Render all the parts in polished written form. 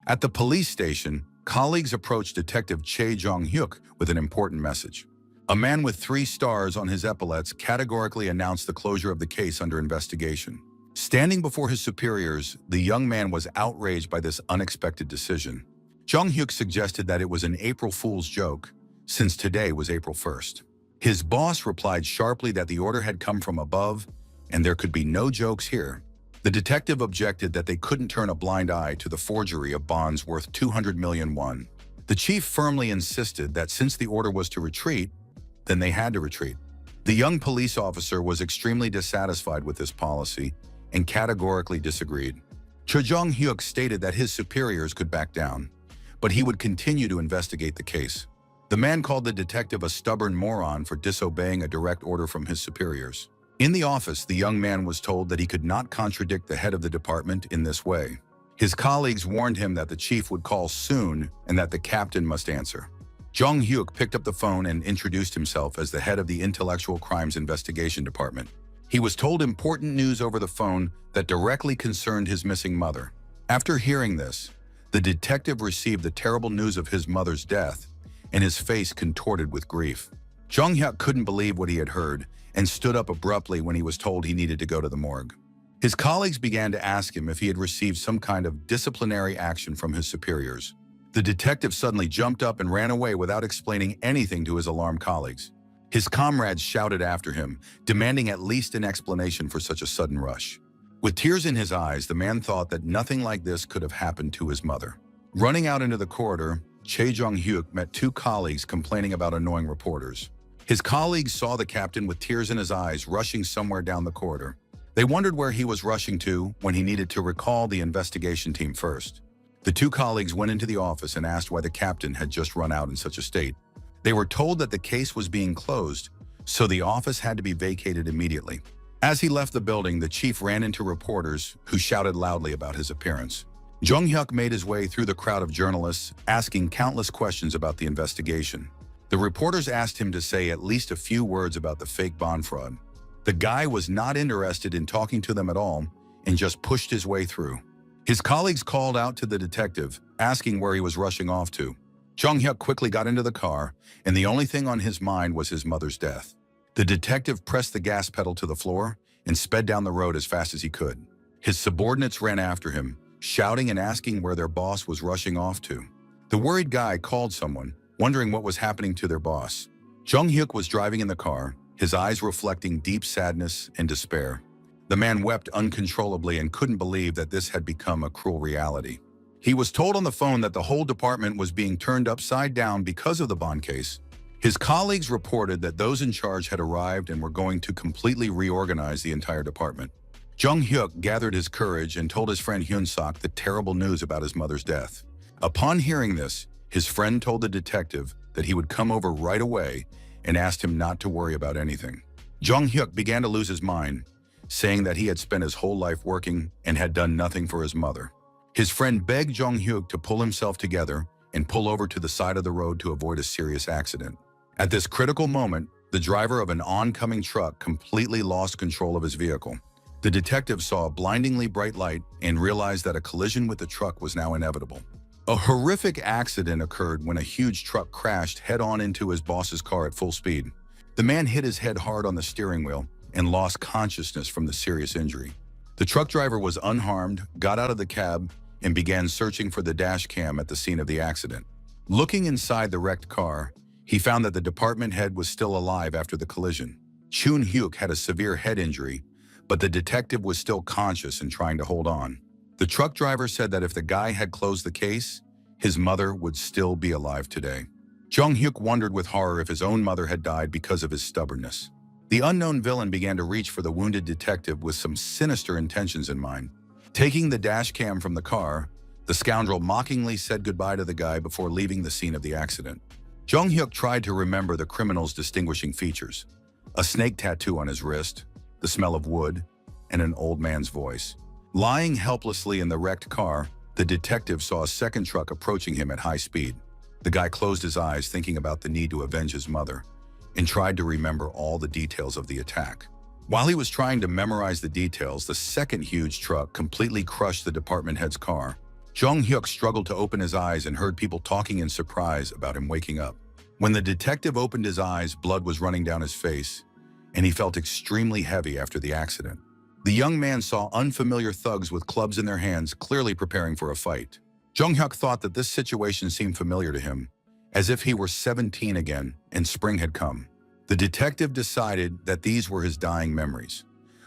At the police station, colleagues approached Detective Chae Jong-hyuk with an important message. A man with 3 stars on his epaulets categorically announced the closure of the case under investigation. Standing before his superiors, the young man was outraged by this unexpected decision. Jong-hyuk suggested that it was an April Fool's joke, since today was April 1st. His boss replied sharply that the order had come from above, and there could be no jokes here. The detective objected that they couldn't turn a blind eye to the forgery of bonds worth 200 million won. The chief firmly insisted that since the order was to retreat, then they had to retreat. The young police officer was extremely dissatisfied with this policy and categorically disagreed. Cho Jong-hyuk stated that his superiors could back down, but he would continue to investigate the case. The man called the detective a stubborn moron for disobeying a direct order from his superiors. In the office, the young man was told that he could not contradict the head of the department in this way. His colleagues warned him that the chief would call soon and that the captain must answer. Jong-hyuk picked up the phone and introduced himself as the head of the Intellectual Crimes Investigation Department. He was told important news over the phone that directly concerned his missing mother. After hearing this, the detective received the terrible news of his mother's death, and his face contorted with grief. Jong-hyuk couldn't believe what he had heard and stood up abruptly when he was told he needed to go to the morgue. His colleagues began to ask him if he had received some kind of disciplinary action from his superiors. The detective suddenly jumped up and ran away without explaining anything to his alarmed colleagues. His comrades shouted after him, demanding at least an explanation for such a sudden rush. With tears in his eyes, the man thought that nothing like this could have happened to his mother. Running out into the corridor, Chae Jong-hyuk met 2 colleagues complaining about annoying reporters. His colleagues saw the captain with tears in his eyes rushing somewhere down the corridor. They wondered where he was rushing to when he needed to recall the investigation team first. The 2 colleagues went into the office and asked why the captain had just run out in such a state. They were told that the case was being closed, so the office had to be vacated immediately. As he left the building, the chief ran into reporters who shouted loudly about his appearance. Jong-hyuk made his way through the crowd of journalists, asking countless questions about the investigation. The reporters asked him to say at least a few words about the fake bond fraud. The guy was not interested in talking to them at all and just pushed his way through. His colleagues called out to the detective, asking where he was rushing off to. Jong-hyuk quickly got into the car, and the only thing on his mind was his mother's death. The detective pressed the gas pedal to the floor and sped down the road as fast as he could. His subordinates ran after him, shouting and asking where their boss was rushing off to. The worried guy called someone, wondering what was happening to their boss. Jong-hyuk was driving in the car, his eyes reflecting deep sadness and despair. The man wept uncontrollably and couldn't believe that this had become a cruel reality. He was told on the phone that the whole department was being turned upside down because of the bond case. His colleagues reported that those in charge had arrived and were going to completely reorganize the entire department. Jong-hyuk gathered his courage and told his friend Hyun-sok the terrible news about his mother's death. Upon hearing this, his friend told the detective that he would come over right away and asked him not to worry about anything. Jong-hyuk began to lose his mind, saying that he had spent his whole life working and had done nothing for his mother. His friend begged Jong-hyuk to pull himself together and pull over to the side of the road to avoid a serious accident. At this critical moment, the driver of an oncoming truck completely lost control of his vehicle. The detective saw a blindingly bright light and realized that a collision with the truck was now inevitable. A horrific accident occurred when a huge truck crashed head-on into his boss's car at full speed. The man hit his head hard on the steering wheel and lost consciousness from the serious injury. The truck driver was unharmed, got out of the cab, and began searching for the dash cam at the scene of the accident. Looking inside the wrecked car, he found that the department head was still alive after the collision. Chun-hyuk had a severe head injury, but the detective was still conscious and trying to hold on. The truck driver said that if the guy had closed the case, his mother would still be alive today. Jong-hyuk wondered with horror if his own mother had died because of his stubbornness. The unknown villain began to reach for the wounded detective with some sinister intentions in mind. Taking the dash cam from the car, the scoundrel mockingly said goodbye to the guy before leaving the scene of the accident. Jong-hyuk tried to remember the criminal's distinguishing features: a snake tattoo on his wrist, the smell of wood, and an old man's voice. Lying helplessly in the wrecked car, the detective saw a second truck approaching him at high speed. The guy closed his eyes, thinking about the need to avenge his mother, and tried to remember all the details of the attack. While he was trying to memorize the details, the second huge truck completely crushed the department head's car. Jong-hyuk struggled to open his eyes and heard people talking in surprise about him waking up. When the detective opened his eyes, blood was running down his face, and he felt extremely heavy after the accident. The young man saw unfamiliar thugs with clubs in their hands, clearly preparing for a fight. Jong-hyuk thought that this situation seemed familiar to him, as if he were 17 again and spring had come. The detective decided that these were his dying memories,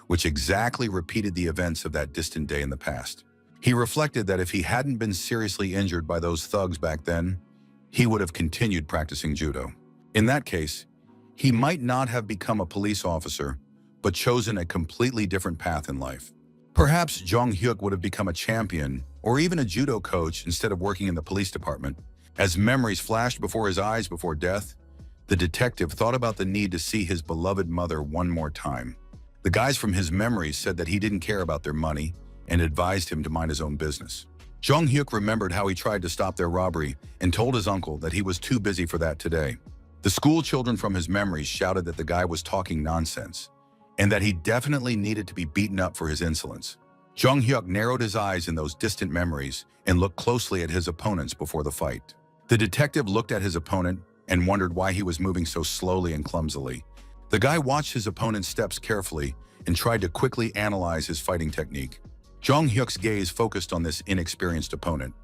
which exactly repeated the events of that distant day in the past. He reflected that if he hadn't been seriously injured by those thugs back then, he would have continued practicing judo. In that case, he might not have become a police officer, but chosen a completely different path in life. Perhaps Jong-hyuk would have become a champion or even a judo coach instead of working in the police department. As memories flashed before his eyes before death, the detective thought about the need to see his beloved mother one more time. The guys from his memories said that he didn't care about their money and advised him to mind his own business. Jong-hyuk remembered how he tried to stop their robbery and told his uncle that he was too busy for that today. The school children from his memories shouted that the guy was talking nonsense and that he definitely needed to be beaten up for his insolence. Jong-hyuk narrowed his eyes in those distant memories and looked closely at his opponents before the fight. The detective looked at his opponent and wondered why he was moving so slowly and clumsily. The guy watched his opponent's steps carefully and tried to quickly analyze his fighting technique. Jong-hyuk's gaze focused on this inexperienced opponent,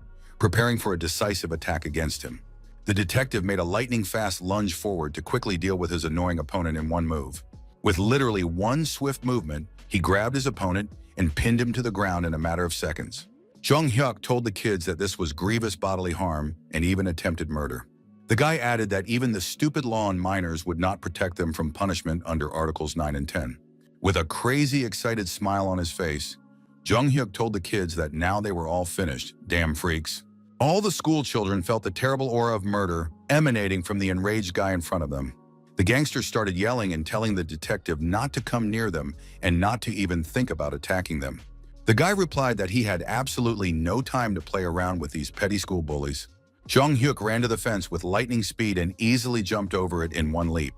preparing for a decisive attack against him. The detective made a lightning-fast lunge forward to quickly deal with his annoying opponent in one move. With literally one swift movement, he grabbed his opponent and pinned him to the ground in a matter of seconds. Jong-hyuk told the kids that this was grievous bodily harm and even attempted murder. The guy added that even the stupid law on minors would not protect them from punishment under Articles 9 and 10. With a crazy, excited smile on his face, Jong-hyuk told the kids that now they were all finished, damn freaks. All the school children felt the terrible aura of murder emanating from the enraged guy in front of them. The gangsters started yelling and telling the detective not to come near them and not to even think about attacking them. The guy replied that he had absolutely no time to play around with these petty school bullies. Jong-hyuk ran to the fence with lightning speed and easily jumped over it in one leap.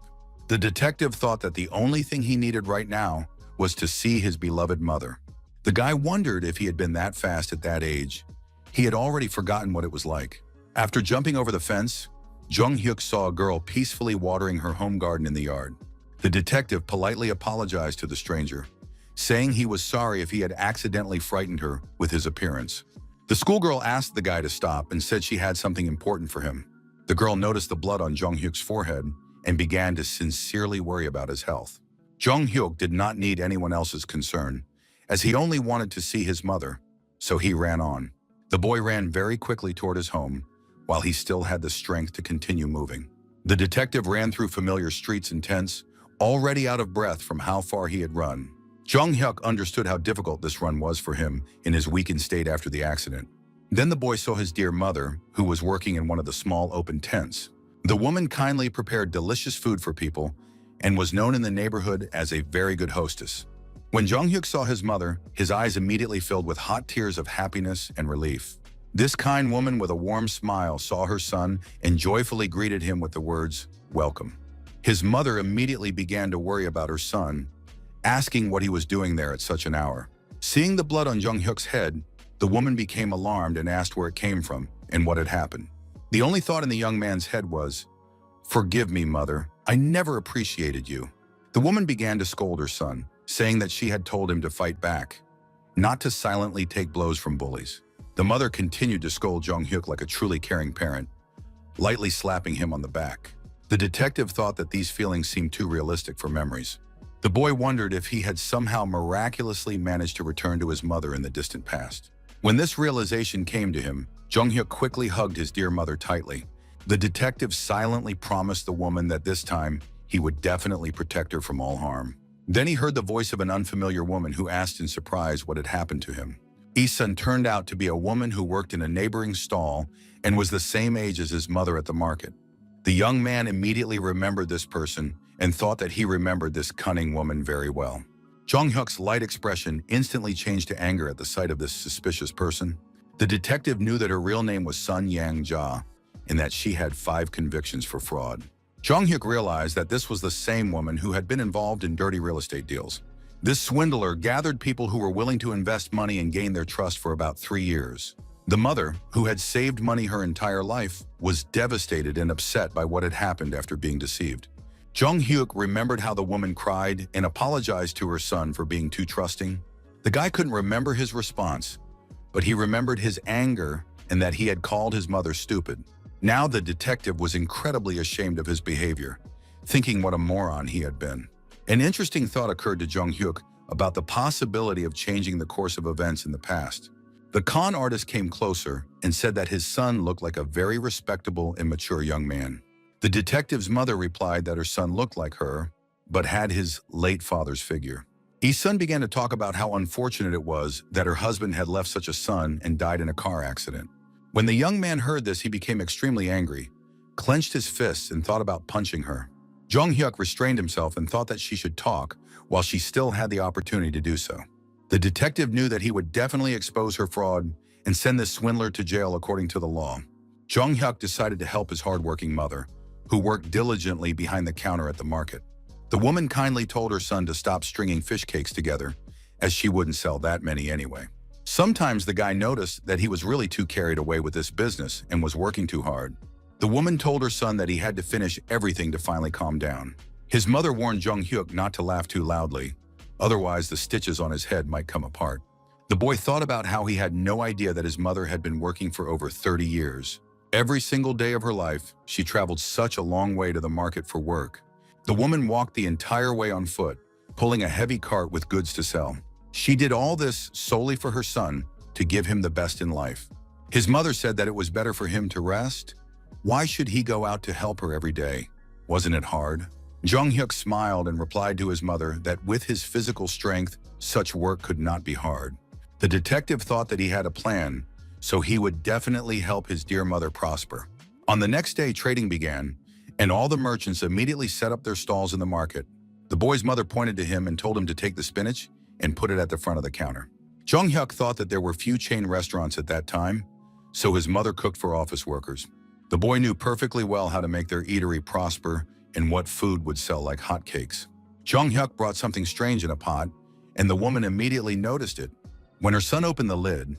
The detective thought that the only thing he needed right now was to see his beloved mother. The guy wondered if he had been that fast at that age. He had already forgotten what it was like. After jumping over the fence, Jong-hyuk saw a girl peacefully watering her home garden in the yard. The detective politely apologized to the stranger, saying he was sorry if he had accidentally frightened her with his appearance. The schoolgirl asked the guy to stop and said she had something important for him. The girl noticed the blood on Jong-hyuk's forehead and began to sincerely worry about his health. Jong-hyuk did not need anyone else's concern, as he only wanted to see his mother, so he ran on. The boy ran very quickly toward his home, while he still had the strength to continue moving. The detective ran through familiar streets and tents, already out of breath from how far he had run. Jong-hyuk understood how difficult this run was for him in his weakened state after the accident. Then the boy saw his dear mother, who was working in one of the small open tents. The woman kindly prepared delicious food for people and was known in the neighborhood as a very good hostess. When Jong-hyuk saw his mother, his eyes immediately filled with hot tears of happiness and relief. This kind woman with a warm smile saw her son and joyfully greeted him with the words, "Welcome." His mother immediately began to worry about her son, asking what he was doing there at such an hour. Seeing the blood on Jong-hyuk's head, the woman became alarmed and asked where it came from and what had happened. The only thought in the young man's head was, "Forgive me, mother. I never appreciated you." The woman began to scold her son, saying that she had told him to fight back, not to silently take blows from bullies. The mother continued to scold Jong-hyuk like a truly caring parent, lightly slapping him on the back. The detective thought that these feelings seemed too realistic for memories. The boy wondered if he had somehow miraculously managed to return to his mother in the distant past. When this realization came to him, Jong-hyuk quickly hugged his dear mother tightly. The detective silently promised the woman that this time he would definitely protect her from all harm. Then he heard the voice of an unfamiliar woman who asked in surprise what had happened to him. Isun turned out to be a woman who worked in a neighboring stall and was the same age as his mother at the market. The young man immediately remembered this person and thought that he remembered this cunning woman very well. Jong-hyuk's light expression instantly changed to anger at the sight of this suspicious person. The detective knew that her real name was Sun Yang-ja and that she had 5 convictions for fraud. Jong-hyuk realized that this was the same woman who had been involved in dirty real estate deals. This swindler gathered people who were willing to invest money and gain their trust for about 3 years. The mother, who had saved money her entire life, was devastated and upset by what had happened after being deceived. Jung Hyuk remembered how the woman cried and apologized to her son for being too trusting. The guy couldn't remember his response, but he remembered his anger and that he had called his mother stupid. Now the detective was incredibly ashamed of his behavior, thinking what a moron he had been. An interesting thought occurred to Jung Hyuk about the possibility of changing the course of events in the past. The con artist came closer and said that his son looked like a very respectable and mature young man. The detective's mother replied that her son looked like her, but had his late father's figure. Yi-sun began to talk about how unfortunate it was that her husband had left such a son and died in a car accident. When the young man heard this, he became extremely angry, clenched his fists, and thought about punching her. Jung Hyuk restrained himself and thought that she should talk while she still had the opportunity to do so. The detective knew that he would definitely expose her fraud and send this swindler to jail according to the law. Jung Hyuk decided to help his hardworking mother, who worked diligently behind the counter at the market. The woman kindly told her son to stop stringing fish cakes together, as she wouldn't sell that many anyway. Sometimes the guy noticed that he was really too carried away with this business and was working too hard. The woman told her son that he had to finish everything to finally calm down. His mother warned Jung Hyuk not to laugh too loudly, otherwise the stitches on his head might come apart. The boy thought about how he had no idea that his mother had been working for over 30 years. Every single day of her life, she traveled such a long way to the market for work. The woman walked the entire way on foot, pulling a heavy cart with goods to sell. She did all this solely for her son, to give him the best in life. His mother said that it was better for him to rest. Why should he go out to help her every day? Wasn't it hard? Jung Hyuk smiled and replied to his mother that with his physical strength, such work could not be hard. The detective thought that he had a plan, so he would definitely help his dear mother prosper. On the next day, trading began, and all the merchants immediately set up their stalls in the market. The boy's mother pointed to him and told him to take the spinach and put it at the front of the counter. Jung Hyuk thought that there were few chain restaurants at that time, so his mother cooked for office workers. The boy knew perfectly well how to make their eatery prosper and what food would sell like hotcakes. Jung Hyuk brought something strange in a pot, and the woman immediately noticed it. When her son opened the lid,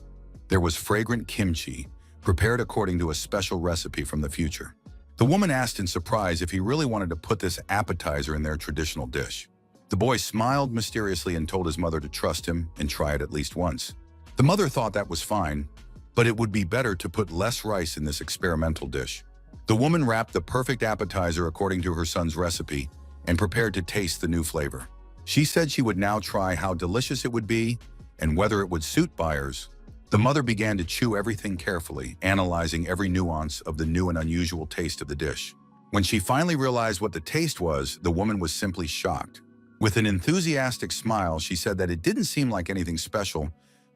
there was fragrant kimchi, prepared according to a special recipe from the future. The woman asked in surprise if he really wanted to put this appetizer in their traditional dish. The boy smiled mysteriously and told his mother to trust him and try it at least once. The mother thought that was fine, but it would be better to put less rice in this experimental dish. The woman wrapped the perfect appetizer according to her son's recipe and prepared to taste the new flavor. She said she would now try how delicious it would be and whether it would suit buyers. The mother began to chew everything carefully, analyzing every nuance of the new and unusual taste of the dish. When she finally realized what the taste was, the woman was simply shocked. With an enthusiastic smile, she said that it didn't seem like anything special,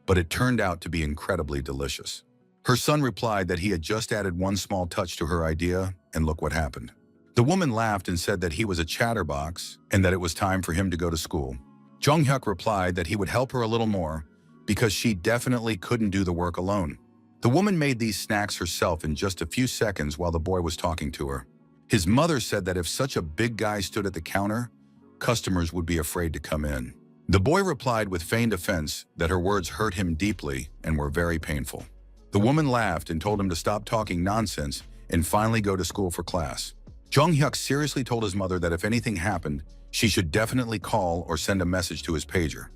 but it turned out to be incredibly delicious. Her son replied that he had just added one small touch to her idea, and look what happened. The woman laughed and said that he was a chatterbox and that it was time for him to go to school. Jung Hyuk replied that he would help her a little more because she definitely couldn't do the work alone. The woman made these snacks herself in just a few seconds while the boy was talking to her. His mother said that if such a big guy stood at the counter, customers would be afraid to come in. The boy replied with feigned offense that her words hurt him deeply and were very painful. The woman laughed and told him to stop talking nonsense and finally go to school for class. Jung Hyuk seriously told his mother that if anything happened, she should definitely call or send a message to his pager.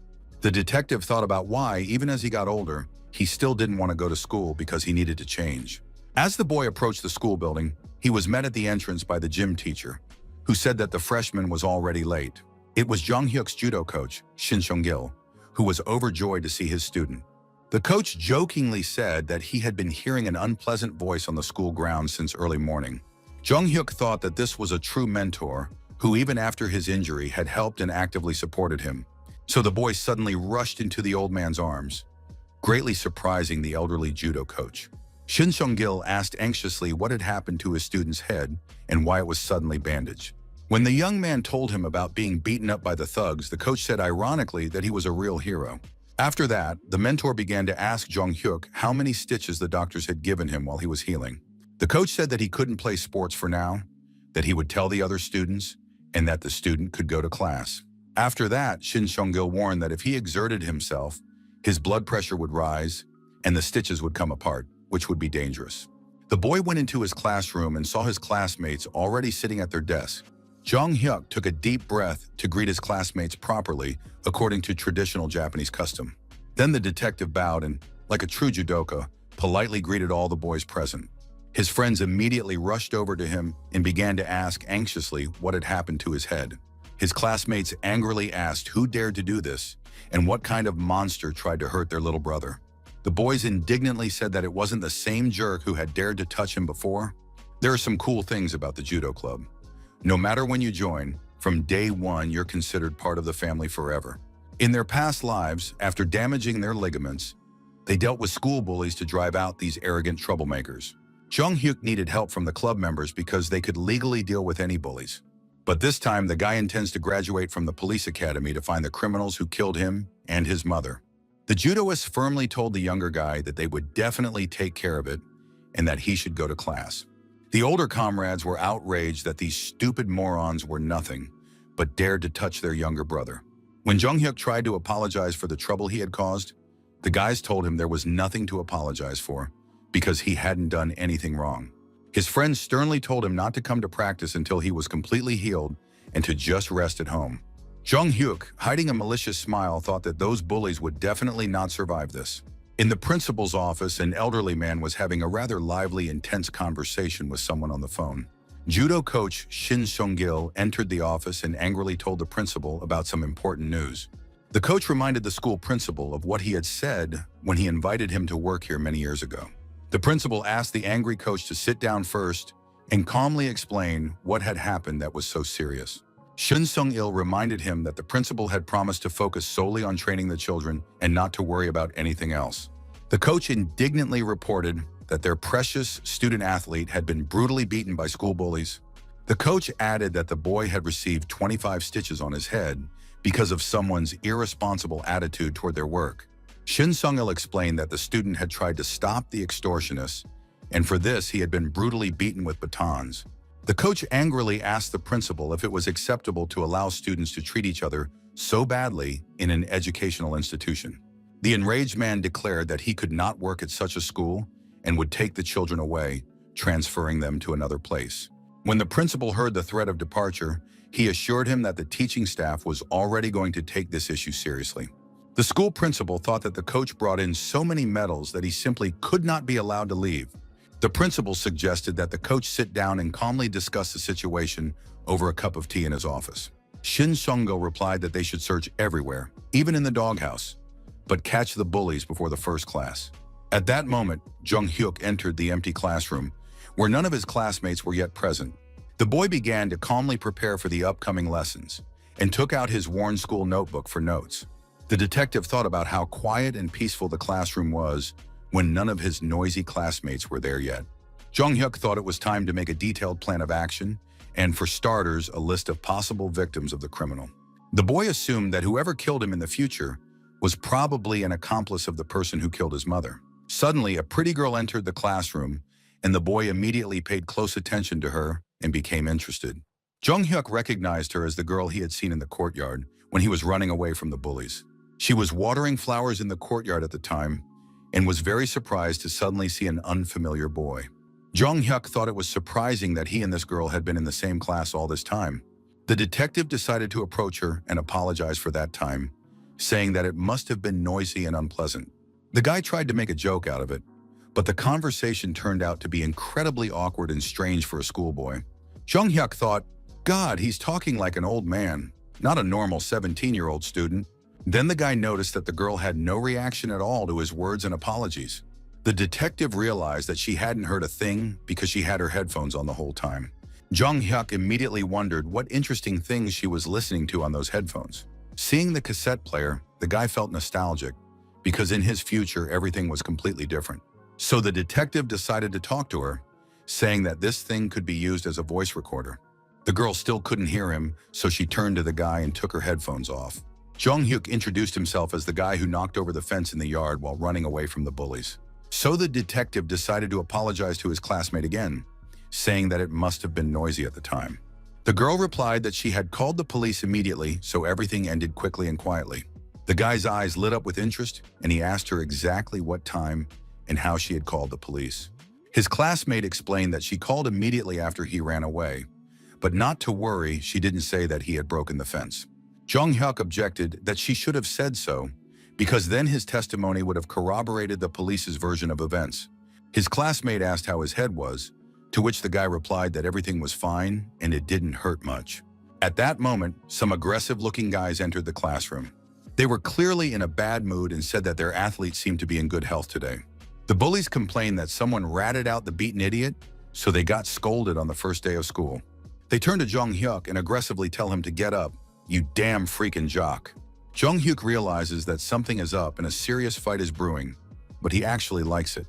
The detective thought about why, even as he got older, he still didn't want to go to school because he needed to change. As the boy approached the school building, he was met at the entrance by the gym teacher, who said that the freshman was already late. It was Jung Hyuk's judo coach, Shin Seong-gil, who was overjoyed to see his student. The coach jokingly said that he had been hearing an unpleasant voice on the school grounds since early morning. Jung Hyuk thought that this was a true mentor who, even after his injury, had helped and actively supported him. So the boy suddenly rushed into the old man's arms, greatly surprising the elderly judo coach. Shin Seong-gil asked anxiously what had happened to his student's head and why it was suddenly bandaged. When the young man told him about being beaten up by the thugs, the coach said ironically that he was a real hero. After that, the mentor began to ask Jung Hyuk how many stitches the doctors had given him while he was healing. The coach said that he couldn't play sports for now, that he would tell the other students, and that the student could go to class. After that, Shin Seong-gil warned that if he exerted himself, his blood pressure would rise, and the stitches would come apart, which would be dangerous. The boy went into his classroom and saw his classmates already sitting at their desk. Jung Hyuk took a deep breath to greet his classmates properly, according to traditional Japanese custom. Then the detective bowed and, like a true judoka, politely greeted all the boys present. His friends immediately rushed over to him and began to ask anxiously what had happened to his head. His classmates angrily asked who dared to do this and what kind of monster tried to hurt their little brother. The boys indignantly said that it wasn't the same jerk who had dared to touch him before. There are some cool things about the judo club. No matter when you join, from day one you're considered part of the family forever. In their past lives, after damaging their ligaments, they dealt with school bullies to drive out these arrogant troublemakers. Jung Hyuk needed help from the club members because they could legally deal with any bullies. But this time, the guy intends to graduate from the police academy to find the criminals who killed him and his mother. The judoist firmly told the younger guy that they would definitely take care of it and that he should go to class. The older comrades were outraged that these stupid morons were nothing, but dared to touch their younger brother. When Jung Hyuk tried to apologize for the trouble he had caused, the guys told him there was nothing to apologize for because he hadn't done anything wrong. His friends sternly told him not to come to practice until he was completely healed and to just rest at home. Jung Hyuk, hiding a malicious smile, thought that those bullies would definitely not survive this. In the principal's office, an elderly man was having a rather lively, intense conversation with someone on the phone. Judo coach Shin Sung-gil entered the office and angrily told the principal about some important news. The coach reminded the school principal of what he had said when he invited him to work here many years ago. The principal asked the angry coach to sit down first and calmly explain what had happened that was so serious. Shin Sung-il reminded him that the principal had promised to focus solely on training the children and not to worry about anything else. The coach indignantly reported that their precious student-athlete had been brutally beaten by school bullies. The coach added that the boy had received 25 stitches on his head because of someone's irresponsible attitude toward their work. Shin Sung-il explained that the student had tried to stop the extortionists, and for this he had been brutally beaten with batons. The coach angrily asked the principal if it was acceptable to allow students to treat each other so badly in an educational institution. The enraged man declared that he could not work at such a school and would take the children away, transferring them to another place. When the principal heard the threat of departure, he assured him that the teaching staff was already going to take this issue seriously. The school principal thought that the coach brought in so many medals that he simply could not be allowed to leave. The principal suggested that the coach sit down and calmly discuss the situation over a cup of tea in his office. Shin Sung-gil replied that they should search everywhere, even in the doghouse, but catch the bullies before the first class. At that moment, Jung Hyuk entered the empty classroom, where none of his classmates were yet present. The boy began to calmly prepare for the upcoming lessons and took out his worn school notebook for notes. The detective thought about how quiet and peaceful the classroom was when none of his noisy classmates were there yet. Jung Hyuk thought it was time to make a detailed plan of action and, for starters, a list of possible victims of the criminal. The boy assumed that whoever killed him in the future was probably an accomplice of the person who killed his mother. Suddenly, a pretty girl entered the classroom, and the boy immediately paid close attention to her and became interested. Jung Hyuk recognized her as the girl he had seen in the courtyard when he was running away from the bullies. She was watering flowers in the courtyard at the time and was very surprised to suddenly see an unfamiliar boy. Jung Hyuk thought it was surprising that he and this girl had been in the same class all this time. The detective decided to approach her and apologize for that time, saying that it must have been noisy and unpleasant. The guy tried to make a joke out of it, but the conversation turned out to be incredibly awkward and strange for a schoolboy. Jung Hyuk thought, God, he's talking like an old man, not a normal 17-year-old student. Then the guy noticed that the girl had no reaction at all to his words and apologies. The detective realized that she hadn't heard a thing because she had her headphones on the whole time. Jung Hyuk immediately wondered what interesting things she was listening to on those headphones. Seeing the cassette player, the guy felt nostalgic because in his future everything was completely different. So the detective decided to talk to her, saying that this thing could be used as a voice recorder. The girl still couldn't hear him, so she turned to the guy and took her headphones off. Jung Hyuk introduced himself as the guy who knocked over the fence in the yard while running away from the bullies. So the detective decided to apologize to his classmate again, saying that it must have been noisy at the time. The girl replied that she had called the police immediately, so everything ended quickly and quietly. The guy's eyes lit up with interest, and he asked her exactly what time and how she had called the police. His classmate explained that she called immediately after he ran away, but not to worry, she didn't say that he had broken the fence. Jung-hyuk objected that she should have said so, because then his testimony would have corroborated the police's version of events. His classmate asked how his head was, to which the guy replied that everything was fine and it didn't hurt much. At that moment, some aggressive-looking guys entered the classroom. They were clearly in a bad mood and said that their athletes seemed to be in good health today. The bullies complained that someone ratted out the beaten idiot, so they got scolded on the first day of school. They turned to Jung-hyuk and aggressively tell him to get up, "You damn freaking jock." Jung-hyuk realizes that something is up and a serious fight is brewing, but he actually likes it.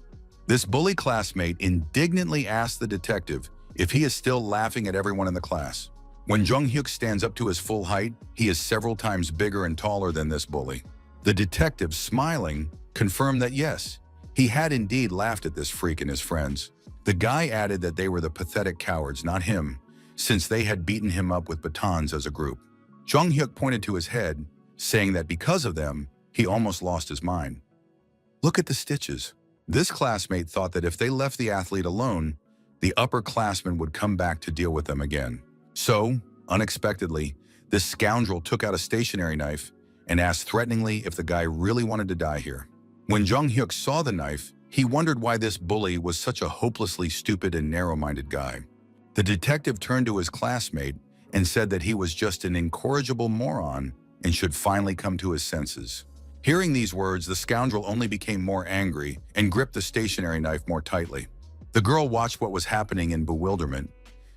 This bully classmate indignantly asks the detective if he is still laughing at everyone in the class. When Jung-hyuk stands up to his full height, he is several times bigger and taller than this bully. The detective, smiling, confirmed that yes, he had indeed laughed at this freak and his friends. The guy added that they were the pathetic cowards, not him, since they had beaten him up with batons as a group. Jung-hyuk pointed to his head, saying that because of them, he almost lost his mind. Look at the stitches. This classmate thought that if they left the athlete alone, the upperclassmen would come back to deal with them again. So, unexpectedly, this scoundrel took out a stationery knife and asked threateningly if the guy really wanted to die here. When Jung-hyuk saw the knife, he wondered why this bully was such a hopelessly stupid and narrow-minded guy. The detective turned to his classmate and said that he was just an incorrigible moron and should finally come to his senses. Hearing these words, the scoundrel only became more angry and gripped the stationery knife more tightly. The girl watched what was happening in bewilderment,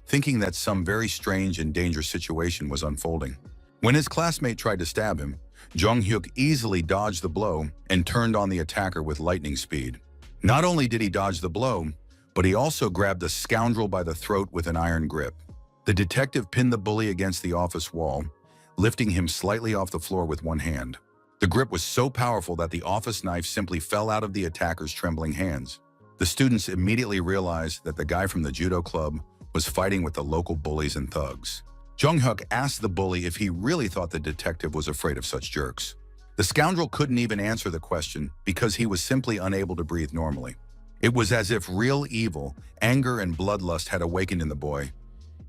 thinking that some very strange and dangerous situation was unfolding. When his classmate tried to stab him, Jung-hyuk easily dodged the blow and turned on the attacker with lightning speed. Not only did he dodge the blow, but he also grabbed the scoundrel by the throat with an iron grip. The detective pinned the bully against the office wall, lifting him slightly off the floor with one hand. The grip was so powerful that the office knife simply fell out of the attacker's trembling hands. The students immediately realized that the guy from the judo club was fighting with the local bullies and thugs. Jung-hyuk asked the bully if he really thought the detective was afraid of such jerks. The scoundrel couldn't even answer the question because he was simply unable to breathe normally. It was as if real evil, anger, and bloodlust had awakened in the boy,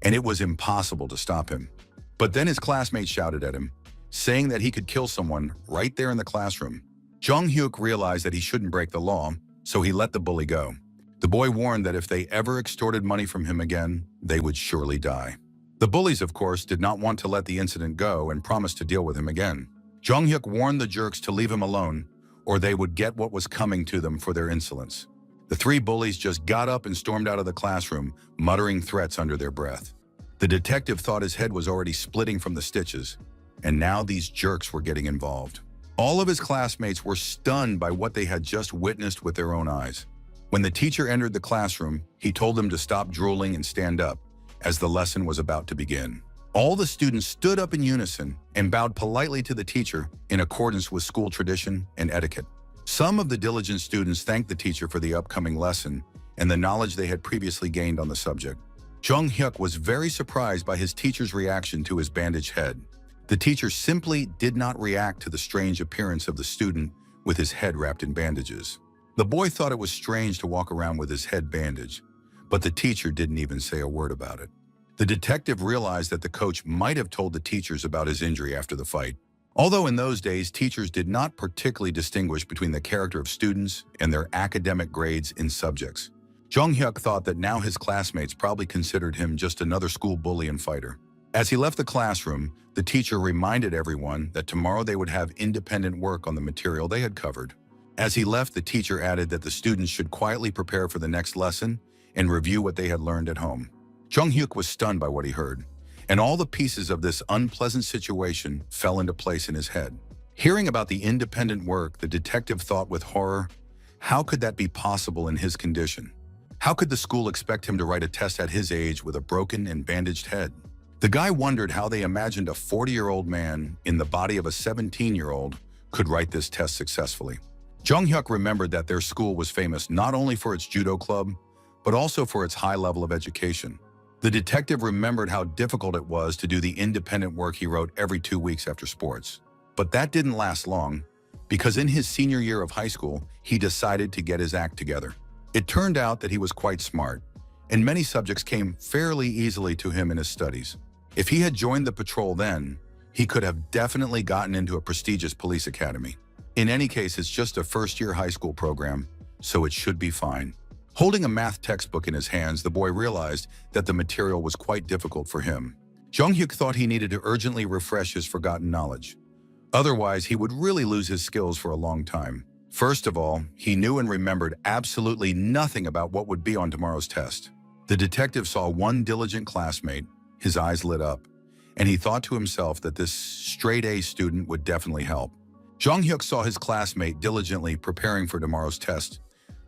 and it was impossible to stop him. But then his classmates shouted at him, saying that he could kill someone right there in the classroom. Jung-hyuk realized that he shouldn't break the law, so he let the bully go. The boy warned that if they ever extorted money from him again, they would surely die. The bullies, of course, did not want to let the incident go and promised to deal with him again. Jung-hyuk warned the jerks to leave him alone, or they would get what was coming to them for their insolence. The three bullies just got up and stormed out of the classroom, muttering threats under their breath. The detective thought his head was already splitting from the stitches, and now these jerks were getting involved. All of his classmates were stunned by what they had just witnessed with their own eyes. When the teacher entered the classroom, he told them to stop drooling and stand up, as the lesson was about to begin. All the students stood up in unison and bowed politely to the teacher in accordance with school tradition and etiquette. Some of the diligent students thanked the teacher for the upcoming lesson and the knowledge they had previously gained on the subject. Jung-hyuk was very surprised by his teacher's reaction to his bandaged head. The teacher simply did not react to the strange appearance of the student with his head wrapped in bandages. The boy thought it was strange to walk around with his head bandaged, but the teacher didn't even say a word about it. The detective realized that the coach might have told the teachers about his injury after the fight. Although in those days, teachers did not particularly distinguish between the character of students and their academic grades in subjects. Jung-hyuk thought that now his classmates probably considered him just another school bully and fighter. As he left the classroom, the teacher reminded everyone that tomorrow they would have independent work on the material they had covered. As he left, the teacher added that the students should quietly prepare for the next lesson and review what they had learned at home. Jung-hyuk was stunned by what he heard, and all the pieces of this unpleasant situation fell into place in his head. Hearing about the independent work, the detective thought with horror, how could that be possible in his condition? How could the school expect him to write a test at his age with a broken and bandaged head? The guy wondered how they imagined a 40-year-old man in the body of a 17-year-old could write this test successfully. Jung-hyuk remembered that their school was famous not only for its judo club, but also for its high level of education. The detective remembered how difficult it was to do the independent work he wrote every 2 weeks after sports. But that didn't last long, because in his senior year of high school, he decided to get his act together. It turned out that he was quite smart, and many subjects came fairly easily to him in his studies. If he had joined the patrol then, he could have definitely gotten into a prestigious police academy. In any case, it's just a first-year high school program, so it should be fine. Holding a math textbook in his hands, the boy realized that the material was quite difficult for him. Jung-hyuk thought he needed to urgently refresh his forgotten knowledge. Otherwise, he would really lose his skills for a long time. First of all, he knew and remembered absolutely nothing about what would be on tomorrow's test. The detective saw one diligent classmate, his eyes lit up, and he thought to himself that this straight-A student would definitely help. Jung-hyuk saw his classmate diligently preparing for tomorrow's test,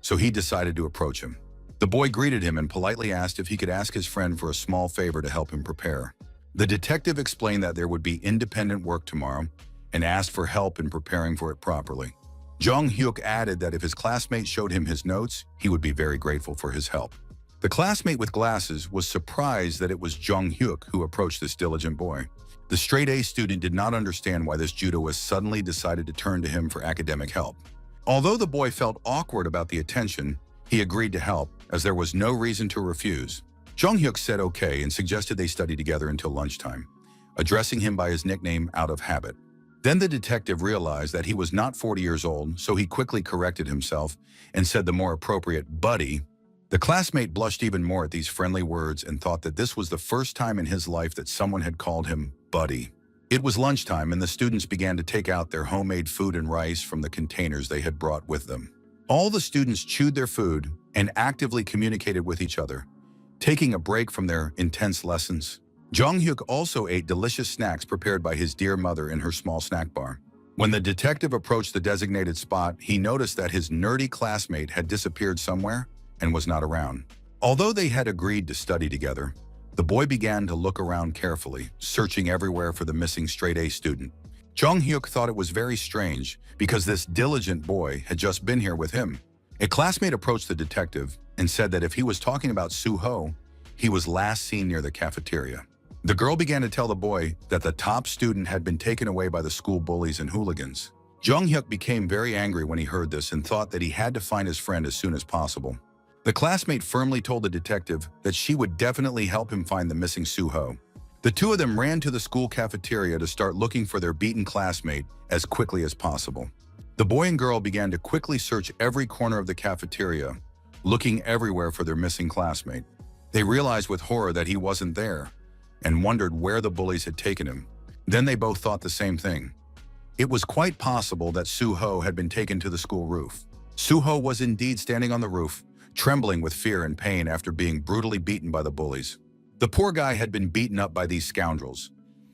so he decided to approach him. The boy greeted him and politely asked if he could ask his friend for a small favor to help him prepare. The detective explained that there would be independent work tomorrow and asked for help in preparing for it properly. Jung-hyuk added that if his classmate showed him his notes, he would be very grateful for his help. The classmate with glasses was surprised that it was Jung-hyuk who approached this diligent boy. The straight-A student did not understand why this judoist suddenly decided to turn to him for academic help. Although the boy felt awkward about the attention, he agreed to help, as there was no reason to refuse. Jung-hyuk said okay and suggested they study together until lunchtime, addressing him by his nickname out of habit. Then the detective realized that he was not 40 years old, so he quickly corrected himself and said the more appropriate buddy. The classmate blushed even more at these friendly words and thought that this was the first time in his life that someone had called him buddy. It was lunchtime and the students began to take out their homemade food and rice from the containers they had brought with them. All the students chewed their food and actively communicated with each other, taking a break from their intense lessons. Jung-hyuk also ate delicious snacks prepared by his dear mother in her small snack bar. When the detective approached the designated spot, he noticed that his nerdy classmate had disappeared somewhere and was not around. Although they had agreed to study together, the boy began to look around carefully, searching everywhere for the missing straight-A student. Jung-hyuk thought it was very strange because this diligent boy had just been here with him. A classmate approached the detective and said that if he was talking about Soo-ho, he was last seen near the cafeteria. The girl began to tell the boy that the top student had been taken away by the school bullies and hooligans. Jung-hyuk became very angry when he heard this and thought that he had to find his friend as soon as possible. The classmate firmly told the detective that she would definitely help him find the missing Soo-ho. The two of them ran to the school cafeteria to start looking for their beaten classmate as quickly as possible. The boy and girl began to quickly search every corner of the cafeteria, looking everywhere for their missing classmate. They realized with horror that he wasn't there and wondered where the bullies had taken him. Then they both thought the same thing. It was quite possible that Soo-ho had been taken to the school roof. Soo-ho was indeed standing on the roof, trembling with fear and pain after being brutally beaten by the bullies. The poor guy had been beaten up by these scoundrels,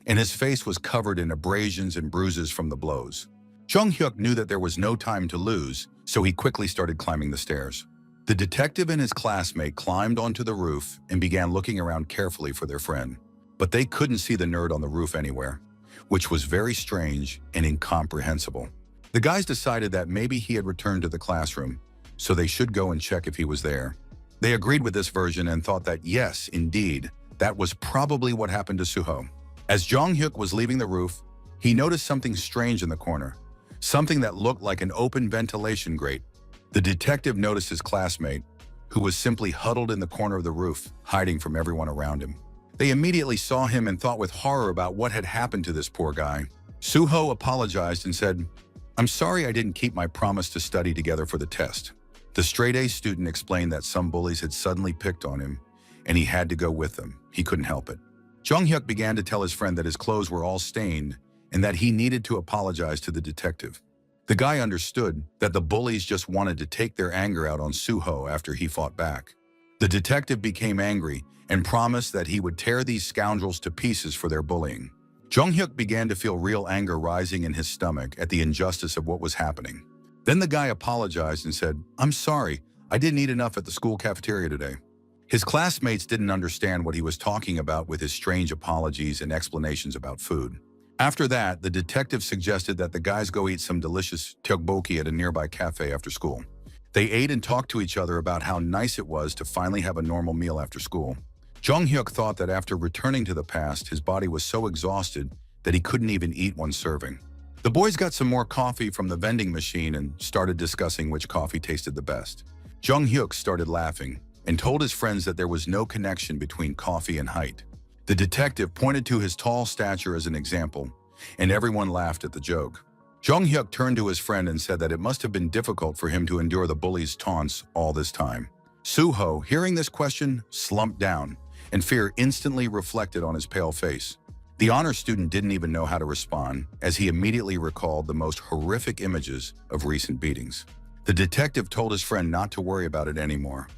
and his face was covered in abrasions and bruises from the blows. Jung-hyuk knew that there was no time to lose, so he quickly started climbing the stairs. The detective and his classmate climbed onto the roof and began looking around carefully for their friend. But they couldn't see the nerd on the roof anywhere, which was very strange and incomprehensible. The guys decided that maybe he had returned to the classroom, so they should go and check if he was there. They agreed with this version and thought that yes, indeed, that was probably what happened to Soo-ho. As Jung-hyuk was leaving the roof, he noticed something strange in the corner, something that looked like an open ventilation grate. The detective noticed his classmate, who was simply huddled in the corner of the roof, hiding from everyone around him. They immediately saw him and thought with horror about what had happened to this poor guy. Soo-ho apologized and said, "I'm sorry I didn't keep my promise to study together for the test." The straight-A student explained that some bullies had suddenly picked on him, and he had to go with them. He couldn't help it. Jung-hyuk began to tell his friend that his clothes were all stained and that he needed to apologize to the detective. The guy understood that the bullies just wanted to take their anger out on Soo-ho after he fought back. The detective became angry and promised that he would tear these scoundrels to pieces for their bullying. Jung-hyuk began to feel real anger rising in his stomach at the injustice of what was happening. Then the guy apologized and said, "I'm sorry, I didn't eat enough at the school cafeteria today." His classmates didn't understand what he was talking about with his strange apologies and explanations about food. After that, the detective suggested that the guys go eat some delicious tteokbokki at a nearby cafe after school. They ate and talked to each other about how nice it was to finally have a normal meal after school. Jung-hyuk thought that after returning to the past, his body was so exhausted that he couldn't even eat one serving. The boys got some more coffee from the vending machine and started discussing which coffee tasted the best. Jung Hyuk started laughing and told his friends that there was no connection between coffee and height. The detective pointed to his tall stature as an example, and everyone laughed at the joke. Jung Hyuk turned to his friend and said that it must have been difficult for him to endure the bully's taunts all this time. Suho, hearing this question, slumped down, and fear instantly reflected on his pale face. The honor student didn't even know how to respond, as he immediately recalled the most horrific images of recent beatings. The detective told his friend not to worry about it anymore,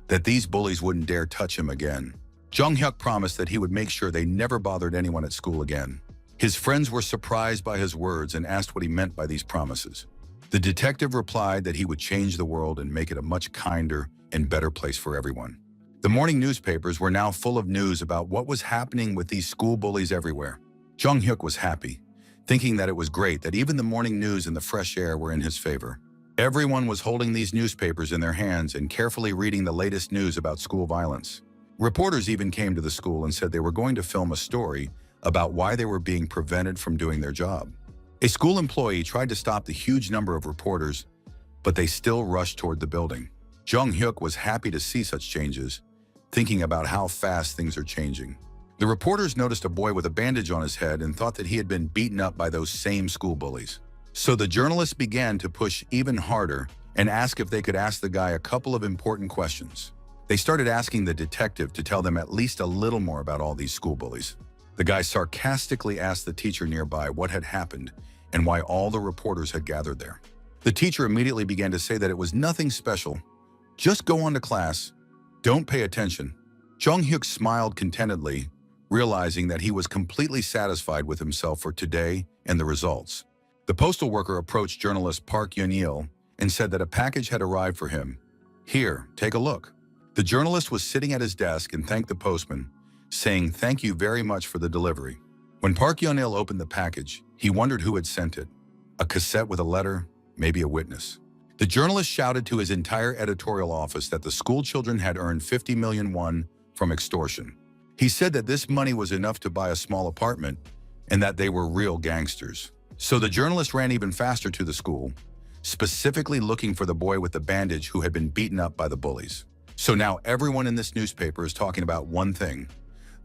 that these bullies wouldn't dare touch him again. Jung Hyuk promised that he would make sure they never bothered anyone at school again. His friends were surprised by his words and asked what he meant by these promises. The detective replied that he would change the world and make it a much kinder and better place for everyone. The morning newspapers were now full of news about what was happening with these school bullies everywhere. Jung Hyuk was happy, thinking that it was great that even the morning news and the fresh air were in his favor. Everyone was holding these newspapers in their hands and carefully reading the latest news about school violence. Reporters even came to the school and said they were going to film a story about why they were being prevented from doing their job. A school employee tried to stop the huge number of reporters, but they still rushed toward the building. Jung Hyuk was happy to see such changes, thinking about how fast things are changing. The reporters noticed a boy with a bandage on his head and thought that he had been beaten up by those same school bullies. So the journalists began to push even harder and ask if they could ask the guy a couple of important questions. They started asking the detective to tell them at least a little more about all these school bullies. The guy sarcastically asked the teacher nearby what had happened and why all the reporters had gathered there. The teacher immediately began to say that it was nothing special. Just go on to class. Don't pay attention. Jung Hyuk smiled contentedly, realizing that he was completely satisfied with himself for today and the results. The postal worker approached journalist Park Yun-il and said that a package had arrived for him. Here, take a look. The journalist was sitting at his desk and thanked the postman, saying thank you very much for the delivery. When Park Yun-il opened the package, he wondered who had sent it. A cassette with a letter, maybe a witness. The journalist shouted to his entire editorial office that the school children had earned 50 million won from extortion. He said that this money was enough to buy a small apartment and that they were real gangsters. So the journalist ran even faster to the school, specifically looking for the boy with the bandage who had been beaten up by the bullies. So now everyone in this newspaper is talking about one thing: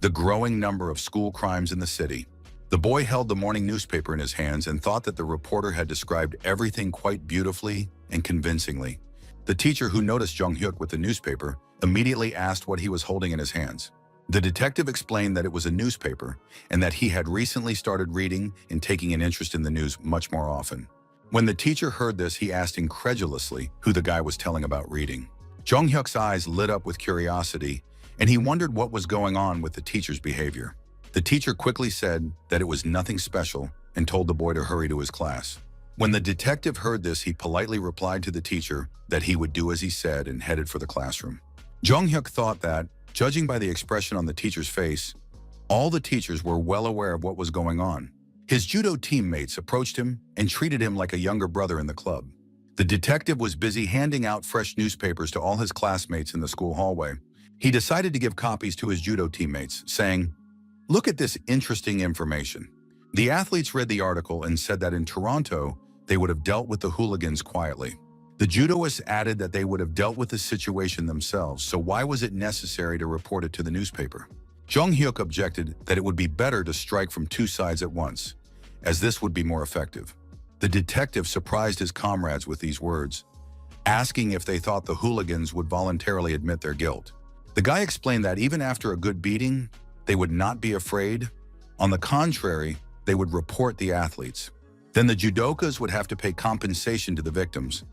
the growing number of school crimes in the city. The boy held the morning newspaper in his hands and thought that the reporter had described everything quite beautifully and convincingly. The teacher, who noticed Jung Hyuk with the newspaper, immediately asked what he was holding in his hands. The detective explained that it was a newspaper and that he had recently started reading and taking an interest in the news much more often. When the teacher heard this, he asked incredulously who the guy was telling about reading. Jung Hyuk's eyes lit up with curiosity, and he wondered what was going on with the teacher's behavior. The teacher quickly said that it was nothing special and told the boy to hurry to his class. When the detective heard this, he politely replied to the teacher that he would do as he said and headed for the classroom. Jung Hyuk thought that, judging by the expression on the teacher's face, all the teachers were well aware of what was going on. His judo teammates approached him and treated him like a younger brother in the club. The detective was busy handing out fresh newspapers to all his classmates in the school hallway. He decided to give copies to his judo teammates, saying, "Look at this interesting information." The athletes read the article and said that in Toronto, they would have dealt with the hooligans quietly. The judoists added that they would have dealt with the situation themselves, so why was it necessary to report it to the newspaper? Jung Hyuk objected that it would be better to strike from two sides at once, as this would be more effective. The detective surprised his comrades with these words, asking if they thought the hooligans would voluntarily admit their guilt. The guy explained that even after a good beating, they would not be afraid. On the contrary, they would report the athletes. Then the judokas would have to pay compensation to the victims,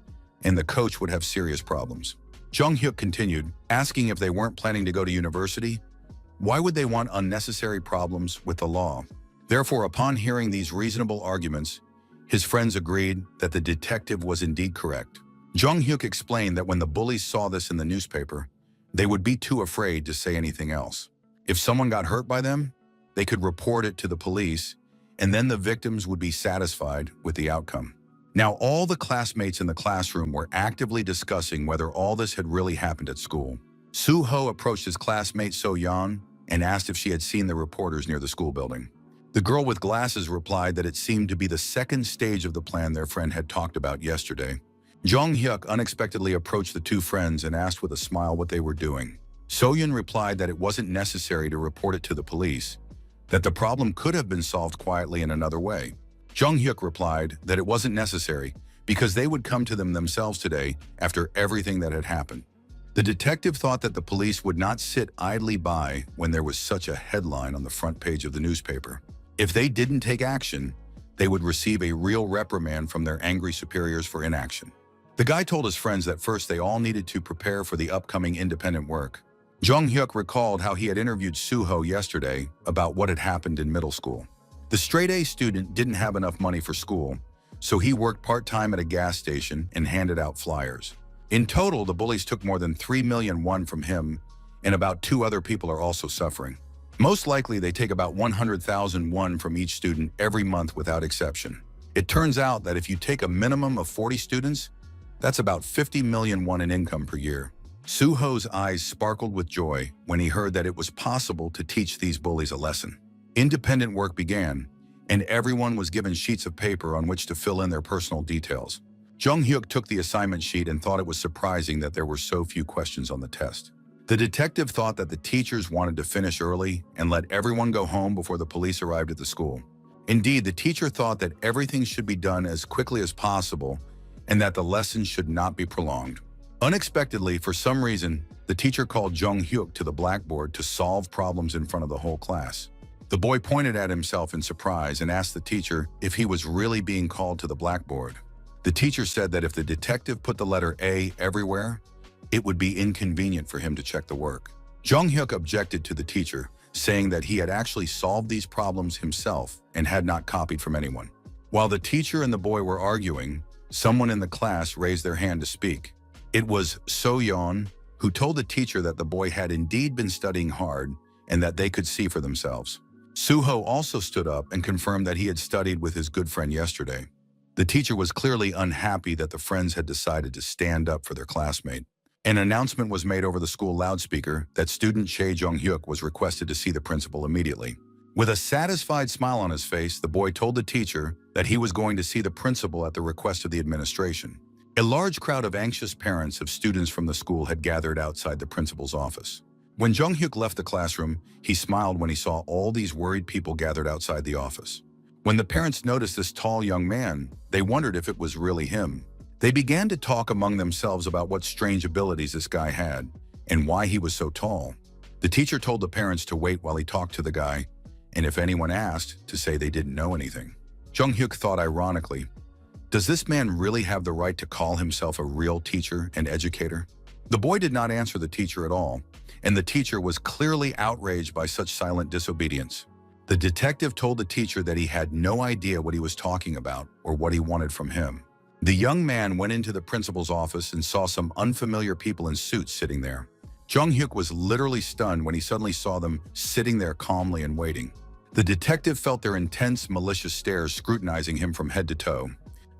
and the coach would have serious problems. Jung Hyuk continued, asking if they weren't planning to go to university. Why would they want unnecessary problems with the law? Therefore, upon hearing these reasonable arguments, his friends agreed that the detective was indeed correct. Jung Hyuk explained that when the bullies saw this in the newspaper, they would be too afraid to say anything else. If someone got hurt by them, they could report it to the police, and then the victims would be satisfied with the outcome. Now, all the classmates in the classroom were actively discussing whether all this had really happened at school. Suho approached his classmate So Young and asked if she had seen the reporters near the school building. The girl with glasses replied that it seemed to be the second stage of the plan their friend had talked about yesterday. Jong Hyuk unexpectedly approached the two friends and asked with a smile what they were doing. So-yun replied that it wasn't necessary to report it to the police, that the problem could have been solved quietly in another way. Jong Hyuk replied that it wasn't necessary because they would come to them themselves today after everything that had happened. The detective thought that the police would not sit idly by when there was such a headline on the front page of the newspaper. If they didn't take action, they would receive a real reprimand from their angry superiors for inaction. The guy told his friends that first they all needed to prepare for the upcoming independent work. Jong Hyuk recalled how he had interviewed Suho yesterday about what had happened in middle school. The straight-A student didn't have enough money for school, so he worked part-time at a gas station and handed out flyers. In total, the bullies took more than 3 million won from him, and about 2 other people are also suffering. Most likely, they take about 100,000 won from each student every month without exception. It turns out that if you take a minimum of 40 students, that's about 50 million won in income per year. Suho's eyes sparkled with joy when he heard that it was possible to teach these bullies a lesson. Independent work began, and everyone was given sheets of paper on which to fill in their personal details. Jong Hyuk took the assignment sheet and thought it was surprising that there were so few questions on the test. The detective thought that the teachers wanted to finish early and let everyone go home before the police arrived at the school. Indeed, the teacher thought that everything should be done as quickly as possible and that the lesson should not be prolonged. Unexpectedly, for some reason, the teacher called Jong Hyuk to the blackboard to solve problems in front of the whole class. The boy pointed at himself in surprise and asked the teacher if he was really being called to the blackboard. The teacher said that if the detective put the letter A everywhere, it would be inconvenient for him to check the work. Jong Hyuk objected to the teacher, saying that he had actually solved these problems himself and had not copied from anyone. While the teacher and the boy were arguing, someone in the class raised their hand to speak. It was So-yeon, who told the teacher that the boy had indeed been studying hard and that they could see for themselves. Suho also stood up and confirmed that he had studied with his good friend yesterday. The teacher was clearly unhappy that the friends had decided to stand up for their classmate. An announcement was made over the school loudspeaker that student Chae Jong-hyuk was requested to see the principal immediately. With a satisfied smile on his face, the boy told the teacher that he was going to see the principal at the request of the administration. A large crowd of anxious parents of students from the school had gathered outside the principal's office. When Jong-hyuk left the classroom, he smiled when he saw all these worried people gathered outside the office. When the parents noticed this tall young man, they wondered if it was really him. They began to talk among themselves about what strange abilities this guy had and why he was so tall. The teacher told the parents to wait while he talked to the guy, and if anyone asked, to say they didn't know anything. Jong-hyuk thought ironically, does this man really have the right to call himself a real teacher and educator? The boy did not answer the teacher at all, and the teacher was clearly outraged by such silent disobedience. The detective told the teacher that he had no idea what he was talking about or what he wanted from him. The young man went into the principal's office and saw some unfamiliar people in suits sitting there. Jong-hyuk was literally stunned when he suddenly saw them sitting there calmly and waiting. The detective felt their intense, malicious stares scrutinizing him from head to toe.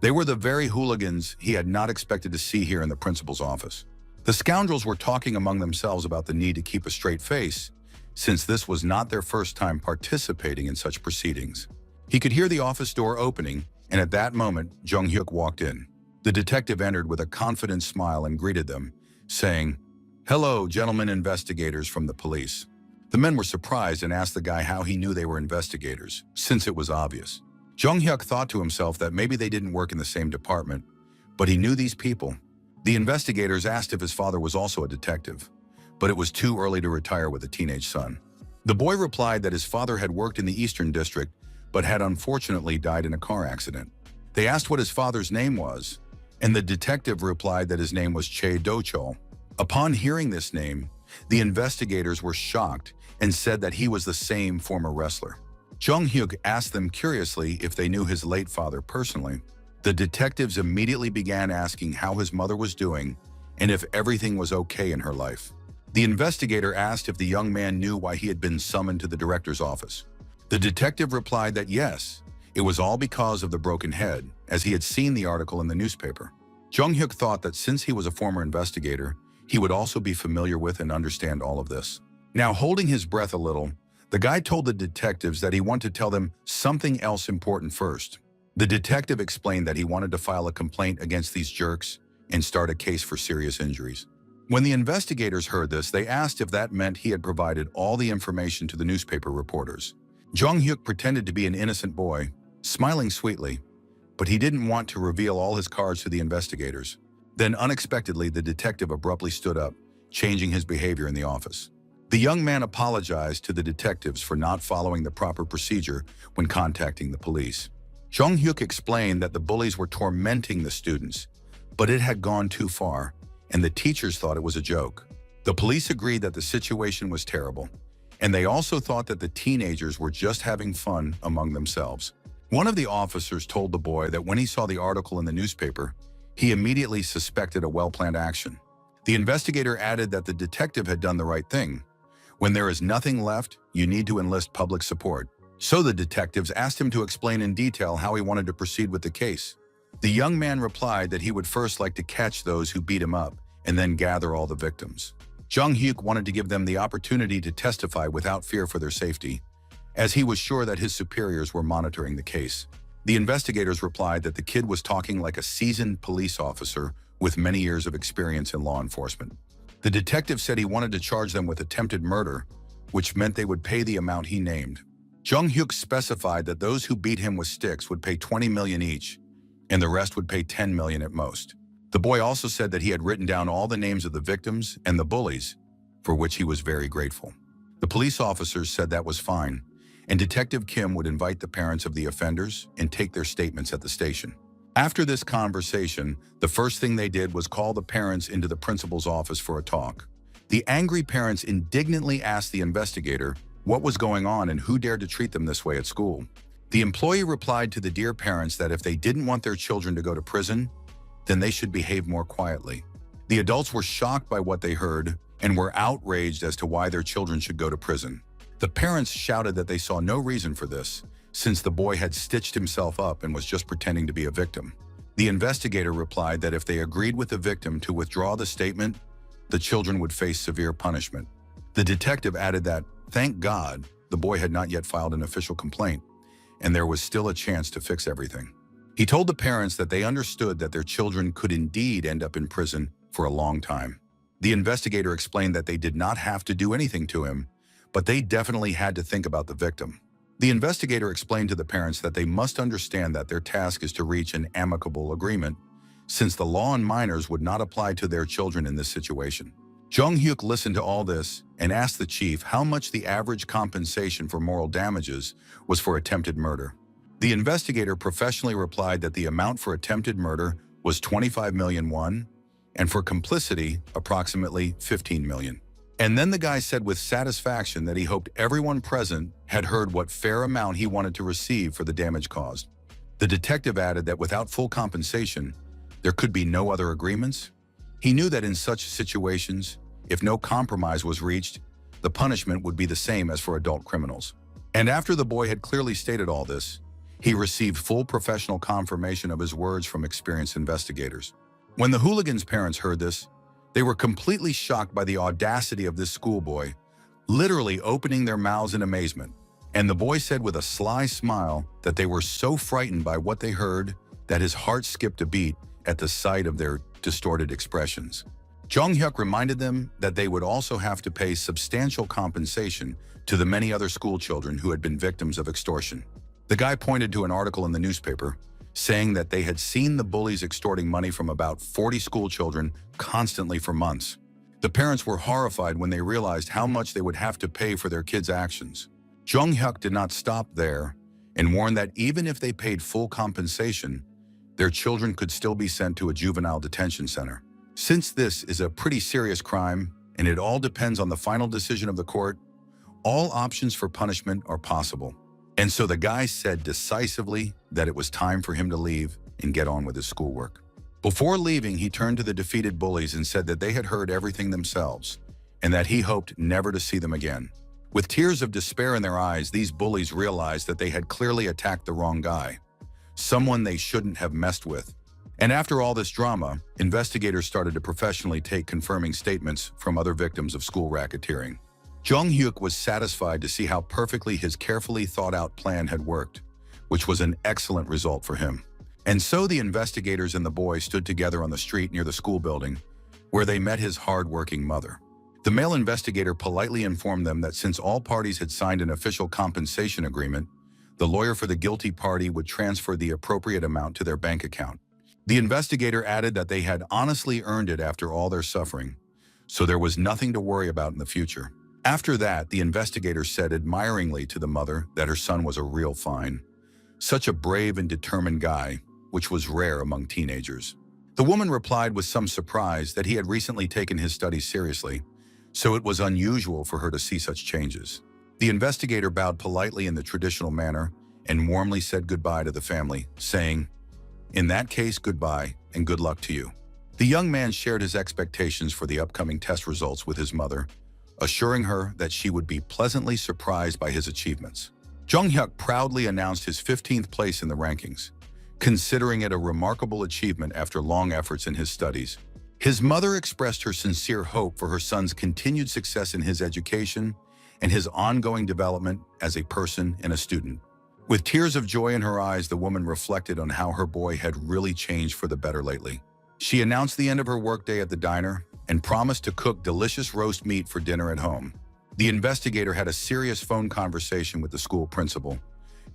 They were the very hooligans he had not expected to see here in the principal's office. The scoundrels were talking among themselves about the need to keep a straight face, since this was not their first time participating in such proceedings. He could hear the office door opening, and at that moment, Jong-hyuk walked in. The detective entered with a confident smile and greeted them, saying, "Hello, gentlemen investigators from the police." The men were surprised and asked the guy how he knew they were investigators, since it was obvious. Jong-hyuk thought to himself that maybe they didn't work in the same department, but he knew these people. The investigators asked if his father was also a detective, but it was too early to retire with a teenage son. The boy replied that his father had worked in the Eastern District, but had unfortunately died in a car accident. They asked what his father's name was, and the detective replied that his name was Chae Do-chol. Upon hearing this name, the investigators were shocked and said that he was the same former wrestler. Jong-hyuk asked them curiously if they knew his late father personally. The detectives immediately began asking how his mother was doing and if everything was okay in her life. The investigator asked if the young man knew why he had been summoned to the director's office. The detective replied that yes, it was all because of the broken head, as he had seen the article in the newspaper. Jong-hyuk thought that since he was a former investigator, he would also be familiar with and understand all of this. Now, holding his breath a little, The guy told the detectives that he wanted to tell them something else important first. The detective explained that he wanted to file a complaint against these jerks and start a case for serious injuries. When the investigators heard this, they asked if that meant he had provided all the information to the newspaper reporters. Jong-hyuk pretended to be an innocent boy, smiling sweetly, but he didn't want to reveal all his cards to the investigators. Then unexpectedly, the detective abruptly stood up, changing his behavior in the office. The young man apologized to the detectives for not following the proper procedure when contacting the police. Jong-hyuk explained that the bullies were tormenting the students, but it had gone too far, and the teachers thought it was a joke. The police agreed that the situation was terrible, and they also thought that the teenagers were just having fun among themselves. One of the officers told the boy that when he saw the article in the newspaper, he immediately suspected a well-planned action. The investigator added that the detective had done the right thing. When there is nothing left, you need to enlist public support. So the detectives asked him to explain in detail how he wanted to proceed with the case. The young man replied that he would first like to catch those who beat him up and then gather all the victims. Jong-hyuk wanted to give them the opportunity to testify without fear for their safety, as he was sure that his superiors were monitoring the case. The investigators replied that the kid was talking like a seasoned police officer with many years of experience in law enforcement. The detective said he wanted to charge them with attempted murder, which meant they would pay the amount he named. Jong-hyuk specified that those who beat him with sticks would pay 20 million each, and the rest would pay 10 million at most. The boy also said that he had written down all the names of the victims and the bullies, for which he was very grateful. The police officers said that was fine, and Detective Kim would invite the parents of the offenders and take their statements at the station. After this conversation, the first thing they did was call the parents into the principal's office for a talk. The angry parents indignantly asked the investigator what was going on and who dared to treat them this way at school. The employee replied to the dear parents that if they didn't want their children to go to prison, then they should behave more quietly. The adults were shocked by what they heard and were outraged as to why their children should go to prison. The parents shouted that they saw no reason for this, since the boy had stitched himself up and was just pretending to be a victim. The investigator replied that if they agreed with the victim to withdraw the statement, the children would face severe punishment. The detective added that, thank God, the boy had not yet filed an official complaint, and there was still a chance to fix everything. He told the parents that they understood that their children could indeed end up in prison for a long time. The investigator explained that they did not have to do anything to him, but they definitely had to think about the victim. The investigator explained to the parents that they must understand that their task is to reach an amicable agreement, since the law on minors would not apply to their children in this situation. Jong-hyuk listened to all this and asked the chief how much the average compensation for moral damages was for attempted murder. The investigator professionally replied that the amount for attempted murder was 25 million won, and for complicity, approximately 15 million. And then the guy said with satisfaction that he hoped everyone present had heard what fair amount he wanted to receive for the damage caused. The detective added that without full compensation, there could be no other agreements. He knew that in such situations, if no compromise was reached, the punishment would be the same as for adult criminals. And after the boy had clearly stated all this, he received full professional confirmation of his words from experienced investigators. When the hooligan's parents heard this, they were completely shocked by the audacity of this schoolboy, literally opening their mouths in amazement. And the boy said with a sly smile that they were so frightened by what they heard that his heart skipped a beat at the sight of their distorted expressions. Jong-hyuk reminded them that they would also have to pay substantial compensation to the many other school children who had been victims of extortion. The guy pointed to an article in the newspaper saying that they had seen the bullies extorting money from about 40 school children constantly for months. The parents were horrified when they realized how much they would have to pay for their kids' actions. Jong-hyuk did not stop there and warned that even if they paid full compensation, their children could still be sent to a juvenile detention center. Since this is a pretty serious crime and it all depends on the final decision of the court, all options for punishment are possible. And so the guy said decisively that it was time for him to leave and get on with his schoolwork. Before leaving, he turned to the defeated bullies and said that they had heard everything themselves and that he hoped never to see them again. With tears of despair in their eyes, these bullies realized that they had clearly attacked the wrong guy, someone they shouldn't have messed with. And after all this drama, investigators started to professionally take confirming statements from other victims of school racketeering. Jong-hyuk was satisfied to see how perfectly his carefully thought-out plan had worked, which was an excellent result for him. And so the investigators and the boy stood together on the street near the school building, where they met his hard-working mother. The male investigator politely informed them that since all parties had signed an official compensation agreement, the lawyer for the guilty party would transfer the appropriate amount to their bank account. The investigator added that they had honestly earned it after all their suffering, so there was nothing to worry about in the future. After that, the investigator said admiringly to the mother that her son was a real find. Such a brave and determined guy, which was rare among teenagers. The woman replied with some surprise that he had recently taken his studies seriously, so it was unusual for her to see such changes. The investigator bowed politely in the traditional manner and warmly said goodbye to the family, saying, "In that case, goodbye and good luck to you." The young man shared his expectations for the upcoming test results with his mother, assuring her that she would be pleasantly surprised by his achievements. Jong-hyuk proudly announced his 15th place in the rankings, considering it a remarkable achievement after long efforts in his studies. His mother expressed her sincere hope for her son's continued success in his education and his ongoing development as a person and a student. With tears of joy in her eyes, the woman reflected on how her boy had really changed for the better lately. She announced the end of her workday at the diner and promised to cook delicious roast meat for dinner at home. The investigator had a serious phone conversation with the school principal,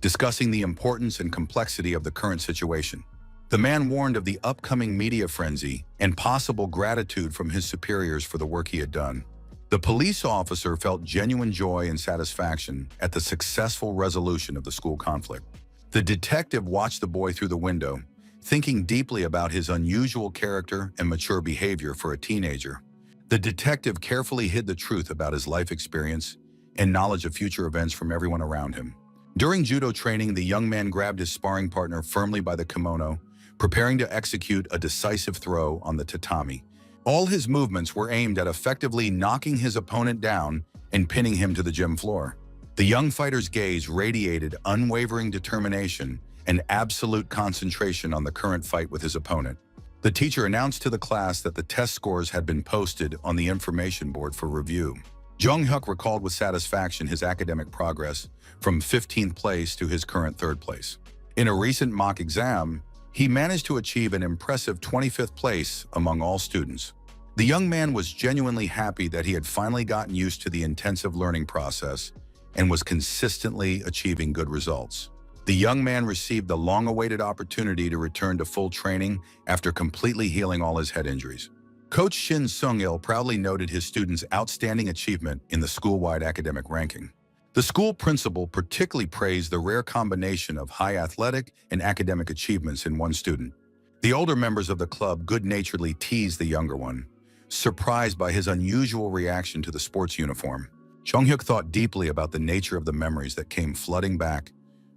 discussing the importance and complexity of the current situation. The man warned of the upcoming media frenzy and possible gratitude from his superiors for the work he had done. The police officer felt genuine joy and satisfaction at the successful resolution of the school conflict. The detective watched the boy through the window, thinking deeply about his unusual character and mature behavior for a teenager. The detective carefully hid the truth about his life experience and knowledge of future events from everyone around him. During judo training, the young man grabbed his sparring partner firmly by the kimono, preparing to execute a decisive throw on the tatami. All his movements were aimed at effectively knocking his opponent down and pinning him to the gym floor. The young fighter's gaze radiated unwavering determination and absolute concentration on the current fight with his opponent. The teacher announced to the class that the test scores had been posted on the information board for review. Jong-hyuk recalled with satisfaction his academic progress from 15th place to his current 3rd place. In a recent mock exam, he managed to achieve an impressive 25th place among all students. The young man was genuinely happy that he had finally gotten used to the intensive learning process and was consistently achieving good results. The young man received the long-awaited opportunity to return to full training after completely healing all his head injuries. Coach Shin Sung-il proudly noted his students' outstanding achievement in the school-wide academic ranking. The school principal particularly praised the rare combination of high athletic and academic achievements in one student. The older members of the club good-naturedly teased the younger one, surprised by his unusual reaction to the sports uniform. Jong-hyuk thought deeply about the nature of the memories that came flooding back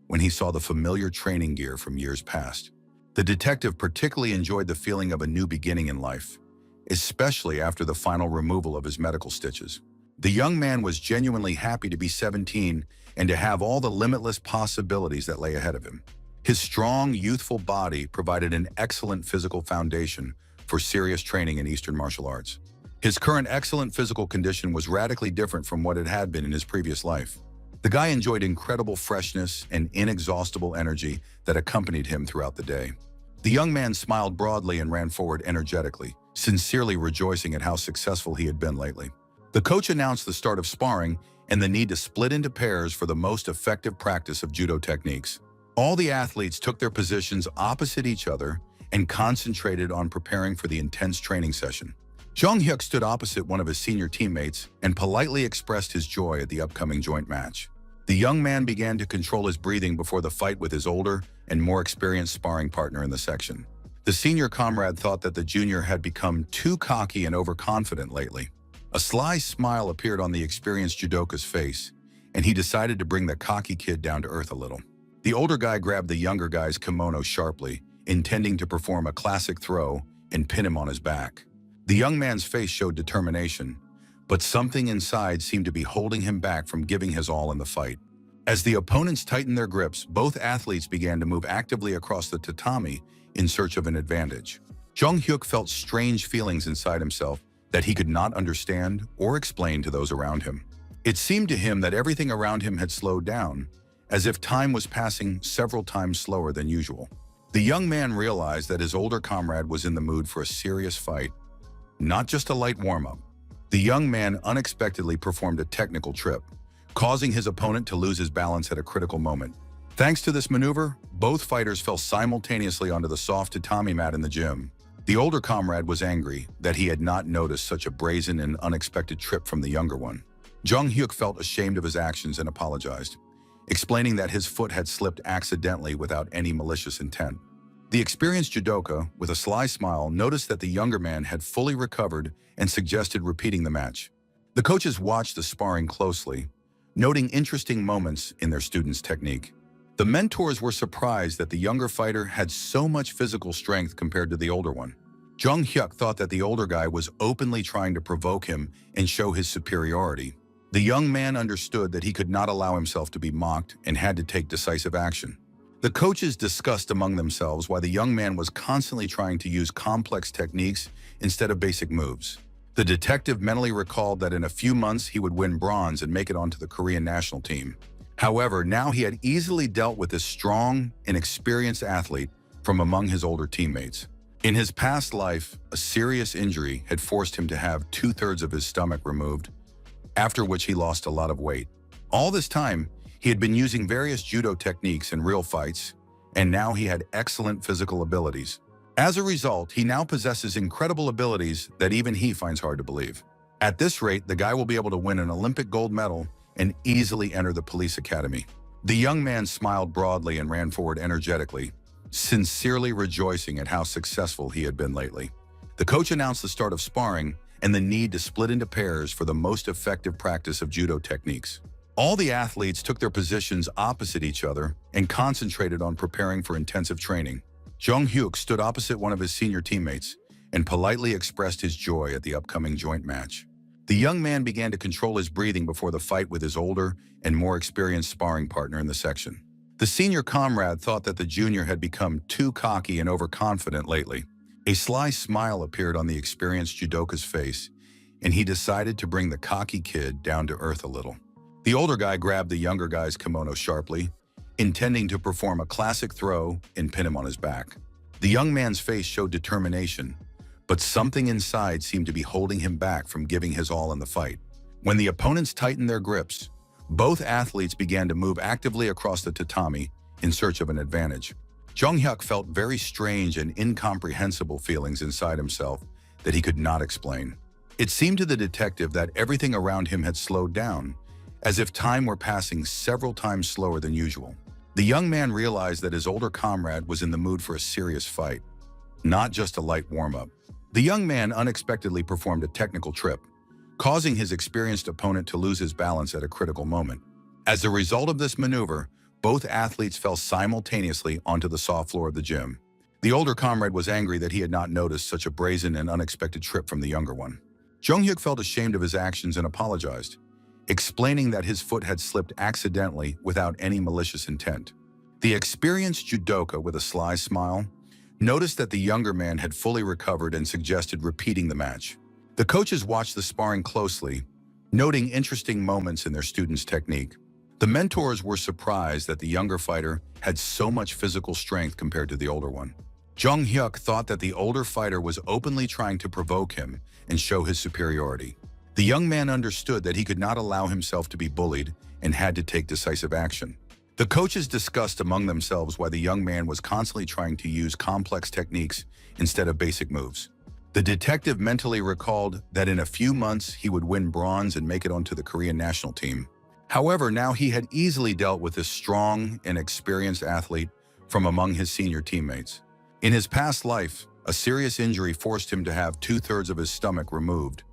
when he saw the familiar training gear from years past. The detective particularly enjoyed the feeling of a new beginning in life, especially after the final removal of his medical stitches. The young man was genuinely happy to be 17 and to have all the limitless possibilities that lay ahead of him. His strong, youthful body provided an excellent physical foundation for serious training in Eastern martial arts. His current excellent physical condition was radically different from what it had been in his previous life. The guy enjoyed incredible freshness and inexhaustible energy that accompanied him throughout the day. The young man smiled broadly and ran forward energetically, sincerely rejoicing at how successful he had been lately. The coach announced the start of sparring and the need to split into pairs for the most effective practice of judo techniques. All the athletes took their positions opposite each other and concentrated on preparing for the intense training session. Jong-hyuk stood opposite one of his senior teammates and politely expressed his joy at the upcoming joint match. The young man began to control his breathing before the fight with his older and more experienced sparring partner in the section. The senior comrade thought that the junior had become too cocky and overconfident lately. A sly smile appeared on the experienced judoka's face, and he decided to bring the cocky kid down to earth a little. The older guy grabbed the younger guy's kimono sharply, intending to perform a classic throw and pin him on his back. The young man's face showed determination, but something inside seemed to be holding him back from giving his all in the fight. As the opponents tightened their grips, both athletes began to move actively across the tatami in search of an advantage. Jong-hyuk felt strange feelings inside himself that he could not understand or explain to those around him. It seemed to him that everything around him had slowed down, as if time was passing several times slower than usual. The young man realized that his older comrade was in the mood for a serious fight, not just a light warm-up. The young man unexpectedly performed a technical trip, causing his opponent to lose his balance at a critical moment. Thanks to this maneuver, both fighters fell simultaneously onto the soft tatami mat in the gym. The older comrade was angry that he had not noticed such a brazen and unexpected trip from the younger one. Jung Hyuk felt ashamed of his actions and apologized, explaining that his foot had slipped accidentally without any malicious intent. The experienced judoka, with a sly smile, noticed that the younger man had fully recovered and suggested repeating the match. The coaches watched the sparring closely, noting interesting moments in their students' technique. The mentors were surprised that the younger fighter had so much physical strength compared to the older one. Jung Hyuk thought that the older guy was openly trying to provoke him and show his superiority. The young man understood that he could not allow himself to be mocked and had to take decisive action. The coaches discussed among themselves why the young man was constantly trying to use complex techniques instead of basic moves. The detective mentally recalled that in a few months he would win bronze and make it onto the Korean national team. However, now he had easily dealt with this strong and experienced athlete from among his older teammates. In his past life, a serious injury had forced him to have 2/3 of his stomach removed, after which he lost a lot of weight. All this time, he had been using various judo techniques in real fights, and now he had excellent physical abilities. As a result, he now possesses incredible abilities that even he finds hard to believe. At this rate, the guy will be able to win an Olympic gold medal and easily enter the police academy. The young man smiled broadly and ran forward energetically, sincerely rejoicing at how successful he had been lately. The coach announced the start of sparring and the need to split into pairs for the most effective practice of judo techniques. All the athletes took their positions opposite each other and concentrated on preparing for intensive training. Jung Hyuk stood opposite one of his senior teammates and politely expressed his joy at the upcoming joint match. The young man began to control his breathing before the fight with his older and more experienced sparring partner in the section. The senior comrade thought that the junior had become too cocky and overconfident lately. A sly smile appeared on the experienced judoka's face, and he decided to bring the cocky kid down to earth a little. The older guy grabbed the younger guy's kimono sharply, intending to perform a classic throw and pin him on his back. The young man's face showed determination, but something inside seemed to be holding him back from giving his all in the fight. When the opponents tightened their grips, both athletes began to move actively across the tatami in search of an advantage. Jung Hyuk felt very strange and incomprehensible feelings inside himself that he could not explain. It seemed to the detective that everything around him had slowed down, as if time were passing several times slower than usual. The young man realized that his older comrade was in the mood for a serious fight, not just a light warm-up. The young man unexpectedly performed a technical trip, causing his experienced opponent to lose his balance at a critical moment. As a result of this maneuver, both athletes fell simultaneously onto the soft floor of the gym. The older comrade was angry that he had not noticed such a brazen and unexpected trip from the younger one. Jung Hyuk felt ashamed of his actions and apologized, explaining that his foot had slipped accidentally without any malicious intent. The experienced judoka, with a sly smile, noticed that the younger man had fully recovered and suggested repeating the match. The coaches watched the sparring closely, noting interesting moments in their students' technique. The mentors were surprised that the younger fighter had so much physical strength compared to the older one. Jung Hyuk thought that the older fighter was openly trying to provoke him and show his superiority. The young man understood that he could not allow himself to be bullied and had to take decisive action. The coaches discussed among themselves why the young man was constantly trying to use complex techniques instead of basic moves. The detective mentally recalled that in a few months he would win bronze and make it onto the Korean national team. However, now he had easily dealt with this strong and experienced athlete from among his senior teammates. In his past life, a serious injury forced him to have 2/3 of his stomach removed,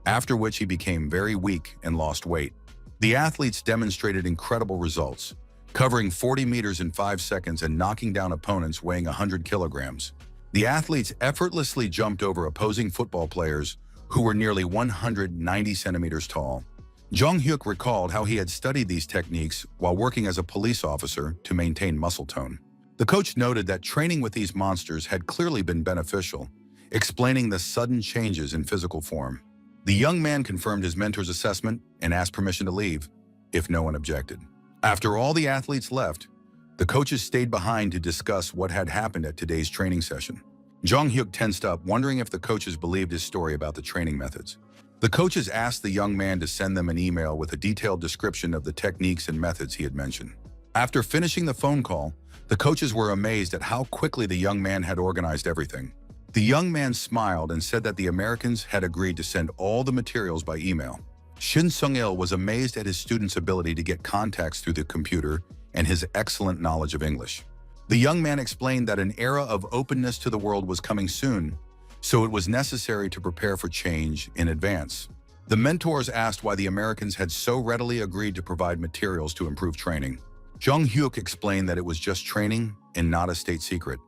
after which he became very weak and lost weight. The athletes demonstrated incredible results, covering 40 meters in 5 seconds and knocking down opponents weighing 100 kilograms. The athletes effortlessly jumped over opposing football players who were nearly 190 centimeters tall. Jung Hyuk recalled how he had studied these techniques while working as a police officer to maintain muscle tone. The coach noted that training with these monsters had clearly been beneficial, explaining the sudden changes in physical form. The young man confirmed his mentor's assessment and asked permission to leave, if no one objected. After all the athletes left, the coaches stayed behind to discuss what had happened at today's training session. Jong-hyuk tensed up, wondering if the coaches believed his story about the training methods. The coaches asked the young man to send them an email with a detailed description of the techniques and methods he had mentioned. After finishing the phone call, the coaches were amazed at how quickly the young man had organized everything. The young man smiled and said that the Americans had agreed to send all the materials by email. Shin Sung-il was amazed at his student's ability to get contacts through the computer and his excellent knowledge of English. The young man explained that an era of openness to the world was coming soon, so it was necessary to prepare for change in advance. The mentors asked why the Americans had so readily agreed to provide materials to improve training. Jong-hyuk explained that it was just training and not a state secret,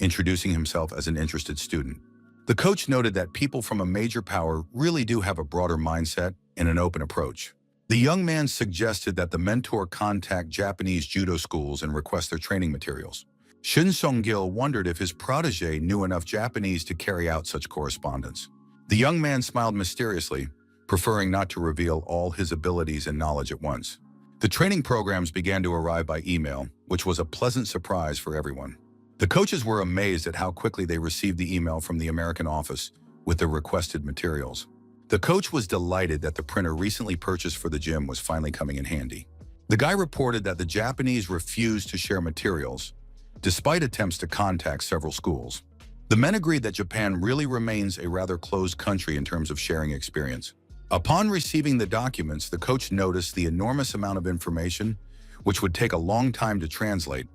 introducing himself as an interested student. The coach noted that people from a major power really do have a broader mindset and an open approach. The young man suggested that the mentor contact Japanese judo schools and request their training materials. Shin Sung-gil wondered if his protege knew enough Japanese to carry out such correspondence. The young man smiled mysteriously, preferring not to reveal all his abilities and knowledge at once. The training programs began to arrive by email, which was a pleasant surprise for everyone. The coaches were amazed at how quickly they received the email from the American office with the requested materials. The coach was delighted that the printer recently purchased for the gym was finally coming in handy. The guy reported that the Japanese refused to share materials, despite attempts to contact several schools. The men agreed that Japan really remains a rather closed country in terms of sharing experience. Upon receiving the documents, the coach noticed the enormous amount of information, which would take a long time to translate.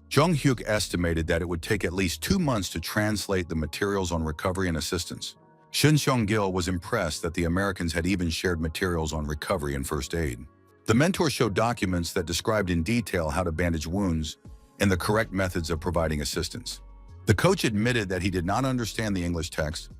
Jong-hyuk estimated that it would take at least 2 months to translate the materials on recovery and assistance. Shin Sung-gil was impressed that the Americans had even shared materials on recovery and first aid. The mentor showed documents that described in detail how to bandage wounds and the correct methods of providing assistance. The coach admitted that he did not understand the English text,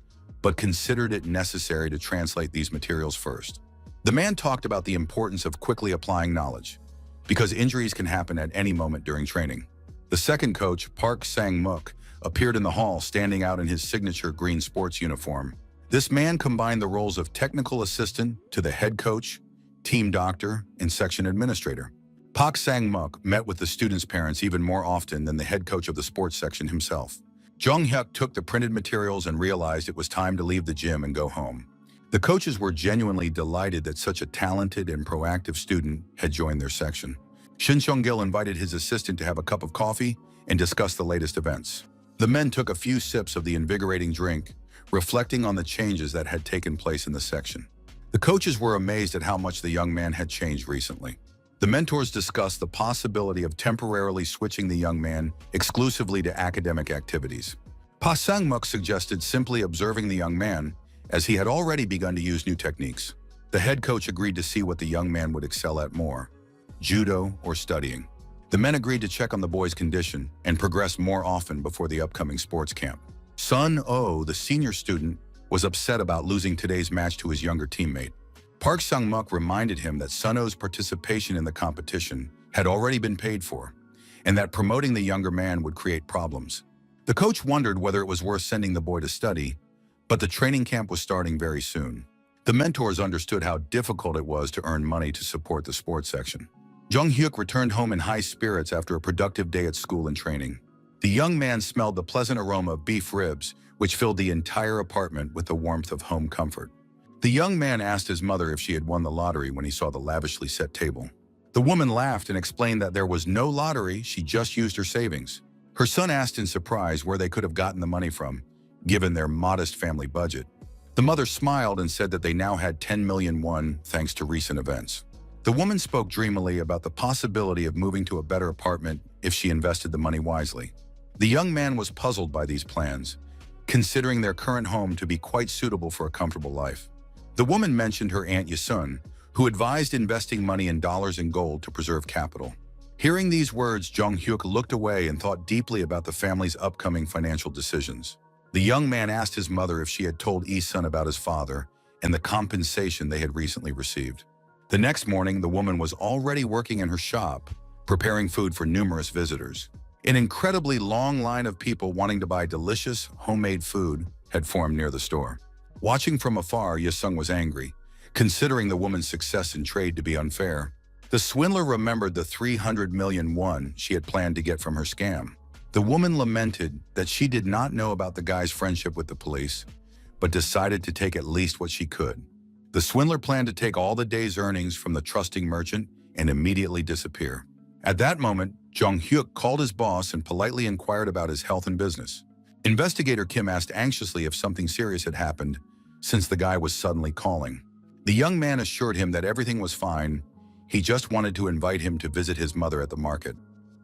but considered it necessary to translate these materials first. The man talked about the importance of quickly applying knowledge, because injuries can happen at any moment during training. The second coach, Park Sang-muk, appeared in the hall standing out in his signature green sports uniform. This man combined the roles of technical assistant to the head coach, team doctor, and section administrator. Park Sang-muk met with the students' parents even more often than the head coach of the sports section himself. Jong-hyuk took the printed materials and realized it was time to leave the gym and go home. The coaches were genuinely delighted that such a talented and proactive student had joined their section. Shin Sung-gil invited his assistant to have a cup of coffee and discuss the latest events. The men took a few sips of the invigorating drink, reflecting on the changes that had taken place in the section. The coaches were amazed at how much the young man had changed recently. The mentors discussed the possibility of temporarily switching the young man exclusively to academic activities. Pa Sang-muk suggested simply observing the young man, as he had already begun to use new techniques. The head coach agreed to see what the young man would excel at more, judo or studying. The men agreed to check on the boy's condition and progress more often before the upcoming sports camp. Sun Oh, the senior student, was upset about losing today's match to his younger teammate. Park Sang-muk reminded him that Sun Oh's participation in the competition had already been paid for, and that promoting the younger man would create problems. The coach wondered whether it was worth sending the boy to study, but the training camp was starting very soon. The mentors understood how difficult it was to earn money to support the sports section. Jong-hyuk returned home in high spirits after a productive day at school and training. The young man smelled the pleasant aroma of beef ribs, which filled the entire apartment with the warmth of home comfort. The young man asked his mother if she had won the lottery when he saw the lavishly set table. The woman laughed and explained that there was no lottery, she just used her savings. Her son asked in surprise where they could have gotten the money from, given their modest family budget. The mother smiled and said that they now had 10 million won thanks to recent events. The woman spoke dreamily about the possibility of moving to a better apartment if she invested the money wisely. The young man was puzzled by these plans, considering their current home to be quite suitable for a comfortable life. The woman mentioned her Aunt Yasun, who advised investing money in dollars and gold to preserve capital. Hearing these words, Jong-hyuk looked away and thought deeply about the family's upcoming financial decisions. The young man asked his mother if she had told Yi-sun about his father and the compensation they had recently received. The next morning, the woman was already working in her shop, preparing food for numerous visitors. An incredibly long line of people wanting to buy delicious, homemade food had formed near the store. Watching from afar, Yesung was angry, considering the woman's success in trade to be unfair. The swindler remembered the 300 million won she had planned to get from her scam. The woman lamented that she did not know about the guy's friendship with the police, but decided to take at least what she could. The swindler planned to take all the day's earnings from the trusting merchant and immediately disappear. At that moment, Jong-hyuk called his boss and politely inquired about his health and business. Investigator Kim asked anxiously if something serious had happened, since the guy was suddenly calling. The young man assured him that everything was fine. He just wanted to invite him to visit his mother at the market.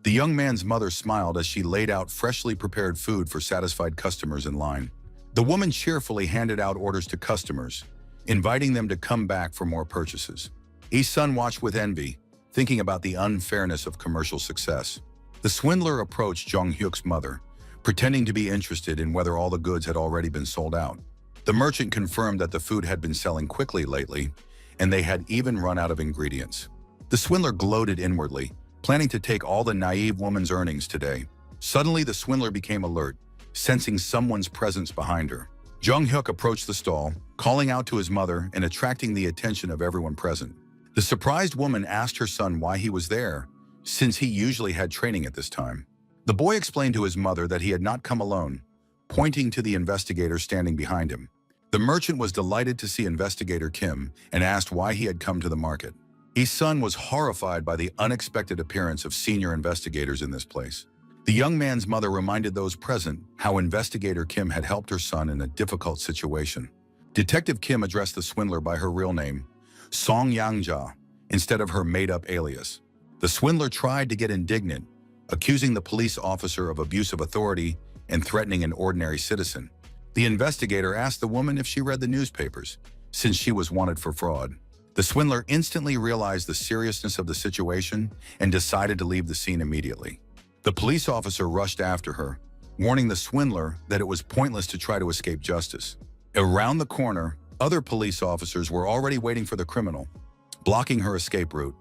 The young man's mother smiled as she laid out freshly prepared food for satisfied customers in line. The woman cheerfully handed out orders to customers, inviting them to come back for more purchases. Yi-sun watched with envy, thinking about the unfairness of commercial success. The swindler approached Jong-hyuk's mother, pretending to be interested in whether all the goods had already been sold out. The merchant confirmed that the food had been selling quickly lately, and they had even run out of ingredients. The swindler gloated inwardly, planning to take all the naive woman's earnings today. Suddenly, the swindler became alert, sensing someone's presence behind her. Jong-hyuk approached the stall, calling out to his mother and attracting the attention of everyone present. The surprised woman asked her son why he was there, since he usually had training at this time. The boy explained to his mother that he had not come alone, pointing to the investigator standing behind him. The merchant was delighted to see Investigator Kim and asked why he had come to the market. His son was horrified by the unexpected appearance of senior investigators in this place. The young man's mother reminded those present how Investigator Kim had helped her son in a difficult situation. Detective Kim addressed the swindler by her real name, Song Yang-ja, instead of her made-up alias. The swindler tried to get indignant, accusing the police officer of abuse of authority and threatening an ordinary citizen. The investigator asked the woman if she read the newspapers, since she was wanted for fraud. The swindler instantly realized the seriousness of the situation and decided to leave the scene immediately. The police officer rushed after her, warning the swindler that it was pointless to try to escape justice. Around the corner, other police officers were already waiting for the criminal, blocking her escape route.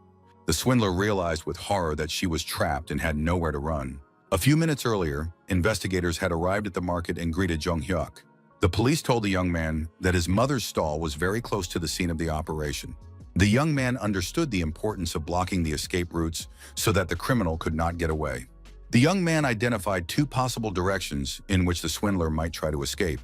The swindler realized with horror that she was trapped and had nowhere to run. A few minutes earlier, investigators had arrived at the market and greeted Jong-hyuk. The police told the young man that his mother's stall was very close to the scene of the operation. The young man understood the importance of blocking the escape routes so that the criminal could not get away. The young man identified two possible directions in which the swindler might try to escape.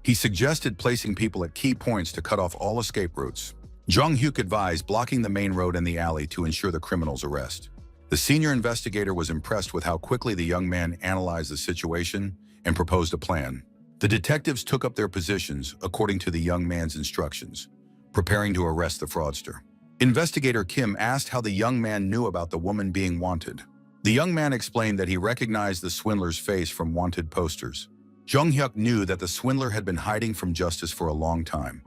He suggested placing people at key points to cut off all escape routes. Jong-hyuk advised blocking the main road and the alley to ensure the criminal's arrest. The senior investigator was impressed with how quickly the young man analyzed the situation and proposed a plan. The detectives took up their positions according to the young man's instructions, preparing to arrest the fraudster. Investigator Kim asked how the young man knew about the woman being wanted. The young man explained that he recognized the swindler's face from wanted posters. Jong-hyuk knew that the swindler had been hiding from justice for a long time,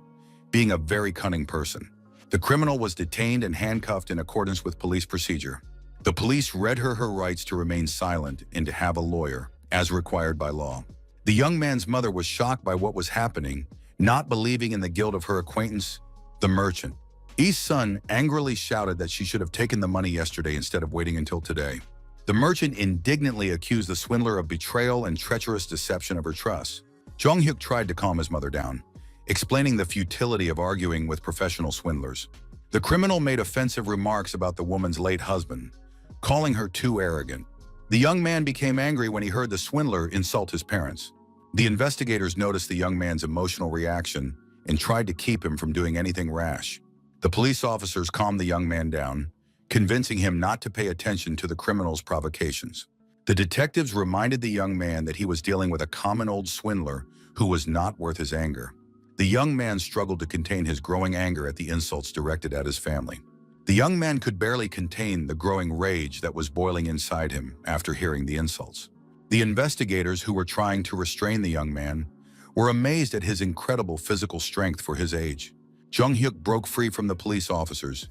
being a very cunning person. The criminal was detained and handcuffed in accordance with police procedure. The police read her rights to remain silent and to have a lawyer, as required by law. The young man's mother was shocked by what was happening, not believing in the guilt of her acquaintance, the merchant. Yi's son angrily shouted that she should have taken the money yesterday instead of waiting until today. The merchant indignantly accused the swindler of betrayal and treacherous deception of her trust. Jong-hyuk tried to calm his mother down, explaining the futility of arguing with professional swindlers. The criminal made offensive remarks about the woman's late husband, calling her too arrogant. The young man became angry when he heard the swindler insult his parents. The investigators noticed the young man's emotional reaction and tried to keep him from doing anything rash. The police officers calmed the young man down, convincing him not to pay attention to the criminal's provocations. The detectives reminded the young man that he was dealing with a common old swindler who was not worth his anger. The young man struggled to contain his growing anger at the insults directed at his family. The young man could barely contain the growing rage that was boiling inside him after hearing the insults. The investigators who were trying to restrain the young man were amazed at his incredible physical strength for his age. Jong-hyuk broke free from the police officers,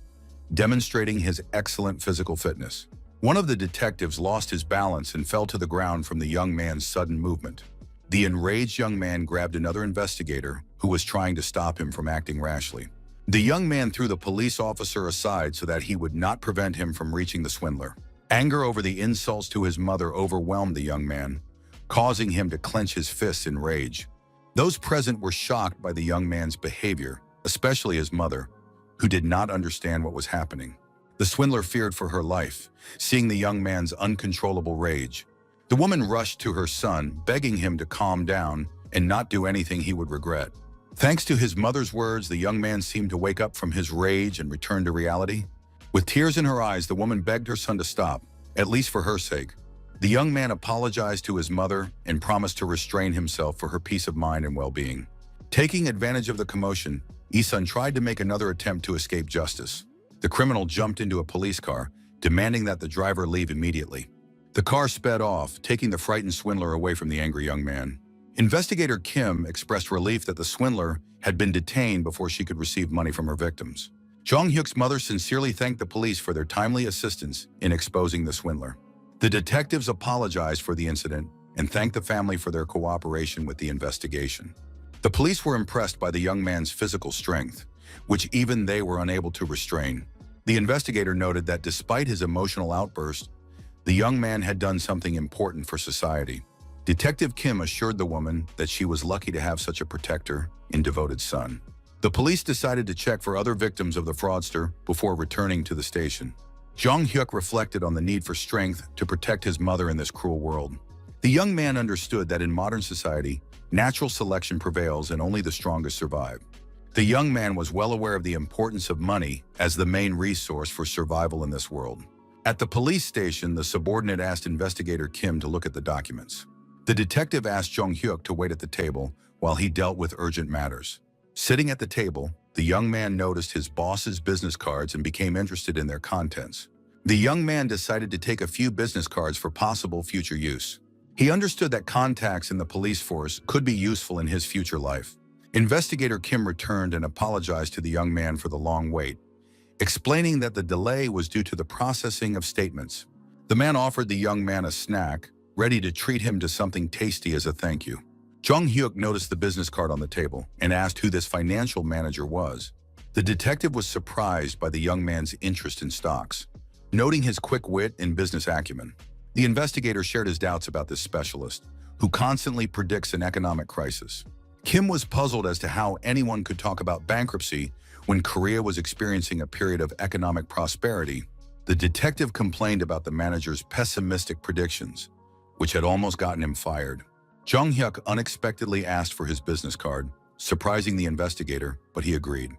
demonstrating his excellent physical fitness. One of the detectives lost his balance and fell to the ground from the young man's sudden movement. The enraged young man grabbed another investigator who was trying to stop him from acting rashly. The young man threw the police officer aside so that he would not prevent him from reaching the swindler. Anger over the insults to his mother overwhelmed the young man, causing him to clench his fists in rage. Those present were shocked by the young man's behavior, especially his mother, who did not understand what was happening. The swindler feared for her life, seeing the young man's uncontrollable rage. The woman rushed to her son, begging him to calm down and not do anything he would regret. Thanks to his mother's words, the young man seemed to wake up from his rage and return to reality. With tears in her eyes, the woman begged her son to stop, at least for her sake. The young man apologized to his mother and promised to restrain himself for her peace of mind and well-being. Taking advantage of the commotion, Isun tried to make another attempt to escape justice. The criminal jumped into a police car, demanding that the driver leave immediately. The car sped off, taking the frightened swindler away from the angry young man. Investigator Kim expressed relief that the swindler had been detained before she could receive money from her victims. Jong-hyuk's mother sincerely thanked the police for their timely assistance in exposing the swindler. The detectives apologized for the incident and thanked the family for their cooperation with the investigation. The police were impressed by the young man's physical strength, which even they were unable to restrain. The investigator noted that despite his emotional outburst, the young man had done something important for society. Detective Kim assured the woman that she was lucky to have such a protector and devoted son. The police decided to check for other victims of the fraudster before returning to the station. Jong-hyuk reflected on the need for strength to protect his mother in this cruel world. The young man understood that in modern society, natural selection prevails and only the strongest survive. The young man was well aware of the importance of money as the main resource for survival in this world. At the police station, the subordinate asked investigator Kim to look at the documents. The detective asked Jong-hyuk to wait at the table while he dealt with urgent matters. Sitting at the table, the young man noticed his boss's business cards and became interested in their contents. The young man decided to take a few business cards for possible future use. He understood that contacts in the police force could be useful in his future life. Investigator Kim returned and apologized to the young man for the long wait, explaining that the delay was due to the processing of statements. The man offered the young man a snack, ready to treat him to something tasty as a thank you. Jong-hyuk noticed the business card on the table and asked who this financial manager was. The detective was surprised by the young man's interest in stocks, noting his quick wit and business acumen. The investigator shared his doubts about this specialist, who constantly predicts an economic crisis. Kim was puzzled as to how anyone could talk about bankruptcy when Korea was experiencing a period of economic prosperity. The detective complained about the manager's pessimistic predictions, which had almost gotten him fired. Jong-hyuk unexpectedly asked for his business card, surprising the investigator, but he agreed.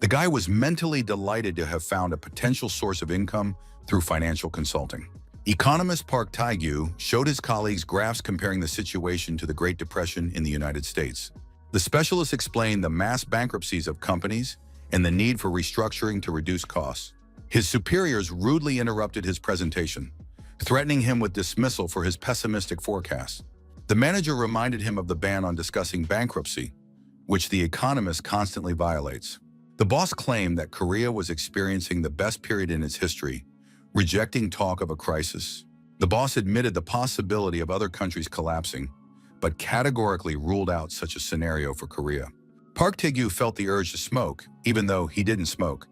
The guy was mentally delighted to have found a potential source of income through financial consulting. Economist Park Tae-gyu showed his colleagues graphs comparing the situation to the Great Depression in the United States. The specialist explained the mass bankruptcies of companies and the need for restructuring to reduce costs. His superiors rudely interrupted his presentation, threatening him with dismissal for his pessimistic forecasts. The manager reminded him of the ban on discussing bankruptcy, which the economist constantly violates. The boss claimed that Korea was experiencing the best period in its history, rejecting talk of a crisis. The boss admitted the possibility of other countries collapsing, but categorically ruled out such a scenario for Korea. Park Tae-gyu felt the urge to smoke, even though he didn't smoke,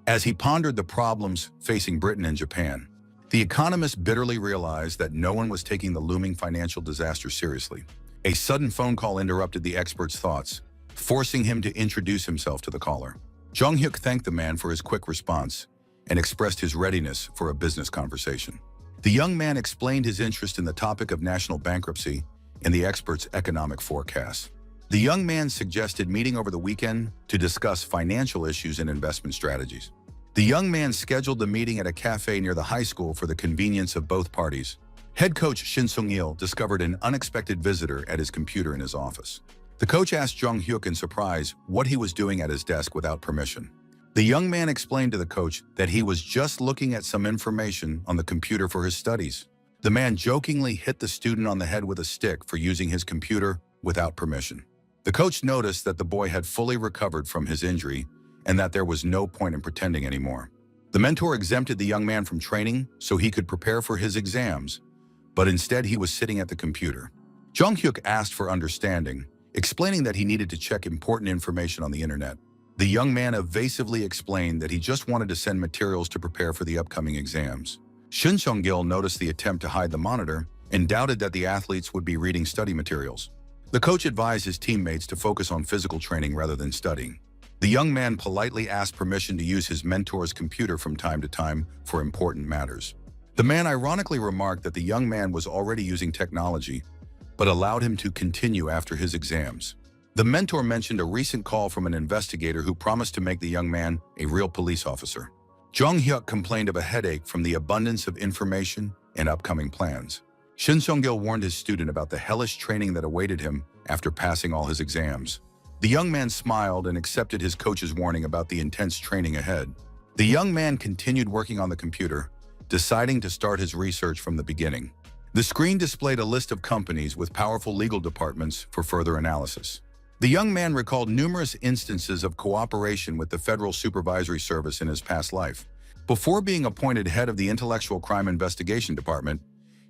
as he pondered the problems facing Britain and Japan. The economist bitterly realized that no one was taking the looming financial disaster seriously. A sudden phone call interrupted the expert's thoughts, forcing him to introduce himself to the caller. Jong-hyuk thanked the man for his quick response and expressed his readiness for a business conversation. The young man explained his interest in the topic of national bankruptcy and the expert's economic forecasts. The young man suggested meeting over the weekend to discuss financial issues and investment strategies. The young man scheduled the meeting at a cafe near the high school for the convenience of both parties. Head coach Shin Sung-il discovered an unexpected visitor at his computer in his office. The coach asked Jong-hyuk in surprise what he was doing at his desk without permission. The young man explained to the coach that he was just looking at some information on the computer for his studies. The man jokingly hit the student on the head with a stick for using his computer without permission. The coach noticed that the boy had fully recovered from his injury and that there was no point in pretending anymore. The mentor exempted the young man from training so he could prepare for his exams, but instead he was sitting at the computer. Jong-hyuk asked for understanding, explaining that he needed to check important information on the internet. The young man evasively explained that he just wanted to send materials to prepare for the upcoming exams. Shin Sung-il noticed the attempt to hide the monitor and doubted that the athletes would be reading study materials. The coach advised his teammates to focus on physical training rather than studying. The young man politely asked permission to use his mentor's computer from time to time for important matters. The man ironically remarked that the young man was already using technology, but allowed him to continue after his exams. The mentor mentioned a recent call from an investigator who promised to make the young man a real police officer. Jung Hyuk complained of a headache from the abundance of information and upcoming plans. Shin Sung-gil warned his student about the hellish training that awaited him after passing all his exams. The young man smiled and accepted his coach's warning about the intense training ahead. The young man continued working on the computer, deciding to start his research from the beginning. The screen displayed a list of companies with powerful legal departments for further analysis. The young man recalled numerous instances of cooperation with the Federal Supervisory Service in his past life. Before being appointed head of the Intellectual Crime Investigation Department,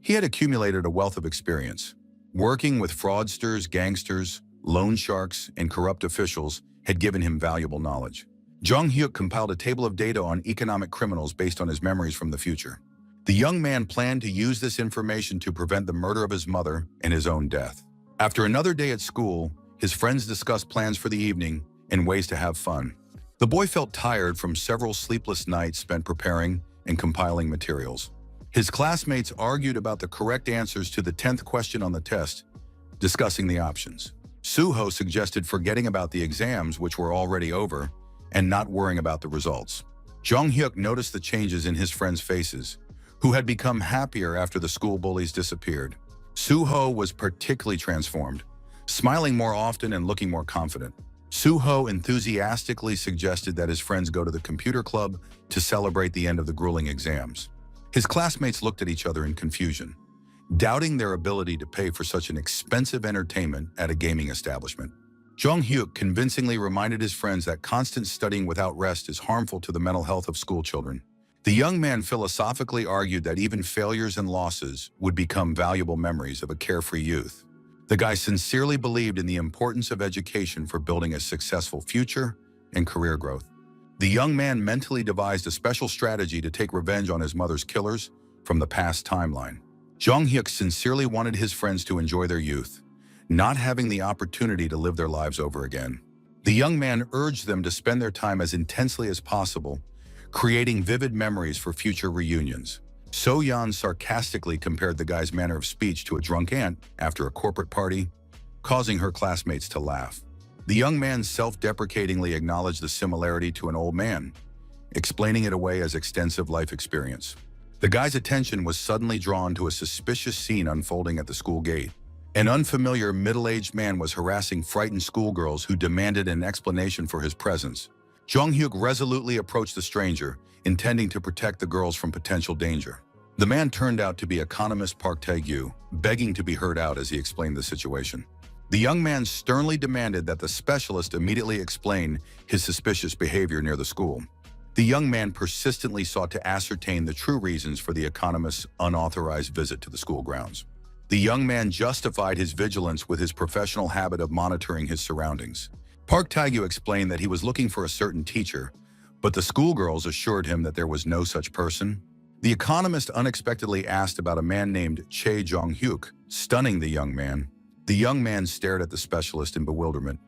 he had accumulated a wealth of experience. Working with fraudsters, gangsters, loan sharks, and corrupt officials had given him valuable knowledge. Jung Hyuk compiled a table of data on economic criminals based on his memories from the future. The young man planned to use this information to prevent the murder of his mother and his own death. After another day at school, his friends discussed plans for the evening and ways to have fun. The boy felt tired from several sleepless nights spent preparing and compiling materials. His classmates argued about the correct answers to the 10th question on the test, discussing the options. Suho suggested forgetting about the exams, which were already over, and not worrying about the results. Jung Hyuk noticed the changes in his friends' faces, who had become happier after the school bullies disappeared. Suho was particularly transformed, smiling more often and looking more confident. Suho enthusiastically suggested that his friends go to the computer club to celebrate the end of the grueling exams. His classmates looked at each other in confusion, doubting their ability to pay for such an expensive entertainment at a gaming establishment. Jung Hyuk convincingly reminded his friends that constant studying without rest is harmful to the mental health of school children. The young man philosophically argued that even failures and losses would become valuable memories of a carefree youth. The guy sincerely believed in the importance of education for building a successful future and career growth. The young man mentally devised a special strategy to take revenge on his mother's killers from the past timeline. Jung Hyuk sincerely wanted his friends to enjoy their youth, not having the opportunity to live their lives over again. The young man urged them to spend their time as intensely as possible, creating vivid memories for future reunions. So-yeon sarcastically compared the guy's manner of speech to a drunk aunt after a corporate party, causing her classmates to laugh. The young man self-deprecatingly acknowledged the similarity to an old man, explaining it away as extensive life experience. The guy's attention was suddenly drawn to a suspicious scene unfolding at the school gate. An unfamiliar middle-aged man was harassing frightened schoolgirls who demanded an explanation for his presence. Jung Hyuk resolutely approached the stranger, intending to protect the girls from potential danger. The man turned out to be economist Park Tae-gyu, begging to be heard out as he explained the situation. The young man sternly demanded that the specialist immediately explain his suspicious behavior near the school. The young man persistently sought to ascertain the true reasons for the economist's unauthorized visit to the school grounds. The young man justified his vigilance with his professional habit of monitoring his surroundings. Park Tae-gyu explained that he was looking for a certain teacher, but the schoolgirls assured him that there was no such person. The economist unexpectedly asked about a man named Chae Jong-hyuk, stunning the young man. The young man stared at the specialist in bewilderment,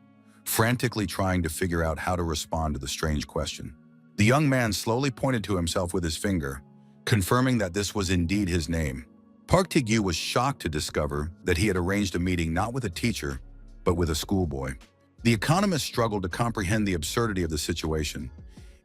frantically trying to figure out how to respond to the strange question. The young man slowly pointed to himself with his finger, confirming that this was indeed his name. Park Tae-gyu was shocked to discover that he had arranged a meeting not with a teacher, but with a schoolboy. The economist struggled to comprehend the absurdity of the situation,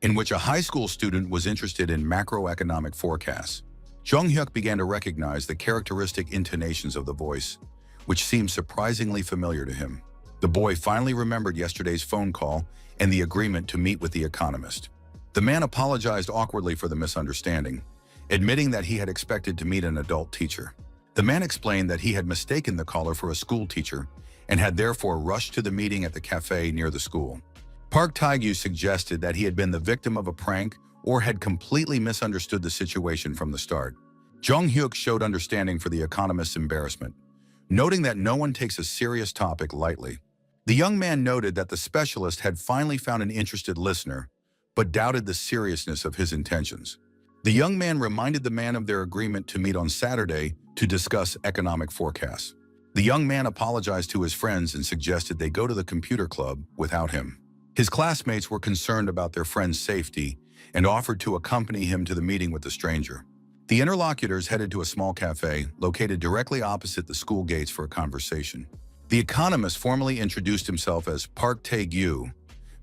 in which a high school student was interested in macroeconomic forecasts. Jung Hyuk began to recognize the characteristic intonations of the voice, which seemed surprisingly familiar to him. The boy finally remembered yesterday's phone call and the agreement to meet with the economist. The man apologized awkwardly for the misunderstanding, admitting that he had expected to meet an adult teacher. The man explained that he had mistaken the caller for a school teacher and had therefore rushed to the meeting at the cafe near the school. Park Tae-gyu suggested that he had been the victim of a prank or had completely misunderstood the situation from the start. Jung Hyuk showed understanding for the economist's embarrassment, noting that no one takes a serious topic lightly. The young man noted that the specialist had finally found an interested listener, but doubted the seriousness of his intentions. The young man reminded the man of their agreement to meet on Saturday to discuss economic forecasts. The young man apologized to his friends and suggested they go to the computer club without him. His classmates were concerned about their friend's safety and offered to accompany him to the meeting with the stranger. The interlocutors headed to a small cafe located directly opposite the school gates for a conversation. The economist formally introduced himself as Park Tae-gyu,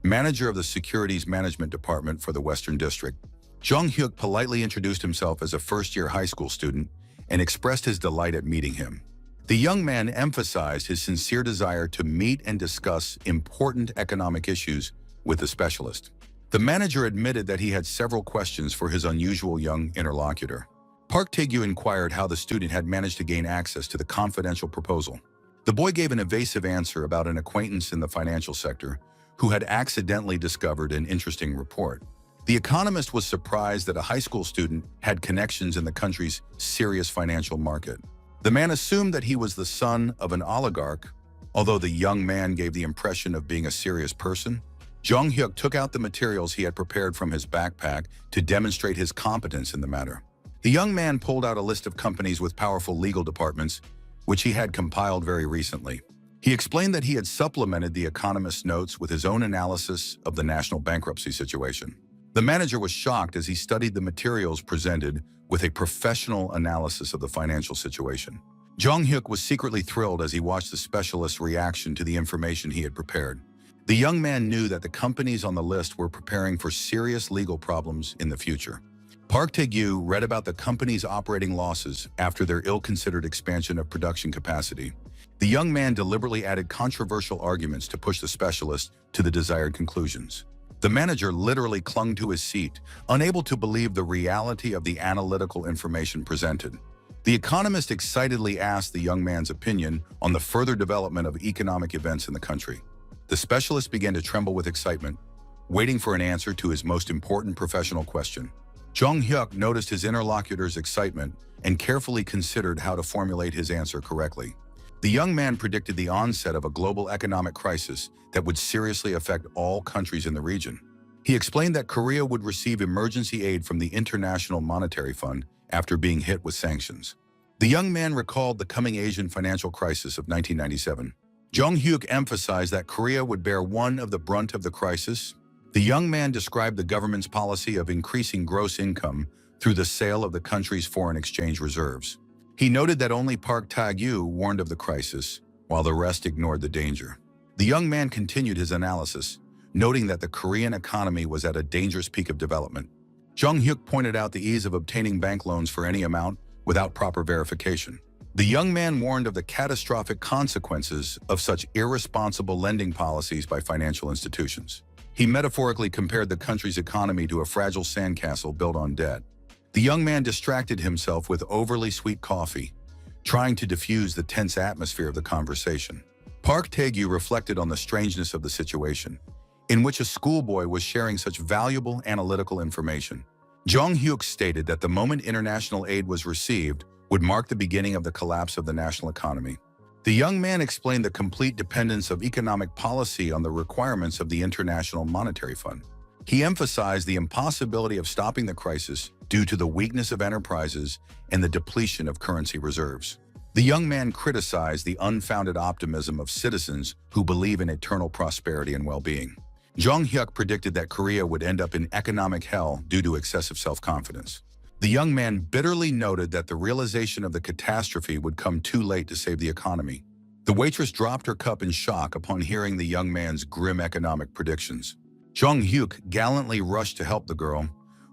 manager of the Securities Management Department for the Western District. Jung-hyuk politely introduced himself as a first-year high school student and expressed his delight at meeting him. The young man emphasized his sincere desire to meet and discuss important economic issues with the specialist. The manager admitted that he had several questions for his unusual young interlocutor. Park Tae-gyu inquired how the student had managed to gain access to the confidential proposal. The boy gave an evasive answer about an acquaintance in the financial sector who had accidentally discovered an interesting report. The economist was surprised that a high school student had connections in the country's serious financial market. The man assumed that he was the son of an oligarch, although the young man gave the impression of being a serious person. Jung-hyuk took out the materials he had prepared from his backpack to demonstrate his competence in the matter. The young man pulled out a list of companies with powerful legal departments, which he had compiled very recently. He explained that he had supplemented the economist's notes with his own analysis of the national bankruptcy situation. The manager was shocked as he studied the materials presented with a professional analysis of the financial situation. Jung-hyuk was secretly thrilled as he watched the specialist's reaction to the information he had prepared. The young man knew that the companies on the list were preparing for serious legal problems in the future. Park Tae-gyu read about the company's operating losses after their ill-considered expansion of production capacity. The young man deliberately added controversial arguments to push the specialist to the desired conclusions. The manager literally clung to his seat, unable to believe the reality of the analytical information presented. The economist excitedly asked the young man's opinion on the further development of economic events in the country. The specialist began to tremble with excitement, waiting for an answer to his most important professional question. Jung-hyuk noticed his interlocutor's excitement and carefully considered how to formulate his answer correctly. The young man predicted the onset of a global economic crisis that would seriously affect all countries in the region. He explained that Korea would receive emergency aid from the International Monetary Fund after being hit with sanctions. The young man recalled the coming Asian financial crisis of 1997. Jung-hyuk emphasized that Korea would bear one of the brunt of the crisis. The young man described the government's policy of increasing gross income through the sale of the country's foreign exchange reserves. He noted that only Park Tae-gyu warned of the crisis, while the rest ignored the danger. The young man continued his analysis, noting that the Korean economy was at a dangerous peak of development. Jung-hyuk pointed out the ease of obtaining bank loans for any amount without proper verification. The young man warned of the catastrophic consequences of such irresponsible lending policies by financial institutions. He metaphorically compared the country's economy to a fragile sandcastle built on debt. The young man distracted himself with overly sweet coffee, trying to diffuse the tense atmosphere of the conversation. Park Tae-gyu reflected on the strangeness of the situation, in which a schoolboy was sharing such valuable analytical information. Jung-hyuk stated that the moment international aid was received would mark the beginning of the collapse of the national economy. The young man explained the complete dependence of economic policy on the requirements of the International Monetary Fund. He emphasized the impossibility of stopping the crisis due to the weakness of enterprises and the depletion of currency reserves. The young man criticized the unfounded optimism of citizens who believe in eternal prosperity and well-being. Jung-hyuk predicted that Korea would end up in economic hell due to excessive self-confidence. The young man bitterly noted that the realization of the catastrophe would come too late to save the economy. The waitress dropped her cup in shock upon hearing the young man's grim economic predictions. Jung-hyuk gallantly rushed to help the girl,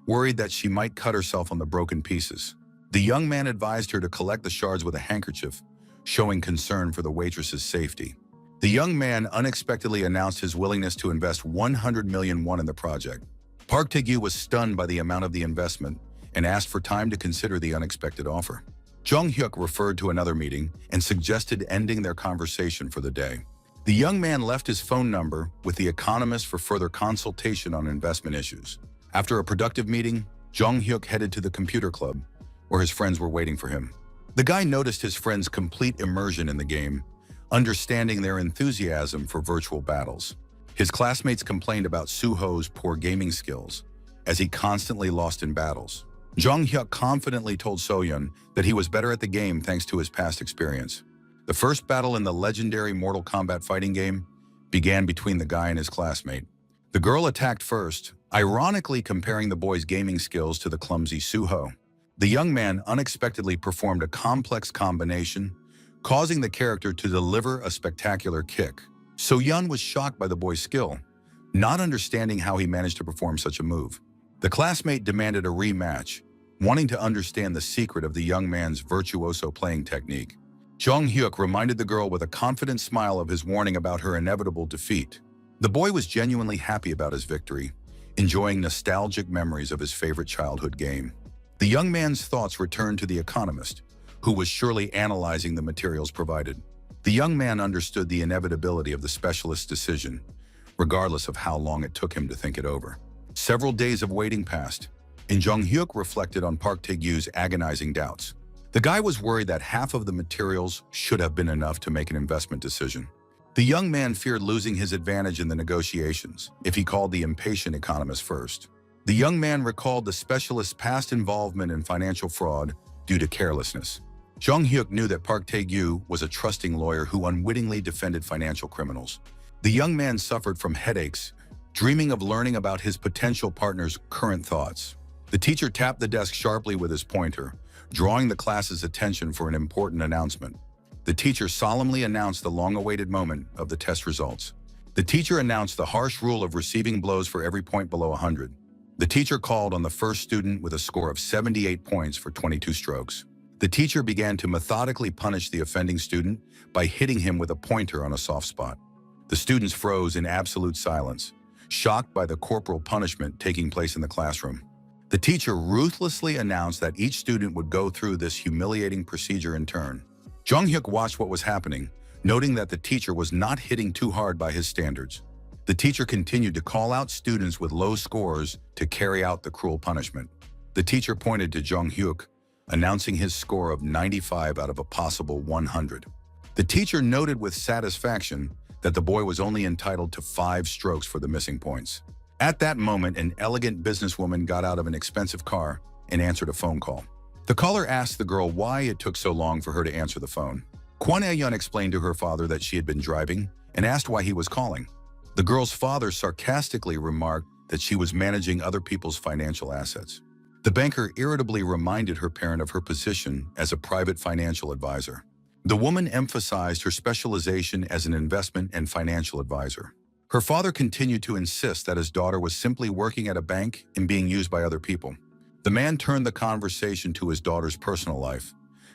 worried that she might cut herself on the broken pieces. The young man advised her to collect the shards with a handkerchief, showing concern for the waitress's safety. The young man unexpectedly announced his willingness to invest 100 million won in the project. Park Tae-gyu was stunned by the amount of the investment and asked for time to consider the unexpected offer. Jung-hyuk referred to another meeting and suggested ending their conversation for the day. The young man left his phone number with the economist for further consultation on investment issues. After a productive meeting, Jung-hyuk headed to the computer club, where his friends were waiting for him. The guy noticed his friends' complete immersion in the game, understanding their enthusiasm for virtual battles. His classmates complained about Suho's poor gaming skills, as he constantly lost in battles. Jung-hyuk confidently told Soyeon that he was better at the game thanks to his past experience. The first battle in the legendary Mortal Kombat fighting game began between the guy and his classmate. The girl attacked first, ironically comparing the boy's gaming skills to the clumsy Suho. The young man unexpectedly performed a complex combination, causing the character to deliver a spectacular kick. So Yun was shocked by the boy's skill, not understanding how he managed to perform such a move. The classmate demanded a rematch, wanting to understand the secret of the young man's virtuoso playing technique. Jong Hyuk reminded the girl with a confident smile of his warning about her inevitable defeat. The boy was genuinely happy about his victory, enjoying nostalgic memories of his favorite childhood game. The young man's thoughts returned to the economist, who was surely analyzing the materials provided. The young man understood the inevitability of the specialist's decision, regardless of how long it took him to think it over. Several days of waiting passed, and Jong Hyuk reflected on Park Tae-gyu's agonizing doubts. The guy was worried that half of the materials should have been enough to make an investment decision. The young man feared losing his advantage in the negotiations if he called the impatient economist first. The young man recalled the specialist's past involvement in financial fraud due to carelessness. Jong Hyuk knew that Park Tae-gyu was a trusting lawyer who unwittingly defended financial criminals. The young man suffered from headaches, dreaming of learning about his potential partner's current thoughts. The teacher tapped the desk sharply with his pointer, drawing the class's attention for an important announcement. The teacher solemnly announced the long-awaited moment of the test results. The teacher announced the harsh rule of receiving blows for every point below 100. The teacher called on the first student with a score of 78 points for 22 strokes. The teacher began to methodically punish the offending student by hitting him with a pointer on a soft spot. The students froze in absolute silence, shocked by the corporal punishment taking place in the classroom. The teacher ruthlessly announced that each student would go through this humiliating procedure in turn. Jong Hyuk watched what was happening, noting that the teacher was not hitting too hard by his standards. The teacher continued to call out students with low scores to carry out the cruel punishment. The teacher pointed to Jong Hyuk, announcing his score of 95 out of a possible 100. The teacher noted with satisfaction that the boy was only entitled to 5 strokes for the missing points. At that moment, an elegant businesswoman got out of an expensive car and answered a phone call. The caller asked the girl why it took so long for her to answer the phone. Kwon Ae-yeon explained to her father that she had been driving and asked why he was calling. The girl's father sarcastically remarked that she was managing other people's financial assets. The banker irritably reminded her parent of her position as a private financial advisor. The woman emphasized her specialization as an investment and financial advisor. Her father continued to insist that his daughter was simply working at a bank and being used by other people. The man turned the conversation to his daughter's personal life,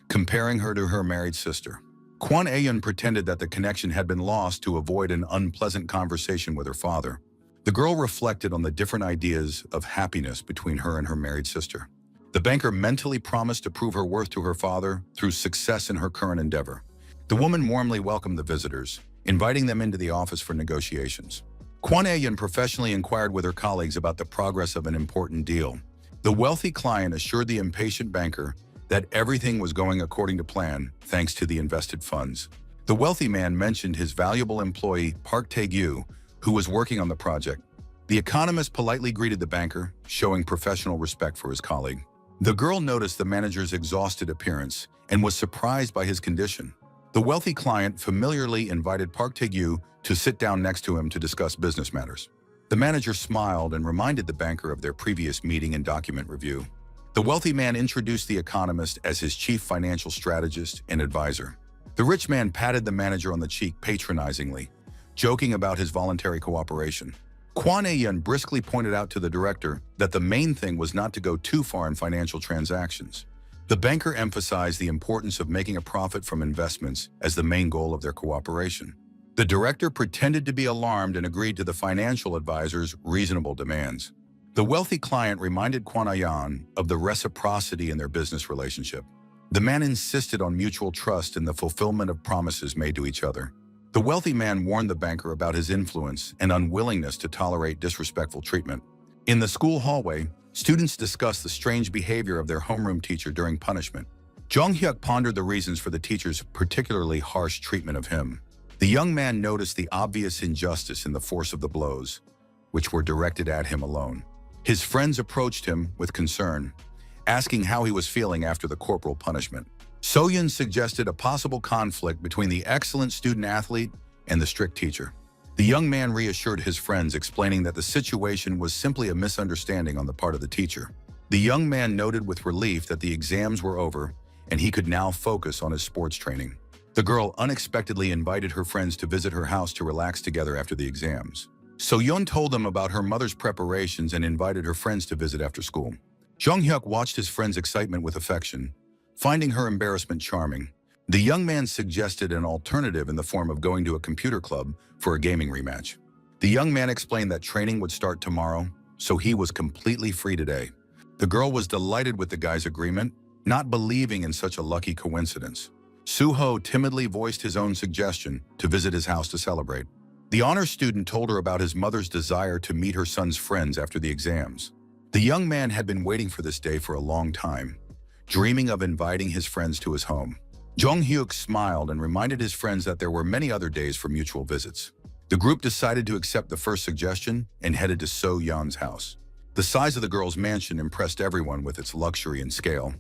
comparing her to her married sister. Kwon Ae-yeon pretended that the connection had been lost to avoid an unpleasant conversation with her father. The girl reflected on the different ideas of happiness between her and her married sister. The banker mentally promised to prove her worth to her father through success in her current endeavor. The woman warmly welcomed the visitors, inviting them into the office for negotiations. Kwon Ae-yeon professionally inquired with her colleagues about the progress of an important deal. The wealthy client assured the impatient banker that everything was going according to plan thanks to the invested funds. The wealthy man mentioned his valuable employee, Park Tae-gyu, who was working on the project. The economist politely greeted the banker, showing professional respect for his colleague. The girl noticed the manager's exhausted appearance and was surprised by his condition. The wealthy client familiarly invited Park Tae-gyu to sit down next to him to discuss business matters. The manager smiled and reminded the banker of their previous meeting and document review. The wealthy man introduced the economist as his chief financial strategist and advisor. The rich man patted the manager on the cheek patronizingly, joking about his voluntary cooperation. Kwon Ae-yeon briskly pointed out to the director that the main thing was not to go too far in financial transactions. The banker emphasized the importance of making a profit from investments as the main goal of their cooperation. The director pretended to be alarmed and agreed to the financial advisor's reasonable demands. The wealthy client reminded Kwon Ae-yeon of the reciprocity in their business relationship. The man insisted on mutual trust and the fulfillment of promises made to each other. The wealthy man warned the banker about his influence and unwillingness to tolerate disrespectful treatment. In the school hallway, students discussed the strange behavior of their homeroom teacher during punishment. Jong Hyuk pondered the reasons for the teacher's particularly harsh treatment of him. The young man noticed the obvious injustice in the force of the blows, which were directed at him alone. His friends approached him with concern, asking how he was feeling after the corporal punishment. So-yun suggested a possible conflict between the excellent student-athlete and the strict teacher. The young man reassured his friends, explaining that the situation was simply a misunderstanding on the part of the teacher. The young man noted with relief that the exams were over and he could now focus on his sports training. The girl unexpectedly invited her friends to visit her house to relax together after the exams. So-yun told them about her mother's preparations and invited her friends to visit after school. Jung-hyuk watched his friend's excitement with affection, finding her embarrassment charming. The young man suggested an alternative in the form of going to a computer club for a gaming rematch. The young man explained that training would start tomorrow, so he was completely free today. The girl was delighted with the guy's agreement, not believing in such a lucky coincidence. Suho timidly voiced his own suggestion to visit his house to celebrate. The honor student told her about his mother's desire to meet her son's friends after the exams. The young man had been waiting for this day for a long time, dreaming of inviting his friends to his home. Jung-hyuk smiled and reminded his friends that there were many other days for mutual visits. The group decided to accept the first suggestion and headed to So-yeon's house. The size of the girl's mansion impressed everyone with its luxury and scale.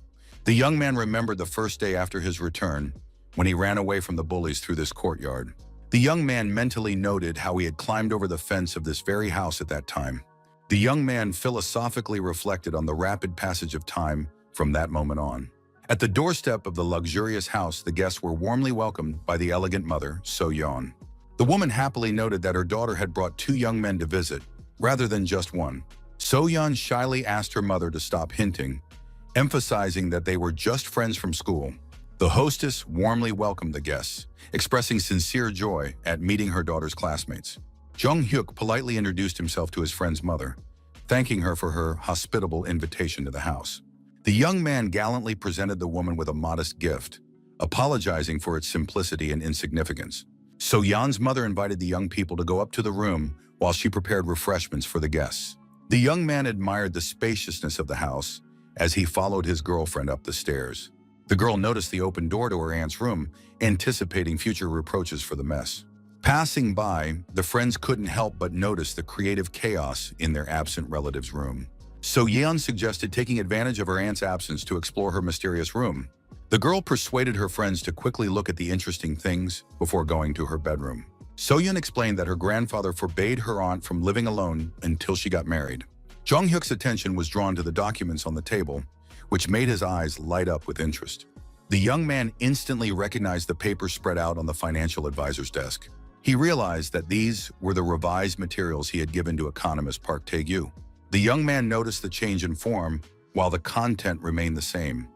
The young man remembered the first day after his return, when he ran away from the bullies through this courtyard. The young man mentally noted how he had climbed over the fence of this very house at that time. The young man philosophically reflected on the rapid passage of time from that moment on. At the doorstep of the luxurious house, the guests were warmly welcomed by the elegant mother, So-yeon. The woman happily noted that her daughter had brought 2 young men to visit, rather than just one. So-yeon shyly asked her mother to stop hinting, emphasizing that they were just friends from school. The hostess warmly welcomed the guests, expressing sincere joy at meeting her daughter's classmates. Jung-hyuk politely introduced himself to his friend's mother, thanking her for her hospitable invitation to the house. The young man gallantly presented the woman with a modest gift, apologizing for its simplicity and insignificance. So-yeon's mother invited the young people to go up to the room while she prepared refreshments for the guests. The young man admired the spaciousness of the house as he followed his girlfriend up the stairs. The girl noticed the open door to her aunt's room, anticipating future reproaches for the mess. Passing by, the friends couldn't help but notice the creative chaos in their absent relative's room. So-yeon suggested taking advantage of her aunt's absence to explore her mysterious room. The girl persuaded her friends to quickly look at the interesting things before going to her bedroom. So-yeon explained that her grandfather forbade her aunt from living alone until she got married. Jung-hyuk's attention was drawn to the documents on the table, which made his eyes light up with interest. The young man instantly recognized the papers spread out on the financial advisor's desk. He realized that these were the revised materials he had given to economist Park Tae-gyu. The young man noticed the change in form, while the content remained the same,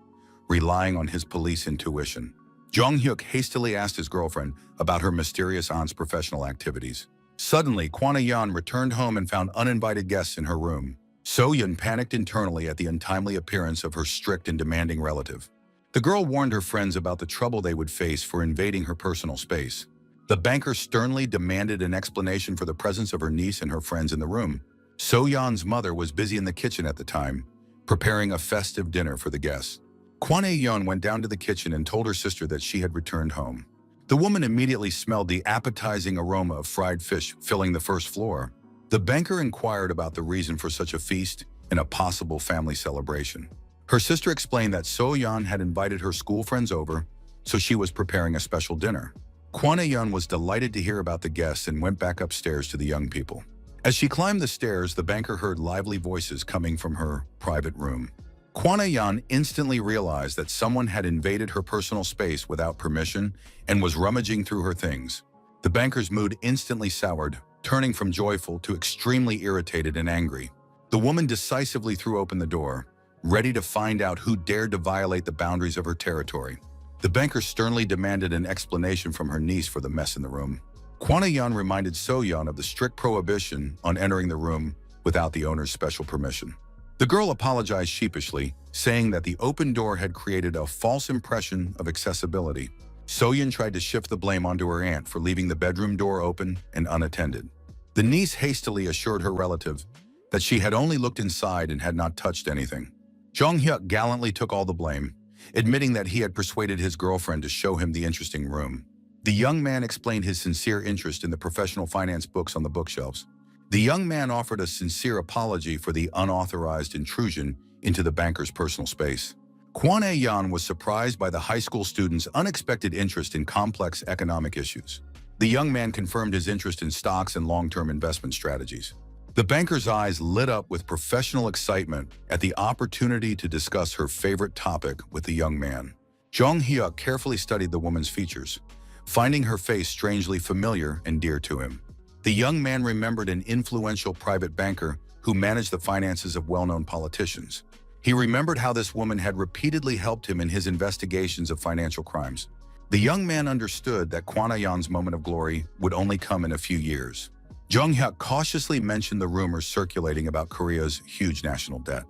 relying on his police intuition. Jung-hyuk hastily asked his girlfriend about her mysterious aunt's professional activities. Suddenly, Kwon-yeon returned home and found uninvited guests in her room. So-yeon panicked internally at the untimely appearance of her strict and demanding relative. The girl warned her friends about the trouble they would face for invading her personal space. The banker sternly demanded an explanation for the presence of her niece and her friends in the room. So-yeon's mother was busy in the kitchen at the time, preparing a festive dinner for the guests. Kwon-yeon went down to the kitchen and told her sister that she had returned home. The woman immediately smelled the appetizing aroma of fried fish filling the first floor. The banker inquired about the reason for such a feast and a possible family celebration. Her sister explained that So-yeon had invited her school friends over, so she was preparing a special dinner. Kwon-yeon was delighted to hear about the guests and went back upstairs to the young people. As she climbed the stairs, the banker heard lively voices coming from her private room. Kwon-yeon instantly realized that someone had invaded her personal space without permission and was rummaging through her things. The banker's mood instantly soured, turning from joyful to extremely irritated and angry. The woman decisively threw open the door, ready to find out who dared to violate the boundaries of her territory. The banker sternly demanded an explanation from her niece for the mess in the room. Kwon-yeon reminded So-yeon of the strict prohibition on entering the room without the owner's special permission. The girl apologized sheepishly, saying that the open door had created a false impression of accessibility. So-yeon tried to shift the blame onto her aunt for leaving the bedroom door open and unattended. The niece hastily assured her relative that she had only looked inside and had not touched anything. Jung-hyuk gallantly took all the blame, admitting that he had persuaded his girlfriend to show him the interesting room. The young man explained his sincere interest in the professional finance books on the bookshelves. The young man offered a sincere apology for the unauthorized intrusion into the banker's personal space. Kwon Ae-yeon was surprised by the high school student's unexpected interest in complex economic issues. The young man confirmed his interest in stocks and long-term investment strategies. The banker's eyes lit up with professional excitement at the opportunity to discuss her favorite topic with the young man. Jong Hyuk carefully studied the woman's features, finding her face strangely familiar and dear to him. The young man remembered an influential private banker who managed the finances of well-known politicians. He remembered how this woman had repeatedly helped him in his investigations of financial crimes. The young man understood that Kwon Ae-yeon's moment of glory would only come in a few years. Jong Hyuk cautiously mentioned the rumors circulating about Korea's huge national debt.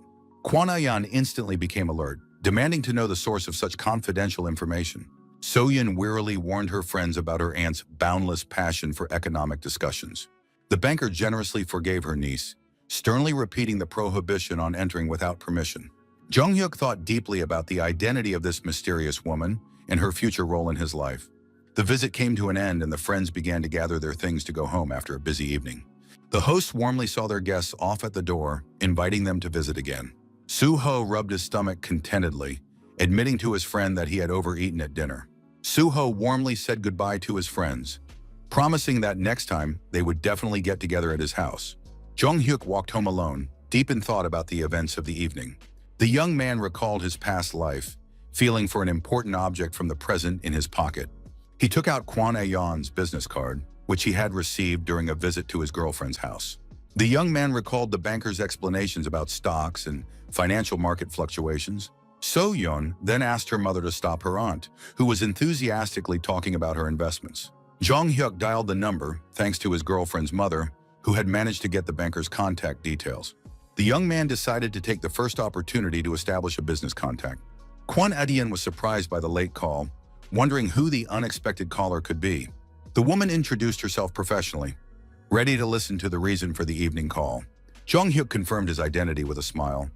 Kwon Ae-yeon instantly became alert, demanding to know the source of such confidential information. So-yeon wearily warned her friends about her aunt's boundless passion for economic discussions. The banker generously forgave her niece, sternly repeating the prohibition on entering without permission. Jong Hyuk thought deeply about the identity of this mysterious woman and her future role in his life. The visit came to an end and the friends began to gather their things to go home after a busy evening. The hosts warmly saw their guests off at the door, inviting them to visit again. Soo-ho rubbed his stomach contentedly, admitting to his friend that he had overeaten at dinner. Soo-ho warmly said goodbye to his friends, promising that next time they would definitely get together at his house. Jong Hyuk walked home alone, deep in thought about the events of the evening. The young man recalled his past life, feeling for an important object from the present in his pocket. He took out Kwon Ae-yeon's business card, which he had received during a visit to his girlfriend's house. The young man recalled the banker's explanations about stocks and financial market fluctuations. So-yeon then asked her mother to stop her aunt, who was enthusiastically talking about her investments. Jong Hyuk dialed the number, thanks to his girlfriend's mother, who had managed to get the banker's contact details. The young man decided to take the first opportunity to establish a business contact. Kwon Ae-yeon was surprised by the late call, wondering who the unexpected caller could be. The woman introduced herself professionally, ready to listen to the reason for the evening call. Jong Hyuk confirmed his identity with a smile,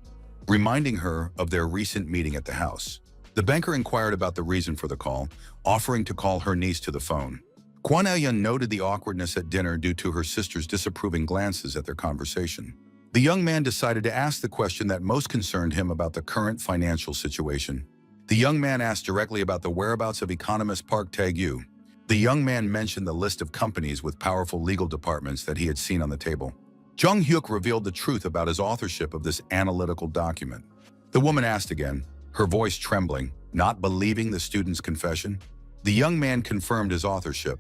reminding her of their recent meeting at the house. The banker inquired about the reason for the call, offering to call her niece to the phone. Kwon Ae-yeon noted the awkwardness at dinner due to her sister's disapproving glances at their conversation. The young man decided to ask the question that most concerned him about the current financial situation. The young man asked directly about the whereabouts of economist Park Tae-gyu. The young man mentioned the list of companies with powerful legal departments that he had seen on the table. Jong Hyuk revealed the truth about his authorship of this analytical document. The woman asked again, her voice trembling, not believing the student's confession. The young man confirmed his authorship,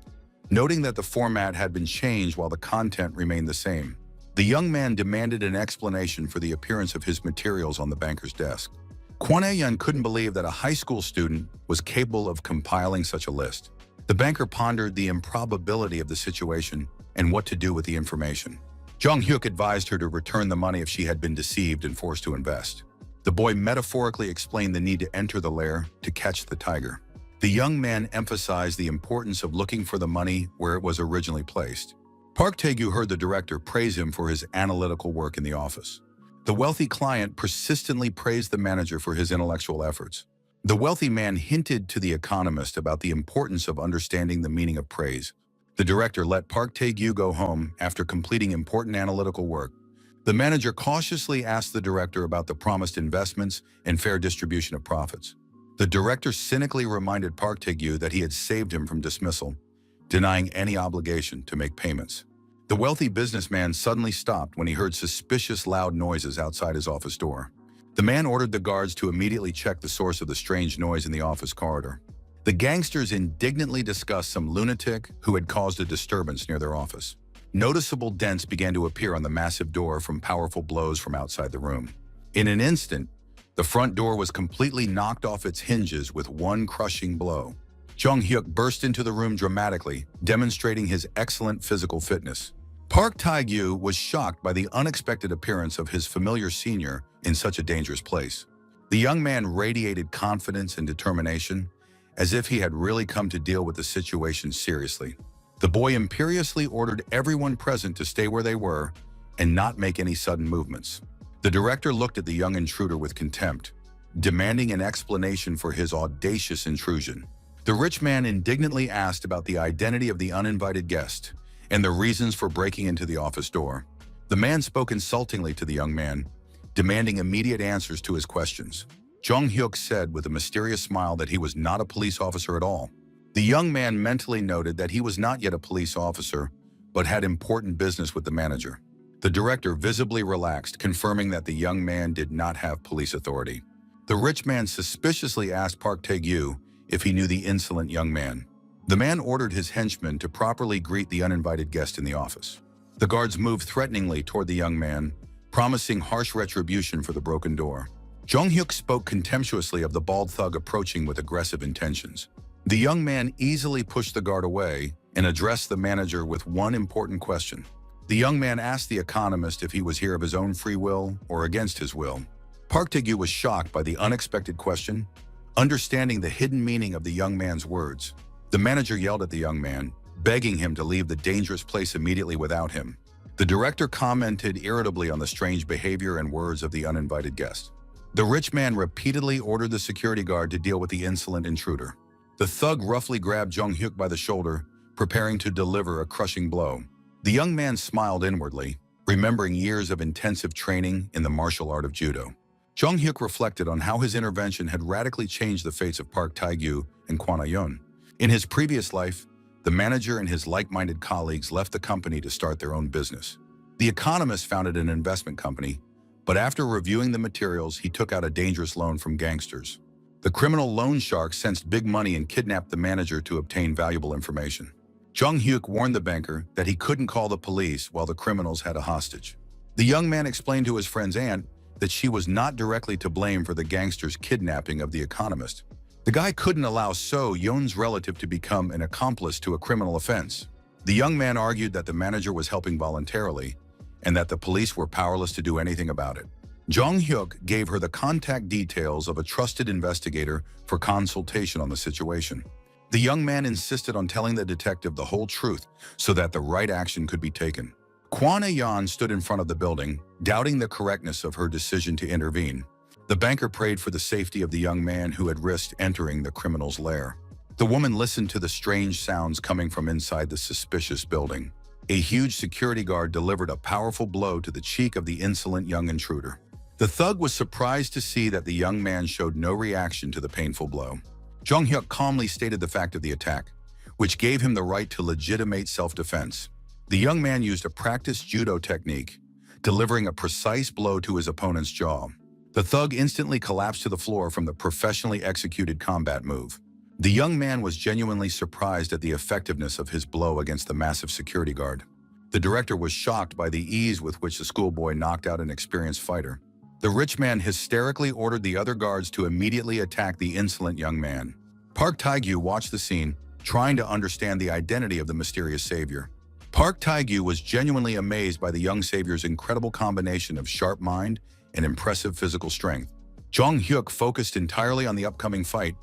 noting that the format had been changed while the content remained the same. The young man demanded an explanation for the appearance of his materials on the banker's desk. Kwon Ae-yeon couldn't believe that a high school student was capable of compiling such a list. The banker pondered the improbability of the situation and what to do with the information. Jong Hyuk advised her to return the money if she had been deceived and forced to invest. The boy metaphorically explained the need to enter the lair to catch the tiger. The young man emphasized the importance of looking for the money where it was originally placed. Park Tae-gyu heard the director praise him for his analytical work in the office. The wealthy client persistently praised the manager for his intellectual efforts. The wealthy man hinted to the economist about the importance of understanding the meaning of praise. The director let Park Tae-gyu go home after completing important analytical work. The manager cautiously asked the director about the promised investments and fair distribution of profits. The director cynically reminded Park Tae-gyu that he had saved him from dismissal, denying any obligation to make payments. The wealthy businessman suddenly stopped when he heard suspicious loud noises outside his office door. The man ordered the guards to immediately check the source of the strange noise in the office corridor. The gangsters indignantly discussed some lunatic who had caused a disturbance near their office. Noticeable dents began to appear on the massive door from powerful blows from outside the room. In an instant, the front door was completely knocked off its hinges with one crushing blow. Jong Hyuk burst into the room dramatically, demonstrating his excellent physical fitness. Park Tae-gyu was shocked by the unexpected appearance of his familiar senior in such a dangerous place. The young man radiated confidence and determination, as if he had really come to deal with the situation seriously. The boy imperiously ordered everyone present to stay where they were and not make any sudden movements. The director looked at the young intruder with contempt, demanding an explanation for his audacious intrusion. The rich man indignantly asked about the identity of the uninvited guest and the reasons for breaking into the office door. The man spoke insultingly to the young man, demanding immediate answers to his questions. Jung Hyuk said with a mysterious smile that he was not a police officer at all. The young man mentally noted that he was not yet a police officer, but had important business with the manager. The director visibly relaxed, confirming that the young man did not have police authority. The rich man suspiciously asked Park Tae-gyu if he knew the insolent young man. The man ordered his henchmen to properly greet the uninvited guest in the office. The guards moved threateningly toward the young man, promising harsh retribution for the broken door. Jung Hyuk spoke contemptuously of the bald thug approaching with aggressive intentions. The young man easily pushed the guard away and addressed the manager with one important question. The young man asked the economist if he was here of his own free will or against his will. Park Tae-gyu was shocked by the unexpected question. Understanding the hidden meaning of the young man's words, the manager yelled at the young man, begging him to leave the dangerous place immediately without him. The director commented irritably on the strange behavior and words of the uninvited guest. The rich man repeatedly ordered the security guard to deal with the insolent intruder. The thug roughly grabbed Jung Hyuk by the shoulder, preparing to deliver a crushing blow. The young man smiled inwardly, remembering years of intensive training in the martial art of judo. Jung Hyuk reflected on how his intervention had radically changed the fates of Park Tae-gyu and Kwon Ah-yeon. In his previous life, the manager and his like-minded colleagues left the company to start their own business. The economist founded an investment company, but after reviewing the materials, he took out a dangerous loan from gangsters. The criminal loan shark sensed big money and kidnapped the manager to obtain valuable information. Jung Hyuk warned the banker that he couldn't call the police while the criminals had a hostage. The young man explained to his friend's aunt that she was not directly to blame for the gangsters' kidnapping of the economist. The guy couldn't allow So-yeon's relative to become an accomplice to a criminal offense. The young man argued that the manager was helping voluntarily and that the police were powerless to do anything about it. Jung Hyuk gave her the contact details of a trusted investigator for consultation on the situation. The young man insisted on telling the detective the whole truth so that the right action could be taken. Kwon Ah-yeon stood in front of the building, doubting the correctness of her decision to intervene. The banker prayed for the safety of the young man who had risked entering the criminal's lair. The woman listened to the strange sounds coming from inside the suspicious building. A huge security guard delivered a powerful blow to the cheek of the insolent young intruder. The thug was surprised to see that the young man showed no reaction to the painful blow. Jung Hyuk calmly stated the fact of the attack, which gave him the right to legitimate self-defense. The young man used a practiced judo technique, delivering a precise blow to his opponent's jaw. The thug instantly collapsed to the floor from the professionally executed combat move. The young man was genuinely surprised at the effectiveness of his blow against the massive security guard. The director was shocked by the ease with which the schoolboy knocked out an experienced fighter. The rich man hysterically ordered the other guards to immediately attack the insolent young man. Park Tae-gyu watched the scene, trying to understand the identity of the mysterious savior. Park Tae-gyu was genuinely amazed by the young savior's incredible combination of sharp mind and impressive physical strength. Jung Hyuk focused entirely on the upcoming fight,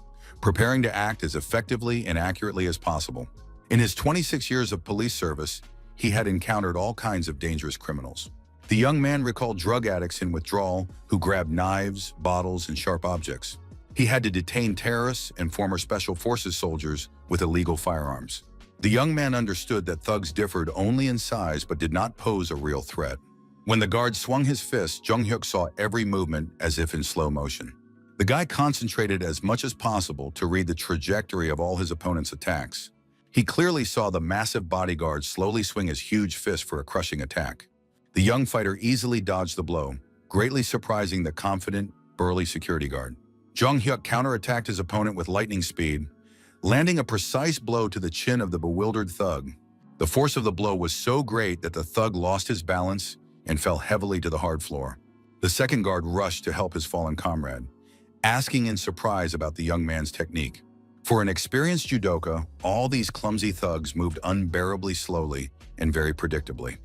preparing to act as effectively and accurately as possible. In his 26 years of police service, he had encountered all kinds of dangerous criminals. The young man recalled drug addicts in withdrawal who grabbed knives, bottles, and sharp objects. He had to detain terrorists and former special forces soldiers with illegal firearms. The young man understood that thugs differed only in size but did not pose a real threat. When the guard swung his fist, Jung Hyuk saw every movement as if in slow motion. The guy concentrated as much as possible to read the trajectory of all his opponent's attacks. He clearly saw the massive bodyguard slowly swing his huge fist for a crushing attack. The young fighter easily dodged the blow, greatly surprising the confident, burly security guard. Jung Hyuk counterattacked his opponent with lightning speed, landing a precise blow to the chin of the bewildered thug. The force of the blow was so great that the thug lost his balance and fell heavily to the hard floor. The second guard rushed to help his fallen comrade, asking in surprise about the young man's technique. For an experienced judoka, all these clumsy thugs moved unbearably slowly and very predictably.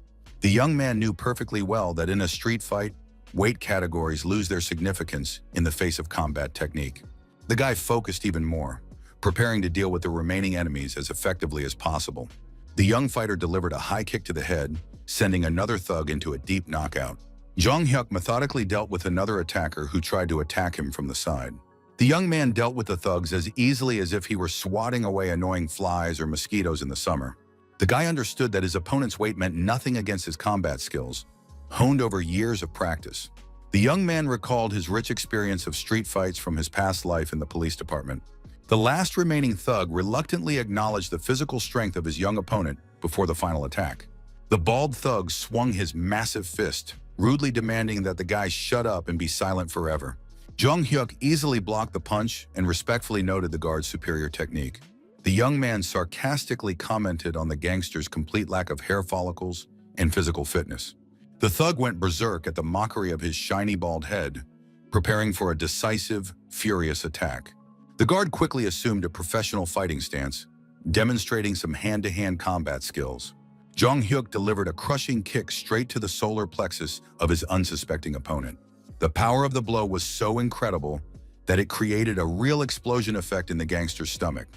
The young man knew perfectly well that in a street fight, weight categories lose their significance in the face of combat technique. The guy focused even more, preparing to deal with the remaining enemies as effectively as possible. The young fighter delivered a high kick to the head, sending another thug into a deep knockout. Jung Hyuk methodically dealt with another attacker who tried to attack him from the side. The young man dealt with the thugs as easily as if he were swatting away annoying flies or mosquitoes in the summer. The guy understood that his opponent's weight meant nothing against his combat skills, honed over years of practice. The young man recalled his rich experience of street fights from his past life in the police department. The last remaining thug reluctantly acknowledged the physical strength of his young opponent before the final attack. The bald thug swung his massive fist, rudely demanding that the guy shut up and be silent forever. Jung Hyuk easily blocked the punch and respectfully noted the guard's superior technique. The young man sarcastically commented on the gangster's complete lack of hair follicles and physical fitness. The thug went berserk at the mockery of his shiny bald head, preparing for a decisive, furious attack. The guard quickly assumed a professional fighting stance, demonstrating some hand-to-hand combat skills. Jung Hyuk delivered a crushing kick straight to the solar plexus of his unsuspecting opponent. The power of the blow was so incredible that it created a real explosion effect in the gangster's stomach.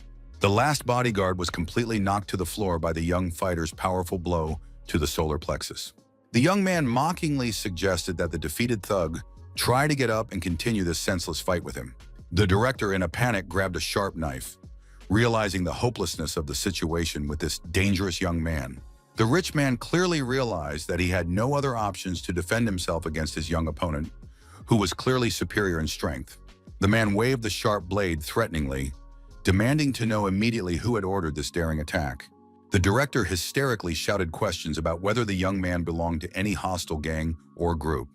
The last bodyguard was completely knocked to the floor by the young fighter's powerful blow to the solar plexus. The young man mockingly suggested that the defeated thug try to get up and continue this senseless fight with him. The director, in a panic, grabbed a sharp knife, realizing the hopelessness of the situation with this dangerous young man. The rich man clearly realized that he had no other options to defend himself against his young opponent, who was clearly superior in strength. The man waved the sharp blade threateningly, demanding to know immediately who had ordered this daring attack. The director hysterically shouted questions about whether the young man belonged to any hostile gang or group.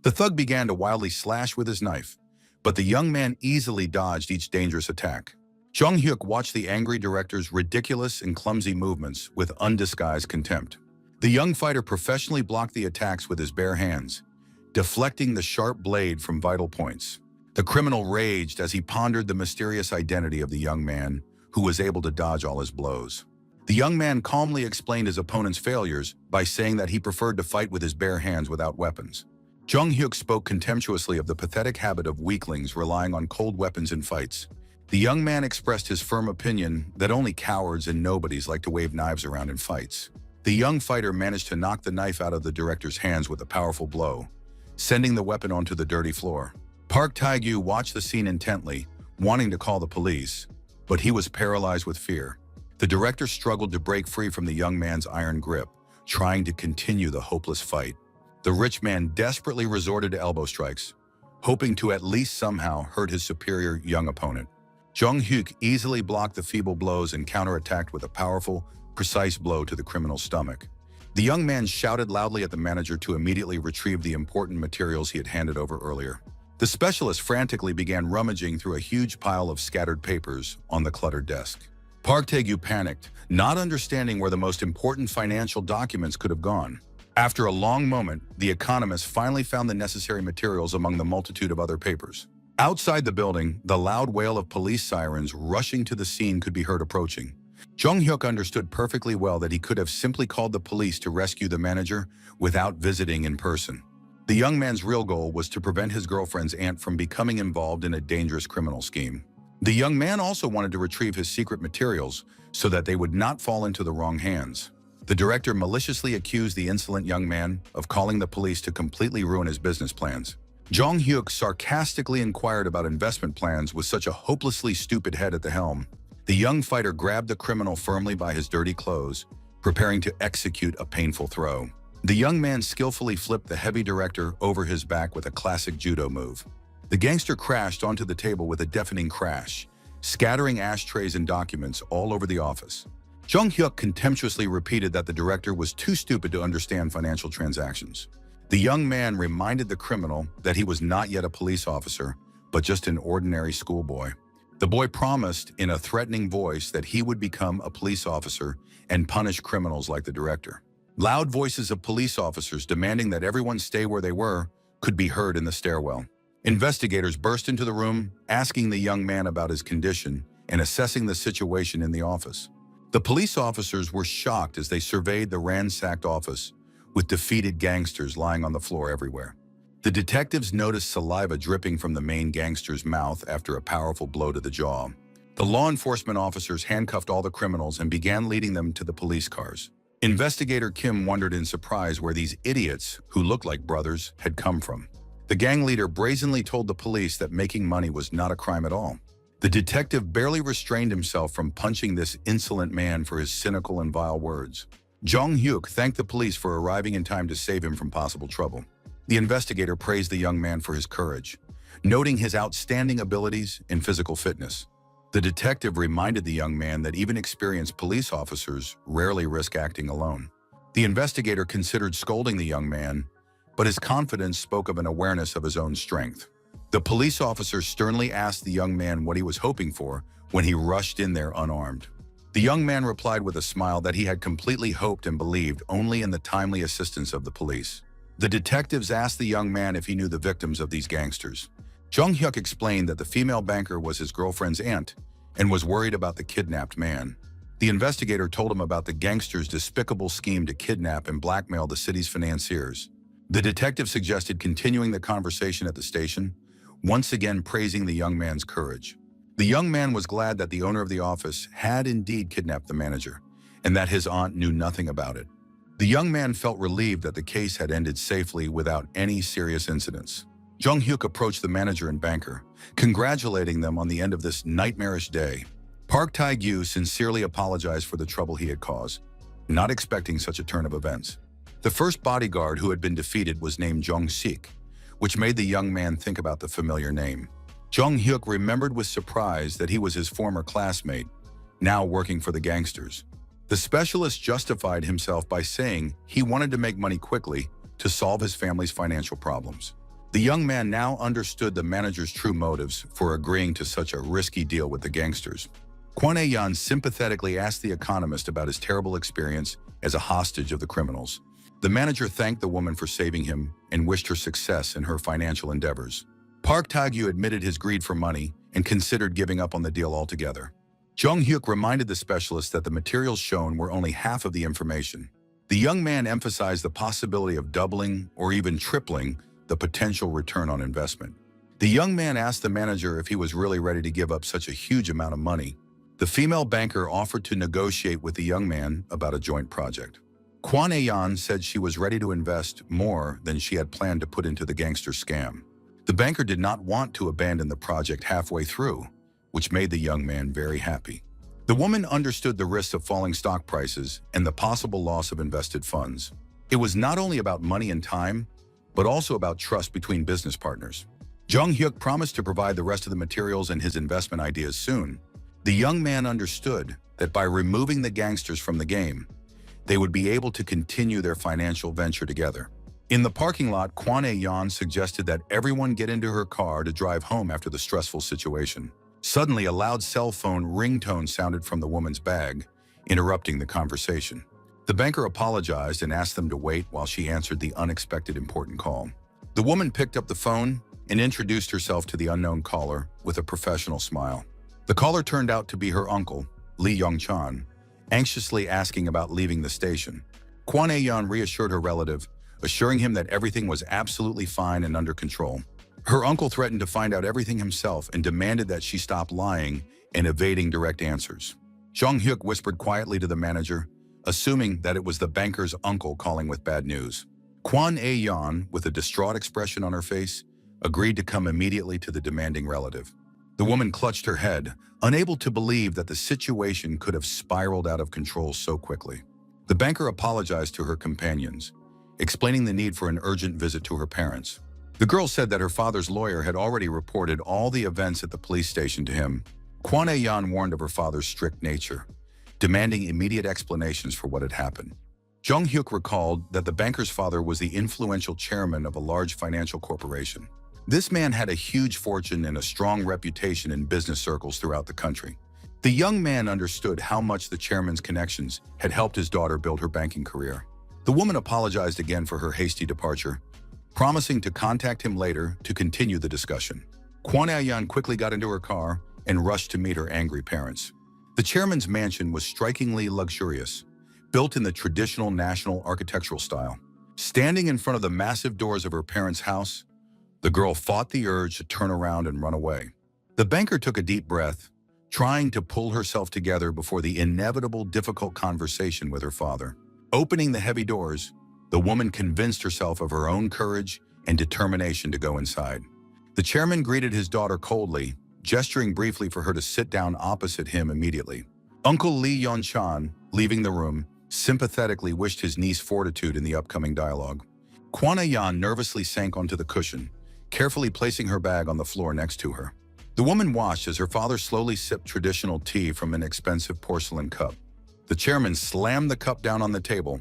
The thug began to wildly slash with his knife, but the young man easily dodged each dangerous attack. Jung Hyuk watched the angry director's ridiculous and clumsy movements with undisguised contempt. The young fighter professionally blocked the attacks with his bare hands, deflecting the sharp blade from vital points. The criminal raged as he pondered the mysterious identity of the young man, who was able to dodge all his blows. The young man calmly explained his opponent's failures by saying that he preferred to fight with his bare hands without weapons. Jung Hyuk spoke contemptuously of the pathetic habit of weaklings relying on cold weapons in fights. The young man expressed his firm opinion that only cowards and nobodies like to wave knives around in fights. The young fighter managed to knock the knife out of the director's hands with a powerful blow, sending the weapon onto the dirty floor. Park Tae-gyu watched the scene intently, wanting to call the police, but he was paralyzed with fear. The director struggled to break free from the young man's iron grip, trying to continue the hopeless fight. The rich man desperately resorted to elbow strikes, hoping to at least somehow hurt his superior young opponent. Jung Hyuk easily blocked the feeble blows and counterattacked with a powerful, precise blow to the criminal's stomach. The young man shouted loudly at the manager to immediately retrieve the important materials he had handed over earlier. The specialist frantically began rummaging through a huge pile of scattered papers on the cluttered desk. Park Tae-gyu panicked, not understanding where the most important financial documents could have gone. After a long moment, the economist finally found the necessary materials among the multitude of other papers. Outside the building, the loud wail of police sirens rushing to the scene could be heard approaching. Jung Hyuk understood perfectly well that he could have simply called the police to rescue the manager without visiting in person. The young man's real goal was to prevent his girlfriend's aunt from becoming involved in a dangerous criminal scheme. The young man also wanted to retrieve his secret materials so that they would not fall into the wrong hands. The director maliciously accused the insolent young man of calling the police to completely ruin his business plans. Jung Hyuk sarcastically inquired about investment plans with such a hopelessly stupid head at the helm. The young fighter grabbed the criminal firmly by his dirty clothes, preparing to execute a painful throw. The young man skillfully flipped the heavy director over his back with a classic judo move. The gangster crashed onto the table with a deafening crash, scattering ashtrays and documents all over the office. Jung Hyuk contemptuously repeated that the director was too stupid to understand financial transactions. The young man reminded the criminal that he was not yet a police officer, but just an ordinary schoolboy. The boy promised in a threatening voice that he would become a police officer and punish criminals like the director. Loud voices of police officers demanding that everyone stay where they were could be heard in the stairwell. Investigators burst into the room, asking the young man about his condition and assessing the situation in the office. The police officers were shocked as they surveyed the ransacked office, with defeated gangsters lying on the floor everywhere. The detectives noticed saliva dripping from the main gangster's mouth after a powerful blow to the jaw. The law enforcement officers handcuffed all the criminals and began leading them to the police cars. Investigator Kim wondered in surprise where these idiots, who looked like brothers, had come from. The gang leader brazenly told the police that making money was not a crime at all. The detective barely restrained himself from punching this insolent man for his cynical and vile words. Jung Hyuk thanked the police for arriving in time to save him from possible trouble. The investigator praised the young man for his courage, noting his outstanding abilities and physical fitness. The detective reminded the young man that even experienced police officers rarely risk acting alone. The investigator considered scolding the young man, but his confidence spoke of an awareness of his own strength. The police officer sternly asked the young man what he was hoping for when he rushed in there unarmed. The young man replied with a smile that he had completely hoped and believed only in the timely assistance of the police. The detectives asked the young man if he knew the victims of these gangsters. Jung-hyuk explained that the female banker was his girlfriend's aunt and was worried about the kidnapped man. The investigator told him about the gangsters' despicable scheme to kidnap and blackmail the city's financiers. The detective suggested continuing the conversation at the station, once again praising the young man's courage. The young man was glad that the owner of the office had indeed kidnapped the manager, and that his aunt knew nothing about it. The young man felt relieved that the case had ended safely without any serious incidents. Jung-hyuk approached the manager and banker, congratulating them on the end of this nightmarish day. Park Tae-gyu sincerely apologized for the trouble he had caused, not expecting such a turn of events. The first bodyguard who had been defeated was named Jong-sik, which made the young man think about the familiar name. Jung-hyuk remembered with surprise that he was his former classmate, now working for the gangsters. The specialist justified himself by saying he wanted to make money quickly to solve his family's financial problems. The young man now understood the manager's true motives for agreeing to such a risky deal with the gangsters. Kwon Ae-yeon sympathetically asked the economist about his terrible experience as a hostage of the criminals. The manager thanked the woman for saving him and wished her success in her financial endeavors. Park Tae-gyu admitted his greed for money and considered giving up on the deal altogether. Jung-hyuk reminded the specialist that the materials shown were only half of the information. The young man emphasized the possibility of doubling or even tripling the potential return on investment. The young man asked the manager if he was really ready to give up such a huge amount of money. The female banker offered to negotiate with the young man about a joint project. Kwon Ae-yeon said she was ready to invest more than she had planned to put into the gangster scam. The banker did not want to abandon the project halfway through, which made the young man very happy. The woman understood the risks of falling stock prices and the possible loss of invested funds. It was not only about money and time, but also about trust between business partners. Jung-hyuk promised to provide the rest of the materials and his investment ideas soon. The young man understood that by removing the gangsters from the game, they would be able to continue their financial venture together. In the parking lot, Kwon Ae-yeon suggested that everyone get into her car to drive home after the stressful situation. Suddenly, a loud cell phone ringtone sounded from the woman's bag, interrupting the conversation. The banker apologized and asked them to wait while she answered the unexpected important call. The woman picked up the phone and introduced herself to the unknown caller with a professional smile. The caller turned out to be her uncle, Lee Young-chan, anxiously asking about leaving the station. Kwon Ae-yeon reassured her relative, assuring him that everything was absolutely fine and under control. Her uncle threatened to find out everything himself and demanded that she stop lying and evading direct answers. Jung-hyuk whispered quietly to the manager, assuming that it was the banker's uncle calling with bad news. Kwon Ae-yeon, with a distraught expression on her face, agreed to come immediately to the demanding relative. The woman clutched her head, unable to believe that the situation could have spiraled out of control so quickly. The banker apologized to her companions, explaining the need for an urgent visit to her parents. The girl said that her father's lawyer had already reported all the events at the police station to him. Kwon Ae-yeon warned of her father's strict nature, demanding immediate explanations for what had happened. Jung-hyuk recalled that the banker's father was the influential chairman of a large financial corporation. This man had a huge fortune and a strong reputation in business circles throughout the country. The young man understood how much the chairman's connections had helped his daughter build her banking career. The woman apologized again for her hasty departure, promising to contact him later to continue the discussion. Kwon Ae-yeon quickly got into her car and rushed to meet her angry parents. The chairman's mansion was strikingly luxurious, built in the traditional national architectural style. Standing in front of the massive doors of her parents' house, the girl fought the urge to turn around and run away. The banker took a deep breath, trying to pull herself together before the inevitable difficult conversation with her father. Opening the heavy doors, the woman convinced herself of her own courage and determination to go inside. The chairman greeted his daughter coldly, gesturing briefly for her to sit down opposite him immediately. Uncle Lee Yon-chan, leaving the room, sympathetically wished his niece fortitude in the upcoming dialogue. Kwana Yan nervously sank onto the cushion, carefully placing her bag on the floor next to her. The woman watched as her father slowly sipped traditional tea from an expensive porcelain cup. The chairman slammed the cup down on the table,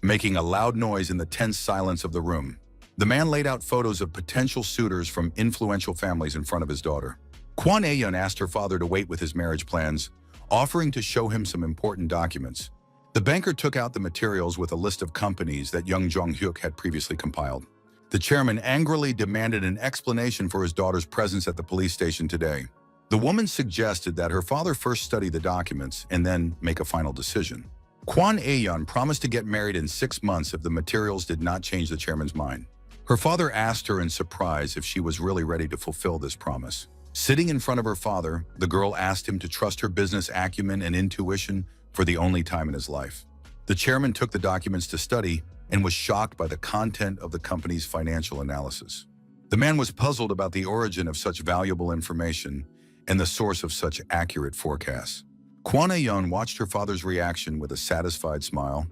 making a loud noise in the tense silence of the room. The man laid out photos of potential suitors from influential families in front of his daughter. Kwan Aeon asked her father to wait with his marriage plans, offering to show him some important documents. The banker took out the materials with a list of companies that young Jong-hyuk had previously compiled. The chairman angrily demanded an explanation for his daughter's presence at the police station today. The woman suggested that her father first study the documents and then make a final decision. Kwan Aeon promised to get married in 6 months if the materials did not change the chairman's mind. Her father asked her in surprise if she was really ready to fulfill this promise. Sitting in front of her father, the girl asked him to trust her business acumen and intuition for the only time in his life. The chairman took the documents to study and was shocked by the content of the company's financial analysis. The man was puzzled about the origin of such valuable information and the source of such accurate forecasts. Kwan Aeon watched her father's reaction with a satisfied smile,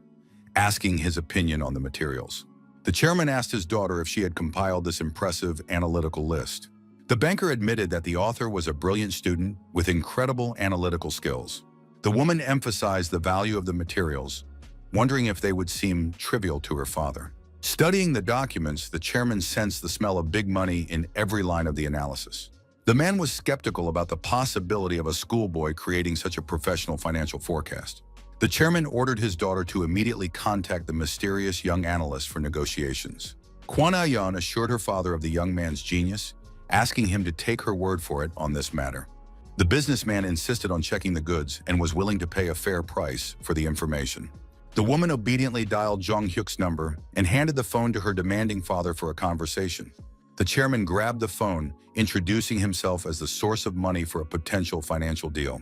asking his opinion on the materials. The chairman asked his daughter if she had compiled this impressive analytical list. The banker admitted that the author was a brilliant student with incredible analytical skills. The woman emphasized the value of the materials, wondering if they would seem trivial to her father. Studying the documents, the chairman sensed the smell of big money in every line of the analysis. The man was skeptical about the possibility of a schoolboy creating such a professional financial forecast. The chairman ordered his daughter to immediately contact the mysterious young analyst for negotiations. Kwan Aeon assured her father of the young man's genius, asking him to take her word for it on this matter. The businessman insisted on checking the goods and was willing to pay a fair price for the information. The woman obediently dialed Jong-hyuk's number and handed the phone to her demanding father for a conversation. The chairman grabbed the phone, introducing himself as the source of money for a potential financial deal.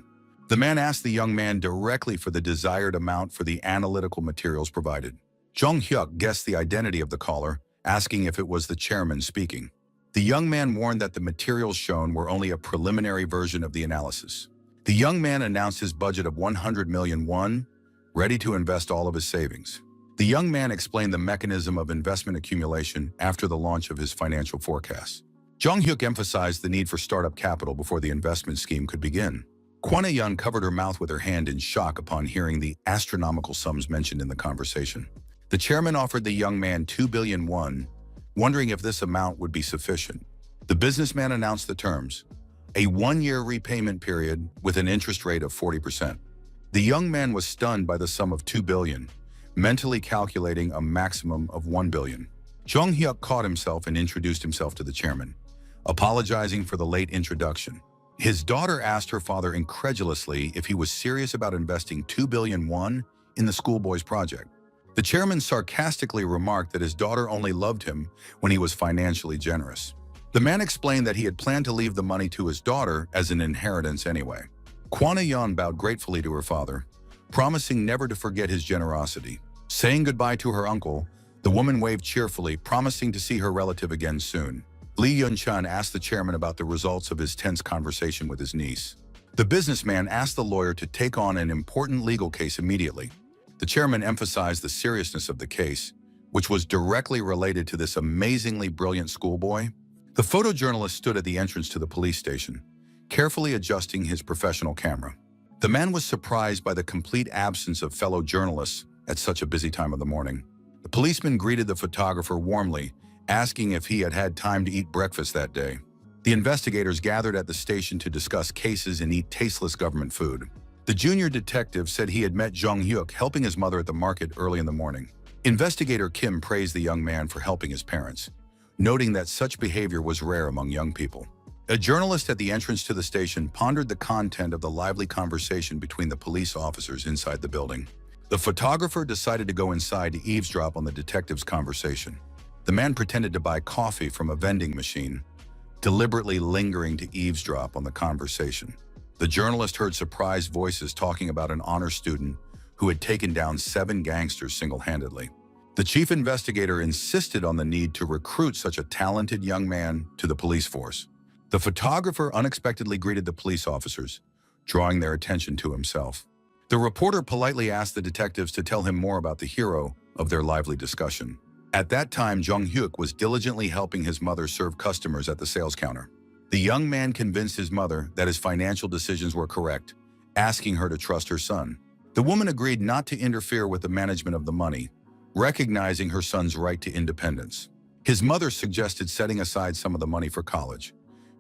The man asked the young man directly for the desired amount for the analytical materials provided. Jong-hyuk guessed the identity of the caller, asking if it was the chairman speaking. The young man warned that the materials shown were only a preliminary version of the analysis. The young man announced his budget of 100 million won, ready to invest all of his savings. The young man explained the mechanism of investment accumulation after the launch of his financial forecasts. Jong-hyuk emphasized the need for startup capital before the investment scheme could begin. Kwan Aeon covered her mouth with her hand in shock upon hearing the astronomical sums mentioned in the conversation. The chairman offered the young man 2 billion won, wondering if this amount would be sufficient. The businessman announced the terms: a 1-year repayment period with an interest rate of 40%. The young man was stunned by the sum of 2 billion, mentally calculating a maximum of 1 billion. Jong-hyuk caught himself and introduced himself to the chairman, apologizing for the late introduction. His daughter asked her father incredulously if he was serious about investing 2 billion won in the schoolboy's project. The chairman sarcastically remarked that his daughter only loved him when he was financially generous. The man explained that he had planned to leave the money to his daughter as an inheritance anyway. Kwan Aeon bowed gratefully to her father, promising never to forget his generosity. Saying goodbye to her uncle, the woman waved cheerfully, promising to see her relative again soon. Lee Yun-chun asked the chairman about the results of his tense conversation with his niece. The businessman asked the lawyer to take on an important legal case immediately. The chairman emphasized the seriousness of the case, which was directly related to this amazingly brilliant schoolboy. The photojournalist stood at the entrance to the police station, carefully adjusting his professional camera. The man was surprised by the complete absence of fellow journalists at such a busy time of the morning. The policeman greeted the photographer warmly, asking if he had had time to eat breakfast that day. The investigators gathered at the station to discuss cases and eat tasteless government food. The junior detective said he had met Jong-hyuk helping his mother at the market early in the morning. Investigator Kim praised the young man for helping his parents, noting that such behavior was rare among young people. A journalist at the entrance to the station pondered the content of the lively conversation between the police officers inside the building. The photographer decided to go inside to eavesdrop on the detective's conversation. The man pretended to buy coffee from a vending machine, deliberately lingering to eavesdrop on the conversation. The journalist heard surprised voices talking about an honor student who had taken down 7 gangsters single-handedly. The chief investigator insisted on the need to recruit such a talented young man to the police force. The photographer unexpectedly greeted the police officers, drawing their attention to himself. The reporter politely asked the detectives to tell him more about the hero of their lively discussion. At that time, Jong-hyuk was diligently helping his mother serve customers at the sales counter. The young man convinced his mother that his financial decisions were correct, asking her to trust her son. The woman agreed not to interfere with the management of the money, recognizing her son's right to independence. His mother suggested setting aside some of the money for college,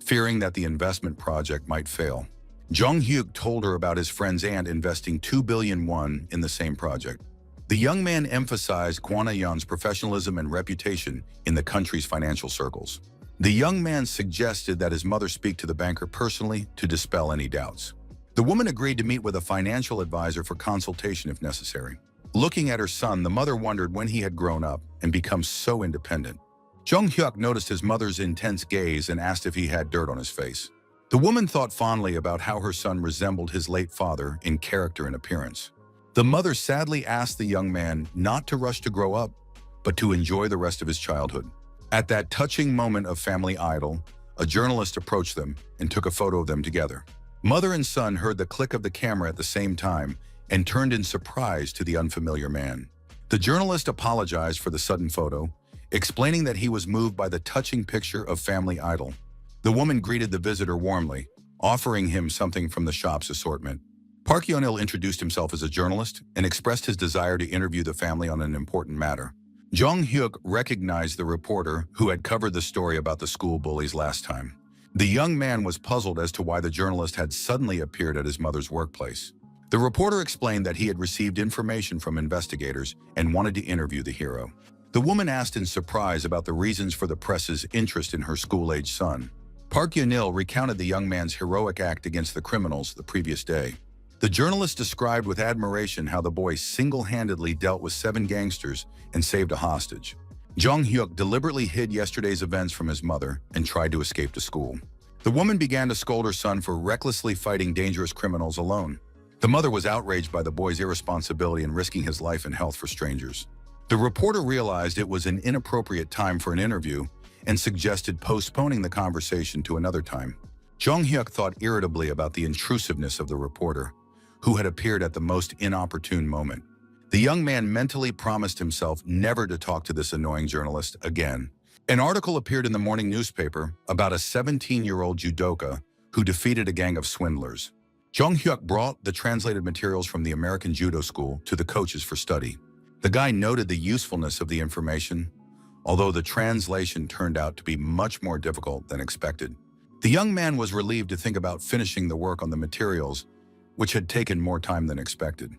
fearing that the investment project might fail. Jong-hyuk told her about his friend's aunt investing 2 billion won in the same project. The young man emphasized Kwon Ah-yeon's professionalism and reputation in the country's financial circles. The young man suggested that his mother speak to the banker personally to dispel any doubts. The woman agreed to meet with a financial advisor for consultation if necessary. Looking at her son, the mother wondered when he had grown up and become so independent. Jong-hyuk noticed his mother's intense gaze and asked if he had dirt on his face. The woman thought fondly about how her son resembled his late father in character and appearance. The mother sadly asked the young man not to rush to grow up, but to enjoy the rest of his childhood. At that touching moment of family idyll, a journalist approached them and took a photo of them together. Mother and son heard the click of the camera at the same time and turned in surprise to the unfamiliar man. The journalist apologized for the sudden photo, explaining that he was moved by the touching picture of family idyll. The woman greeted the visitor warmly, offering him something from the shop's assortment. Park Yeon-il introduced himself as a journalist and expressed his desire to interview the family on an important matter. Jong-hyuk recognized the reporter who had covered the story about the school bullies last time. The young man was puzzled as to why the journalist had suddenly appeared at his mother's workplace. The reporter explained that he had received information from investigators and wanted to interview the hero. The woman asked in surprise about the reasons for the press's interest in her school-age son. Park Yeon-il recounted the young man's heroic act against the criminals the previous day. The journalist described with admiration how the boy single-handedly dealt with 7 gangsters and saved a hostage. Jong-hyuk deliberately hid yesterday's events from his mother and tried to escape to school. The woman began to scold her son for recklessly fighting dangerous criminals alone. The mother was outraged by the boy's irresponsibility in risking his life and health for strangers. The reporter realized it was an inappropriate time for an interview and suggested postponing the conversation to another time. Jong-hyuk thought irritably about the intrusiveness of the reporter, who had appeared at the most inopportune moment. The young man mentally promised himself never to talk to this annoying journalist again. An article appeared in the morning newspaper about a 17-year-old judoka who defeated a gang of swindlers. Jong-hyuk brought the translated materials from the American Judo School to the coaches for study. The guy noted the usefulness of the information, although the translation turned out to be much more difficult than expected. The young man was relieved to think about finishing the work on the materials, which had taken more time than expected.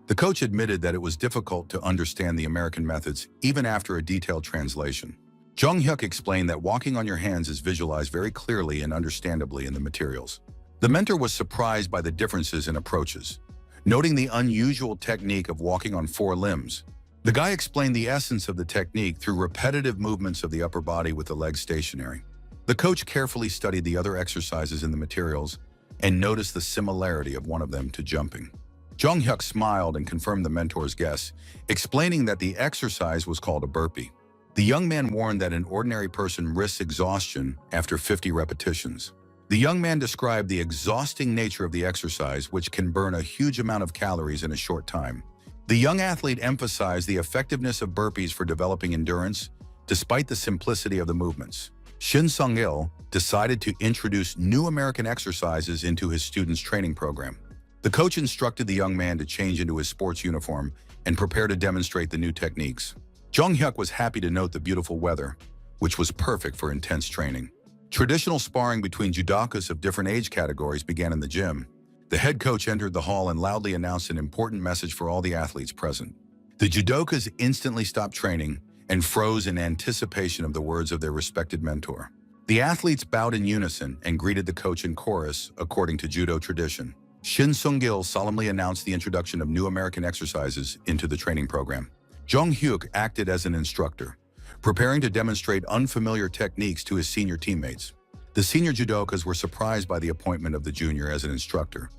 The coach admitted that it was difficult to understand the American methods even after a detailed translation. Jong-hyuk explained that walking on your hands is visualized very clearly and understandably in the materials. The mentor was surprised by the differences in approaches, noting the unusual technique of walking on 4 limbs. The guy explained the essence of the technique through repetitive movements of the upper body with the legs stationary. The coach carefully studied the other exercises in the materials and noticed the similarity of one of them to jumping. Jong-hyuk smiled and confirmed the mentor's guess, explaining that the exercise was called a burpee. The young man warned that an ordinary person risks exhaustion after 50 repetitions. The young man described the exhausting nature of the exercise, which can burn a huge amount of calories in a short time. The young athlete emphasized the effectiveness of burpees for developing endurance, despite the simplicity of the movements. Shin Sung-il decided to introduce new American exercises into his students' training program. The coach instructed the young man to change into his sports uniform and prepare to demonstrate the new techniques. Jong-hyuk was happy to note the beautiful weather, which was perfect for intense training. Traditional sparring between judokas of different age categories began in the gym. The head coach entered the hall and loudly announced an important message for all the athletes present. The judokas instantly stopped training and froze in anticipation of the words of their respected mentor. The athletes bowed in unison and greeted the coach in chorus, according to judo tradition. Shin Sung-il solemnly announced the introduction of new American exercises into the training program. Jong-hyuk acted as an instructor, preparing to demonstrate unfamiliar techniques to his senior teammates. The senior judokas were surprised by the appointment of the junior as an instructor,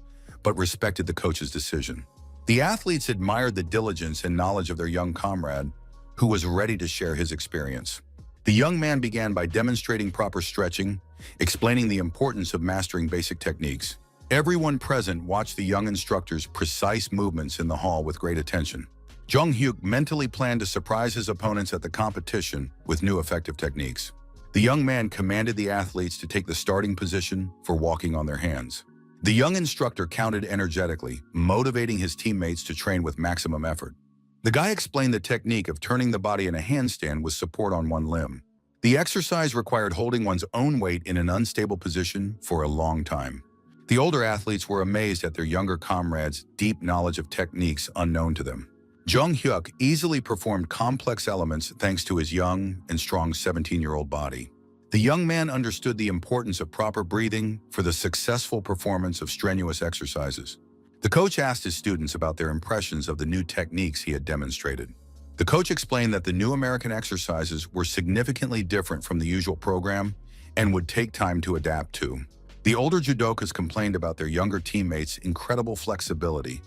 but respected the coach's decision. The athletes admired the diligence and knowledge of their young comrade, who was ready to share his experience. The young man began by demonstrating proper stretching, explaining the importance of mastering basic techniques. Everyone present watched the young instructor's precise movements in the hall with great attention. Jung-hyuk mentally planned to surprise his opponents at the competition with new effective techniques. The young man commanded the athletes to take the starting position for walking on their hands. The young instructor counted energetically, motivating his teammates to train with maximum effort. The guy explained the technique of turning the body in a handstand with support on one limb. The exercise required holding one's own weight in an unstable position for a long time. The older athletes were amazed at their younger comrades' deep knowledge of techniques unknown to them. Jung-hyuk easily performed complex elements thanks to his young and strong 17-year-old body. The young man understood the importance of proper breathing for the successful performance of strenuous exercises. The coach asked his students about their impressions of the new techniques he had demonstrated. The coach explained that the new American exercises were significantly different from the usual program and would take time to adapt to. The older judokas complained about their younger teammates' incredible flexibility,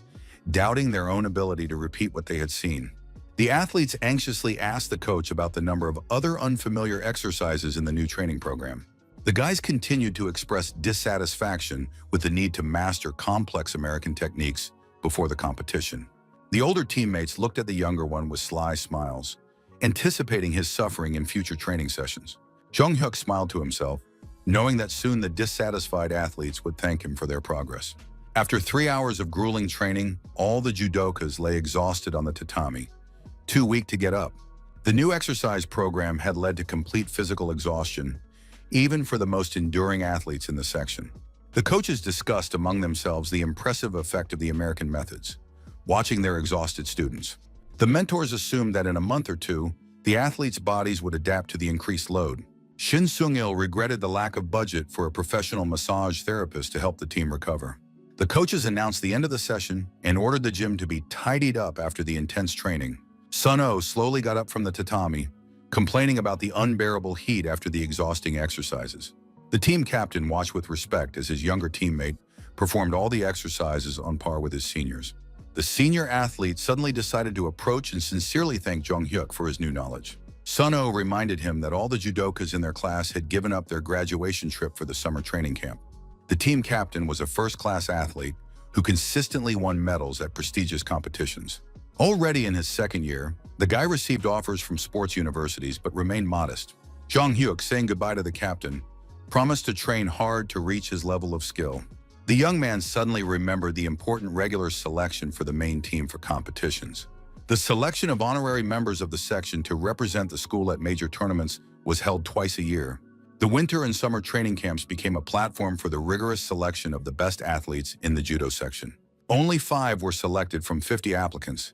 doubting their own ability to repeat what they had seen. The athletes anxiously asked the coach about the number of other unfamiliar exercises in the new training program. The guys continued to express dissatisfaction with the need to master complex American techniques before the competition. The older teammates looked at the younger one with sly smiles, anticipating his suffering in future training sessions. Jung-hyuk smiled to himself, knowing that soon the dissatisfied athletes would thank him for their progress. After 3 hours of grueling training, all the judokas lay exhausted on the tatami, too weak to get up. The new exercise program had led to complete physical exhaustion, even for the most enduring athletes in the section. The coaches discussed among themselves the impressive effect of the American methods, watching their exhausted students. The mentors assumed that in a month or two, the athletes' bodies would adapt to the increased load. Shin Sung-il regretted the lack of budget for a professional massage therapist to help the team recover. The coaches announced the end of the session and ordered the gym to be tidied up after the intense training. Sun-oh slowly got up from the tatami, complaining about the unbearable heat after the exhausting exercises. The team captain watched with respect as his younger teammate performed all the exercises on par with his seniors. The senior athlete suddenly decided to approach and sincerely thank Jung-hyuk for his new knowledge. Sun-oh reminded him that all the judokas in their class had given up their graduation trip for the summer training camp. The team captain was a first-class athlete who consistently won medals at prestigious competitions. Already in his second year, the guy received offers from sports universities but remained modest. Jung-hyuk, saying goodbye to the captain, promised to train hard to reach his level of skill. The young man suddenly remembered the important regular selection for the main team for competitions. The selection of honorary members of the section to represent the school at major tournaments was held twice a year. The winter and summer training camps became a platform for the rigorous selection of the best athletes in the judo section. Only 5 were selected from 50 applicants,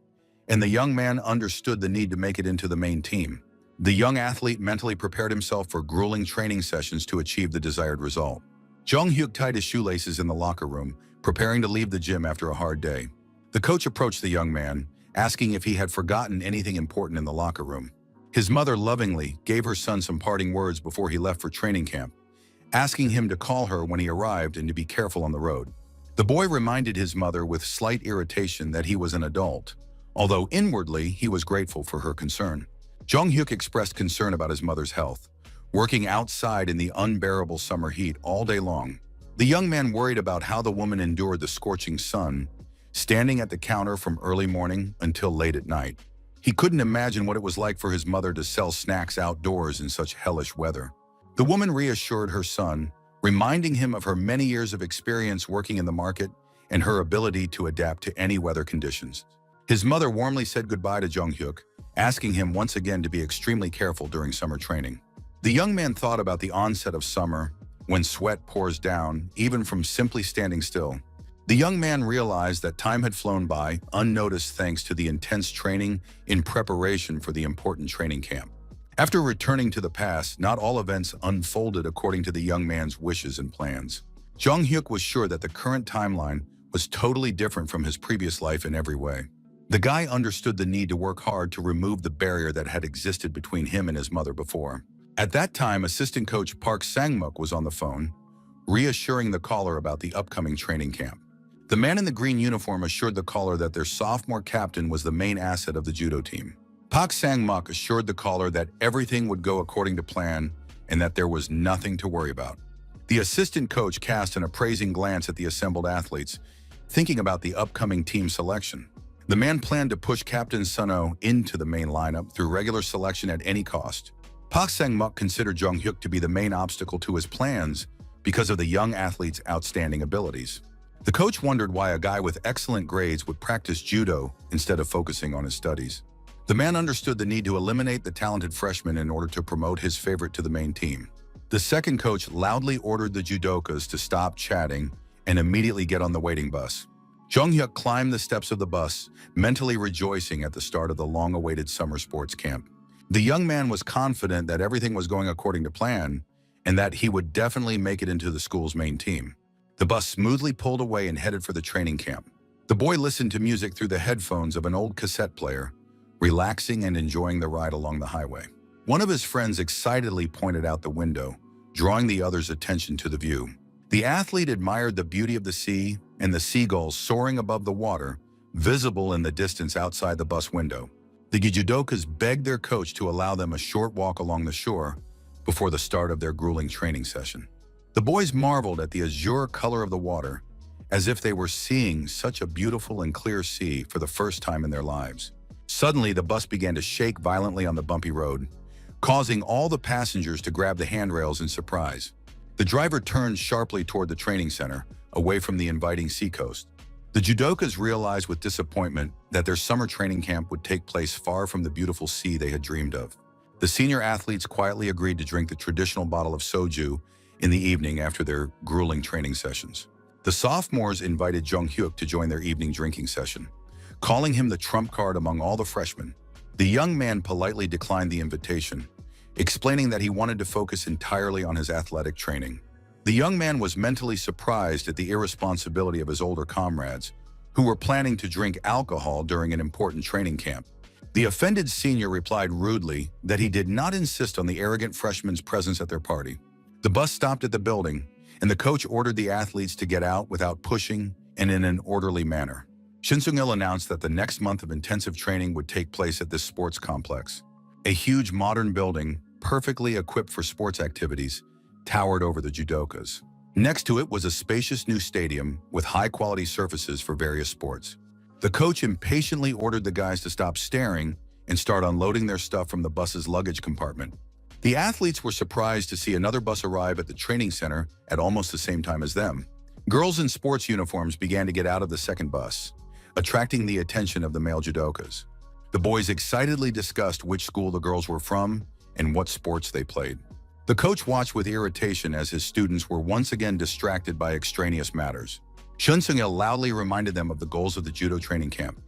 and the young man understood the need to make it into the main team. The young athlete mentally prepared himself for grueling training sessions to achieve the desired result. Jung-hyuk tied his shoelaces in the locker room, preparing to leave the gym after a hard day. The coach approached the young man, asking if he had forgotten anything important in the locker room. His mother lovingly gave her son some parting words before he left for training camp, asking him to call her when he arrived and to be careful on the road. The boy reminded his mother with slight irritation that he was an adult, although inwardly he was grateful for her concern. Jung-hyuk expressed concern about his mother's health, working outside in the unbearable summer heat all day long. The young man worried about how the woman endured the scorching sun, standing at the counter from early morning until late at night. He couldn't imagine what it was like for his mother to sell snacks outdoors in such hellish weather. The woman reassured her son, reminding him of her many years of experience working in the market and her ability to adapt to any weather conditions. His mother warmly said goodbye to Jung-hyuk, asking him once again to be extremely careful during summer training. The young man thought about the onset of summer, when sweat pours down, even from simply standing still. The young man realized that time had flown by, unnoticed thanks to the intense training in preparation for the important training camp. After returning to the past, not all events unfolded according to the young man's wishes and plans. Jung-hyuk was sure that the current timeline was totally different from his previous life in every way. The guy understood the need to work hard to remove the barrier that had existed between him and his mother before. At that time, assistant coach Park Sang-muk was on the phone, reassuring the caller about the upcoming training camp. The man in the green uniform assured the caller that their sophomore captain was the main asset of the judo team. Park Sang-muk assured the caller that everything would go according to plan and that there was nothing to worry about. The assistant coach cast an appraising glance at the assembled athletes, thinking about the upcoming team selection. The man planned to push Captain Suno into the main lineup through regular selection at any cost. Park Sang-muk considered Jung Hyuk to be the main obstacle to his plans because of the young athlete's outstanding abilities. The coach wondered why a guy with excellent grades would practice judo instead of focusing on his studies. The man understood the need to eliminate the talented freshman in order to promote his favorite to the main team. The second coach loudly ordered the judokas to stop chatting and immediately get on the waiting bus. Jung Hyuk climbed the steps of the bus, mentally rejoicing at the start of the long-awaited summer sports camp. The young man was confident that everything was going according to plan and that he would definitely make it into the school's main team. The bus smoothly pulled away and headed for the training camp. The boy listened to music through the headphones of an old cassette player, relaxing and enjoying the ride along the highway. One of his friends excitedly pointed out the window, drawing the other's attention to the view. The athlete admired the beauty of the sea and the seagulls soaring above the water, visible in the distance outside the bus window. The judokas begged their coach to allow them a short walk along the shore before the start of their grueling training session. The boys marveled at the azure color of the water, as if they were seeing such a beautiful and clear sea for the first time in their lives. Suddenly, the bus began to shake violently on the bumpy road, causing all the passengers to grab the handrails in surprise. The driver turned sharply toward the training center, away from the inviting seacoast. The judokas realized with disappointment that their summer training camp would take place far from the beautiful sea they had dreamed of. The senior athletes quietly agreed to drink the traditional bottle of soju in the evening after their grueling training sessions. The sophomores invited Jung Hyuk to join their evening drinking session, calling him the trump card among all the freshmen. The young man politely declined the invitation, explaining that he wanted to focus entirely on his athletic training. The young man was mentally surprised at the irresponsibility of his older comrades, who were planning to drink alcohol during an important training camp. The offended senior replied rudely that he did not insist on the arrogant freshman's presence at their party. The bus stopped at the building, and the coach ordered the athletes to get out without pushing and in an orderly manner. Shin Sung-il announced that the next month of intensive training would take place at this sports complex. A huge modern building, perfectly equipped for sports activities, towered over the judokas. Next to it was a spacious new stadium with high-quality surfaces for various sports. The coach impatiently ordered the guys to stop staring and start unloading their stuff from the bus's luggage compartment. The athletes were surprised to see another bus arrive at the training center at almost the same time as them. Girls in sports uniforms began to get out of the second bus, attracting the attention of the male judokas. The boys excitedly discussed which school the girls were from and what sports they played. The coach watched with irritation as his students were once again distracted by extraneous matters. Shun Sung-il loudly reminded them of the goals of the judo training camp,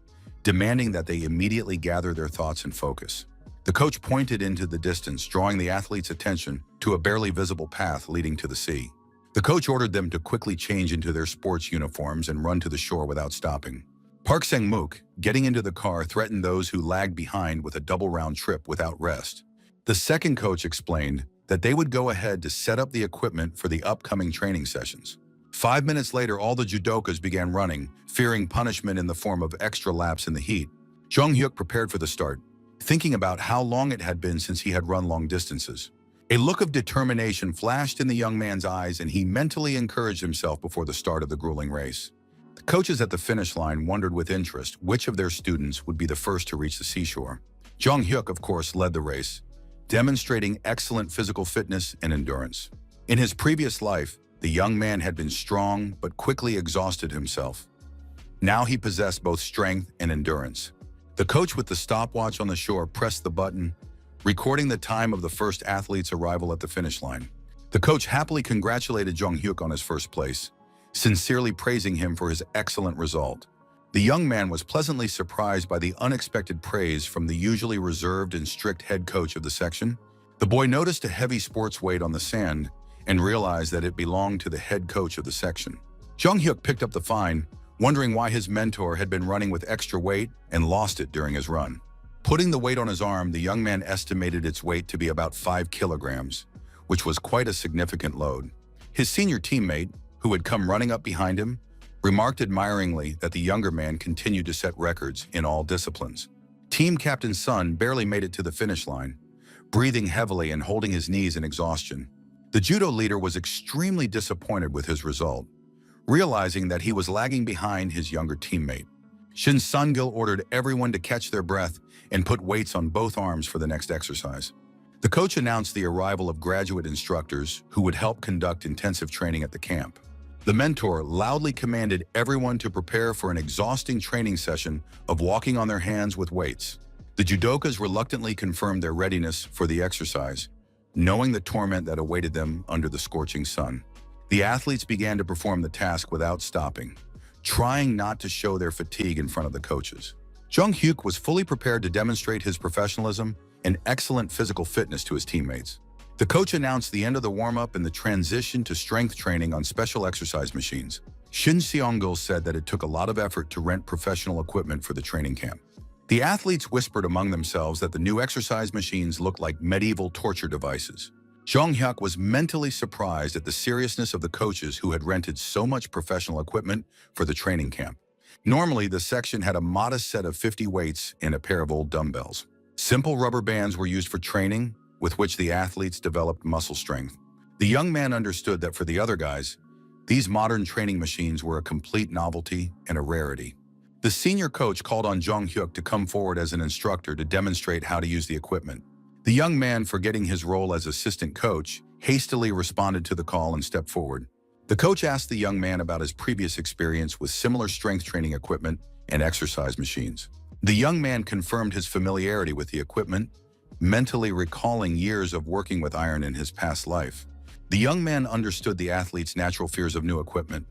demanding that they immediately gather their thoughts and focus. The coach pointed into the distance, drawing the athletes' attention to a barely visible path leading to the sea. The coach ordered them to quickly change into their sports uniforms and run to the shore without stopping. Park Sang-muk, getting into the car, threatened those who lagged behind with a double-round trip without rest. The second coach explained that they would go ahead to set up the equipment for the upcoming training sessions. 5 minutes later, all the judokas began running, fearing punishment in the form of extra laps in the heat. Jung Hyuk prepared for the start, thinking about how long it had been since he had run long distances. A look of determination flashed in the young man's eyes, and he mentally encouraged himself before the start of the grueling race. The coaches at the finish line wondered with interest which of their students would be the first to reach the seashore. Jung Hyuk, of course, led the race, demonstrating excellent physical fitness and endurance. In his previous life, the young man had been strong but quickly exhausted himself. Now he possessed both strength and endurance. The coach with the stopwatch on the shore pressed the button, recording the time of the first athlete's arrival at the finish line. The coach happily congratulated Jung Hyuk on his first place, sincerely praising him for his excellent result. The young man was pleasantly surprised by the unexpected praise from the usually reserved and strict head coach of the section. The boy noticed a heavy sports weight on the sand and realized that it belonged to the head coach of the section. Jung Hyuk picked up the fine, wondering why his mentor had been running with extra weight and lost it during his run. Putting the weight on his arm, the young man estimated its weight to be about 5 kilograms, which was quite a significant load. His senior teammate, who had come running up behind him, remarked admiringly that the younger man continued to set records in all disciplines. Team Captain Sun barely made it to the finish line, breathing heavily and holding his knees in exhaustion. The judo leader was extremely disappointed with his result, realizing that he was lagging behind his younger teammate. Shin Sung-gil ordered everyone to catch their breath and put weights on both arms for the next exercise. The coach announced the arrival of graduate instructors who would help conduct intensive training at the camp. The mentor loudly commanded everyone to prepare for an exhausting training session of walking on their hands with weights. The judokas reluctantly confirmed their readiness for the exercise, knowing the torment that awaited them under the scorching sun. The athletes began to perform the task without stopping, trying not to show their fatigue in front of the coaches. Jung Hyuk was fully prepared to demonstrate his professionalism and excellent physical fitness to his teammates. The coach announced the end of the warm-up and the transition to strength training on special exercise machines. Shin Seong-gil said that it took a lot of effort to rent professional equipment for the training camp. The athletes whispered among themselves that the new exercise machines looked like medieval torture devices. Jung Hyuk was mentally surprised at the seriousness of the coaches who had rented so much professional equipment for the training camp. Normally, the section had a modest set of 50 weights and a pair of old dumbbells. Simple rubber bands were used for training, with which the athletes developed muscle strength. The young man understood that for the other guys, these modern training machines were a complete novelty and a rarity. The senior coach called on Jung Hyuk to come forward as an instructor to demonstrate how to use the equipment. The young man, forgetting his role as assistant coach, hastily responded to the call and stepped forward. The coach asked the young man about his previous experience with similar strength training equipment and exercise machines. The young man confirmed his familiarity with the equipment, mentally recalling years of working with iron in his past life. The young man understood the athletes' natural fears of new equipment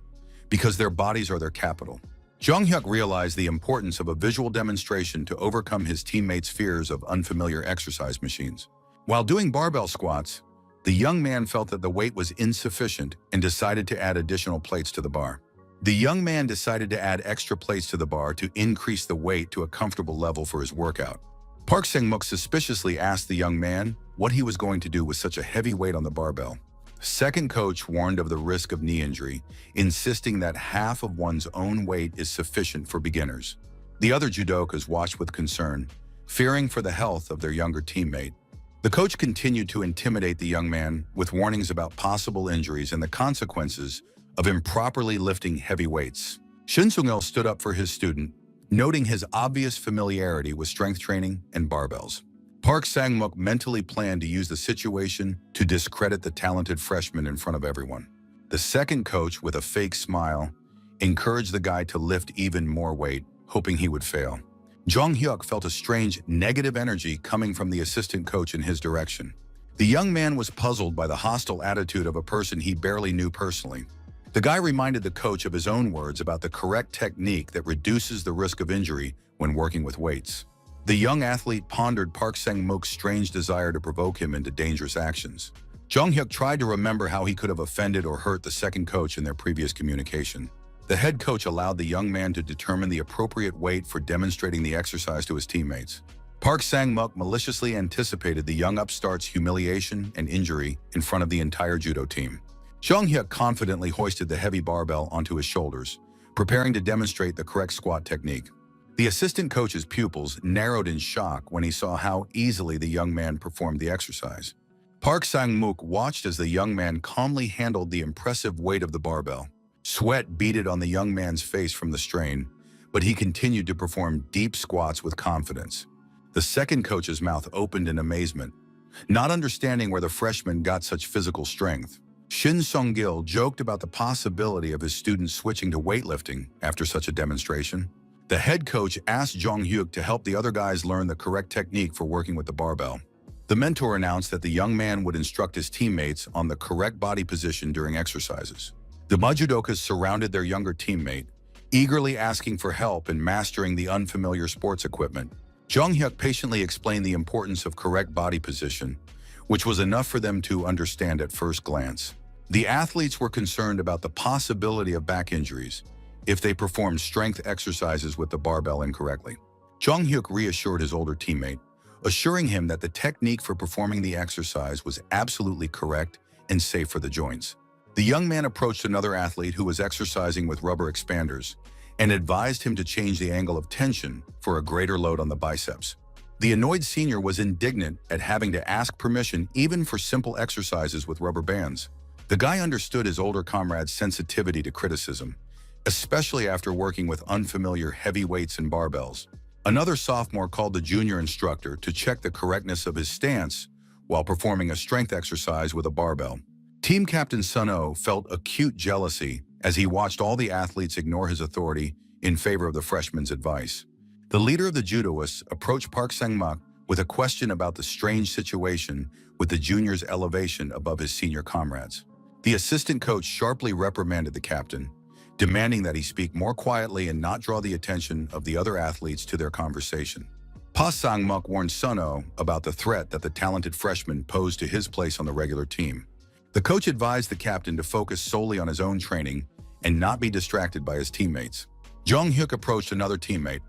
because their bodies are their capital. Jung Hyuk realized the importance of a visual demonstration to overcome his teammates' fears of unfamiliar exercise machines. While doing barbell squats, the young man felt that the weight was insufficient and decided to add additional plates to the bar. The young man decided to add extra plates to the bar to increase the weight to a comfortable level for his workout. Park Sang-mook suspiciously asked the young man what he was going to do with such a heavy weight on the barbell. Second coach warned of the risk of knee injury, insisting that half of one's own weight is sufficient for beginners. The other judokas watched with concern, fearing for the health of their younger teammate. The coach continued to intimidate the young man with warnings about possible injuries and the consequences of improperly lifting heavy weights. Shin Sung-il stood up for his student, noting his obvious familiarity with strength training and barbells. Park Sang-mook mentally planned to use the situation to discredit the talented freshman in front of everyone. The second coach, with a fake smile, encouraged the guy to lift even more weight, hoping he would fail. Jung Hyuk felt a strange negative energy coming from the assistant coach in his direction. The young man was puzzled by the hostile attitude of a person he barely knew personally. The guy reminded the coach of his own words about the correct technique that reduces the risk of injury when working with weights. The young athlete pondered Park Sang-mook's strange desire to provoke him into dangerous actions. Jung Hyuk tried to remember how he could have offended or hurt the second coach in their previous communication. The head coach allowed the young man to determine the appropriate weight for demonstrating the exercise to his teammates. Park Sang-mook maliciously anticipated the young upstart's humiliation and injury in front of the entire judo team. Jung Hyuk confidently hoisted the heavy barbell onto his shoulders, preparing to demonstrate the correct squat technique. The assistant coach's pupils narrowed in shock when he saw how easily the young man performed the exercise. Park Sang-mook watched as the young man calmly handled the impressive weight of the barbell. Sweat beaded on the young man's face from the strain, but he continued to perform deep squats with confidence. The second coach's mouth opened in amazement, not understanding where the freshman got such physical strength. Shin Sung-gil joked about the possibility of his students switching to weightlifting after such a demonstration. The head coach asked Jung Hyuk to help the other guys learn the correct technique for working with the barbell. The mentor announced that the young man would instruct his teammates on the correct body position during exercises. The judokas surrounded their younger teammate, eagerly asking for help in mastering the unfamiliar sports equipment. Jung Hyuk patiently explained the importance of correct body position, which was enough for them to understand at first glance. The athletes were concerned about the possibility of back injuries if they performed strength exercises with the barbell incorrectly. Jung Hyuk reassured his older teammate, assuring him that the technique for performing the exercise was absolutely correct and safe for the joints. The young man approached another athlete who was exercising with rubber expanders and advised him to change the angle of tension for a greater load on the biceps. The annoyed senior was indignant at having to ask permission even for simple exercises with rubber bands. The guy understood his older comrade's sensitivity to criticism, especially after working with unfamiliar heavy weights and barbells. Another sophomore called the junior instructor to check the correctness of his stance while performing a strength exercise with a barbell. Team captain Sun-Oh felt acute jealousy as he watched all the athletes ignore his authority in favor of the freshman's advice. The leader of the judoists approached Park Sang-muk with a question about the strange situation with the junior's elevation above his senior comrades. The assistant coach sharply reprimanded the captain, demanding that he speak more quietly and not draw the attention of the other athletes to their conversation. Pa Sang-muk warned Sun-Oh about the threat that the talented freshman posed to his place on the regular team. The coach advised the captain to focus solely on his own training and not be distracted by his teammates. Jong-hyuk approached another teammate,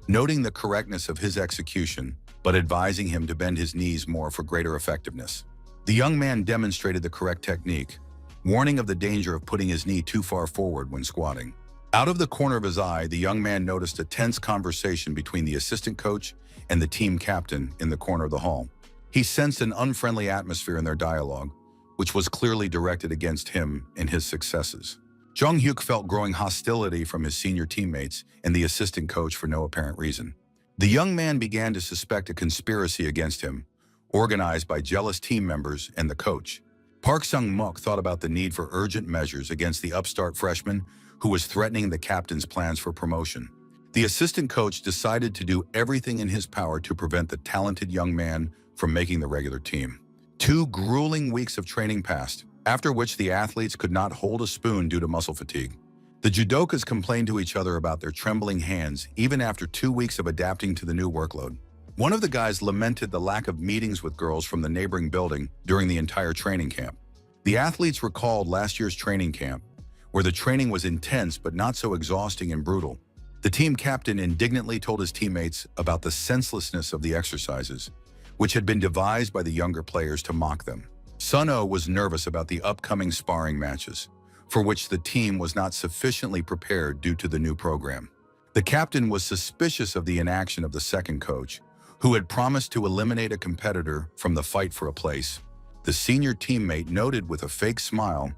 noting the correctness of his execution, but advising him to bend his knees more for greater effectiveness. The young man demonstrated the correct technique, warning of the danger of putting his knee too far forward when squatting. Out of the corner of his eye, the young man noticed a tense conversation between the assistant coach and the team captain in the corner of the hall. He sensed an unfriendly atmosphere in their dialogue, which was clearly directed against him and his successes. Jong-hyuk felt growing hostility from his senior teammates and the assistant coach for no apparent reason. The young man began to suspect a conspiracy against him, organized by jealous team members and the coach. Park Sang-muk thought about the need for urgent measures against the upstart freshman who was threatening the captain's plans for promotion. The assistant coach decided to do everything in his power to prevent the talented young man from making the regular team. 2 grueling weeks of training passed, after which the athletes could not hold a spoon due to muscle fatigue. The judokas complained to each other about their trembling hands even after 2 weeks of adapting to the new workload. One of the guys lamented the lack of meetings with girls from the neighboring building during the entire training camp. The athletes recalled last year's training camp, where the training was intense but not so exhausting and brutal. The team captain indignantly told his teammates about the senselessness of the exercises, which had been devised by the younger players to mock them. Sun-Oh was nervous about the upcoming sparring matches, for which the team was not sufficiently prepared due to the new program. The captain was suspicious of the inaction of the second coach, who had promised to eliminate a competitor from the fight for a place. The senior teammate noted with a fake smile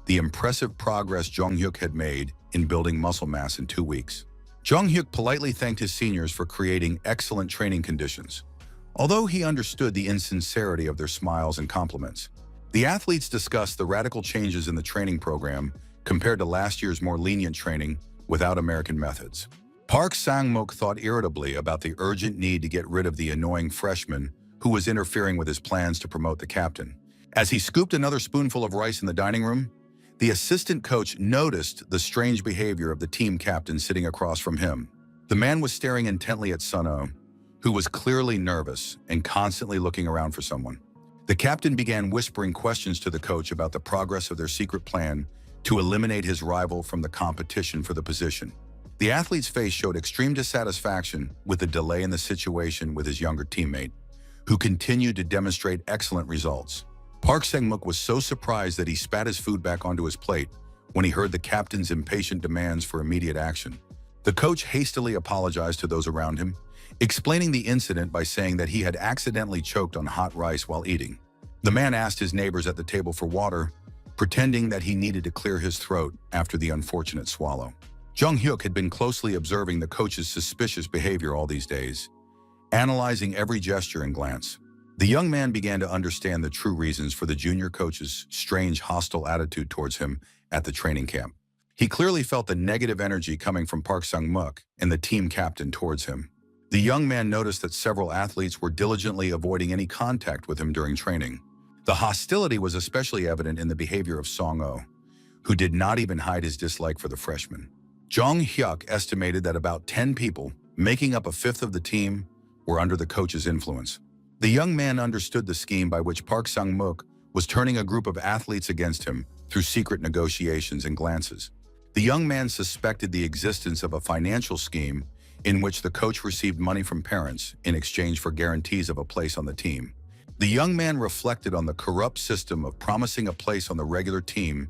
the impressive progress Jong-hyuk had made in building muscle mass in 2 weeks. Jong-hyuk politely thanked his seniors for creating excellent training conditions, although he understood the insincerity of their smiles and compliments. The athletes discussed the radical changes in the training program compared to last year's more lenient training without American methods. Park Sang-muk thought irritably about the urgent need to get rid of the annoying freshman who was interfering with his plans to promote the captain. As he scooped another spoonful of rice in the dining room, the assistant coach noticed the strange behavior of the team captain sitting across from him. The man was staring intently at Sun-Oh, who was clearly nervous and constantly looking around for someone. The captain began whispering questions to the coach about the progress of their secret plan to eliminate his rival from the competition for the position. The athlete's face showed extreme dissatisfaction with the delay in the situation with his younger teammate, who continued to demonstrate excellent results. Park Sang-muk was so surprised that he spat his food back onto his plate when he heard the captain's impatient demands for immediate action. The coach hastily apologized to those around him, explaining the incident by saying that he had accidentally choked on hot rice while eating. The man asked his neighbors at the table for water, pretending that he needed to clear his throat after the unfortunate swallow. Jong-hyuk had been closely observing the coach's suspicious behavior all these days, analyzing every gesture and glance. The young man began to understand the true reasons for the junior coach's strange, hostile attitude towards him at the training camp. He clearly felt the negative energy coming from Park Sang-muk and the team captain towards him. The young man noticed that several athletes were diligently avoiding any contact with him during training. The hostility was especially evident in the behavior of Song-oh, who did not even hide his dislike for the freshman. Jong-hyuk estimated that about 10 people, making up a fifth of the team, were under the coach's influence. The young man understood the scheme by which Park Sang-muk was turning a group of athletes against him through secret negotiations and glances. The young man suspected the existence of a financial scheme in which the coach received money from parents in exchange for guarantees of a place on the team. The young man reflected on the corrupt system of promising a place on the regular team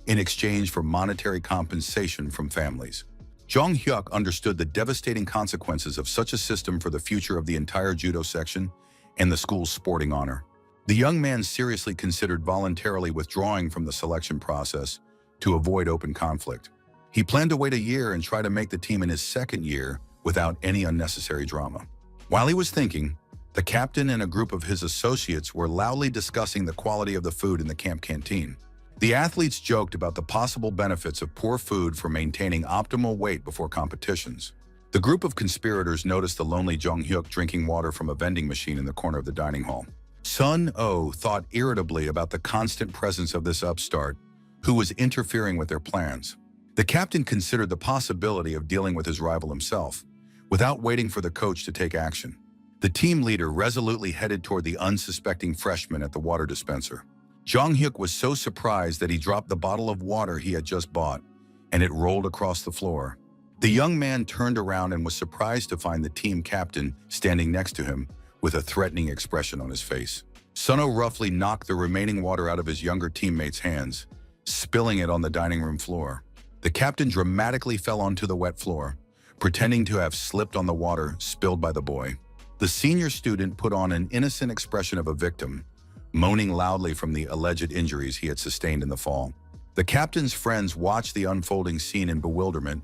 in exchange for monetary compensation from families. Jong-hyuk understood the devastating consequences of such a system for the future of the entire judo section and the school's sporting honor. The young man seriously considered voluntarily withdrawing from the selection process to avoid open conflict. He planned to wait a year and try to make the team in his second year without any unnecessary drama. While he was thinking, the captain and a group of his associates were loudly discussing the quality of the food in the camp canteen. The athletes joked about the possible benefits of poor food for maintaining optimal weight before competitions. The group of conspirators noticed the lonely Jong-hyuk drinking water from a vending machine in the corner of the dining hall. Sun-oh thought irritably about the constant presence of this upstart, who was interfering with their plans. The captain considered the possibility of dealing with his rival himself, without waiting for the coach to take action. The team leader resolutely headed toward the unsuspecting freshman at the water dispenser. Jong-hyuk was so surprised that he dropped the bottle of water he had just bought, and it rolled across the floor. The young man turned around and was surprised to find the team captain standing next to him with a threatening expression on his face. Sun-oh roughly knocked the remaining water out of his younger teammate's hands, spilling it on the dining room floor. The captain dramatically fell onto the wet floor, pretending to have slipped on the water spilled by the boy. The senior student put on an innocent expression of a victim, moaning loudly from the alleged injuries he had sustained in the fall. The captain's friends watched the unfolding scene in bewilderment,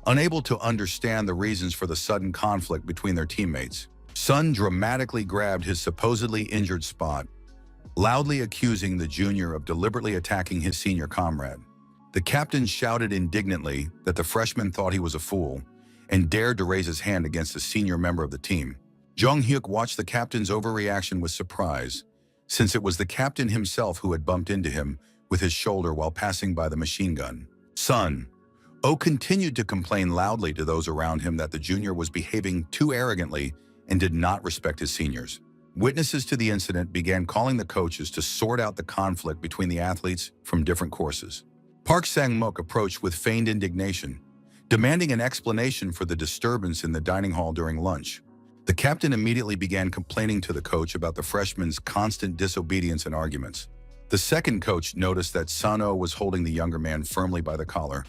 unable to understand the reasons for the sudden conflict between their teammates. Sun dramatically grabbed his supposedly injured spot, loudly accusing the junior of deliberately attacking his senior comrade. The captain shouted indignantly that the freshman thought he was a fool and dared to raise his hand against a senior member of the team. Jong-hyuk watched the captain's overreaction with surprise, since it was the captain himself who had bumped into him with his shoulder while passing by the machine gun. Sun-oh continued to complain loudly to those around him that the junior was behaving too arrogantly and did not respect his seniors. Witnesses to the incident began calling the coaches to sort out the conflict between the athletes from different courses. Park Sang-muk approached with feigned indignation, demanding an explanation for the disturbance in the dining hall during lunch. The captain immediately began complaining to the coach about the freshman's constant disobedience and arguments. The second coach noticed that Sun-oh was holding the younger man firmly by the collar,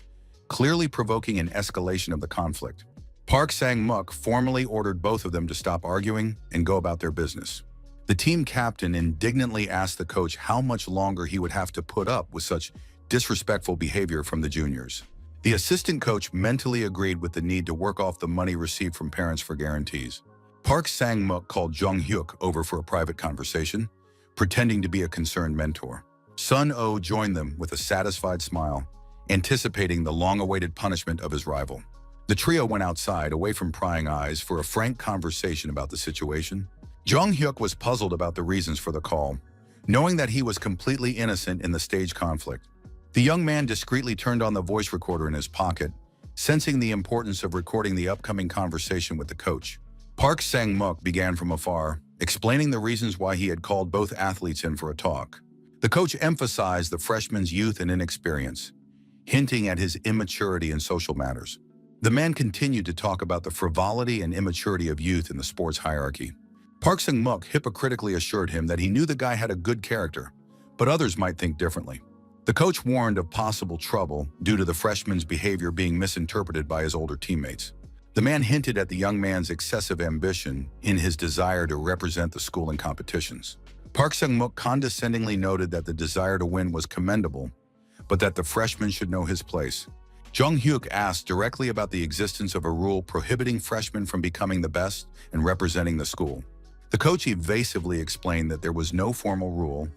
clearly provoking an escalation of the conflict. Park Sang-muk formally ordered both of them to stop arguing and go about their business. The team captain indignantly asked the coach how much longer he would have to put up with such disrespectful behavior from the juniors. The assistant coach mentally agreed with the need to work off the money received from parents for guarantees. Park Sang-muk called Jong-hyuk over for a private conversation, pretending to be a concerned mentor. Sun-oh joined them with a satisfied smile, anticipating the long-awaited punishment of his rival. The trio went outside, away from prying eyes, for a frank conversation about the situation. Jong-hyuk was puzzled about the reasons for the call, knowing that he was completely innocent in the staged conflict. The young man discreetly turned on the voice recorder in his pocket, sensing the importance of recording the upcoming conversation with the coach. Park Sang-muk began from afar, explaining the reasons why he had called both athletes in for a talk. The coach emphasized the freshman's youth and inexperience, hinting at his immaturity in social matters. The man continued to talk about the frivolity and immaturity of youth in the sports hierarchy. Park Sang-muk hypocritically assured him that he knew the guy had a good character, but others might think differently. The coach warned of possible trouble due to the freshman's behavior being misinterpreted by his older teammates. The man hinted at the young man's excessive ambition in his desire to represent the school in competitions. Park Sang-muk condescendingly noted that the desire to win was commendable, but that the freshman should know his place. Jong-hyuk asked directly about the existence of a rule prohibiting freshmen from becoming the best and representing the school. The coach evasively explained that there was no formal rule,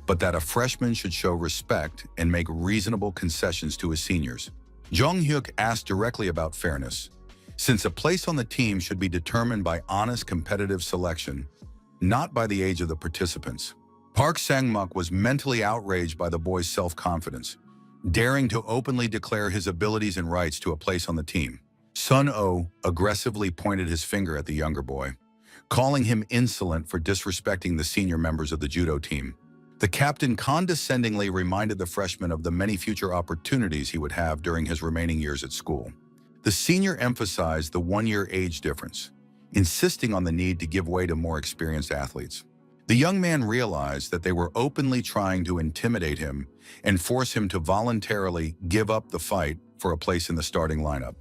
but that a freshman should show respect and make reasonable concessions to his seniors. Jong-hyuk asked directly about fairness, since a place on the team should be determined by honest competitive selection, not by the age of the participants. Park Sang-muk was mentally outraged by the boy's self-confidence, daring to openly declare his abilities and rights to a place on the team. Sun-oh aggressively pointed his finger at the younger boy, calling him insolent for disrespecting the senior members of the judo team. The captain condescendingly reminded the freshman of the many future opportunities he would have during his remaining years at school. The senior emphasized the one-year age difference, insisting on the need to give way to more experienced athletes. The young man realized that they were openly trying to intimidate him and force him to voluntarily give up the fight for a place in the starting lineup.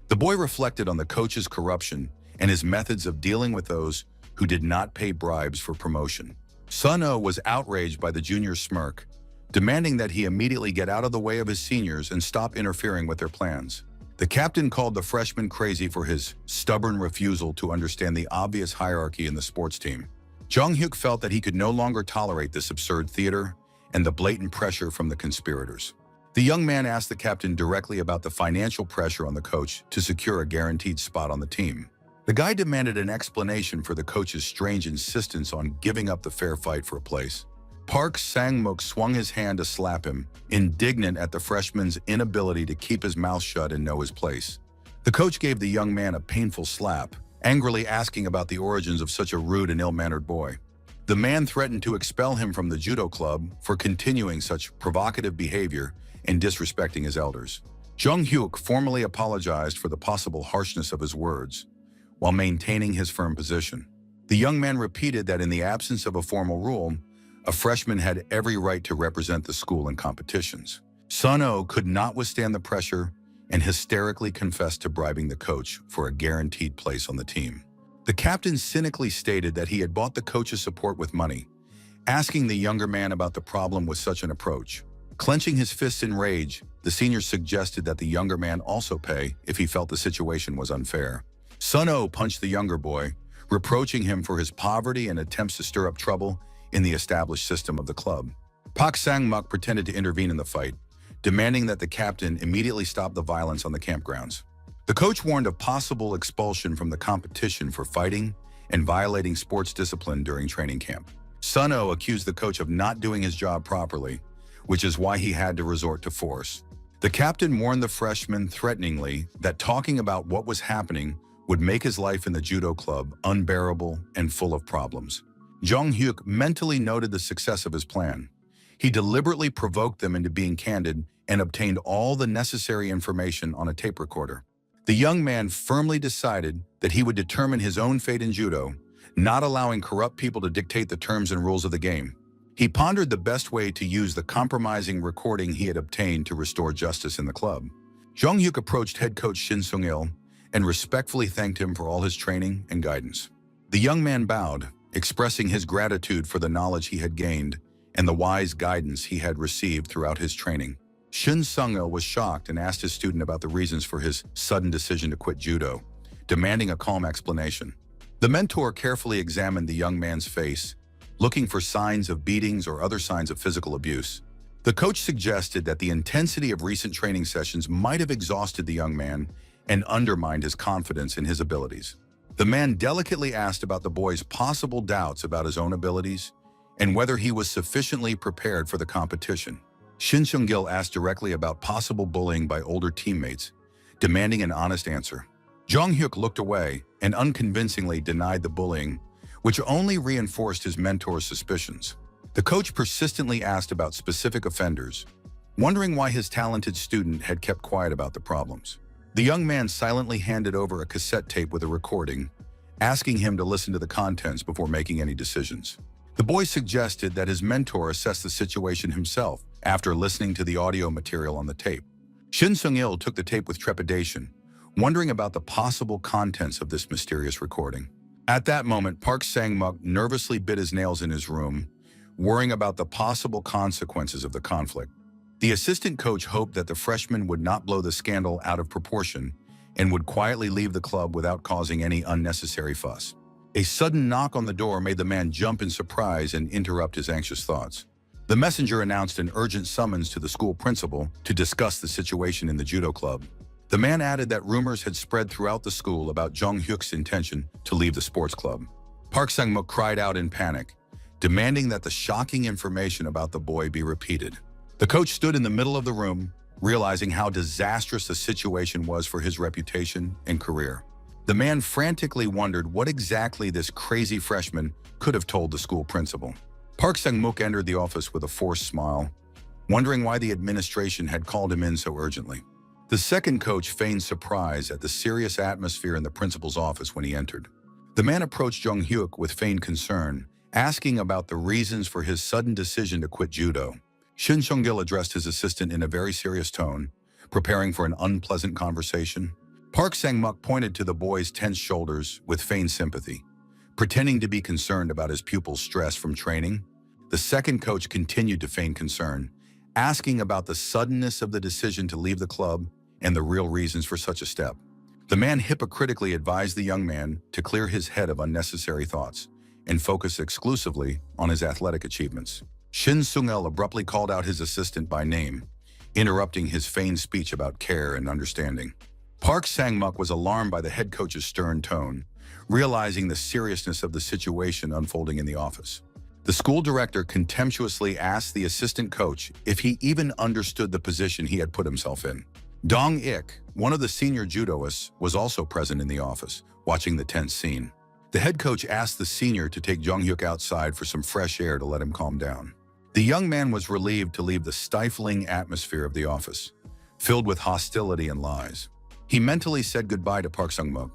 The boy reflected on the coach's corruption and his methods of dealing with those who did not pay bribes for promotion. Sun-oh was outraged by the junior's smirk, demanding that he immediately get out of the way of his seniors and stop interfering with their plans. The captain called the freshman crazy for his stubborn refusal to understand the obvious hierarchy in the sports team. Jong-hyuk felt that he could no longer tolerate this absurd theater and the blatant pressure from the conspirators. The young man asked the captain directly about the financial pressure on the coach to secure a guaranteed spot on the team. The guy demanded an explanation for the coach's strange insistence on giving up the fair fight for a place. Park Sang-mook swung his hand to slap him, indignant at the freshman's inability to keep his mouth shut and know his place. The coach gave the young man a painful slap, angrily asking about the origins of such a rude and ill-mannered boy. The man threatened to expel him from the judo club for continuing such provocative behavior and disrespecting his elders. Jong-hyuk formally apologized for the possible harshness of his words, while maintaining his firm position. The young man repeated that in the absence of a formal rule, a freshman had every right to represent the school in competitions. Sun-oh could not withstand the pressure and hysterically confessed to bribing the coach for a guaranteed place on the team. The captain cynically stated that he had bought the coach's support with money, asking the younger man about the problem with such an approach. Clenching his fists in rage, the senior suggested that the younger man also pay if he felt the situation was unfair. Sun-oh punched the younger boy, reproaching him for his poverty and attempts to stir up trouble in the established system of the club. Park Sang-mook pretended to intervene in the fight, demanding that the captain immediately stop the violence on the campgrounds. The coach warned of possible expulsion from the competition for fighting and violating sports discipline during training camp. Sun-oh accused the coach of not doing his job properly, which is why he had to resort to force. The captain warned the freshman threateningly that talking about what was happening would make his life in the judo club unbearable and full of problems. Jong-hyuk mentally noted the success of his plan. He deliberately provoked them into being candid and obtained all the necessary information on a tape recorder. The young man firmly decided that he would determine his own fate in judo, not allowing corrupt people to dictate the terms and rules of the game. He pondered the best way to use the compromising recording he had obtained to restore justice in the club. Jong-hyuk approached head coach Shin Sung-il and respectfully thanked him for all his training and guidance. The young man bowed, expressing his gratitude for the knowledge he had gained and the wise guidance he had received throughout his training. Shin Sung-il was shocked and asked his student about the reasons for his sudden decision to quit judo, demanding a calm explanation. The mentor carefully examined the young man's face, looking for signs of beatings or other signs of physical abuse. The coach suggested that the intensity of recent training sessions might have exhausted the young man and undermined his confidence in his abilities. The man delicately asked about the boy's possible doubts about his own abilities and whether he was sufficiently prepared for the competition. Shin Sung-il asked directly about possible bullying by older teammates, demanding an honest answer. Jong-hyuk looked away and unconvincingly denied the bullying, which only reinforced his mentor's suspicions. The coach persistently asked about specific offenders, wondering why his talented student had kept quiet about the problems. The young man silently handed over a cassette tape with a recording, asking him to listen to the contents before making any decisions. The boy suggested that his mentor assess the situation himself after listening to the audio material on the tape. Shin Sung-il took the tape with trepidation, wondering about the possible contents of this mysterious recording. At that moment, Park Sang-mook nervously bit his nails in his room, worrying about the possible consequences of the conflict. The assistant coach hoped that the freshman would not blow the scandal out of proportion and would quietly leave the club without causing any unnecessary fuss. A sudden knock on the door made the man jump in surprise and interrupt his anxious thoughts. The messenger announced an urgent summons to the school principal to discuss the situation in the judo club. The man added that rumors had spread throughout the school about Jong-hyuk's intention to leave the sports club. Park Sang-mook cried out in panic, demanding that the shocking information about the boy be repeated. The coach stood in the middle of the room, realizing how disastrous the situation was for his reputation and career. The man frantically wondered what exactly this crazy freshman could have told the school principal. Park Sang-mook entered the office with a forced smile, wondering why the administration had called him in so urgently. The second coach feigned surprise at the serious atmosphere in the principal's office when he entered. The man approached Jong-hyuk with feigned concern, asking about the reasons for his sudden decision to quit judo. Shin Sung-il addressed his assistant in a very serious tone, preparing for an unpleasant conversation. Park Sang-mook pointed to the boy's tense shoulders with feigned sympathy, pretending to be concerned about his pupil's stress from training. The second coach continued to feign concern, asking about the suddenness of the decision to leave the club and the real reasons for such a step. The man hypocritically advised the young man to clear his head of unnecessary thoughts and focus exclusively on his athletic achievements. Shin Sung-el abruptly called out his assistant by name, interrupting his feigned speech about care and understanding. Park Sang-muk was alarmed by the head coach's stern tone, realizing the seriousness of the situation unfolding in the office. The school director contemptuously asked the assistant coach if he even understood the position he had put himself in. Dong-ik, one of the senior judoists, was also present in the office, watching the tense scene. The head coach asked the senior to take Jong-hyuk outside for some fresh air to let him calm down. The young man was relieved to leave the stifling atmosphere of the office, filled with hostility and lies. He mentally said goodbye to Park Sang-muk,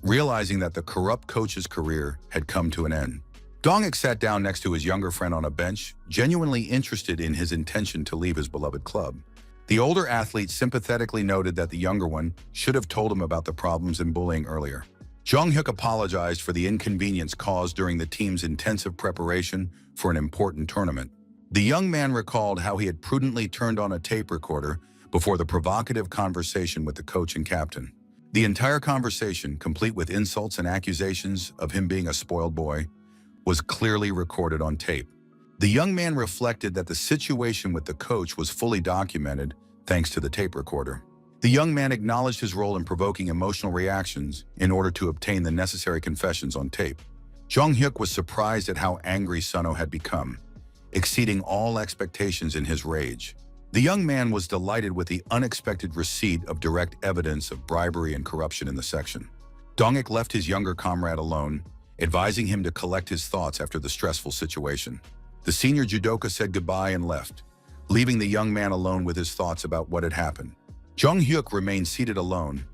realizing that the corrupt coach's career had come to an end. Dong-ik sat down next to his younger friend on a bench, genuinely interested in his intention to leave his beloved club. The older athlete sympathetically noted that the younger one should have told him about the problems and bullying earlier. Jong-hyuk apologized for the inconvenience caused during the team's intensive preparation for an important tournament. The young man recalled how he had prudently turned on a tape recorder before the provocative conversation with the coach and captain. The entire conversation, complete with insults and accusations of him being a spoiled boy, was clearly recorded on tape. The young man reflected that the situation with the coach was fully documented thanks to the tape recorder. The young man acknowledged his role in provoking emotional reactions in order to obtain the necessary confessions on tape. Jong-hyuk was surprised at how angry Suno had become, exceeding all expectations in his rage. The young man was delighted with the unexpected receipt of direct evidence of bribery and corruption in the section. Dong-ik left his younger comrade alone, advising him to collect his thoughts after the stressful situation. The senior judoka said goodbye and left, leaving the young man alone with his thoughts about what had happened. Jong-hyuk remained seated alone,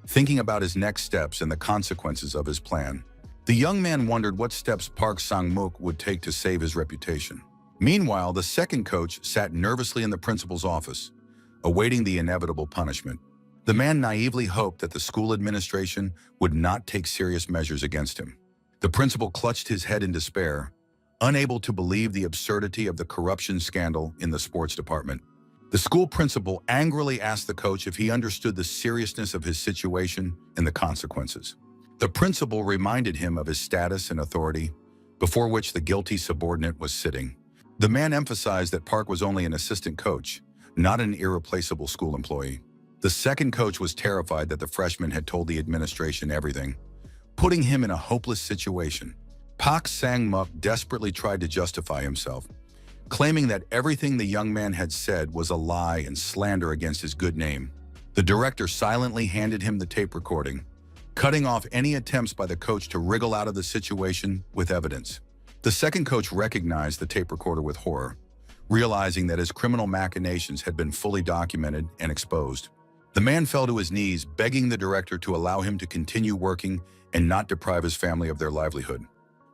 thinking about his next steps and the consequences of his plan. The young man wondered what steps Park Sang-muk would take to save his reputation. Meanwhile, the second coach sat nervously in the principal's office, awaiting the inevitable punishment. The man naively hoped that the school administration would not take serious measures against him. The principal clutched his head in despair, unable to believe the absurdity of the corruption scandal in the sports department. The school principal angrily asked the coach if he understood the seriousness of his situation and the consequences. The principal reminded him of his status and authority, before which the guilty subordinate was sitting. The man emphasized that Park was only an assistant coach, not an irreplaceable school employee. The second coach was terrified that the freshman had told the administration everything, putting him in a hopeless situation. Park Sang-muk desperately tried to justify himself, claiming that everything the young man had said was a lie and slander against his good name. The director silently handed him the tape recording, cutting off any attempts by the coach to wriggle out of the situation with evidence. The second coach recognized the tape recorder with horror, realizing that his criminal machinations had been fully documented and exposed. The man fell to his knees, begging the director to allow him to continue working and not deprive his family of their livelihood.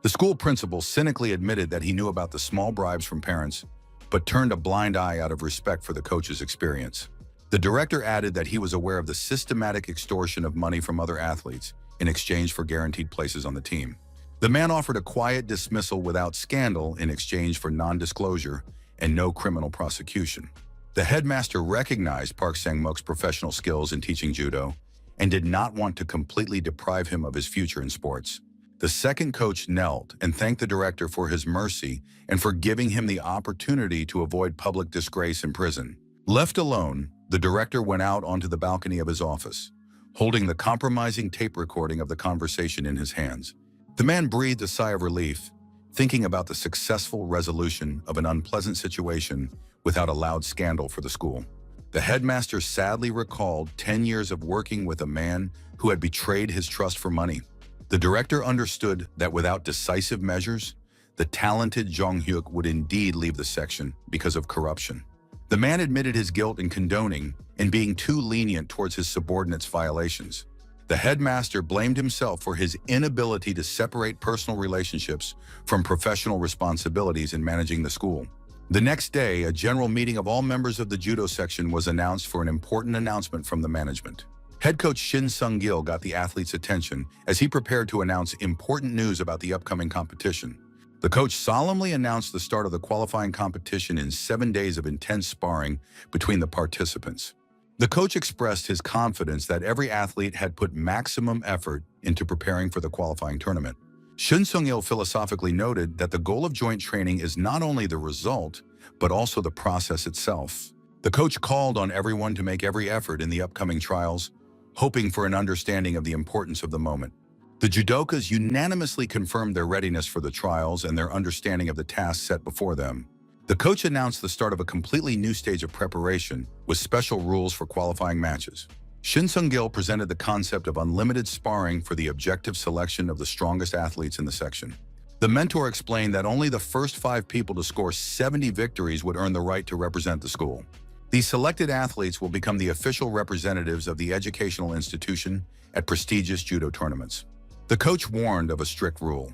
The school principal cynically admitted that he knew about the small bribes from parents, but turned a blind eye out of respect for the coach's experience. The director added that he was aware of the systematic extortion of money from other athletes in exchange for guaranteed places on the team. The man offered a quiet dismissal without scandal in exchange for non-disclosure and no criminal prosecution. The headmaster recognized Park Sang-muk's professional skills in teaching judo and did not want to completely deprive him of his future in sports. The second coach knelt and thanked the director for his mercy and for giving him the opportunity to avoid public disgrace in prison. Left alone, the director went out onto the balcony of his office, holding the compromising tape recording of the conversation in his hands. The man breathed a sigh of relief, thinking about the successful resolution of an unpleasant situation without a loud scandal for the school. The headmaster sadly recalled 10 years of working with a man who had betrayed his trust for money. The director understood that without decisive measures, the talented Jong-hyuk would indeed leave the section because of corruption. The man admitted his guilt in condoning and being too lenient towards his subordinates' violations. The headmaster blamed himself for his inability to separate personal relationships from professional responsibilities in managing the school. The next day, a general meeting of all members of the judo section was announced for an important announcement from the management. Head coach Shin Sung-gil got the athletes' attention as he prepared to announce important news about the upcoming competition. The coach solemnly announced the start of the qualifying competition in 7 days of intense sparring between the participants. The coach expressed his confidence that every athlete had put maximum effort into preparing for the qualifying tournament. Shin Sung-il philosophically noted that the goal of joint training is not only the result, but also the process itself. The coach called on everyone to make every effort in the upcoming trials, hoping for an understanding of the importance of the moment. The judokas unanimously confirmed their readiness for the trials and their understanding of the tasks set before them. The coach announced the start of a completely new stage of preparation with special rules for qualifying matches. Shin Sung-il presented the concept of unlimited sparring for the objective selection of the strongest athletes in the section. The mentor explained that only the first 5 people to score 70 victories would earn the right to represent the school. These selected athletes will become the official representatives of the educational institution at prestigious judo tournaments. The coach warned of a strict rule.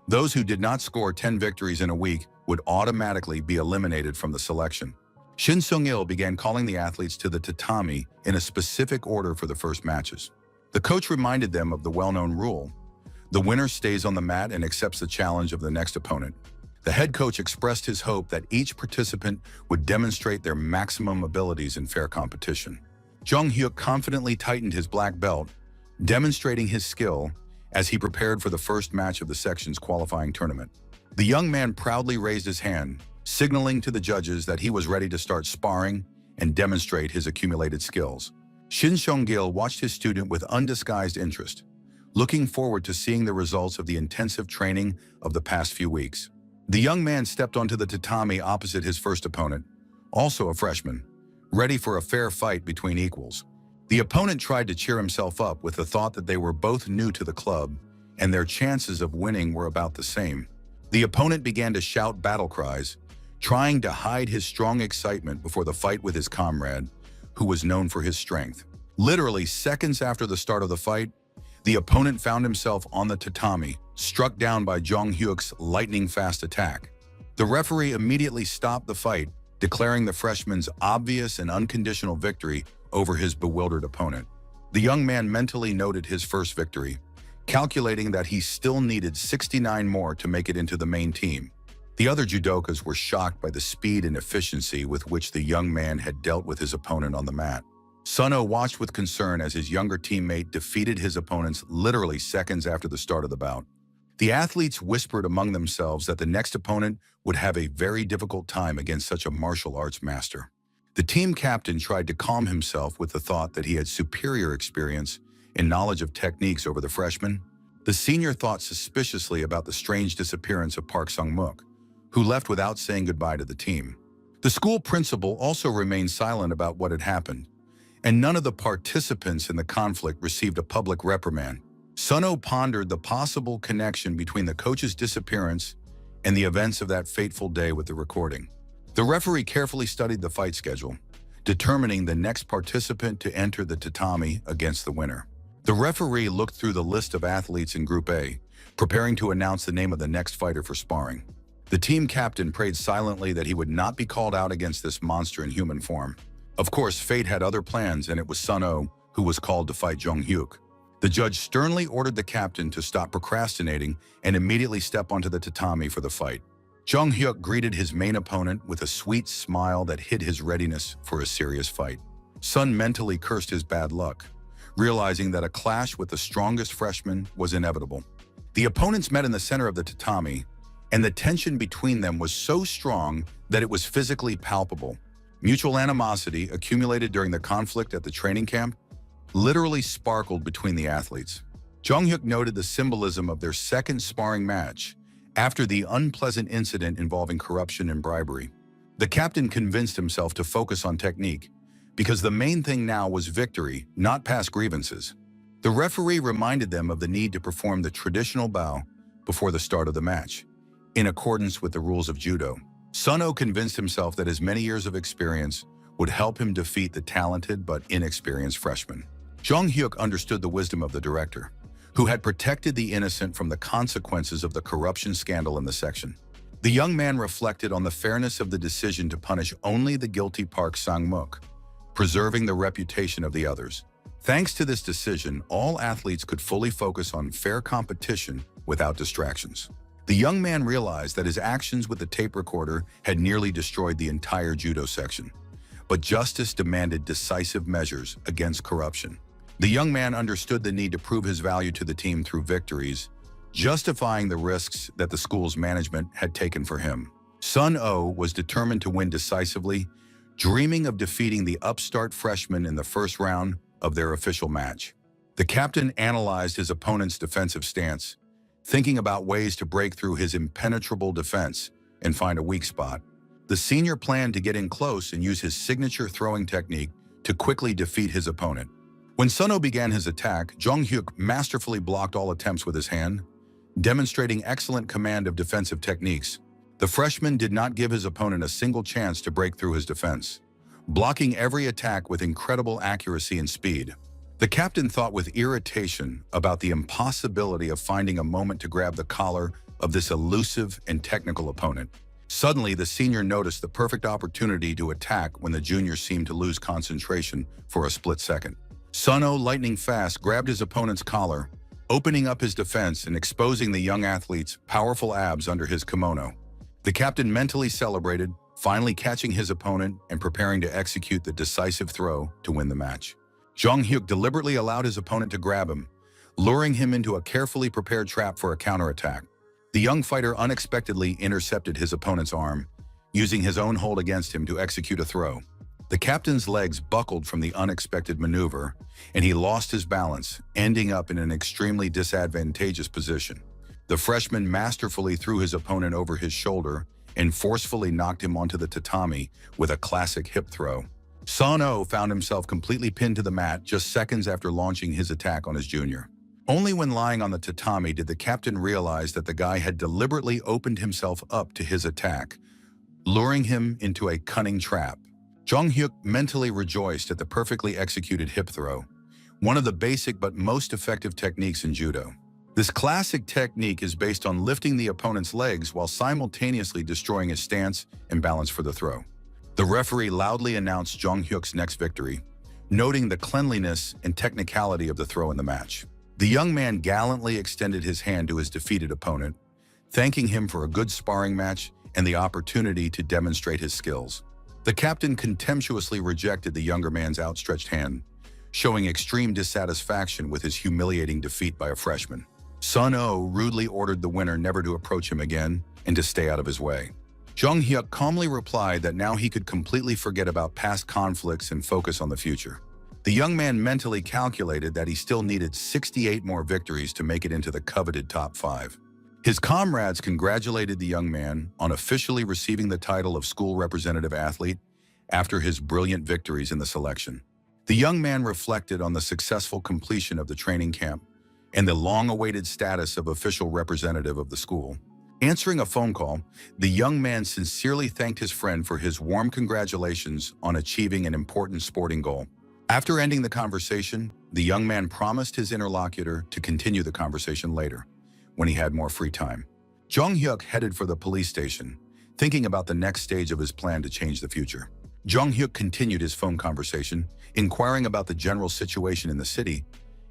Those who did not score 10 victories in a week would automatically be eliminated from the selection. Shin Sung-il began calling the athletes to the tatami in a specific order for the first matches. The coach reminded them of the well-known rule: the winner stays on the mat and accepts the challenge of the next opponent. The head coach expressed his hope that each participant would demonstrate their maximum abilities in fair competition. Jung Hyuk confidently tightened his black belt, demonstrating his skill as he prepared for the first match of the section's qualifying tournament. The young man proudly raised his hand, signaling to the judges that he was ready to start sparring and demonstrate his accumulated skills. Shin Sung-il watched his student with undisguised interest, looking forward to seeing the results of the intensive training of the past few weeks. The young man stepped onto the tatami opposite his first opponent, also a freshman, ready for a fair fight between equals. The opponent tried to cheer himself up with the thought that they were both new to the club and their chances of winning were about the same. The opponent began to shout battle cries, trying to hide his strong excitement before the fight with his comrade, who was known for his strength. Literally seconds after the start of the fight, the opponent found himself on the tatami, struck down by Jung Hyuk's lightning-fast attack. The referee immediately stopped the fight, declaring the freshman's obvious and unconditional victory over his bewildered opponent. The young man mentally noted his first victory, calculating that he still needed 69 more to make it into the main team. The other judokas were shocked by the speed and efficiency with which the young man had dealt with his opponent on the mat. Sun-oh watched with concern as his younger teammate defeated his opponents literally seconds after the start of the bout. The athletes whispered among themselves that the next opponent would have a very difficult time against such a martial arts master. The team captain tried to calm himself with the thought that he had superior experience and knowledge of techniques over the freshman. The senior thought suspiciously about the strange disappearance of Park Sung-mook, who left without saying goodbye to the team. The school principal also remained silent about what had happened, and none of the participants in the conflict received a public reprimand. Sun-oh pondered the possible connection between the coach's disappearance and the events of that fateful day with the recording. The referee carefully studied the fight schedule, determining the next participant to enter the tatami against the winner. The referee looked through the list of athletes in Group A, preparing to announce the name of the next fighter for sparring. The team captain prayed silently that he would not be called out against this monster in human form. Of course, fate had other plans, and it was Sun-oh who was called to fight Jung Hyuk. The judge sternly ordered the captain to stop procrastinating and immediately step onto the tatami for the fight. Jung Hyuk greeted his main opponent with a sweet smile that hid his readiness for a serious fight. Sun mentally cursed his bad luck, realizing that a clash with the strongest freshman was inevitable. The opponents met in the center of the tatami, and the tension between them was so strong that it was physically palpable. Mutual animosity accumulated during the conflict at the training camp literally sparkled between the athletes. Jung Hyuk noted the symbolism of their second sparring match after the unpleasant incident involving corruption and bribery. The captain convinced himself to focus on technique, because the main thing now was victory, not past grievances. The referee reminded them of the need to perform the traditional bow before the start of the match, in accordance with the rules of judo. Sun-oh convinced himself that his many years of experience would help him defeat the talented but inexperienced freshman. Jung Hyuk understood the wisdom of the director, who had protected the innocent from the consequences of the corruption scandal in the section. The young man reflected on the fairness of the decision to punish only the guilty Park Sang-mook, preserving the reputation of the others. Thanks to this decision, all athletes could fully focus on fair competition without distractions. The young man realized that his actions with the tape recorder had nearly destroyed the entire judo section. But justice demanded decisive measures against corruption. The young man understood the need to prove his value to the team through victories, justifying the risks that the school's management had taken for him. Sun Oh was determined to win decisively, dreaming of defeating the upstart freshman in the first round of their official match. The captain analyzed his opponent's defensive stance, thinking about ways to break through his impenetrable defense and find a weak spot. The senior planned to get in close and use his signature throwing technique to quickly defeat his opponent. When Sun Oh began his attack, Jong Hyuk masterfully blocked all attempts with his hand, demonstrating excellent command of defensive techniques. The freshman did not give his opponent a single chance to break through his defense, blocking every attack with incredible accuracy and speed. The captain thought with irritation about the impossibility of finding a moment to grab the collar of this elusive and technical opponent. Suddenly, the senior noticed the perfect opportunity to attack when the junior seemed to lose concentration for a split second. Sun Oh, lightning fast, grabbed his opponent's collar, opening up his defense and exposing the young athlete's powerful abs under his kimono. The captain mentally celebrated, finally catching his opponent and preparing to execute the decisive throw to win the match. Jong Hyuk deliberately allowed his opponent to grab him, luring him into a carefully prepared trap for a counterattack. The young fighter unexpectedly intercepted his opponent's arm, using his own hold against him to execute a throw. The captain's legs buckled from the unexpected maneuver, and he lost his balance, ending up in an extremely disadvantageous position. The freshman masterfully threw his opponent over his shoulder and forcefully knocked him onto the tatami with a classic hip throw. Sun Oh found himself completely pinned to the mat just seconds after launching his attack on his junior. Only when lying on the tatami did the captain realize that the guy had deliberately opened himself up to his attack, luring him into a cunning trap. Jong Hyuk mentally rejoiced at the perfectly executed hip throw, one of the basic but most effective techniques in judo. This classic technique is based on lifting the opponent's legs while simultaneously destroying his stance and balance for the throw. The referee loudly announced Jong Hyuk's next victory, noting the cleanliness and technicality of the throw in the match. The young man gallantly extended his hand to his defeated opponent, thanking him for a good sparring match and the opportunity to demonstrate his skills. The captain contemptuously rejected the younger man's outstretched hand, showing extreme dissatisfaction with his humiliating defeat by a freshman. Sun Oh rudely ordered the winner never to approach him again and to stay out of his way. Jong Hyuk calmly replied that now he could completely forget about past conflicts and focus on the future. The young man mentally calculated that he still needed 68 more victories to make it into the coveted top 5. His comrades congratulated the young man on officially receiving the title of school representative athlete after his brilliant victories in the selection. The young man reflected on the successful completion of the training camp and the long-awaited status of official representative of the school. Answering a phone call, the young man sincerely thanked his friend for his warm congratulations on achieving an important sporting goal. After ending the conversation, the young man promised his interlocutor to continue the conversation later, when he had more free time. Jong Hyuk headed for the police station, thinking about the next stage of his plan to change the future. Jong Hyuk continued his phone conversation, inquiring about the general situation in the city,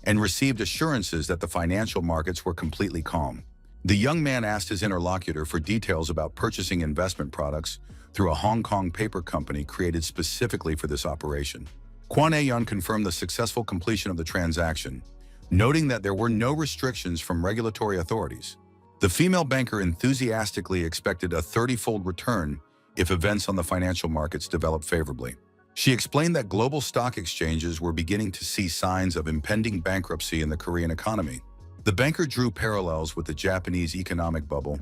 and received assurances that the financial markets were completely calm. The young man asked his interlocutor for details about purchasing investment products through a Hong Kong paper company created specifically for this operation. Kwon Ae-yeon confirmed the successful completion of the transaction, noting that there were no restrictions from regulatory authorities. The female banker enthusiastically expected a 30-fold return if events on the financial markets developed favorably. She explained that global stock exchanges were beginning to see signs of impending bankruptcy in the Korean economy. The banker drew parallels with the Japanese economic bubble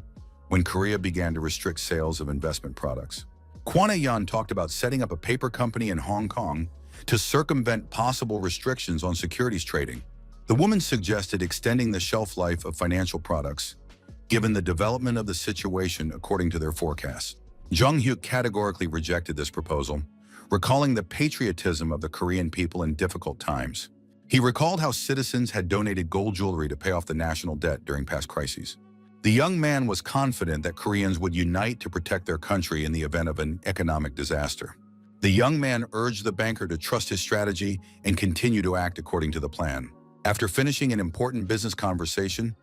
when Korea began to restrict sales of investment products. Kwon Ae-yeon talked about setting up a paper company in Hong Kong to circumvent possible restrictions on securities trading. The woman suggested extending the shelf life of financial products, given the development of the situation according to their forecasts. Jong Hyuk categorically rejected this proposal, recalling the patriotism of the Korean people in difficult times. He recalled how citizens had donated gold jewelry to pay off the national debt during past crises. The young man was confident that Koreans would unite to protect their country in the event of an economic disaster. The young man urged the banker to trust his strategy and continue to act according to the plan. After finishing an important business conversation,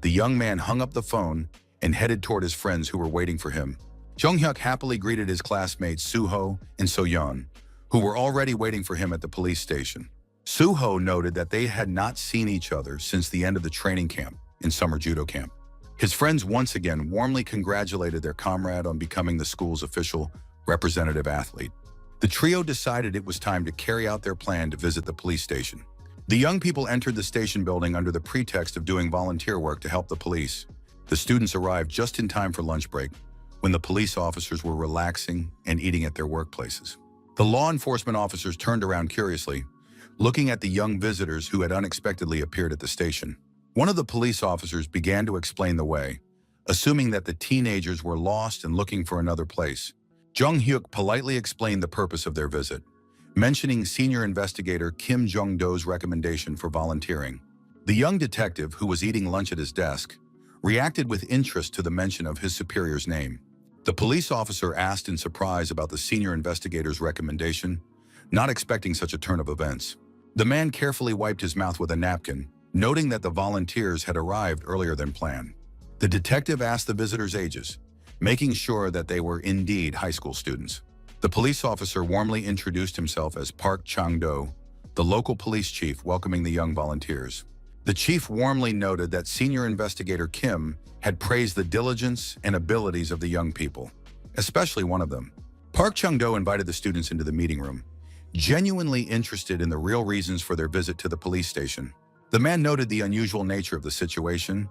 the young man hung up the phone and headed toward his friends who were waiting for him. Jung-hyuk happily greeted his classmates Soo-ho and So-yeon, who were already waiting for him at the police station. Soo-ho noted that they had not seen each other since the end of the training camp in summer judo camp. His friends once again warmly congratulated their comrade on becoming the school's official representative athlete. The trio decided it was time to carry out their plan to visit the police station. The young people entered the station building under the pretext of doing volunteer work to help the police. The students arrived just in time for lunch break, when the police officers were relaxing and eating at their workplaces. The law enforcement officers turned around curiously, looking at the young visitors who had unexpectedly appeared at the station. One of the police officers began to explain the way, assuming that the teenagers were lost and looking for another place. Jung-hyuk politely explained the purpose of their visit, mentioning senior investigator Kim Jong-do's recommendation for volunteering. The young detective, who was eating lunch at his desk, reacted with interest to the mention of his superior's name. The police officer asked in surprise about the senior investigator's recommendation, not expecting such a turn of events. The man carefully wiped his mouth with a napkin, noting that the volunteers had arrived earlier than planned. The detective asked the visitors' ages, making sure that they were indeed high school students. The police officer warmly introduced himself as Park Chang-do, the local police chief welcoming the young volunteers. The chief warmly noted that senior investigator Kim had praised the diligence and abilities of the young people, especially one of them. Park Chung-do invited the students into the meeting room, genuinely interested in the real reasons for their visit to the police station. The man noted the unusual nature of the situation,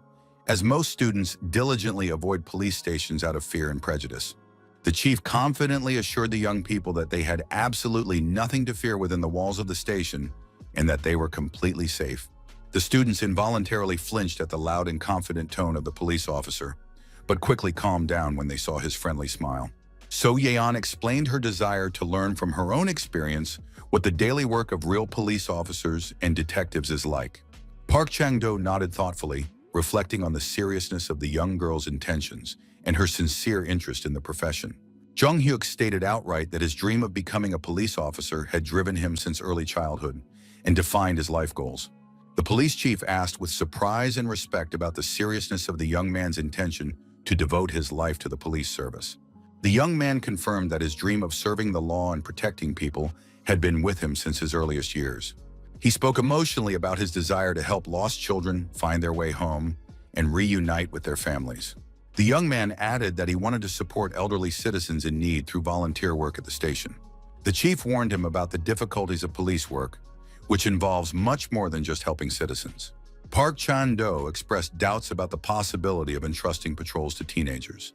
as most students diligently avoid police stations out of fear and prejudice. The chief confidently assured the young people that they had absolutely nothing to fear within the walls of the station and that they were completely safe. The students involuntarily flinched at the loud and confident tone of the police officer, but quickly calmed down when they saw his friendly smile. So-yeon explained her desire to learn from her own experience what the daily work of real police officers and detectives is like. Park Chang-do nodded thoughtfully, reflecting on the seriousness of the young girl's intentions and her sincere interest in the profession. Jung-hyuk stated outright that his dream of becoming a police officer had driven him since early childhood and defined his life goals. The police chief asked with surprise and respect about the seriousness of the young man's intention to devote his life to the police service. The young man confirmed that his dream of serving the law and protecting people had been with him since his earliest years. He spoke emotionally about his desire to help lost children find their way home and reunite with their families. The young man added that he wanted to support elderly citizens in need through volunteer work at the station. The chief warned him about the difficulties of police work, which involves much more than just helping citizens. Park Chan-do expressed doubts about the possibility of entrusting patrols to teenagers,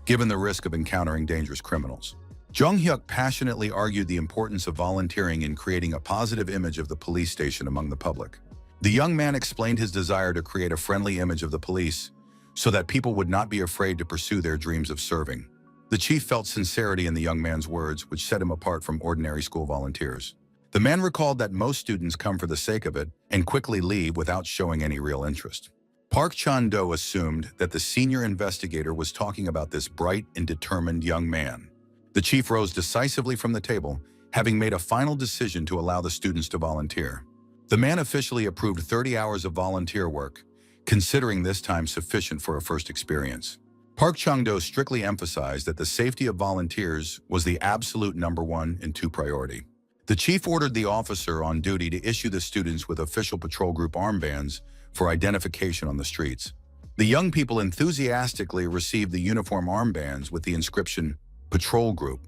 given the risk of encountering dangerous criminals. Jung-hyuk passionately argued the importance of volunteering in creating a positive image of the police station among the public. The young man explained his desire to create a friendly image of the police so that people would not be afraid to pursue their dreams of serving. The chief felt sincerity in the young man's words, which set him apart from ordinary school volunteers. The man recalled that most students come for the sake of it and quickly leave without showing any real interest. Park Chan-do assumed that the senior investigator was talking about this bright and determined young man. The chief rose decisively from the table, having made a final decision to allow the students to volunteer. The man officially approved 30 hours of volunteer work, considering this time sufficient for a first experience. Park Chung-do strictly emphasized that the safety of volunteers was the absolute #1 and 2 priority. The chief ordered the officer on duty to issue the students with official patrol group armbands for identification on the streets. The young people enthusiastically received the uniform armbands with the inscription, "Patrol Group,"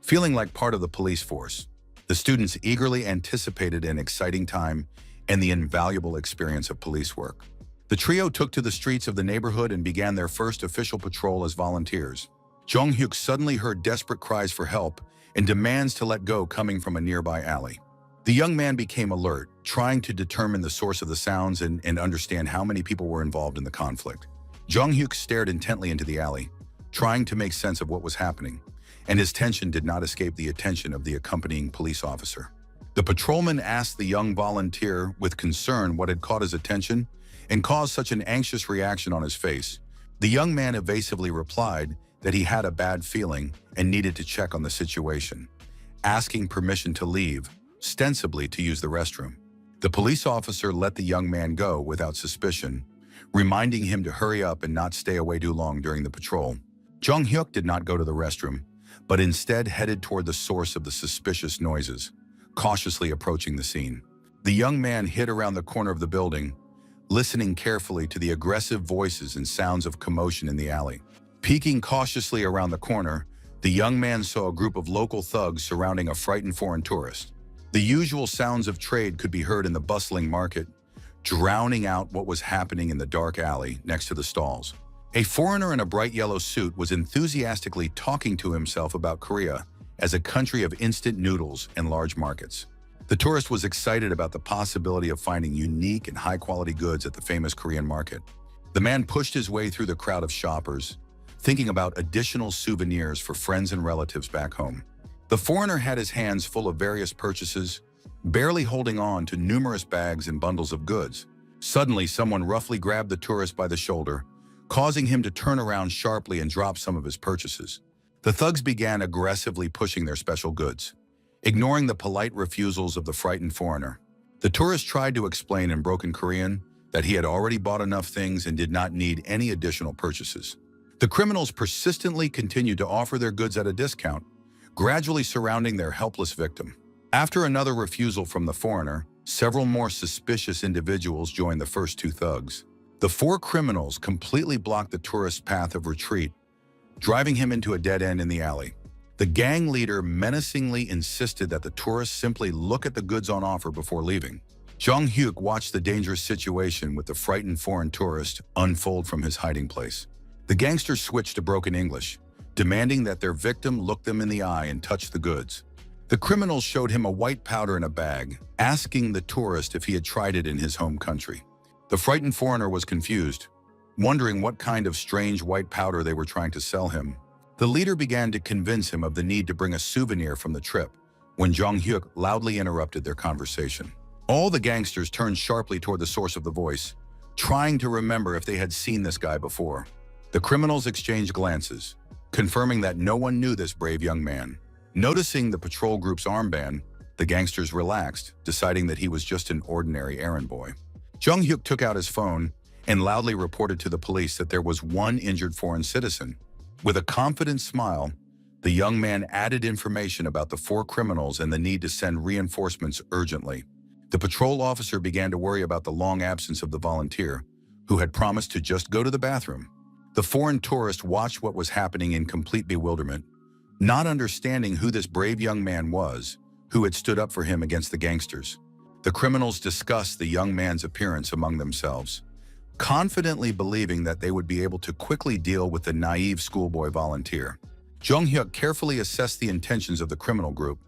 feeling like part of the police force. The students eagerly anticipated an exciting time and the invaluable experience of police work. The trio took to the streets of the neighborhood and began their first official patrol as volunteers. Jung-hyuk suddenly heard desperate cries for help and demands to let go coming from a nearby alley. The young man became alert, trying to determine the source of the sounds and understand how many people were involved in the conflict. Jung-hyuk stared intently into the alley, trying to make sense of what was happening, and his tension did not escape the attention of the accompanying police officer. The patrolman asked the young volunteer with concern what had caught his attention and caused such an anxious reaction on his face. The young man evasively replied that he had a bad feeling and needed to check on the situation, asking permission to leave, ostensibly to use the restroom. The police officer let the young man go without suspicion, reminding him to hurry up and not stay away too long during the patrol. Jung Hyuk did not go to the restroom, but instead headed toward the source of the suspicious noises, cautiously approaching the scene. The young man hid around the corner of the building, listening carefully to the aggressive voices and sounds of commotion in the alley. Peeking cautiously around the corner, the young man saw a group of local thugs surrounding a frightened foreign tourist. The usual sounds of trade could be heard in the bustling market, drowning out what was happening in the dark alley next to the stalls. A foreigner in a bright yellow suit was enthusiastically talking to himself about Korea as a country of instant noodles and large markets. The tourist was excited about the possibility of finding unique and high-quality goods at the famous Korean market. The man pushed his way through the crowd of shoppers, thinking about additional souvenirs for friends and relatives back home. The foreigner had his hands full of various purchases, barely holding on to numerous bags and bundles of goods. Suddenly, someone roughly grabbed the tourist by the shoulder, causing him to turn around sharply and drop some of his purchases. The thugs began aggressively pushing their special goods, ignoring the polite refusals of the frightened foreigner. The tourist tried to explain in broken Korean that he had already bought enough things and did not need any additional purchases. The criminals persistently continued to offer their goods at a discount, gradually surrounding their helpless victim. After another refusal from the foreigner, several more suspicious individuals joined the first two thugs. The four criminals completely blocked the tourist's path of retreat, driving him into a dead end in the alley. The gang leader menacingly insisted that the tourists simply look at the goods on offer before leaving. Jung Hyuk watched the dangerous situation with the frightened foreign tourist unfold from his hiding place. The gangsters switched to broken English, demanding that their victim look them in the eye and touch the goods. The criminals showed him a white powder in a bag, asking the tourist if he had tried it in his home country. The frightened foreigner was confused, wondering what kind of strange white powder they were trying to sell him. The leader began to convince him of the need to bring a souvenir from the trip, when Jung Hyuk loudly interrupted their conversation. All the gangsters turned sharply toward the source of the voice, trying to remember if they had seen this guy before. The criminals exchanged glances, confirming that no one knew this brave young man. Noticing the patrol group's armband, the gangsters relaxed, deciding that he was just an ordinary errand boy. Jung Hyuk took out his phone and loudly reported to the police that there was one injured foreign citizen. With a confident smile, the young man added information about the four criminals and the need to send reinforcements urgently. The patrol officer began to worry about the long absence of the volunteer, who had promised to just go to the bathroom. The foreign tourist watched what was happening in complete bewilderment, not understanding who this brave young man was, who had stood up for him against the gangsters. The criminals discussed the young man's appearance among themselves, confidently believing that they would be able to quickly deal with the naive schoolboy volunteer. Jung Hyuk carefully assessed the intentions of the criminal group,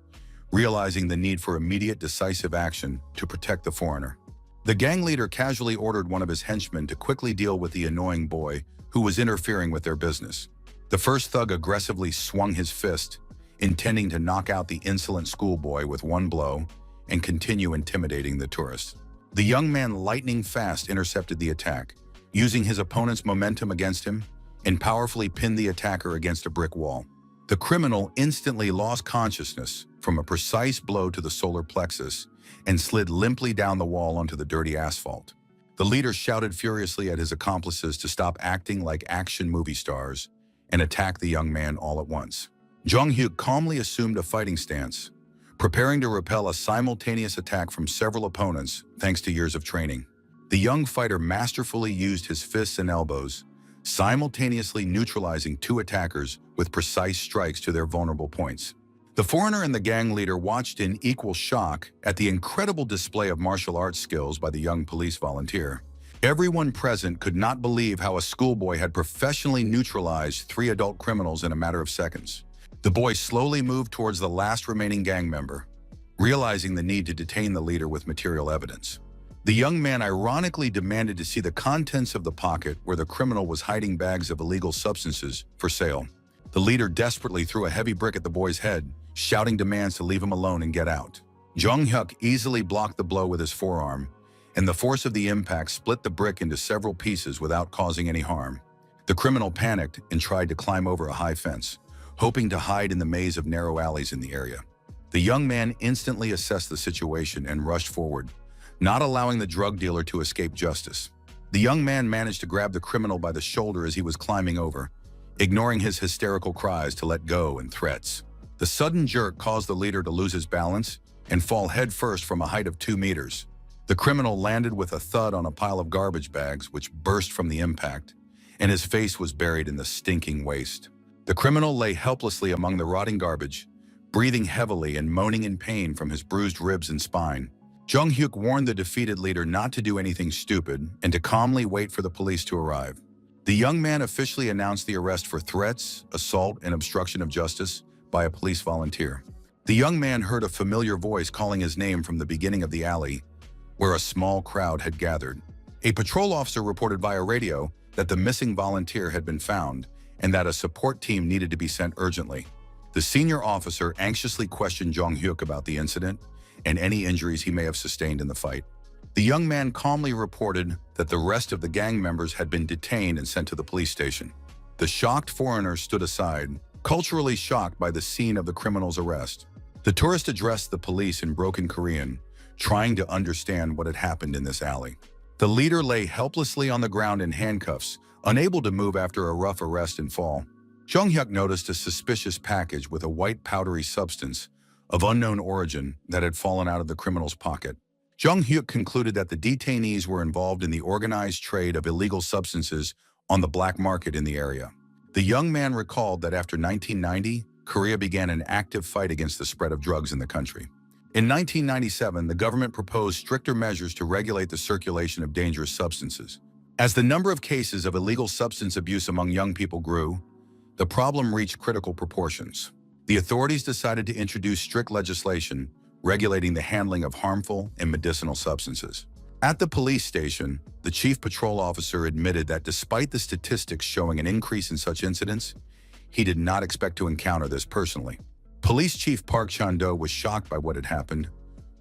realizing the need for immediate decisive action to protect the foreigner. The gang leader casually ordered one of his henchmen to quickly deal with the annoying boy who was interfering with their business. The first thug aggressively swung his fist, intending to knock out the insolent schoolboy with one blow and continue intimidating the tourist. The young man lightning fast intercepted the attack, using his opponent's momentum against him, and powerfully pinned the attacker against a brick wall. The criminal instantly lost consciousness from a precise blow to the solar plexus and slid limply down the wall onto the dirty asphalt. The leader shouted furiously at his accomplices to stop acting like action movie stars and attack the young man all at once. Jung Hyuk calmly assumed a fighting stance, preparing to repel a simultaneous attack from several opponents thanks to years of training. The young fighter masterfully used his fists and elbows, simultaneously neutralizing two attackers with precise strikes to their vulnerable points. The foreigner and the gang leader watched in equal shock at the incredible display of martial arts skills by the young police volunteer. Everyone present could not believe how a schoolboy had professionally neutralized three adult criminals in a matter of seconds. The boy slowly moved towards the last remaining gang member, realizing the need to detain the leader with material evidence. The young man ironically demanded to see the contents of the pocket where the criminal was hiding bags of illegal substances for sale. The leader desperately threw a heavy brick at the boy's head, shouting demands to leave him alone and get out. Jung Hyuk easily blocked the blow with his forearm, and the force of the impact split the brick into several pieces without causing any harm. The criminal panicked and tried to climb over a high fence, hoping to hide in the maze of narrow alleys in the area. The young man instantly assessed the situation and rushed forward, not allowing the drug dealer to escape justice. The young man managed to grab the criminal by the shoulder as he was climbing over, ignoring his hysterical cries to let go and threats. The sudden jerk caused the leader to lose his balance and fall headfirst from a height of 2 meters. The criminal landed with a thud on a pile of garbage bags, which burst from the impact, and his face was buried in the stinking waste. The criminal lay helplessly among the rotting garbage, breathing heavily and moaning in pain from his bruised ribs and spine. Jung Hyuk warned the defeated leader not to do anything stupid and to calmly wait for the police to arrive. The young man officially announced the arrest for threats, assault, and obstruction of justice by a police volunteer. The young man heard a familiar voice calling his name from the beginning of the alley, where a small crowd had gathered. A patrol officer reported via radio that the missing volunteer had been found and that a support team needed to be sent urgently. The senior officer anxiously questioned Jung Hyuk about the incident and any injuries he may have sustained in the fight. The young man calmly reported that the rest of the gang members had been detained and sent to the police station. The shocked foreigner stood aside, culturally shocked by the scene of the criminal's arrest. The tourist addressed the police in broken Korean, trying to understand what had happened in this alley. The leader lay helplessly on the ground in handcuffs, unable to move after a rough arrest and fall. Jung Hyuk noticed a suspicious package with a white powdery substance of unknown origin that had fallen out of the criminal's pocket. Jung Hyuk concluded that the detainees were involved in the organized trade of illegal substances on the black market in the area. The young man recalled that after 1990, Korea began an active fight against the spread of drugs in the country. In 1997, the government proposed stricter measures to regulate the circulation of dangerous substances. As the number of cases of illegal substance abuse among young people grew, the problem reached critical proportions. The authorities decided to introduce strict legislation regulating the handling of harmful and medicinal substances. At the police station, the chief patrol officer admitted that despite the statistics showing an increase in such incidents, he did not expect to encounter this personally. Police Chief Park Chan-do was shocked by what had happened,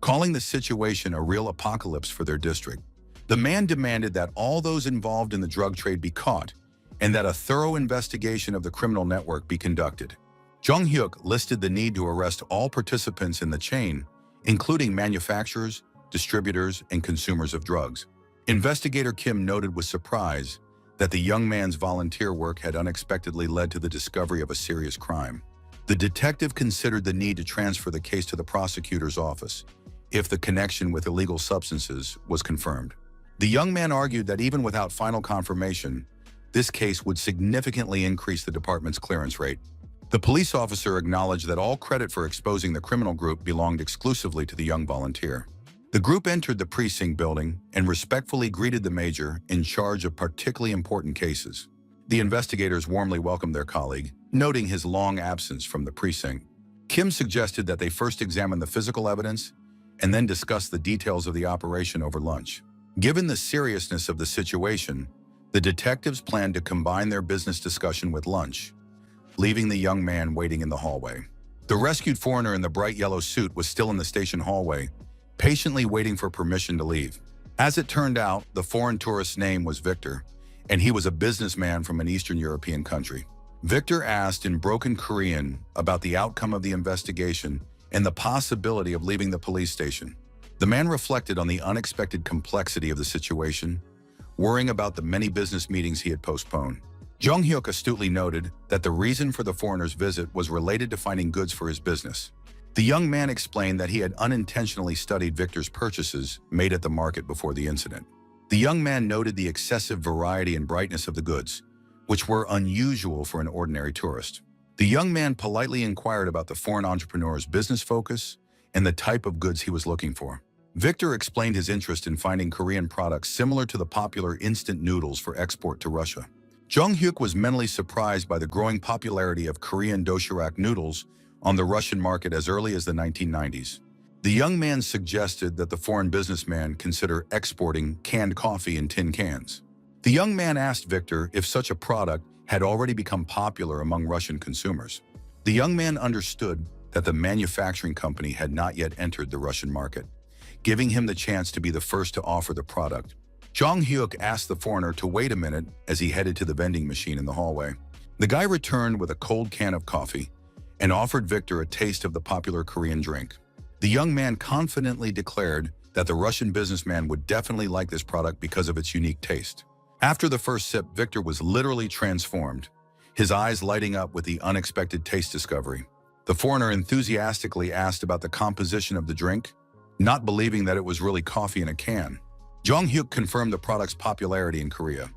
calling the situation a real apocalypse for their district. The man demanded that all those involved in the drug trade be caught and that a thorough investigation of the criminal network be conducted. Jung Hyuk listed the need to arrest all participants in the chain, including manufacturers, distributors, and consumers of drugs. Investigator Kim noted with surprise that the young man's volunteer work had unexpectedly led to the discovery of a serious crime. The detective considered the need to transfer the case to the prosecutor's office if the connection with illegal substances was confirmed. The young man argued that even without final confirmation, this case would significantly increase the department's clearance rate. The police officer acknowledged that all credit for exposing the criminal group belonged exclusively to the young volunteer. The group entered the precinct building and respectfully greeted the major in charge of particularly important cases. The investigators warmly welcomed their colleague, noting his long absence from the precinct. Kim suggested that they first examine the physical evidence and then discuss the details of the operation over lunch. Given the seriousness of the situation, the detectives planned to combine their business discussion with lunch, leaving the young man waiting in the hallway. The rescued foreigner in the bright yellow suit was still in the station hallway, patiently waiting for permission to leave. As it turned out, the foreign tourist's name was Victor, and he was a businessman from an Eastern European country. Victor asked in broken Korean about the outcome of the investigation and the possibility of leaving the police station. The man reflected on the unexpected complexity of the situation, worrying about the many business meetings he had postponed. Jung Hyuk astutely noted that the reason for the foreigner's visit was related to finding goods for his business. The young man explained that he had unintentionally studied Victor's purchases made at the market before the incident. The young man noted the excessive variety and brightness of the goods, which were unusual for an ordinary tourist. The young man politely inquired about the foreign entrepreneur's business focus and the type of goods he was looking for. Victor explained his interest in finding Korean products similar to the popular instant noodles for export to Russia. Jung Hyuk was mentally surprised by the growing popularity of Korean doshirak noodles on the Russian market as early as the 1990s. The young man suggested that the foreign businessman consider exporting canned coffee in tin cans. The young man asked Victor if such a product had already become popular among Russian consumers. The young man understood that the manufacturing company had not yet entered the Russian market, giving him the chance to be the first to offer the product. Jung Hyuk asked the foreigner to wait a minute as he headed to the vending machine in the hallway. The guy returned with a cold can of coffee and offered Victor a taste of the popular Korean drink. The young man confidently declared that the Russian businessman would definitely like this product because of its unique taste. After the first sip, Victor was literally transformed, his eyes lighting up with the unexpected taste discovery. The foreigner enthusiastically asked about the composition of the drink, not believing that it was really coffee in a can. Jong-hyuk confirmed the product's popularity in Korea,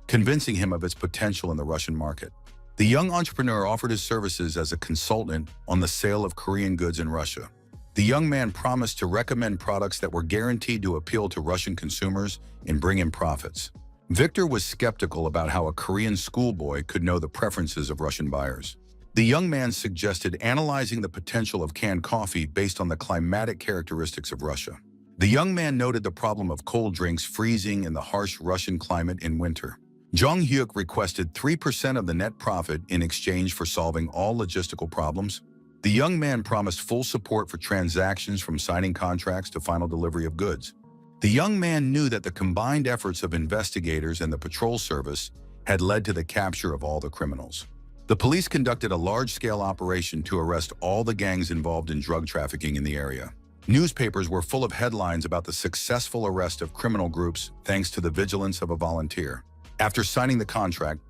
convincing him of its potential in the Russian market. The young entrepreneur offered his services as a consultant on the sale of Korean goods in Russia. The young man promised to recommend products that were guaranteed to appeal to Russian consumers and bring in profits. Victor was skeptical about how a Korean schoolboy could know the preferences of Russian buyers. The young man suggested analyzing the potential of canned coffee based on the climatic characteristics of Russia. The young man noted the problem of cold drinks freezing in the harsh Russian climate in winter. Jong-hyuk requested 3% of the net profit in exchange for solving all logistical problems. The young man promised full support for transactions from signing contracts to final delivery of goods. The young man knew that the combined efforts of investigators and the patrol service had led to the capture of all the criminals. The police conducted a large-scale operation to arrest all the gangs involved in drug trafficking in the area. Newspapers were full of headlines about the successful arrest of criminal groups thanks to the vigilance of a volunteer. After signing the contract,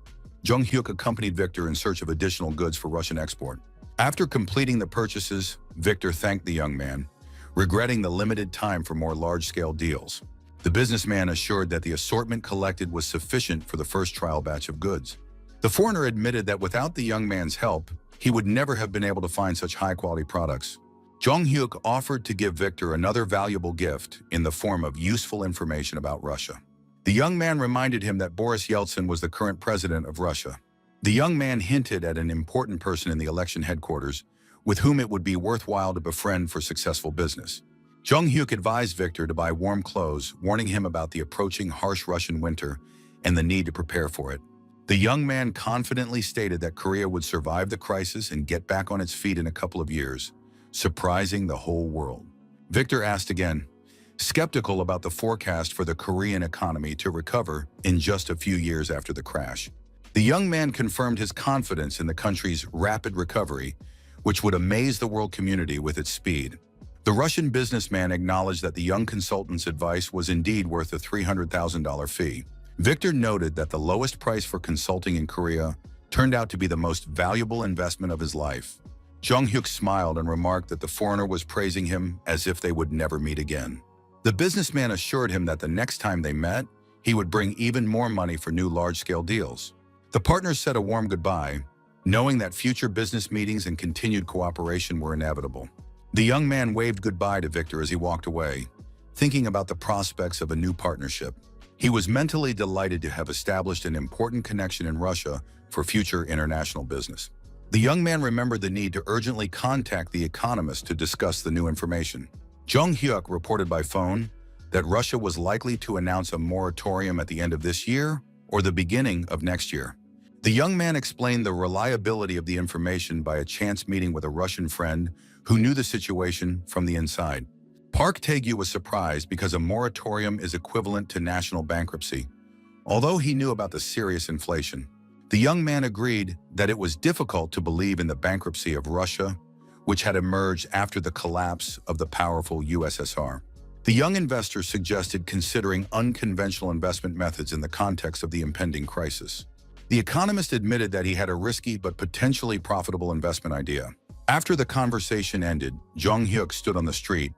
Jong-hyuk accompanied Victor in search of additional goods for Russian export. After completing the purchases, Victor thanked the young man, regretting the limited time for more large-scale deals. The businessman assured that the assortment collected was sufficient for the first trial batch of goods. The foreigner admitted that without the young man's help, he would never have been able to find such high-quality products. Jong-hyuk offered to give Victor another valuable gift in the form of useful information about Russia. The young man reminded him that Boris Yeltsin was the current president of Russia. The young man hinted at an important person in the election headquarters with whom it would be worthwhile to befriend for successful business. Jong-hyuk advised Victor to buy warm clothes, warning him about the approaching harsh Russian winter and the need to prepare for it. The young man confidently stated that Korea would survive the crisis and get back on its feet in a couple of years, surprising the whole world. Victor asked again, skeptical about the forecast for the Korean economy to recover in just a few years after the crash. The young man confirmed his confidence in the country's rapid recovery, which would amaze the world community with its speed. The Russian businessman acknowledged that the young consultant's advice was indeed worth a $300,000 fee. Victor noted that the lowest price for consulting in Korea turned out to be the most valuable investment of his life. Jong-hyuk smiled and remarked that the foreigner was praising him as if they would never meet again. The businessman assured him that the next time they met, he would bring even more money for new large-scale deals. The partners said a warm goodbye, knowing that future business meetings and continued cooperation were inevitable. The young man waved goodbye to Victor as he walked away, thinking about the prospects of a new partnership. He was mentally delighted to have established an important connection in Russia for future international business. The young man remembered the need to urgently contact the economist to discuss the new information. Jong-hyuk reported by phone that Russia was likely to announce a moratorium at the end of this year or the beginning of next year. The young man explained the reliability of the information by a chance meeting with a Russian friend who knew the situation from the inside. Park Tae-gyu was surprised because a moratorium is equivalent to national bankruptcy, although he knew about the serious inflation. The young man agreed that it was difficult to believe in the bankruptcy of Russia, which had emerged after the collapse of the powerful USSR. The young investor suggested considering unconventional investment methods in the context of the impending crisis. The economist admitted that he had a risky but potentially profitable investment idea. After the conversation ended, Jong-hyuk stood on the street,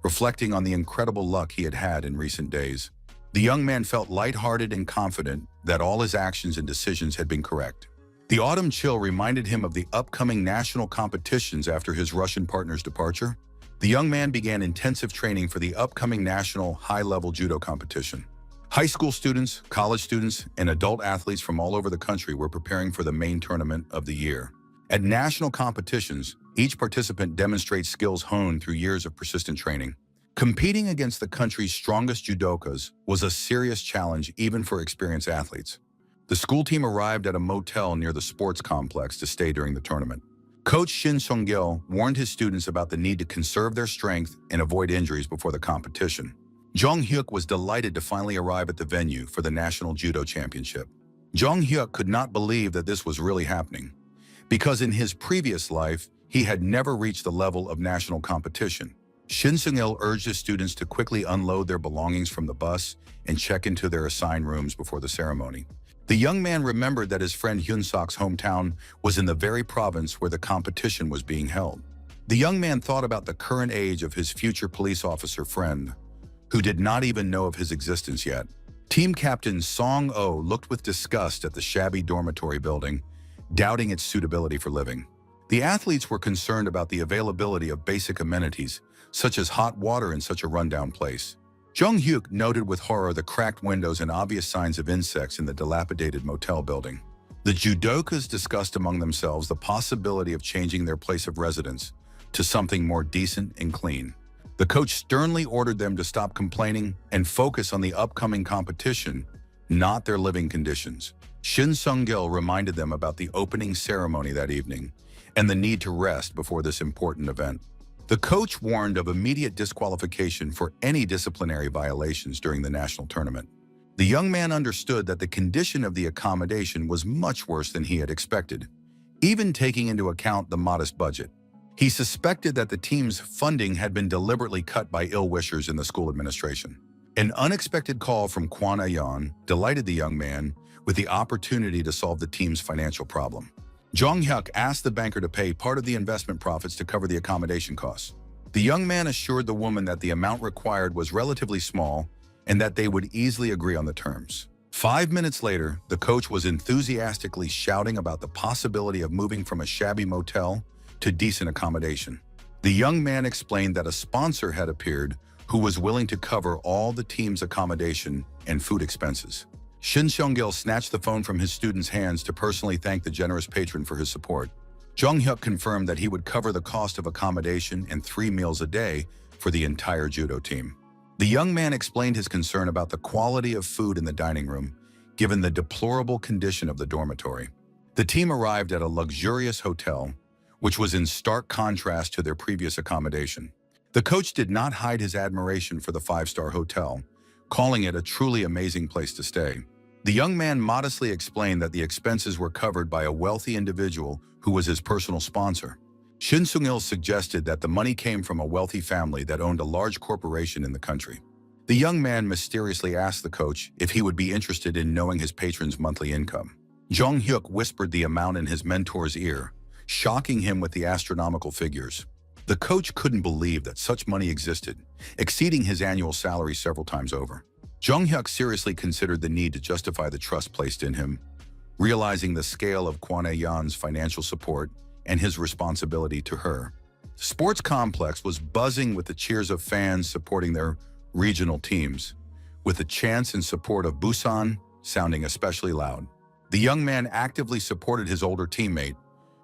reflecting on the incredible luck he had had in recent days. The young man felt lighthearted and confident that all his actions and decisions had been correct. The autumn chill reminded him of the upcoming national competitions after his Russian partner's departure. The young man began intensive training for the upcoming national high-level judo competition. High school students, college students, and adult athletes from all over the country were preparing for the main tournament of the year. At national competitions, each participant demonstrates skills honed through years of persistent training. Competing against the country's strongest judokas was a serious challenge even for experienced athletes. The school team arrived at a motel near the sports complex to stay during the tournament. Coach Shin Sung-gil warned his students about the need to conserve their strength and avoid injuries before the competition. Jong-hyuk was delighted to finally arrive at the venue for the National Judo Championship. Jong-hyuk could not believe that this was really happening, because in his previous life, he had never reached the level of national competition. Shin Sung-il urged his students to quickly unload their belongings from the bus and check into their assigned rooms before the ceremony. The young man remembered that his friend Hyun-sok's hometown was in the very province where the competition was being held. The young man thought about the current age of his future police officer friend, who did not even know of his existence yet. Team captain Song-oh looked with disgust at the shabby dormitory building, doubting its suitability for living. The athletes were concerned about the availability of basic amenities, such as hot water in such a rundown place. Jung-hyuk noted with horror the cracked windows and obvious signs of insects in the dilapidated motel building. The judokas discussed among themselves the possibility of changing their place of residence to something more decent and clean. The coach sternly ordered them to stop complaining and focus on the upcoming competition, not their living conditions. Shin Sung-gil reminded them about the opening ceremony that evening and the need to rest before this important event. The coach warned of immediate disqualification for any disciplinary violations during the national tournament. The young man understood that the condition of the accommodation was much worse than he had expected, even taking into account the modest budget. He suspected that the team's funding had been deliberately cut by ill-wishers in the school administration. An unexpected call from Kwon Ayeon delighted the young man with the opportunity to solve the team's financial problem. Jong-hyuk asked the banker to pay part of the investment profits to cover the accommodation costs. The young man assured the woman that the amount required was relatively small and that they would easily agree on the terms. 5 minutes later, the coach was enthusiastically shouting about the possibility of moving from a shabby motel to decent accommodation. The young man explained that a sponsor had appeared who was willing to cover all the team's accommodation and food expenses. Shin Sung-gil snatched the phone from his student's hands to personally thank the generous patron for his support. Jung-hyuk confirmed that he would cover the cost of accommodation and 3 meals a day for the entire judo team. The young man explained his concern about the quality of food in the dining room, given the deplorable condition of the dormitory. The team arrived at a luxurious hotel, which was in stark contrast to their previous accommodation. The coach did not hide his admiration for the 5-star hotel, calling it a truly amazing place to stay. The young man modestly explained that the expenses were covered by a wealthy individual who was his personal sponsor. Shin Sung-il suggested that the money came from a wealthy family that owned a large corporation in the country. The young man mysteriously asked the coach if he would be interested in knowing his patron's monthly income. Jong-hyuk whispered the amount in his mentor's ear, shocking him with the astronomical figures. The coach couldn't believe that such money existed, exceeding his annual salary several times over. Jung-hyuk seriously considered the need to justify the trust placed in him, realizing the scale of Kwon Ayeon's financial support and his responsibility to her. The sports complex was buzzing with the cheers of fans supporting their regional teams, with the chants in support of Busan sounding especially loud. The young man actively supported his older teammate,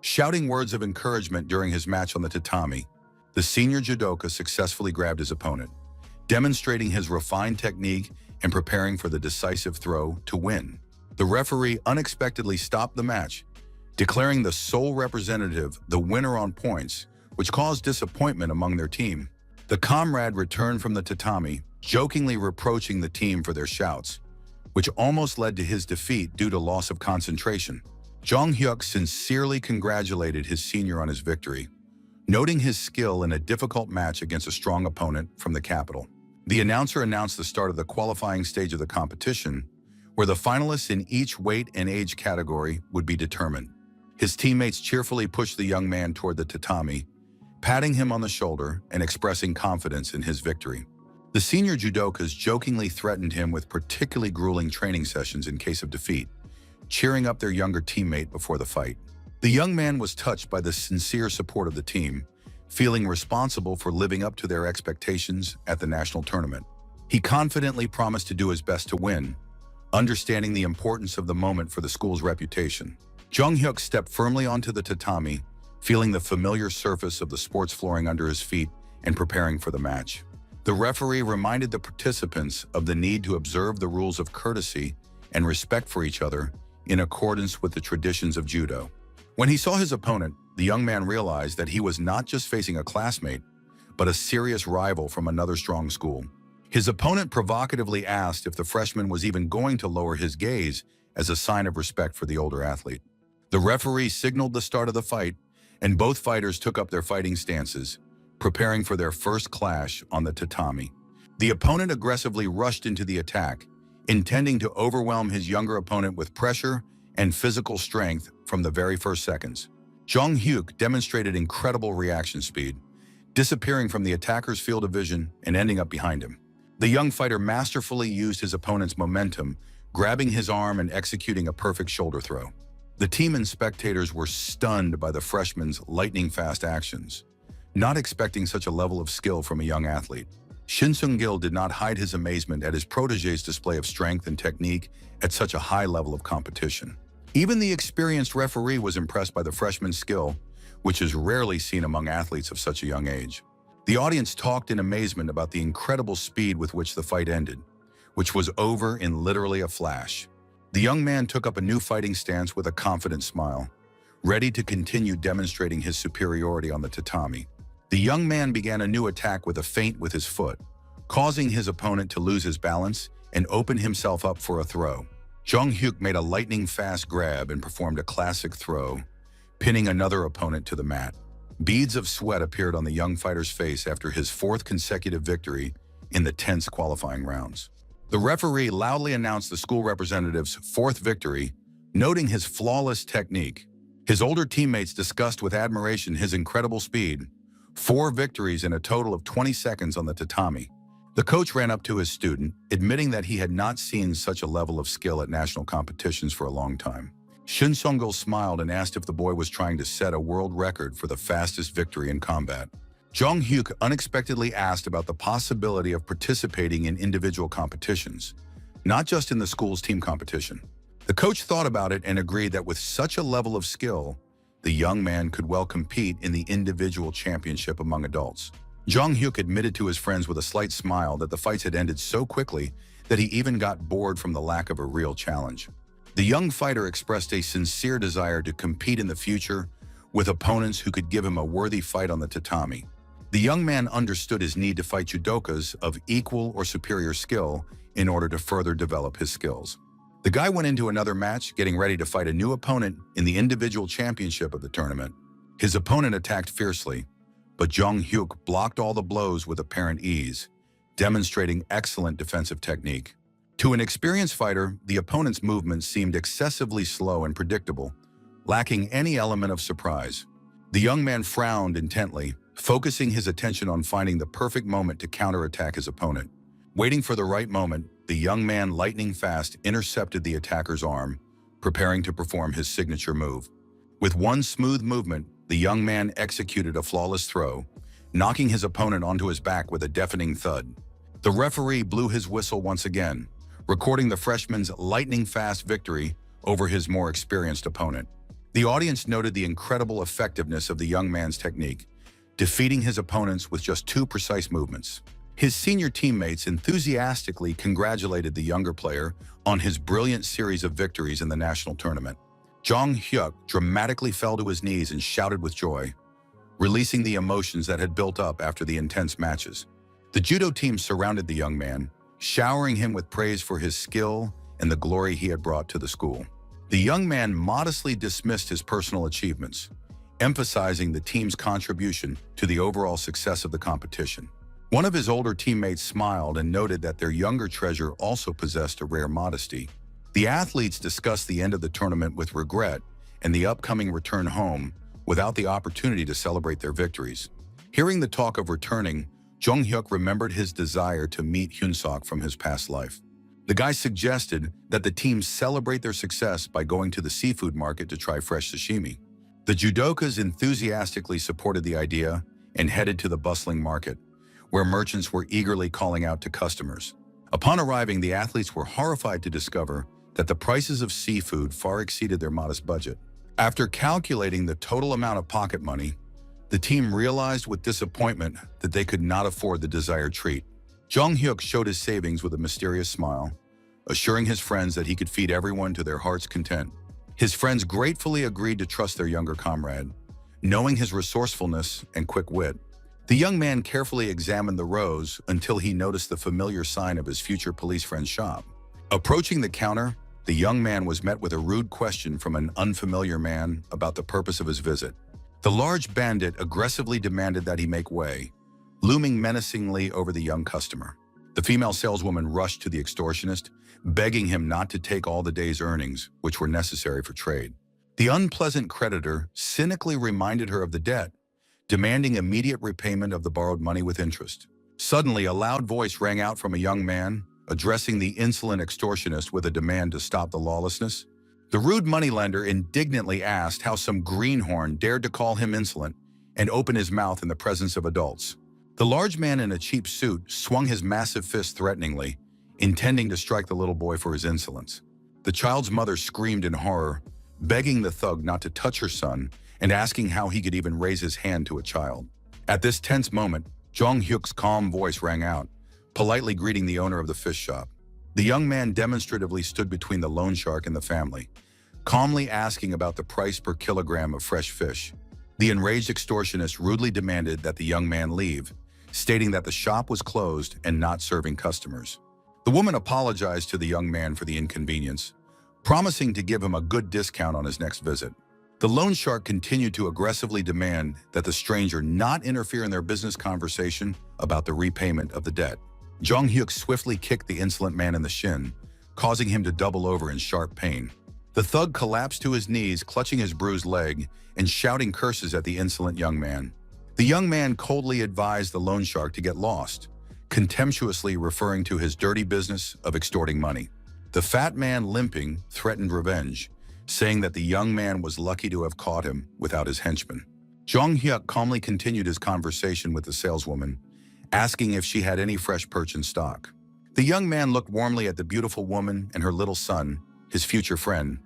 shouting words of encouragement during his match on the tatami. The senior judoka successfully grabbed his opponent, demonstrating his refined technique and preparing for the decisive throw to win. The referee unexpectedly stopped the match, declaring the sole representative the winner on points, which caused disappointment among their team. The comrade returned from the tatami, jokingly reproaching the team for their shouts, which almost led to his defeat due to loss of concentration. Jong-hyuk sincerely congratulated his senior on his victory, noting his skill in a difficult match against a strong opponent from the capital. The announcer announced the start of the qualifying stage of the competition, where the finalists in each weight and age category would be determined. His teammates cheerfully pushed the young man toward the tatami, patting him on the shoulder and expressing confidence in his victory. The senior judokas jokingly threatened him with particularly grueling training sessions in case of defeat, cheering up their younger teammate before the fight. The young man was touched by the sincere support of the team, feeling responsible for living up to their expectations at the national tournament. He confidently promised to do his best to win, understanding the importance of the moment for the school's reputation. Jung-hyuk stepped firmly onto the tatami, feeling the familiar surface of the sports flooring under his feet and preparing for the match. The referee reminded the participants of the need to observe the rules of courtesy and respect for each other in accordance with the traditions of judo. When he saw his opponent, the young man realized that he was not just facing a classmate, but a serious rival from another strong school. His opponent provocatively asked if the freshman was even going to lower his gaze as a sign of respect for the older athlete. The referee signaled the start of the fight, and both fighters took up their fighting stances, preparing for their first clash on the tatami. The opponent aggressively rushed into the attack, intending to overwhelm his younger opponent with pressure and physical strength from the very first seconds. Jong Hyuk demonstrated incredible reaction speed, disappearing from the attacker's field of vision and ending up behind him. The young fighter masterfully used his opponent's momentum, grabbing his arm and executing a perfect shoulder throw. The team and spectators were stunned by the freshman's lightning-fast actions, not expecting such a level of skill from a young athlete. Shin Sung-gil did not hide his amazement at his protege's display of strength and technique at such a high level of competition. Even the experienced referee was impressed by the freshman's skill, which is rarely seen among athletes of such a young age. The audience talked in amazement about the incredible speed with which the fight ended, which was over in literally a flash. The young man took up a new fighting stance with a confident smile, ready to continue demonstrating his superiority on the tatami. The young man began a new attack with a feint with his foot, causing his opponent to lose his balance and open himself up for a throw. Jong Hyuk made a lightning-fast grab and performed a classic throw, pinning another opponent to the mat. Beads of sweat appeared on the young fighter's face after his fourth consecutive victory in the tense qualifying rounds. The referee loudly announced the school representative's fourth victory, noting his flawless technique. His older teammates discussed with admiration his incredible speed, 4 victories in a total of 20 seconds on the tatami. The coach ran up to his student, admitting that he had not seen such a level of skill at national competitions for a long time. Shin Sung-gil smiled and asked if the boy was trying to set a world record for the fastest victory in combat. Jong Hyuk unexpectedly asked about the possibility of participating in individual competitions, not just in the school's team competition. The coach thought about it and agreed that with such a level of skill, the young man could well compete in the individual championship among adults. Jong Hyuk admitted to his friends with a slight smile that the fights had ended so quickly that he even got bored from the lack of a real challenge. The young fighter expressed a sincere desire to compete in the future with opponents who could give him a worthy fight on the tatami. The young man understood his need to fight judokas of equal or superior skill in order to further develop his skills. The guy went into another match, getting ready to fight a new opponent in the individual championship of the tournament. His opponent attacked fiercely, but Jong Hyuk blocked all the blows with apparent ease, demonstrating excellent defensive technique. To an experienced fighter, the opponent's movements seemed excessively slow and predictable, lacking any element of surprise. The young man frowned intently, focusing his attention on finding the perfect moment to counterattack his opponent. Waiting for the right moment, the young man lightning fast intercepted the attacker's arm, preparing to perform his signature move. With one smooth movement, the young man executed a flawless throw, knocking his opponent onto his back with a deafening thud. The referee blew his whistle once again, recording the freshman's lightning-fast victory over his more experienced opponent. The audience noted the incredible effectiveness of the young man's technique, defeating his opponents with just 2 precise movements. His senior teammates enthusiastically congratulated the younger player on his brilliant series of victories in the national tournament. Jong Hyuk dramatically fell to his knees and shouted with joy, releasing the emotions that had built up after the intense matches. The judo team surrounded the young man, showering him with praise for his skill and the glory he had brought to the school. The young man modestly dismissed his personal achievements, emphasizing the team's contribution to the overall success of the competition. One of his older teammates smiled and noted that their younger treasure also possessed a rare modesty. The athletes discussed the end of the tournament with regret and the upcoming return home without the opportunity to celebrate their victories. Hearing the talk of returning, Jong Hyuk remembered his desire to meet Hyunsok from his past life. The guy suggested that the team celebrate their success by going to the seafood market to try fresh sashimi. The judokas enthusiastically supported the idea and headed to the bustling market, where merchants were eagerly calling out to customers. Upon arriving, the athletes were horrified to discover that the prices of seafood far exceeded their modest budget. After calculating the total amount of pocket money, the team realized with disappointment that they could not afford the desired treat. Jong Hyuk showed his savings with a mysterious smile, assuring his friends that he could feed everyone to their heart's content. His friends gratefully agreed to trust their younger comrade, knowing his resourcefulness and quick wit. The young man carefully examined the rows until he noticed the familiar sign of his future police friend's shop. Approaching the counter, the young man was met with a rude question from an unfamiliar man about the purpose of his visit. The large bandit aggressively demanded that he make way, looming menacingly over the young customer. The female saleswoman rushed to the extortionist, begging him not to take all the day's earnings, which were necessary for trade. The unpleasant creditor cynically reminded her of the debt, demanding immediate repayment of the borrowed money with interest. Suddenly, a loud voice rang out from a young man, addressing the insolent extortionist with a demand to stop the lawlessness. The rude moneylender indignantly asked how some greenhorn dared to call him insolent and open his mouth in the presence of adults. The large man in a cheap suit swung his massive fist threateningly, intending to strike the little boy for his insolence. The child's mother screamed in horror, begging the thug not to touch her son and asking how he could even raise his hand to a child. At this tense moment, Jong Hyuk's calm voice rang out, politely greeting the owner of the fish shop. The young man demonstratively stood between the loan shark and the family, calmly asking about the price per kilogram of fresh fish. The enraged extortionist rudely demanded that the young man leave, stating that the shop was closed and not serving customers. The woman apologized to the young man for the inconvenience, promising to give him a good discount on his next visit. The loan shark continued to aggressively demand that the stranger not interfere in their business conversation about the repayment of the debt. Jong Hyuk swiftly kicked the insolent man in the shin, causing him to double over in sharp pain. The thug collapsed to his knees, clutching his bruised leg and shouting curses at the insolent young man. The young man coldly advised the loan shark to get lost, contemptuously referring to his dirty business of extorting money. The fat man, limping, threatened revenge, saying that the young man was lucky to have caught him without his henchman. Jong Hyuk calmly continued his conversation with the saleswoman, asking if she had any fresh perch in stock. The young man looked warmly at the beautiful woman and her little son, his future friend,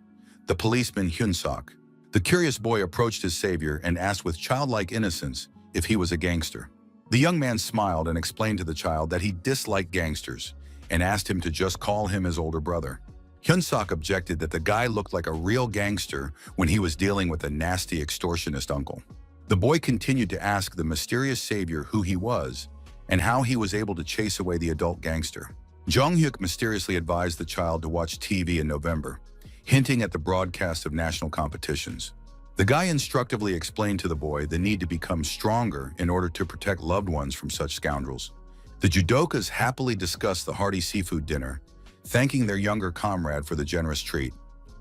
the policeman Hyun-sok. The curious boy approached his savior and asked with childlike innocence if he was a gangster. The young man smiled and explained to the child that he disliked gangsters and asked him to just call him his older brother. Hyun-sok objected that the guy looked like a real gangster when he was dealing with a nasty extortionist uncle. The boy continued to ask the mysterious savior who he was and how he was able to chase away the adult gangster. Jong Hyuk mysteriously advised the child to watch TV in November, hinting at the broadcast of national competitions. The guy instructively explained to the boy the need to become stronger in order to protect loved ones from such scoundrels. The judokas happily discussed the hearty seafood dinner, thanking their younger comrade for the generous treat.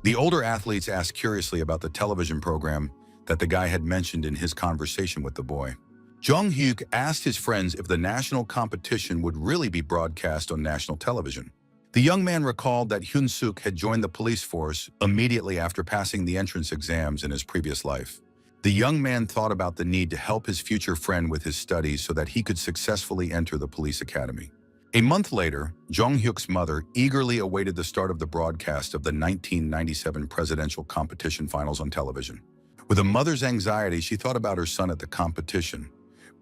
The older athletes asked curiously about the television program that the guy had mentioned in his conversation with the boy. Jong Hyuk asked his friends if the national competition would really be broadcast on national television. The young man recalled that Hyun-suk had joined the police force immediately after passing the entrance exams in his previous life. The young man thought about the need to help his future friend with his studies so that he could successfully enter the police academy. A month later, Jong Hyuk's mother eagerly awaited the start of the broadcast of the 1997 presidential competition finals on television. With a mother's anxiety, she thought about her son at the competition,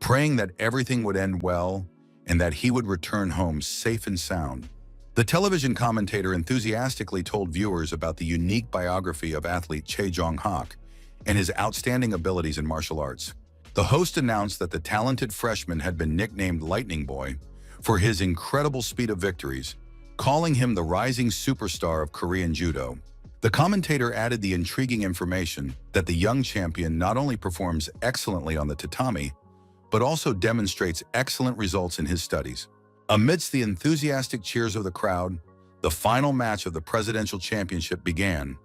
praying that everything would end well and that he would return home safe and sound. The television commentator enthusiastically told viewers about the unique biography of athlete Chae Jong-hak and his outstanding abilities in martial arts. The host announced that the talented freshman had been nicknamed Lightning Boy for his incredible speed of victories, calling him the rising superstar of Korean judo. The commentator added the intriguing information that the young champion not only performs excellently on the tatami, but also demonstrates excellent results in his studies. Amidst the enthusiastic cheers of the crowd, the final match of the presidential championship began,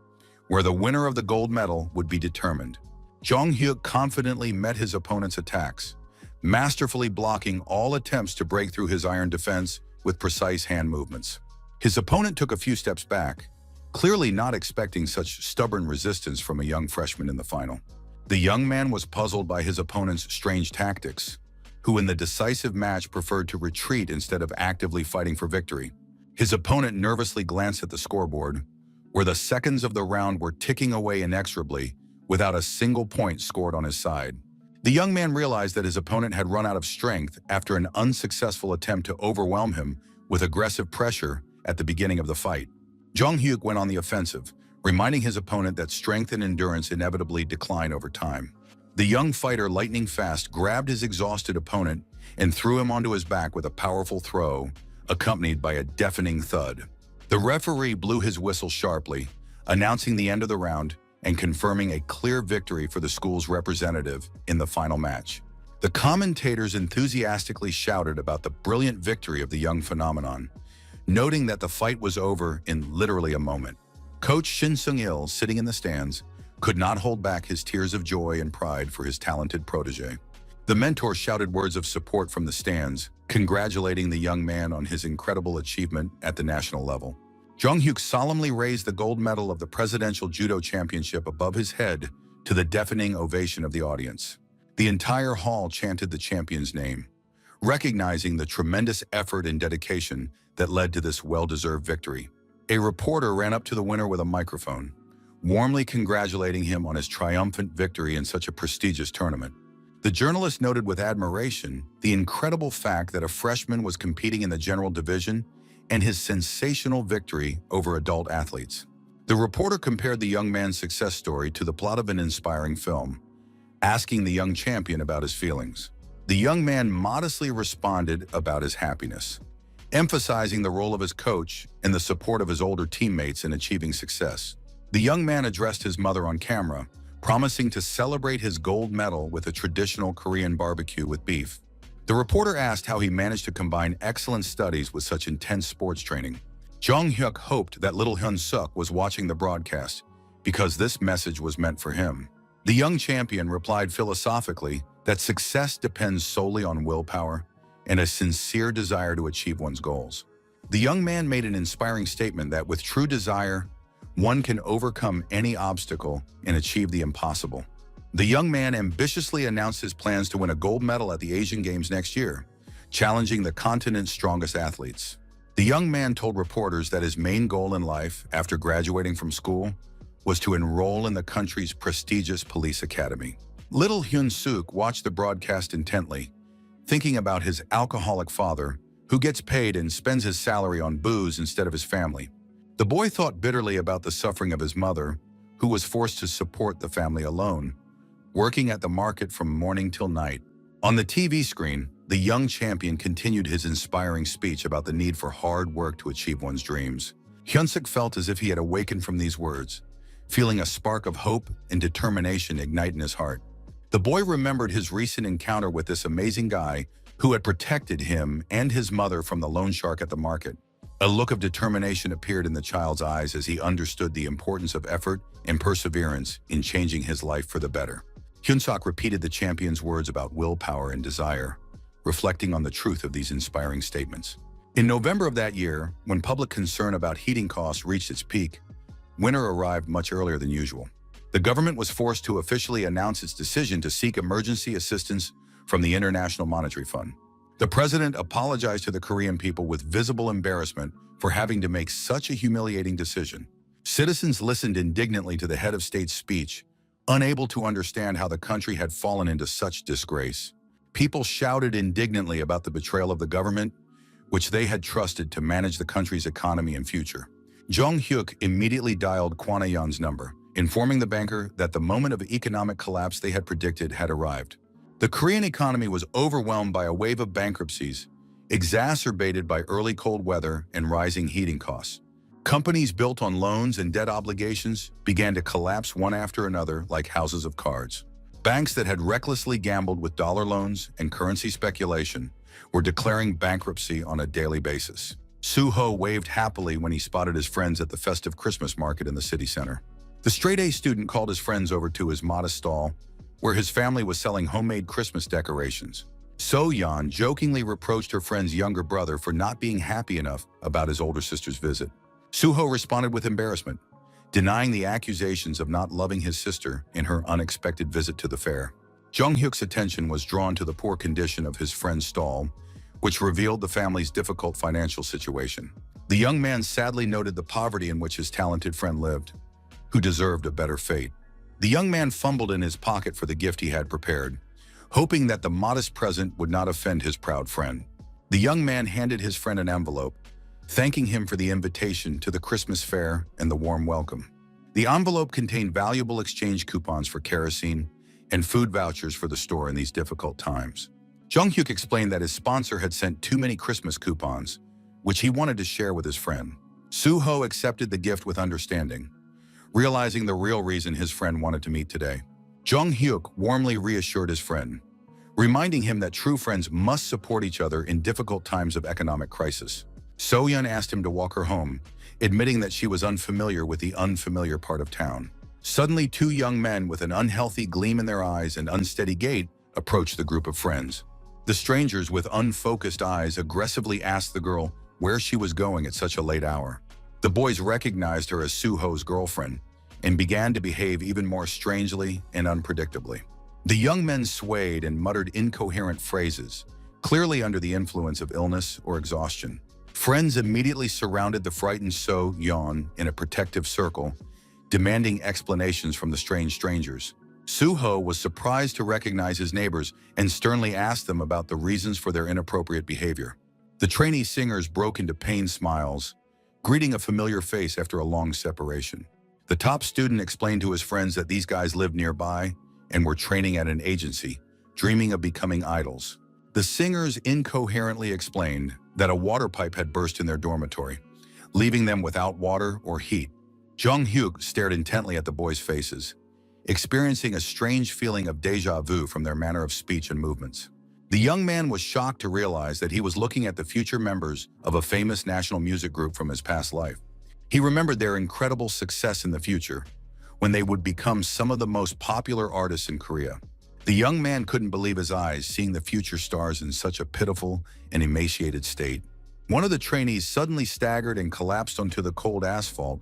where the winner of the gold medal would be determined. Jong Hyuk confidently met his opponent's attacks, masterfully blocking all attempts to break through his iron defense with precise hand movements. His opponent took a few steps back, clearly not expecting such stubborn resistance from a young freshman in the final. The young man was puzzled by his opponent's strange tactics, who in the decisive match preferred to retreat instead of actively fighting for victory. His opponent nervously glanced at the scoreboard, where the seconds of the round were ticking away inexorably without a single point scored on his side. The young man realized that his opponent had run out of strength after an unsuccessful attempt to overwhelm him with aggressive pressure at the beginning of the fight. Jong Hyuk went on the offensive, reminding his opponent that strength and endurance inevitably decline over time. The young fighter, lightning fast, grabbed his exhausted opponent and threw him onto his back with a powerful throw, accompanied by a deafening thud. The referee blew his whistle sharply, announcing the end of the round and confirming a clear victory for the school's representative in the final match. The commentators enthusiastically shouted about the brilliant victory of the young phenomenon, noting that the fight was over in literally a moment. Coach Shin Sung-il, sitting in the stands, could not hold back his tears of joy and pride for his talented protege. The mentor shouted words of support from the stands, congratulating the young man on his incredible achievement at the national level. Jong-hyuk solemnly raised the gold medal of the Presidential Judo Championship above his head to the deafening ovation of the audience. The entire hall chanted the champion's name, recognizing the tremendous effort and dedication that led to this well-deserved victory. A reporter ran up to the winner with a microphone, warmly congratulating him on his triumphant victory in such a prestigious tournament. The journalist noted with admiration the incredible fact that a freshman was competing in the general division and his sensational victory over adult athletes. The reporter compared the young man's success story to the plot of an inspiring film, asking the young champion about his feelings. The young man modestly responded about his happiness, emphasizing the role of his coach and the support of his older teammates in achieving success. The young man addressed his mother on camera, promising to celebrate his gold medal with a traditional Korean barbecue with beef. The reporter asked how he managed to combine excellent studies with such intense sports training. Jong-hyuk hoped that little Hyun-suk was watching the broadcast because this message was meant for him. The young champion replied philosophically that success depends solely on willpower and a sincere desire to achieve one's goals. The young man made an inspiring statement that with true desire, one can overcome any obstacle and achieve the impossible. The young man ambitiously announced his plans to win a gold medal at the Asian Games next year, challenging the continent's strongest athletes. The young man told reporters that his main goal in life, after graduating from school, was to enroll in the country's prestigious police academy. Little Hyun-suk watched the broadcast intently, thinking about his alcoholic father, who gets paid and spends his salary on booze instead of his family. The boy thought bitterly about the suffering of his mother, who was forced to support the family alone, working at the market from morning till night. On the TV screen, the young champion continued his inspiring speech about the need for hard work to achieve one's dreams. Hyun-suk felt as if he had awakened from these words, feeling a spark of hope and determination ignite in his heart. The boy remembered his recent encounter with this amazing guy who had protected him and his mother from the loan shark at the market. A look of determination appeared in the child's eyes as he understood the importance of effort and perseverance in changing his life for the better. Hyun-suk repeated the champion's words about willpower and desire, reflecting on the truth of these inspiring statements. In November of that year, when public concern about heating costs reached its peak, winter arrived much earlier than usual. The government was forced to officially announce its decision to seek emergency assistance from the International Monetary Fund. The president apologized to the Korean people with visible embarrassment for having to make such a humiliating decision. Citizens listened indignantly to the head of state's speech, unable to understand how the country had fallen into such disgrace. People shouted indignantly about the betrayal of the government, which they had trusted to manage the country's economy and future. Jong-hyuk immediately dialed Kwon Ayeon's number, informing the banker that the moment of economic collapse they had predicted had arrived. The Korean economy was overwhelmed by a wave of bankruptcies, exacerbated by early cold weather and rising heating costs. Companies built on loans and debt obligations began to collapse one after another like houses of cards. Banks that had recklessly gambled with dollar loans and currency speculation were declaring bankruptcy on a daily basis. Soo-ho waved happily when he spotted his friends at the festive Christmas market in the city center. The straight-A student called his friends over to his modest stall, where his family was selling homemade Christmas decorations. So-yeon jokingly reproached her friend's younger brother for not being happy enough about his older sister's visit. Soo-ho responded with embarrassment, denying the accusations of not loving his sister in her unexpected visit to the fair. Jong-hyuk's attention was drawn to the poor condition of his friend's stall, which revealed the family's difficult financial situation. The young man sadly noted the poverty in which his talented friend lived, who deserved a better fate. The young man fumbled in his pocket for the gift he had prepared, hoping that the modest present would not offend his proud friend. The young man handed his friend an envelope, thanking him for the invitation to the Christmas fair and the warm welcome. The envelope contained valuable exchange coupons for kerosene and food vouchers for the store in these difficult times. Jong-hyuk explained that his sponsor had sent too many Christmas coupons, which he wanted to share with his friend. Soo-ho accepted the gift with understanding, realizing the real reason his friend wanted to meet today. Jung Hyuk warmly reassured his friend, reminding him that true friends must support each other in difficult times of economic crisis. So-yeon asked him to walk her home, admitting that she was unfamiliar with the unfamiliar part of town. Suddenly, two young men with an unhealthy gleam in their eyes and unsteady gait approached the group of friends. The strangers with unfocused eyes aggressively asked the girl where she was going at such a late hour. The boys recognized her as Soo-ho's girlfriend and began to behave even more strangely and unpredictably. The young men swayed and muttered incoherent phrases, clearly under the influence of illness or exhaustion. Friends immediately surrounded the frightened So-yeon in a protective circle, demanding explanations from the strange strangers. Soo-ho was surprised to recognize his neighbors and sternly asked them about the reasons for their inappropriate behavior. The trainee singers broke into pained smiles, greeting a familiar face after a long separation. The top student explained to his friends that these guys lived nearby and were training at an agency, dreaming of becoming idols. The singers incoherently explained that a water pipe had burst in their dormitory, leaving them without water or heat. Jung Hyuk stared intently at the boys' faces, experiencing a strange feeling of déjà vu from their manner of speech and movements. The young man was shocked to realize that he was looking at the future members of a famous national music group from his past life. He remembered their incredible success in the future, when they would become some of the most popular artists in Korea. The young man couldn't believe his eyes, seeing the future stars in such a pitiful and emaciated state. One of the trainees suddenly staggered and collapsed onto the cold asphalt,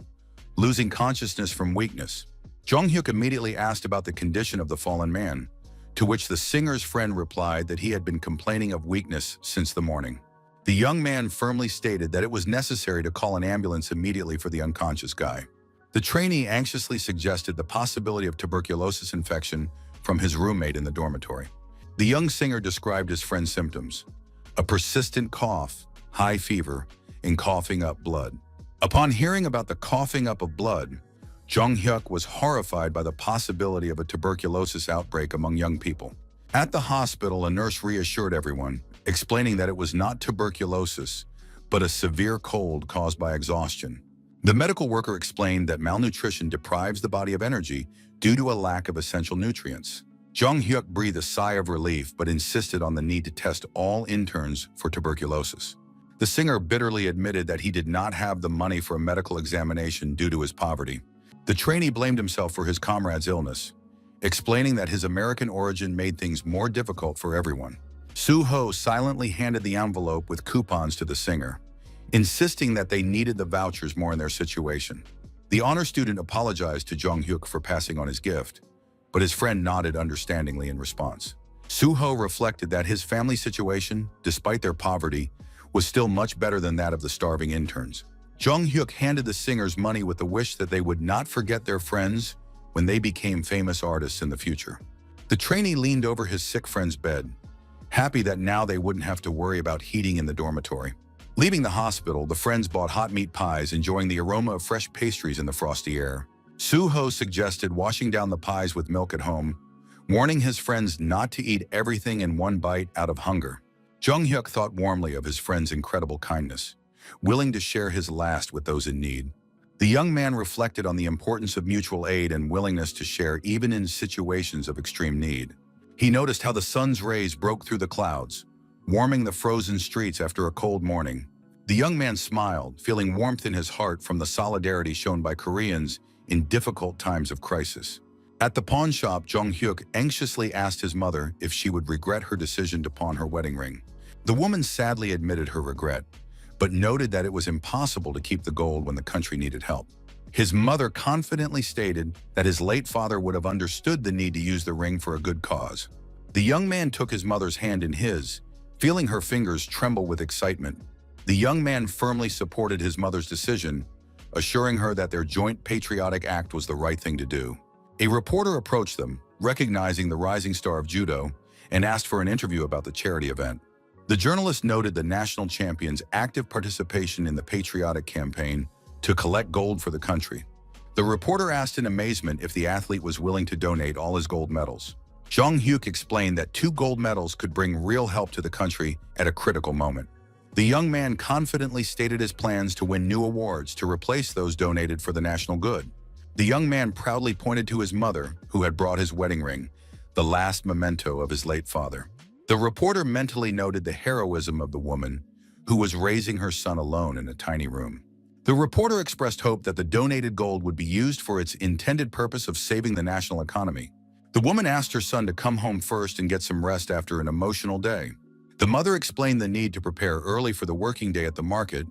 losing consciousness from weakness. Jung Hyuk immediately asked about the condition of the fallen man, to which the singer's friend replied that he had been complaining of weakness since the morning. The young man firmly stated that it was necessary to call an ambulance immediately for the unconscious guy. The trainee anxiously suggested the possibility of tuberculosis infection from his roommate in the dormitory. The young singer described his friend's symptoms: a persistent cough, high fever, and coughing up blood. Upon hearing about the coughing up of blood, Jung Hyuk was horrified by the possibility of a tuberculosis outbreak among young people. At the hospital, a nurse reassured everyone, explaining that it was not tuberculosis, but a severe cold caused by exhaustion. The medical worker explained that malnutrition deprives the body of energy due to a lack of essential nutrients. Jung Hyuk breathed a sigh of relief but insisted on the need to test all interns for tuberculosis. The singer bitterly admitted that he did not have the money for a medical examination due to his poverty. The trainee blamed himself for his comrade's illness, explaining that his American origin made things more difficult for everyone. Soo-ho silently handed the envelope with coupons to the singer, insisting that they needed the vouchers more in their situation. The honor student apologized to Jung Hyuk for passing on his gift, but his friend nodded understandingly in response. Soo-ho reflected that his family situation, despite their poverty, was still much better than that of the starving interns. Jung Hyuk handed the singers money with the wish that they would not forget their friends when they became famous artists in the future. The trainee leaned over his sick friend's bed, happy that now they wouldn't have to worry about heating in the dormitory. Leaving the hospital, the friends bought hot meat pies, enjoying the aroma of fresh pastries in the frosty air. Soo-ho suggested washing down the pies with milk at home, warning his friends not to eat everything in one bite out of hunger. Jung Hyuk thought warmly of his friend's incredible kindness, willing to share his last with those in need. The young man reflected on the importance of mutual aid and willingness to share even in situations of extreme need. He noticed how the sun's rays broke through the clouds, warming the frozen streets after a cold morning. The young man smiled, feeling warmth in his heart from the solidarity shown by Koreans in difficult times of crisis. At the pawn shop, Jung Hyuk anxiously asked his mother if she would regret her decision to pawn her wedding ring. The woman sadly admitted her regret, but noted that it was impossible to keep the gold when the country needed help. His mother confidently stated that his late father would have understood the need to use the ring for a good cause. The young man took his mother's hand in his, feeling her fingers tremble with excitement. The young man firmly supported his mother's decision, assuring her that their joint patriotic act was the right thing to do. A reporter approached them, recognizing the rising star of judo, and asked for an interview about the charity event. The journalist noted the national champion's active participation in the patriotic campaign to collect gold for the country. The reporter asked in amazement if the athlete was willing to donate all his gold medals. Jung Hyuk explained that 2 gold medals could bring real help to the country at a critical moment. The young man confidently stated his plans to win new awards to replace those donated for the national good. The young man proudly pointed to his mother, who had brought his wedding ring, the last memento of his late father. The reporter mentally noted the heroism of the woman, who was raising her son alone in a tiny room. The reporter expressed hope that the donated gold would be used for its intended purpose of saving the national economy. The woman asked her son to come home first and get some rest after an emotional day. The mother explained the need to prepare early for the working day at the market,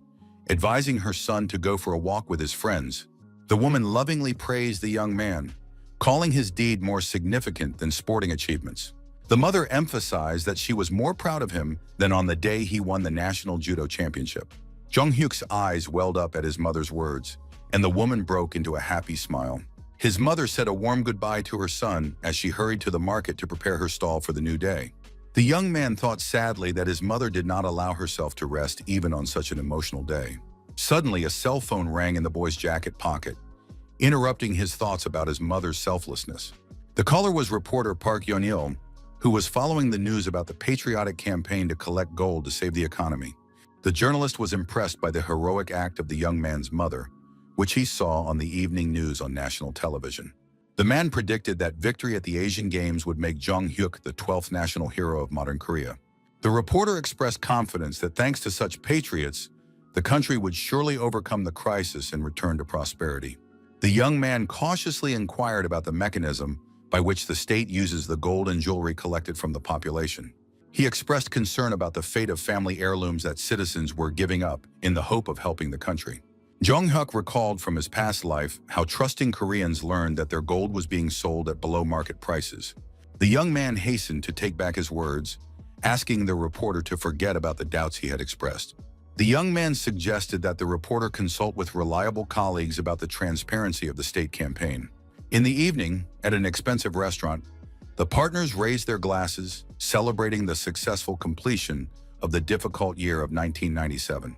advising her son to go for a walk with his friends. The woman lovingly praised the young man, calling his deed more significant than sporting achievements. The mother emphasized that she was more proud of him than on the day he won the national judo championship. Jung-hyuk's eyes welled up at his mother's words, and the woman broke into a happy smile. His mother said a warm goodbye to her son as she hurried to the market to prepare her stall for the new day. The young man thought sadly that his mother did not allow herself to rest even on such an emotional day. Suddenly, a cell phone rang in the boy's jacket pocket, interrupting his thoughts about his mother's selflessness. The caller was reporter Park Yeon-il, who was following the news about the patriotic campaign to collect gold to save the economy. The journalist was impressed by the heroic act of the young man's mother, which he saw on the evening news on national television. The man predicted that victory at the Asian Games would make Jung-hyuk the 12th national hero of modern Korea. The reporter expressed confidence that thanks to such patriots, the country would surely overcome the crisis and return to prosperity. The young man cautiously inquired about the mechanism by which the state uses the gold and jewelry collected from the population. He expressed concern about the fate of family heirlooms that citizens were giving up in the hope of helping the country. Jung-hyuk recalled from his past life how trusting Koreans learned that their gold was being sold at below-market prices. The young man hastened to take back his words, asking the reporter to forget about the doubts he had expressed. The young man suggested that the reporter consult with reliable colleagues about the transparency of the state campaign. In the evening, at an expensive restaurant, the partners raised their glasses, celebrating the successful completion of the difficult year of 1997.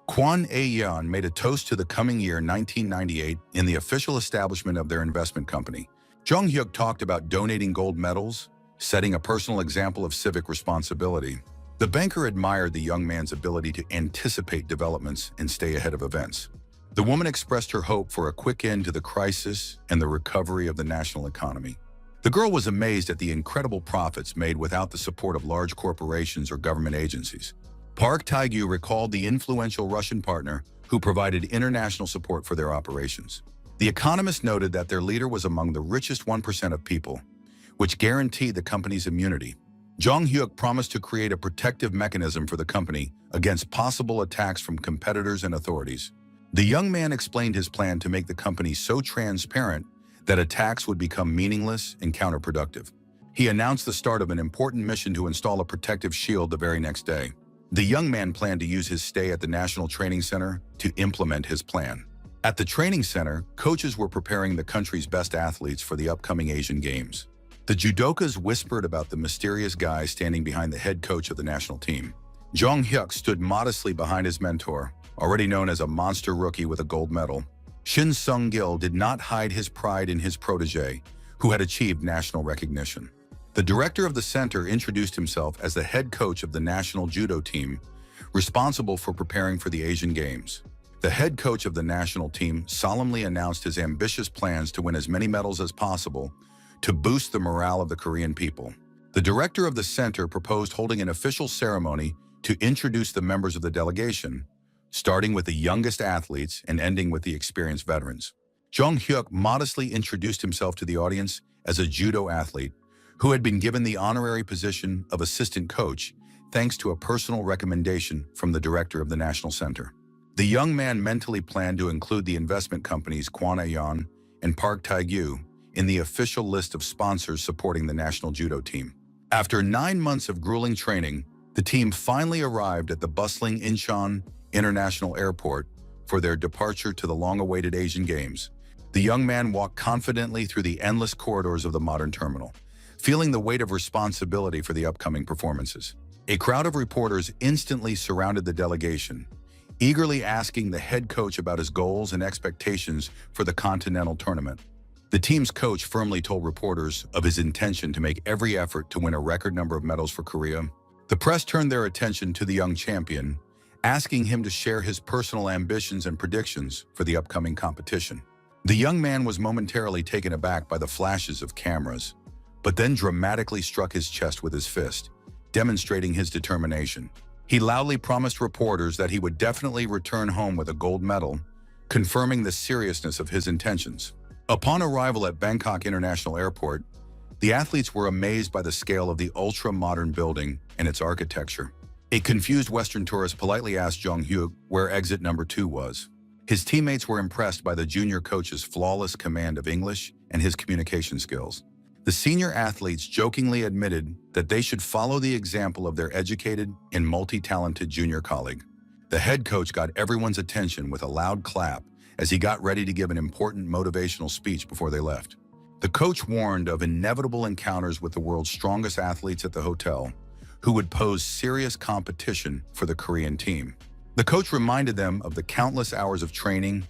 Kwon Ae-yeon made a toast to the coming year 1998 in the official establishment of their investment company. Jung-hyuk talked about donating gold medals, setting a personal example of civic responsibility. The banker admired the young man's ability to anticipate developments and stay ahead of events. The woman expressed her hope for a quick end to the crisis and the recovery of the national economy. The girl was amazed at the incredible profits made without the support of large corporations or government agencies. Park Tae-gyu recalled the influential Russian partner who provided international support for their operations. The economist noted that their leader was among the richest 1% of people, which guaranteed the company's immunity. Jung-hyuk promised to create a protective mechanism for the company against possible attacks from competitors and authorities. The young man explained his plan to make the company so transparent that attacks would become meaningless and counterproductive. He announced the start of an important mission to install a protective shield the very next day. The young man planned to use his stay at the National Training Center to implement his plan. At the training center, coaches were preparing the country's best athletes for the upcoming Asian Games. The judokas whispered about the mysterious guy standing behind the head coach of the national team. Jung-hyuk stood modestly behind his mentor, already known as a monster rookie with a gold medal. Shin Sung-gil did not hide his pride in his protege, who had achieved national recognition. The director of the center introduced himself as the head coach of the national judo team, responsible for preparing for the Asian Games. The head coach of the national team solemnly announced his ambitious plans to win as many medals as possible to boost the morale of the Korean people. The director of the center proposed holding an official ceremony to introduce the members of the delegation, starting with the youngest athletes and ending with the experienced veterans. Jung-hyuk modestly introduced himself to the audience as a judo athlete who had been given the honorary position of assistant coach thanks to a personal recommendation from the director of the National Center. The young man mentally planned to include the investment companies Kwon Ae-yeon and Park Tae-gyu in the official list of sponsors supporting the national judo team. After 9 months of grueling training, the team finally arrived at the bustling Incheon International Airport for their departure to the long-awaited Asian Games. The young man walked confidently through the endless corridors of the modern terminal, feeling the weight of responsibility for the upcoming performances. A crowd of reporters instantly surrounded the delegation, eagerly asking the head coach about his goals and expectations for the continental tournament. The team's coach firmly told reporters of his intention to make every effort to win a record number of medals for Korea. The press turned their attention to the young champion, asking him to share his personal ambitions and predictions for the upcoming competition. The young man was momentarily taken aback by the flashes of cameras, but then dramatically struck his chest with his fist, demonstrating his determination. He loudly promised reporters that he would definitely return home with a gold medal, confirming the seriousness of his intentions. Upon arrival at Bangkok International Airport, the athletes were amazed by the scale of the ultra-modern building and its architecture. A confused Western tourist politely asked Jong-hyuk where exit number 2 was. His teammates were impressed by the junior coach's flawless command of English and his communication skills. The senior athletes jokingly admitted that they should follow the example of their educated and multi-talented junior colleague. The head coach got everyone's attention with a loud clap as he got ready to give an important motivational speech before they left. The coach warned of inevitable encounters with the world's strongest athletes at the hotel, who would pose serious competition for the Korean team. The coach reminded them of the countless hours of training,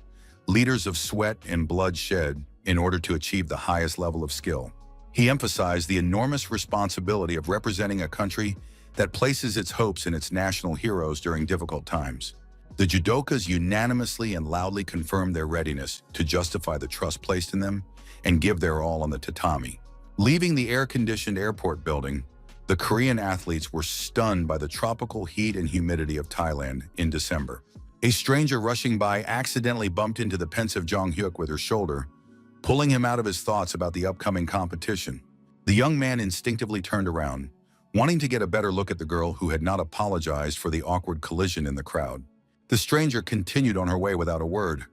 liters of sweat and blood shed in order to achieve the highest level of skill. He emphasized the enormous responsibility of representing a country that places its hopes in its national heroes during difficult times. The judokas unanimously and loudly confirmed their readiness to justify the trust placed in them and give their all on the tatami. Leaving the air-conditioned airport building, the Korean athletes were stunned by the tropical heat and humidity of Thailand in December. A stranger rushing by accidentally bumped into the pensive Jong-hyuk with her shoulder, pulling him out of his thoughts about the upcoming competition. The young man instinctively turned around, wanting to get a better look at the girl who had not apologized for the awkward collision in the crowd. The stranger continued on her way without a word,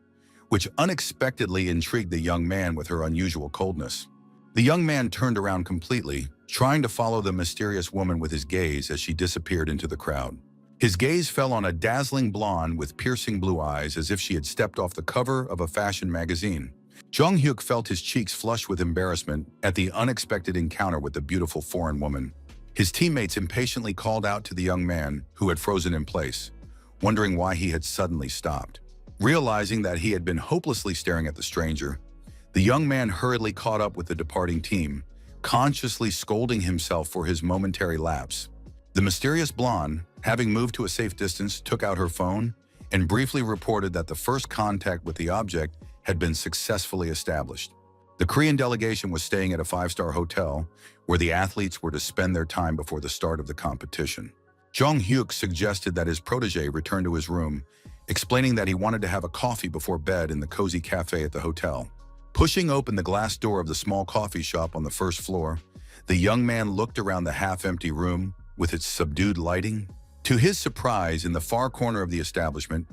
which unexpectedly intrigued the young man with her unusual coldness. The young man turned around completely, trying to follow the mysterious woman with his gaze as she disappeared into the crowd. His gaze fell on a dazzling blonde with piercing blue eyes as if she had stepped off the cover of a fashion magazine. Jong-hyuk felt his cheeks flush with embarrassment at the unexpected encounter with the beautiful foreign woman. His teammates impatiently called out to the young man, who had frozen in place, wondering why he had suddenly stopped. Realizing that he had been hopelessly staring at the stranger, the young man hurriedly caught up with the departing team, consciously scolding himself for his momentary lapse. The mysterious blonde, having moved to a safe distance, took out her phone and briefly reported that the first contact with the object had been successfully established. The Korean delegation was staying at a 5-star hotel where the athletes were to spend their time before the start of the competition. Jong-hyuk suggested that his protege return to his room, explaining that he wanted to have a coffee before bed in the cozy cafe at the hotel. Pushing open the glass door of the small coffee shop on the first floor, the young man looked around the half-empty room with its subdued lighting. To his surprise, in the far corner of the establishment,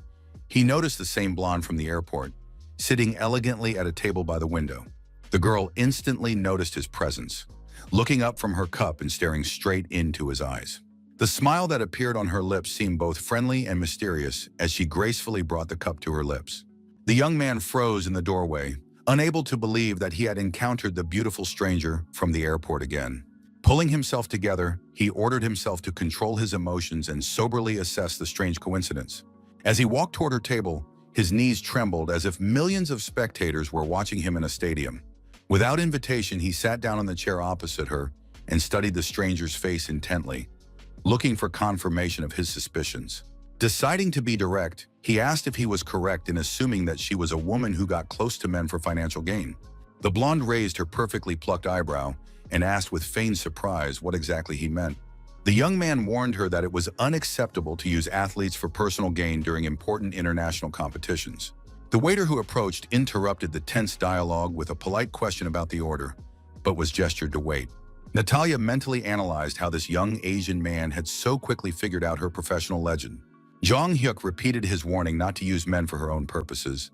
he noticed the same blonde from the airport, sitting elegantly at a table by the window. The girl instantly noticed his presence, looking up from her cup and staring straight into his eyes. The smile that appeared on her lips seemed both friendly and mysterious as she gracefully brought the cup to her lips. The young man froze in the doorway, unable to believe that he had encountered the beautiful stranger from the airport again. Pulling himself together, he ordered himself to control his emotions and soberly assess the strange coincidence. As he walked toward her table, his knees trembled as if millions of spectators were watching him in a stadium. Without invitation, he sat down on the chair opposite her and studied the stranger's face intently, looking for confirmation of his suspicions. Deciding to be direct, he asked if he was correct in assuming that she was a woman who got close to men for financial gain. The blonde raised her perfectly plucked eyebrow and asked with feigned surprise what exactly he meant. The young man warned her that it was unacceptable to use athletes for personal gain during important international competitions. The waiter who approached interrupted the tense dialogue with a polite question about the order, but was gestured to wait. Natalia mentally analyzed how this young Asian man had so quickly figured out her professional legend. Jong-hyuk repeated his warning not to use men for her own purposes,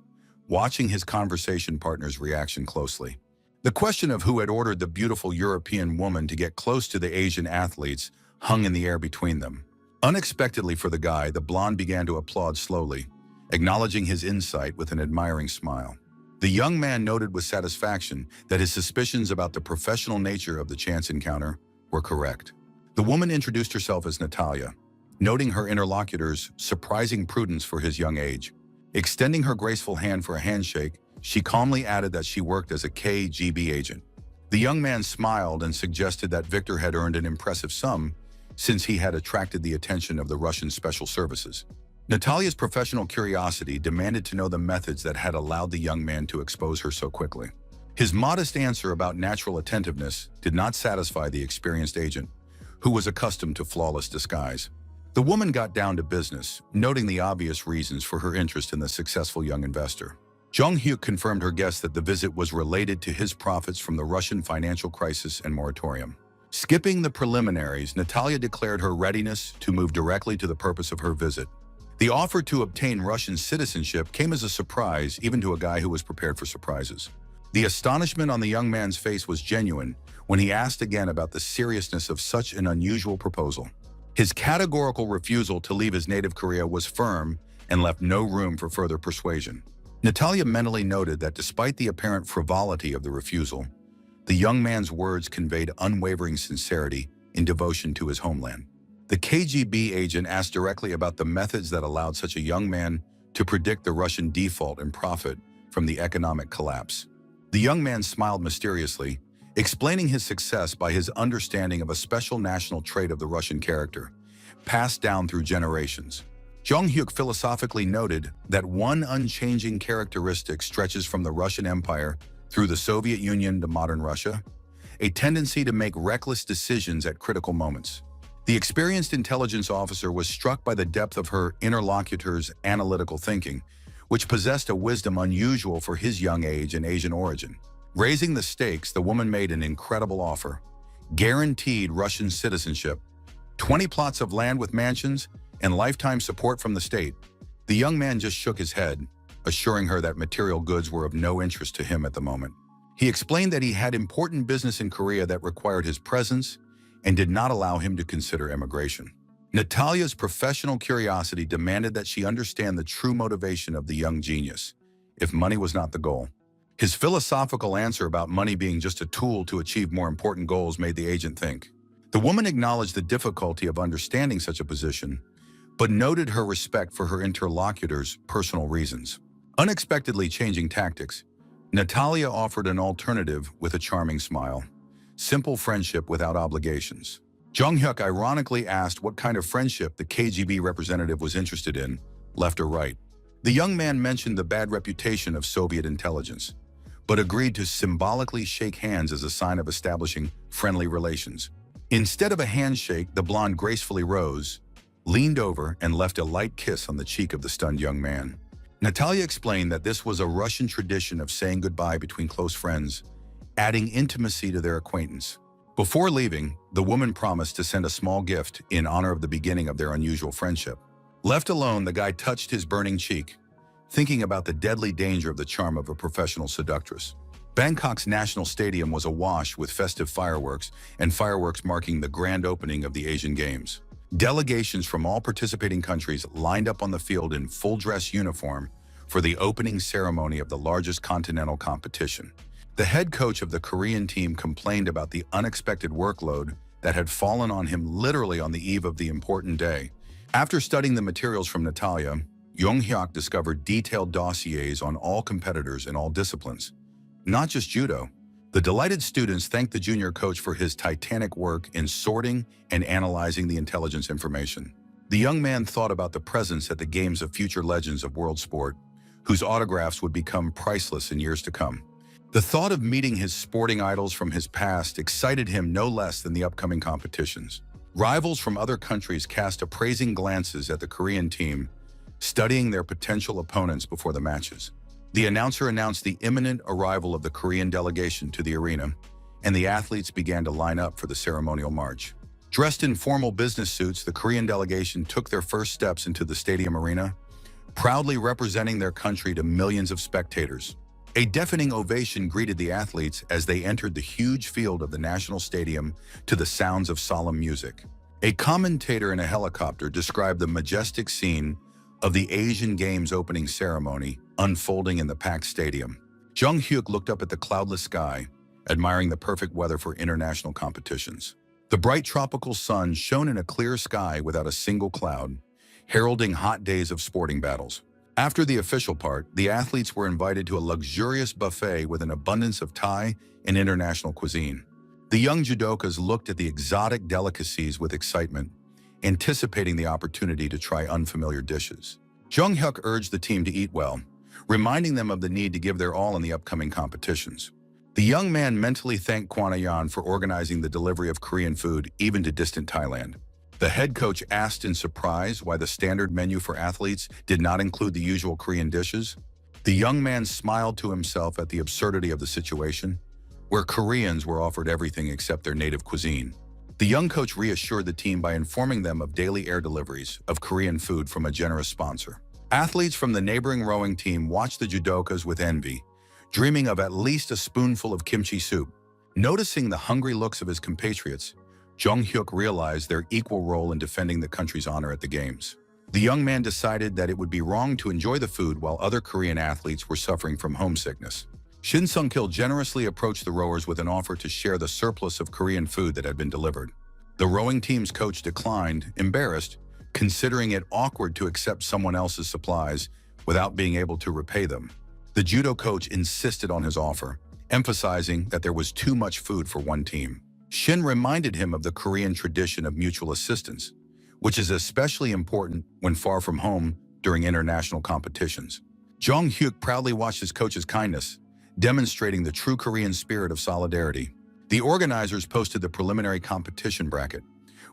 watching his conversation partner's reaction closely. The question of who had ordered the beautiful European woman to get close to the Asian athletes hung in the air between them. Unexpectedly for the guy, the blonde began to applaud slowly, acknowledging his insight with an admiring smile. The young man noted with satisfaction that his suspicions about the professional nature of the chance encounter were correct. The woman introduced herself as Natalia, noting her interlocutor's surprising prudence for his young age. Extending her graceful hand for a handshake, she calmly added that she worked as a KGB agent. The young man smiled and suggested that Victor had earned an impressive sum since he had attracted the attention of the Russian special services. Natalia's professional curiosity demanded to know the methods that had allowed the young man to expose her so quickly. His modest answer about natural attentiveness did not satisfy the experienced agent, who was accustomed to flawless disguise. The woman got down to business, noting the obvious reasons for her interest in the successful young investor. Jong-hyuk confirmed her guest that the visit was related to his profits from the Russian financial crisis and moratorium. Skipping the preliminaries, Natalia declared her readiness to move directly to the purpose of her visit. The offer to obtain Russian citizenship came as a surprise even to a guy who was prepared for surprises. The astonishment on the young man's face was genuine when he asked again about the seriousness of such an unusual proposal. His categorical refusal to leave his native Korea was firm and left no room for further persuasion. Natalia mentally noted that despite the apparent frivolity of the refusal, the young man's words conveyed unwavering sincerity in devotion to his homeland. The KGB agent asked directly about the methods that allowed such a young man to predict the Russian default and profit from the economic collapse. The young man smiled mysteriously, explaining his success by his understanding of a special national trait of the Russian character, passed down through generations. Jong-hyuk philosophically noted that one unchanging characteristic stretches from the Russian Empire through the Soviet Union to modern Russia, a tendency to make reckless decisions at critical moments. The experienced intelligence officer was struck by the depth of her interlocutor's analytical thinking, which possessed a wisdom unusual for his young age and Asian origin. Raising the stakes, the woman made an incredible offer: guaranteed Russian citizenship, 20 plots of land with mansions, and lifetime support from the state. The young man just shook his head, assuring her that material goods were of no interest to him at the moment. He explained that he had important business in Korea that required his presence and did not allow him to consider emigration. Natalia's professional curiosity demanded that she understand the true motivation of the young genius, if money was not the goal. His philosophical answer about money being just a tool to achieve more important goals made the agent think. The woman acknowledged the difficulty of understanding such a position, but noted her respect for her interlocutor's personal reasons. Unexpectedly changing tactics, Natalia offered an alternative with a charming smile: simple friendship without obligations. Jong-hyuk ironically asked what kind of friendship the KGB representative was interested in, left or right. The young man mentioned the bad reputation of Soviet intelligence, but agreed to symbolically shake hands as a sign of establishing friendly relations. Instead of a handshake, the blonde gracefully rose, leaned over, and left a light kiss on the cheek of the stunned young man. Natalia explained that this was a Russian tradition of saying goodbye between close friends, adding intimacy to their acquaintance. Before leaving, the woman promised to send a small gift in honor of the beginning of their unusual friendship. Left alone, the guy touched his burning cheek, thinking about the deadly danger of the charm of a professional seductress. Bangkok's National Stadium was awash with festive fireworks, and fireworks marking the grand opening of the Asian Games. Delegations from all participating countries lined up on the field in full-dress uniform for the opening ceremony of the largest continental competition. The head coach of the Korean team complained about the unexpected workload that had fallen on him literally on the eve of the important day. After studying the materials from Natalia, Jong-hyuk discovered detailed dossiers on all competitors in all disciplines, not just judo. The delighted students thanked the junior coach for his titanic work in sorting and analyzing the intelligence information. The young man thought about the presence at the games of future legends of world sport, whose autographs would become priceless in years to come. The thought of meeting his sporting idols from his past excited him no less than the upcoming competitions. Rivals from other countries cast appraising glances at the Korean team, studying their potential opponents before the matches. The announcer announced the imminent arrival of the Korean delegation to the arena, and the athletes began to line up for the ceremonial march. Dressed in formal business suits, the Korean delegation took their first steps into the stadium arena, proudly representing their country to millions of spectators. A deafening ovation greeted the athletes as they entered the huge field of the National Stadium to the sounds of solemn music. A commentator in a helicopter described the majestic scene of the Asian Games opening ceremony unfolding in the packed stadium. Jong-hyuk looked up at the cloudless sky, admiring the perfect weather for international competitions. The bright tropical sun shone in a clear sky without a single cloud, heralding hot days of sporting battles. After the official part, the athletes were invited to a luxurious buffet with an abundance of Thai and international cuisine. The young judokas looked at the exotic delicacies with excitement, anticipating the opportunity to try unfamiliar dishes. Jung Hyuk urged the team to eat well, reminding them of the need to give their all in the upcoming competitions. The young man mentally thanked Kwon for organizing the delivery of Korean food even to distant Thailand. The head coach asked in surprise why the standard menu for athletes did not include the usual Korean dishes. The young man smiled to himself at the absurdity of the situation, where Koreans were offered everything except their native cuisine. The young coach reassured the team by informing them of daily air deliveries of Korean food from a generous sponsor. Athletes from the neighboring rowing team watched the judokas with envy, dreaming of at least a spoonful of kimchi soup. Noticing the hungry looks of his compatriots, Jung Hyuk realized their equal role in defending the country's honor at the Games. The young man decided that it would be wrong to enjoy the food while other Korean athletes were suffering from homesickness. Shin Sung-kil generously approached the rowers with an offer to share the surplus of Korean food that had been delivered. The rowing team's coach declined, embarrassed, considering it awkward to accept someone else's supplies without being able to repay them. The judo coach insisted on his offer, emphasizing that there was too much food for one team. Shin reminded him of the Korean tradition of mutual assistance, which is especially important when far from home during international competitions. Jung Hyuk proudly watched his coach's kindness, demonstrating the true Korean spirit of solidarity. The organizers posted the preliminary competition bracket,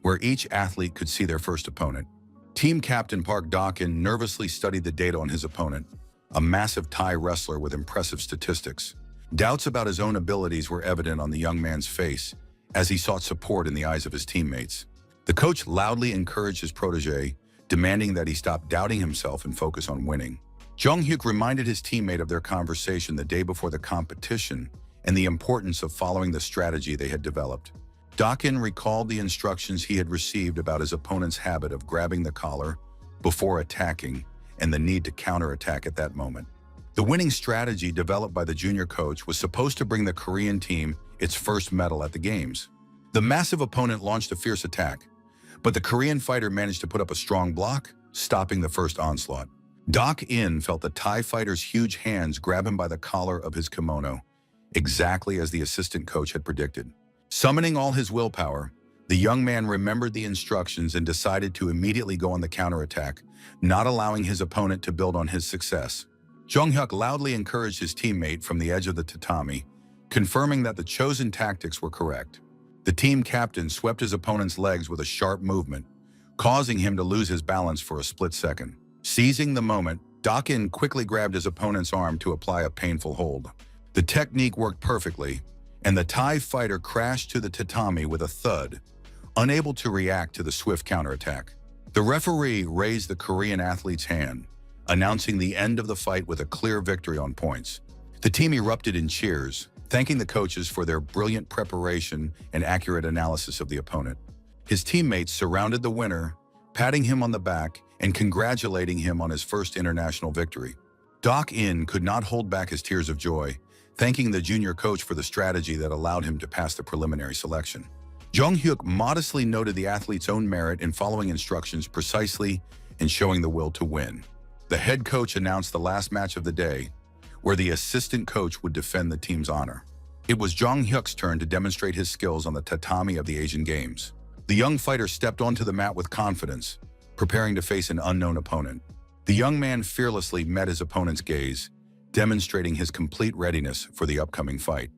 where each athlete could see their first opponent. Team captain Park Da-kin nervously studied the data on his opponent, a massive Thai wrestler with impressive statistics. Doubts about his own abilities were evident on the young man's face as he sought support in the eyes of his teammates. The coach loudly encouraged his protege, demanding that he stop doubting himself and focus on winning. Jung Hyuk reminded his teammate of their conversation the day before the competition and the importance of following the strategy they had developed. Da-kin recalled the instructions he had received about his opponent's habit of grabbing the collar before attacking and the need to counterattack at that moment. The winning strategy developed by the junior coach was supposed to bring the Korean team its first medal at the Games. The massive opponent launched a fierce attack, but the Korean fighter managed to put up a strong block, stopping the first onslaught. Da-kin felt the Thai fighter's huge hands grab him by the collar of his kimono, exactly as the assistant coach had predicted. Summoning all his willpower, the young man remembered the instructions and decided to immediately go on the counterattack, not allowing his opponent to build on his success. Jung Hyuk loudly encouraged his teammate from the edge of the tatami, confirming that the chosen tactics were correct. The team captain swept his opponent's legs with a sharp movement, causing him to lose his balance for a split second. Seizing the moment, Da-kin quickly grabbed his opponent's arm to apply a painful hold. The technique worked perfectly, and the Thai fighter crashed to the tatami with a thud, unable to react to the swift counterattack. The referee raised the Korean athlete's hand, announcing the end of the fight with a clear victory on points. The team erupted in cheers, thanking the coaches for their brilliant preparation and accurate analysis of the opponent. His teammates surrounded the winner, patting him on the back and congratulating him on his first international victory. Da-kin could not hold back his tears of joy, thanking the junior coach for the strategy that allowed him to pass the preliminary selection. Jung Hyuk modestly noted the athlete's own merit in following instructions precisely and showing the will to win. The head coach announced the last match of the day, where the assistant coach would defend the team's honor. It was Jung Hyuk's turn to demonstrate his skills on the tatami of the Asian Games. The young fighter stepped onto the mat with confidence, preparing to face an unknown opponent. The young man fearlessly met his opponent's gaze, demonstrating his complete readiness for the upcoming fight.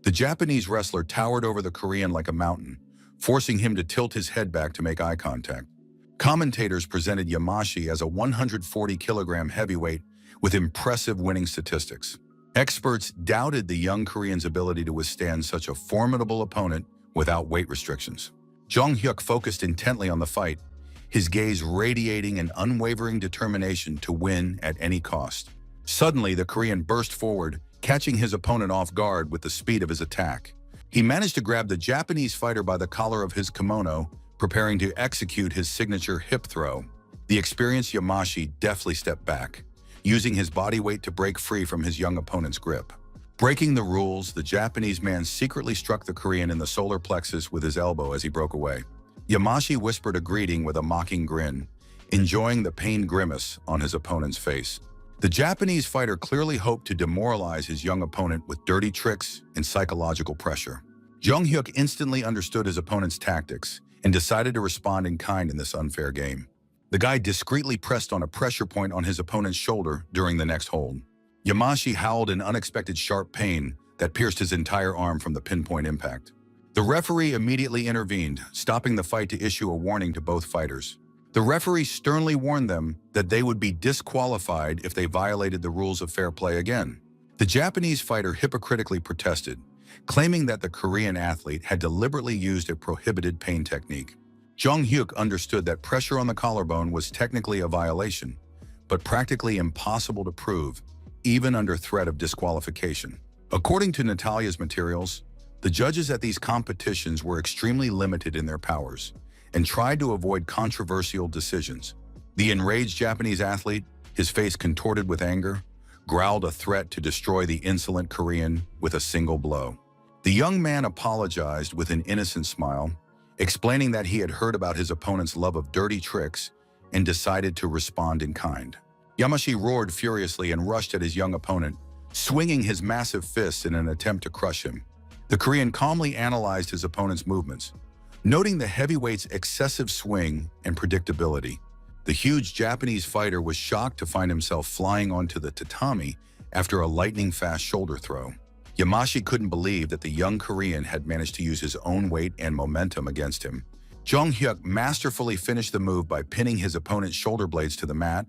The Japanese wrestler towered over the Korean like a mountain, forcing him to tilt his head back to make eye contact. Commentators presented Yamashi as a 140-kilogram heavyweight with impressive winning statistics. Experts doubted the young Korean's ability to withstand such a formidable opponent without weight restrictions. Jung Hyuk focused intently on the fight, his gaze radiating an unwavering determination to win at any cost. Suddenly, the Korean burst forward, catching his opponent off guard with the speed of his attack. He managed to grab the Japanese fighter by the collar of his kimono, preparing to execute his signature hip throw. The experienced Yamashi deftly stepped back, using his body weight to break free from his young opponent's grip. Breaking the rules, the Japanese man secretly struck the Korean in the solar plexus with his elbow as he broke away. Yamashi whispered a greeting with a mocking grin, enjoying the pained grimace on his opponent's face. The Japanese fighter clearly hoped to demoralize his young opponent with dirty tricks and psychological pressure. Jung Hyuk instantly understood his opponent's tactics and decided to respond in kind in this unfair game. The guy discreetly pressed on a pressure point on his opponent's shoulder during the next hold. Yamashi howled in unexpected sharp pain that pierced his entire arm from the pinpoint impact. The referee immediately intervened, stopping the fight to issue a warning to both fighters. The referee sternly warned them that they would be disqualified if they violated the rules of fair play again. The Japanese fighter hypocritically protested, claiming that the Korean athlete had deliberately used a prohibited pain technique. Jung Hyuk understood that pressure on the collarbone was technically a violation, but practically impossible to prove, even under threat of disqualification. According to Natalia's materials, the judges at these competitions were extremely limited in their powers and tried to avoid controversial decisions. The enraged Japanese athlete, his face contorted with anger, growled a threat to destroy the insolent Korean with a single blow. The young man apologized with an innocent smile, explaining that he had heard about his opponent's love of dirty tricks and decided to respond in kind. Yamashi roared furiously and rushed at his young opponent, swinging his massive fists in an attempt to crush him. The Korean calmly analyzed his opponent's movements, noting the heavyweight's excessive swing and predictability. The huge Japanese fighter was shocked to find himself flying onto the tatami after a lightning-fast shoulder throw. Yamashi couldn't believe that the young Korean had managed to use his own weight and momentum against him. Jung Hyuk masterfully finished the move by pinning his opponent's shoulder blades to the mat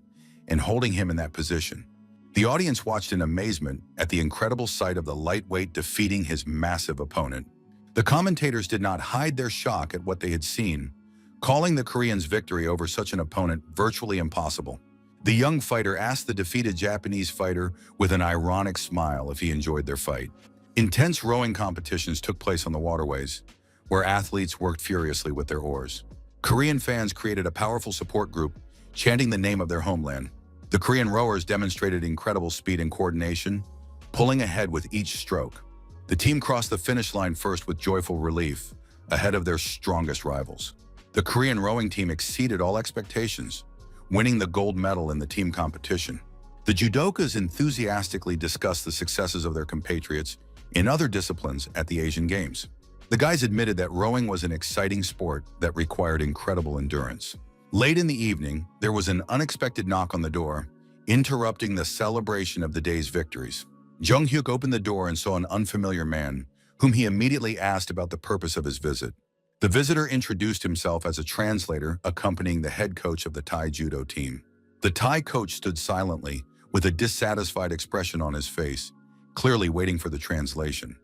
and holding him in that position. The audience watched in amazement at the incredible sight of the lightweight defeating his massive opponent. The commentators did not hide their shock at what they had seen, calling the Koreans' victory over such an opponent virtually impossible. The young fighter asked the defeated Japanese fighter with an ironic smile if he enjoyed their fight. Intense rowing competitions took place on the waterways, where athletes worked furiously with their oars. Korean fans created a powerful support group, chanting the name of their homeland. The Korean rowers demonstrated incredible speed and coordination, pulling ahead with each stroke. The team crossed the finish line first with joyful relief, ahead of their strongest rivals. The Korean rowing team exceeded all expectations, winning the gold medal in the team competition. The judokas enthusiastically discussed the successes of their compatriots in other disciplines at the Asian Games. The guys admitted that rowing was an exciting sport that required incredible endurance. Late in the evening, there was an unexpected knock on the door, interrupting the celebration of the day's victories. Jung Hyuk opened the door and saw an unfamiliar man, whom he immediately asked about the purpose of his visit. The visitor introduced himself as a translator accompanying the head coach of the Thai judo team. The Thai coach stood silently, with a dissatisfied expression on his face, clearly waiting for the translation.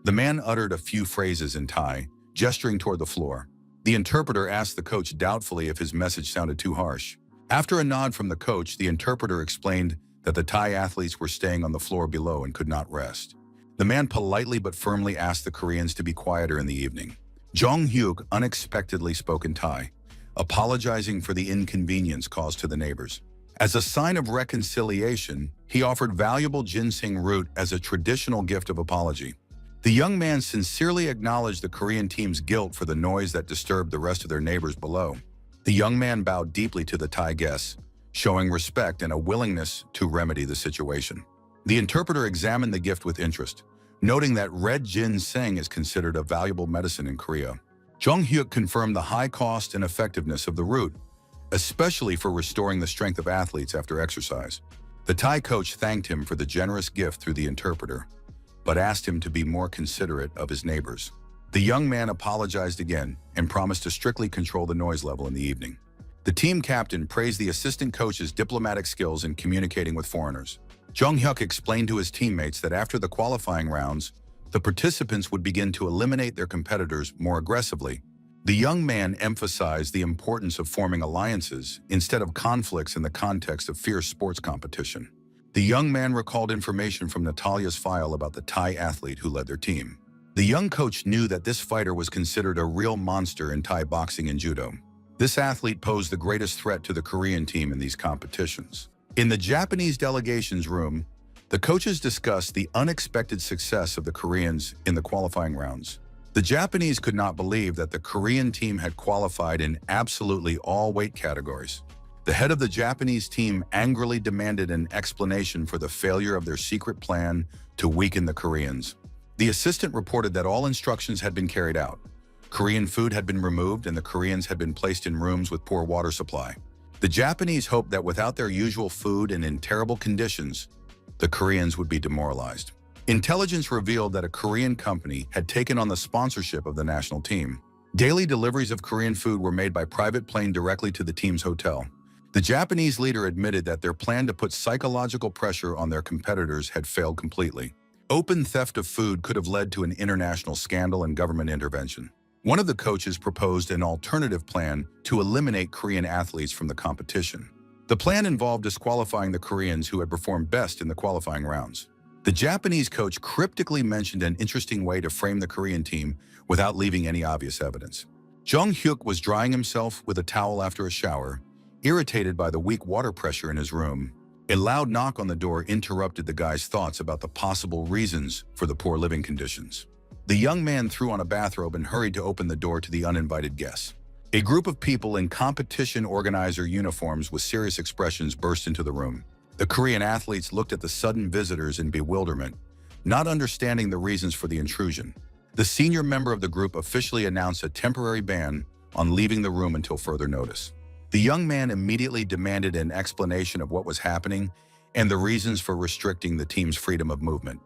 The man uttered a few phrases in Thai, gesturing toward the floor. The interpreter asked the coach doubtfully if his message sounded too harsh. After a nod from the coach, the interpreter explained that the Thai athletes were staying on the floor below and could not rest. The man politely but firmly asked the Koreans to be quieter in the evening. Jung Hyuk unexpectedly spoke in Thai, apologizing for the inconvenience caused to the neighbors. As a sign of reconciliation, he offered valuable ginseng root as a traditional gift of apology. The young man sincerely acknowledged the Korean team's guilt for the noise that disturbed the rest of their neighbors below. The young man bowed deeply to the Thai guests, showing respect and a willingness to remedy the situation. The interpreter examined the gift with interest, noting that red ginseng is considered a valuable medicine in Korea. Jung Hyuk confirmed the high cost and effectiveness of the root, especially for restoring the strength of athletes after exercise. The Thai coach thanked him for the generous gift through the interpreter, but asked him to be more considerate of his neighbors. The young man apologized again and promised to strictly control the noise level in the evening. The team captain praised the assistant coach's diplomatic skills in communicating with foreigners. Jung Hyuk explained to his teammates that after the qualifying rounds, the participants would begin to eliminate their competitors more aggressively. The young man emphasized the importance of forming alliances instead of conflicts in the context of fierce sports competition. The young man recalled information from Natalia's file about the Thai athlete who led their team. The young coach knew that this fighter was considered a real monster in Thai boxing and judo. This athlete posed the greatest threat to the Korean team in these competitions. In the Japanese delegation's room, the coaches discussed the unexpected success of the Koreans in the qualifying rounds. The Japanese could not believe that the Korean team had qualified in absolutely all weight categories. The head of the Japanese team angrily demanded an explanation for the failure of their secret plan to weaken the Koreans. The assistant reported that all instructions had been carried out, Korean food had been removed and the Koreans had been placed in rooms with poor water supply. The Japanese hoped that without their usual food and in terrible conditions, the Koreans would be demoralized. Intelligence revealed that a Korean company had taken on the sponsorship of the national team. Daily deliveries of Korean food were made by private plane directly to the team's hotel. The Japanese leader admitted that their plan to put psychological pressure on their competitors had failed completely. Open theft of food could have led to an international scandal and government intervention. One of the coaches proposed an alternative plan to eliminate Korean athletes from the competition. The plan involved disqualifying the Koreans who had performed best in the qualifying rounds. The Japanese coach cryptically mentioned an interesting way to frame the Korean team without leaving any obvious evidence. Jung Hyuk was drying himself with a towel after a shower, irritated by the weak water pressure in his room. A loud knock on the door interrupted the guy's thoughts about the possible reasons for the poor living conditions. The young man threw on a bathrobe and hurried to open the door to the uninvited guests. A group of people in competition organizer uniforms with serious expressions burst into the room. The Korean athletes looked at the sudden visitors in bewilderment, not understanding the reasons for the intrusion. The senior member of the group officially announced a temporary ban on leaving the room until further notice. The young man immediately demanded an explanation of what was happening and the reasons for restricting the team's freedom of movement.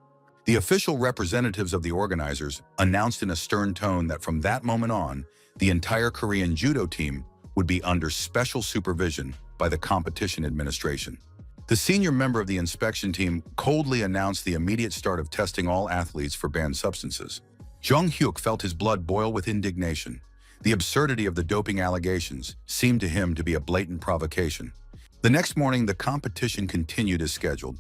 The official representatives of the organizers announced in a stern tone that from that moment on, the entire Korean judo team would be under special supervision by the competition administration. The senior member of the inspection team coldly announced the immediate start of testing all athletes for banned substances. Jung Hyuk felt his blood boil with indignation. The absurdity of the doping allegations seemed to him to be a blatant provocation. The next morning, the competition continued as scheduled,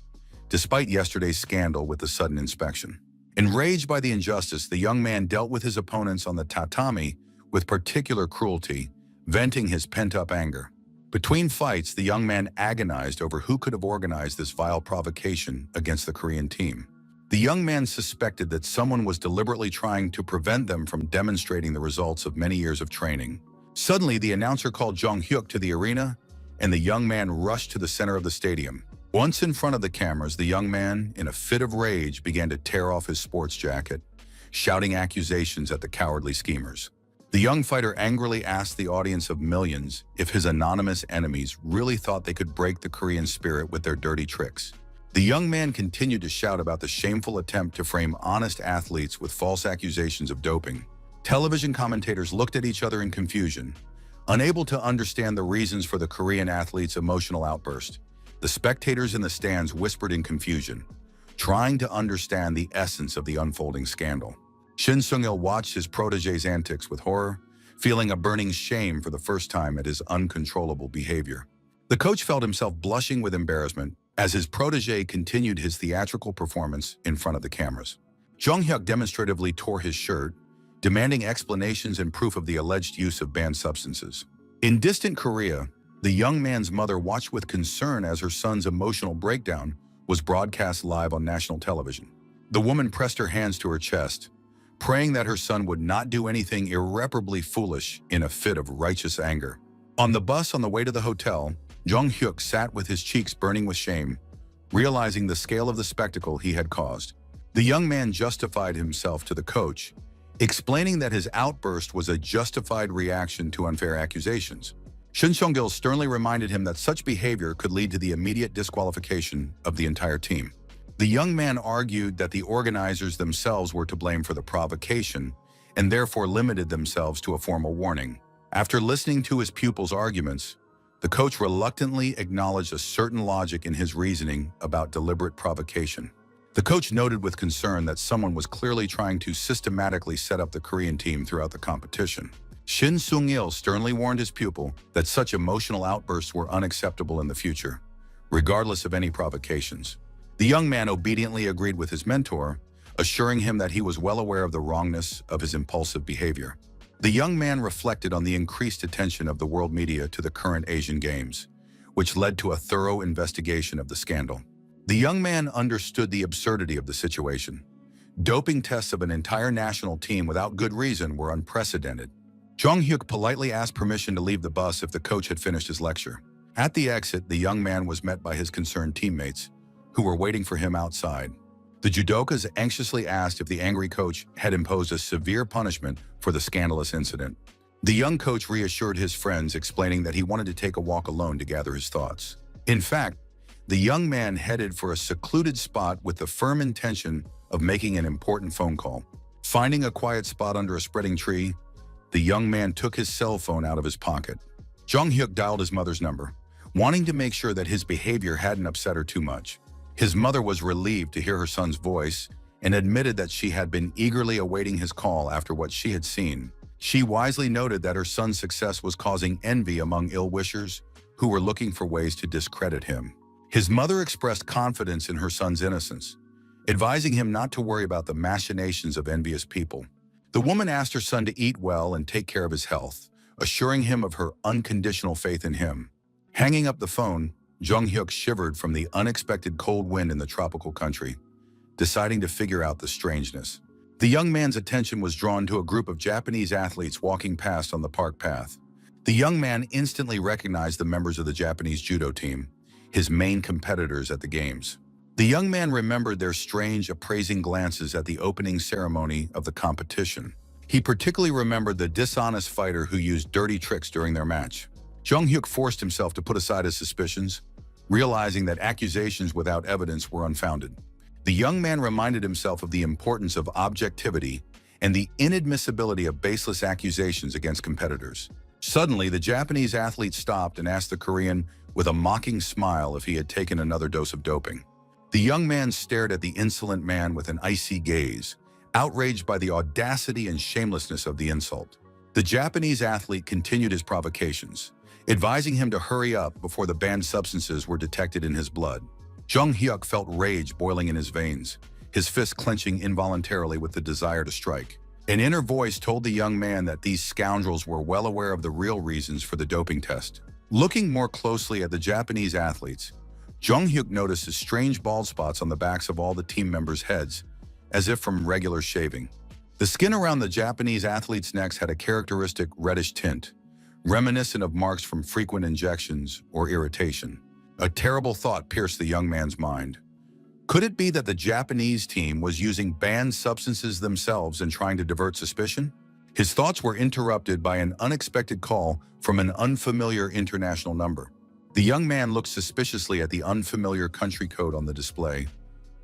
despite yesterday's scandal with the sudden inspection. Enraged by the injustice, the young man dealt with his opponents on the tatami with particular cruelty, venting his pent-up anger. Between fights, the young man agonized over who could have organized this vile provocation against the Korean team. The young man suspected that someone was deliberately trying to prevent them from demonstrating the results of many years of training. Suddenly, the announcer called Jung Hyuk to the arena, and the young man rushed to the center of the stadium. Once in front of the cameras, the young man, in a fit of rage, began to tear off his sports jacket, shouting accusations at the cowardly schemers. The young fighter angrily asked the audience of millions if his anonymous enemies really thought they could break the Korean spirit with their dirty tricks. The young man continued to shout about the shameful attempt to frame honest athletes with false accusations of doping. Television commentators looked at each other in confusion, unable to understand the reasons for the Korean athlete's emotional outburst. The spectators in the stands whispered in confusion, trying to understand the essence of the unfolding scandal. Shin Sung-il watched his protege's antics with horror, feeling a burning shame for the first time at his uncontrollable behavior. The coach felt himself blushing with embarrassment as his protege continued his theatrical performance in front of the cameras. Jung Hyuk demonstratively tore his shirt, demanding explanations and proof of the alleged use of banned substances. In distant Korea, the young man's mother watched with concern as her son's emotional breakdown was broadcast live on national television. The woman pressed her hands to her chest, praying that her son would not do anything irreparably foolish in a fit of righteous anger. On the bus on the way to the hotel, Jung Hyuk sat with his cheeks burning with shame, realizing the scale of the spectacle he had caused. The young man justified himself to the coach, explaining that his outburst was a justified reaction to unfair accusations. Shin Sung-il sternly reminded him that such behavior could lead to the immediate disqualification of the entire team. The young man argued that the organizers themselves were to blame for the provocation and therefore limited themselves to a formal warning. After listening to his pupil's arguments, the coach reluctantly acknowledged a certain logic in his reasoning about deliberate provocation. The coach noted with concern that someone was clearly trying to systematically set up the Korean team throughout the competition. Shin Sung-il sternly warned his pupil that such emotional outbursts were unacceptable in the future, regardless of any provocations. The young man obediently agreed with his mentor, assuring him that he was well aware of the wrongness of his impulsive behavior. The young man reflected on the increased attention of the world media to the current Asian Games, which led to a thorough investigation of the scandal. The young man understood the absurdity of the situation. Doping tests of an entire national team without good reason were unprecedented. Jung Hyuk politely asked permission to leave the bus if the coach had finished his lecture. At the exit, the young man was met by his concerned teammates, who were waiting for him outside. The judokas anxiously asked if the angry coach had imposed a severe punishment for the scandalous incident. The young coach reassured his friends, explaining that he wanted to take a walk alone to gather his thoughts. In fact, the young man headed for a secluded spot with the firm intention of making an important phone call. Finding a quiet spot under a spreading tree, the young man took his cell phone out of his pocket. Jung-hyuk dialed his mother's number, wanting to make sure that his behavior hadn't upset her too much. His mother was relieved to hear her son's voice and admitted that she had been eagerly awaiting his call after what she had seen. She wisely noted that her son's success was causing envy among ill-wishers who were looking for ways to discredit him. His mother expressed confidence in her son's innocence, advising him not to worry about the machinations of envious people. The woman asked her son to eat well and take care of his health, assuring him of her unconditional faith in him. Hanging up the phone, Jung-hyuk shivered from the unexpected cold wind in the tropical country, deciding to figure out the strangeness. The young man's attention was drawn to a group of Japanese athletes walking past on the park path. The young man instantly recognized the members of the Japanese judo team, his main competitors at the games. The young man remembered their strange, appraising glances at the opening ceremony of the competition. He particularly remembered the dishonest fighter who used dirty tricks during their match. Jung-hyuk forced himself to put aside his suspicions, realizing that accusations without evidence were unfounded. The young man reminded himself of the importance of objectivity and the inadmissibility of baseless accusations against competitors. Suddenly, the Japanese athlete stopped and asked the Korean with a mocking smile if he had taken another dose of doping. The young man stared at the insolent man with an icy gaze, outraged by the audacity and shamelessness of the insult. The Japanese athlete continued his provocations, advising him to hurry up before the banned substances were detected in his blood. Jung-hyuk felt rage boiling in his veins, his fist clenching involuntarily with the desire to strike. An inner voice told the young man that these scoundrels were well aware of the real reasons for the doping test. Looking more closely at the Japanese athletes, Jung-hyuk noticed the strange bald spots on the backs of all the team members' heads, as if from regular shaving. The skin around the Japanese athletes' necks had a characteristic reddish tint, reminiscent of marks from frequent injections or irritation. A terrible thought pierced the young man's mind. Could it be that the Japanese team was using banned substances themselves and trying to divert suspicion? His thoughts were interrupted by an unexpected call from an unfamiliar international number. The young man looked suspiciously at the unfamiliar country code on the display,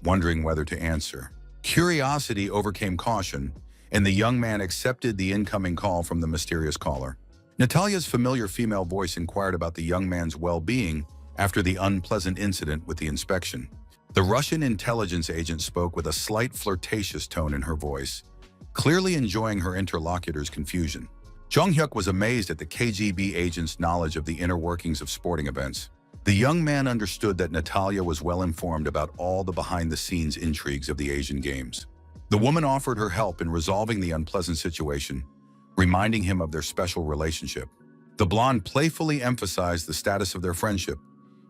wondering whether to answer. Curiosity overcame caution, and the young man accepted the incoming call from the mysterious caller. Natalia's familiar female voice inquired about the young man's well-being after the unpleasant incident with the inspection. The Russian intelligence agent spoke with a slight flirtatious tone in her voice, clearly enjoying her interlocutor's confusion. Jung-hyuk was amazed at the KGB agent's knowledge of the inner workings of sporting events. The young man understood that Natalia was well informed about all the behind-the-scenes intrigues of the Asian Games. The woman offered her help in resolving the unpleasant situation, reminding him of their special relationship. The blonde playfully emphasized the status of their friendship,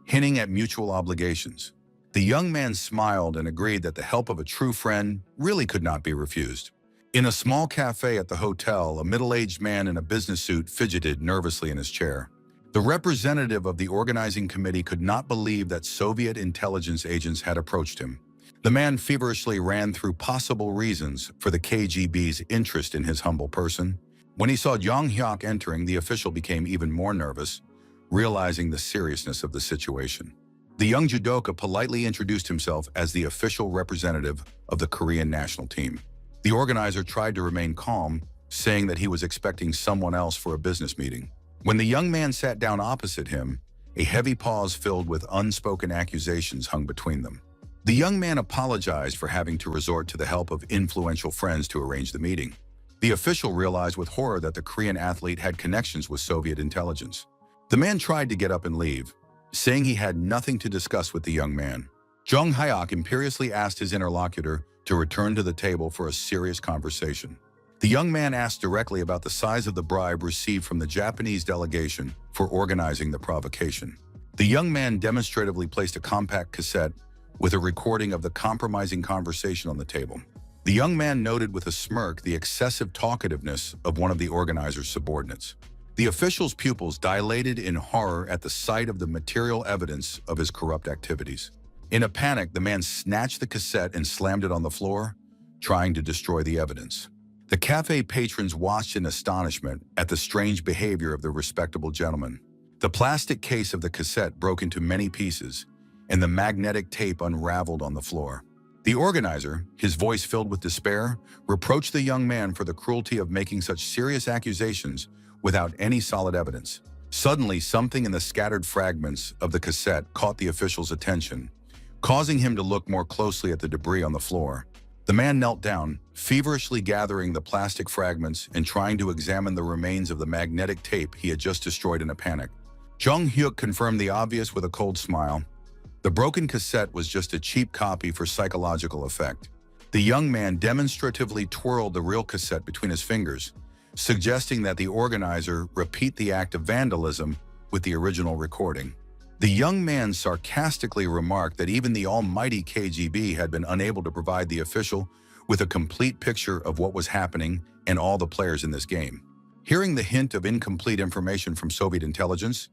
hinting at mutual obligations. The young man smiled and agreed that the help of a true friend really could not be refused. In a small cafe at the hotel, a middle-aged man in a business suit fidgeted nervously in his chair. The representative of the organizing committee could not believe that Soviet intelligence agents had approached him. The man feverishly ran through possible reasons for the KGB's interest in his humble person. When he saw Jung-hyuk entering, the official became even more nervous, realizing the seriousness of the situation. The young judoka politely introduced himself as the official representative of the Korean national team. The organizer tried to remain calm, saying that he was expecting someone else for a business meeting. When the young man sat down opposite him, a heavy pause filled with unspoken accusations hung between them. The young man apologized for having to resort to the help of influential friends to arrange the meeting. The official realized with horror that the Korean athlete had connections with Soviet intelligence. The man tried to get up and leave, saying he had nothing to discuss with the young man. Jung-hyuk imperiously asked his interlocutor to return to the table for a serious conversation. The young man asked directly about the size of the bribe received from the Japanese delegation for organizing the provocation. The young man demonstratively placed a compact cassette with a recording of the compromising conversation on the table. The young man noted with a smirk the excessive talkativeness of one of the organizer's subordinates. The official's pupils dilated in horror at the sight of the material evidence of his corrupt activities. In a panic, the man snatched the cassette and slammed it on the floor, trying to destroy the evidence. The cafe patrons watched in astonishment at the strange behavior of the respectable gentleman. The plastic case of the cassette broke into many pieces, and the magnetic tape unraveled on the floor. The organizer, his voice filled with despair, reproached the young man for the cruelty of making such serious accusations without any solid evidence. Suddenly, something in the scattered fragments of the cassette caught the official's attention, causing him to look more closely at the debris on the floor. The man knelt down, feverishly gathering the plastic fragments and trying to examine the remains of the magnetic tape he had just destroyed in a panic. Jung Hyuk confirmed the obvious with a cold smile. The broken cassette was just a cheap copy for psychological effect. The young man demonstratively twirled the real cassette between his fingers, suggesting that the organizer repeat the act of vandalism with the original recording. The young man sarcastically remarked that even the almighty KGB had been unable to provide the official with a complete picture of what was happening and all the players in this game. Hearing the hint of incomplete information from Soviet intelligence,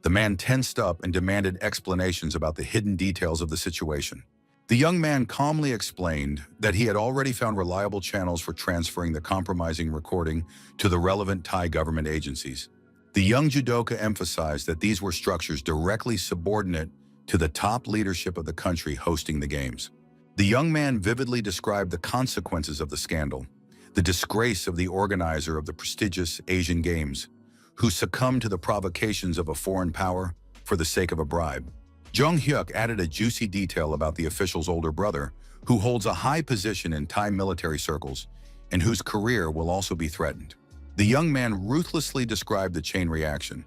the man tensed up and demanded explanations about the hidden details of the situation. The young man calmly explained that he had already found reliable channels for transferring the compromising recording to the relevant Thai government agencies. The young judoka emphasized that these were structures directly subordinate to the top leadership of the country hosting the games. The young man vividly described the consequences of the scandal, the disgrace of the organizer of the prestigious Asian Games, who succumbed to the provocations of a foreign power for the sake of a bribe. Jung Hyuk added a juicy detail about the official's older brother, who holds a high position in Thai military circles and whose career will also be threatened. The young man ruthlessly described the chain reaction,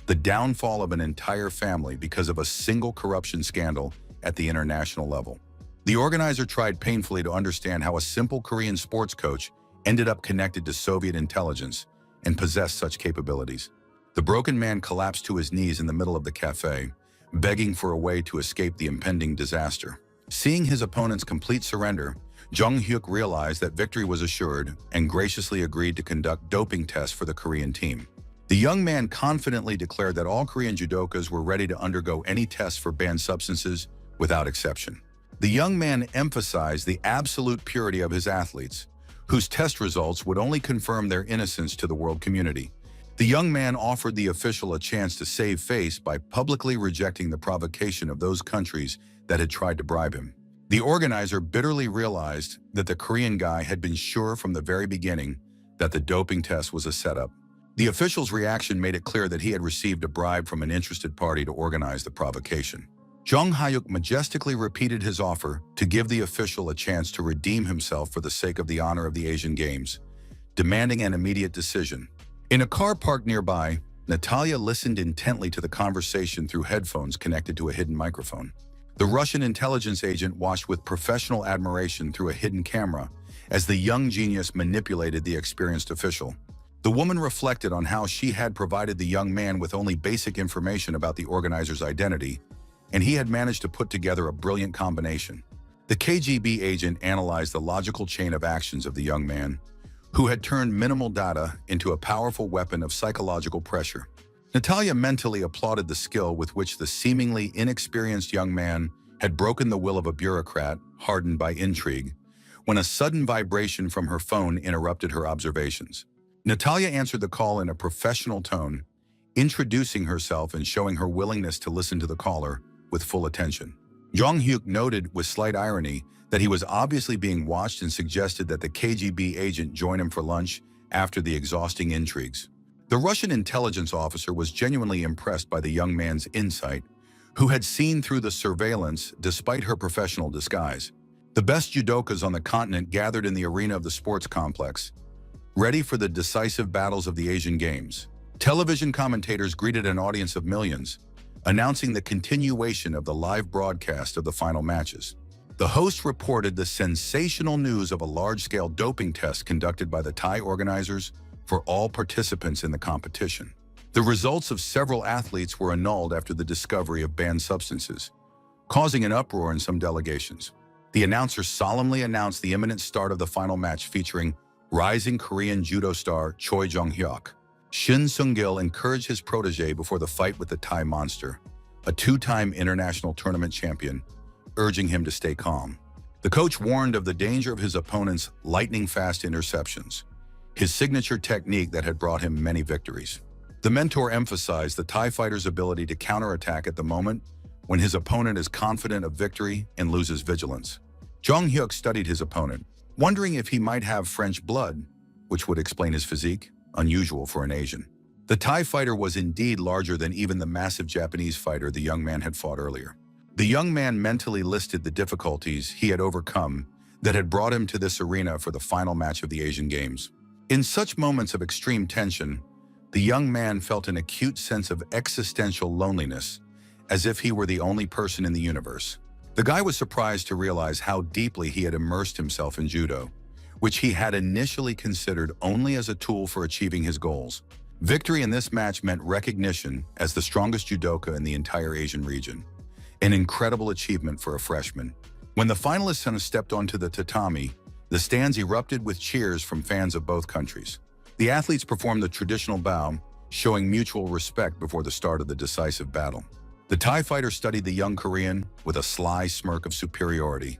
the downfall of an entire family because of a single corruption scandal at the international level. The organizer tried painfully to understand how a simple Korean sports coach ended up connected to Soviet intelligence and possessed such capabilities. The broken man collapsed to his knees in the middle of the cafe, begging for a way to escape the impending disaster. Seeing his opponent's complete surrender, Jung Hyuk realized that victory was assured and graciously agreed to conduct doping tests for the Korean team. The young man confidently declared that all Korean judokas were ready to undergo any tests for banned substances without exception. The young man emphasized the absolute purity of his athletes, whose test results would only confirm their innocence to the world community. The young man offered the official a chance to save face by publicly rejecting the provocation of those countries that had tried to bribe him. The organizer bitterly realized that the Korean guy had been sure from the very beginning that the doping test was a setup. The official's reaction made it clear that he had received a bribe from an interested party to organize the provocation. Jung Hyuk majestically repeated his offer to give the official a chance to redeem himself for the sake of the honor of the Asian Games, demanding an immediate decision. In a car parked nearby, Natalia listened intently to the conversation through headphones connected to a hidden microphone. The Russian intelligence agent watched with professional admiration through a hidden camera as the young genius manipulated the experienced official. The woman reflected on how she had provided the young man with only basic information about the organizer's identity, and he had managed to put together a brilliant combination. The KGB agent analyzed the logical chain of actions of the young man, who had turned minimal data into a powerful weapon of psychological pressure. Natalia mentally applauded the skill with which the seemingly inexperienced young man had broken the will of a bureaucrat hardened by intrigue, when a sudden vibration from her phone interrupted her observations. Natalia answered the call in a professional tone, introducing herself and showing her willingness to listen to the caller with full attention. Jung Hyuk noted with slight irony that he was obviously being watched and suggested that the KGB agent join him for lunch after the exhausting intrigues. The Russian intelligence officer was genuinely impressed by the young man's insight, who had seen through the surveillance despite her professional disguise. The best judokas on the continent gathered in the arena of the sports complex, ready for the decisive battles of the Asian Games. Television commentators greeted an audience of millions, announcing the continuation of the live broadcast of the final matches. The host reported the sensational news of a large-scale doping test conducted by the Thai organizers for all participants in the competition. The results of several athletes were annulled after the discovery of banned substances, causing an uproar in some delegations. The announcer solemnly announced the imminent start of the final match featuring rising Korean judo star Choi Jung-hyuk. Shin Sung-gil encouraged his protege before the fight with the Thai monster, a two-time international tournament champion, urging him to stay calm. The coach warned of the danger of his opponent's lightning-fast interceptions, his signature technique that had brought him many victories. The mentor emphasized the Thai fighter's ability to counterattack at the moment when his opponent is confident of victory and loses vigilance. Jong Hyuk studied his opponent, wondering if he might have French blood, which would explain his physique, unusual for an Asian. The Thai fighter was indeed larger than even the massive Japanese fighter the young man had fought earlier. The young man mentally listed the difficulties he had overcome that had brought him to this arena for the final match of the Asian Games. In such moments of extreme tension, the young man felt an acute sense of existential loneliness, as if he were the only person in the universe. The guy was surprised to realize how deeply he had immersed himself in judo, which he had initially considered only as a tool for achieving his goals. Victory in this match meant recognition as the strongest judoka in the entire Asian region, an incredible achievement for a freshman. When the finalists stepped onto the tatami, the stands erupted with cheers from fans of both countries. The athletes performed the traditional bow, showing mutual respect before the start of the decisive battle. The Thai fighter studied the young Korean with a sly smirk of superiority,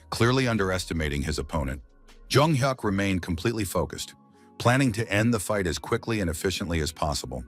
clearly underestimating his opponent. Jong Hyuk remained completely focused, planning to end the fight as quickly and efficiently as possible.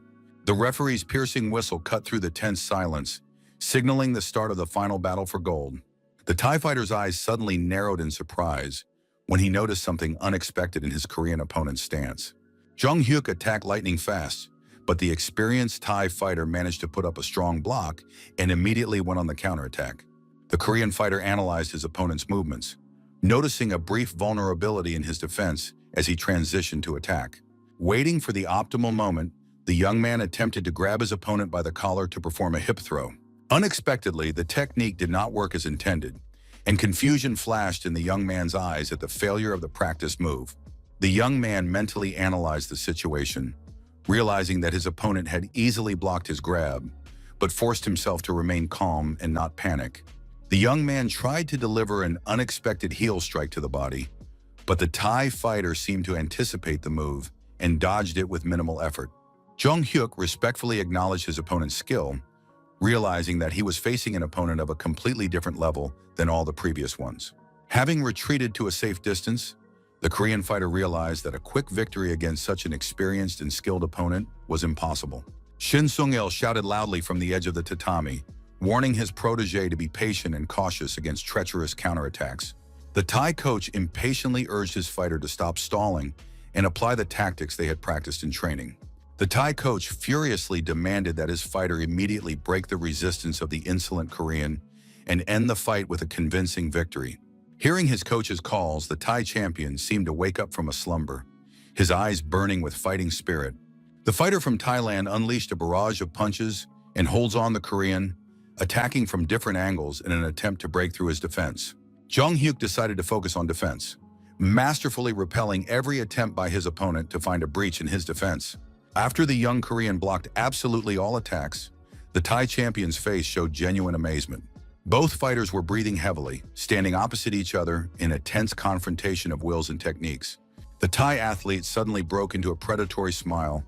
The referee's piercing whistle cut through the tense silence, signaling the start of the final battle for gold. The Thai fighter's eyes suddenly narrowed in surprise when he noticed something unexpected in his Korean opponent's stance. Jong Hyuk attacked lightning fast, but the experienced Thai fighter managed to put up a strong block and immediately went on the counterattack. The Korean fighter analyzed his opponent's movements, noticing a brief vulnerability in his defense as he transitioned to attack. Waiting for the optimal moment, the young man attempted to grab his opponent by the collar to perform a hip throw. Unexpectedly, the technique did not work as intended, and confusion flashed in the young man's eyes at the failure of the practiced move. The young man mentally analyzed the situation, realizing that his opponent had easily blocked his grab, but forced himself to remain calm and not panic. The young man tried to deliver an unexpected heel strike to the body, but the Thai fighter seemed to anticipate the move and dodged it with minimal effort. Jong Hyuk respectfully acknowledged his opponent's skill, realizing that he was facing an opponent of a completely different level than all the previous ones. Having retreated to a safe distance, the Korean fighter realized that a quick victory against such an experienced and skilled opponent was impossible. Shin Sung-il shouted loudly from the edge of the tatami, warning his protege to be patient and cautious against treacherous counterattacks. The Thai coach impatiently urged his fighter to stop stalling and apply the tactics they had practiced in training. The Thai coach furiously demanded that his fighter immediately break the resistance of the insolent Korean and end the fight with a convincing victory. Hearing his coach's calls, the Thai champion seemed to wake up from a slumber, his eyes burning with fighting spirit. The fighter from Thailand unleashed a barrage of punches and holds on the Korean, attacking from different angles in an attempt to break through his defense. Jong Hyuk decided to focus on defense, masterfully repelling every attempt by his opponent to find a breach in his defense. After the young Korean blocked absolutely all attacks, the Thai champion's face showed genuine amazement. Both fighters were breathing heavily, standing opposite each other in a tense confrontation of wills and techniques. The Thai athlete suddenly broke into a predatory smile,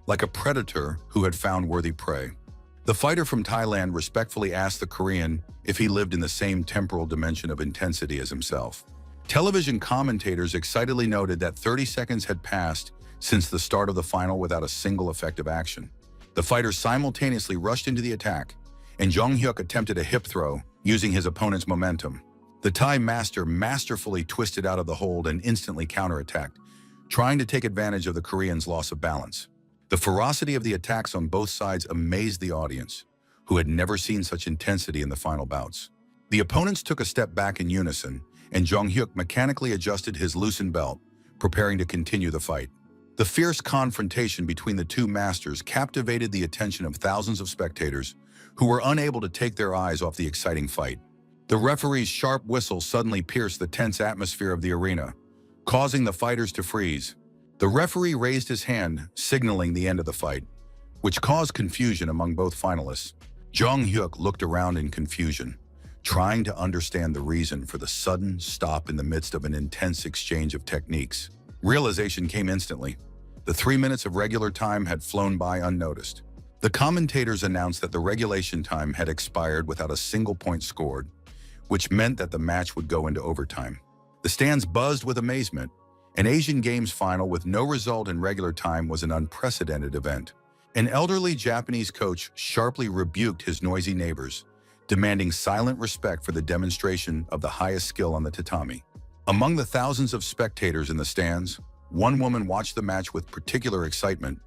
like a predator who had found worthy prey. The fighter from Thailand respectfully asked the Korean if he lived in the same temporal dimension of intensity as himself. Television commentators excitedly noted that 30 seconds had passed since the start of the final without a single effective action. The fighters simultaneously rushed into the attack, and Jong Hyuk attempted a hip throw using his opponent's momentum. The Thai master masterfully twisted out of the hold and instantly counterattacked, trying to take advantage of the Korean's loss of balance. The ferocity of the attacks on both sides amazed the audience, who had never seen such intensity in the final bouts. The opponents took a step back in unison, and Jong Hyuk mechanically adjusted his loosened belt, preparing to continue the fight. The fierce confrontation between the two masters captivated the attention of thousands of spectators who were unable to take their eyes off the exciting fight. The referee's sharp whistle suddenly pierced the tense atmosphere of the arena, causing the fighters to freeze. The referee raised his hand, signaling the end of the fight, which caused confusion among both finalists. Jong Hyuk looked around in confusion, trying to understand the reason for the sudden stop in the midst of an intense exchange of techniques. Realization came instantly. The 3 minutes of regular time had flown by unnoticed. The commentators announced that the regulation time had expired without a single point scored, which meant that the match would go into overtime. The stands buzzed with amazement. An Asian Games final with no result in regular time was an unprecedented event. An elderly Japanese coach sharply rebuked his noisy neighbors, demanding silent respect for the demonstration of the highest skill on the tatami. Among the thousands of spectators in the stands, one woman watched the match with particular excitement,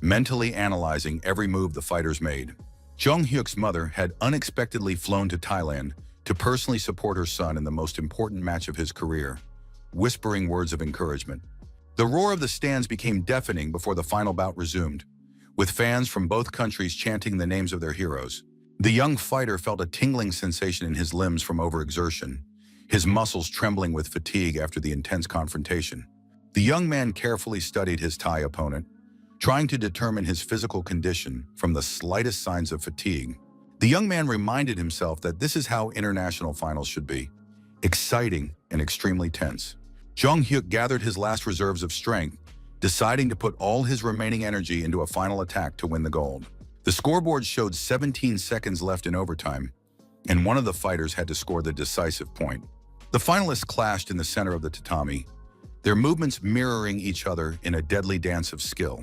mentally analyzing every move the fighters made. Jung Hyuk's mother had unexpectedly flown to Thailand to personally support her son in the most important match of his career, whispering words of encouragement. The roar of the stands became deafening before the final bout resumed, with fans from both countries chanting the names of their heroes. The young fighter felt a tingling sensation in his limbs from overexertion, his muscles trembling with fatigue after the intense confrontation. The young man carefully studied his Thai opponent, trying to determine his physical condition from the slightest signs of fatigue. The young man reminded himself that this is how international finals should be: exciting and extremely tense. Jung Hyuk gathered his last reserves of strength, deciding to put all his remaining energy into a final attack to win the gold. The scoreboard showed 17 seconds left in overtime, and one of the fighters had to score the decisive point. The finalists clashed in the center of the tatami, their movements mirroring each other in a deadly dance of skill.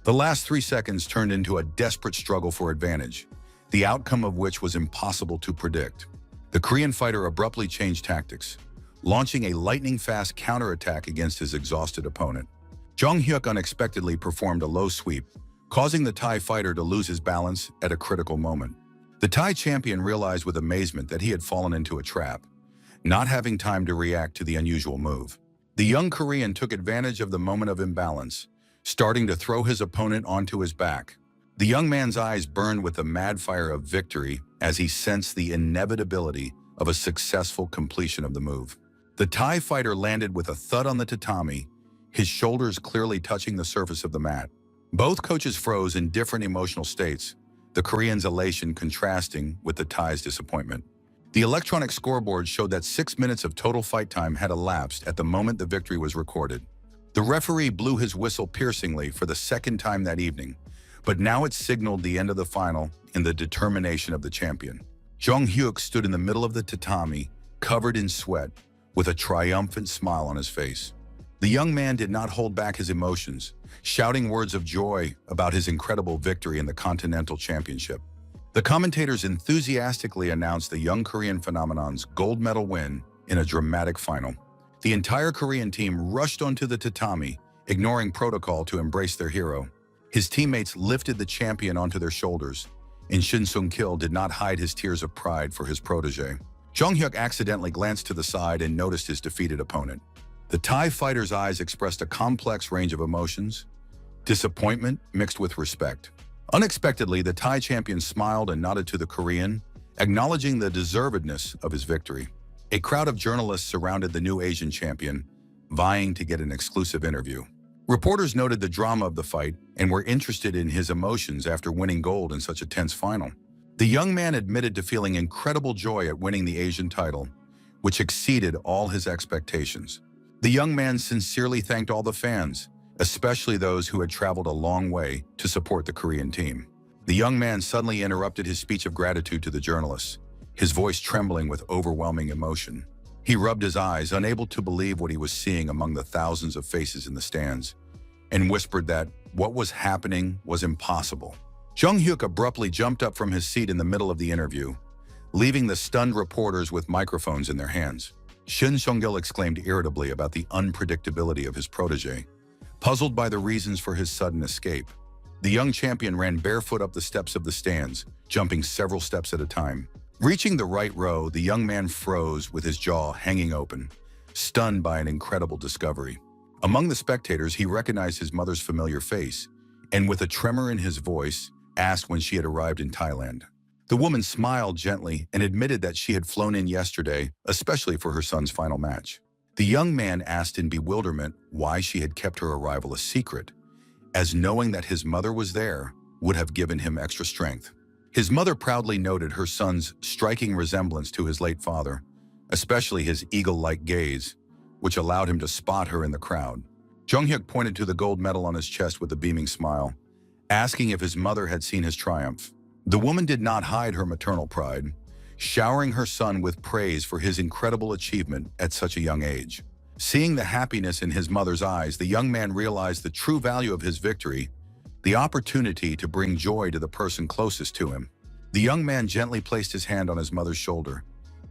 The last 3 seconds turned into a desperate struggle for advantage, the outcome of which was impossible to predict. The Korean fighter abruptly changed tactics, launching a lightning-fast counterattack against his exhausted opponent. Jung Hyuk unexpectedly performed a low sweep, causing the Thai fighter to lose his balance at a critical moment. The Thai champion realized with amazement that he had fallen into a trap, not having time to react to the unusual move. The young Korean took advantage of the moment of imbalance, starting to throw his opponent onto his back. The young man's eyes burned with the mad fire of victory as he sensed the inevitability of a successful completion of the move. The Thai fighter landed with a thud on the tatami, his shoulders clearly touching the surface of the mat. Both coaches froze in different emotional states, the Korean's elation contrasting with the Thai's disappointment. The electronic scoreboard showed that 6 minutes of total fight time had elapsed at the moment the victory was recorded. The referee blew his whistle piercingly for the second time that evening, but now it signaled the end of the final in the determination of the champion. Jung Hyuk stood in the middle of the tatami, covered in sweat, with a triumphant smile on his face. The young man did not hold back his emotions, shouting words of joy about his incredible victory in the Continental Championship. The commentators enthusiastically announced the young Korean phenomenon's gold medal win in a dramatic final. The entire Korean team rushed onto the tatami, ignoring protocol to embrace their hero. His teammates lifted the champion onto their shoulders, and Shin Sung-kil did not hide his tears of pride for his protege. Jung Hyuk accidentally glanced to the side and noticed his defeated opponent. The Thai fighter's eyes expressed a complex range of emotions, disappointment mixed with respect. Unexpectedly, the Thai champion smiled and nodded to the Korean, acknowledging the deservedness of his victory. A crowd of journalists surrounded the new Asian champion, vying to get an exclusive interview. Reporters noted the drama of the fight and were interested in his emotions after winning gold in such a tense final. The young man admitted to feeling incredible joy at winning the Asian title, which exceeded all his expectations. The young man sincerely thanked all the fans, especially those who had traveled a long way to support the Korean team. The young man suddenly interrupted his speech of gratitude to the journalists, his voice trembling with overwhelming emotion. He rubbed his eyes, unable to believe what he was seeing among the thousands of faces in the stands, and whispered that what was happening was impossible. Jung Hyuk abruptly jumped up from his seat in the middle of the interview, leaving the stunned reporters with microphones in their hands. Shin Sung-kil exclaimed irritably about the unpredictability of his protege, puzzled by the reasons for his sudden escape. The young champion ran barefoot up the steps of the stands, jumping several steps at a time. Reaching the right row, the young man froze with his jaw hanging open, stunned by an incredible discovery. Among the spectators, he recognized his mother's familiar face, and with a tremor in his voice, asked when she had arrived in Thailand. The woman smiled gently and admitted that she had flown in yesterday, especially for her son's final match. The young man asked in bewilderment why she had kept her arrival a secret, as knowing that his mother was there would have given him extra strength. His mother proudly noted her son's striking resemblance to his late father, especially his eagle-like gaze, which allowed him to spot her in the crowd. Jung Hyuk pointed to the gold medal on his chest with a beaming smile, asking if his mother had seen his triumph. The woman did not hide her maternal pride. showering her son with praise for his incredible achievement at such a young age. Seeing the happiness in his mother's eyes, the young man realized the true value of his victory, the opportunity to bring joy to the person closest to him. The young man gently placed his hand on his mother's shoulder,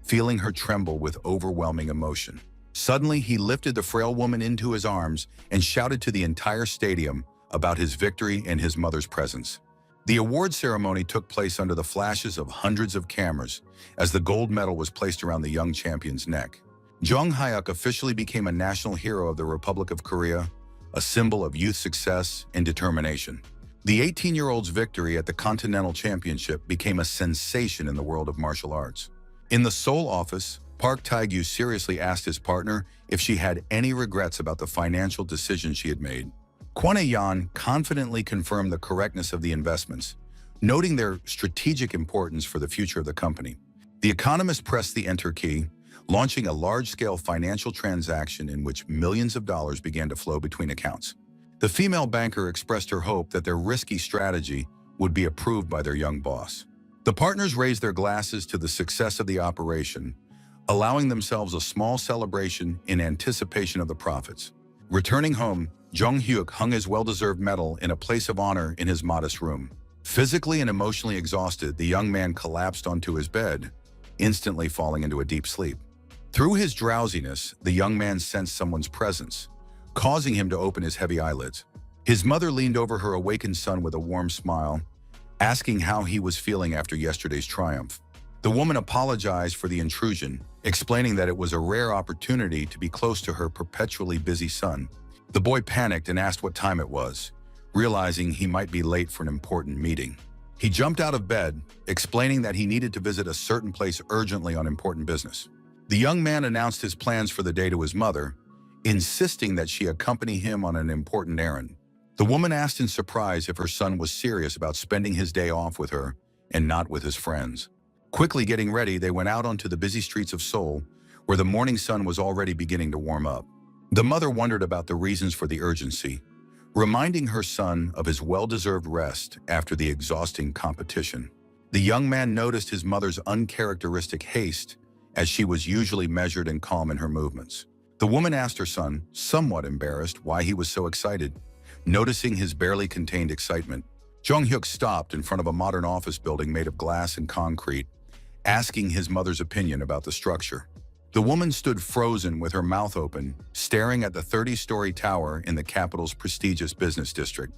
feeling her tremble with overwhelming emotion. Suddenly, he lifted the frail woman into his arms and shouted to the entire stadium about his victory and his mother's presence. The award ceremony took place under the flashes of hundreds of cameras as the gold medal was placed around the young champion's neck. Jung Hyuk officially became a national hero of the Republic of Korea, a symbol of youth success and determination. The 18-year-old's victory at the Continental Championship became a sensation in the world of martial arts. In the Seoul office, Park Tae-gyu seriously asked his partner if she had any regrets about the financial decision she had made. Kwon Ae-yeon confidently confirmed the correctness of the investments, noting their strategic importance for the future of the company. The Economist pressed the enter key, launching a large-scale financial transaction in which millions of dollars began to flow between accounts. The female banker expressed her hope that their risky strategy would be approved by their young boss. The partners raised their glasses to the success of the operation, allowing themselves a small celebration in anticipation of the profits. Returning home, Jung Hyuk hung his well-deserved medal in a place of honor in his modest room. Physically and emotionally exhausted, the young man collapsed onto his bed, instantly falling into a deep sleep. Through his drowsiness, the young man sensed someone's presence, causing him to open his heavy eyelids. His mother leaned over her awakened son with a warm smile, asking how he was feeling after yesterday's triumph. The woman apologized for the intrusion, explaining that it was a rare opportunity to be close to her perpetually busy son. The boy panicked and asked what time it was, realizing he might be late for an important meeting. He jumped out of bed, explaining that he needed to visit a certain place urgently on important business. The young man announced his plans for the day to his mother, insisting that she accompany him on an important errand. The woman asked in surprise if her son was serious about spending his day off with her and not with his friends. Quickly getting ready, they went out onto the busy streets of Seoul, where the morning sun was already beginning to warm up. The mother wondered about the reasons for the urgency, reminding her son of his well-deserved rest after the exhausting competition. The young man noticed his mother's uncharacteristic haste, as she was usually measured and calm in her movements. The woman asked her son, somewhat embarrassed, why he was so excited. Noticing his barely contained excitement, Jung Hyuk stopped in front of a modern office building made of glass and concrete, asking his mother's opinion about the structure. The woman stood frozen with her mouth open, staring at the 30-story tower in the capital's prestigious business district.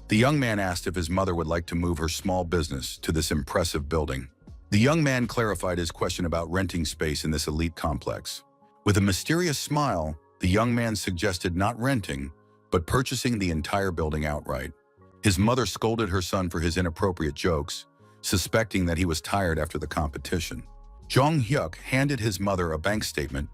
The young man asked if his mother would like to move her small business to this impressive building. The young man clarified his question about renting space in this elite complex. With a mysterious smile, the young man suggested not renting, but purchasing the entire building outright. His mother scolded her son for his inappropriate jokes, suspecting that he was tired after the competition. Jung Hyuk handed his mother a bank statement,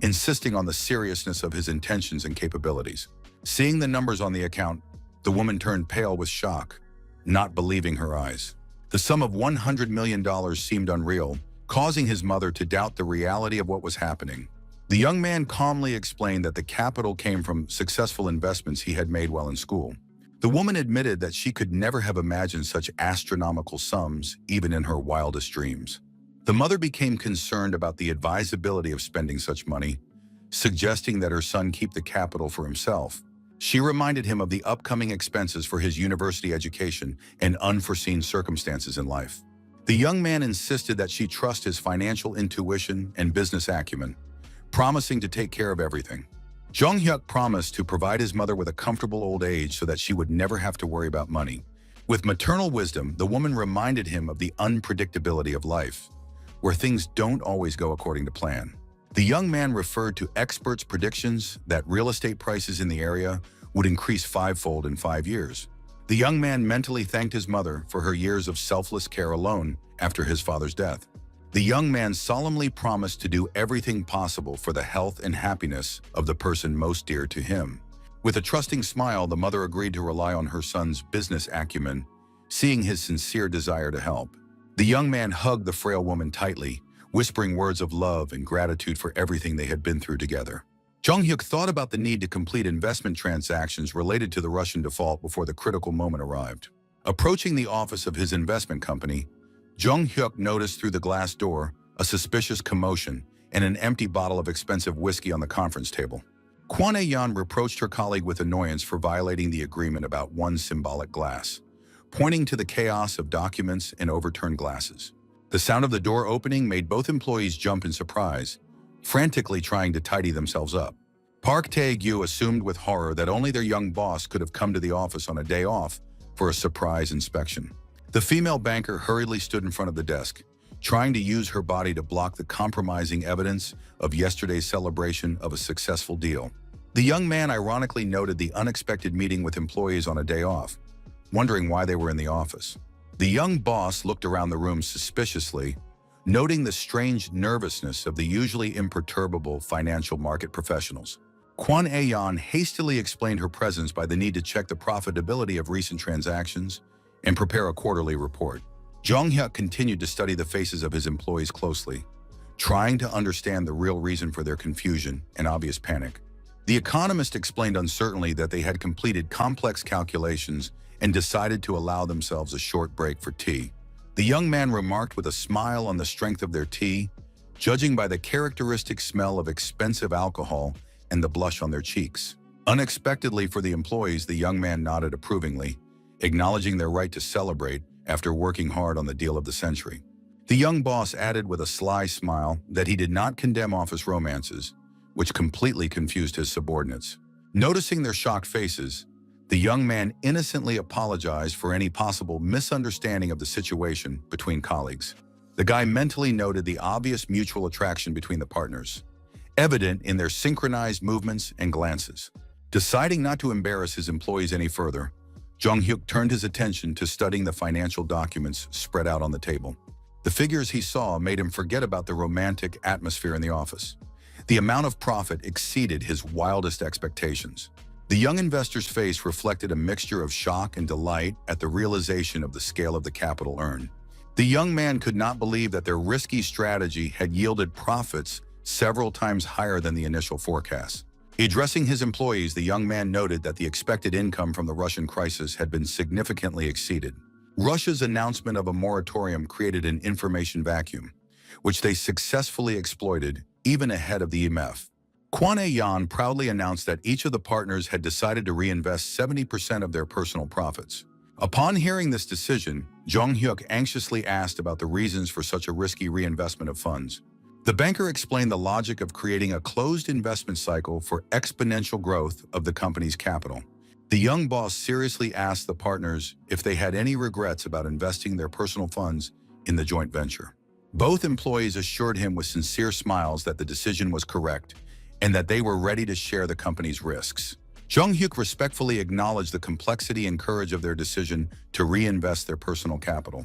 insisting on the seriousness of his intentions and capabilities. Seeing the numbers on the account, the woman turned pale with shock, not believing her eyes. The sum of $100 million seemed unreal, causing his mother to doubt the reality of what was happening. The young man calmly explained that the capital came from successful investments he had made while in school. The woman admitted that she could never have imagined such astronomical sums, even in her wildest dreams. The mother became concerned about the advisability of spending such money, suggesting that her son keep the capital for himself. She reminded him of the upcoming expenses for his university education and unforeseen circumstances in life. The young man insisted that she trust his financial intuition and business acumen, promising to take care of everything. Jung Hyuk promised to provide his mother with a comfortable old age so that she would never have to worry about money. With maternal wisdom, the woman reminded him of the unpredictability of life, where things don't always go according to plan. The young man referred to experts' predictions that real estate prices in the area would increase fivefold in 5 years. The young man mentally thanked his mother for her years of selfless care alone after his father's death. The young man solemnly promised to do everything possible for the health and happiness of the person most dear to him. With a trusting smile, the mother agreed to rely on her son's business acumen, seeing his sincere desire to help. The young man hugged the frail woman tightly, whispering words of love and gratitude for everything they had been through together. Jung Hyuk thought about the need to complete investment transactions related to the Russian default before the critical moment arrived. Approaching the office of his investment company, Jung Hyuk noticed through the glass door a suspicious commotion, and an empty bottle of expensive whiskey on the conference table. Kwon Ae-yeon reproached her colleague with annoyance for violating the agreement about one symbolic glass, pointing to the chaos of documents and overturned glasses. The sound of the door opening made both employees jump in surprise, frantically trying to tidy themselves up. Park Tae-gyu assumed with horror that only their young boss could have come to the office on a day off for a surprise inspection. The female banker hurriedly stood in front of the desk, trying to use her body to block the compromising evidence of yesterday's celebration of a successful deal. The young man ironically noted the unexpected meeting with employees on a day off, wondering why they were in the office. The young boss looked around the room suspiciously, noting the strange nervousness of the usually imperturbable financial market professionals. Kwon Ae-yeon hastily explained her presence by the need to check the profitability of recent transactions and prepare a quarterly report. Jong-hyuk continued to study the faces of his employees closely, trying to understand the real reason for their confusion and obvious panic. The economist explained uncertainly that they had completed complex calculations and decided to allow themselves a short break for tea. The young man remarked with a smile on the strength of their tea, judging by the characteristic smell of expensive alcohol and the blush on their cheeks. Unexpectedly for the employees, the young man nodded approvingly, acknowledging their right to celebrate after working hard on the deal of the century. The young boss added with a sly smile that he did not condemn office romances, which completely confused his subordinates. Noticing their shocked faces, the young man innocently apologized for any possible misunderstanding of the situation between colleagues. The guy mentally noted the obvious mutual attraction between the partners, evident in their synchronized movements and glances. Deciding not to embarrass his employees any further, Jong-hyuk turned his attention to studying the financial documents spread out on the table. The figures he saw made him forget about the romantic atmosphere in the office. The amount of profit exceeded his wildest expectations. The young investor's face reflected a mixture of shock and delight at the realization of the scale of the capital earned. The young man could not believe that their risky strategy had yielded profits several times higher than the initial forecast. Addressing his employees, the young man noted that the expected income from the Russian crisis had been significantly exceeded. Russia's announcement of a moratorium created an information vacuum, which they successfully exploited even ahead of the IMF. Kwon Ae-yeon proudly announced that each of the partners had decided to reinvest 70% of their personal profits. Upon hearing this decision, Jong-hyuk anxiously asked about the reasons for such a risky reinvestment of funds. The banker explained the logic of creating a closed investment cycle for exponential growth of the company's capital. The young boss seriously asked the partners if they had any regrets about investing their personal funds in the joint venture. Both employees assured him with sincere smiles that the decision was correct and that they were ready to share the company's risks. Jong-hyuk respectfully acknowledged the complexity and courage of their decision to reinvest their personal capital.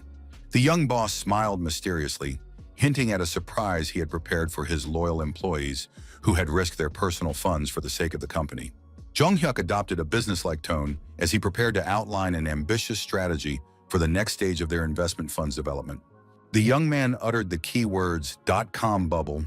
The young boss smiled mysteriously, hinting at a surprise he had prepared for his loyal employees who had risked their personal funds for the sake of the company. Jong-hyuk adopted a businesslike tone as he prepared to outline an ambitious strategy for the next stage of their investment fund's development. The young man uttered the key words ".com bubble,"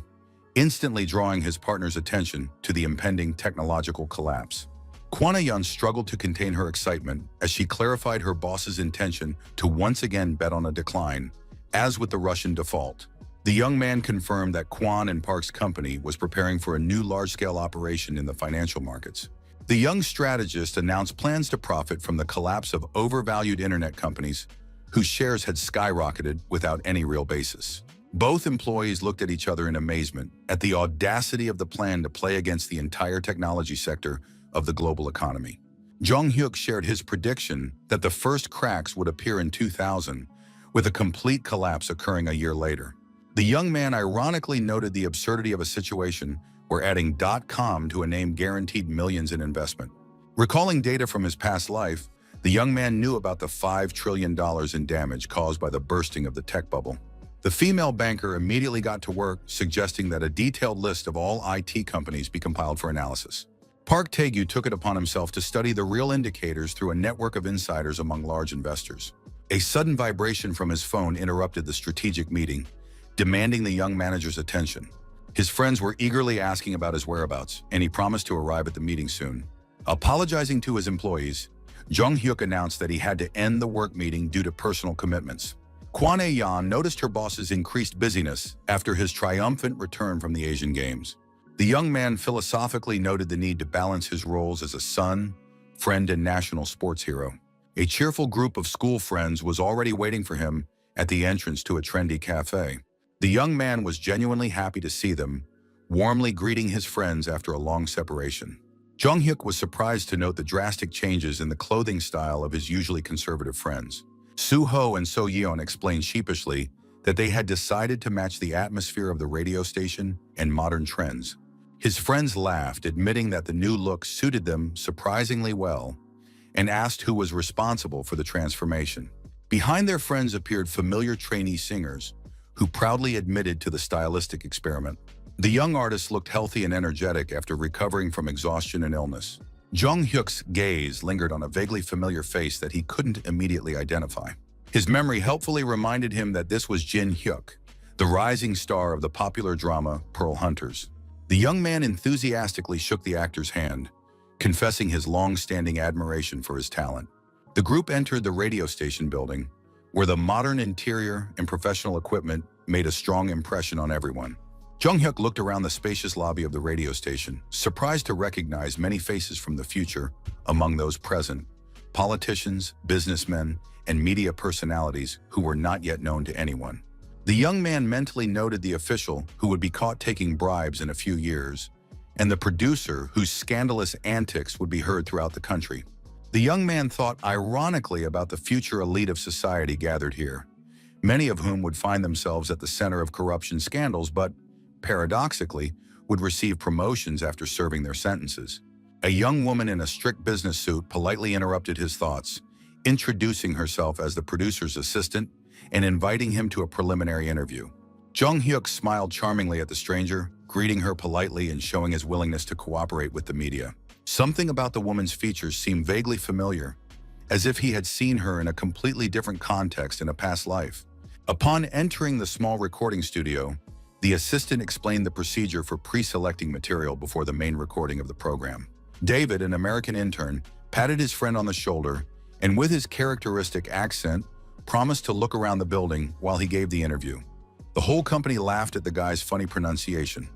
instantly drawing his partner's attention to the impending technological collapse. Kwon Ae-yeon struggled to contain her excitement as she clarified her boss's intention to once again bet on a decline, as with the Russian default. The young man confirmed that Kwon and Park's company was preparing for a new large-scale operation in the financial markets. The young strategist announced plans to profit from the collapse of overvalued internet companies whose shares had skyrocketed without any real basis. Both employees looked at each other in amazement at the audacity of the plan to play against the entire technology sector of the global economy. Jong-hyuk shared his prediction that the first cracks would appear in 2000, with a complete collapse occurring a year later. The young man ironically noted the absurdity of a situation where adding .com to a name guaranteed millions in investment. Recalling data from his past life, the young man knew about the $5 trillion in damage caused by the bursting of the tech bubble. The female banker immediately got to work, suggesting that a detailed list of all IT companies be compiled for analysis. Park Tae-gyu took it upon himself to study the real indicators through a network of insiders among large investors. A sudden vibration from his phone interrupted the strategic meeting, demanding the young manager's attention. His friends were eagerly asking about his whereabouts, and he promised to arrive at the meeting soon. Apologizing to his employees, Jong-hyuk announced that he had to end the work meeting due to personal commitments. Kwan Yan noticed her boss's increased busyness after his triumphant return from the Asian Games. The young man philosophically noted the need to balance his roles as a son, friend, and national sports hero. A cheerful group of school friends was already waiting for him at the entrance to a trendy cafe. The young man was genuinely happy to see them, warmly greeting his friends after a long separation. Jung-hyuk was surprised to note the drastic changes in the clothing style of his usually conservative friends. Soo-ho and So-yeon explained sheepishly that they had decided to match the atmosphere of the radio station and modern trends. His friends laughed, admitting that the new look suited them surprisingly well, and asked who was responsible for the transformation. Behind their friends appeared familiar trainee singers, who proudly admitted to the stylistic experiment. The young artist looked healthy and energetic after recovering from exhaustion and illness. Jung-hyuk's gaze lingered on a vaguely familiar face that he couldn't immediately identify. His memory helpfully reminded him that this was Jin-hyuk, the rising star of the popular drama Pearl Hunters. The young man enthusiastically shook the actor's hand, confessing his long-standing admiration for his talent. The group entered the radio station building, where the modern interior and professional equipment made a strong impression on everyone. Jung-hyuk looked around the spacious lobby of the radio station, surprised to recognize many faces from the future among those present, politicians, businessmen, and media personalities who were not yet known to anyone. The young man mentally noted the official who would be caught taking bribes in a few years, and the producer whose scandalous antics would be heard throughout the country. The young man thought ironically about the future elite of society gathered here, many of whom would find themselves at the center of corruption scandals, but paradoxically, would receive promotions after serving their sentences. A young woman in a strict business suit politely interrupted his thoughts, introducing herself as the producer's assistant and inviting him to a preliminary interview. Jung-hyuk smiled charmingly at the stranger, greeting her politely and showing his willingness to cooperate with the media. Something about the woman's features seemed vaguely familiar, as if he had seen her in a completely different context in a past life. Upon entering the small recording studio, the assistant explained the procedure for pre-selecting material before the main recording of the program. David, an American intern, patted his friend on the shoulder and with his characteristic accent, promised to look around the building while he gave the interview. The whole company laughed at the guy's funny pronunciation,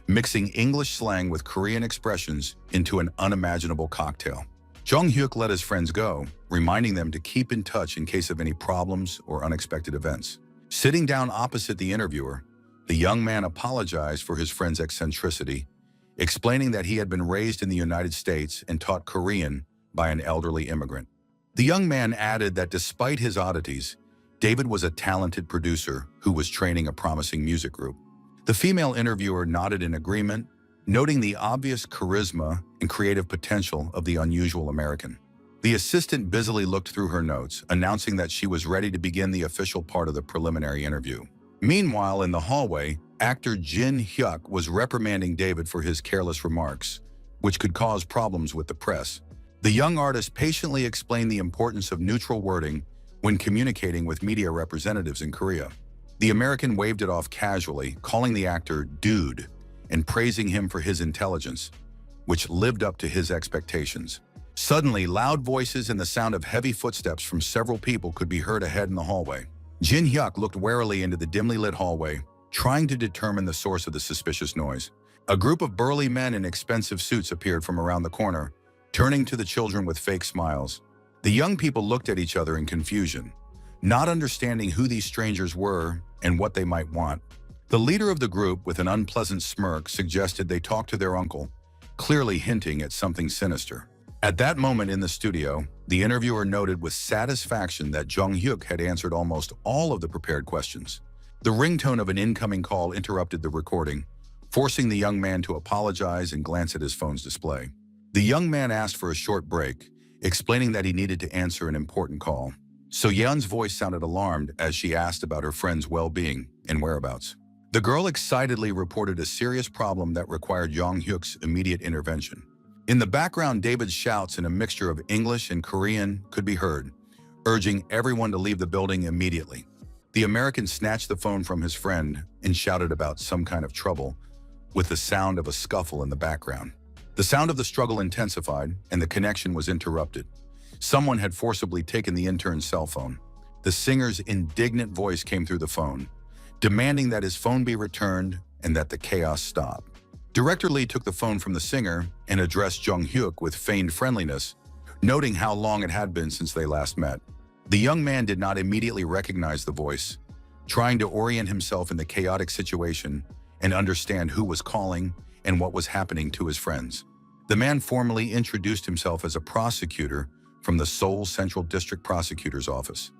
mixing English slang with Korean expressions into an unimaginable cocktail. Jung-hyuk let his friends go, reminding them to keep in touch in case of any problems or unexpected events. Sitting down opposite the interviewer, the young man apologized for his friend's eccentricity, explaining that he had been raised in the United States and taught Korean by an elderly immigrant. The young man added that despite his oddities, David was a talented producer who was training a promising music group. The female interviewer nodded in agreement, noting the obvious charisma and creative potential of the unusual American. The assistant busily looked through her notes, announcing that she was ready to begin the official part of the preliminary interview. Meanwhile, in the hallway, actor Jin-hyuk was reprimanding David for his careless remarks, which could cause problems with the press. The young artist patiently explained the importance of neutral wording when communicating with media representatives in Korea. The American waved it off casually, calling the actor "dude" and praising him for his intelligence, which lived up to his expectations. Suddenly, loud voices and the sound of heavy footsteps from several people could be heard ahead in the hallway. Jin-hyuk looked warily into the dimly lit hallway, trying to determine the source of the suspicious noise. A group of burly men in expensive suits appeared from around the corner, turning to the children with fake smiles. The young people looked at each other in confusion, not understanding who these strangers were and what they might want. The leader of the group, with an unpleasant smirk, suggested they talk to their uncle, clearly hinting at something sinister. At that moment in the studio, the interviewer noted with satisfaction that Jung-hyuk had answered almost all of the prepared questions. The ringtone of an incoming call interrupted the recording, forcing the young man to apologize and glance at his phone's display. The young man asked for a short break, explaining that he needed to answer an important call. So-yeon's voice sounded alarmed as she asked about her friend's well-being and whereabouts. The girl excitedly reported a serious problem that required Jung-hyuk's immediate intervention. In the background, David's shouts in a mixture of English and Korean could be heard, urging everyone to leave the building immediately. The American snatched the phone from his friend and shouted about some kind of trouble, with the sound of a scuffle in the background. The sound of the struggle intensified, and the connection was interrupted. Someone had forcibly taken the intern's cell phone. The singer's indignant voice came through the phone, demanding that his phone be returned and that the chaos stop. Director Lee took the phone from the singer and addressed Jung Hyuk with feigned friendliness, noting how long it had been since they last met. The young man did not immediately recognize the voice, trying to orient himself in the chaotic situation and understand who was calling and what was happening to his friends. The man formally introduced himself as a prosecutor from the Seoul Central District Prosecutor's Office,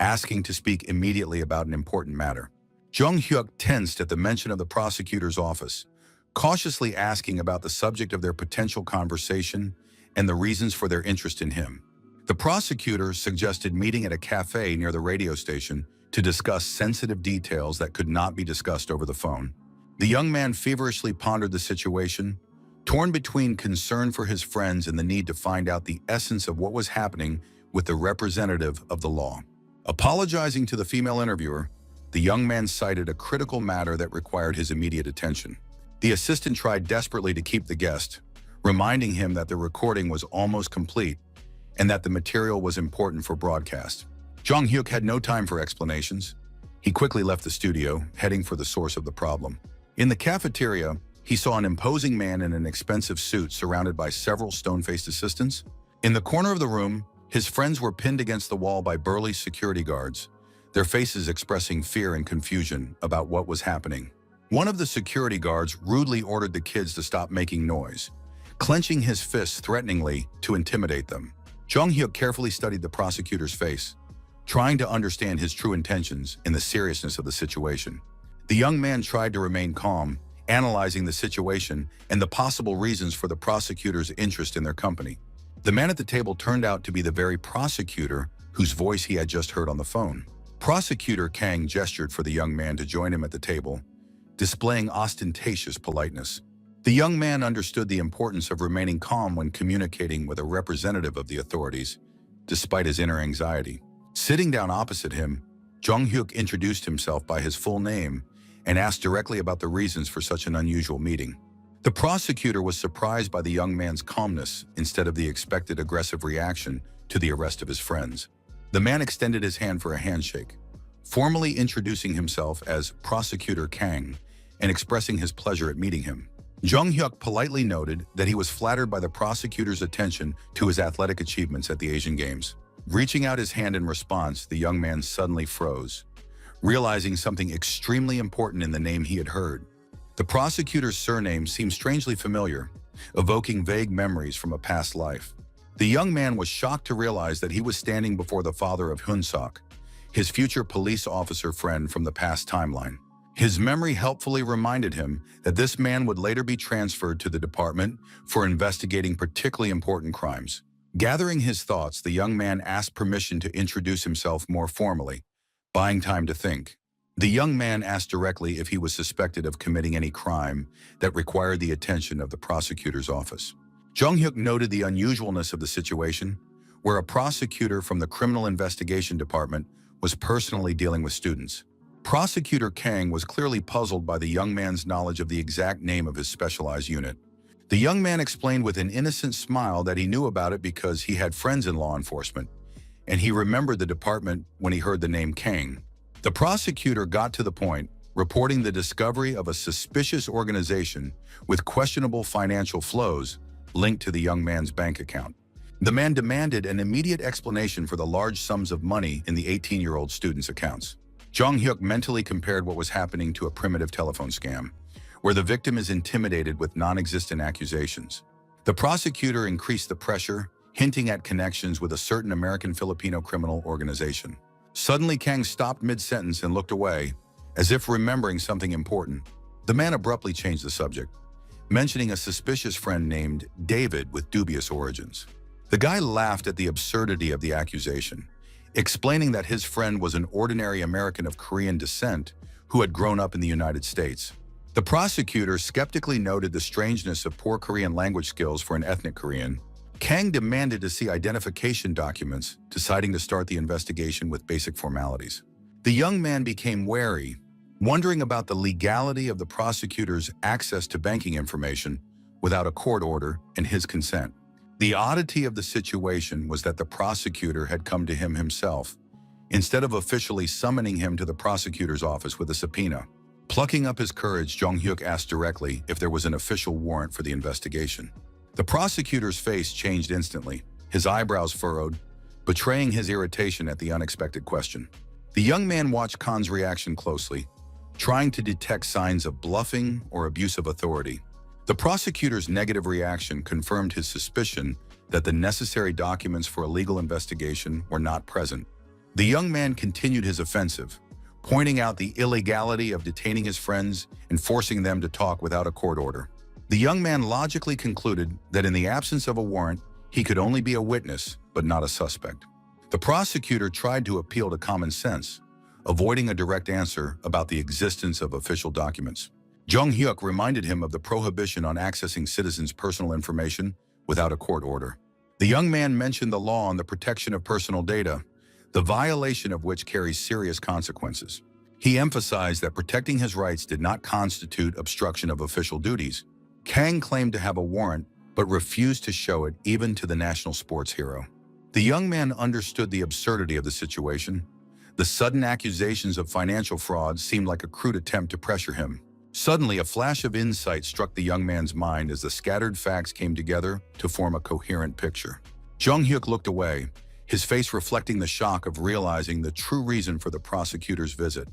asking to speak immediately about an important matter. Jung Hyuk tensed at the mention of the prosecutor's office, cautiously asking about the subject of their potential conversation and the reasons for their interest in him. The prosecutor suggested meeting at a cafe near the radio station to discuss sensitive details that could not be discussed over the phone. The young man feverishly pondered the situation, torn between concern for his friends and the need to find out the essence of what was happening with the representative of the law. Apologizing to the female interviewer, the young man cited a critical matter that required his immediate attention. The assistant tried desperately to keep the guest, reminding him that the recording was almost complete and that the material was important for broadcast. Jung Hyuk had no time for explanations. He quickly left the studio, heading for the source of the problem. In the cafeteria, he saw an imposing man in an expensive suit surrounded by several stone-faced assistants. In the corner of the room, his friends were pinned against the wall by burly security guards, their faces expressing fear and confusion about what was happening. One of the security guards rudely ordered the kids to stop making noise, clenching his fists threateningly to intimidate them. Jung Hyuk carefully studied the prosecutor's face, trying to understand his true intentions and the seriousness of the situation. The young man tried to remain calm, analyzing the situation and the possible reasons for the prosecutor's interest in their company. The man at the table turned out to be the very prosecutor whose voice he had just heard on the phone. Prosecutor Kang gestured for the young man to join him at the table, displaying ostentatious politeness. The young man understood the importance of remaining calm when communicating with a representative of the authorities, despite his inner anxiety. Sitting down opposite him, Jung Hyuk introduced himself by his full name and asked directly about the reasons for such an unusual meeting. The prosecutor was surprised by the young man's calmness instead of the expected aggressive reaction to the arrest of his friends. The man extended his hand for a handshake, formally introducing himself as Prosecutor Kang and expressing his pleasure at meeting him. Jung Hyuk politely noted that he was flattered by the prosecutor's attention to his athletic achievements at the Asian Games. Reaching out his hand in response, the young man suddenly froze, realizing something extremely important in the name he had heard. The prosecutor's surname seemed strangely familiar, evoking vague memories from a past life. The young man was shocked to realize that he was standing before the father of Hyun-sok, his future police officer friend from the past timeline. His memory helpfully reminded him that this man would later be transferred to the department for investigating particularly important crimes. Gathering his thoughts, the young man asked permission to introduce himself more formally, buying time to think. The young man asked directly if he was suspected of committing any crime that required the attention of the prosecutor's office. Jung Hyuk noted the unusualness of the situation, where a prosecutor from the Criminal Investigation Department was personally dealing with students. Prosecutor Kang was clearly puzzled by the young man's knowledge of the exact name of his specialized unit. The young man explained with an innocent smile that he knew about it because he had friends in law enforcement, and he remembered the department when he heard the name Kang. The prosecutor got to the point, reporting the discovery of a suspicious organization with questionable financial flows linked to the young man's bank account. The man demanded an immediate explanation for the large sums of money in the 18-year-old student's accounts. Jung Hyuk mentally compared what was happening to a primitive telephone scam, where the victim is intimidated with non-existent accusations. The prosecutor increased the pressure, hinting at connections with a certain American-Filipino criminal organization. Suddenly, Kang stopped mid-sentence and looked away, as if remembering something important. The man abruptly changed the subject, mentioning a suspicious friend named David with dubious origins. The guy laughed at the absurdity of the accusation, explaining that his friend was an ordinary American of Korean descent who had grown up in the United States. The prosecutor skeptically noted the strangeness of poor Korean language skills for an ethnic Korean. Kang demanded to see identification documents, deciding to start the investigation with basic formalities. The young man became wary, wondering about the legality of the prosecutor's access to banking information without a court order and his consent. The oddity of the situation was that the prosecutor had come to him himself, instead of officially summoning him to the prosecutor's office with a subpoena. Plucking up his courage, Jong-hyuk asked directly if there was an official warrant for the investigation. The prosecutor's face changed instantly, his eyebrows furrowed, betraying his irritation at the unexpected question. The young man watched Khan's reaction closely, trying to detect signs of bluffing or abuse of authority. The prosecutor's negative reaction confirmed his suspicion that the necessary documents for a legal investigation were not present. The young man continued his offensive, pointing out the illegality of detaining his friends and forcing them to talk without a court order. The young man logically concluded that in the absence of a warrant, he could only be a witness, but not a suspect. The prosecutor tried to appeal to common sense, avoiding a direct answer about the existence of official documents. Jong-hyuk reminded him of the prohibition on accessing citizens' personal information without a court order. The young man mentioned the law on the protection of personal data, the violation of which carries serious consequences. He emphasized that protecting his rights did not constitute obstruction of official duties. Kang claimed to have a warrant, but refused to show it even to the national sports hero. The young man understood the absurdity of the situation. The sudden accusations of financial fraud seemed like a crude attempt to pressure him. Suddenly, a flash of insight struck the young man's mind as the scattered facts came together to form a coherent picture. Jong-hyuk looked away, his face reflecting the shock of realizing the true reason for the prosecutor's visit.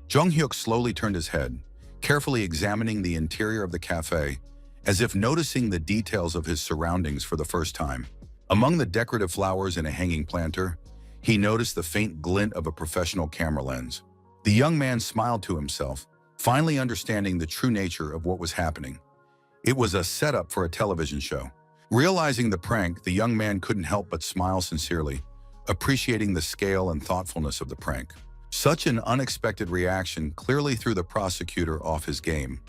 Jong-hyuk slowly turned his head, carefully examining the interior of the cafe, as if noticing the details of his surroundings for the first time. Among the decorative flowers in a hanging planter, he noticed the faint glint of a professional camera lens. The young man smiled to himself, finally understanding the true nature of what was happening. It was a setup for a television show. Realizing the prank, the young man couldn't help but smile sincerely, appreciating the scale and thoughtfulness of the prank. Such an unexpected reaction clearly threw the prosecutor off his game,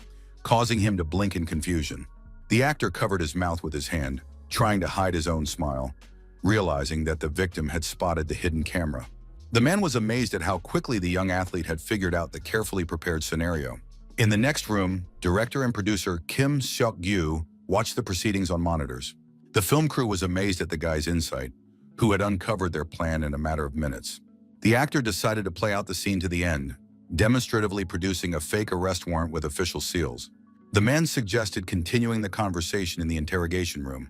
causing him to blink in confusion. The actor covered his mouth with his hand, trying to hide his own smile, realizing that the victim had spotted the hidden camera. The man was amazed at how quickly the young athlete had figured out the carefully prepared scenario. In the next room, director and producer Kim Seok-gyu watched the proceedings on monitors. The film crew was amazed at the guy's insight, who had uncovered their plan in a matter of minutes. The actor decided to play out the scene to the end, demonstratively producing a fake arrest warrant with official seals. The man suggested continuing the conversation in the interrogation room,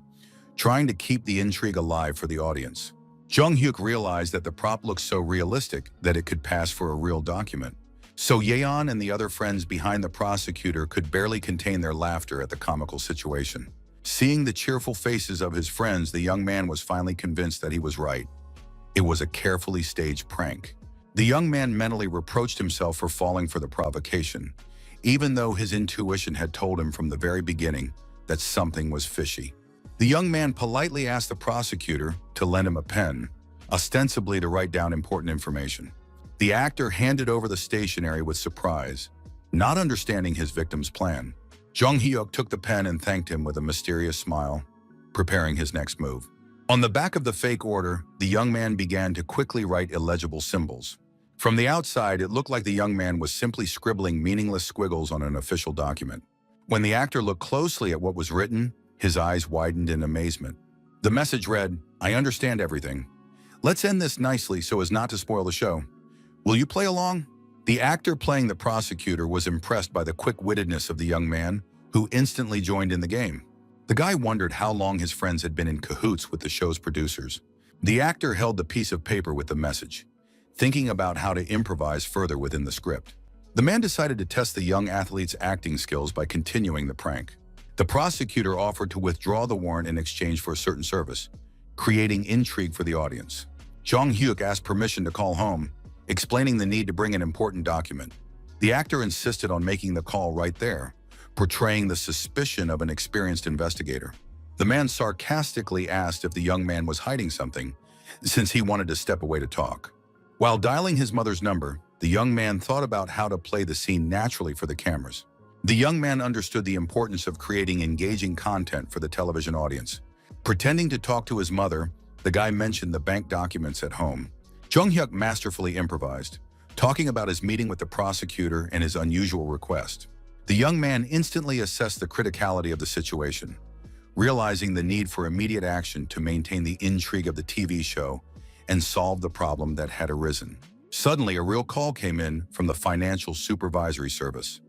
trying to keep the intrigue alive for the audience. Jong-hyuk realized that the prop looked so realistic that it could pass for a real document. So Yeon and the other friends behind the prosecutor could barely contain their laughter at the comical situation. Seeing the cheerful faces of his friends, the young man was finally convinced that he was right. It was a carefully staged prank. The young man mentally reproached himself for falling for the provocation, even though his intuition had told him from the very beginning that something was fishy. The young man politely asked the prosecutor to lend him a pen, ostensibly to write down important information. The actor handed over the stationery with surprise, not understanding his victim's plan. Jong-hyuk took the pen and thanked him with a mysterious smile, preparing his next move. On the back of the fake order, the young man began to quickly write illegible symbols. From the outside, it looked like the young man was simply scribbling meaningless squiggles on an official document. When the actor looked closely at what was written, his eyes widened in amazement. The message read, "I understand everything. Let's end this nicely so as not to spoil the show. Will you play along?" The actor playing the prosecutor was impressed by the quick-wittedness of the young man, who instantly joined in the game. The guy wondered how long his friends had been in cahoots with the show's producers. The actor held the piece of paper with the message, thinking about how to improvise further within the script. The man decided to test the young athlete's acting skills by continuing the prank. The prosecutor offered to withdraw the warrant in exchange for a certain service, creating intrigue for the audience. Jong-hyuk asked permission to call home, explaining the need to bring an important document. The actor insisted on making the call right there, portraying the suspicion of an experienced investigator. The man sarcastically asked if the young man was hiding something, since he wanted to step away to talk. While dialing his mother's number, the young man thought about how to play the scene naturally for the cameras. The young man understood the importance of creating engaging content for the television audience. Pretending to talk to his mother, the guy mentioned the bank documents at home. Jong-hyuk masterfully improvised, talking about his meeting with the prosecutor and his unusual request. The young man instantly assessed the criticality of the situation, realizing the need for immediate action to maintain the intrigue of the TV show and solve the problem that had arisen. Suddenly, a real call came in from the Financial Supervisory Service,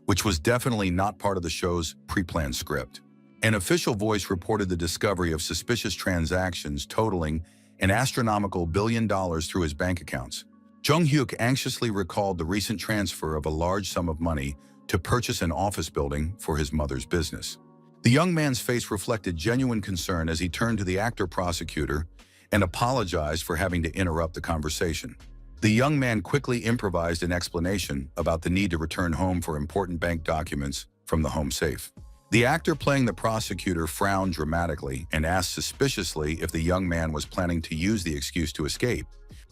which was definitely not part of the show's pre-planned script. An official voice reported the discovery of suspicious transactions totaling an astronomical $1 billion through his bank accounts. Jung-hyuk anxiously recalled the recent transfer of a large sum of money to purchase an office building for his mother's business. The young man's face reflected genuine concern as he turned to the actor-prosecutor and apologized for having to interrupt the conversation. The young man quickly improvised an explanation about the need to return home for important bank documents from the home safe. The actor playing the prosecutor frowned dramatically and asked suspiciously if the young man was planning to use the excuse to escape.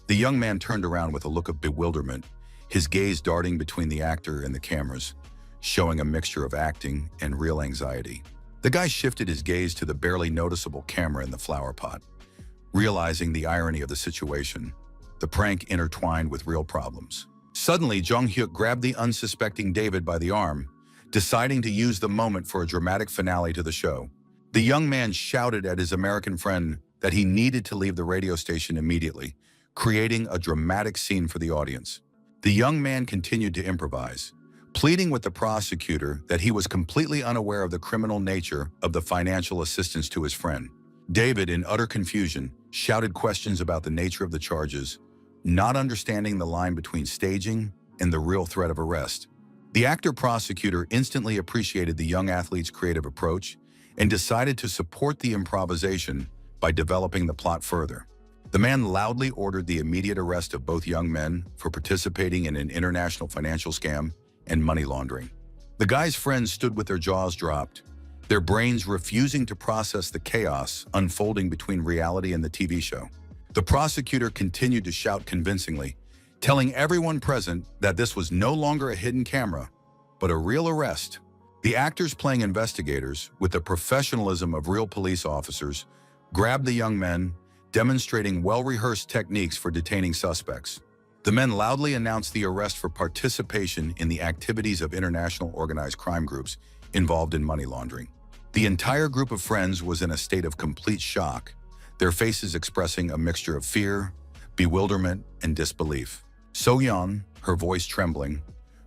The young man turned around with a look of bewilderment, his gaze darting between the actor and the cameras, showing a mixture of acting and real anxiety. The guy shifted his gaze to the barely noticeable camera in the flower pot, realizing the irony of the situation. The prank intertwined with real problems. Suddenly, Jung-hyuk grabbed the unsuspecting David by the arm, deciding to use the moment for a dramatic finale to the show. The young man shouted at his American friend that he needed to leave the radio station immediately, creating a dramatic scene for the audience. The young man continued to improvise, pleading with the prosecutor that he was completely unaware of the criminal nature of the financial assistance to his friend. David, in utter confusion, shouted questions about the nature of the charges, not understanding the line between staging and the real threat of arrest. The actor-prosecutor instantly appreciated the young athlete's creative approach and decided to support the improvisation by developing the plot further. The man loudly ordered the immediate arrest of both young men for participating in an international financial scam and money laundering. The guy's friends stood with their jaws dropped, their brains refusing to process the chaos unfolding between reality and the TV show. The prosecutor continued to shout convincingly, telling everyone present that this was no longer a hidden camera, but a real arrest. The actors playing investigators, with the professionalism of real police officers, grabbed the young men, demonstrating well-rehearsed techniques for detaining suspects. The men loudly announced the arrest for participation in the activities of international organized crime groups involved in money laundering. The entire group of friends was in a state of complete shock, their faces expressing a mixture of fear, bewilderment, and disbelief. So-yeon, her voice trembling,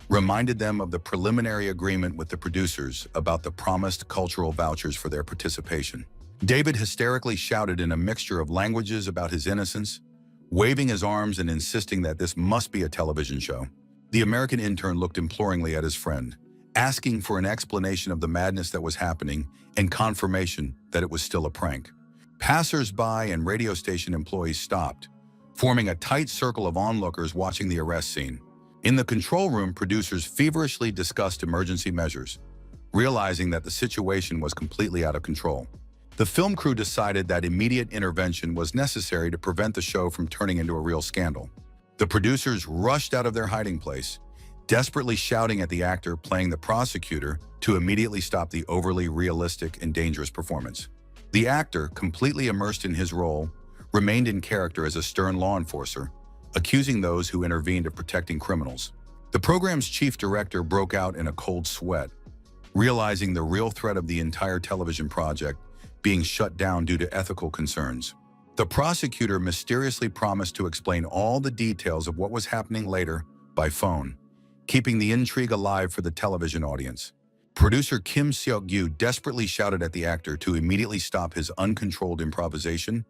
reminded them of the preliminary agreement with the producers about the promised cultural vouchers for their participation. David hysterically shouted in a mixture of languages about his innocence, waving his arms and insisting that this must be a television show. The American intern looked imploringly at his friend, asking for an explanation of the madness that was happening and confirmation that it was still a prank. Passers-by and radio station employees stopped, forming a tight circle of onlookers watching the arrest scene. In the control room, producers feverishly discussed emergency measures, realizing that the situation was completely out of control. The film crew decided that immediate intervention was necessary to prevent the show from turning into a real scandal. The producers rushed out of their hiding place, desperately shouting at the actor playing the prosecutor to immediately stop the overly realistic and dangerous performance. The actor, completely immersed in his role, remained in character as a stern law enforcer, accusing those who intervened of protecting criminals. The program's chief director broke out in a cold sweat, realizing the real threat of the entire television project being shut down due to ethical concerns. The prosecutor mysteriously promised to explain all the details of what was happening later by phone, keeping the intrigue alive for the television audience. Producer Kim Seok-gyu desperately shouted at the actor to immediately stop his uncontrolled improvisation,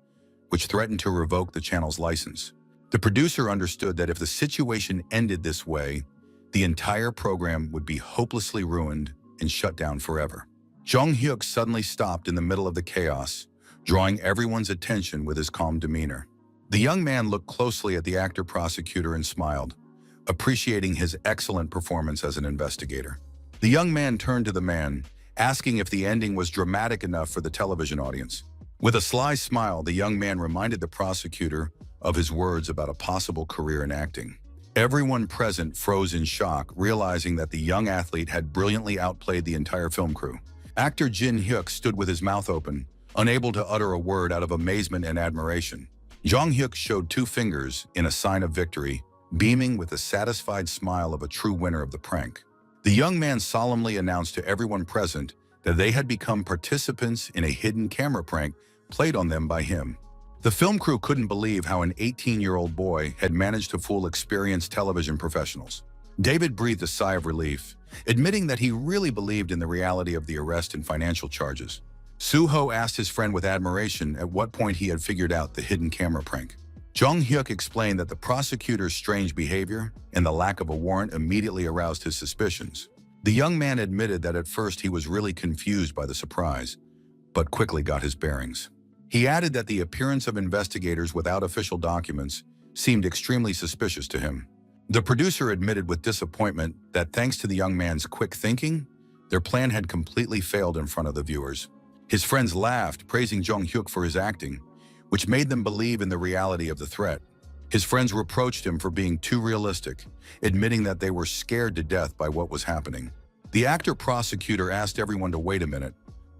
which threatened to revoke the channel's license. The producer understood that if the situation ended this way, the entire program would be hopelessly ruined and shut down forever. Jung-hyuk suddenly stopped in the middle of the chaos, drawing everyone's attention with his calm demeanor. The young man looked closely at the actor-prosecutor and smiled, appreciating his excellent performance as an investigator. The young man turned to the man, asking if the ending was dramatic enough for the television audience. With a sly smile, the young man reminded the prosecutor of his words about a possible career in acting. Everyone present froze in shock, realizing that the young athlete had brilliantly outplayed the entire film crew. Actor Jin-hyuk stood with his mouth open, unable to utter a word out of amazement and admiration. Jung-hyuk showed 2 fingers in a sign of victory, beaming with the satisfied smile of a true winner of the prank. The young man solemnly announced to everyone present that they had become participants in a hidden camera prank played on them by him. The film crew couldn't believe how an 18-year-old boy had managed to fool experienced television professionals. David breathed a sigh of relief, admitting that he really believed in the reality of the arrest and financial charges. Suho asked his friend with admiration at what point he had figured out the hidden camera prank. Jong-hyuk explained that the prosecutor's strange behavior and the lack of a warrant immediately aroused his suspicions. The young man admitted that at first he was really confused by the surprise, but quickly got his bearings. He added that the appearance of investigators without official documents seemed extremely suspicious to him. The producer admitted with disappointment that thanks to the young man's quick thinking, their plan had completely failed in front of the viewers. His friends laughed, praising Jong-hyuk for his acting, which made them believe in the reality of the threat. His friends reproached him for being too realistic, admitting that they were scared to death by what was happening. The actor-prosecutor asked everyone to wait a minute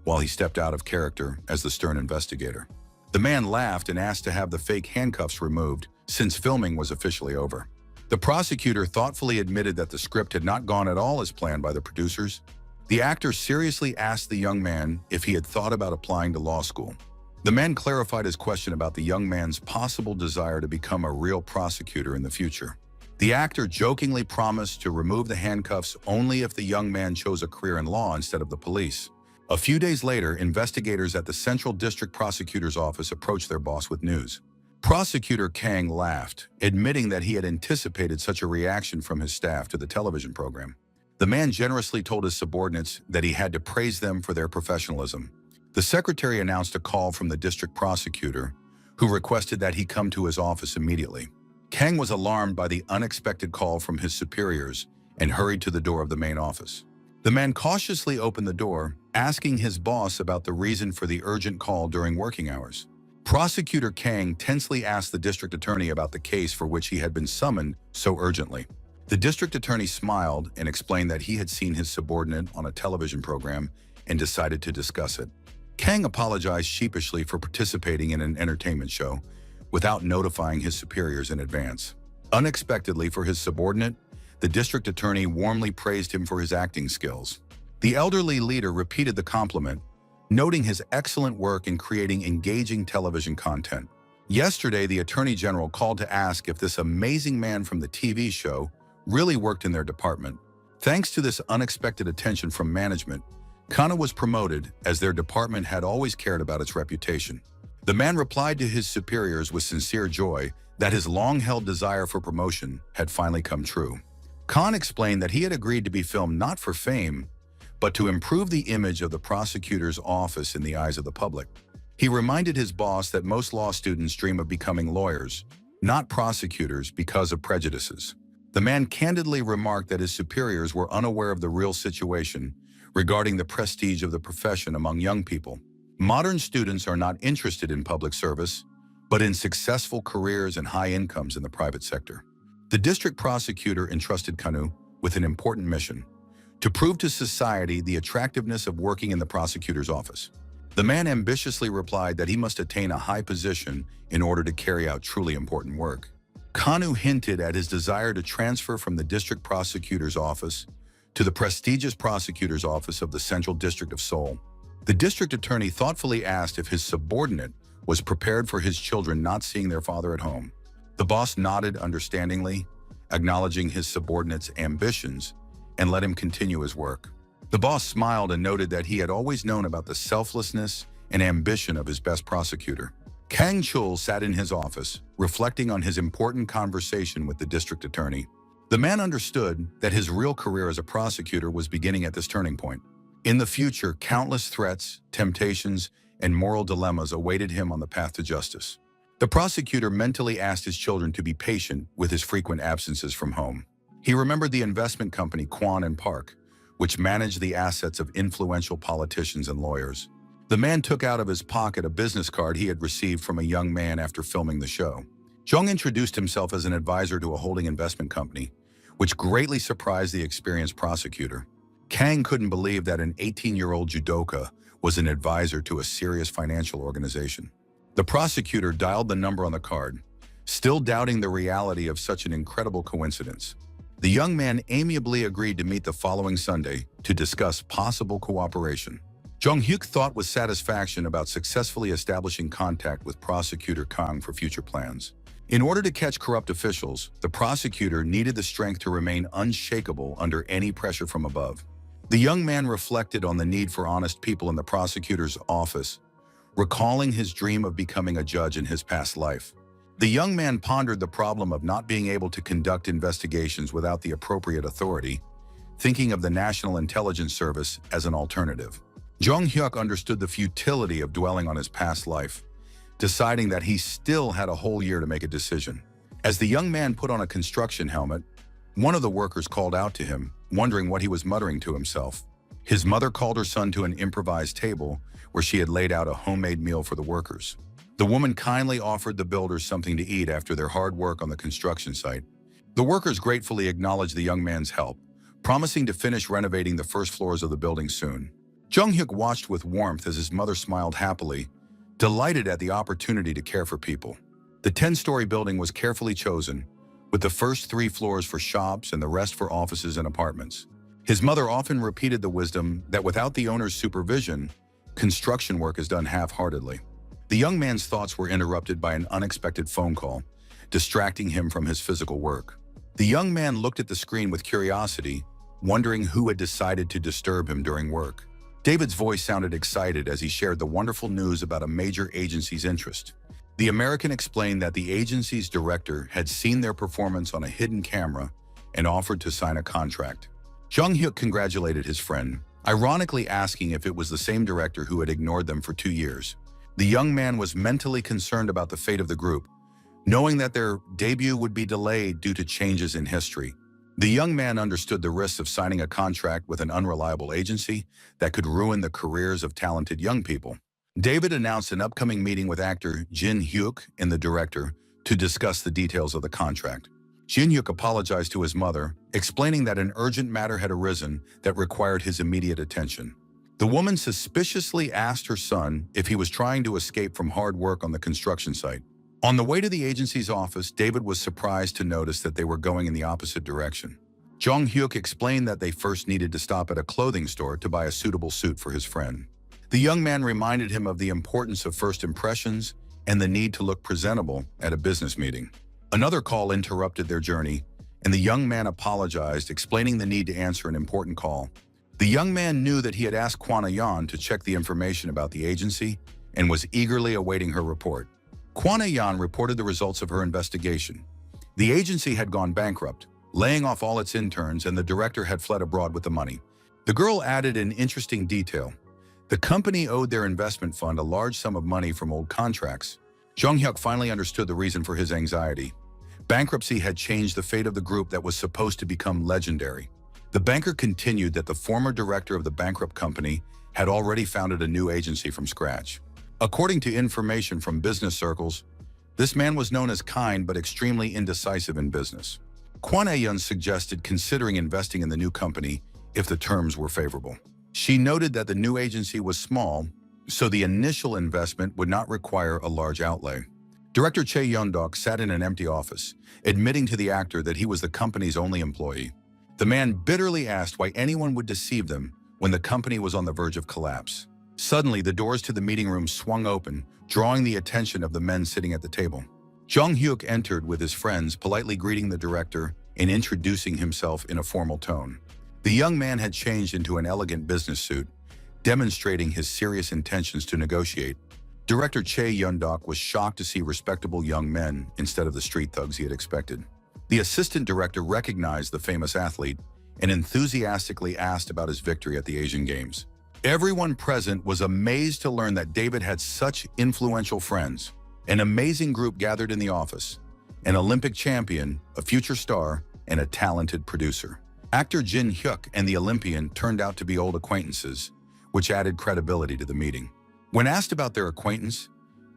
while he stepped out of character as the stern investigator. The man laughed and asked to have the fake handcuffs removed since filming was officially over. The prosecutor thoughtfully admitted that the script had not gone at all as planned by the producers. The actor seriously asked the young man if he had thought about applying to law school. The man clarified his question about the young man's possible desire to become a real prosecutor in the future. The actor jokingly promised to remove the handcuffs only if the young man chose a career in law instead of the police. A few days later, investigators at the Central District Prosecutor's Office approached their boss with news. Prosecutor Kang laughed, admitting that he had anticipated such a reaction from his staff to the television program. The man generously told his subordinates that he had to praise them for their professionalism. The secretary announced a call from the district prosecutor, who requested that he come to his office immediately. Kang was alarmed by the unexpected call from his superiors and hurried to the door of the main office. The man cautiously opened the door, asking his boss about the reason for the urgent call during working hours. Prosecutor Kang tensely asked the district attorney about the case for which he had been summoned so urgently. The district attorney smiled and explained that he had seen his subordinate on a television program and decided to discuss it. Kang apologized sheepishly for participating in an entertainment show without notifying his superiors in advance. Unexpectedly for his subordinate, the district attorney warmly praised him for his acting skills. The elderly leader repeated the compliment, noting his excellent work in creating engaging television content. Yesterday, the Attorney General called to ask if this amazing man from the TV show really worked in their department. Thanks to this unexpected attention from management, Kana was promoted as their department had always cared about its reputation. The man replied to his superiors with sincere joy that his long-held desire for promotion had finally come true. Khan explained that he had agreed to be filmed not for fame, but to improve the image of the prosecutor's office in the eyes of the public. He reminded his boss that most law students dream of becoming lawyers, not prosecutors, because of prejudices. The man candidly remarked that his superiors were unaware of the real situation regarding the prestige of the profession among young people. Modern students are not interested in public service, but in successful careers and high incomes in the private sector. The district prosecutor entrusted Kanu with an important mission: to prove to society the attractiveness of working in the prosecutor's office. The man ambitiously replied that he must attain a high position in order to carry out truly important work. Kanu hinted at his desire to transfer from the district prosecutor's office to the prestigious prosecutor's office of the Central District of Seoul. The district attorney thoughtfully asked if his subordinate was prepared for his children not seeing their father at home. The boss nodded understandingly, acknowledging his subordinate's ambitions, and let him continue his work. The boss smiled and noted that he had always known about the selflessness and ambition of his best prosecutor. Kang Chul sat in his office, reflecting on his important conversation with the district attorney. The man understood that his real career as a prosecutor was beginning at this turning point. In the future, countless threats, temptations, and moral dilemmas awaited him on the path to justice. The prosecutor mentally asked his children to be patient with his frequent absences from home. He remembered the investment company Kwan and Park, which managed the assets of influential politicians and lawyers. The man took out of his pocket a business card he had received from a young man after filming the show. Jung introduced himself as an advisor to a holding investment company, which greatly surprised the experienced prosecutor. Kang couldn't believe that an 18-year-old judoka was an advisor to a serious financial organization. The prosecutor dialed the number on the card, still doubting the reality of such an incredible coincidence. The young man amiably agreed to meet the following Sunday to discuss possible cooperation. Jong-hyuk thought with satisfaction about successfully establishing contact with Prosecutor Kang for future plans. In order to catch corrupt officials, the prosecutor needed the strength to remain unshakable under any pressure from above. The young man reflected on the need for honest people in the prosecutor's office, recalling his dream of becoming a judge in his past life. The young man pondered the problem of not being able to conduct investigations without the appropriate authority, thinking of the National Intelligence Service as an alternative. Jong-hyuk understood the futility of dwelling on his past life, deciding that he still had a whole year to make a decision. As the young man put on a construction helmet, one of the workers called out to him, wondering what he was muttering to himself. His mother called her son to an improvised table where she had laid out a homemade meal for the workers. The woman kindly offered the builders something to eat after their hard work on the construction site. The workers gratefully acknowledged the young man's help, promising to finish renovating the first floors of the building soon. Jong-hyuk watched with warmth as his mother smiled happily, delighted at the opportunity to care for people. The 10-story building was carefully chosen, with the first 3 floors for shops and the rest for offices and apartments. His mother often repeated the wisdom that without the owner's supervision, construction work is done half-heartedly. The young man's thoughts were interrupted by an unexpected phone call, distracting him from his physical work. The young man looked at the screen with curiosity, wondering who had decided to disturb him during work. David's voice sounded excited as he shared the wonderful news about a major agency's interest. The American explained that the agency's director had seen their performance on a hidden camera and offered to sign a contract. Jong-hyuk congratulated his friend, ironically asking if it was the same director who had ignored them for 2 years. The young man was mentally concerned about the fate of the group, knowing that their debut would be delayed due to changes in history. The young man understood the risks of signing a contract with an unreliable agency that could ruin the careers of talented young people. David announced an upcoming meeting with actor Jin-hyuk and the director to discuss the details of the contract. Jin-hyuk apologized to his mother, explaining that an urgent matter had arisen that required his immediate attention. The woman suspiciously asked her son if he was trying to escape from hard work on the construction site. On the way to the agency's office, David was surprised to notice that they were going in the opposite direction. Jong-hyuk explained that they first needed to stop at a clothing store to buy a suitable suit for his friend. The young man reminded him of the importance of first impressions and the need to look presentable at a business meeting. Another call interrupted their journey, and the young man apologized, explaining the need to answer an important call. The young man knew that he had asked Kwana-yeon to check the information about the agency and was eagerly awaiting her report. Kwana-yeon reported the results of her investigation. The agency had gone bankrupt, laying off all its interns, and the director had fled abroad with the money. The girl added an interesting detail. The company owed their investment fund a large sum of money from old contracts. Jong-hyuk finally understood the reason for his anxiety. Bankruptcy had changed the fate of the group that was supposed to become legendary. The banker continued that the former director of the bankrupt company had already founded a new agency from scratch. According to information from business circles, this man was known as kind but extremely indecisive in business. Kwana-yeon suggested considering investing in the new company if the terms were favorable. She noted that the new agency was small, so the initial investment would not require a large outlay. Director Chae Yeon-dok sat in an empty office, admitting to the actor that he was the company's only employee. The man bitterly asked why anyone would deceive them when the company was on the verge of collapse. Suddenly, the doors to the meeting room swung open, drawing the attention of the men sitting at the table. Jong-hyuk entered with his friends, politely greeting the director and introducing himself in a formal tone. The young man had changed into an elegant business suit, demonstrating his serious intentions to negotiate. Director Chae Yeon-dok was shocked to see respectable young men instead of the street thugs he had expected. The assistant director recognized the famous athlete and enthusiastically asked about his victory at the Asian Games. Everyone present was amazed to learn that David had such influential friends. An amazing group gathered in the office: an Olympic champion, a future star, and a talented producer. Actor Jin-hyuk and the Olympian turned out to be old acquaintances, which added credibility to the meeting. When asked about their acquaintance,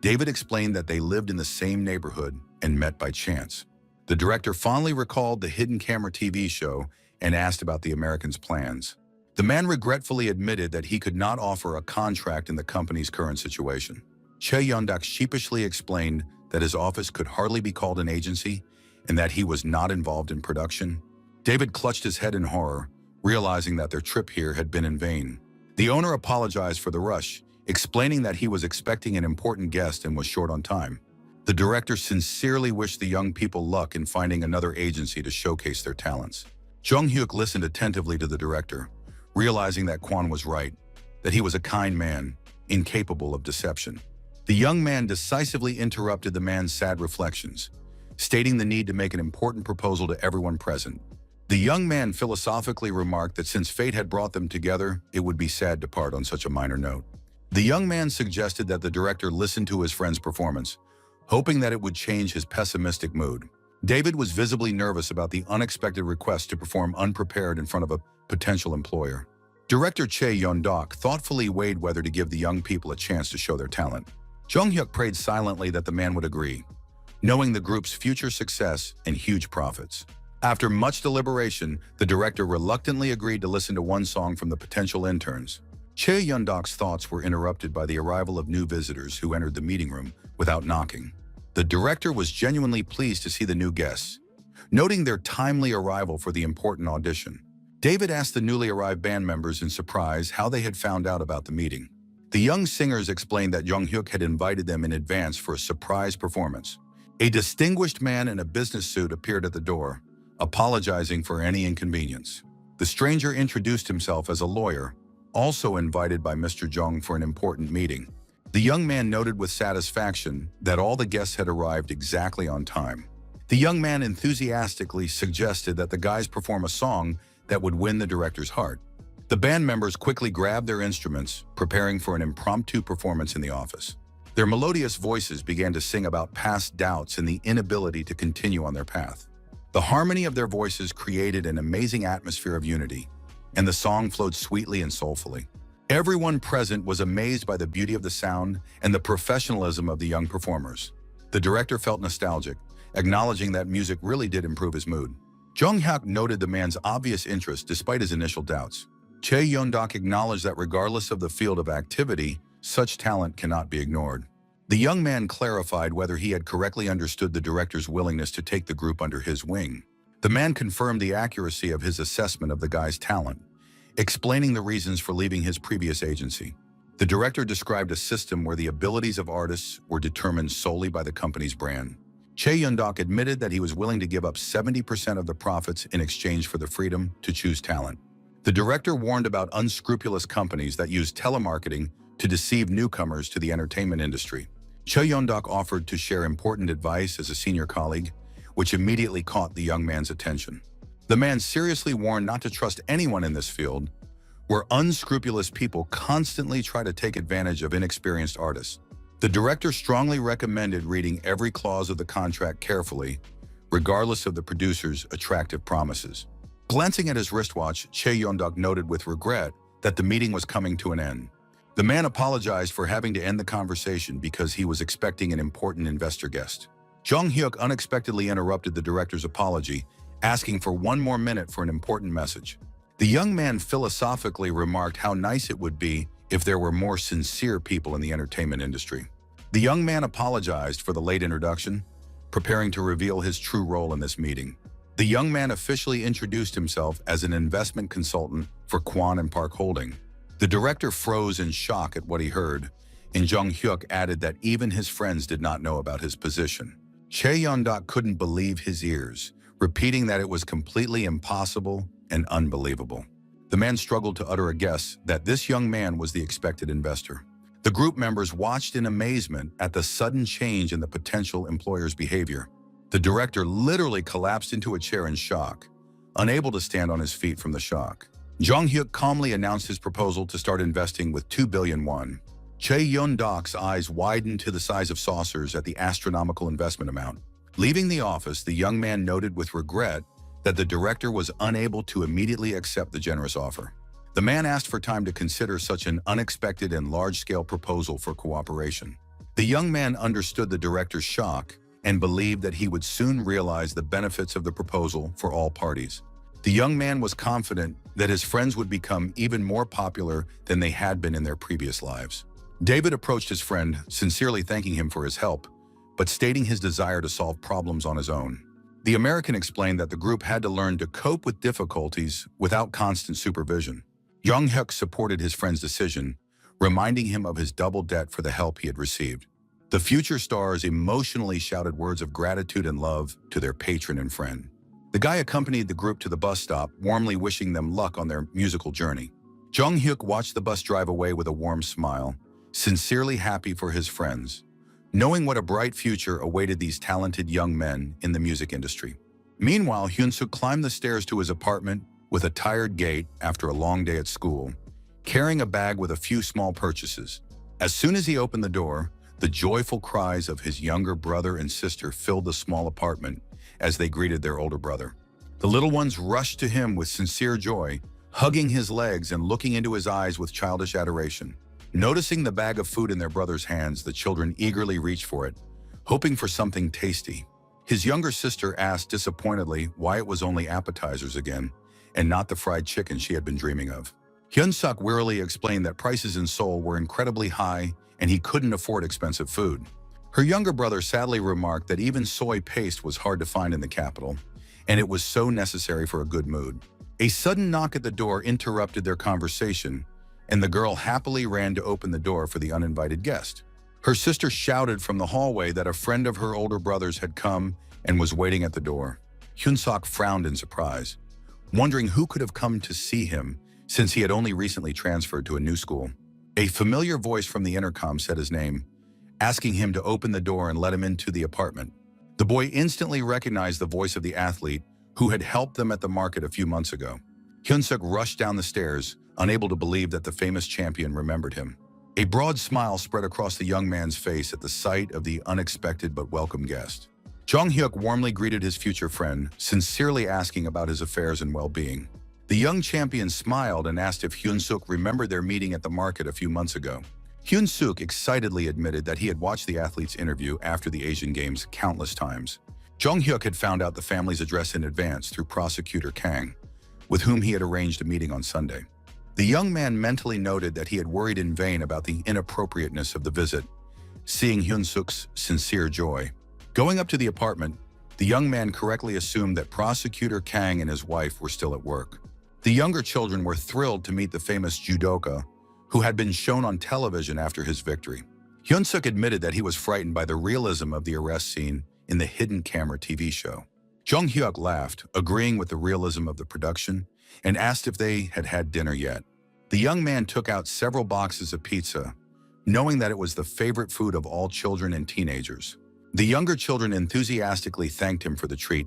David explained that they lived in the same neighborhood and met by chance. The director fondly recalled the hidden camera TV show and asked about the Americans' plans. The man regretfully admitted that he could not offer a contract in the company's current situation. Chae Yeon-dok sheepishly explained that his office could hardly be called an agency and that he was not involved in production. David clutched his head in horror, realizing that their trip here had been in vain. The owner apologized for the rush, explaining that he was expecting an important guest and was short on time. The director sincerely wished the young people luck in finding another agency to showcase their talents. Jung Hyuk listened attentively to the director, realizing that Kwon was right, that he was a kind man, incapable of deception. The young man decisively interrupted the man's sad reflections, stating the need to make an important proposal to everyone present. The young man philosophically remarked that since fate had brought them together, it would be sad to part on such a minor note. The young man suggested that the director listen to his friend's performance, hoping that it would change his pessimistic mood. David was visibly nervous about the unexpected request to perform unprepared in front of a potential employer. Director Chae Yeon-dok thoughtfully weighed whether to give the young people a chance to show their talent. Jung Hyuk prayed silently that the man would agree, knowing the group's future success and huge profits. After much deliberation, the director reluctantly agreed to listen to one song from the potential interns. Chae Yeon-dok's thoughts were interrupted by the arrival of new visitors who entered the meeting room without knocking. The director was genuinely pleased to see the new guests, noting their timely arrival for the important audition. David asked the newly arrived band members in surprise how they had found out about the meeting. The young singers explained that Jung Hyuk had invited them in advance for a surprise performance. A distinguished man in a business suit appeared at the door, apologizing for any inconvenience. The stranger introduced himself as a lawyer, also invited by Mr. Jung for an important meeting. The young man noted with satisfaction that all the guests had arrived exactly on time. The young man enthusiastically suggested that the guys perform a song that would win the director's heart. The band members quickly grabbed their instruments, preparing for an impromptu performance in the office. Their melodious voices began to sing about past doubts and the inability to continue on their path. The harmony of their voices created an amazing atmosphere of unity, and the song flowed sweetly and soulfully. Everyone present was amazed by the beauty of the sound and the professionalism of the young performers. The director felt nostalgic, acknowledging that music really did improve his mood. Jung Hyuk noted the man's obvious interest despite his initial doubts. Chae Yeon-dok acknowledged that regardless of the field of activity, such talent cannot be ignored. The young man clarified whether he had correctly understood the director's willingness to take the group under his wing. The man confirmed the accuracy of his assessment of the guy's talent, explaining the reasons for leaving his previous agency. The director described a system where the abilities of artists were determined solely by the company's brand. Chae Yeon-dok admitted that he was willing to give up 70% of the profits in exchange for the freedom to choose talent. The director warned about unscrupulous companies that use telemarketing to deceive newcomers to the entertainment industry. Chae Yeon-dok offered to share important advice as a senior colleague, which immediately caught the young man's attention. The man seriously warned not to trust anyone in this field, where unscrupulous people constantly try to take advantage of inexperienced artists. The director strongly recommended reading every clause of the contract carefully, regardless of the producer's attractive promises. Glancing at his wristwatch, Chae Yeon-dok noted with regret that the meeting was coming to an end. The man apologized for having to end the conversation because he was expecting an important investor guest. Jung Hyuk unexpectedly interrupted the director's apology, asking for one more minute for an important message. The young man philosophically remarked how nice it would be if there were more sincere people in the entertainment industry. The young man apologized for the late introduction, preparing to reveal his true role in this meeting. The young man officially introduced himself as an investment consultant for Kwon and Park Holding. The director froze in shock at what he heard, and Jung Hyuk added that even his friends did not know about his position. Chae Yeon-dok couldn't believe his ears, repeating that it was completely impossible and unbelievable. The man struggled to utter a guess that this young man was the expected investor. The group members watched in amazement at the sudden change in the potential employer's behavior. The director literally collapsed into a chair in shock, unable to stand on his feet from the shock. Jung Hyuk calmly announced his proposal to start investing with 2 billion won. Chae Yeon-dok's eyes widened to the size of saucers at the astronomical investment amount. Leaving the office, the young man noted with regret that the director was unable to immediately accept the generous offer. The man asked for time to consider such an unexpected and large-scale proposal for cooperation. The young man understood the director's shock and believed that he would soon realize the benefits of the proposal for all parties. The young man was confident that his friends would become even more popular than they had been in their previous lives. David approached his friend, sincerely thanking him for his help, but stating his desire to solve problems on his own. The American explained that the group had to learn to cope with difficulties without constant supervision. Jung-hyuk supported his friend's decision, reminding him of his double debt for the help he had received. The future stars emotionally shouted words of gratitude and love to their patron and friend. The guy accompanied the group to the bus stop, warmly wishing them luck on their musical journey. Jung-hyuk watched the bus drive away with a warm smile, sincerely happy for his friends, knowing what a bright future awaited these talented young men in the music industry. Meanwhile, Hyun-suk climbed the stairs to his apartment with a tired gait after a long day at school, carrying a bag with a few small purchases. As soon as he opened the door, the joyful cries of his younger brother and sister filled the small apartment as they greeted their older brother. The little ones rushed to him with sincere joy, hugging his legs and looking into his eyes with childish adoration. Noticing the bag of food in their brother's hands, the children eagerly reached for it, hoping for something tasty. His younger sister asked disappointedly why it was only appetizers again, and not the fried chicken she had been dreaming of. Hyun-suk wearily explained that prices in Seoul were incredibly high and he couldn't afford expensive food. Her younger brother sadly remarked that even soy paste was hard to find in the capital, and it was so necessary for a good mood. A sudden knock at the door interrupted their conversation, and the girl happily ran to open the door for the uninvited guest. Her sister shouted from the hallway that a friend of her older brother's had come and was waiting at the door. Hyun-suk frowned in surprise, wondering who could have come to see him since he had only recently transferred to a new school. A familiar voice from the intercom said his name, asking him to open the door and let him into the apartment. The boy instantly recognized the voice of the athlete who had helped them at the market a few months ago. Hyun-suk rushed down the stairs, unable to believe that the famous champion remembered him. A broad smile spread across the young man's face at the sight of the unexpected but welcome guest. Jung-hyuk warmly greeted his future friend, sincerely asking about his affairs and well-being. The young champion smiled and asked if Hyun-suk remembered their meeting at the market a few months ago. Hyun-suk excitedly admitted that he had watched the athlete's interview after the Asian Games countless times. Jung-hyuk had found out the family's address in advance through prosecutor Kang, with whom he had arranged a meeting on Sunday. The young man mentally noted that he had worried in vain about the inappropriateness of the visit, seeing Hyun-suk's sincere joy. Going up to the apartment, the young man correctly assumed that prosecutor Kang and his wife were still at work. The younger children were thrilled to meet the famous judoka, who had been shown on television after his victory. Hyun-suk admitted that he was frightened by the realism of the arrest scene in the hidden camera TV show. Jung-hyuk laughed, agreeing with the realism of the production, and asked if they had had dinner yet. The young man took out several boxes of pizza, knowing that it was the favorite food of all children and teenagers. The younger children enthusiastically thanked him for the treat,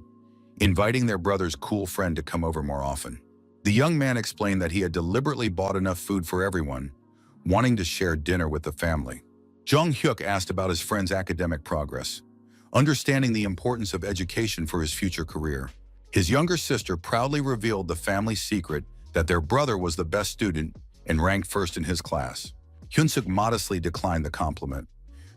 inviting their brother's cool friend to come over more often. The young man explained that he had deliberately bought enough food for everyone, wanting to share dinner with the family. Jung-hyuk asked about his friend's academic progress, understanding the importance of education for his future career. His younger sister proudly revealed the family secret that their brother was the best student and ranked first in his class. Hyun-suk modestly declined the compliment,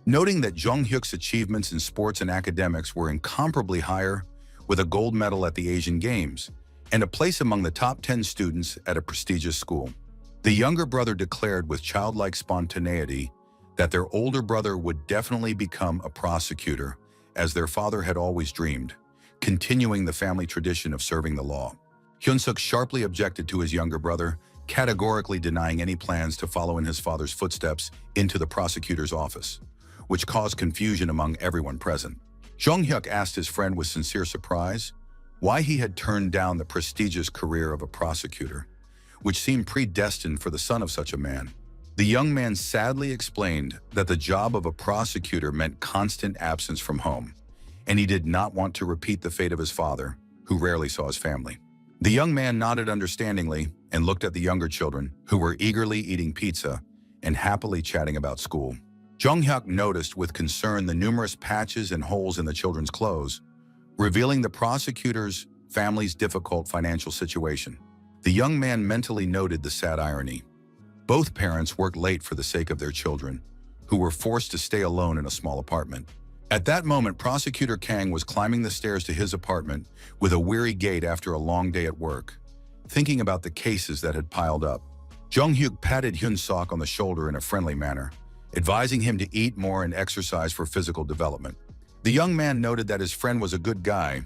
noting that Jung-hyuk's achievements in sports and academics were incomparably higher, with a gold medal at the Asian Games and a place among the top 10 students at a prestigious school. The younger brother declared with childlike spontaneity that their older brother would definitely become a prosecutor, as their father had always dreamed, continuing the family tradition of serving the law. Hyun-suk sharply objected to his younger brother, categorically denying any plans to follow in his father's footsteps into the prosecutor's office, which caused confusion among everyone present. Jung-hyuk asked his friend with sincere surprise why he had turned down the prestigious career of a prosecutor, which seemed predestined for the son of such a man. The young man sadly explained that the job of a prosecutor meant constant absence from home, and he did not want to repeat the fate of his father, who rarely saw his family. The young man nodded understandingly and looked at the younger children, who were eagerly eating pizza and happily chatting about school. Jung-hyuk noticed with concern the numerous patches and holes in the children's clothes, revealing the prosecutor's family's difficult financial situation. The young man mentally noted the sad irony. Both parents worked late for the sake of their children, who were forced to stay alone in a small apartment. At that moment, Prosecutor Kang was climbing the stairs to his apartment with a weary gait after a long day at work, thinking about the cases that had piled up. Jung-hyuk patted Hyun-suk on the shoulder in a friendly manner, advising him to eat more and exercise for physical development. The young man noted that his friend was a good guy,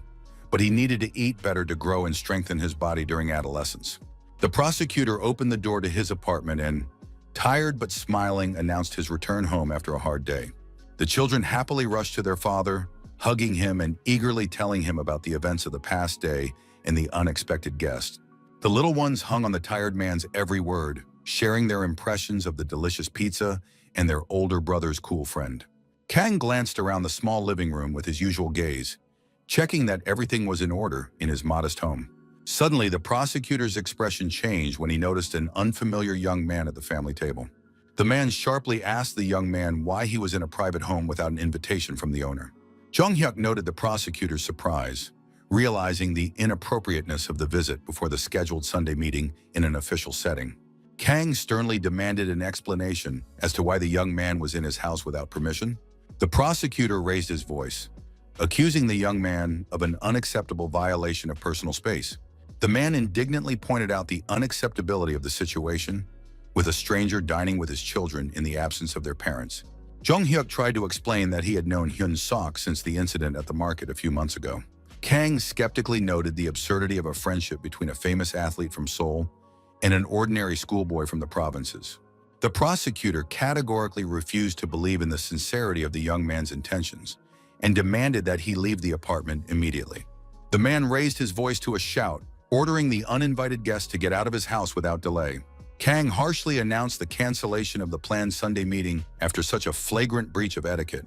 but he needed to eat better to grow and strengthen his body during adolescence. The prosecutor opened the door to his apartment and, tired but smiling, announced his return home after a hard day. The children happily rushed to their father, hugging him and eagerly telling him about the events of the past day and the unexpected guest. The little ones hung on the tired man's every word, sharing their impressions of the delicious pizza and their older brother's cool friend. Kang glanced around the small living room with his usual gaze, checking that everything was in order in his modest home. Suddenly, the prosecutor's expression changed when he noticed an unfamiliar young man at the family table. The man sharply asked the young man why he was in a private home without an invitation from the owner. Jong-hyuk noted the prosecutor's surprise, realizing the inappropriateness of the visit before the scheduled Sunday meeting in an official setting. Kang sternly demanded an explanation as to why the young man was in his house without permission. The prosecutor raised his voice, accusing the young man of an unacceptable violation of personal space. The man indignantly pointed out the unacceptability of the situation, with a stranger dining with his children in the absence of their parents. Jong-hyuk tried to explain that he had known Hyun-sok since the incident at the market a few months ago. Kang skeptically noted the absurdity of a friendship between a famous athlete from Seoul and an ordinary schoolboy from the provinces. The prosecutor categorically refused to believe in the sincerity of the young man's intentions and demanded that he leave the apartment immediately. The man raised his voice to a shout, ordering the uninvited guest to get out of his house without delay. Kang harshly announced the cancellation of the planned Sunday meeting after such a flagrant breach of etiquette.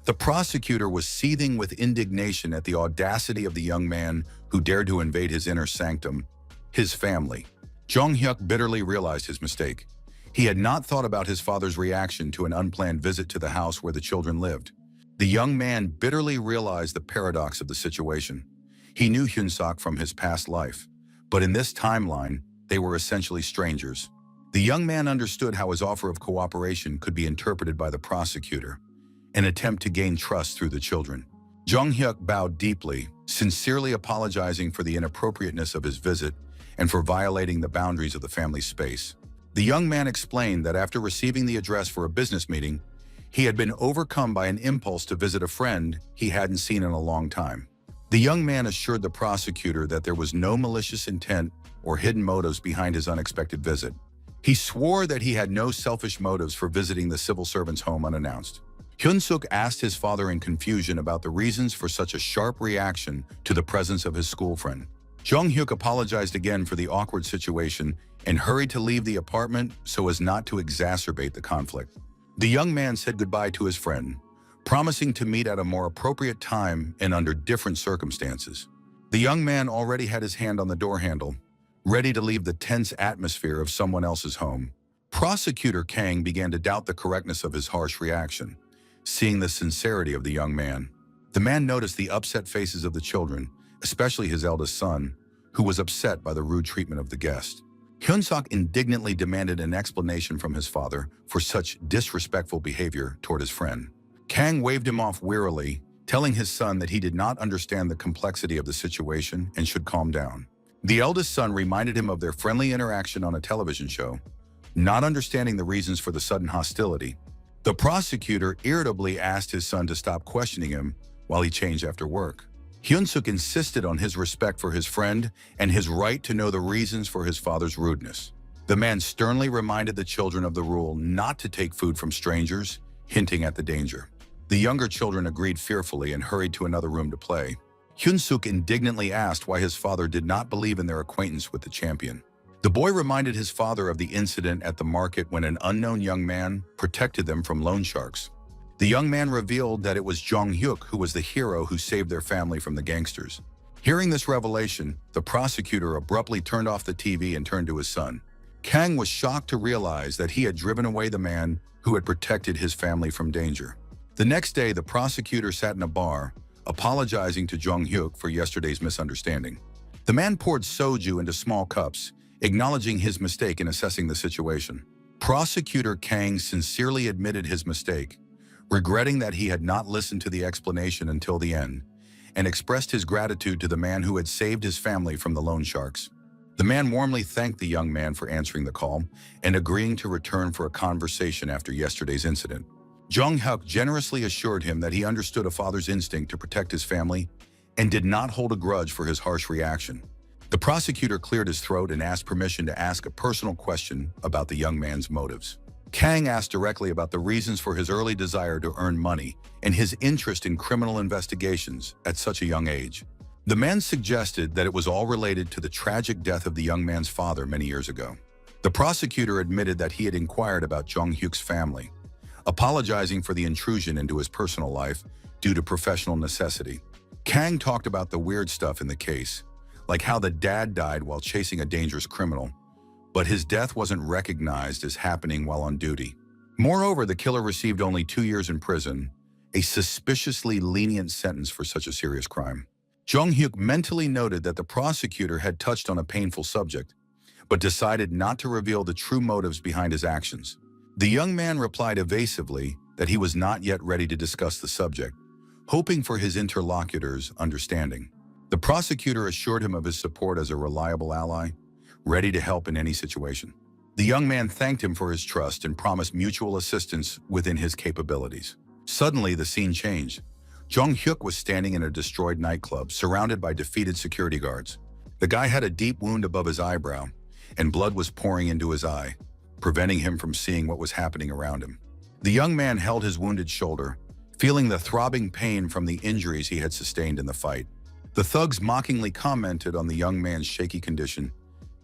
The prosecutor was seething with indignation at the audacity of the young man who dared to invade his inner sanctum, his family. Jong-hyuk bitterly realized his mistake. He had not thought about his father's reaction to an unplanned visit to the house where the children lived. The young man bitterly realized the paradox of the situation. He knew Hyun-sok from his past life, but in this timeline, they were essentially strangers. The young man understood how his offer of cooperation could be interpreted by the prosecutor, an attempt to gain trust through the children. Jong-hyuk bowed deeply, sincerely apologizing for the inappropriateness of his visit and for violating the boundaries of the family's space. The young man explained that after receiving the address for a business meeting, he had been overcome by an impulse to visit a friend he hadn't seen in a long time. The young man assured the prosecutor that there was no malicious intent or hidden motives behind his unexpected visit. He swore that he had no selfish motives for visiting the civil servant's home unannounced. Hyun-suk asked his father in confusion about the reasons for such a sharp reaction to the presence of his school friend. Jong-hyuk apologized again for the awkward situation and hurried to leave the apartment so as not to exacerbate the conflict. The young man said goodbye to his friend, promising to meet at a more appropriate time and under different circumstances. The young man already had his hand on the door handle, ready to leave the tense atmosphere of someone else's home. Prosecutor Kang began to doubt the correctness of his harsh reaction, seeing the sincerity of the young man. The man noticed the upset faces of the children, especially his eldest son, who was upset by the rude treatment of the guest. Hyun-sok indignantly demanded an explanation from his father for such disrespectful behavior toward his friend. Kang waved him off wearily, telling his son that he did not understand the complexity of the situation and should calm down. The eldest son reminded him of their friendly interaction on a television show, not understanding the reasons for the sudden hostility. The prosecutor irritably asked his son to stop questioning him while he changed after work. Hyun-suk insisted on his respect for his friend and his right to know the reasons for his father's rudeness. The man sternly reminded the children of the rule not to take food from strangers, hinting at the danger. The younger children agreed fearfully and hurried to another room to play. Hyun-suk indignantly asked why his father did not believe in their acquaintance with the champion. The boy reminded his father of the incident at the market when an unknown young man protected them from loan sharks. The young man revealed that it was Jong-hyuk who was the hero who saved their family from the gangsters. Hearing this revelation, the prosecutor abruptly turned off the TV and turned to his son. Kang was shocked to realize that he had driven away the man who had protected his family from danger. The next day, the prosecutor sat in a bar, apologizing to Jong-hyuk for yesterday's misunderstanding. The man poured soju into small cups, acknowledging his mistake in assessing the situation. Prosecutor Kang sincerely admitted his mistake, regretting that he had not listened to the explanation until the end, and expressed his gratitude to the man who had saved his family from the loan sharks. The man warmly thanked the young man for answering the call and agreeing to return for a conversation after yesterday's incident. Jong-hyuk generously assured him that he understood a father's instinct to protect his family and did not hold a grudge for his harsh reaction. The prosecutor cleared his throat and asked permission to ask a personal question about the young man's motives. Kang asked directly about the reasons for his early desire to earn money and his interest in criminal investigations at such a young age. The man suggested that it was all related to the tragic death of the young man's father many years ago. The prosecutor admitted that he had inquired about Jong-hyuk's family, apologizing for the intrusion into his personal life due to professional necessity. Kang talked about the weird stuff in the case, like how the dad died while chasing a dangerous criminal, but his death wasn't recognized as happening while on duty. Moreover, the killer received only 2 years in prison, a suspiciously lenient sentence for such a serious crime. Jong-hyuk mentally noted that the prosecutor had touched on a painful subject, but decided not to reveal the true motives behind his actions. The young man replied evasively that he was not yet ready to discuss the subject, hoping for his interlocutor's understanding. The prosecutor assured him of his support as a reliable ally, ready to help in any situation. The young man thanked him for his trust and promised mutual assistance within his capabilities. Suddenly, the scene changed. Jong-hyuk was standing in a destroyed nightclub, surrounded by defeated security guards. The guy had a deep wound above his eyebrow, and blood was pouring into his eye, preventing him from seeing what was happening around him. The young man held his wounded shoulder, feeling the throbbing pain from the injuries he had sustained in the fight. The thugs mockingly commented on the young man's shaky condition,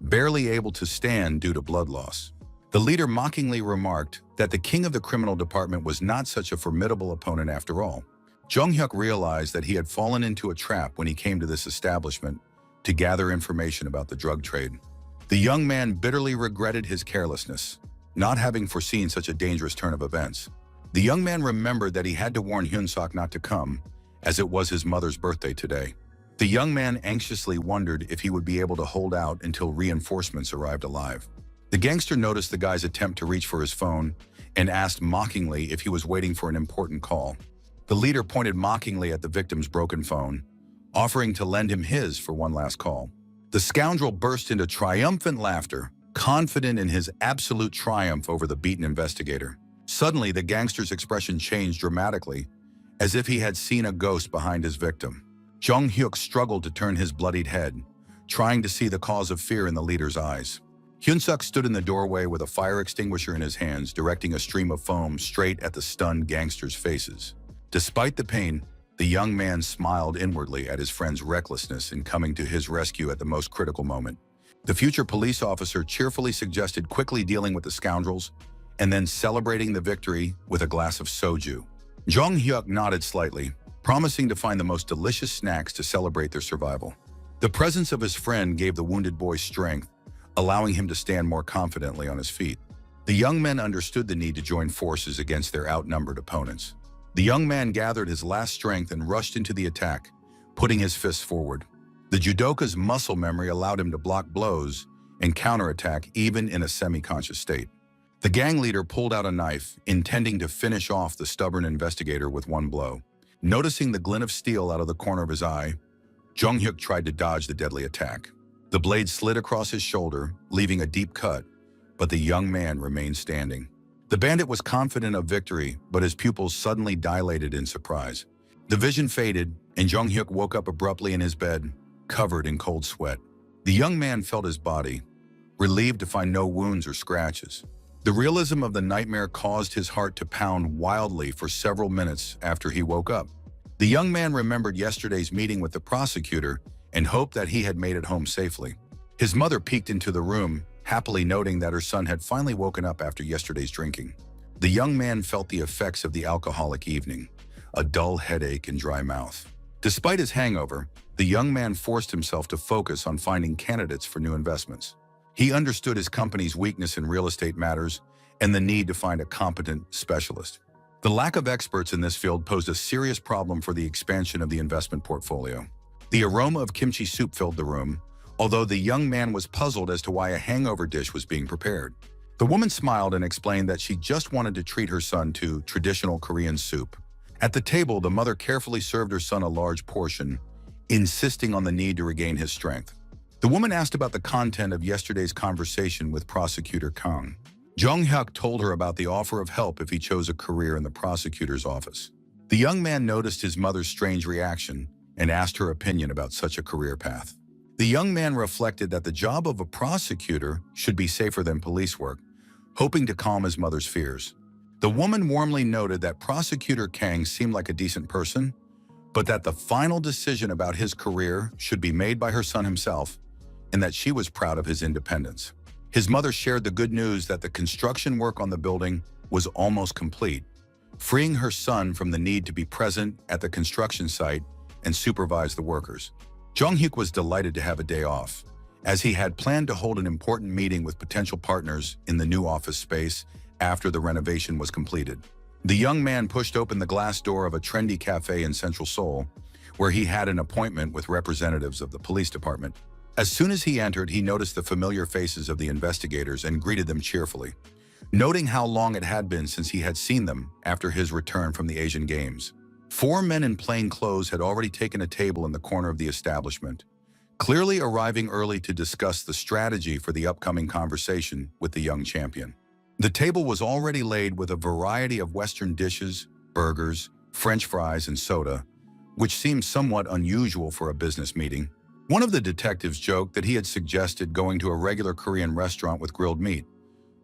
barely able to stand due to blood loss. The leader mockingly remarked that the king of the criminal department was not such a formidable opponent after all. Jong-hyuk realized that he had fallen into a trap when he came to this establishment to gather information about the drug trade. The young man bitterly regretted his carelessness, not having foreseen such a dangerous turn of events. The young man remembered that he had to warn Hyun-sok not to come, as it was his mother's birthday today. The young man anxiously wondered if he would be able to hold out until reinforcements arrived alive. The gangster noticed the guy's attempt to reach for his phone and asked mockingly if he was waiting for an important call. The leader pointed mockingly at the victim's broken phone, offering to lend him his for one last call. The scoundrel burst into triumphant laughter, confident in his absolute triumph over the beaten investigator. Suddenly, the gangster's expression changed dramatically, as if he had seen a ghost behind his victim. Jong-hyuk struggled to turn his bloodied head, trying to see the cause of fear in the leader's eyes. Hyun-suk stood in the doorway with a fire extinguisher in his hands, directing a stream of foam straight at the stunned gangsters' faces. Despite the pain, the young man smiled inwardly at his friend's recklessness in coming to his rescue at the most critical moment. The future police officer cheerfully suggested quickly dealing with the scoundrels and then celebrating the victory with a glass of soju. Jong-hyuk nodded slightly, promising to find the most delicious snacks to celebrate their survival. The presence of his friend gave the wounded boy strength, allowing him to stand more confidently on his feet. The young men understood the need to join forces against their outnumbered opponents. The young man gathered his last strength and rushed into the attack, putting his fists forward. The judoka's muscle memory allowed him to block blows and counterattack even in a semi-conscious state. The gang leader pulled out a knife, intending to finish off the stubborn investigator with one blow. Noticing the glint of steel out of the corner of his eye, Jong-hyuk tried to dodge the deadly attack. The blade slid across his shoulder, leaving a deep cut, but the young man remained standing. The bandit was confident of victory, but his pupils suddenly dilated in surprise. The vision faded, and Jong-hyuk woke up abruptly in his bed, covered in cold sweat. The young man felt his body, relieved to find no wounds or scratches. The realism of the nightmare caused his heart to pound wildly for several minutes after he woke up. The young man remembered yesterday's meeting with the prosecutor and hoped that he had made it home safely. His mother peeked into the room, happily noting that her son had finally woken up after yesterday's drinking. The young man felt the effects of the alcoholic evening, a dull headache and dry mouth. Despite his hangover, the young man forced himself to focus on finding candidates for new investments. He understood his company's weakness in real estate matters and the need to find a competent specialist. The lack of experts in this field posed a serious problem for the expansion of the investment portfolio. The aroma of kimchi soup filled the room, although the young man was puzzled as to why a hangover dish was being prepared. The woman smiled and explained that she just wanted to treat her son to traditional Korean soup. At the table, the mother carefully served her son a large portion, insisting on the need to regain his strength. The woman asked about the content of yesterday's conversation with Prosecutor Kang. Jong-hyuk told her about the offer of help if he chose a career in the prosecutor's office. The young man noticed his mother's strange reaction and asked her opinion about such a career path. The young man reflected that the job of a prosecutor should be safer than police work, hoping to calm his mother's fears. The woman warmly noted that Prosecutor Kang seemed like a decent person, but that the final decision about his career should be made by her son himself, and that she was proud of his independence. His mother shared the good news that the construction work on the building was almost complete, freeing her son from the need to be present at the construction site and supervise the workers. Jong-hyuk was delighted to have a day off, as he had planned to hold an important meeting with potential partners in the new office space after the renovation was completed. The young man pushed open the glass door of a trendy cafe in Central Seoul, where he had an appointment with representatives of the police department. As soon as he entered, he noticed the familiar faces of the investigators and greeted them cheerfully, noting how long it had been since he had seen them after his return from the Asian Games. 4 men in plain clothes had already taken a table in the corner of the establishment, clearly arriving early to discuss the strategy for the upcoming conversation with the young champion. The table was already laid with a variety of Western dishes, burgers, French fries, and soda, which seemed somewhat unusual for a business meeting. One of the detectives joked that he had suggested going to a regular Korean restaurant with grilled meat,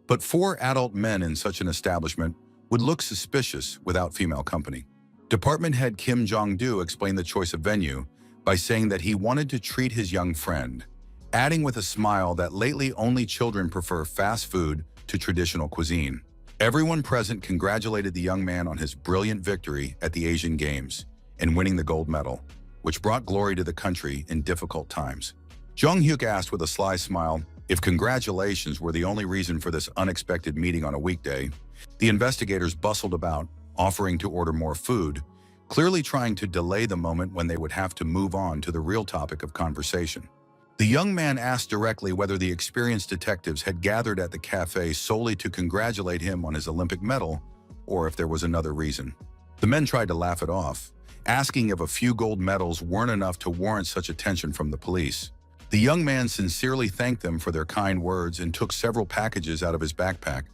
but 4 adult men in such an establishment would look suspicious without female company. Department head Kim Jong-do explained the choice of venue by saying that he wanted to treat his young friend, adding with a smile that lately only children prefer fast food to traditional cuisine. Everyone present congratulated the young man on his brilliant victory at the Asian Games and winning the gold medal, which brought glory to the country in difficult times. Jong-hyuk asked with a sly smile if congratulations were the only reason for this unexpected meeting on a weekday. The investigators bustled about, offering to order more food, clearly trying to delay the moment when they would have to move on to the real topic of conversation. The young man asked directly whether the experienced detectives had gathered at the cafe solely to congratulate him on his Olympic medal, or if there was another reason. The men tried to laugh it off, asking if a few gold medals weren't enough to warrant such attention from the police. The young man sincerely thanked them for their kind words and took several packages out of his backpack,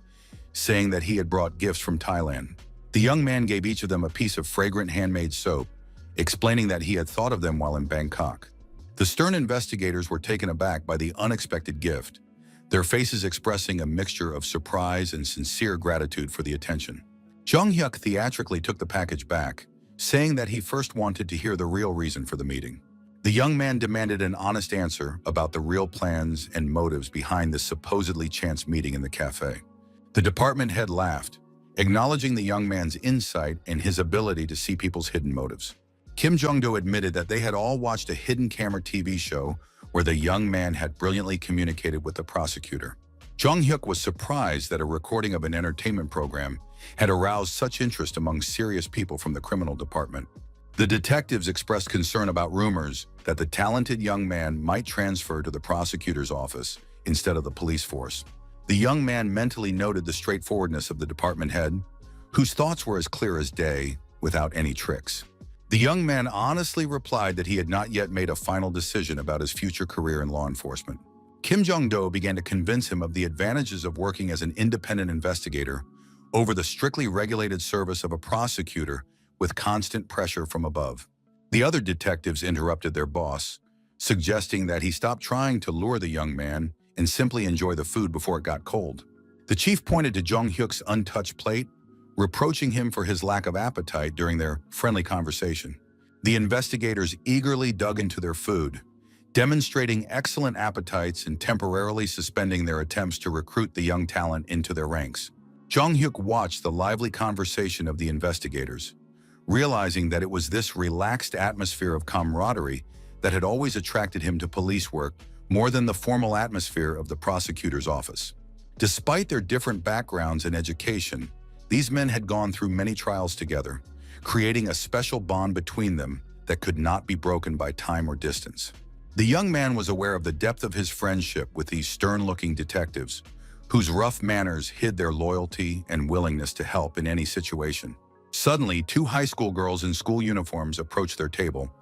saying that he had brought gifts from Thailand. The young man gave each of them a piece of fragrant handmade soap, explaining that he had thought of them while in Bangkok. The stern investigators were taken aback by the unexpected gift, their faces expressing a mixture of surprise and sincere gratitude for the attention. Jong-hyuk theatrically took the package back, saying that he first wanted to hear the real reason for the meeting. The young man demanded an honest answer about the real plans and motives behind this supposedly chance meeting in the cafe. The department head laughed, acknowledging the young man's insight and his ability to see people's hidden motives. Kim Jong-do admitted that they had all watched a hidden camera TV show where the young man had brilliantly communicated with the prosecutor. Jong-hyuk was surprised that a recording of an entertainment program had aroused such interest among serious people from the criminal department. The detectives expressed concern about rumors that the talented young man might transfer to the prosecutor's office instead of the police force. The young man mentally noted the straightforwardness of the department head, whose thoughts were as clear as day, without any tricks. The young man honestly replied that he had not yet made a final decision about his future career in law enforcement. Kim Jong-do began to convince him of the advantages of working as an independent investigator over the strictly regulated service of a prosecutor with constant pressure from above. The other detectives interrupted their boss, suggesting that he stop trying to lure the young man and simply enjoy the food before it got cold. The chief pointed to Jong-hyuk's untouched plate, reproaching him for his lack of appetite during their friendly conversation. The investigators eagerly dug into their food, demonstrating excellent appetites and temporarily suspending their attempts to recruit the young talent into their ranks. Jong-hyuk watched the lively conversation of the investigators, realizing that it was this relaxed atmosphere of camaraderie that had always attracted him to police work more than the formal atmosphere of the prosecutor's office. Despite their different backgrounds and education, these men had gone through many trials together, creating a special bond between them that could not be broken by time or distance. The young man was aware of the depth of his friendship with these stern-looking detectives, whose rough manners hid their loyalty and willingness to help in any situation. Suddenly, 2 high school girls in school uniforms approached their table,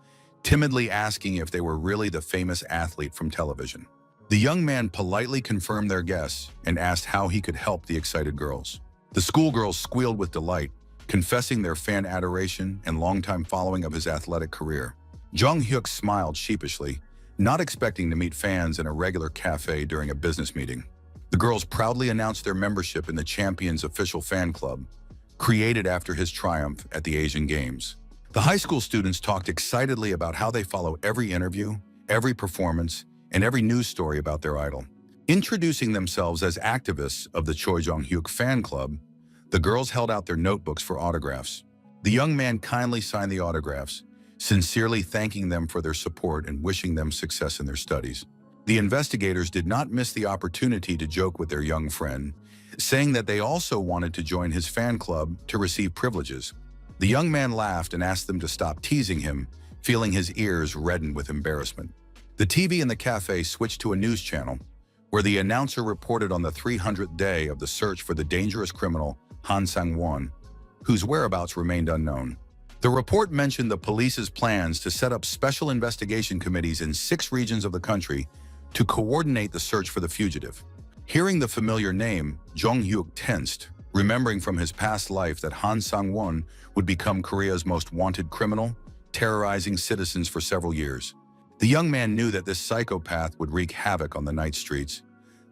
timidly asking if they were really the famous athlete from television. The young man politely confirmed their guess and asked how he could help the excited girls. The schoolgirls squealed with delight, confessing their fan adoration and longtime following of his athletic career. Jong-hyuk smiled sheepishly, not expecting to meet fans in a regular cafe during a business meeting. The girls proudly announced their membership in the champion's official fan club, created after his triumph at the Asian Games. The high school students talked excitedly about how they follow every interview, every performance, and every news story about their idol. Introducing themselves as activists of the Choi Jong-hyuk fan club, the girls held out their notebooks for autographs. The young man kindly signed the autographs, sincerely thanking them for their support and wishing them success in their studies. The investigators did not miss the opportunity to joke with their young friend, saying that they also wanted to join his fan club to receive privileges. The young man laughed and asked them to stop teasing him, feeling his ears redden with embarrassment. The TV in the cafe switched to a news channel, where the announcer reported on the 300th day of the search for the dangerous criminal Han Sang-won, whose whereabouts remained unknown. The report mentioned the police's plans to set up special investigation committees in 6 regions of the country to coordinate the search for the fugitive. Hearing the familiar name, Jong-hyuk tensed, remembering from his past life that Han Sang-won would become Korea's most wanted criminal, terrorizing citizens for several years. The young man knew that this psychopath would wreak havoc on the night streets,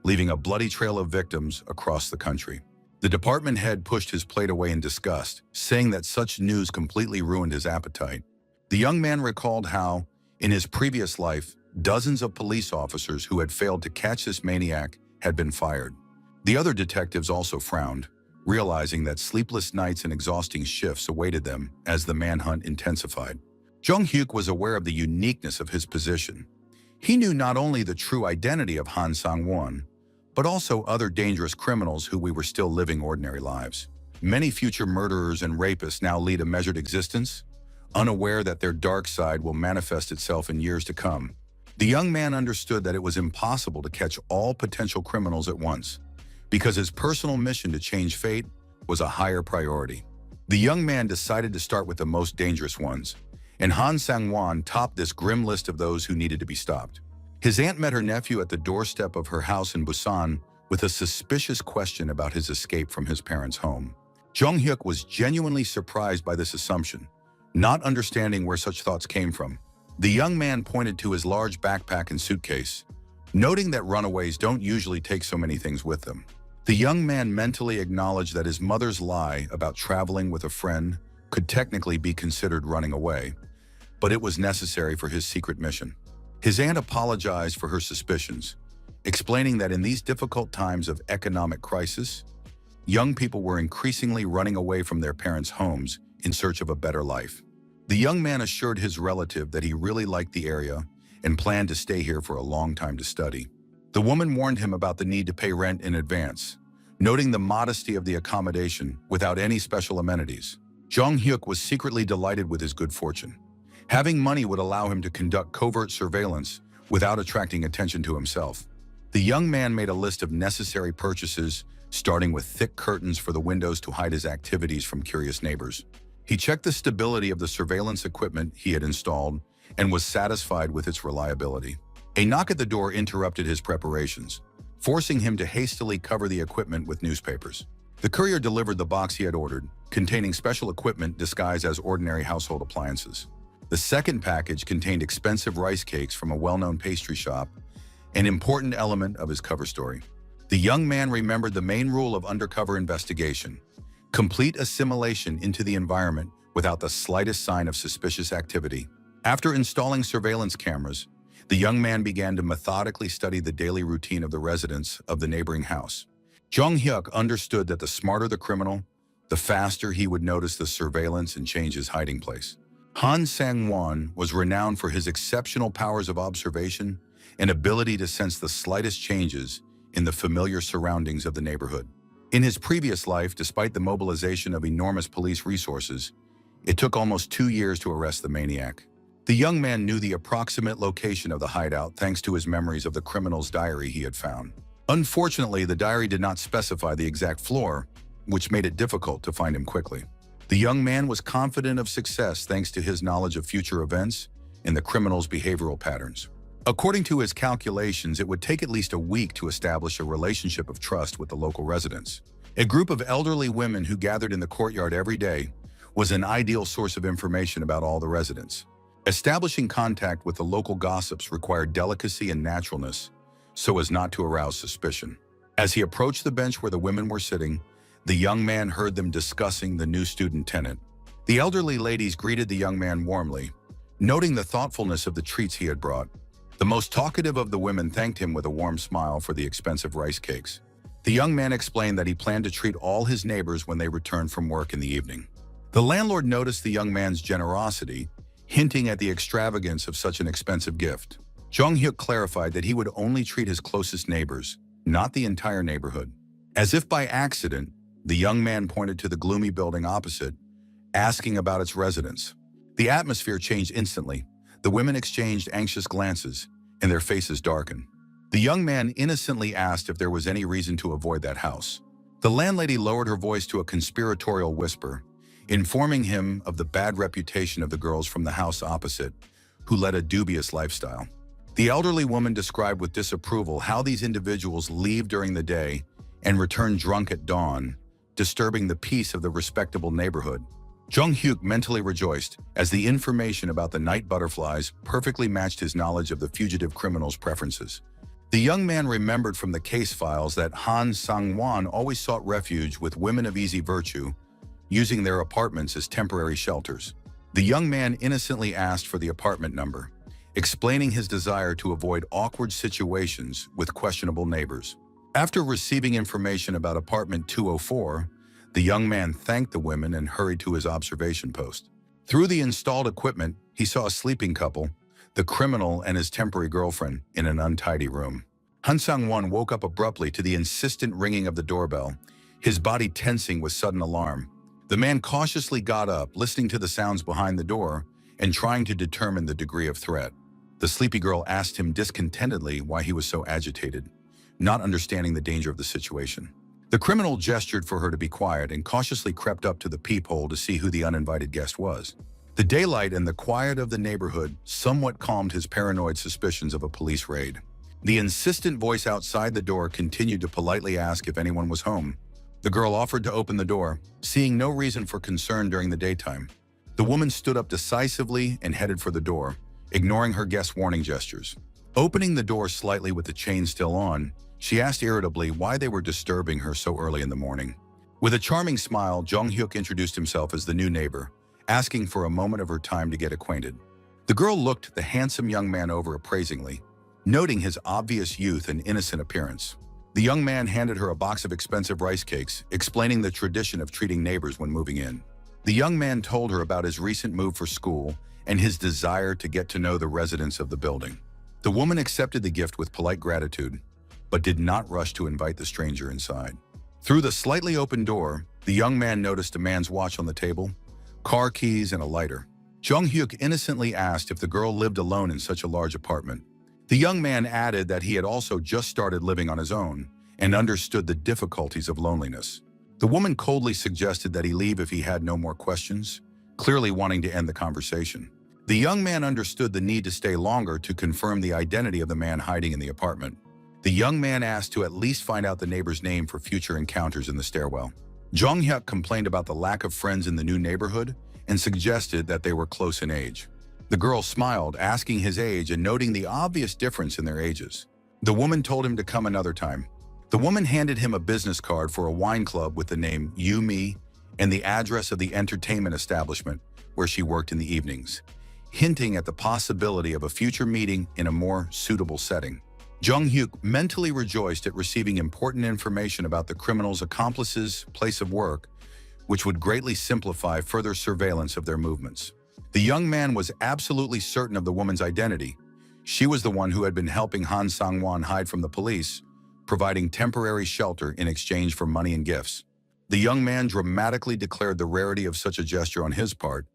leaving a bloody trail of victims across the country. The department head pushed his plate away in disgust, saying that such news completely ruined his appetite. The young man recalled how, in his previous life, dozens of police officers who had failed to catch this maniac had been fired. The other detectives also frowned, realizing that sleepless nights and exhausting shifts awaited them as the manhunt intensified. Jong-hyuk was aware of the uniqueness of his position. He knew not only the true identity of Han Sang-won, but also other dangerous criminals who were still living ordinary lives. Many future murderers and rapists now lead a measured existence, unaware that their dark side will manifest itself in years to come. The young man understood that it was impossible to catch all potential criminals at once, because his personal mission to change fate was a higher priority. The young man decided to start with the most dangerous ones, and Han Sang-won topped this grim list of those who needed to be stopped. His aunt met her nephew at the doorstep of her house in Busan with a suspicious question about his escape from his parents' home. Jong-hyuk was genuinely surprised by this assumption, not understanding where such thoughts came from. The young man pointed to his large backpack and suitcase, noting that runaways don't usually take so many things with them. The young man mentally acknowledged that his mother's lie about traveling with a friend could technically be considered running away, but it was necessary for his secret mission. His aunt apologized for her suspicions, explaining that in these difficult times of economic crisis, young people were increasingly running away from their parents' homes in search of a better life. The young man assured his relative that he really liked the area and planned to stay here for a long time to study. The woman warned him about the need to pay rent in advance, noting the modesty of the accommodation without any special amenities. Jong-hyuk was secretly delighted with his good fortune. Having money would allow him to conduct covert surveillance without attracting attention to himself. The young man made a list of necessary purchases, starting with thick curtains for the windows to hide his activities from curious neighbors. He checked the stability of the surveillance equipment he had installed and was satisfied with its reliability. A knock at the door interrupted his preparations, forcing him to hastily cover the equipment with newspapers. The courier delivered the box he had ordered, containing special equipment disguised as ordinary household appliances. The second package contained expensive rice cakes from a well-known pastry shop, an important element of his cover story. The young man remembered the main rule of undercover investigation: complete assimilation into the environment without the slightest sign of suspicious activity. After installing surveillance cameras, the young man began to methodically study the daily routine of the residents of the neighboring house. Jong-hyuk understood that the smarter the criminal, the faster he would notice the surveillance and change his hiding place. Han Sang-won was renowned for his exceptional powers of observation and ability to sense the slightest changes in the familiar surroundings of the neighborhood. In his previous life, despite the mobilization of enormous police resources, it took almost 2 years to arrest the maniac. The young man knew the approximate location of the hideout thanks to his memories of the criminal's diary he had found. Unfortunately, the diary did not specify the exact floor, which made it difficult to find him quickly. The young man was confident of success thanks to his knowledge of future events and the criminal's behavioral patterns. According to his calculations, it would take at least a week to establish a relationship of trust with the local residents. A group of elderly women who gathered in the courtyard every day was an ideal source of information about all the residents. Establishing contact with the local gossips required delicacy and naturalness so as not to arouse suspicion. As he approached the bench where the women were sitting, the young man heard them discussing the new student tenant. The elderly ladies greeted the young man warmly, noting the thoughtfulness of the treats he had brought. The most talkative of the women thanked him with a warm smile for the expensive rice cakes. The young man explained that he planned to treat all his neighbors when they returned from work in the evening. The landlord noticed the young man's generosity, hinting at the extravagance of such an expensive gift. Jong-hyuk clarified that he would only treat his closest neighbors, not the entire neighborhood. As if by accident, the young man pointed to the gloomy building opposite, asking about its residents. The atmosphere changed instantly. The women exchanged anxious glances, and their faces darkened. The young man innocently asked if there was any reason to avoid that house. The landlady lowered her voice to a conspiratorial whisper, informing him of the bad reputation of the girls from the house opposite, who led a dubious lifestyle. The elderly woman described with disapproval how these individuals leave during the day and return drunk at dawn, disturbing the peace of the respectable neighborhood. Jong-hyuk mentally rejoiced, as the information about the night butterflies perfectly matched his knowledge of the fugitive criminal's preferences. The young man remembered from the case files that Han Sang-won always sought refuge with women of easy virtue, using their apartments as temporary shelters. The young man innocently asked for the apartment number, explaining his desire to avoid awkward situations with questionable neighbors. After receiving information about apartment 204, the young man thanked the women and hurried to his observation post. Through the installed equipment, he saw a sleeping couple, the criminal and his temporary girlfriend, in an untidy room. Han Sang-won woke up abruptly to the insistent ringing of the doorbell, his body tensing with sudden alarm. The man cautiously got up, listening to the sounds behind the door and trying to determine the degree of threat. The sleepy girl asked him discontentedly why he was so agitated, not understanding the danger of the situation. The criminal gestured for her to be quiet and cautiously crept up to the peephole to see who the uninvited guest was. The daylight and the quiet of the neighborhood somewhat calmed his paranoid suspicions of a police raid. The insistent voice outside the door continued to politely ask if anyone was home. The girl offered to open the door, seeing no reason for concern during the daytime. The woman stood up decisively and headed for the door, ignoring her guest's warning gestures. Opening the door slightly with the chain still on, she asked irritably why they were disturbing her so early in the morning. With a charming smile, Jong-hyuk introduced himself as the new neighbor, asking for a moment of her time to get acquainted. The girl looked the handsome young man over appraisingly, noting his obvious youth and innocent appearance. The young man handed her a box of expensive rice cakes, explaining the tradition of treating neighbors when moving in. The young man told her about his recent move for school and his desire to get to know the residents of the building. The woman accepted the gift with polite gratitude, but did not rush to invite the stranger inside. Through the slightly open door, the young man noticed a man's watch on the table, car keys, and a lighter. Jong-hyuk innocently asked if the girl lived alone in such a large apartment. The young man added that he had also just started living on his own and understood the difficulties of loneliness. The woman coldly suggested that he leave if he had no more questions, clearly wanting to end the conversation. The young man understood the need to stay longer to confirm the identity of the man hiding in the apartment. The young man asked to at least find out the neighbor's name for future encounters in the stairwell. Jong-hyuk complained about the lack of friends in the new neighborhood and suggested that they were close in age. The girl smiled, asking his age and noting the obvious difference in their ages. The woman told him to come another time. The woman handed him a business card for a wine club with the name You Me and the address of the entertainment establishment where she worked in the evenings, hinting at the possibility of a future meeting in a more suitable setting. Jong-hyuk mentally rejoiced at receiving important information about the criminal's accomplices' place of work, which would greatly simplify further surveillance of their movements. The young man was absolutely certain of the woman's identity. She was the one who had been helping Han Sang-won hide from the police, providing temporary shelter in exchange for money and gifts. The young man dramatically declared the rarity of such a gesture on his part,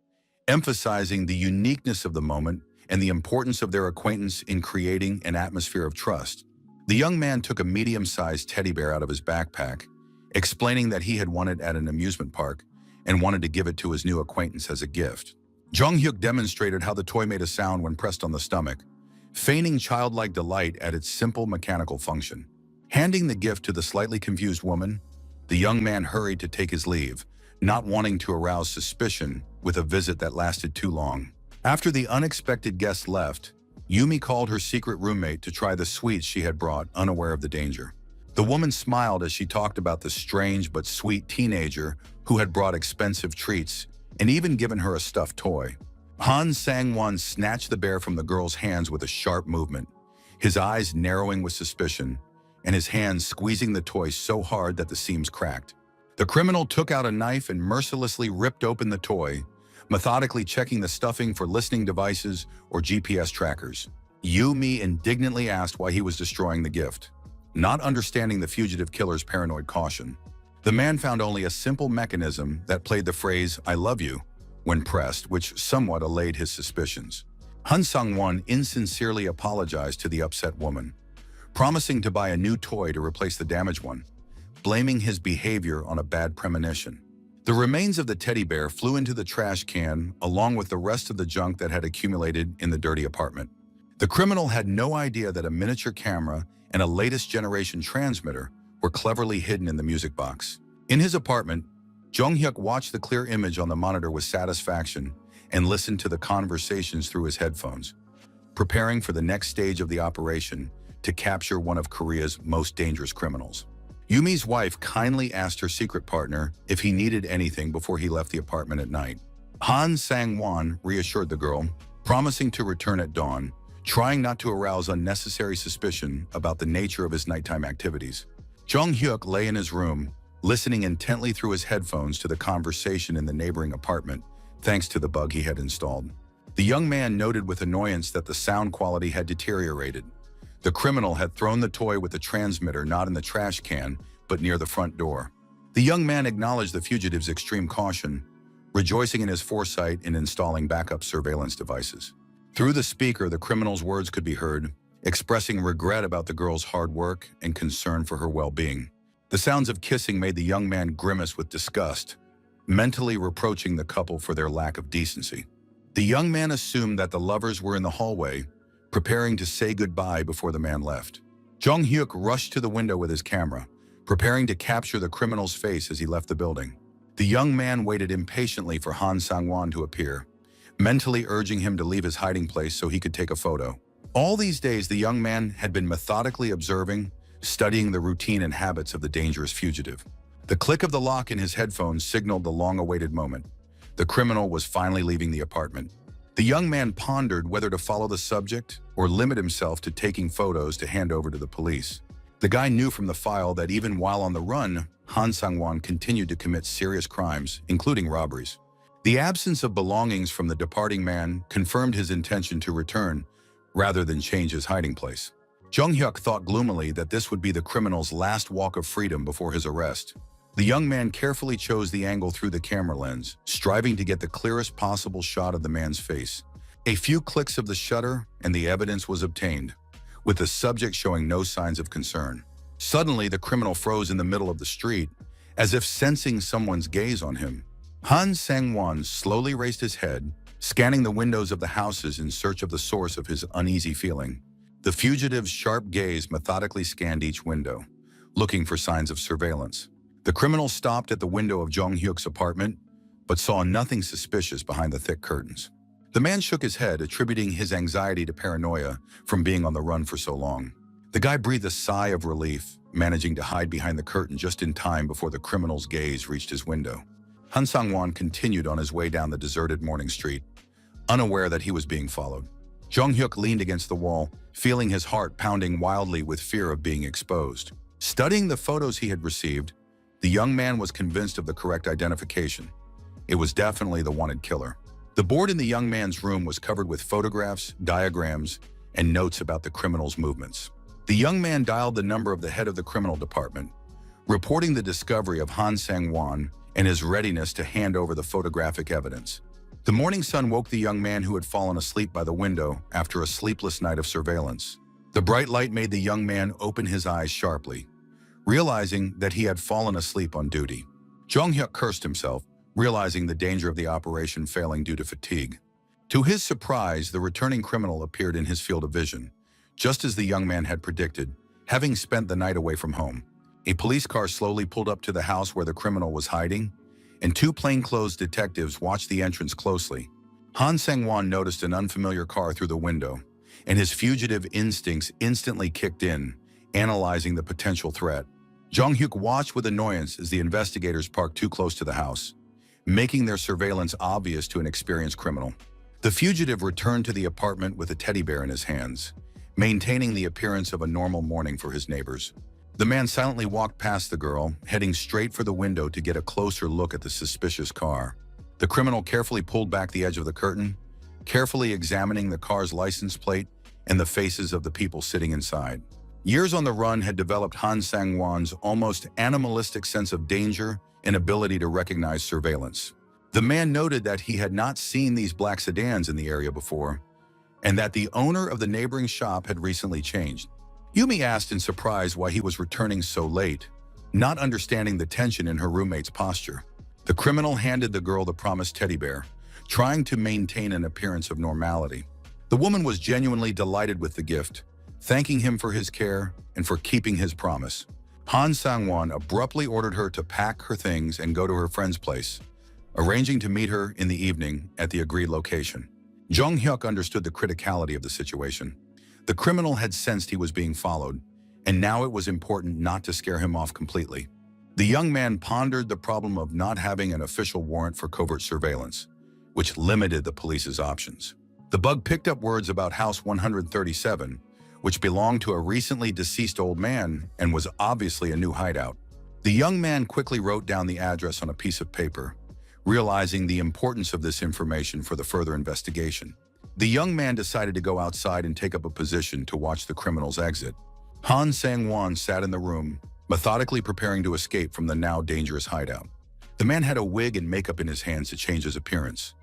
emphasizing the uniqueness of the moment and the importance of their acquaintance in creating an atmosphere of trust. The young man took a medium-sized teddy bear out of his backpack, explaining that he had won it at an amusement park and wanted to give it to his new acquaintance as a gift. Jong-hyuk demonstrated how the toy made a sound when pressed on the stomach, feigning childlike delight at its simple mechanical function. Handing the gift to the slightly confused woman, the young man hurried to take his leave, not wanting to arouse suspicion with a visit that lasted too long. After the unexpected guest left, Yumi called her secret roommate to try the sweets she had brought, unaware of the danger. The woman smiled as she talked about the strange but sweet teenager who had brought expensive treats and even given her a stuffed toy. Han Sang-won snatched the bear from the girl's hands with a sharp movement, his eyes narrowing with suspicion, and his hands squeezing the toy so hard that the seams cracked. The criminal took out a knife and mercilessly ripped open the toy, methodically checking the stuffing for listening devices or GPS trackers. Yumi indignantly asked why he was destroying the gift, not understanding the fugitive killer's paranoid caution. The man found only a simple mechanism that played the phrase, "I love you," when pressed, which somewhat allayed his suspicions. Han Sang-won insincerely apologized to the upset woman, promising to buy a new toy to replace the damaged one, blaming his behavior on a bad premonition. The remains of the teddy bear flew into the trash can along with the rest of the junk that had accumulated in the dirty apartment. The criminal had no idea that a miniature camera and a latest generation transmitter were cleverly hidden in the music box. In his apartment, Jong-hyuk watched the clear image on the monitor with satisfaction and listened to the conversations through his headphones, preparing for the next stage of the operation to capture one of Korea's most dangerous criminals. Yumi's wife kindly asked her secret partner if he needed anything before he left the apartment at night. Han Sang-won reassured the girl, promising to return at dawn, trying not to arouse unnecessary suspicion about the nature of his nighttime activities. Jong-hyuk lay in his room, listening intently through his headphones to the conversation in the neighboring apartment, thanks to the bug he had installed. The young man noted with annoyance that the sound quality had deteriorated. The criminal had thrown the toy with the transmitter not in the trash can, but near the front door. The young man acknowledged the fugitive's extreme caution, rejoicing in his foresight in installing backup surveillance devices. Through the speaker, the criminal's words could be heard, expressing regret about the girl's hard work and concern for her well-being. The sounds of kissing made the young man grimace with disgust, mentally reproaching the couple for their lack of decency. The young man assumed that the lovers were in the hallway, preparing to say goodbye before the man left. Jong-hyuk rushed to the window with his camera, preparing to capture the criminal's face as he left the building. The young man waited impatiently for Han Sang-won to appear, mentally urging him to leave his hiding place so he could take a photo. All these days, the young man had been methodically observing, studying the routine and habits of the dangerous fugitive. The click of the lock in his headphones signaled the long-awaited moment. The criminal was finally leaving the apartment. The young man pondered whether to follow the subject or limit himself to taking photos to hand over to the police. The guy knew from the file that even while on the run, Han Sang-won continued to commit serious crimes, including robberies. The absence of belongings from the departing man confirmed his intention to return rather than change his hiding place. Jong-hyuk thought gloomily that this would be the criminal's last walk of freedom before his arrest. The young man carefully chose the angle through the camera lens, striving to get the clearest possible shot of the man's face. A few clicks of the shutter and the evidence was obtained, with the subject showing no signs of concern. Suddenly, the criminal froze in the middle of the street, as if sensing someone's gaze on him. Han Sang-won slowly raised his head, scanning the windows of the houses in search of the source of his uneasy feeling. The fugitive's sharp gaze methodically scanned each window, looking for signs of surveillance. The criminal stopped at the window of Jong-hyuk's apartment, but saw nothing suspicious behind the thick curtains. The man shook his head, attributing his anxiety to paranoia from being on the run for so long. The guy breathed a sigh of relief, managing to hide behind the curtain just in time before the criminal's gaze reached his window. Han Sang-won continued on his way down the deserted morning street, unaware that he was being followed. Jong-hyuk leaned against the wall, feeling his heart pounding wildly with fear of being exposed. Studying the photos he had received, the young man was convinced of the correct identification. It was definitely the wanted killer. The board in the young man's room was covered with photographs, diagrams, and notes about the criminal's movements. The young man dialed the number of the head of the criminal department, reporting the discovery of Han Sang-won and his readiness to hand over the photographic evidence. The morning sun woke the young man who had fallen asleep by the window after a sleepless night of surveillance. The bright light made the young man open his eyes sharply, realizing that he had fallen asleep on duty. Jong-hyuk cursed himself, realizing the danger of the operation failing due to fatigue. To his surprise, the returning criminal appeared in his field of vision, just as the young man had predicted, having spent the night away from home. A police car slowly pulled up to the house where the criminal was hiding, and two plainclothes detectives watched the entrance closely, Han Sang-won noticed an unfamiliar car through the window, and his fugitive instincts instantly kicked in, analyzing the potential threat. Jong-hyuk watched with annoyance as the investigators parked too close to the house, making their surveillance obvious to an experienced criminal. The fugitive returned to the apartment with a teddy bear in his hands, maintaining the appearance of a normal morning for his neighbors. The man silently walked past the girl, heading straight for the window to get a closer look at the suspicious car. The criminal carefully pulled back the edge of the curtain, carefully examining the car's license plate and the faces of the people sitting inside. Years on the run had developed Han Sang-won's almost animalistic sense of danger and ability to recognize surveillance. The man noted that he had not seen these black sedans in the area before, and that the owner of the neighboring shop had recently changed. Yumi asked in surprise why he was returning so late, not understanding the tension in her roommate's posture. The criminal handed the girl the promised teddy bear, trying to maintain an appearance of normality. The woman was genuinely delighted with the gift, thanking him for his care and for keeping his promise. Han Sang-won abruptly ordered her to pack her things and go to her friend's place, arranging to meet her in the evening at the agreed location. Jong-hyuk understood the criticality of the situation. The criminal had sensed he was being followed, and now it was important not to scare him off completely. The young man pondered the problem of not having an official warrant for covert surveillance, which limited the police's options. The bug picked up words about House 137, which belonged to a recently deceased old man and was obviously a new hideout. The young man quickly wrote down the address on a piece of paper, realizing the importance of this information for the further investigation. The young man decided to go outside and take up a position to watch the criminal's exit. Han Sang-won sat in the room, methodically preparing to escape from the now dangerous hideout. The man had a wig and makeup in his hands to change his appearance,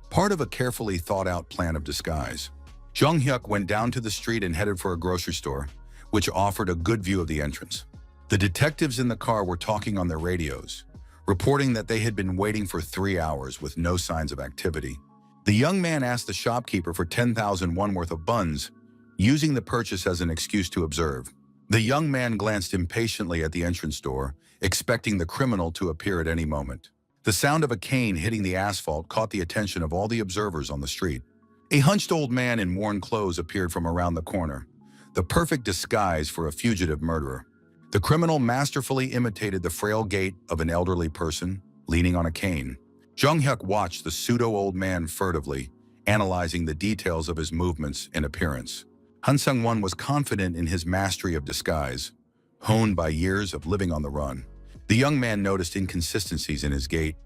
part of a carefully thought-out plan of disguise. Jong-hyuk went down to the street and headed for a grocery store, which offered a good view of the entrance. The detectives in the car were talking on their radios, reporting that they had been waiting for 3 hours with no signs of activity. The young man asked the shopkeeper for 10,000 won worth of buns, using the purchase as an excuse to observe. The young man glanced impatiently at the entrance door, expecting the criminal to appear at any moment. The sound of a cane hitting the asphalt caught the attention of all the observers on the street. A hunched old man in worn clothes appeared from around the corner, the perfect disguise for a fugitive murderer. The criminal masterfully imitated the frail gait of an elderly person, leaning on a cane. Jong-hyuk watched the pseudo-old man furtively, analyzing the details of his movements and appearance. Han Sang-won was confident in his mastery of disguise, honed by years of living on the run. The young man noticed inconsistencies in his gait,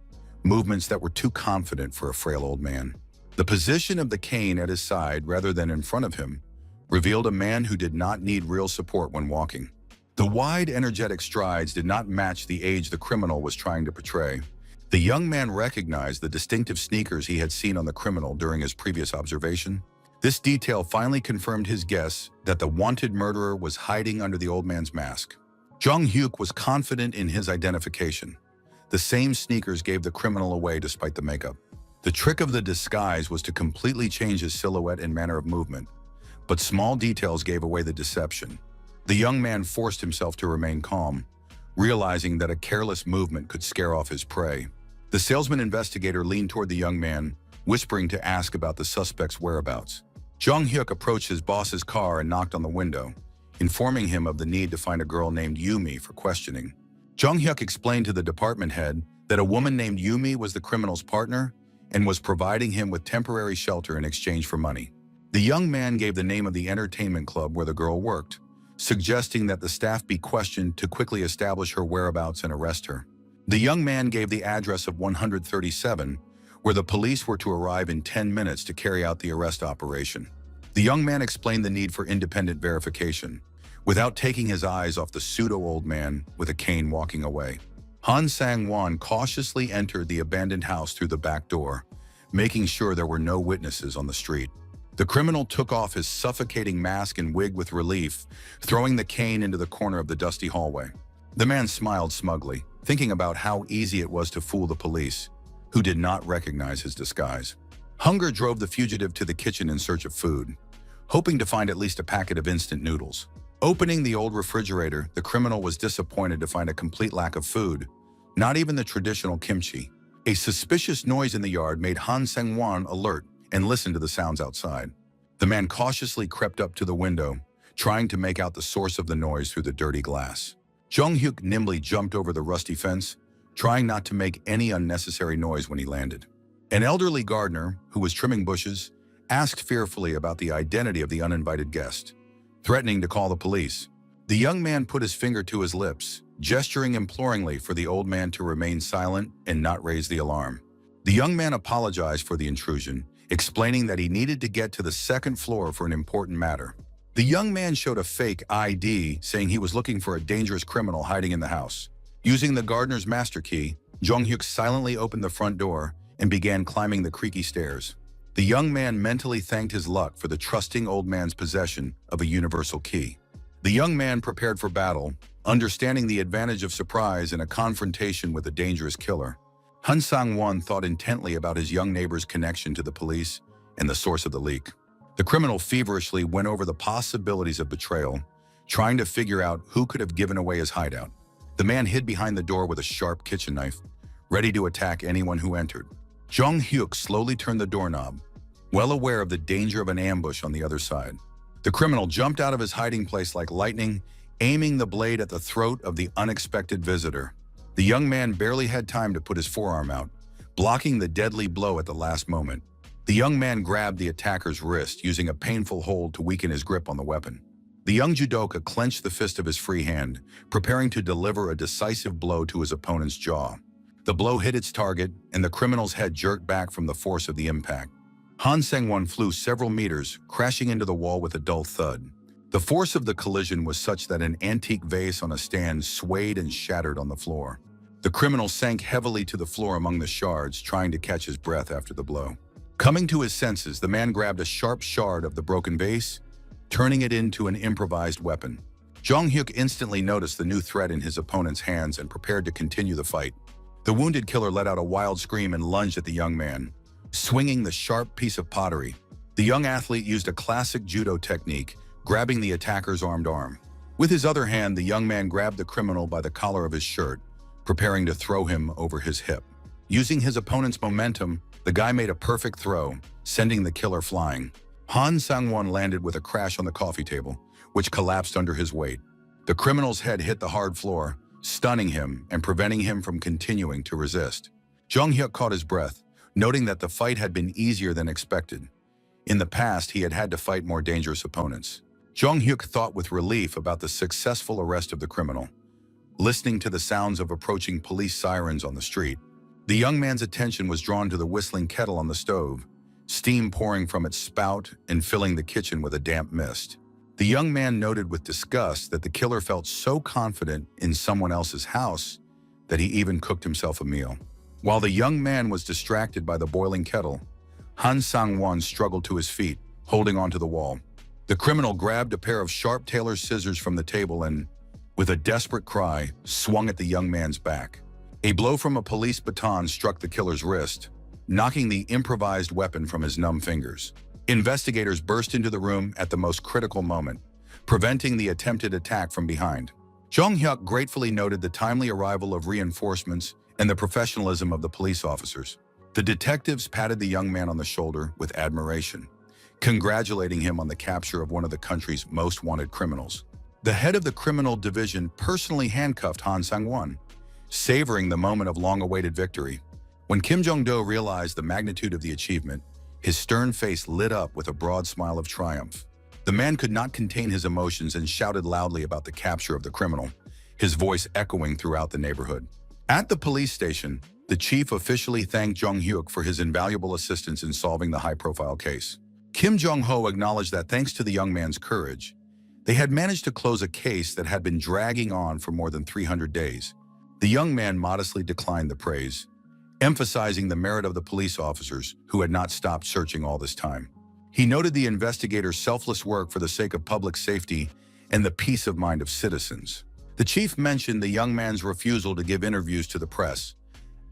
movements that were too confident for a frail old man. The position of the cane at his side rather than in front of him revealed a man who did not need real support when walking. The wide, energetic strides did not match the age the criminal was trying to portray. The young man recognized the distinctive sneakers he had seen on the criminal during his previous observation. This detail finally confirmed his guess that the wanted murderer was hiding under the old man's mask. Jong-hyuk was confident in his identification. The same sneakers gave the criminal away despite the makeup. The trick of the disguise was to completely change his silhouette and manner of movement, but small details gave away the deception. The young man forced himself to remain calm, realizing that a careless movement could scare off his prey. The salesman investigator leaned toward the young man, whispering to ask about the suspect's whereabouts. Jong-hyuk approached his boss's car and knocked on the window, informing him of the need to find a girl named Yumi for questioning. Jong-hyuk explained to the department head that a woman named Yumi was the criminal's partner and was providing him with temporary shelter in exchange for money. The young man gave the name of the entertainment club where the girl worked, suggesting that the staff be questioned to quickly establish her whereabouts and arrest her. The young man gave the address of 137, where the police were to arrive in 10 minutes to carry out the arrest operation. The young man explained the need for independent verification, without taking his eyes off the pseudo-old man with a cane walking away. Han Sang-won cautiously entered the abandoned house through the back door, making sure there were no witnesses on the street. The criminal took off his suffocating mask and wig with relief, throwing the cane into the corner of the dusty hallway. The man smiled smugly, thinking about how easy it was to fool the police, who did not recognize his disguise. Hunger drove the fugitive to the kitchen in search of food, hoping to find at least a packet of instant noodles. Opening the old refrigerator, the criminal was disappointed to find a complete lack of food, not even the traditional kimchi. A suspicious noise in the yard made Han Sang-won alert and listened to the sounds outside. The man cautiously crept up to the window, trying to make out the source of the noise through the dirty glass. Jong-hyuk nimbly jumped over the rusty fence, trying not to make any unnecessary noise when he landed. An elderly gardener, who was trimming bushes, asked fearfully about the identity of the uninvited guest, threatening to call the police. The young man put his finger to his lips, gesturing imploringly for the old man to remain silent and not raise the alarm. The young man apologized for the intrusion, explaining that he needed to get to the second floor for an important matter. The young man showed a fake ID, saying he was looking for a dangerous criminal hiding in the house. Using the gardener's master key, Jong-hyuk silently opened the front door and began climbing the creaky stairs. The young man mentally thanked his luck for the trusting old man's possession of a universal key. The young man prepared for battle, understanding the advantage of surprise in a confrontation with a dangerous killer. Han Sang-won thought intently about his young neighbor's connection to the police and the source of the leak. The criminal feverishly went over the possibilities of betrayal, trying to figure out who could have given away his hideout. The man hid behind the door with a sharp kitchen knife, ready to attack anyone who entered. Jong-hyuk slowly turned the doorknob, well aware of the danger of an ambush on the other side. The criminal jumped out of his hiding place like lightning, aiming the blade at the throat of the unexpected visitor. The young man barely had time to put his forearm out, blocking the deadly blow at the last moment. The young man grabbed the attacker's wrist, using a painful hold to weaken his grip on the weapon. The young judoka clenched the fist of his free hand, preparing to deliver a decisive blow to his opponent's jaw. The blow hit its target, and the criminal's head jerked back from the force of the impact. Han Sang-won flew several meters, crashing into the wall with a dull thud. The force of the collision was such that an antique vase on a stand swayed and shattered on the floor. The criminal sank heavily to the floor among the shards, trying to catch his breath after the blow. Coming to his senses, the man grabbed a sharp shard of the broken vase, turning it into an improvised weapon. Jong-hyuk instantly noticed the new threat in his opponent's hands and prepared to continue the fight. The wounded killer let out a wild scream and lunged at the young man, swinging the sharp piece of pottery. The young athlete used a classic judo technique, grabbing the attacker's armed arm. With his other hand, the young man grabbed the criminal by the collar of his shirt, preparing to throw him over his hip. Using his opponent's momentum, the guy made a perfect throw, sending the killer flying. Han Sang-won landed with a crash on the coffee table, which collapsed under his weight. The criminal's head hit the hard floor, stunning him and preventing him from continuing to resist. Jong-hyuk caught his breath, noting that the fight had been easier than expected. In the past, he had had to fight more dangerous opponents. Jong-hyuk thought with relief about the successful arrest of the criminal. Listening to the sounds of approaching police sirens on the street, the young man's attention was drawn to the whistling kettle on the stove, steam pouring from its spout and filling the kitchen with a damp mist. The young man noted with disgust that the killer felt so confident in someone else's house that he even cooked himself a meal. While the young man was distracted by the boiling kettle, Han Sang-won struggled to his feet, holding onto the wall. The criminal grabbed a pair of sharp tailor's scissors from the table and, with a desperate cry, swung at the young man's back. A blow from a police baton struck the killer's wrist, knocking the improvised weapon from his numb fingers. Investigators burst into the room at the most critical moment, preventing the attempted attack from behind. Jong-hyuk gratefully noted the timely arrival of reinforcements and the professionalism of the police officers. The detectives patted the young man on the shoulder with admiration, congratulating him on the capture of one of the country's most wanted criminals. The head of the criminal division personally handcuffed Han Sang-won, savoring the moment of long-awaited victory. When Kim Jong-do realized the magnitude of the achievement, his stern face lit up with a broad smile of triumph. The man could not contain his emotions and shouted loudly about the capture of the criminal, his voice echoing throughout the neighborhood. At the police station, the chief officially thanked Jong-hyuk for his invaluable assistance in solving the high-profile case. Kim Jong-ho acknowledged that thanks to the young man's courage, they had managed to close a case that had been dragging on for more than 300 days. The young man modestly declined the praise, emphasizing the merit of the police officers who had not stopped searching all this time. He noted the investigators' selfless work for the sake of public safety and the peace of mind of citizens. The chief mentioned the young man's refusal to give interviews to the press,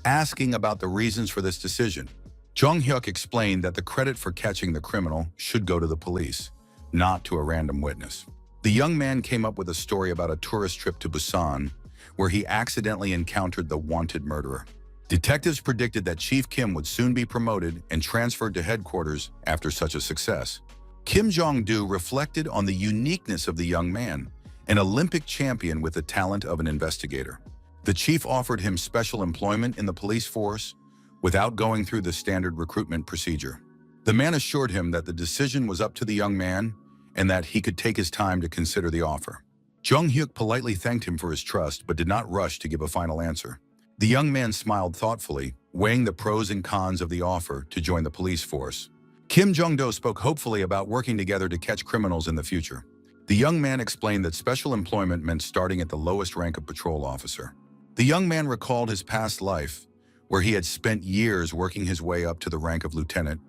asking about the reasons for this decision. Jong-hyuk explained that the credit for catching the criminal should go to the police, not to a random witness. The young man came up with a story about a tourist trip to Busan, where he accidentally encountered the wanted murderer. Detectives predicted that Chief Kim would soon be promoted and transferred to headquarters after such a success. Kim Jong-do reflected on the uniqueness of the young man, an Olympic champion with the talent of an investigator. The chief offered him special employment in the police force without going through the standard recruitment procedure. The man assured him that the decision was up to the young man and that he could take his time to consider the offer. Jung-hyuk politely thanked him for his trust but did not rush to give a final answer. The young man smiled thoughtfully, weighing the pros and cons of the offer to join the police force. Kim Jong-do spoke hopefully about working together to catch criminals in the future. The young man explained that special employment meant starting at the lowest rank of patrol officer. The young man recalled his past life, where he had spent years working his way up to the rank of lieutenant,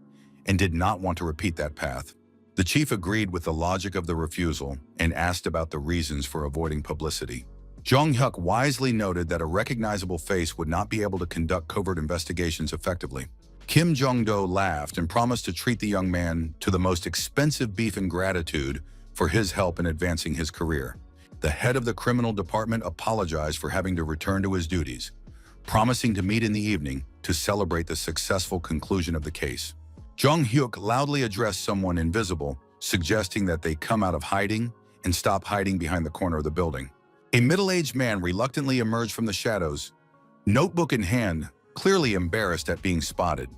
and did not want to repeat that path. The chief agreed with the logic of the refusal and asked about the reasons for avoiding publicity. Jong-hyuk wisely noted that a recognizable face would not be able to conduct covert investigations effectively. Kim Jong-do laughed and promised to treat the young man to the most expensive beef in gratitude for his help in advancing his career. The head of the criminal department apologized for having to return to his duties, promising to meet in the evening to celebrate the successful conclusion of the case. Jong-hyuk loudly addressed someone invisible, suggesting that they come out of hiding and stop hiding behind the corner of the building. A middle-aged man reluctantly emerged from the shadows, notebook in hand, clearly embarrassed at being spotted.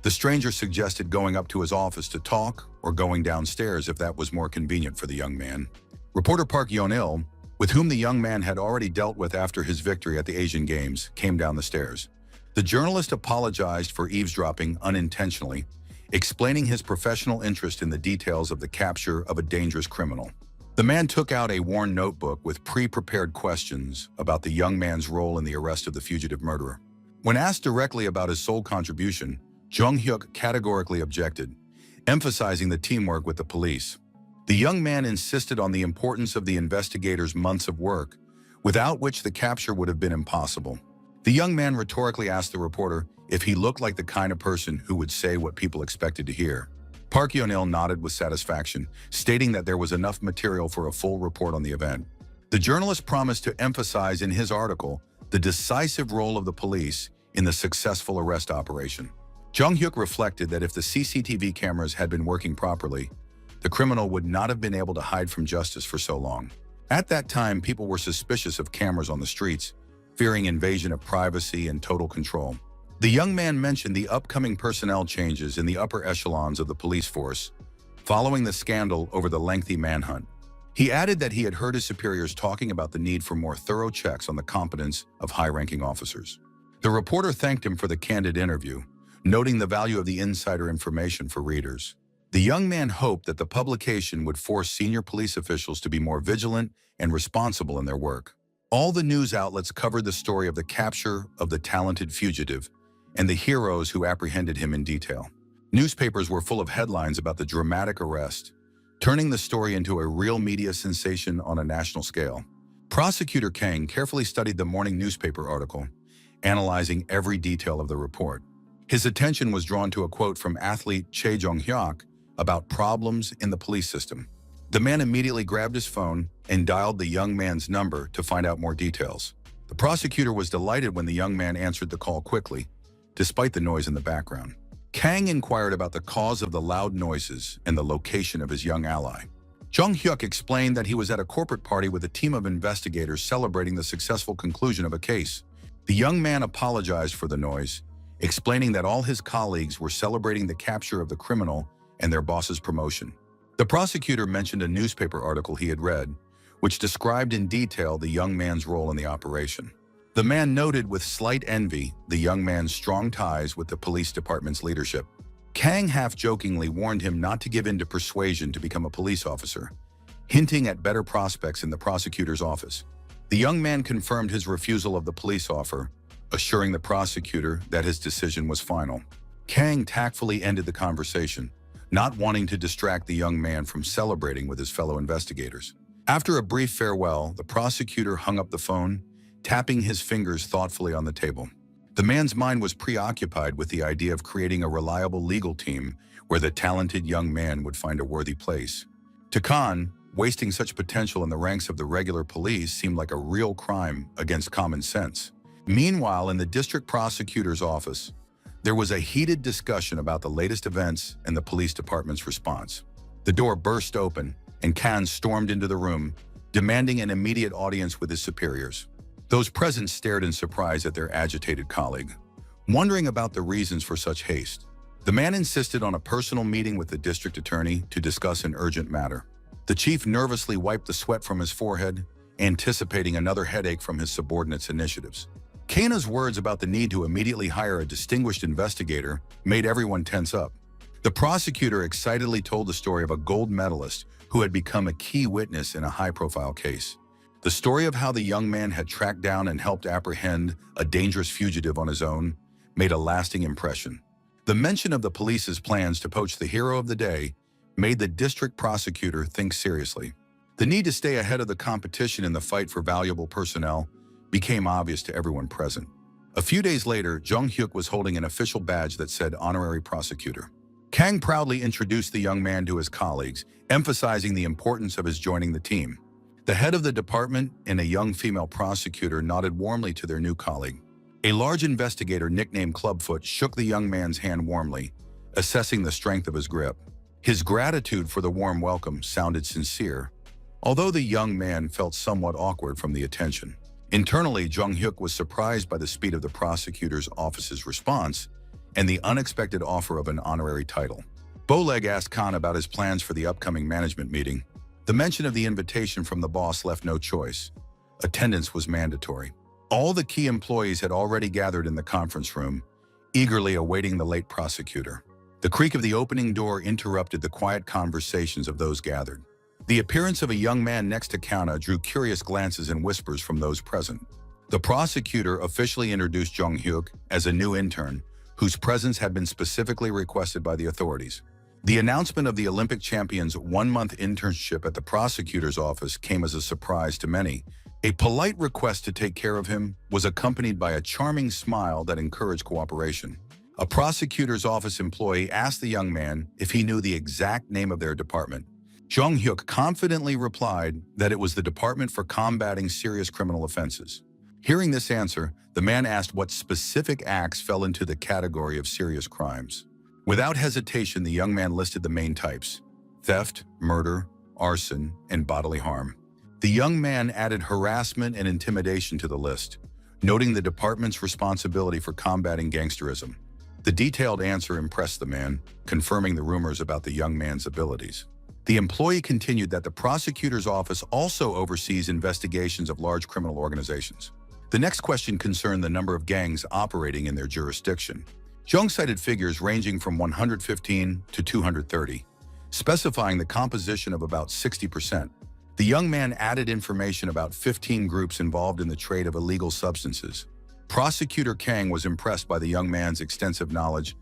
The stranger suggested going up to his office to talk or going downstairs if that was more convenient for the young man. Reporter Park Yeon-il, with whom the young man had already dealt with after his victory at the Asian Games, came down the stairs. The journalist apologized for eavesdropping unintentionally, explaining his professional interest in the details of the capture of a dangerous criminal. The man took out a worn notebook with pre-prepared questions about the young man's role in the arrest of the fugitive murderer. When asked directly about his sole contribution, Jung-hyuk categorically objected, emphasizing the teamwork with the police. The young man insisted on the importance of the investigators' months of work, without which the capture would have been impossible. The young man rhetorically asked the reporter if he looked like the kind of person who would say what people expected to hear. Park Yeon-il nodded with satisfaction, stating that there was enough material for a full report on the event. The journalist promised to emphasize in his article the decisive role of the police in the successful arrest operation. Jung-hyuk reflected that if the CCTV cameras had been working properly, the criminal would not have been able to hide from justice for so long. At that time, people were suspicious of cameras on the streets, fearing invasion of privacy and total control. The young man mentioned the upcoming personnel changes in the upper echelons of the police force, following the scandal over the lengthy manhunt. He added that he had heard his superiors talking about the need for more thorough checks on the competence of high-ranking officers. The reporter thanked him for the candid interview, noting the value of the insider information for readers. The young man hoped that the publication would force senior police officials to be more vigilant and responsible in their work. All the news outlets covered the story of the capture of the talented fugitive and the heroes who apprehended him in detail. Newspapers were full of headlines about the dramatic arrest, turning the story into a real media sensation on a national scale. Prosecutor Kang carefully studied the morning newspaper article, analyzing every detail of the report. His attention was drawn to a quote from athlete Chae Jong-hyuk about problems in the police system. The man immediately grabbed his phone and dialed the young man's number to find out more details. The prosecutor was delighted when the young man answered the call quickly, despite the noise in the background. Kang inquired about the cause of the loud noises and the location of his young ally. Jung-hyuk explained that he was at a corporate party with a team of investigators celebrating the successful conclusion of a case. The young man apologized for the noise, explaining that all his colleagues were celebrating the capture of the criminal and their boss's promotion. The prosecutor mentioned a newspaper article he had read, which described in detail the young man's role in the operation. The man noted with slight envy the young man's strong ties with the police department's leadership. Kang half-jokingly warned him not to give in to persuasion to become a police officer, hinting at better prospects in the prosecutor's office. The young man confirmed his refusal of the police offer, assuring the prosecutor that his decision was final. Kang tactfully ended the conversation, not wanting to distract the young man from celebrating with his fellow investigators. After a brief farewell, the prosecutor hung up the phone, tapping his fingers thoughtfully on the table. The man's mind was preoccupied with the idea of creating a reliable legal team where the talented young man would find a worthy place. To Khan, wasting such potential in the ranks of the regular police seemed like a real crime against common sense. Meanwhile, in the district prosecutor's office, there was a heated discussion about the latest events and the police department's response. The door burst open, and Khan stormed into the room, demanding an immediate audience with his superiors. Those present stared in surprise at their agitated colleague, wondering about the reasons for such haste. The man insisted on a personal meeting with the district attorney to discuss an urgent matter. The chief nervously wiped the sweat from his forehead, anticipating another headache from his subordinates' initiatives. Kana's words about the need to immediately hire a distinguished investigator made everyone tense up. The prosecutor excitedly told the story of a gold medalist who had become a key witness in a high-profile case. The story of how the young man had tracked down and helped apprehend a dangerous fugitive on his own made a lasting impression. The mention of the police's plans to poach the hero of the day made the district prosecutor think seriously. The need to stay ahead of the competition in the fight for valuable personnel became obvious to everyone present. A few days later, Jung Hyuk was holding an official badge that said Honorary Prosecutor. Kang proudly introduced the young man to his colleagues, emphasizing the importance of his joining the team. The head of the department and a young female prosecutor nodded warmly to their new colleague. A large investigator nicknamed Clubfoot shook the young man's hand warmly, assessing the strength of his grip. His gratitude for the warm welcome sounded sincere, although the young man felt somewhat awkward from the attention. Internally, Jung Hyuk was surprised by the speed of the prosecutor's office's response and the unexpected offer of an honorary title. Boleg asked Khan about his plans for the upcoming management meeting. The mention of the invitation from the boss left no choice. Attendance was mandatory. All the key employees had already gathered in the conference room, eagerly awaiting the late prosecutor. The creak of the opening door interrupted the quiet conversations of those gathered. The appearance of a young man next to Kana drew curious glances and whispers from those present. The prosecutor officially introduced Jung Hyuk as a new intern, whose presence had been specifically requested by the authorities. The announcement of the Olympic champion's one-month internship at the prosecutor's office came as a surprise to many. A polite request to take care of him was accompanied by a charming smile that encouraged cooperation. A prosecutor's office employee asked the young man if he knew the exact name of their department. Jung Hyuk confidently replied that it was the Department for Combating Serious Criminal Offenses. Hearing this answer, the man asked what specific acts fell into the category of serious crimes. Without hesitation, the young man listed the main types: theft, murder, arson, and bodily harm. The young man added harassment and intimidation to the list, noting the department's responsibility for combating gangsterism. The detailed answer impressed the man, confirming the rumors about the young man's abilities. The employee continued that the prosecutor's office also oversees investigations of large criminal organizations. The next question concerned the number of gangs operating in their jurisdiction. Jung cited figures ranging from 115 to 230, specifying the composition of about 60%. The young man added information about 15 groups involved in the trade of illegal substances. Prosecutor Kang was impressed by the young man's extensive knowledge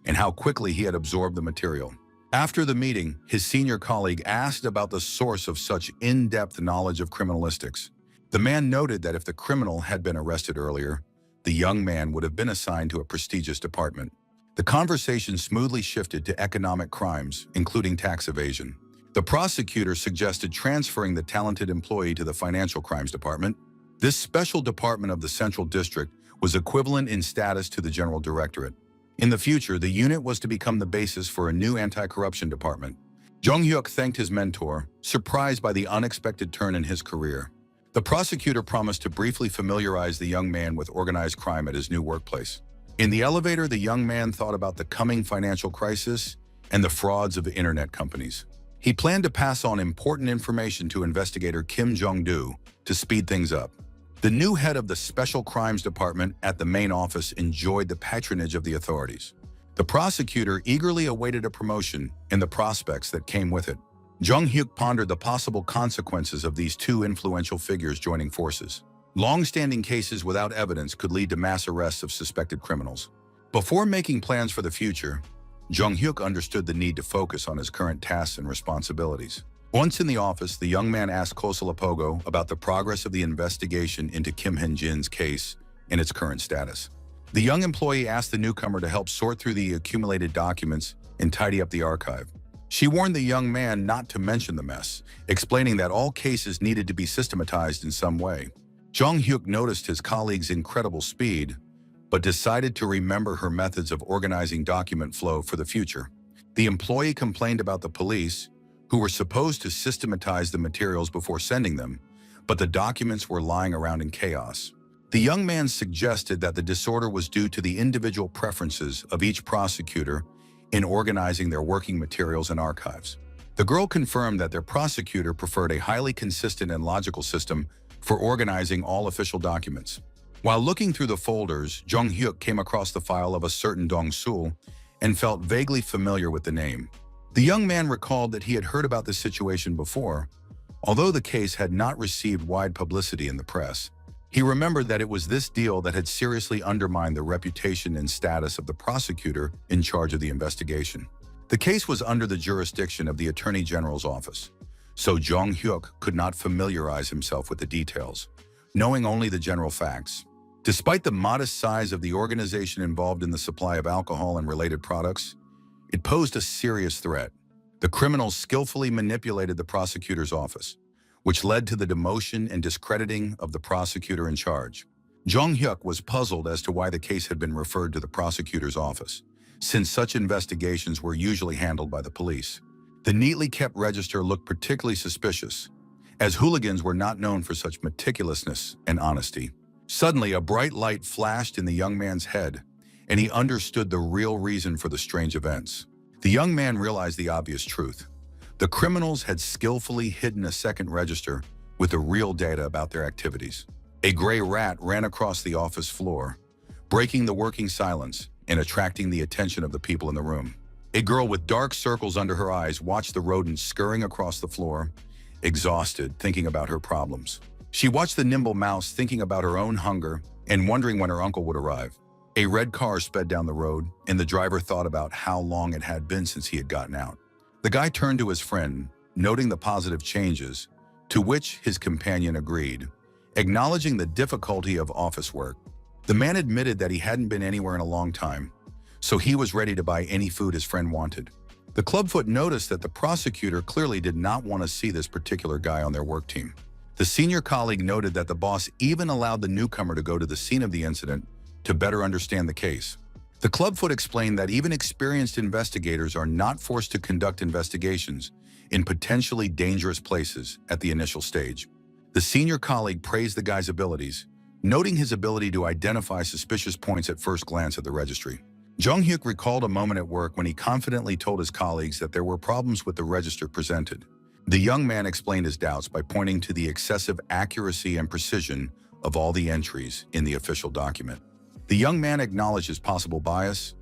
and how quickly he had absorbed the material. After the meeting, his senior colleague asked about the source of such in-depth knowledge of criminalistics. The man noted that if the criminal had been arrested earlier, the young man would have been assigned to a prestigious department. The conversation smoothly shifted to economic crimes, including tax evasion. The prosecutor suggested transferring the talented employee to the Financial Crimes Department. This special department of the Central District was equivalent in status to the General Directorate. In the future, the unit was to become the basis for a new anti-corruption department. Jung Hyuk thanked his mentor, surprised by the unexpected turn in his career. The prosecutor promised to briefly familiarize the young man with organized crime at his new workplace. In the elevator, the young man thought about the coming financial crisis and the frauds of the internet companies. He planned to pass on important information to investigator Kim Jong-do to speed things up. The new head of the Special Crimes Department at the main office enjoyed the patronage of the authorities. The prosecutor eagerly awaited a promotion and the prospects that came with it. Jung Hyuk pondered the possible consequences of these two influential figures joining forces. Long-standing cases without evidence could lead to mass arrests of suspected criminals. Before making plans for the future, Jung Hyuk understood the need to focus on his current tasks and responsibilities. Once in the office, the young man asked Kosalapogo about the progress of the investigation into Kim Hyun-jin's case and its current status. The young employee asked the newcomer to help sort through the accumulated documents and tidy up the archive. She warned the young man not to mention the mess, explaining that all cases needed to be systematized in some way. Jong Hyuk noticed his colleague's incredible speed, but decided to remember her methods of organizing document flow for the future. The employee complained about the police, who were supposed to systematize the materials before sending them, but the documents were lying around in chaos. The young man suggested that the disorder was due to the individual preferences of each prosecutor in organizing their working materials and archives. The girl confirmed that their prosecutor preferred a highly consistent and logical system for organizing all official documents. While looking through the folders, Jong Hyuk came across the file of a certain Dong Sul and felt vaguely familiar with the name. The young man recalled that he had heard about this situation before, although the case had not received wide publicity in the press. He remembered that it was this deal that had seriously undermined the reputation and status of the prosecutor in charge of the investigation. The case was under the jurisdiction of the Attorney General's office, so Jong Hyuk could not familiarize himself with the details, knowing only the general facts. Despite the modest size of the organization involved in the supply of alcohol and related products, it posed a serious threat. The criminals skillfully manipulated the prosecutor's office, which led to the demotion and discrediting of the prosecutor in charge. Jong Hyuk was puzzled as to why the case had been referred to the prosecutor's office, since such investigations were usually handled by the police. The neatly kept register looked particularly suspicious, as hooligans were not known for such meticulousness and honesty. Suddenly, a bright light flashed in the young man's head, and he understood the real reason for the strange events. The young man realized the obvious truth. The criminals had skillfully hidden a second register with the real data about their activities. A gray rat ran across the office floor, breaking the working silence and attracting the attention of the people in the room. A girl with dark circles under her eyes watched the rodent scurrying across the floor, exhausted, thinking about her problems. She watched the nimble mouse thinking about her own hunger and wondering when her uncle would arrive. A red car sped down the road, and the driver thought about how long it had been since he had gotten out. The guy turned to his friend, noting the positive changes, to which his companion agreed, acknowledging the difficulty of office work. The man admitted that he hadn't been anywhere in a long time, so he was ready to buy any food his friend wanted. The clubfoot noticed that the prosecutor clearly did not want to see this particular guy on their work team. The senior colleague noted that the boss even allowed the newcomer to go to the scene of the incident to better understand the case. The clubfoot explained that even experienced investigators are not forced to conduct investigations in potentially dangerous places at the initial stage. The senior colleague praised the guy's abilities, noting his ability to identify suspicious points at first glance at the registry. Jong Hyuk recalled a moment at work when he confidently told his colleagues that there were problems with the register presented. The young man explained his doubts by pointing to the excessive accuracy and precision of all the entries in the official document. The young man acknowledged his possible bias,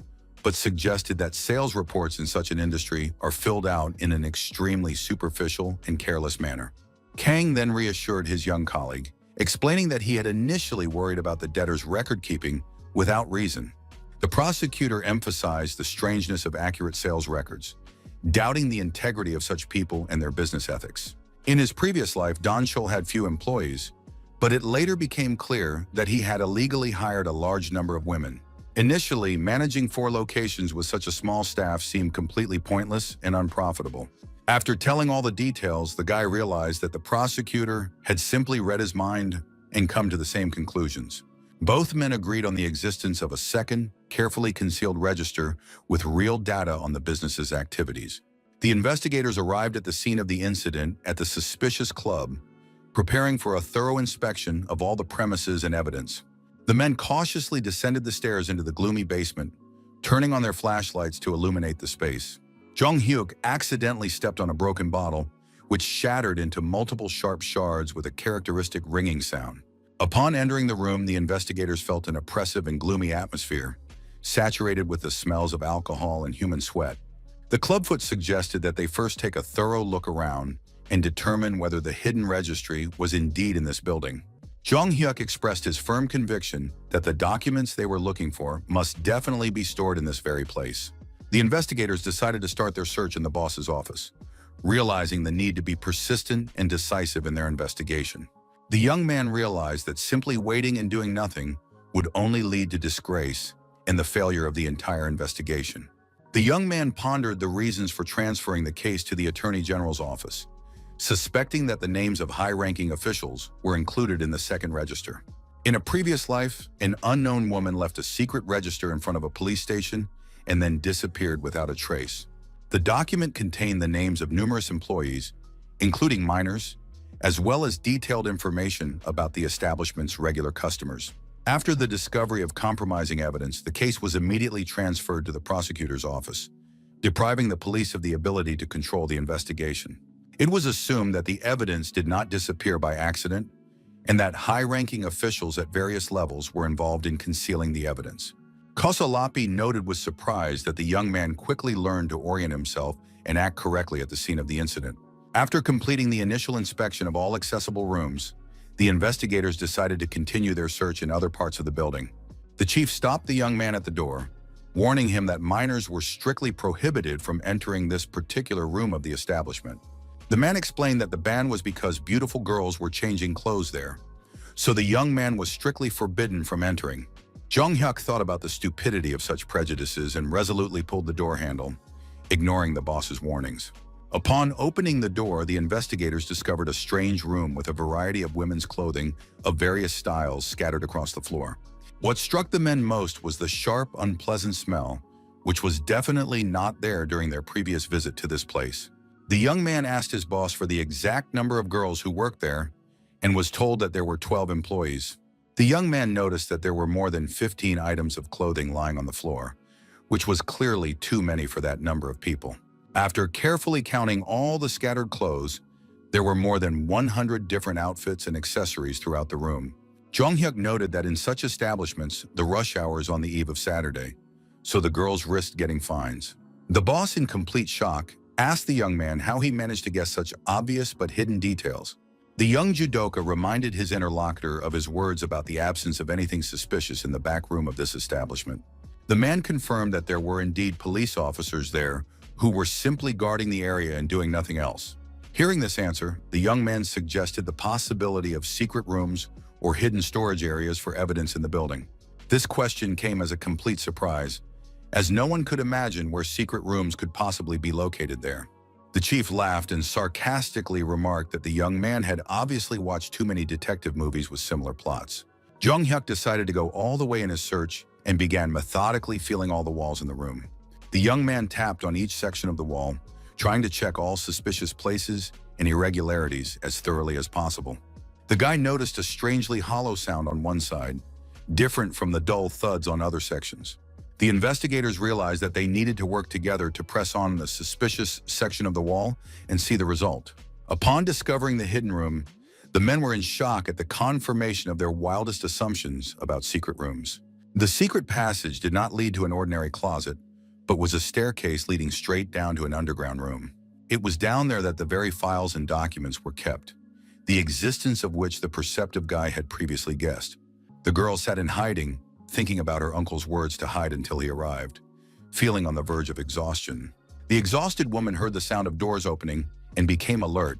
but suggested that sales reports in such an industry are filled out in an extremely superficial and careless manner. Kang then reassured his young colleague, explaining that he had initially worried about the debtor's record-keeping without reason. The prosecutor emphasized the strangeness of accurate sales records, doubting the integrity of such people and their business ethics. In his previous life, Don Chol had few employees, but it later became clear that he had illegally hired a large number of women. Initially, managing 4 locations with such a small staff seemed completely pointless and unprofitable. After telling all the details, the guy realized that the prosecutor had simply read his mind and come to the same conclusions. Both men agreed on the existence of a second, carefully concealed register with real data on the business's activities. The investigators arrived at the scene of the incident at the suspicious club, preparing for a thorough inspection of all the premises and evidence. The men cautiously descended the stairs into the gloomy basement, turning on their flashlights to illuminate the space. Jong Hyuk accidentally stepped on a broken bottle, which shattered into multiple sharp shards with a characteristic ringing sound. Upon entering the room, the investigators felt an oppressive and gloomy atmosphere, saturated with the smells of alcohol and human sweat. The clubfoot suggested that they first take a thorough look around and determine whether the hidden registry was indeed in this building. Jong Hyuk expressed his firm conviction that the documents they were looking for must definitely be stored in this very place. The investigators decided to start their search in the boss's office, realizing the need to be persistent and decisive in their investigation. The young man realized that simply waiting and doing nothing would only lead to disgrace and the failure of the entire investigation. The young man pondered the reasons for transferring the case to the Attorney General's office, suspecting that the names of high-ranking officials were included in the second register. In a previous life, an unknown woman left a secret register in front of a police station and then disappeared without a trace. The document contained the names of numerous employees, including minors, as well as detailed information about the establishment's regular customers. After the discovery of compromising evidence, the case was immediately transferred to the prosecutor's office, depriving the police of the ability to control the investigation. It was assumed that the evidence did not disappear by accident and that high-ranking officials at various levels were involved in concealing the evidence. Kosolapi noted with surprise that the young man quickly learned to orient himself and act correctly at the scene of the incident. After completing the initial inspection of all accessible rooms, the investigators decided to continue their search in other parts of the building. The chief stopped the young man at the door, warning him that minors were strictly prohibited from entering this particular room of the establishment. The man explained that the ban was because beautiful girls were changing clothes there, so the young man was strictly forbidden from entering. Jong-hyuk thought about the stupidity of such prejudices and resolutely pulled the door handle, ignoring the boss's warnings. Upon opening the door, the investigators discovered a strange room with a variety of women's clothing of various styles scattered across the floor. What struck the men most was the sharp, unpleasant smell, which was definitely not there during their previous visit to this place. The young man asked his boss for the exact number of girls who worked there and was told that there were 12 employees. The young man noticed that there were more than 15 items of clothing lying on the floor, which was clearly too many for that number of people. After carefully counting all the scattered clothes, there were more than 100 different outfits and accessories throughout the room. Jong-hyuk noted that in such establishments, the rush hour is on the eve of Saturday, so the girls risked getting fines. The boss, in complete shock, asked the young man how he managed to guess such obvious but hidden details. The young judoka reminded his interlocutor of his words about the absence of anything suspicious in the back room of this establishment. The man confirmed that there were indeed police officers there who were simply guarding the area and doing nothing else. Hearing this answer, the young man suggested the possibility of secret rooms or hidden storage areas for evidence in the building. This question came as a complete surprise, as no one could imagine where secret rooms could possibly be located there. The chief laughed and sarcastically remarked that the young man had obviously watched too many detective movies with similar plots. Jong-hyuk decided to go all the way in his search and began methodically feeling all the walls in the room. The young man tapped on each section of the wall, trying to check all suspicious places and irregularities as thoroughly as possible. The guy noticed a strangely hollow sound on one side, different from the dull thuds on other sections. The investigators realized that they needed to work together to press on the suspicious section of the wall and see the result. Upon discovering the hidden room, the men were in shock at the confirmation of their wildest assumptions about secret rooms. The secret passage did not lead to an ordinary closet, but was a staircase leading straight down to an underground room. It was down there that the very files and documents were kept, the existence of which the perceptive guy had previously guessed. The girl sat in hiding, thinking about her uncle's words to hide until he arrived, feeling on the verge of exhaustion. The exhausted woman heard the sound of doors opening and became alert,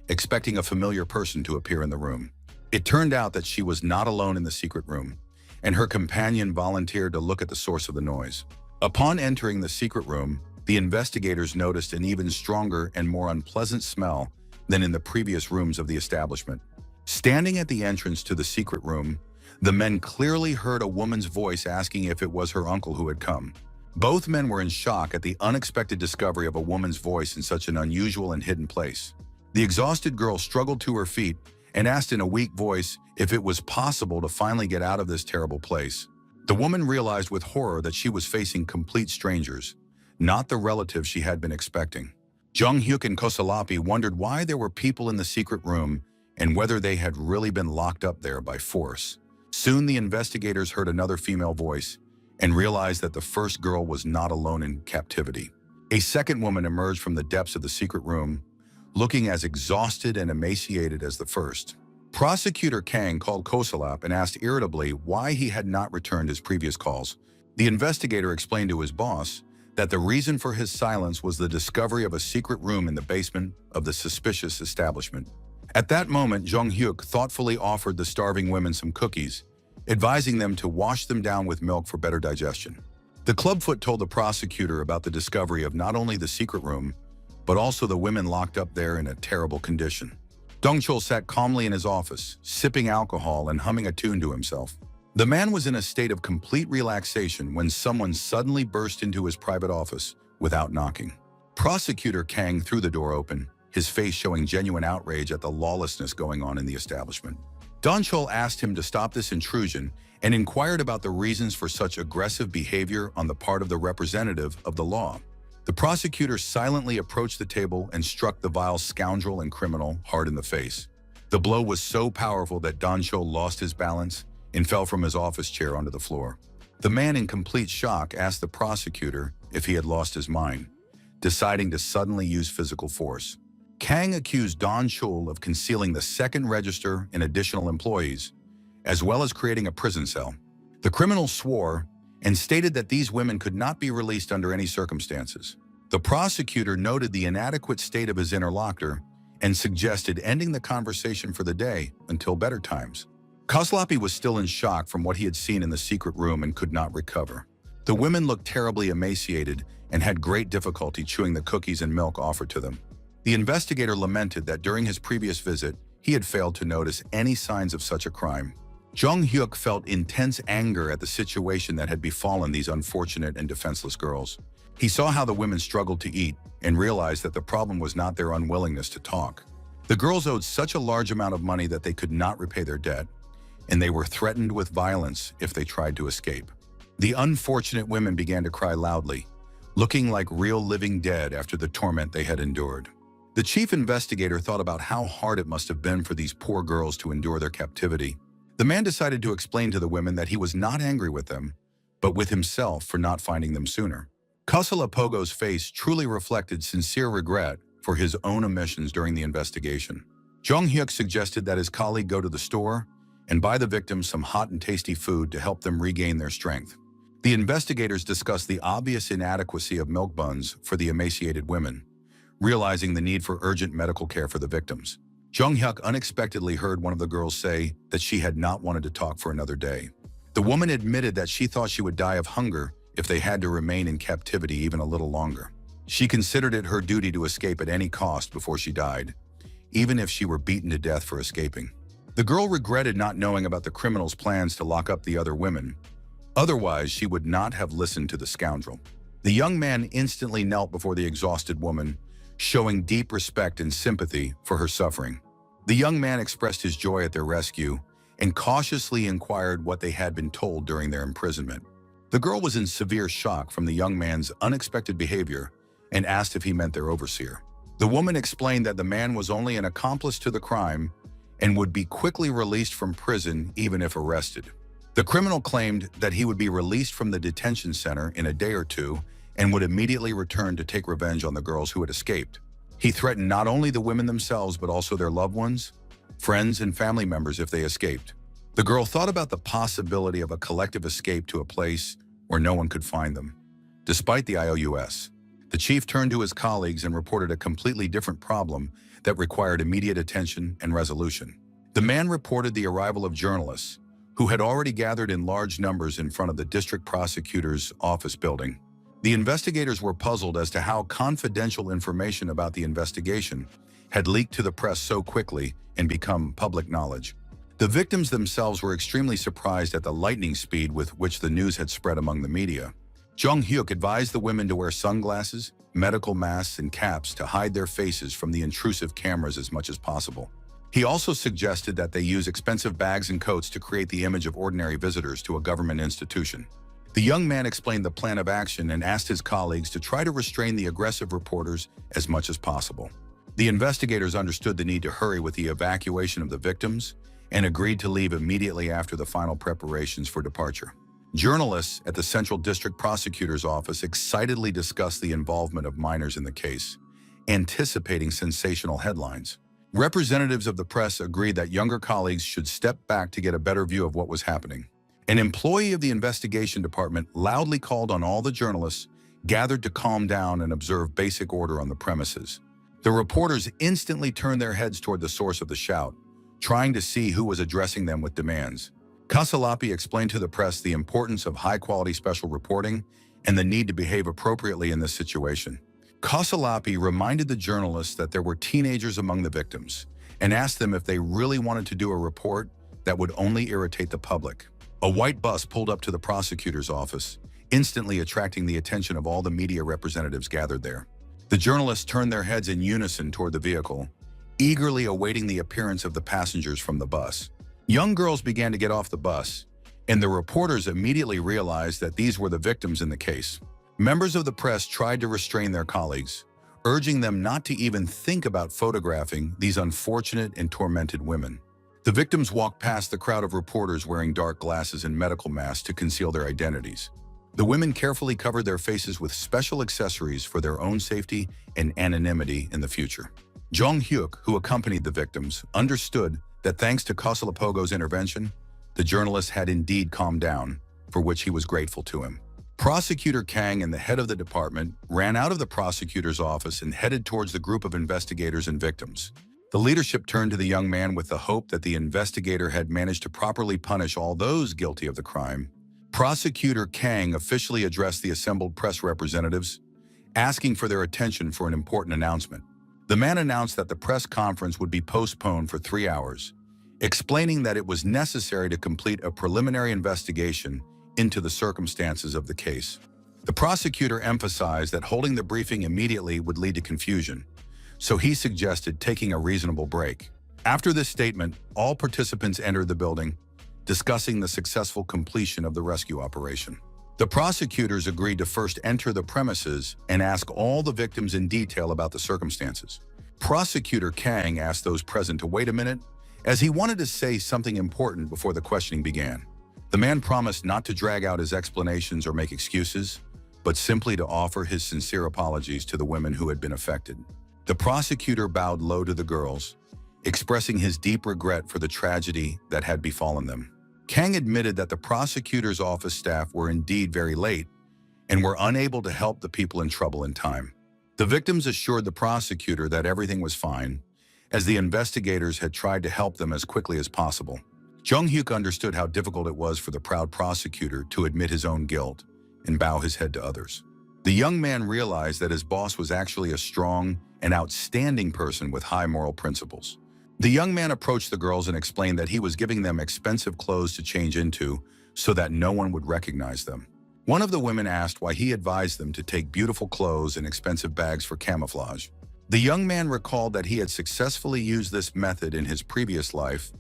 expecting a familiar person to appear in the room. It turned out that she was not alone in the secret room, and her companion volunteered to look at the source of the noise. Upon entering the secret room, the investigators noticed an even stronger and more unpleasant smell than in the previous rooms of the establishment. Standing at the entrance to the secret room, the men clearly heard a woman's voice asking if it was her uncle who had come. Both men were in shock at the unexpected discovery of a woman's voice in such an unusual and hidden place. The exhausted girl struggled to her feet and asked in a weak voice if it was possible to finally get out of this terrible place. The woman realized with horror that she was facing complete strangers, not the relatives she had been expecting. Jong-hyuk and Kosolapi wondered why there were people in the secret room and whether they had really been locked up there by force. Soon the investigators heard another female voice and realized that the first girl was not alone in captivity. A second woman emerged from the depths of the secret room, looking as exhausted and emaciated as the first. Prosecutor Kang called Kosalap and asked irritably why he had not returned his previous calls. The investigator explained to his boss that the reason for his silence was the discovery of a secret room in the basement of the suspicious establishment. At that moment, Jong-hyuk thoughtfully offered the starving women some cookies, advising them to wash them down with milk for better digestion. The clubfoot told the prosecutor about the discovery of not only the secret room, but also the women locked up there in a terrible condition. Dong-chul sat calmly in his office, sipping alcohol and humming a tune to himself. The man was in a state of complete relaxation when someone suddenly burst into his private office without knocking. Prosecutor Kang threw the door open, his face showing genuine outrage at the lawlessness going on in the establishment. Dong-chul asked him to stop this intrusion and inquired about the reasons for such aggressive behavior on the part of the representative of the law. The prosecutor silently approached the table and struck the vile scoundrel and criminal hard in the face. The blow was so powerful that Dong-chul lost his balance and fell from his office chair onto the floor. The man, in complete shock, asked the prosecutor if he had lost his mind, deciding to suddenly use physical force. Kang accused Dong-chul of concealing the second register and additional employees, as well as creating a prison cell. The criminal swore and stated that these women could not be released under any circumstances. The prosecutor noted the inadequate state of his interlocutor and suggested ending the conversation for the day until better times. Koslapi was still in shock from what he had seen in the secret room and could not recover. The women looked terribly emaciated and had great difficulty chewing the cookies and milk offered to them. The investigator lamented that during his previous visit, he had failed to notice any signs of such a crime. Jong-hyuk felt intense anger at the situation that had befallen these unfortunate and defenseless girls. He saw how the women struggled to eat and realized that the problem was not their unwillingness to talk. The girls owed such a large amount of money that they could not repay their debt, and they were threatened with violence if they tried to escape. The unfortunate women began to cry loudly, looking like real living dead after the torment they had endured. The chief investigator thought about how hard it must have been for these poor girls to endure their captivity. The man decided to explain to the women that he was not angry with them, but with himself for not finding them sooner. Kusala Pogo's face truly reflected sincere regret for his own omissions during the investigation. Jong-hyuk suggested that his colleague go to the store and buy the victims some hot and tasty food to help them regain their strength. The investigators discussed the obvious inadequacy of milk buns for the emaciated women, realizing the need for urgent medical care for the victims. Jong-hyuk unexpectedly heard one of the girls say that she had not wanted to talk for another day. The woman admitted that she thought she would die of hunger if they had to remain in captivity even a little longer. She considered it her duty to escape at any cost before she died, even if she were beaten to death for escaping. The girl regretted not knowing about the criminal's plans to lock up the other women. Otherwise, she would not have listened to the scoundrel. The young man instantly knelt before the exhausted woman, showing deep respect and sympathy for her suffering. The young man expressed his joy at their rescue and cautiously inquired what they had been told during their imprisonment. The girl was in severe shock from the young man's unexpected behavior and asked if he meant their overseer. The woman explained that the man was only an accomplice to the crime and would be quickly released from prison even if arrested. The criminal claimed that he would be released from the detention center in a day or two and would immediately return to take revenge on the girls who had escaped. He threatened not only the women themselves but also their loved ones, friends, and family members if they escaped. The girl thought about the possibility of a collective escape to a place where no one could find them. Despite the IOUS, the chief turned to his colleagues and reported a completely different problem that required immediate attention and resolution. The man reported the arrival of journalists, who had already gathered in large numbers in front of the district prosecutor's office building. The investigators were puzzled as to how confidential information about the investigation had leaked to the press so quickly and become public knowledge. The victims themselves were extremely surprised at the lightning speed with which the news had spread among the media. Jong-hyuk advised the women to wear sunglasses, medical masks, and caps to hide their faces from the intrusive cameras as much as possible. He also suggested that they use expensive bags and coats to create the image of ordinary visitors to a government institution. The young man explained the plan of action and asked his colleagues to try to restrain the aggressive reporters as much as possible. The investigators understood the need to hurry with the evacuation of the victims and agreed to leave immediately after the final preparations for departure. Journalists at the Central District Prosecutor's Office excitedly discussed the involvement of minors in the case, anticipating sensational headlines. Representatives of the press agreed that younger colleagues should step back to get a better view of what was happening. An employee of the investigation department loudly called on all the journalists gathered to calm down and observe basic order on the premises. The reporters instantly turned their heads toward the source of the shout, trying to see who was addressing them with demands. Kasalapi explained to the press the importance of high-quality special reporting and the need to behave appropriately in this situation. Kosalapi reminded the journalists that there were teenagers among the victims and asked them if they really wanted to do a report that would only irritate the public. A white bus pulled up to the prosecutor's office, instantly attracting the attention of all the media representatives gathered there. The journalists turned their heads in unison toward the vehicle, eagerly awaiting the appearance of the passengers from the bus. Young girls began to get off the bus, and the reporters immediately realized that these were the victims in the case. Members of the press tried to restrain their colleagues, urging them not to even think about photographing these unfortunate and tormented women. The victims walked past the crowd of reporters wearing dark glasses and medical masks to conceal their identities. The women carefully covered their faces with special accessories for their own safety and anonymity in the future. Jong Hyuk, who accompanied the victims, understood that thanks to Kosalapogo's intervention, the journalist had indeed calmed down, for which he was grateful to him. Prosecutor Kang and the head of the department ran out of the prosecutor's office and headed towards the group of investigators and victims. The leadership turned to the young man with the hope that the investigator had managed to properly punish all those guilty of the crime. Prosecutor Kang officially addressed the assembled press representatives, asking for their attention for an important announcement. The man announced that the press conference would be postponed for 3 hours, explaining that it was necessary to complete a preliminary investigation into the circumstances of the case. The prosecutor emphasized that holding the briefing immediately would lead to confusion, so he suggested taking a reasonable break. After this statement, all participants entered the building, discussing the successful completion of the rescue operation. The prosecutors agreed to first enter the premises and ask all the victims in detail about the circumstances. Prosecutor Kang asked those present to wait a minute, as he wanted to say something important before the questioning began. The man promised not to drag out his explanations or make excuses, but simply to offer his sincere apologies to the women who had been affected. The prosecutor bowed low to the girls, expressing his deep regret for the tragedy that had befallen them. Kang admitted that the prosecutor's office staff were indeed very late and were unable to help the people in trouble in time. The victims assured the prosecutor that everything was fine, as the investigators had tried to help them as quickly as possible. Jung Hyuk understood how difficult it was for the proud prosecutor to admit his own guilt and bow his head to others. The young man realized that his boss was actually a strong and outstanding person with high moral principles. The young man approached the girls and explained that he was giving them expensive clothes to change into so that no one would recognize them. One of the women asked why he advised them to take beautiful clothes and expensive bags for camouflage. The young man recalled that he had successfully used this method in his previous life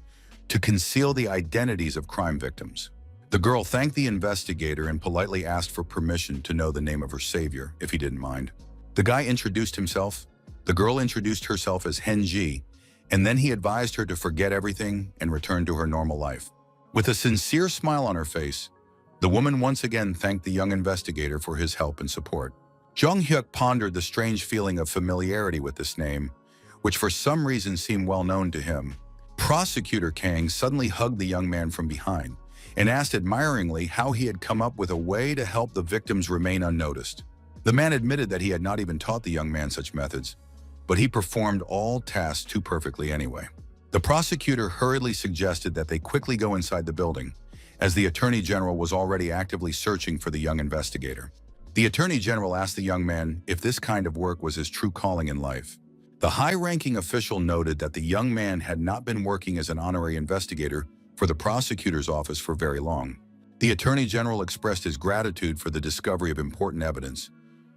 to conceal the identities of crime victims. The girl thanked the investigator and politely asked for permission to know the name of her savior, if he didn't mind. The guy introduced himself. The girl introduced herself as Henji, and then he advised her to forget everything and return to her normal life. With a sincere smile on her face, the woman once again thanked the young investigator for his help and support. Jung Hyuk pondered the strange feeling of familiarity with this name, which for some reason seemed well known to him. Prosecutor Kang suddenly hugged the young man from behind and asked admiringly how he had come up with a way to help the victims remain unnoticed. The man admitted that he had not even taught the young man such methods, but he performed all tasks too perfectly anyway. The prosecutor hurriedly suggested that they quickly go inside the building, as the Attorney General was already actively searching for the young investigator. The Attorney General asked the young man if this kind of work was his true calling in life. The high-ranking official noted that the young man had not been working as an honorary investigator for the prosecutor's office for very long. The Attorney General expressed his gratitude for the discovery of important evidence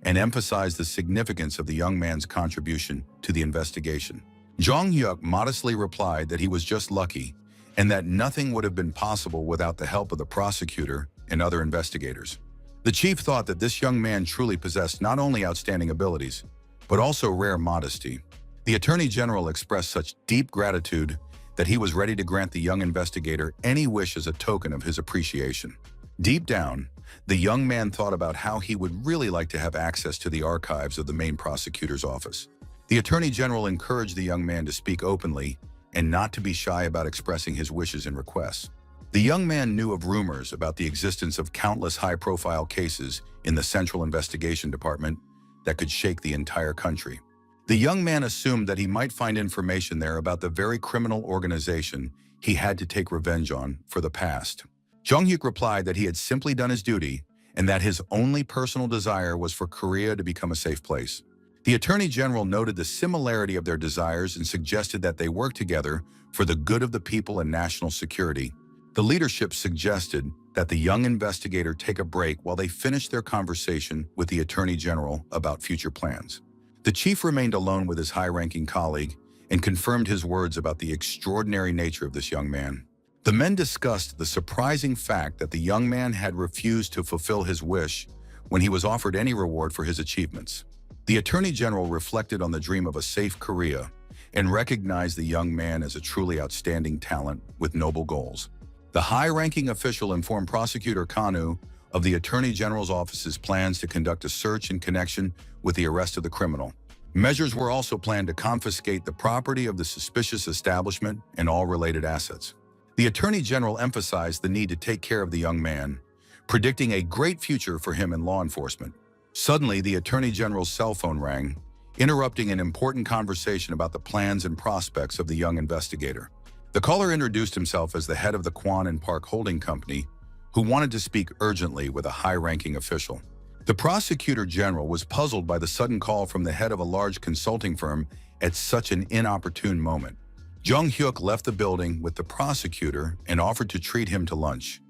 and emphasized the significance of the young man's contribution to the investigation. Jong Hyuk modestly replied that he was just lucky and that nothing would have been possible without the help of the prosecutor and other investigators. The chief thought that this young man truly possessed not only outstanding abilities, but also rare modesty. The Attorney General expressed such deep gratitude that he was ready to grant the young investigator any wish as a token of his appreciation. Deep down, the young man thought about how he would really like to have access to the archives of the main prosecutor's office. The Attorney General encouraged the young man to speak openly and not to be shy about expressing his wishes and requests. The young man knew of rumors about the existence of countless high-profile cases in the Central Investigation Department that could shake the entire country. The young man assumed that he might find information there about the very criminal organization he had to take revenge on for the past. Jung Hyuk replied that he had simply done his duty and that his only personal desire was for Korea to become a safe place. The Attorney General noted the similarity of their desires and suggested that they work together for the good of the people and national security. The leadership suggested that the young investigator take a break while they finished their conversation with the Attorney General about future plans. The chief remained alone with his high-ranking colleague and confirmed his words about the extraordinary nature of this young man. The men discussed the surprising fact that the young man had refused to fulfill his wish when he was offered any reward for his achievements. The Attorney General reflected on the dream of a safe Korea and recognized the young man as a truly outstanding talent with noble goals. The high-ranking official informed Prosecutor Kanu of the Attorney General's office's plans to conduct a search in connection with the arrest of the criminal. Measures were also planned to confiscate the property of the suspicious establishment and all related assets. The Attorney General emphasized the need to take care of the young man, predicting a great future for him in law enforcement. Suddenly, the Attorney General's cell phone rang, interrupting an important conversation about the plans and prospects of the young investigator. The caller introduced himself as the head of the Kwan and Park Holding Company, who wanted to speak urgently with a high-ranking official. The Prosecutor General was puzzled by the sudden call from the head of a large consulting firm at such an inopportune moment. Jung Hyuk left the building with the prosecutor and offered to treat him to lunch,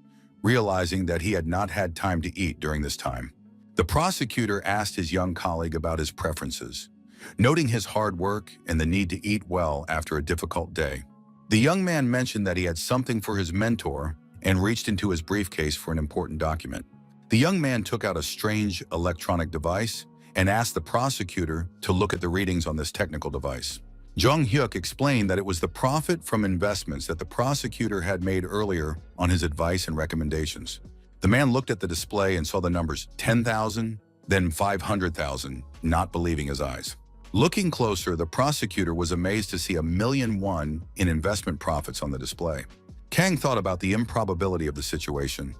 realizing that he had not had time to eat during this time. The prosecutor asked his young colleague about his preferences, noting his hard work and the need to eat well after a difficult day. The young man mentioned that he had something for his mentor and reached into his briefcase for an important document. The young man took out a strange electronic device and asked the prosecutor to look at the readings on this technical device. Jung Hyuk explained that it was the profit from investments that the prosecutor had made earlier on his advice and recommendations. The man looked at the display and saw the numbers 10,000, then 500,000, not believing his eyes. Looking closer, the prosecutor was amazed to see 1,000,000 won in investment profits on the display. Kang thought about the improbability of the situation.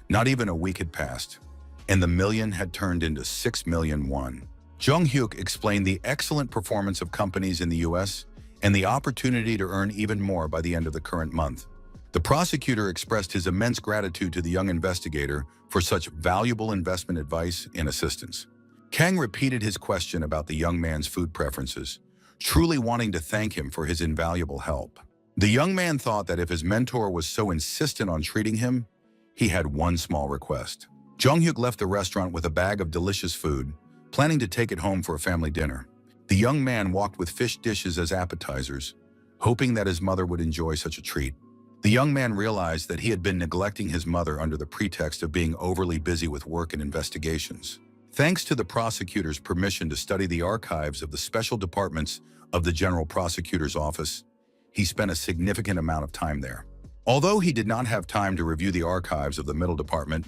Not even a week had passed, and the million had turned into 6,000,000 won. Jung Hyuk explained the excellent performance of companies in the U.S. and the opportunity to earn even more by the end of the current month. The prosecutor expressed his immense gratitude to the young investigator for such valuable investment advice and assistance. Kang repeated his question about the young man's food preferences, truly wanting to thank him for his invaluable help. The young man thought that if his mentor was so insistent on treating him, he had one small request. Jung Hyuk left the restaurant with a bag of delicious food, planning to take it home for a family dinner. The young man walked with fish dishes as appetizers, hoping that his mother would enjoy such a treat. The young man realized that he had been neglecting his mother under the pretext of being overly busy with work and investigations. Thanks to the prosecutor's permission to study the archives of the special departments of the General Prosecutor's Office, he spent a significant amount of time there. Although he did not have time to review the archives of the Middle Department,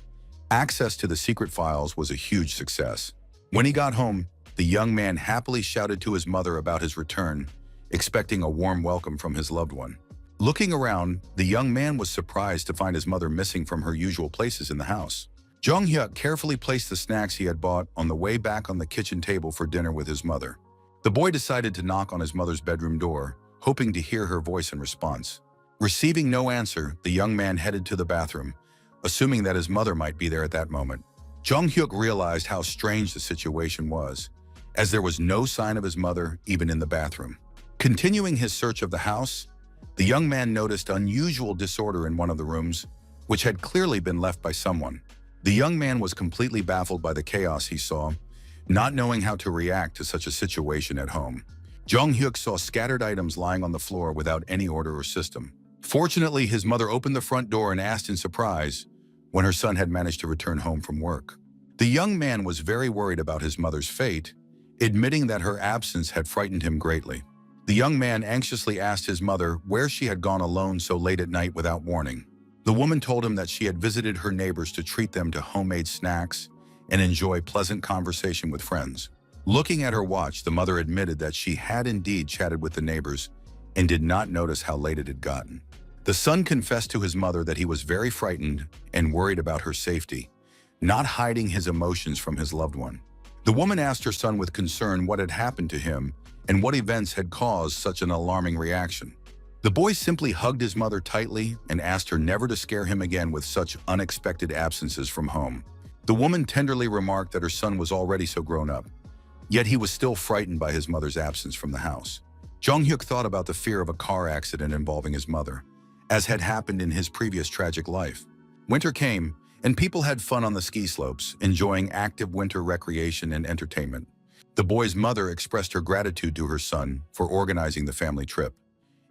access to the secret files was a huge success. When he got home, the young man happily shouted to his mother about his return, expecting a warm welcome from his loved one. Looking around, the young man was surprised to find his mother missing from her usual places in the house. Jung Hyuk carefully placed the snacks he had bought on the way back on the kitchen table for dinner with his mother. The boy decided to knock on his mother's bedroom door, hoping to hear her voice in response. Receiving no answer, the young man headed to the bathroom, assuming that his mother might be there at that moment. Jung Hyuk realized how strange the situation was, as there was no sign of his mother even in the bathroom. Continuing his search of the house, the young man noticed unusual disorder in one of the rooms, which had clearly been left by someone. The young man was completely baffled by the chaos he saw, not knowing how to react to such a situation at home. Jung Hyuk saw scattered items lying on the floor without any order or system. Fortunately, his mother opened the front door and asked in surprise when her son had managed to return home from work. The young man was very worried about his mother's fate, admitting that her absence had frightened him greatly. The young man anxiously asked his mother where she had gone alone so late at night without warning. The woman told him that she had visited her neighbors to treat them to homemade snacks and enjoy pleasant conversation with friends. Looking at her watch, the mother admitted that she had indeed chatted with the neighbors and did not notice how late it had gotten. The son confessed to his mother that he was very frightened and worried about her safety, not hiding his emotions from his loved one. The woman asked her son with concern what had happened to him and what events had caused such an alarming reaction. The boy simply hugged his mother tightly and asked her never to scare him again with such unexpected absences from home. The woman tenderly remarked that her son was already so grown up, Yet he was still frightened by his mother's absence from the house. Jong-hyuk thought about the fear of a car accident involving his mother, as had happened in his previous tragic life. Winter came, and people had fun on the ski slopes, enjoying active winter recreation and entertainment. The boy's mother expressed her gratitude to her son for organizing the family trip,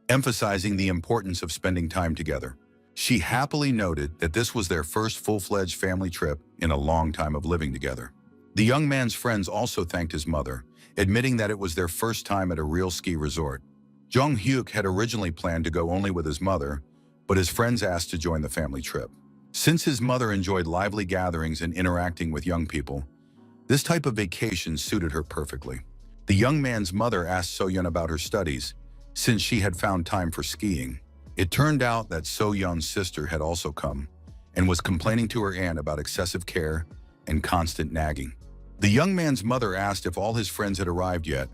emphasizing the importance of spending time together. She happily noted that this was their first full-fledged family trip in a long time of living together. The young man's friends also thanked his mother, admitting that it was their first time at a real ski resort. Jong-hyuk had originally planned to go only with his mother, but his friends asked to join the family trip. Since his mother enjoyed lively gatherings and interacting with young people, this type of vacation suited her perfectly. The young man's mother asked So-yeon about her studies, since she had found time for skiing. It turned out that So-yeon's sister had also come and was complaining to her aunt about excessive care and constant nagging. The young man's mother asked if all his friends had arrived yet,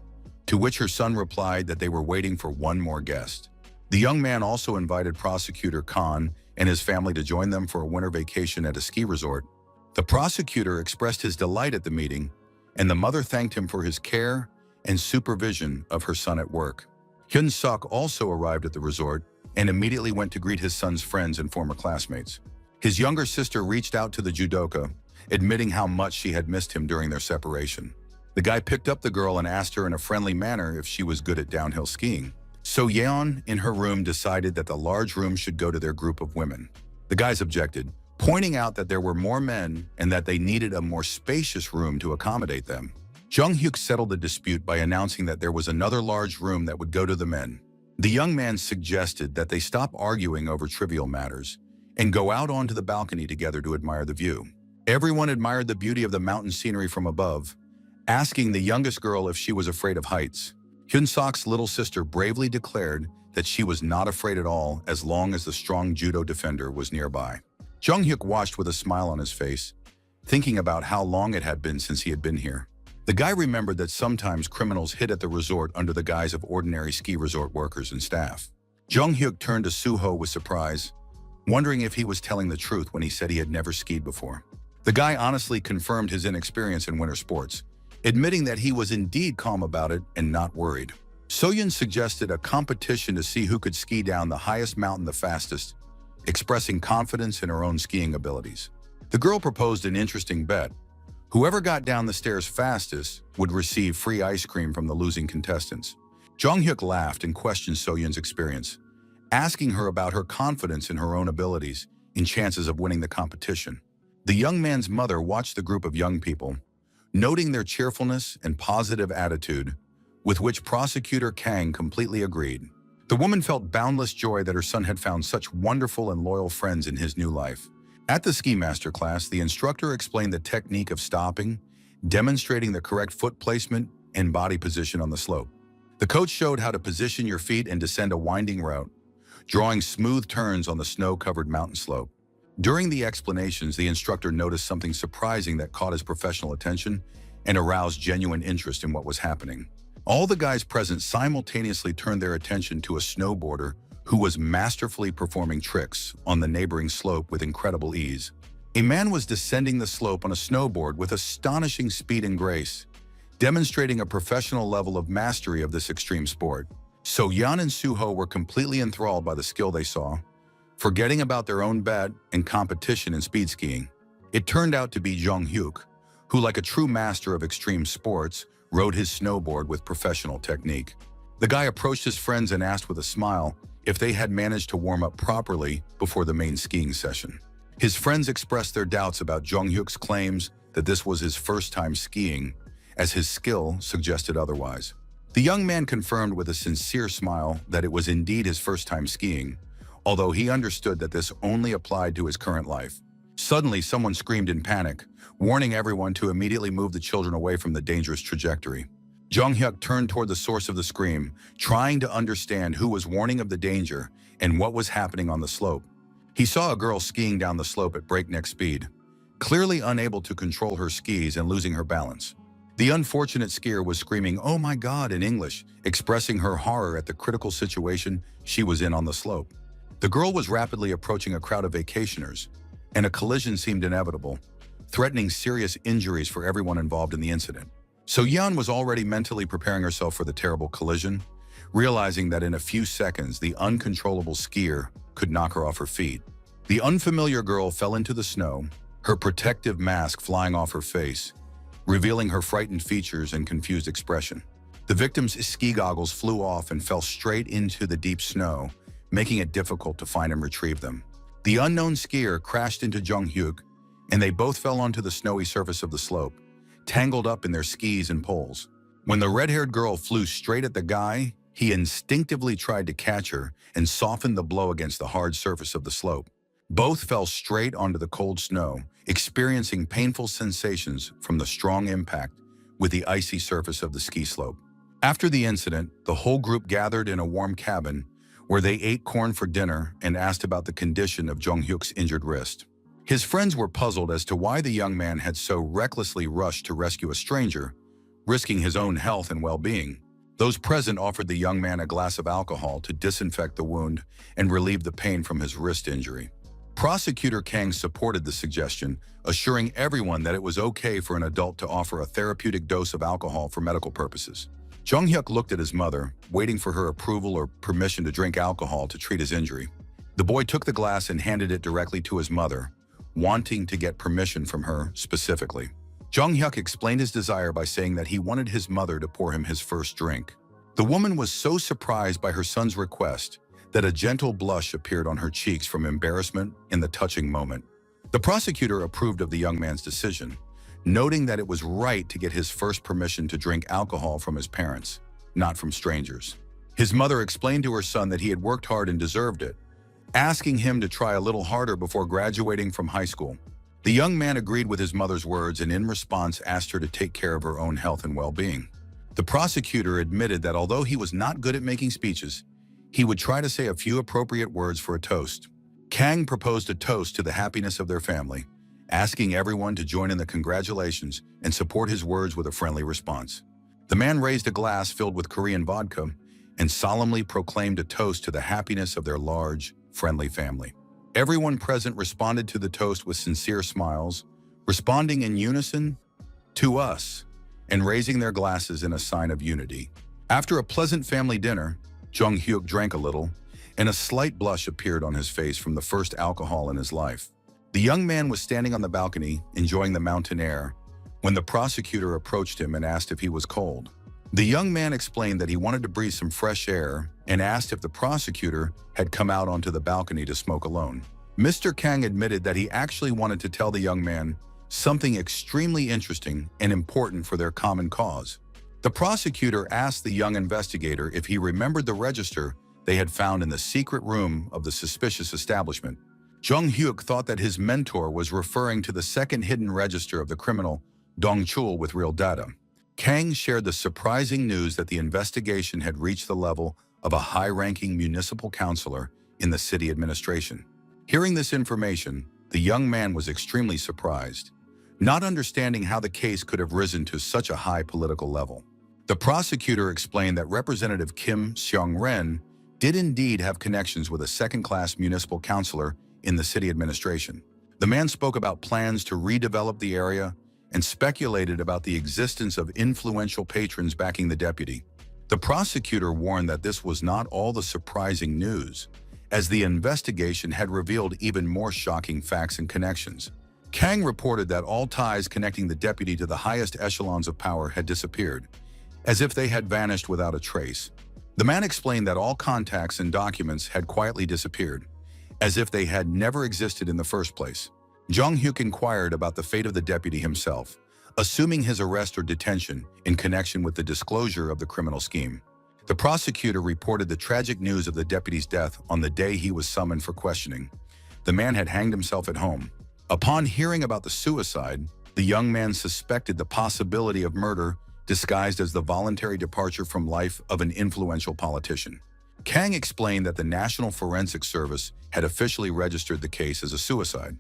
to which her son replied that they were waiting for one more guest. The young man also invited prosecutor Khan and his family to join them for a winter vacation at a ski resort. The prosecutor expressed his delight at the meeting, and the mother thanked him for his care and supervision of her son at work. Hyun-suk also arrived at the resort and immediately went to greet his son's friends and former classmates. His younger sister reached out to the judoka, admitting how much she had missed him during their separation. The guy picked up the girl and asked her in a friendly manner if she was good at downhill skiing. So Yeon, in her room, decided that the large room should go to their group of women. The guys objected, pointing out that there were more men and that they needed a more spacious room to accommodate them. Jong-hyuk settled the dispute by announcing that there was another large room that would go to the men. The young man suggested that they stop arguing over trivial matters and go out onto the balcony together to admire the view. Everyone admired the beauty of the mountain scenery from above, asking the youngest girl if she was afraid of heights. Hyun-suk's little sister bravely declared that she was not afraid at all as long as the strong judo defender was nearby. Jong-hyuk watched with a smile on his face, thinking about how long it had been since he had been here. The guy remembered that sometimes criminals hid at the resort under the guise of ordinary ski resort workers and staff. Jong-hyuk turned to Soo-ho with surprise, wondering if he was telling the truth when he said he had never skied before. The guy honestly confirmed his inexperience in winter sports, admitting that he was indeed calm about it and not worried. So-yeon suggested a competition to see who could ski down the highest mountain the fastest, expressing confidence in her own skiing abilities. The girl proposed an interesting bet. Whoever got down the stairs fastest would receive free ice cream from the losing contestants. Jong-hyuk laughed and questioned So-yeon's experience, asking her about her confidence in her own abilities and chances of winning the competition. The young man's mother watched the group of young people, noting their cheerfulness and positive attitude, with which Prosecutor Kang completely agreed. The woman felt boundless joy that her son had found such wonderful and loyal friends in his new life. At the ski master class, the instructor explained the technique of stopping, demonstrating the correct foot placement and body position on the slope. The coach showed how to position your feet and descend a winding route, drawing smooth turns on the snow-covered mountain slope. During the explanations, the instructor noticed something surprising that caught his professional attention and aroused genuine interest in what was happening. All the guys present simultaneously turned their attention to a snowboarder who was masterfully performing tricks on the neighboring slope with incredible ease. A man was descending the slope on a snowboard with astonishing speed and grace, demonstrating a professional level of mastery of this extreme sport. So-yeon and Soo-ho were completely enthralled by the skill they saw, forgetting about their own bet and competition in speed skiing. It turned out to be Jong-hyuk, who, like a true master of extreme sports, rode his snowboard with professional technique. The guy approached his friends and asked with a smile if they had managed to warm up properly before the main skiing session. His friends expressed their doubts about Jong-hyuk's claims that this was his first time skiing, as his skill suggested otherwise. The young man confirmed with a sincere smile that it was indeed his first time skiing, although he understood that this only applied to his current life. Suddenly, someone screamed in panic, warning everyone to immediately move the children away from the dangerous trajectory. Jong-hyuk turned toward the source of the scream, trying to understand who was warning of the danger and what was happening on the slope. He saw a girl skiing down the slope at breakneck speed, clearly unable to control her skis and losing her balance. The unfortunate skier was screaming, "Oh my God," in English, expressing her horror at the critical situation she was in on the slope. The girl was rapidly approaching a crowd of vacationers, and a collision seemed inevitable, threatening serious injuries for everyone involved in the incident. So Yeon was already mentally preparing herself for the terrible collision, realizing that in a few seconds the uncontrollable skier could knock her off her feet. The unfamiliar girl fell into the snow, her protective mask flying off her face, revealing her frightened features and confused expression. The victim's ski goggles flew off and fell straight into the deep snow, making it difficult to find and retrieve them. The unknown skier crashed into Jung-hyuk, and they both fell onto the snowy surface of the slope, tangled up in their skis and poles. When the red-haired girl flew straight at the guy, he instinctively tried to catch her and softened the blow against the hard surface of the slope. Both fell straight onto the cold snow, experiencing painful sensations from the strong impact with the icy surface of the ski slope. After the incident, the whole group gathered in a warm cabin where they ate corn for dinner and asked about the condition of Jung-hyuk's injured wrist. His friends were puzzled as to why the young man had so recklessly rushed to rescue a stranger, risking his own health and well-being. Those present offered the young man a glass of alcohol to disinfect the wound and relieve the pain from his wrist injury. Prosecutor Kang supported the suggestion, assuring everyone that it was okay for an adult to offer a therapeutic dose of alcohol for medical purposes. Jung-hyuk looked at his mother, waiting for her approval or permission to drink alcohol to treat his injury. The boy took the glass and handed it directly to his mother, wanting to get permission from her specifically. Jung-hyuk explained his desire by saying that he wanted his mother to pour him his first drink. The woman was so surprised by her son's request that a gentle blush appeared on her cheeks from embarrassment in the touching moment. The prosecutor approved of the young man's decision, noting that it was right to get his first permission to drink alcohol from his parents, not from strangers. His mother explained to her son that he had worked hard and deserved it, asking him to try a little harder before graduating from high school. The young man agreed with his mother's words and in response asked her to take care of her own health and well-being. The prosecutor admitted that although he was not good at making speeches, he would try to say a few appropriate words for a toast. Kang proposed a toast to the happiness of their family, asking everyone to join in the congratulations and support his words with a friendly response. The man raised a glass filled with Korean vodka and solemnly proclaimed a toast to the happiness of their large, friendly family. Everyone present responded to the toast with sincere smiles, responding in unison, "To us," and raising their glasses in a sign of unity. After a pleasant family dinner, Jung-hyuk drank a little, and a slight blush appeared on his face from the first alcohol in his life. The young man was standing on the balcony, enjoying the mountain air, when the prosecutor approached him and asked if he was cold. The young man explained that he wanted to breathe some fresh air and asked if the prosecutor had come out onto the balcony to smoke alone. Mr. Kang admitted that he actually wanted to tell the young man something extremely interesting and important for their common cause. The prosecutor asked the young investigator if he remembered the register they had found in the secret room of the suspicious establishment. Jung-hyuk thought that his mentor was referring to the second hidden register of the criminal Dong-chul with real data. Kang shared the surprising news that the investigation had reached the level of a high-ranking municipal councilor in the city administration. Hearing this information, the young man was extremely surprised, not understanding how the case could have risen to such a high political level. The prosecutor explained that Representative Kim Seong-ren did indeed have connections with a second-class municipal councilor in the city administration. The man spoke about plans to redevelop the area and speculated about the existence of influential patrons backing the deputy. The prosecutor warned that this was not all the surprising news, as the investigation had revealed even more shocking facts and connections. Kang reported that all ties connecting the deputy to the highest echelons of power had disappeared, as if they had vanished without a trace. The man explained that all contacts and documents had quietly disappeared, as if they had never existed in the first place. Jung-hyuk inquired about the fate of the deputy himself, assuming his arrest or detention in connection with the disclosure of the criminal scheme. The prosecutor reported the tragic news of the deputy's death on the day he was summoned for questioning. The man had hanged himself at home. Upon hearing about the suicide, the young man suspected the possibility of murder disguised as the voluntary departure from life of an influential politician. Kang explained that the National Forensic Service had officially registered the case as a suicide,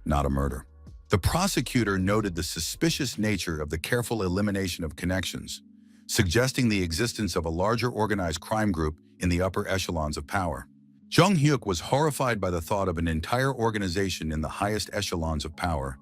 not a murder. The prosecutor noted the suspicious nature of the careful elimination of connections, suggesting the existence of a larger organized crime group in the upper echelons of power. Jung-hyuk was horrified by the thought of an entire organization in the highest echelons of power.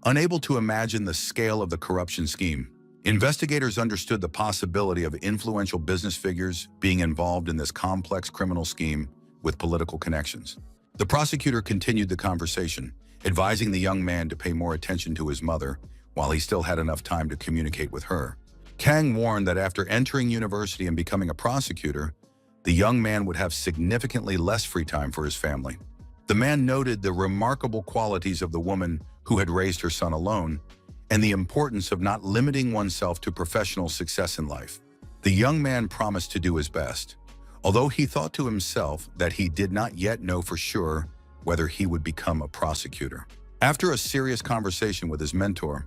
Unable to imagine the scale of the corruption scheme, Investigators understood the possibility of influential business figures being involved in this complex criminal scheme with political connections. The prosecutor continued the conversation, advising the young man to pay more attention to his mother while he still had enough time to communicate with her. Kang warned that after entering university and becoming a prosecutor, the young man would have significantly less free time for his family. The man noted the remarkable qualities of the woman who had raised her son alone and the importance of not limiting oneself to professional success in life. The young man promised to do his best, although he thought to himself that he did not yet know for sure whether he would become a prosecutor. After a serious conversation with his mentor,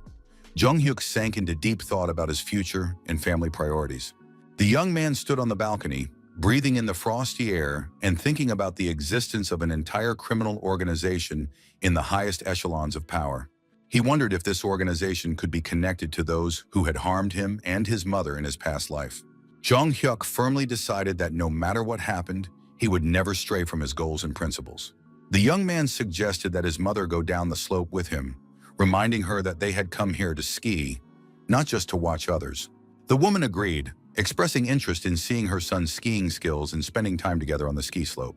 Jung-hyuk sank into deep thought about his future and family priorities. The young man stood on the balcony, breathing in the frosty air and thinking about the existence of an entire criminal organization in the highest echelons of power. He wondered if this organization could be connected to those who had harmed him and his mother in his past life. Jung-hyuk firmly decided that no matter what happened, he would never stray from his goals and principles. The young man suggested that his mother go down the slope with him, reminding her that they had come here to ski, not just to watch others. The woman agreed, expressing interest in seeing her son's skiing skills and spending time together on the ski slope.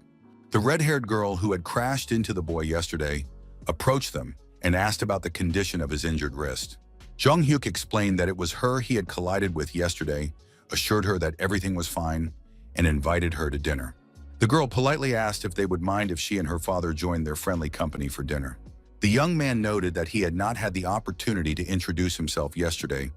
The red-haired girl who had crashed into the boy yesterday approached them and asked about the condition of his injured wrist. Jung-hyuk explained that it was her he had collided with yesterday, assured her that everything was fine, and invited her to dinner. The girl politely asked if they would mind if she and her father joined their friendly company for dinner. The young man noted that he had not had the opportunity to introduce himself yesterday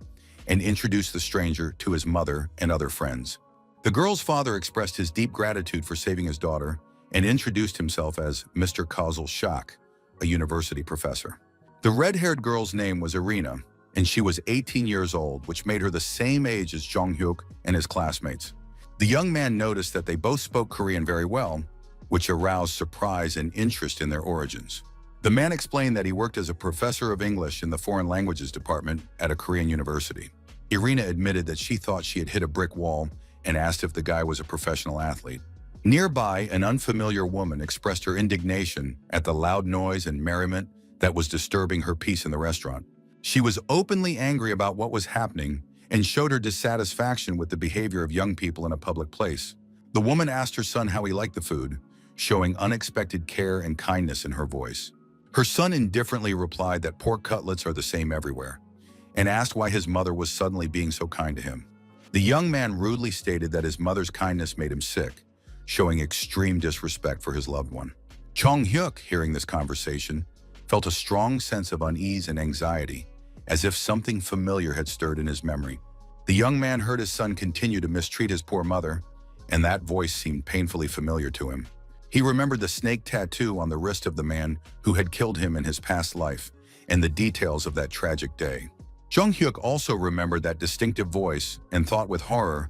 and introduced the stranger to his mother and other friends. The girl's father expressed his deep gratitude for saving his daughter and introduced himself as Mr. Kazel Shak, a university professor. The red-haired girl's name was Irina, and she was 18 years old, which made her the same age as Jung-hyuk and his classmates. The young man noticed that they both spoke Korean very well, which aroused surprise and interest in their origins. The man explained that he worked as a professor of English in the foreign languages department at a Korean university. Irina admitted that she thought she had hit a brick wall and asked if the guy was a professional athlete. Nearby, an unfamiliar woman expressed her indignation at the loud noise and merriment that was disturbing her peace in the restaurant. She was openly angry about what was happening and showed her dissatisfaction with the behavior of young people in a public place. The woman asked her son how he liked the food, showing unexpected care and kindness in her voice. Her son indifferently replied that pork cutlets are the same everywhere, and asked why his mother was suddenly being so kind to him. The young man rudely stated that his mother's kindness made him sick, showing extreme disrespect for his loved one. Jung-hyuk, hearing this conversation, felt a strong sense of unease and anxiety, as if something familiar had stirred in his memory. The young man heard his son continue to mistreat his poor mother, and that voice seemed painfully familiar to him. He remembered the snake tattoo on the wrist of the man who had killed him in his past life and the details of that tragic day. Jung-hyuk also remembered that distinctive voice and thought with horror,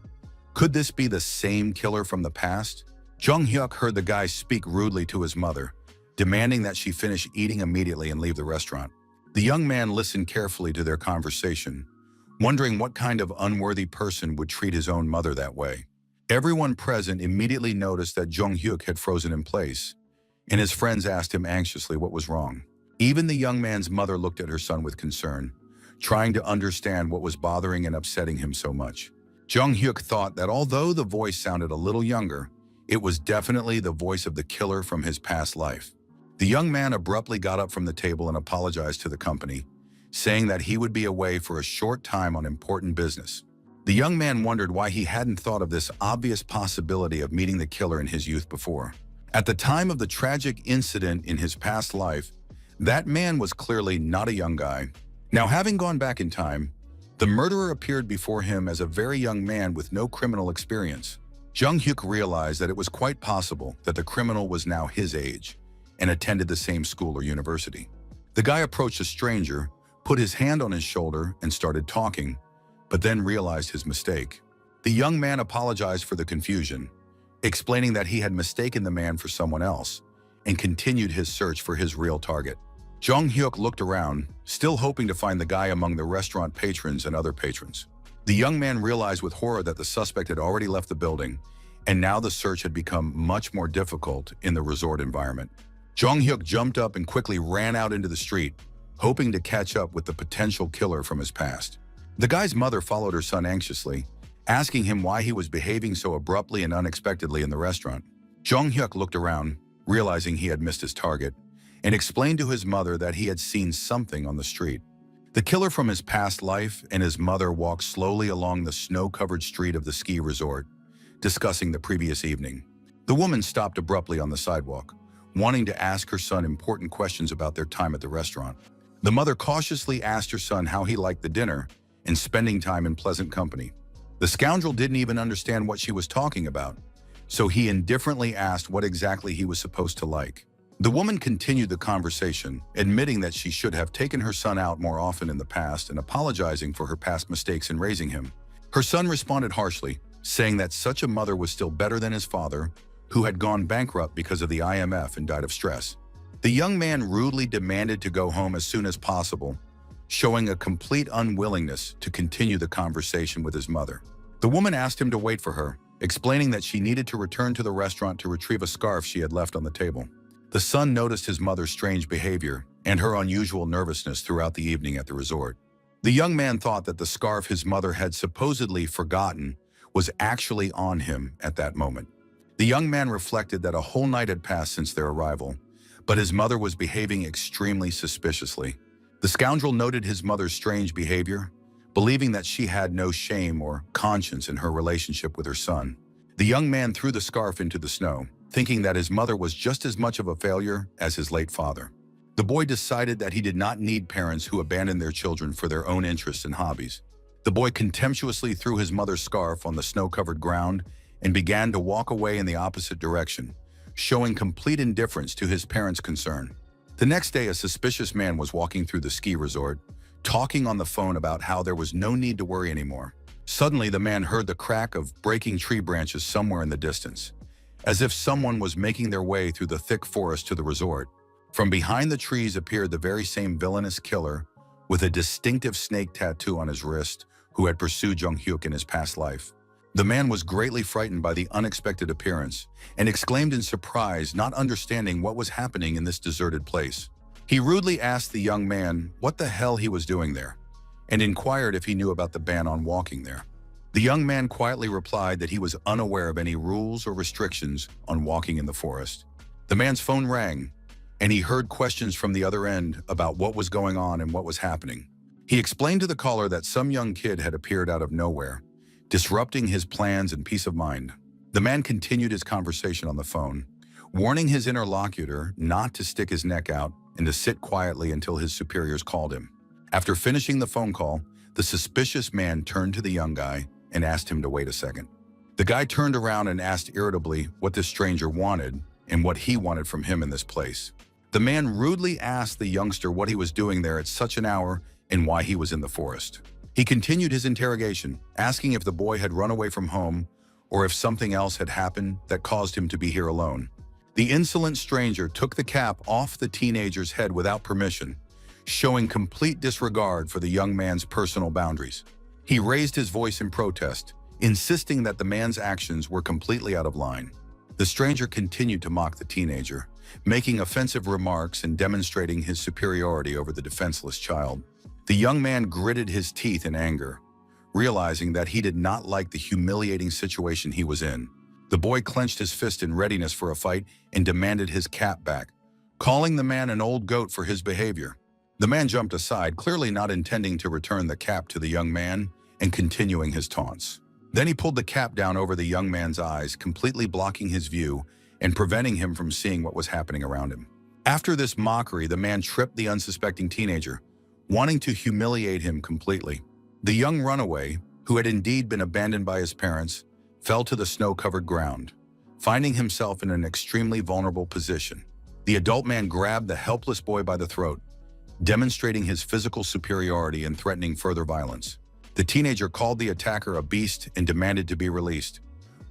could this be the same killer from the past? Jung-hyuk heard the guy speak rudely to his mother, demanding that she finish eating immediately and leave the restaurant. The young man listened carefully to their conversation, wondering what kind of unworthy person would treat his own mother that way. Everyone present immediately noticed that Jung-hyuk had frozen in place, and his friends asked him anxiously what was wrong. Even the young man's mother looked at her son with concern, trying to understand what was bothering and upsetting him so much. Jung-hyuk thought that although the voice sounded a little younger, it was definitely the voice of the killer from his past life. The young man abruptly got up from the table and apologized to the company, saying that he would be away for a short time on important business. The young man wondered why he hadn't thought of this obvious possibility of meeting the killer in his youth before. At the time of the tragic incident in his past life, that man was clearly not a young guy. Now, having gone back in time, the murderer appeared before him as a very young man with no criminal experience. Jung-hyuk realized that it was quite possible that the criminal was now his age and attended the same school or university. The guy approached a stranger, put his hand on his shoulder, and started talking, but then realized his mistake. The young man apologized for the confusion, explaining that he had mistaken the man for someone else, and continued his search for his real target. Jung-hyuk looked around, still hoping to find the guy among the restaurant patrons and other patrons. The young man realized with horror that the suspect had already left the building, and now the search had become much more difficult in the resort environment. Jung-hyuk jumped up and quickly ran out into the street, hoping to catch up with the potential killer from his past. The guy's mother followed her son anxiously, asking him why he was behaving so abruptly and unexpectedly in the restaurant. Jong-hyuk looked around, realizing he had missed his target, and explained to his mother that he had seen something on the street. The killer from his past life and his mother walked slowly along the snow-covered street of the ski resort, discussing the previous evening. The woman stopped abruptly on the sidewalk, wanting to ask her son important questions about their time at the restaurant. The mother cautiously asked her son how he liked the dinner and spending time in pleasant company. The scoundrel didn't even understand what she was talking about, so he indifferently asked what exactly he was supposed to like. The woman continued the conversation, admitting that she should have taken her son out more often in the past and apologizing for her past mistakes in raising him. Her son responded harshly, saying that such a mother was still better than his father, who had gone bankrupt because of the IMF and died of stress. The young man rudely demanded to go home as soon as possible, showing a complete unwillingness to continue the conversation with his mother. The woman asked him to wait for her, explaining that she needed to return to the restaurant to retrieve a scarf she had left on the table. The son noticed his mother's strange behavior and her unusual nervousness throughout the evening at the resort. The young man thought that the scarf his mother had supposedly forgotten was actually on him at that moment. The young man reflected that a whole night had passed since their arrival, but his mother was behaving extremely suspiciously. The scoundrel noted his mother's strange behavior, believing that she had no shame or conscience in her relationship with her son. The young man threw the scarf into the snow, thinking that his mother was just as much of a failure as his late father. The boy decided that he did not need parents who abandoned their children for their own interests and hobbies. The boy contemptuously threw his mother's scarf on the snow-covered ground and began to walk away in the opposite direction, showing complete indifference to his parents' concern. The next day, a suspicious man was walking through the ski resort, talking on the phone about how there was no need to worry anymore. Suddenly, the man heard the crack of breaking tree branches somewhere in the distance, as if someone was making their way through the thick forest to the resort. From behind the trees appeared the very same villainous killer with a distinctive snake tattoo on his wrist who had pursued Jong-hyuk in his past life. The man was greatly frightened by the unexpected appearance and exclaimed in surprise, not understanding what was happening in this deserted place. He rudely asked the young man what the hell he was doing there and inquired if he knew about the ban on walking there. The young man quietly replied that he was unaware of any rules or restrictions on walking in the forest. The man's phone rang, and he heard questions from the other end about what was going on and what was happening. He explained to the caller that some young kid had appeared out of nowhere, disrupting his plans and peace of mind. The man continued his conversation on the phone, warning his interlocutor not to stick his neck out and to sit quietly until his superiors called him. After finishing the phone call, the suspicious man turned to the young guy and asked him to wait a second. The guy turned around and asked irritably what this stranger wanted and what he wanted from him in this place. The man rudely asked the youngster what he was doing there at such an hour and why he was in the forest. He continued his interrogation, asking if the boy had run away from home or if something else had happened that caused him to be here alone. The insolent stranger took the cap off the teenager's head without permission, showing complete disregard for the young man's personal boundaries. He raised his voice in protest, insisting that the man's actions were completely out of line. The stranger continued to mock the teenager, making offensive remarks and demonstrating his superiority over the defenseless child. The young man gritted his teeth in anger, realizing that he did not like the humiliating situation he was in. The boy clenched his fist in readiness for a fight and demanded his cap back, calling the man an old goat for his behavior. The man jumped aside, clearly not intending to return the cap to the young man and continuing his taunts. Then he pulled the cap down over the young man's eyes, completely blocking his view and preventing him from seeing what was happening around him. After this mockery, the man tripped the unsuspecting teenager, wanting to humiliate him completely. The young runaway, who had indeed been abandoned by his parents, fell to the snow-covered ground, finding himself in an extremely vulnerable position. The adult man grabbed the helpless boy by the throat, demonstrating his physical superiority and threatening further violence. The teenager called the attacker a beast and demanded to be released,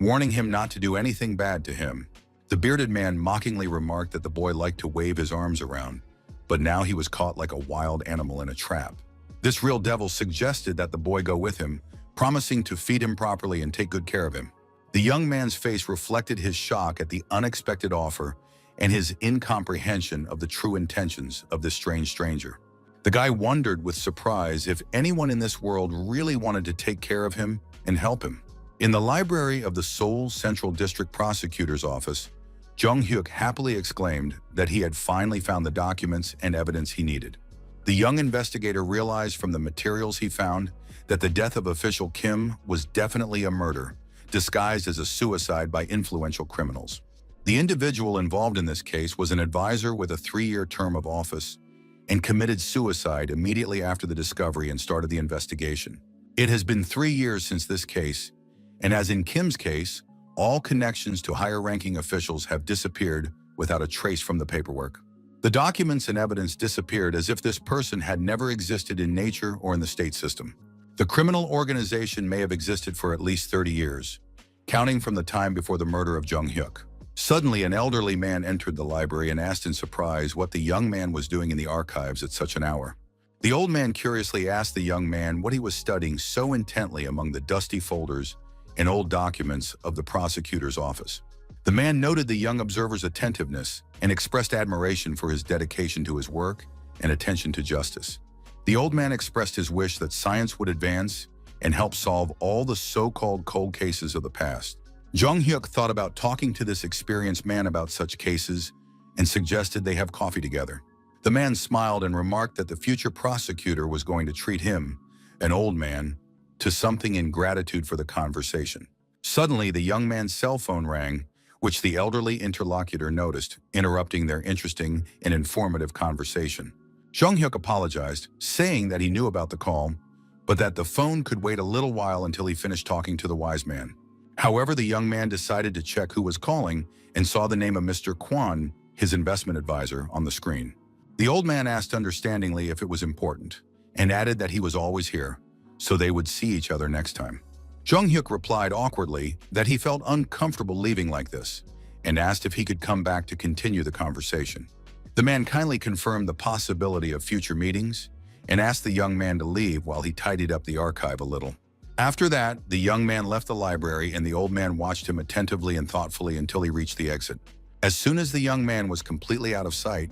warning him not to do anything bad to him. The bearded man mockingly remarked that the boy liked to wave his arms around, but now he was caught like a wild animal in a trap. This real devil suggested that the boy go with him, promising to feed him properly and take good care of him. The young man's face reflected his shock at the unexpected offer and his incomprehension of the true intentions of this strange stranger. The guy wondered with surprise if anyone in this world really wanted to take care of him and help him. In the library of the Seoul Central District Prosecutor's Office, Jung Hyuk happily exclaimed that he had finally found the documents and evidence he needed. The young investigator realized from the materials he found that the death of official Kim was definitely a murder, disguised as a suicide by influential criminals. The individual involved in this case was an advisor with a 3-year term of office and committed suicide immediately after the discovery and start of the investigation. It has been 3 years since this case, and as in Kim's case, all connections to higher-ranking officials have disappeared without a trace from the paperwork. The documents and evidence disappeared as if this person had never existed in nature or in the state system. The criminal organization may have existed for at least 30 years, counting from the time before the murder of Jung Hyuk. Suddenly, an elderly man entered the library and asked in surprise what the young man was doing in the archives at such an hour. The old man curiously asked the young man what he was studying so intently among the dusty folders and old documents of the prosecutor's office. The man noted the young observer's attentiveness and expressed admiration for his dedication to his work and attention to justice. The old man expressed his wish that science would advance and help solve all the so-called cold cases of the past. Jung Hyuk thought about talking to this experienced man about such cases and suggested they have coffee together. The man smiled and remarked that the future prosecutor was going to treat him, an old man, to something in gratitude for the conversation. Suddenly, the young man's cell phone rang, which the elderly interlocutor noticed, interrupting their interesting and informative conversation. Jung Hyuk apologized, saying that he knew about the call, but that the phone could wait a little while until he finished talking to the wise man. However, the young man decided to check who was calling and saw the name of Mr. Kwon, his investment advisor, on the screen. The old man asked understandingly if it was important, and added that he was always here, so they would see each other next time. Jung Hyuk replied awkwardly that he felt uncomfortable leaving like this, and asked if he could come back to continue the conversation. The man kindly confirmed the possibility of future meetings, and asked the young man to leave while he tidied up the archive a little. After that, the young man left the library and the old man watched him attentively and thoughtfully until he reached the exit. As soon as the young man was completely out of sight,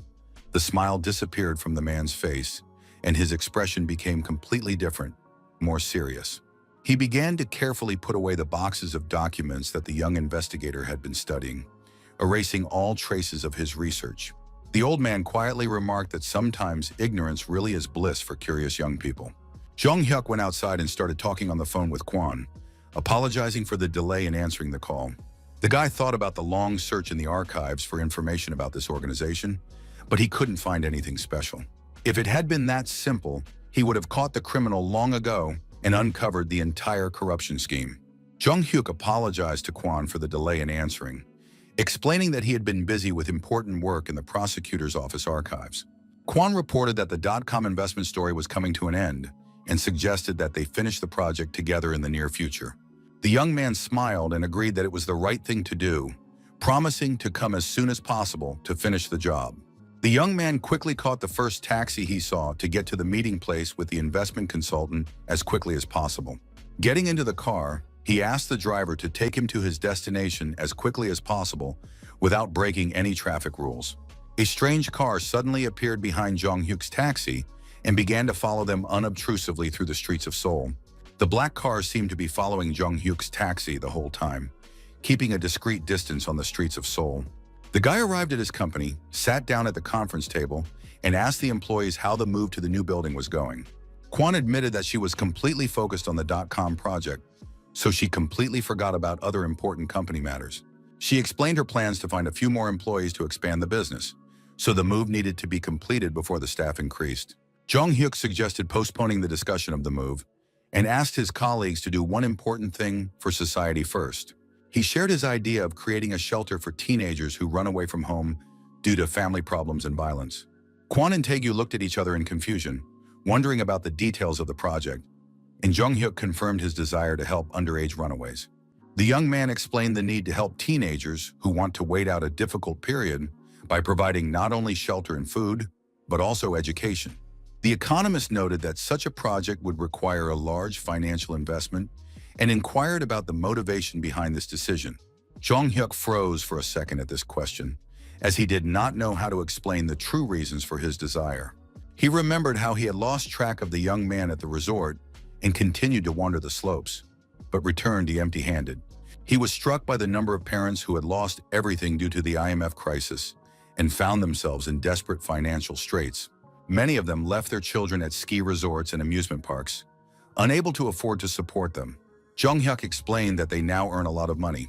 the smile disappeared from the man's face, and his expression became completely different, more serious. He began to carefully put away the boxes of documents that the young investigator had been studying, erasing all traces of his research. The old man quietly remarked that sometimes ignorance really is bliss for curious young people. Jung Hyuk went outside and started talking on the phone with Kwon, apologizing for the delay in answering the call. The guy thought about the long search in the archives for information about this organization, but he couldn't find anything special. If it had been that simple, he would have caught the criminal long ago and uncovered the entire corruption scheme. Jung Hyuk apologized to Kwon for the delay in answering, explaining that he had been busy with important work in the prosecutor's office archives. Kwon reported that the .com investment story was coming to an end and suggested that they finish the project together in the near future. The young man smiled and agreed that it was the right thing to do, promising to come as soon as possible to finish the job. The young man quickly caught the first taxi he saw to get to the meeting place with the investment consultant as quickly as possible. Getting into the car, he asked the driver to take him to his destination as quickly as possible without breaking any traffic rules. A strange car suddenly appeared behind Jung Hyuk's taxi and began to follow them unobtrusively through the streets of Seoul. The black car seemed to be following Jung Hyuk's taxi the whole time, keeping a discreet distance on the streets of Seoul. The guy arrived at his company, sat down at the conference table, and asked the employees how the move to the new building was going. Kwon admitted that she was completely focused on the .com project, so she completely forgot about other important company matters. She explained her plans to find a few more employees to expand the business, so the move needed to be completed before the staff increased. Jung Hyuk suggested postponing the discussion of the move and asked his colleagues to do one important thing for society first. He shared his idea of creating a shelter for teenagers who run away from home due to family problems and violence. Kwon and Taegu looked at each other in confusion, wondering about the details of the project, and Jung Hyuk confirmed his desire to help underage runaways. The young man explained the need to help teenagers who want to wait out a difficult period by providing not only shelter and food, but also education. The economist noted that such a project would require a large financial investment and inquired about the motivation behind this decision. Jung Hyuk froze for a second at this question, as he did not know how to explain the true reasons for his desire. He remembered how he had lost track of the young man at the resort and continued to wander the slopes, but returned empty-handed. He was struck by the number of parents who had lost everything due to the IMF crisis and found themselves in desperate financial straits. Many of them left their children at ski resorts and amusement parks, unable to afford to support them. Jung-hyuk explained that they now earn a lot of money.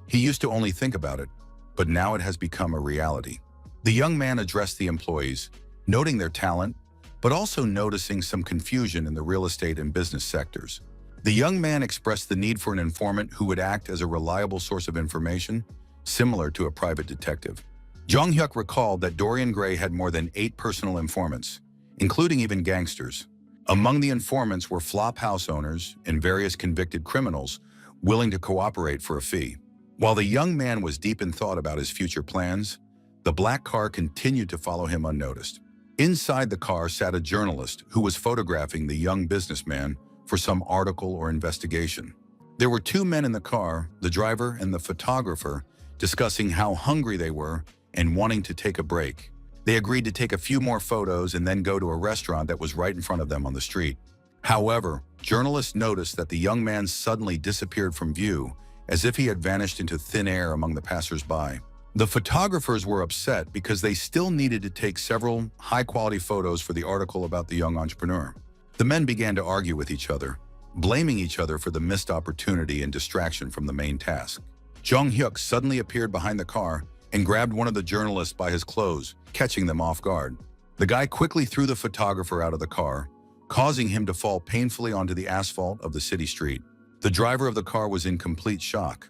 He used to only think about it, but now it has become a reality. The young man addressed the employees, noting their talent, but also noticing some confusion in the real estate and business sectors. The young man expressed the need for an informant who would act as a reliable source of information, similar to a private detective. Jung-hyuk recalled that Dorian Gray had more than 8 personal informants, including even gangsters. Among the informants were flop house owners and various convicted criminals willing to cooperate for a fee. While the young man was deep in thought about his future plans, the black car continued to follow him unnoticed. Inside the car sat a journalist who was photographing the young businessman for some article or investigation. There were 2 men in the car, the driver and the photographer, discussing how hungry they were and wanting to take a break. They agreed to take a few more photos and then go to a restaurant that was right in front of them on the street. However, journalists noticed that the young man suddenly disappeared from view, as if he had vanished into thin air among the passers-by. The photographers were upset because they still needed to take several high-quality photos for the article about the young entrepreneur. The men began to argue with each other, blaming each other for the missed opportunity and distraction from the main task. Jung-hyuk suddenly appeared behind the car and grabbed one of the journalists by his clothes, catching them off guard. The guy quickly threw the photographer out of the car, causing him to fall painfully onto the asphalt of the city street. The driver of the car was in complete shock,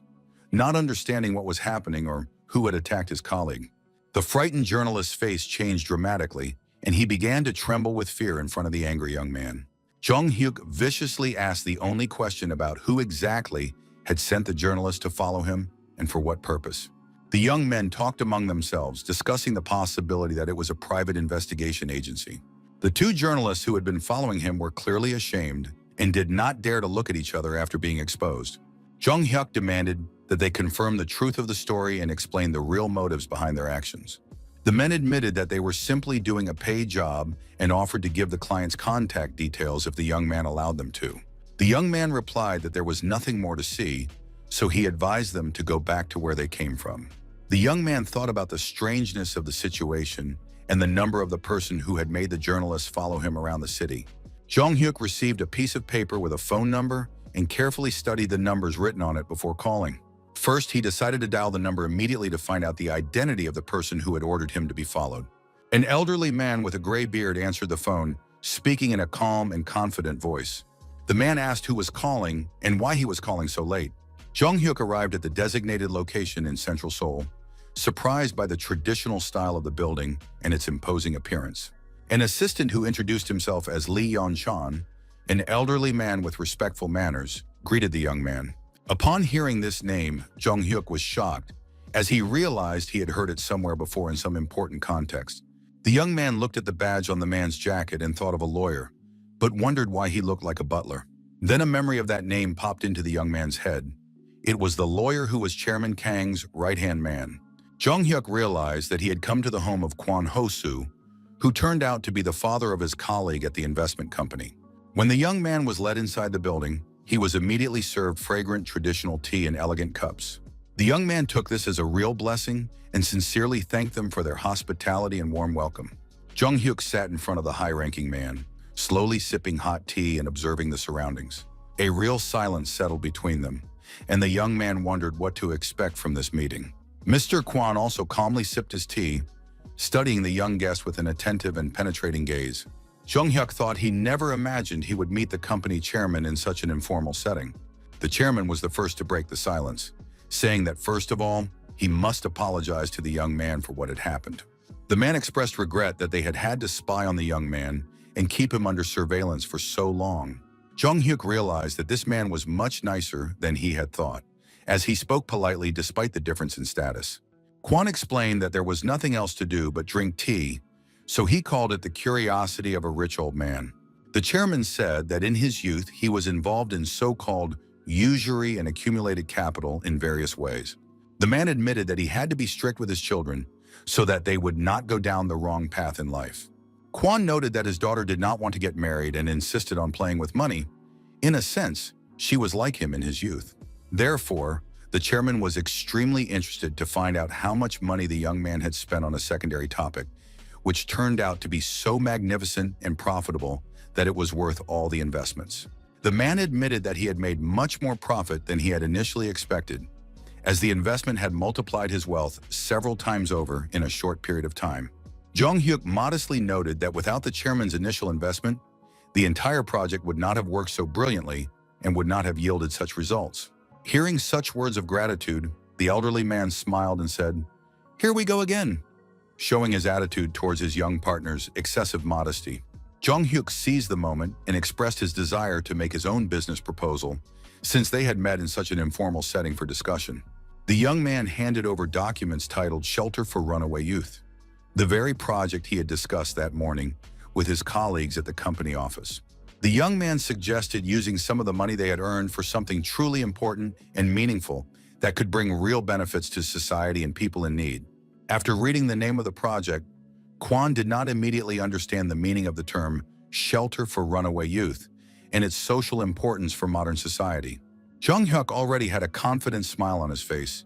not understanding what was happening or who had attacked his colleague. The frightened journalist's face changed dramatically, and he began to tremble with fear in front of the angry young man. Jung-hyuk viciously asked the only question about who exactly had sent the journalist to follow him and for what purpose. The young men talked among themselves, discussing the possibility that it was a private investigation agency. The 2 journalists who had been following him were clearly ashamed and did not dare to look at each other after being exposed. Jung-hyuk demanded that they confirm the truth of the story and explain the real motives behind their actions. The men admitted that they were simply doing a paid job and offered to give the client's contact details if the young man allowed them to. The young man replied that there was nothing more to see, so he advised them to go back to where they came from. The young man thought about the strangeness of the situation and the number of the person who had made the journalist follow him around the city. Jung-hyuk received a piece of paper with a phone number and carefully studied the numbers written on it before calling. First, he decided to dial the number immediately to find out the identity of the person who had ordered him to be followed. An elderly man with a gray beard answered the phone, speaking in a calm and confident voice. The man asked who was calling and why he was calling so late. Jung-hyuk arrived at the designated location in central Seoul, surprised by the traditional style of the building and its imposing appearance. An assistant who introduced himself as Lee Yeon-chan, an elderly man with respectful manners, greeted the young man. Upon hearing this name, Jung-hyuk was shocked, as he realized he had heard it somewhere before in some important context. The young man looked at the badge on the man's jacket and thought of a lawyer, but wondered why he looked like a butler. Then a memory of that name popped into the young man's head. It was the lawyer who was Chairman Kang's right-hand man. Jung-hyuk realized that he had come to the home of Kwon Ho-soo, who turned out to be the father of his colleague at the investment company. When the young man was led inside the building, he was immediately served fragrant traditional tea in elegant cups. The young man took this as a real blessing and sincerely thanked them for their hospitality and warm welcome. Jung-hyuk sat in front of the high-ranking man, slowly sipping hot tea and observing the surroundings. A real silence settled between them, and the young man wondered what to expect from this meeting. Mr. Kwon also calmly sipped his tea, studying the young guest with an attentive and penetrating gaze. Jung-hyuk thought he never imagined he would meet the company chairman in such an informal setting. The chairman was the first to break the silence, saying that first of all, he must apologize to the young man for what had happened. The man expressed regret that they had had to spy on the young man and keep him under surveillance for so long. Jung-hyuk realized that this man was much nicer than he had thought, as he spoke politely despite the difference in status. Kwon explained that there was nothing else to do but drink tea, so he called it the curiosity of a rich old man. The chairman said that in his youth he was involved in so-called usury and accumulated capital in various ways. The man admitted that he had to be strict with his children so that they would not go down the wrong path in life. Kwon noted that his daughter did not want to get married and insisted on playing with money. In a sense, she was like him in his youth. Therefore, the chairman was extremely interested to find out how much money the young man had spent on a secondary topic, which turned out to be so magnificent and profitable that it was worth all the investments. The man admitted that he had made much more profit than he had initially expected, as the investment had multiplied his wealth several times over in a short period of time. Jong-hyuk modestly noted that without the chairman's initial investment, the entire project would not have worked so brilliantly and would not have yielded such results. Hearing such words of gratitude, the elderly man smiled and said, "Here we go again," showing his attitude towards his young partner's excessive modesty. Jong-hyuk seized the moment and expressed his desire to make his own business proposal, since they had met in such an informal setting for discussion. The young man handed over documents titled Shelter for Runaway Youth, the very project he had discussed that morning with his colleagues at the company office. The young man suggested using some of the money they had earned for something truly important and meaningful that could bring real benefits to society and people in need. After reading the name of the project, Kwon did not immediately understand the meaning of the term Shelter for Runaway Youth and its social importance for modern society. Jong-hyuk already had a confident smile on his face,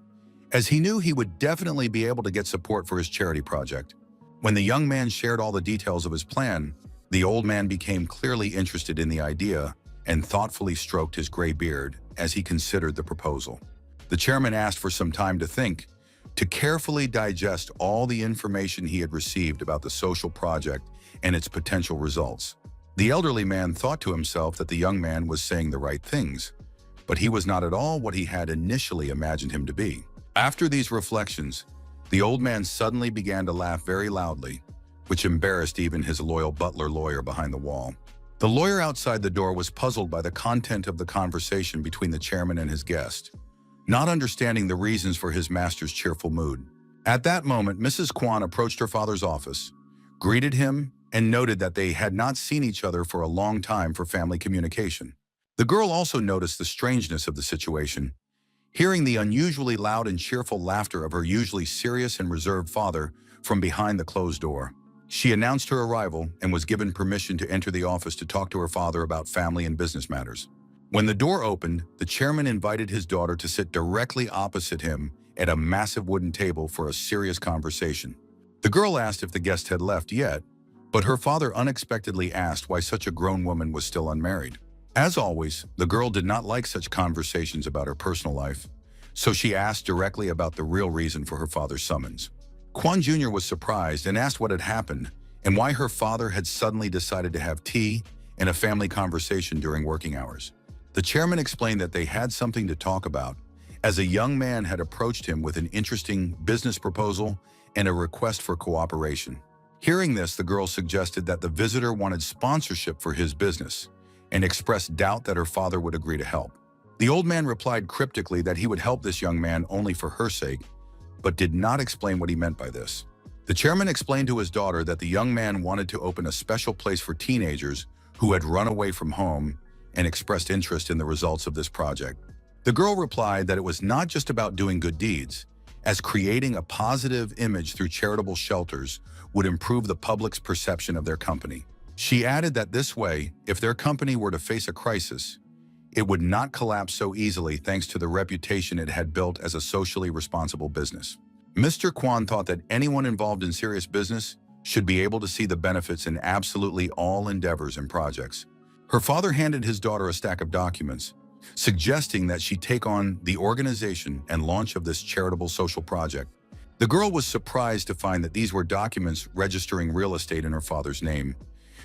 as he knew he would definitely be able to get support for his charity project. When the young man shared all the details of his plan, the old man became clearly interested in the idea and thoughtfully stroked his gray beard as he considered the proposal. The chairman asked for some time to think, to carefully digest all the information he had received about the social project and its potential results. The elderly man thought to himself that the young man was saying the right things, but he was not at all what he had initially imagined him to be. After these reflections, the old man suddenly began to laugh very loudly, which embarrassed even his loyal butler lawyer behind the wall. The lawyer outside the door was puzzled by the content of the conversation between the chairman and his guest, not understanding the reasons for his master's cheerful mood. At that moment, Mrs. Kwon approached her father's office, greeted him, and noted that they had not seen each other for a long time for family communication. The girl also noticed the strangeness of the situation, hearing the unusually loud and cheerful laughter of her usually serious and reserved father from behind the closed door. She announced her arrival and was given permission to enter the office to talk to her father about family and business matters. When the door opened, the chairman invited his daughter to sit directly opposite him at a massive wooden table for a serious conversation. The girl asked if the guest had left yet, but her father unexpectedly asked why such a grown woman was still unmarried. As always, the girl did not like such conversations about her personal life, so she asked directly about the real reason for her father's summons. Kwon Jr. was surprised and asked what had happened and why her father had suddenly decided to have tea and a family conversation during working hours. The chairman explained that they had something to talk about, as a young man had approached him with an interesting business proposal and a request for cooperation. Hearing this, the girl suggested that the visitor wanted sponsorship for his business and expressed doubt that her father would agree to help. The old man replied cryptically that he would help this young man only for her sake, but did not explain what he meant by this. The chairman explained to his daughter that the young man wanted to open a special place for teenagers who had run away from home and expressed interest in the results of this project. The girl replied that it was not just about doing good deeds, as creating a positive image through charitable shelters would improve the public's perception of their company. She added that this way, if their company were to face a crisis, it would not collapse so easily thanks to the reputation it had built as a socially responsible business. Mr. Kwon thought that anyone involved in serious business should be able to see the benefits in absolutely all endeavors and projects. Her father handed his daughter a stack of documents, suggesting that she take on the organization and launch of this charitable social project. The girl was surprised to find that these were documents registering real estate in her father's name,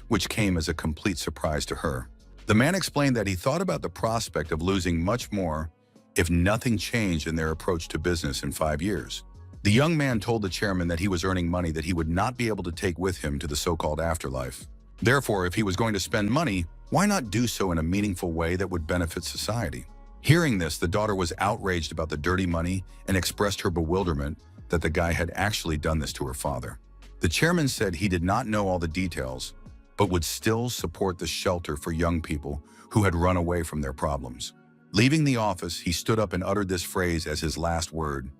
which came as a complete surprise to her. The man explained that he thought about the prospect of losing much more if nothing changed in their approach to business in 5 years. The young man told the chairman that he was earning money that he would not be able to take with him to the so-called afterlife. Therefore, if he was going to spend money, why not do so in a meaningful way that would benefit society? Hearing this, the daughter was outraged about the dirty money and expressed her bewilderment that the guy had actually done this to her father. The chairman said he did not know all the details, but would still support the shelter for young people who had run away from their problems. Leaving the office, he stood up and uttered this phrase as his last word,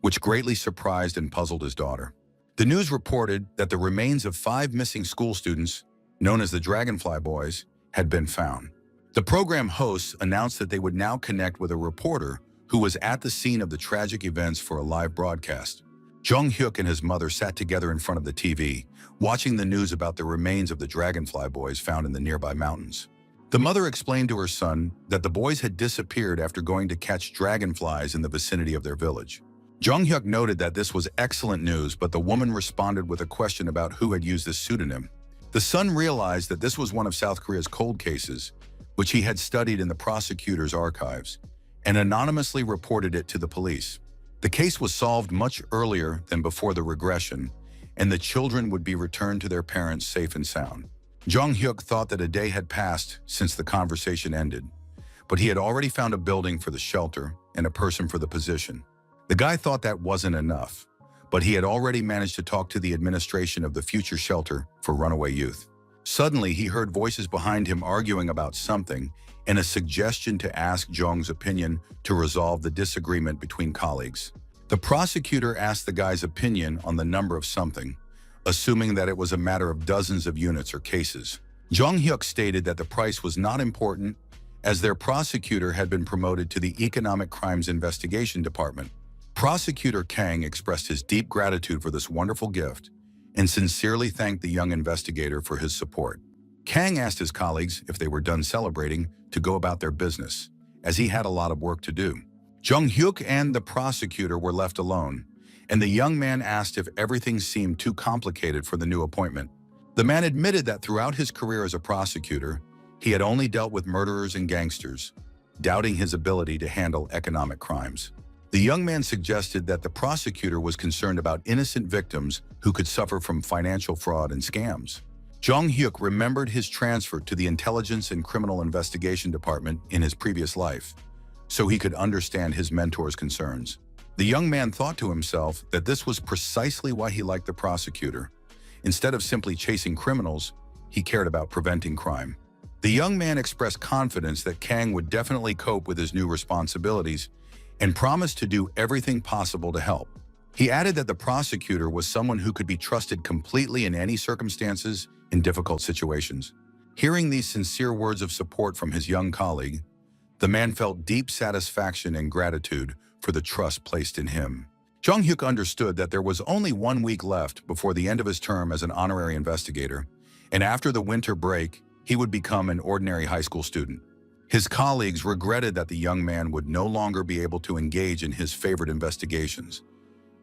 which greatly surprised and puzzled his daughter. The news reported that the remains of 5 missing school students, known as the Dragonfly Boys, had been found. The program hosts announced that they would now connect with a reporter who was at the scene of the tragic events for a live broadcast. Jung Hyuk and his mother sat together in front of the TV, watching the news about the remains of the Dragonfly Boys found in the nearby mountains. The mother explained to her son that the boys had disappeared after going to catch dragonflies in the vicinity of their village. Jung Hyuk noted that this was excellent news, but the woman responded with a question about who had used this pseudonym. The son realized that this was one of South Korea's cold cases, which he had studied in the prosecutor's archives, and anonymously reported it to the police. The case was solved much earlier than before the regression, and the children would be returned to their parents safe and sound. Jung Hyuk thought that a day had passed since the conversation ended, but he had already found a building for the shelter and a person for the position. The guy thought that wasn't enough, but he had already managed to talk to the administration of the future shelter for runaway youth. Suddenly, he heard voices behind him arguing about something and a suggestion to ask Jung's opinion to resolve the disagreement between colleagues. The prosecutor asked the guy's opinion on the number of something, assuming that it was a matter of dozens of units or cases. Jung Hyuk stated that the price was not important, as their prosecutor had been promoted to the Economic Crimes Investigation Department. Prosecutor Kang expressed his deep gratitude for this wonderful gift and sincerely thanked the young investigator for his support. Kang asked his colleagues if they were done celebrating to go about their business, as he had a lot of work to do. Jung Hyuk and the prosecutor were left alone, and the young man asked if everything seemed too complicated for the new appointment. The man admitted that throughout his career as a prosecutor, he had only dealt with murderers and gangsters, doubting his ability to handle economic crimes. The young man suggested that the prosecutor was concerned about innocent victims who could suffer from financial fraud and scams. Jung Hyuk remembered his transfer to the Intelligence and Criminal Investigation Department in his previous life, so he could understand his mentor's concerns. The young man thought to himself that this was precisely why he liked the prosecutor. Instead of simply chasing criminals, he cared about preventing crime. The young man expressed confidence that Kang would definitely cope with his new responsibilities and promised to do everything possible to help. He added that the prosecutor was someone who could be trusted completely in any circumstances in difficult situations. Hearing these sincere words of support from his young colleague, the man felt deep satisfaction and gratitude for the trust placed in him. Jung Hyuk understood that there was only 1 week left before the end of his term as an honorary investigator, and after the winter break, he would become an ordinary high school student. His colleagues regretted that the young man would no longer be able to engage in his favorite investigations,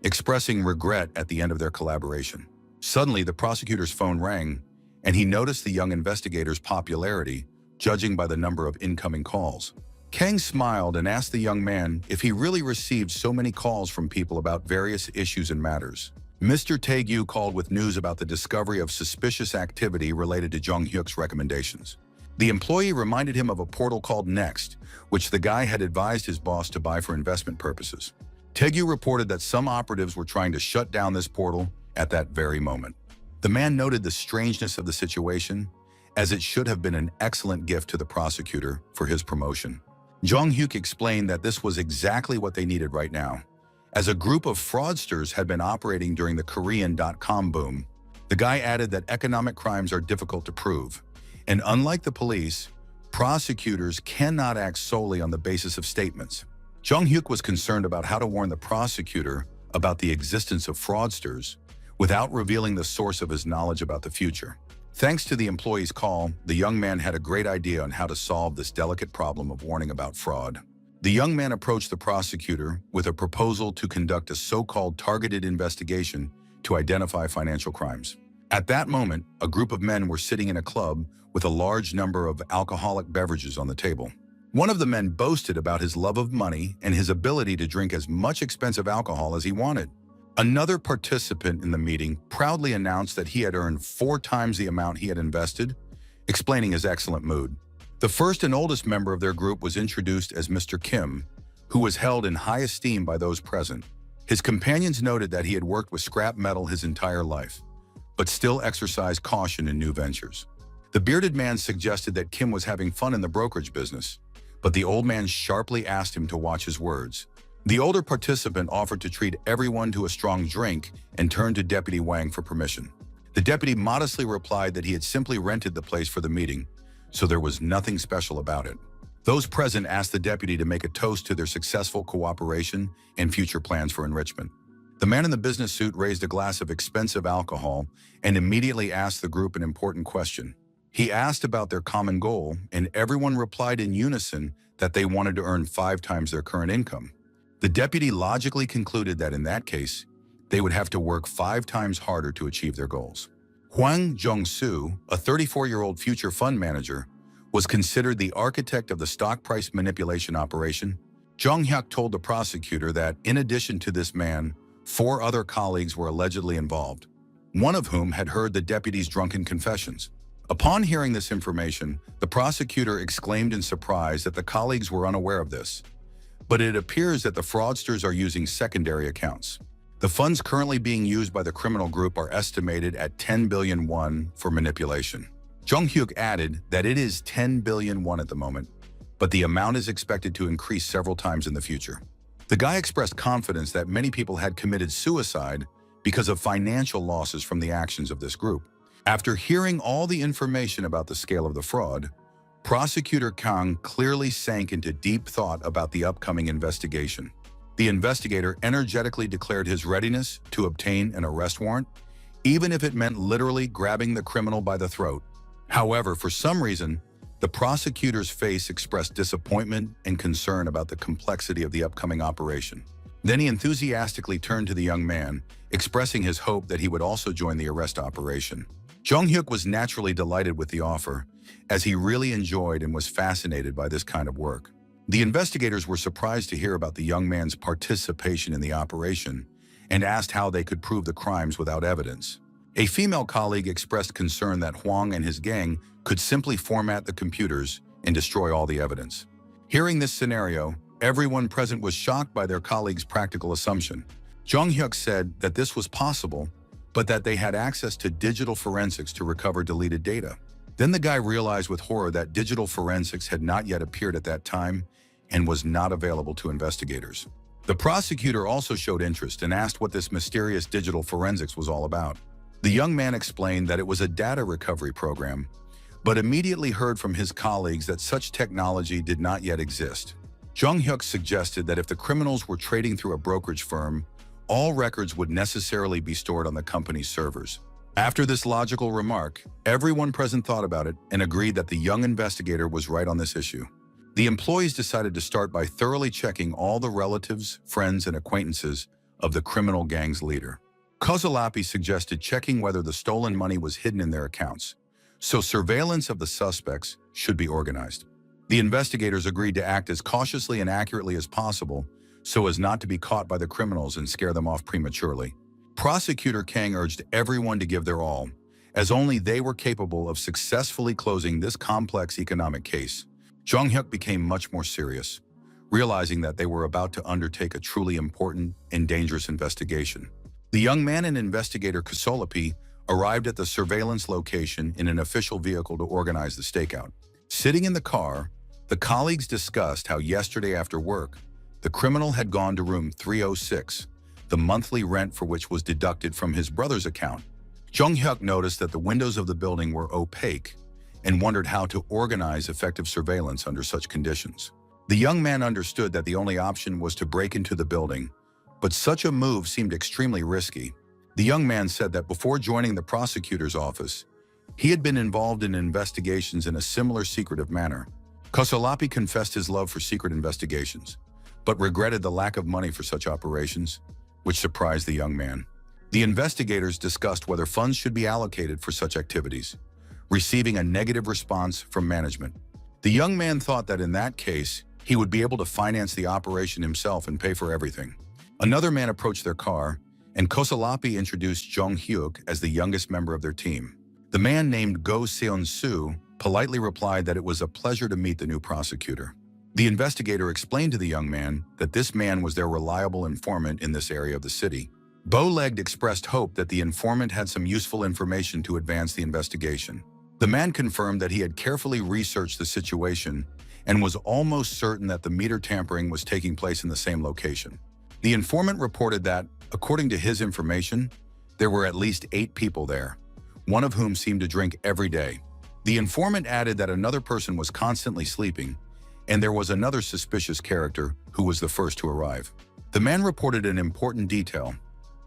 expressing regret at the end of their collaboration. Suddenly, the prosecutor's phone rang, and he noticed the young investigator's popularity, judging by the number of incoming calls. Kang smiled and asked the young man if he really received so many calls from people about various issues and matters. Mr. Taegyu called with news about the discovery of suspicious activity related to Jung Hyuk's recommendations. The employee reminded him of a portal called Next, which the guy had advised his boss to buy for investment purposes. Taegyu reported that some operatives were trying to shut down this portal at that very moment. The man noted the strangeness of the situation, as it should have been an excellent gift to the prosecutor for his promotion. Jung Hyuk explained that this was exactly what they needed right now. As a group of fraudsters had been operating during the Korean.com boom, the guy added that economic crimes are difficult to prove, and unlike the police, prosecutors cannot act solely on the basis of statements. Jung Hyuk was concerned about how to warn the prosecutor about the existence of fraudsters without revealing the source of his knowledge about the future. Thanks to the employee's call, the young man had a great idea on how to solve this delicate problem of warning about fraud. The young man approached the prosecutor with a proposal to conduct a so-called targeted investigation to identify financial crimes. At that moment, a group of men were sitting in a club with a large number of alcoholic beverages on the table. One of the men boasted about his love of money and his ability to drink as much expensive alcohol as he wanted. Another participant in the meeting proudly announced that he had earned 4 times the amount he had invested, explaining his excellent mood. The first and oldest member of their group was introduced as Mr. Kim, who was held in high esteem by those present. His companions noted that he had worked with scrap metal his entire life, but still exercised caution in new ventures. The bearded man suggested that Kim was having fun in the brokerage business, but the old man sharply asked him to watch his words. The older participant offered to treat everyone to a strong drink and turned to Deputy Wang for permission. The deputy modestly replied that he had simply rented the place for the meeting, so there was nothing special about it. Those present asked the deputy to make a toast to their successful cooperation and future plans for enrichment. The man in the business suit raised a glass of expensive alcohol and immediately asked the group an important question. He asked about their common goal, and everyone replied in unison that they wanted to earn 5 times their current income. The deputy logically concluded that in that case, they would have to work 5 times harder to achieve their goals. Huang Zhongsu, a 34-year-old future fund manager, was considered the architect of the stock price manipulation operation. Zhang Hyuk told the prosecutor that, in addition to this man, 4 other colleagues were allegedly involved, one of whom had heard the deputy's drunken confessions. Upon hearing this information, the prosecutor exclaimed in surprise that the colleagues were unaware of this. But it appears that the fraudsters are using secondary accounts. The funds currently being used by the criminal group are estimated at 10 billion won for manipulation. Jung Hyuk added that it is 10 billion won at the moment, but the amount is expected to increase several times in the future. The guy expressed confidence that many people had committed suicide because of financial losses from the actions of this group. After hearing all the information about the scale of the fraud, Prosecutor Kang clearly sank into deep thought about the upcoming investigation. The investigator energetically declared his readiness to obtain an arrest warrant, even if it meant literally grabbing the criminal by the throat. However, for some reason, the prosecutor's face expressed disappointment and concern about the complexity of the upcoming operation. Then he enthusiastically turned to the young man, expressing his hope that he would also join the arrest operation. Jung Hyuk was naturally delighted with the offer, as he really enjoyed and was fascinated by this kind of work. The investigators were surprised to hear about the young man's participation in the operation and asked how they could prove the crimes without evidence. A female colleague expressed concern that Huang and his gang could simply format the computers and destroy all the evidence. Hearing this scenario, everyone present was shocked by their colleague's practical assumption. Jung Hyuk said that this was possible, but that they had access to digital forensics to recover deleted data. Then the guy realized with horror that digital forensics had not yet appeared at that time and was not available to investigators. The prosecutor also showed interest and asked what this mysterious digital forensics was all about. The young man explained that it was a data recovery program, but immediately heard from his colleagues that such technology did not yet exist. Jung Hyuk suggested that if the criminals were trading through a brokerage firm, all records would necessarily be stored on the company's servers. After this logical remark, everyone present thought about it and agreed that the young investigator was right on this issue. The employees decided to start by thoroughly checking all the relatives, friends, and acquaintances of the criminal gang's leader. Kozalapi suggested checking whether the stolen money was hidden in their accounts, so surveillance of the suspects should be organized. The investigators agreed to act as cautiously and accurately as possible so as not to be caught by the criminals and scare them off prematurely. Prosecutor Kang urged everyone to give their all, as only they were capable of successfully closing this complex economic case. Jung Hyuk became much more serious, realizing that they were about to undertake a truly important and dangerous investigation. The young man and investigator Kozalapi arrived at the surveillance location in an official vehicle to organize the stakeout. Sitting in the car, the colleagues discussed how yesterday after work, the criminal had gone to room 306, the monthly rent for which was deducted from his brother's account. Jung Hyuk noticed that the windows of the building were opaque and wondered how to organize effective surveillance under such conditions. The young man understood that the only option was to break into the building, but such a move seemed extremely risky. The young man said that before joining the prosecutor's office, he had been involved in investigations in a similar secretive manner. Kozalapi confessed his love for secret investigations, but regretted the lack of money for such operations, which surprised the young man. The investigators discussed whether funds should be allocated for such activities, receiving a negative response from management. The young man thought that in that case, he would be able to finance the operation himself and pay for everything. Another man approached their car, and Kozalapi introduced Jung Hyuk as the youngest member of their team. The man named Go Seon-soo politely replied that it was a pleasure to meet the new prosecutor. The investigator explained to the young man that this man was their reliable informant in this area of the city. Bow-legged expressed hope that the informant had some useful information to advance the investigation. The man confirmed that he had carefully researched the situation and was almost certain that the meter tampering was taking place in the same location. The informant reported that, according to his information, there were at least 8 people there, one of whom seemed to drink every day. The informant added that another person was constantly sleeping, and there was another suspicious character who was the first to arrive. The man reported an important detail.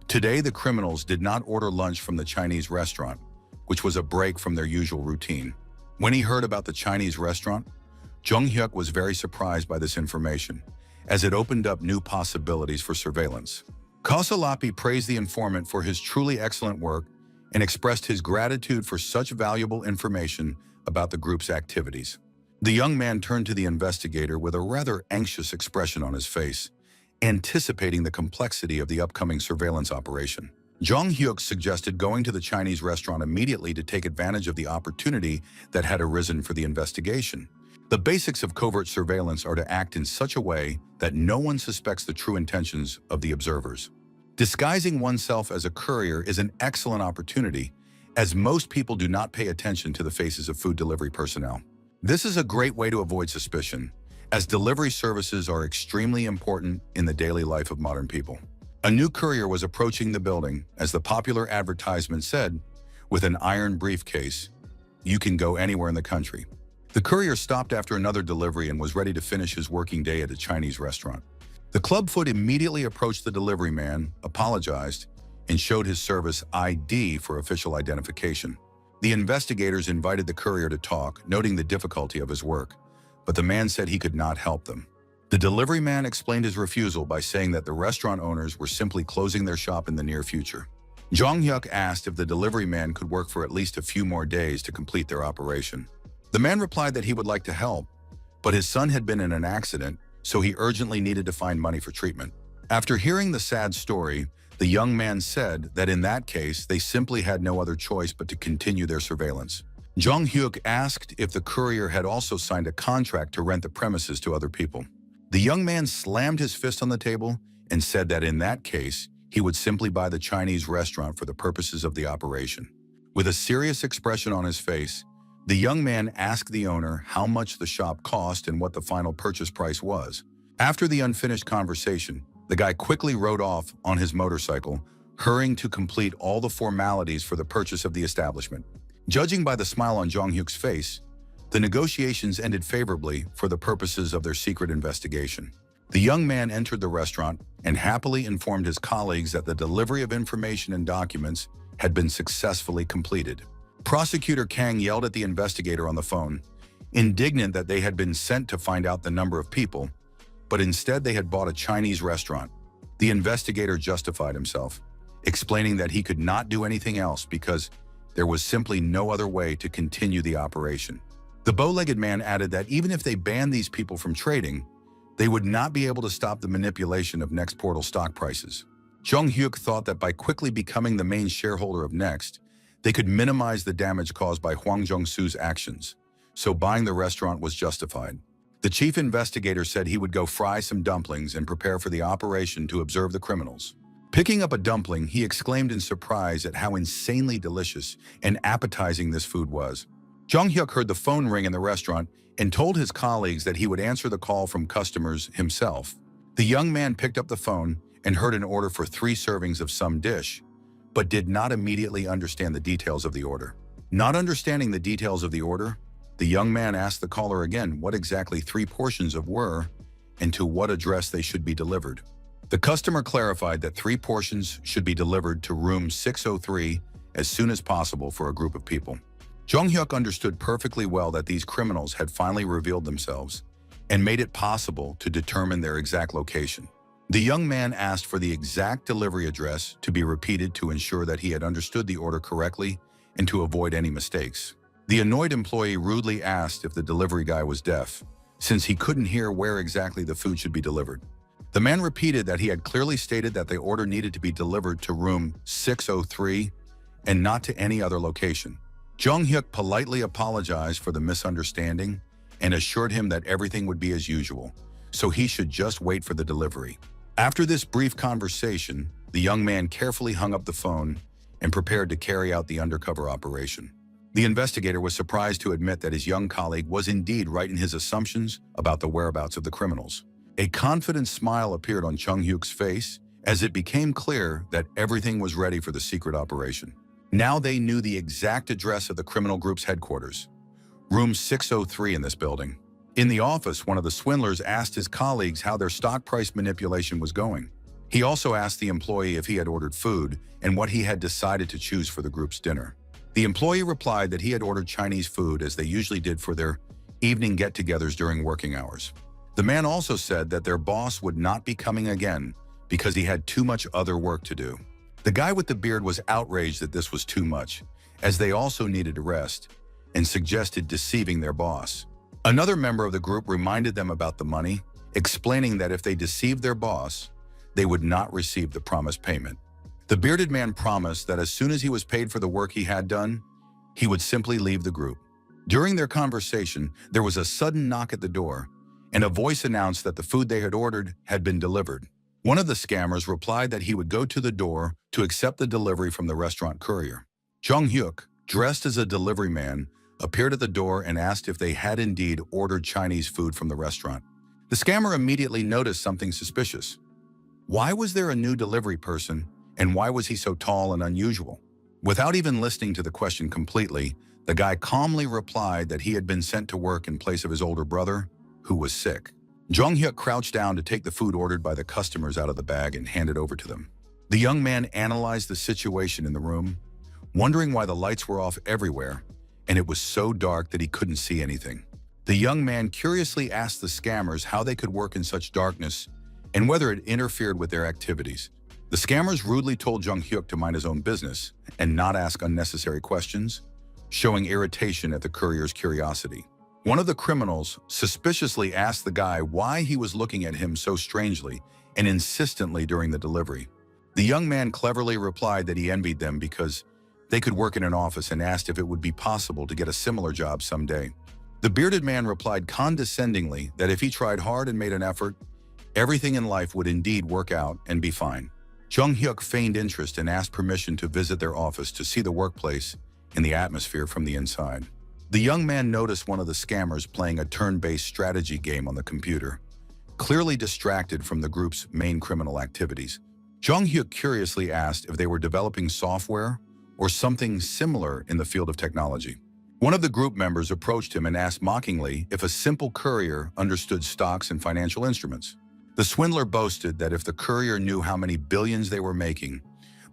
Today, the criminals did not order lunch from the Chinese restaurant, which was a break from their usual routine. When he heard about the Chinese restaurant, Jung Hyuk was very surprised by this information, as it opened up new possibilities for surveillance. Kosalapi praised the informant for his truly excellent work and expressed his gratitude for such valuable information about the group's activities. The young man turned to the investigator with a rather anxious expression on his face, anticipating the complexity of the upcoming surveillance operation. Jung Hyuk suggested going to the Chinese restaurant immediately to take advantage of the opportunity that had arisen for the investigation. The basics of covert surveillance are to act in such a way that no one suspects the true intentions of the observers. Disguising oneself as a courier is an excellent opportunity, as most people do not pay attention to the faces of food delivery personnel. This is a great way to avoid suspicion, as delivery services are extremely important in the daily life of modern people. A new courier was approaching the building, as the popular advertisement said, with an iron briefcase, "You can go anywhere in the country." The courier stopped after another delivery and was ready to finish his working day at a Chinese restaurant. The clubfoot immediately approached the delivery man, apologized, and showed his service ID for official identification. The investigators invited the courier to talk, noting the difficulty of his work, but the man said he could not help them. The delivery man explained his refusal by saying that the restaurant owners were simply closing their shop in the near future. Jung Hyuk asked if the delivery man could work for at least a few more days to complete their operation. The man replied that he would like to help, but his son had been in an accident, so he urgently needed to find money for treatment. After hearing the sad story, the young man said that in that case, they simply had no other choice but to continue their surveillance. Jung Hyuk asked if the courier had also signed a contract to rent the premises to other people. The young man slammed his fist on the table and said that in that case, he would simply buy the Chinese restaurant for the purposes of the operation. With a serious expression on his face, the young man asked the owner how much the shop cost and what the final purchase price was. After the unfinished conversation, the guy quickly rode off on his motorcycle, hurrying to complete all the formalities for the purchase of the establishment. Judging by the smile on Jung Hyuk's face, the negotiations ended favorably for the purposes of their secret investigation. The young man entered the restaurant and happily informed his colleagues that the delivery of information and documents had been successfully completed. Prosecutor Kang yelled at the investigator on the phone, indignant that they had been sent to find out the number of people, but instead they had bought a Chinese restaurant. The investigator justified himself, explaining that he could not do anything else because there was simply no other way to continue the operation. The bow-legged man added that even if they banned these people from trading, they would not be able to stop the manipulation of Next Portal stock prices. Jung Hyuk thought that by quickly becoming the main shareholder of Next, they could minimize the damage caused by Hwang Jung-soo's actions, so buying the restaurant was justified. The chief investigator said he would go fry some dumplings and prepare for the operation to observe the criminals. Picking up a dumpling, he exclaimed in surprise at how insanely delicious and appetizing this food was. Jung Hyuk heard the phone ring in the restaurant and told his colleagues that he would answer the call from customers himself. The young man picked up the phone and heard an order for 3 servings of some dish, but did not immediately understand the details of the order. Not understanding the details of the order, the young man asked the caller again what exactly 3 portions of were and to what address they should be delivered. The customer clarified that 3 portions should be delivered to room 603 as soon as possible for a group of people. Jung Hyuk understood perfectly well that these criminals had finally revealed themselves and made it possible to determine their exact location. The young man asked for the exact delivery address to be repeated to ensure that he had understood the order correctly and to avoid any mistakes. The annoyed employee rudely asked if the delivery guy was deaf, since he couldn't hear where exactly the food should be delivered. The man repeated that he had clearly stated that the order needed to be delivered to room 603 and not to any other location. Jung Hyuk politely apologized for the misunderstanding and assured him that everything would be as usual, so he should just wait for the delivery. After this brief conversation, the young man carefully hung up the phone and prepared to carry out the undercover operation. The investigator was surprised to admit that his young colleague was indeed right in his assumptions about the whereabouts of the criminals. A confident smile appeared on Chung Hyuk's face as it became clear that everything was ready for the secret operation. Now they knew the exact address of the criminal group's headquarters, room 603 in this building. In the office, one of the swindlers asked his colleagues how their stock price manipulation was going. He also asked the employee if he had ordered food and what he had decided to choose for the group's dinner. The employee replied that he had ordered Chinese food as they usually did for their evening get-togethers during working hours. The man also said that their boss would not be coming again because he had too much other work to do. The guy with the beard was outraged that this was too much, as they also needed to rest, and suggested deceiving their boss. Another member of the group reminded them about the money, explaining that if they deceived their boss, they would not receive the promised payment. The bearded man promised that as soon as he was paid for the work he had done, he would simply leave the group. During their conversation, there was a sudden knock at the door, and a voice announced that the food they had ordered had been delivered. One of the scammers replied that he would go to the door to accept the delivery from the restaurant courier. Chung Hyuk, dressed as a delivery man, appeared at the door and asked if they had indeed ordered Chinese food from the restaurant. The scammer immediately noticed something suspicious. Why was there a new delivery person, and why was he so tall and unusual? Without even listening to the question completely, the guy calmly replied that he had been sent to work in place of his older brother, who was sick. Jung Hyuk crouched down to take the food ordered by the customers out of the bag and hand it over to them. The young man analyzed the situation in the room, wondering why the lights were off everywhere, and it was so dark that he couldn't see anything. The young man curiously asked the scammers how they could work in such darkness and whether it interfered with their activities. The scammers rudely told Jung Hyuk to mind his own business and not ask unnecessary questions, showing irritation at the courier's curiosity. One of the criminals suspiciously asked the guy why he was looking at him so strangely and insistently during the delivery. The young man cleverly replied that he envied them because they could work in an office and asked if it would be possible to get a similar job someday. The bearded man replied condescendingly that if he tried hard and made an effort, everything in life would indeed work out and be fine. Jung Hyuk feigned interest and asked permission to visit their office to see the workplace and the atmosphere from the inside. The young man noticed one of the scammers playing a turn-based strategy game on the computer, clearly distracted from the group's main criminal activities. Jung Hyuk curiously asked if they were developing software or something similar in the field of technology. One of the group members approached him and asked mockingly if a simple courier understood stocks and financial instruments. The swindler boasted that if the courier knew how many billions they were making,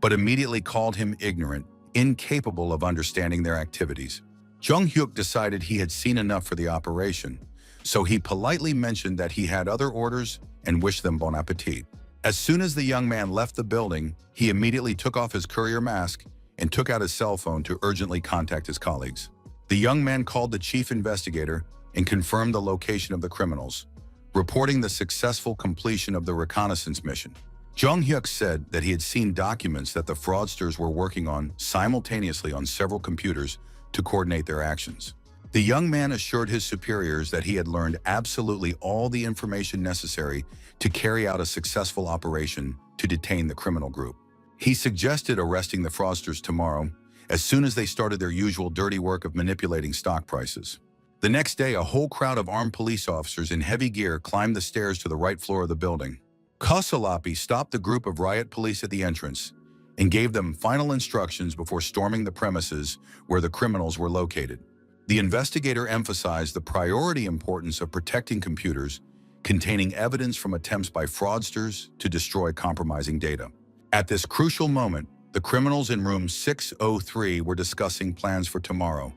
but immediately called him ignorant, incapable of understanding their activities. Jung Hyuk decided he had seen enough for the operation, so he politely mentioned that he had other orders and wished them bon appetit. As soon as the young man left the building, he immediately took off his courier mask and took out his cell phone to urgently contact his colleagues. The young man called the chief investigator and confirmed the location of the criminals, reporting the successful completion of the reconnaissance mission. Jung Hyuk said that he had seen documents that the fraudsters were working on simultaneously on several computers to coordinate their actions. The young man assured his superiors that he had learned absolutely all the information necessary to carry out a successful operation to detain the criminal group. He suggested arresting the fraudsters tomorrow, as soon as they started their usual dirty work of manipulating stock prices. The next day, a whole crowd of armed police officers in heavy gear climbed the stairs to the right floor of the building. Kasalapi stopped the group of riot police at the entrance and gave them final instructions before storming the premises where the criminals were located. The investigator emphasized the priority importance of protecting computers containing evidence from attempts by fraudsters to destroy compromising data. At this crucial moment, the criminals in room 603 were discussing plans for tomorrow,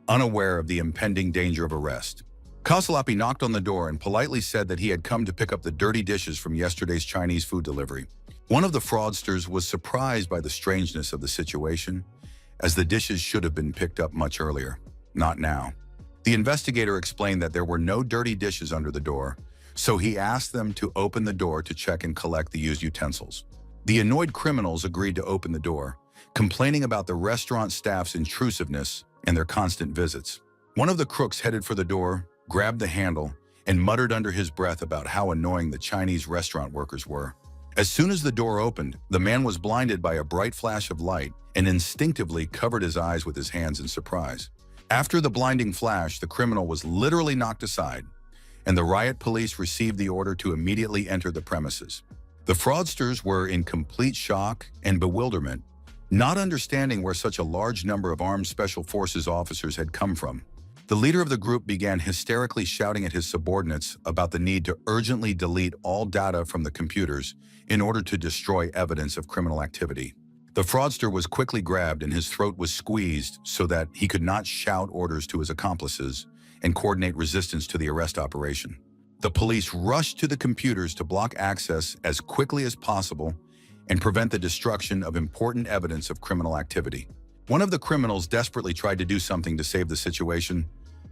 unaware of the impending danger of arrest. Kasalapi knocked on the door and politely said that he had come to pick up the dirty dishes from yesterday's Chinese food delivery. One of the fraudsters was surprised by the strangeness of the situation, as the dishes should have been picked up much earlier, not now. The investigator explained that there were no dirty dishes under the door, so he asked them to open the door to check and collect the used utensils. The annoyed criminals agreed to open the door, complaining about the restaurant staff's intrusiveness and their constant visits. One of the crooks headed for the door, grabbed the handle, and muttered under his breath about how annoying the Chinese restaurant workers were. As soon as the door opened, the man was blinded by a bright flash of light and instinctively covered his eyes with his hands in surprise. After the blinding flash, the criminal was literally knocked aside, and the riot police received the order to immediately enter the premises. The fraudsters were in complete shock and bewilderment, not understanding where such a large number of armed special forces officers had come from. The leader of the group began hysterically shouting at his subordinates about the need to urgently delete all data from the computers in order to destroy evidence of criminal activity. The fraudster was quickly grabbed and his throat was squeezed so that he could not shout orders to his accomplices and coordinate resistance to the arrest operation. The police rushed to the computers to block access as quickly as possible and prevent the destruction of important evidence of criminal activity. One of the criminals desperately tried to do something to save the situation,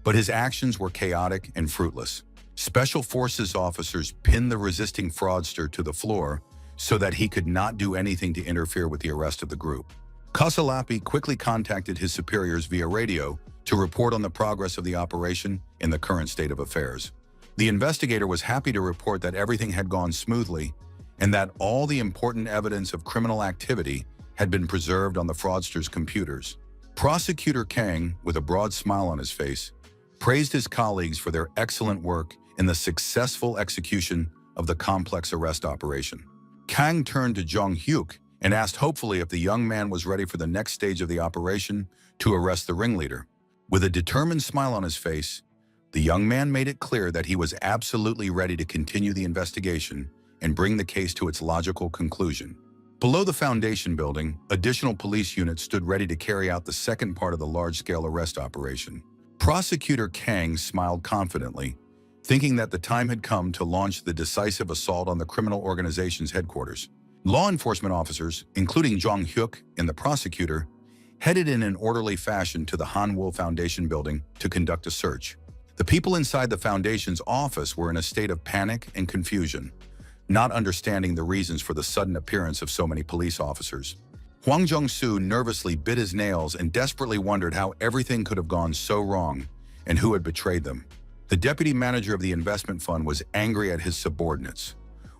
but his actions were chaotic and fruitless. Special Forces officers pinned the resisting fraudster to the floor so that he could not do anything to interfere with the arrest of the group. Kasalapi quickly contacted his superiors via radio to report on the progress of the operation and the current state of affairs. The investigator was happy to report that everything had gone smoothly and that all the important evidence of criminal activity had been preserved on the fraudster's computers. Prosecutor Kang, with a broad smile on his face, praised his colleagues for their excellent work in the successful execution of the complex arrest operation. Kang turned to Jong Hyuk and asked hopefully if the young man was ready for the next stage of the operation to arrest the ringleader. With a determined smile on his face, the young man made it clear that he was absolutely ready to continue the investigation and bring the case to its logical conclusion. Below the foundation building, additional police units stood ready to carry out the second part of the large-scale arrest operation. Prosecutor Kang smiled confidently, thinking that the time had come to launch the decisive assault on the criminal organization's headquarters. Law enforcement officers, including Jong Hyuk and the prosecutor, headed in an orderly fashion to the Manhwa Foundation building to conduct a search. The people inside the foundation's office were in a state of panic and confusion, not understanding the reasons for the sudden appearance of so many police officers. Hwang Jong-soo nervously bit his nails and desperately wondered how everything could have gone so wrong and who had betrayed them. The deputy manager of the investment fund was angry at his subordinates,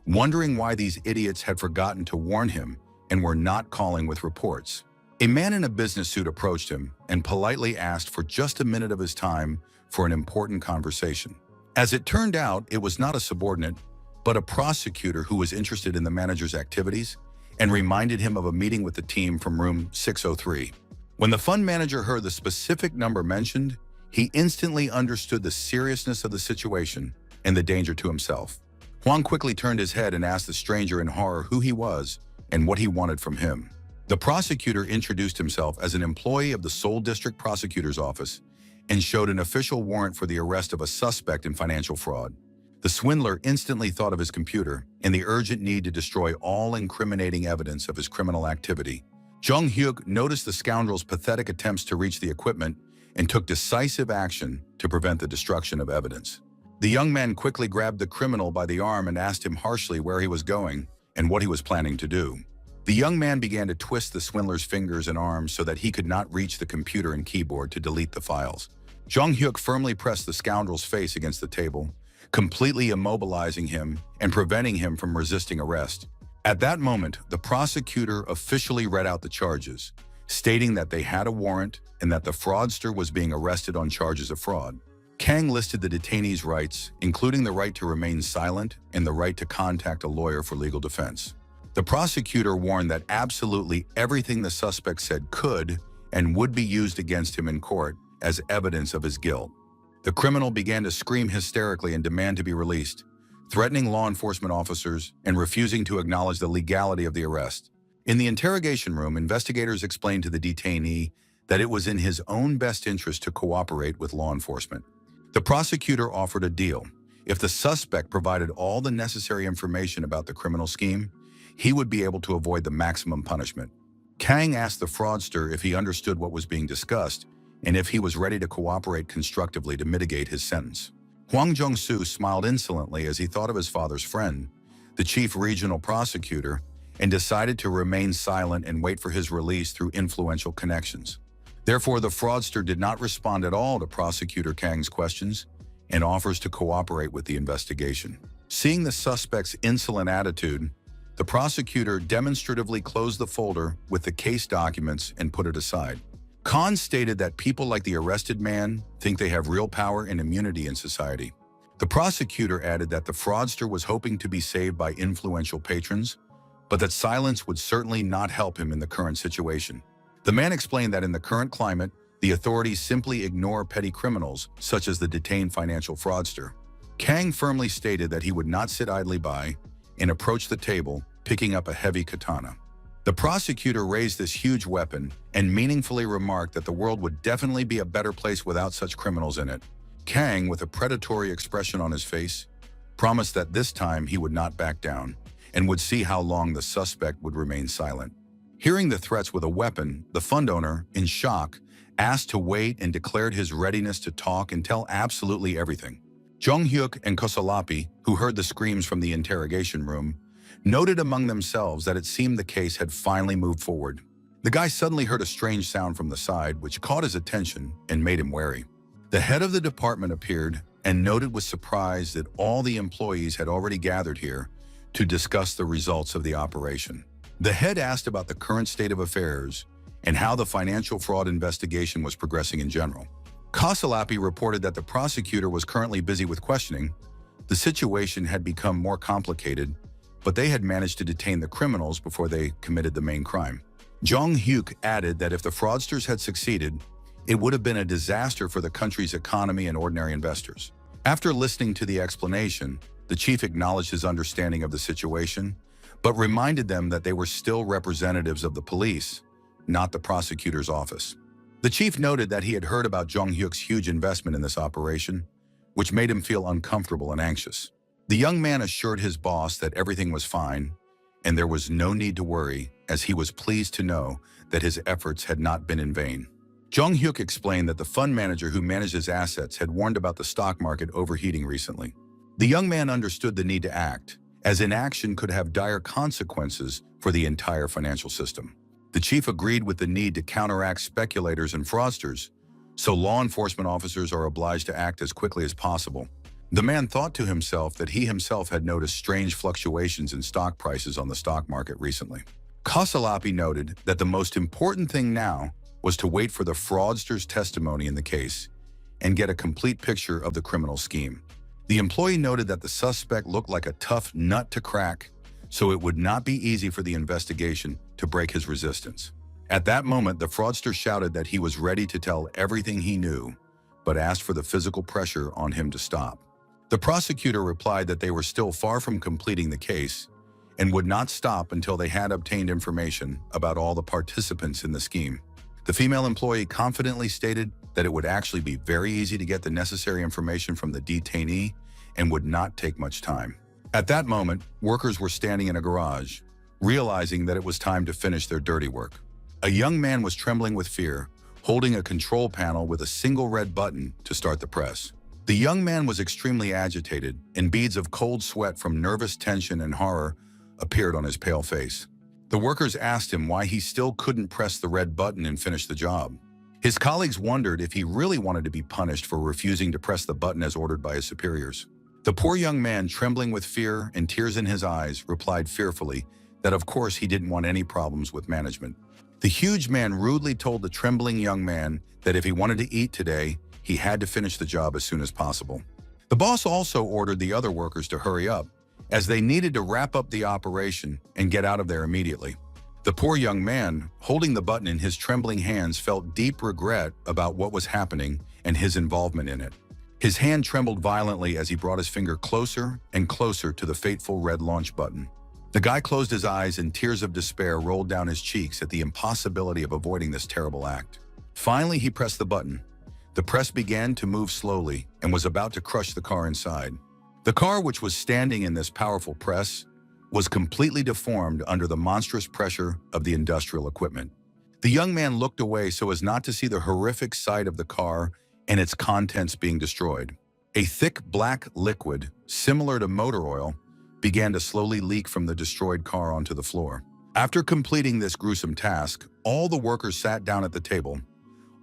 wondering why these idiots had forgotten to warn him and were not calling with reports. A man in a business suit approached him and politely asked for just a minute of his time for an important conversation. As it turned out, it was not a subordinate, but a prosecutor who was interested in the manager's activities and reminded him of a meeting with the team from room 603. When the fund manager heard the specific number mentioned, he instantly understood the seriousness of the situation and the danger to himself. Hwang quickly turned his head and asked the stranger in horror who he was and what he wanted from him. The prosecutor introduced himself as an employee of the Seoul District Prosecutor's Office and showed an official warrant for the arrest of a suspect in financial fraud. The swindler instantly thought of his computer and the urgent need to destroy all incriminating evidence of his criminal activity. Jong Hyuk noticed the scoundrel's pathetic attempts to reach the equipment and took decisive action to prevent the destruction of evidence. The young man quickly grabbed the criminal by the arm and asked him harshly where he was going and what he was planning to do. The young man began to twist the swindler's fingers and arms so that he could not reach the computer and keyboard to delete the files. Jong Hyuk firmly pressed the scoundrel's face against the table, completely immobilizing him and preventing him from resisting arrest. At that moment, the prosecutor officially read out the charges, stating that they had a warrant and that the fraudster was being arrested on charges of fraud. Kang listed the detainee's rights, including the right to remain silent and the right to contact a lawyer for legal defense. The prosecutor warned that absolutely everything the suspect said could and would be used against him in court as evidence of his guilt. The criminal began to scream hysterically and demand to be released, threatening law enforcement officers and refusing to acknowledge the legality of the arrest. In the interrogation room, investigators explained to the detainee that it was in his own best interest to cooperate with law enforcement. The prosecutor offered a deal. If the suspect provided all the necessary information about the criminal scheme, he would be able to avoid the maximum punishment. Kang asked the fraudster if he understood what was being discussed and if he was ready to cooperate constructively to mitigate his sentence. Hwang Jong-soo smiled insolently as he thought of his father's friend, the chief regional prosecutor, and decided to remain silent and wait for his release through influential connections. Therefore, the fraudster did not respond at all to Prosecutor Kang's questions and offers to cooperate with the investigation. Seeing the suspect's insolent attitude, The prosecutor demonstratively closed the folder with the case documents and put it aside. Khan stated that people like the arrested man think they have real power and immunity in society. The prosecutor added that the fraudster was hoping to be saved by influential patrons, but that silence would certainly not help him in the current situation. The man explained that in the current climate, the authorities simply ignore petty criminals, such as the detained financial fraudster. Kang firmly stated that he would not sit idly by and approached the table, picking up a heavy katana. The prosecutor raised this huge weapon and meaningfully remarked that the world would definitely be a better place without such criminals in it. Kang, with a predatory expression on his face, promised that this time he would not back down and would see how long the suspect would remain silent. Hearing the threats with a weapon, the fund owner, in shock, asked to wait and declared his readiness to talk and tell absolutely everything. Jong-hyuk and Kosalapi, who heard the screams from the interrogation room, noted among themselves that it seemed the case had finally moved forward. The guy suddenly heard a strange sound from the side, which caught his attention and made him wary. The head of the department appeared and noted with surprise that all the employees had already gathered here to discuss the results of the operation. The head asked about the current state of affairs and how the financial fraud investigation was progressing in general. Kosalapi reported that the prosecutor was currently busy with questioning. The situation had become more complicated, but they had managed to detain the criminals before they committed the main crime. Jong-hyuk added that if the fraudsters had succeeded, it would have been a disaster for the country's economy and ordinary investors. After listening to the explanation, the chief acknowledged his understanding of the situation, but reminded them that they were still representatives of the police, not the prosecutor's office. The chief noted that he had heard about Jong-hyuk's huge investment in this operation, which made him feel uncomfortable and anxious. The young man assured his boss that everything was fine, and there was no need to worry, as he was pleased to know that his efforts had not been in vain. Jong-hyuk explained that the fund manager who managed his assets had warned about the stock market overheating recently. The young man understood the need to act, as inaction could have dire consequences for the entire financial system. The chief agreed with the need to counteract speculators and fraudsters, so law enforcement officers are obliged to act as quickly as possible. The man thought to himself that he himself had noticed strange fluctuations in stock prices on the stock market recently. Kosalapi noted that the most important thing now was to wait for the fraudster's testimony in the case and get a complete picture of the criminal scheme. The employee noted that the suspect looked like a tough nut to crack, so it would not be easy for the investigation to break his resistance. At that moment, the fraudster shouted that he was ready to tell everything he knew, but asked for the physical pressure on him to stop. The prosecutor replied that they were still far from completing the case and would not stop until they had obtained information about all the participants in the scheme. The female employee confidently stated that it would actually be very easy to get the necessary information from the detainee and would not take much time. At that moment, workers were standing in a garage, realizing that it was time to finish their dirty work. A young man was trembling with fear, holding a control panel with a single red button to start the press. The young man was extremely agitated, and beads of cold sweat from nervous tension and horror appeared on his pale face. The workers asked him why he still couldn't press the red button and finish the job. His colleagues wondered if he really wanted to be punished for refusing to press the button as ordered by his superiors. The poor young man, trembling with fear and tears in his eyes, replied fearfully that of course he didn't want any problems with management. The huge man rudely told the trembling young man that if he wanted to eat today, he had to finish the job as soon as possible. The boss also ordered the other workers to hurry up, as they needed to wrap up the operation and get out of there immediately. The poor young man, holding the button in his trembling hands, felt deep regret about what was happening and his involvement in it. His hand trembled violently as he brought his finger closer and closer to the fateful red launch button. The guy closed his eyes and tears of despair rolled down his cheeks at the impossibility of avoiding this terrible act. Finally, he pressed the button. The press began to move slowly and was about to crush the car inside. The car, which was standing in this powerful press, was completely deformed under the monstrous pressure of the industrial equipment. The young man looked away so as not to see the horrific sight of the car and its contents being destroyed. A thick black liquid, similar to motor oil, began to slowly leak from the destroyed car onto the floor. After completing this gruesome task, all the workers sat down at the table,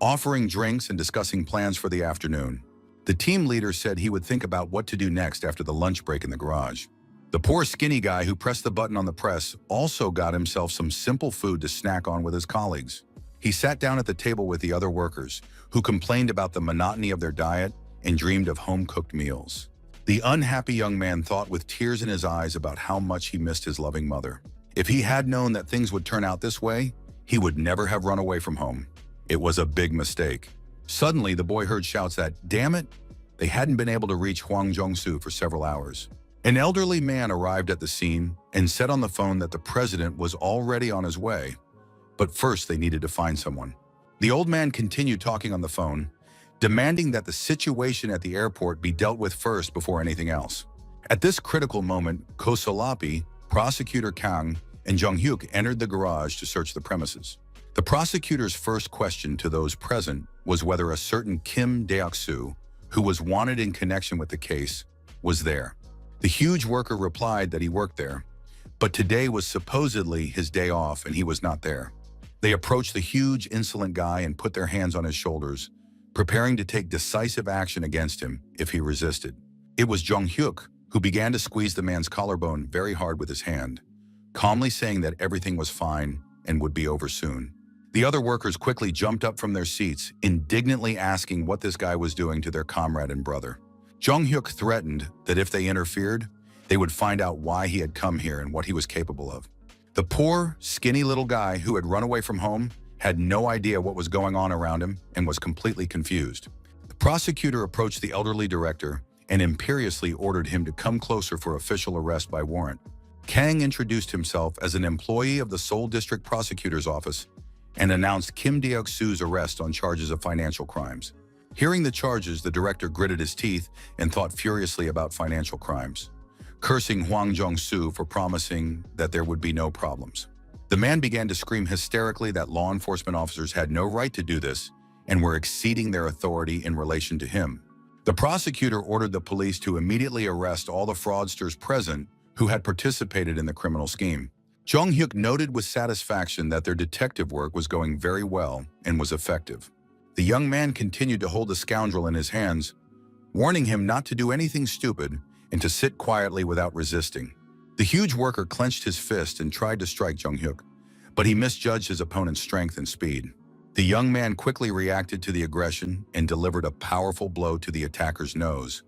offering drinks and discussing plans for the afternoon. The team leader said he would think about what to do next after the lunch break in the garage. The poor skinny guy who pressed the button on the press also got himself some simple food to snack on with his colleagues. He sat down at the table with the other workers, who complained about the monotony of their diet and dreamed of home-cooked meals. The unhappy young man thought with tears in his eyes about how much he missed his loving mother. If he had known that things would turn out this way, he would never have run away from home. It was a big mistake. Suddenly, the boy heard shouts that, "Damn it!" They hadn't been able to reach Hwang Jong-soo for several hours. An elderly man arrived at the scene and said on the phone that the president was already on his way, but first they needed to find someone. The old man continued talking on the phone, demanding that the situation at the airport be dealt with first before anything else. At this critical moment, Ko Solapi, Prosecutor Kang, and Jung-hyuk entered the garage to search the premises. The prosecutor's first question to those present was whether a certain Kim Deok-soo, who was wanted in connection with the case, was there. The huge worker replied that he worked there, but today was supposedly his day off and he was not there. They approached the huge, insolent guy and put their hands on his shoulders, preparing to take decisive action against him if he resisted. It was Jung-hyuk who began to squeeze the man's collarbone very hard with his hand, calmly saying that everything was fine and would be over soon. The other workers quickly jumped up from their seats, indignantly asking what this guy was doing to their comrade and brother. Jung-hyuk threatened that if they interfered, they would find out why he had come here and what he was capable of. The poor, skinny little guy who had run away from home had no idea what was going on around him and was completely confused. The prosecutor approached the elderly director and imperiously ordered him to come closer for official arrest by warrant. Kang introduced himself as an employee of the Seoul District Prosecutor's Office and announced Kim Deok-soo's arrest on charges of financial crimes. Hearing the charges, the director gritted his teeth and thought furiously about financial crimes, cursing Hwang Jong-soo for promising that there would be no problems. The man began to scream hysterically that law enforcement officers had no right to do this and were exceeding their authority in relation to him. The prosecutor ordered the police to immediately arrest all the fraudsters present who had participated in the criminal scheme. Jung-hyuk noted with satisfaction that their detective work was going very well and was effective. The young man continued to hold the scoundrel in his hands, warning him not to do anything stupid and to sit quietly without resisting. The huge worker clenched his fist and tried to strike Jung-hyuk, but he misjudged his opponent's strength and speed. The young man quickly reacted to the aggression and delivered a powerful blow to the attacker's nose,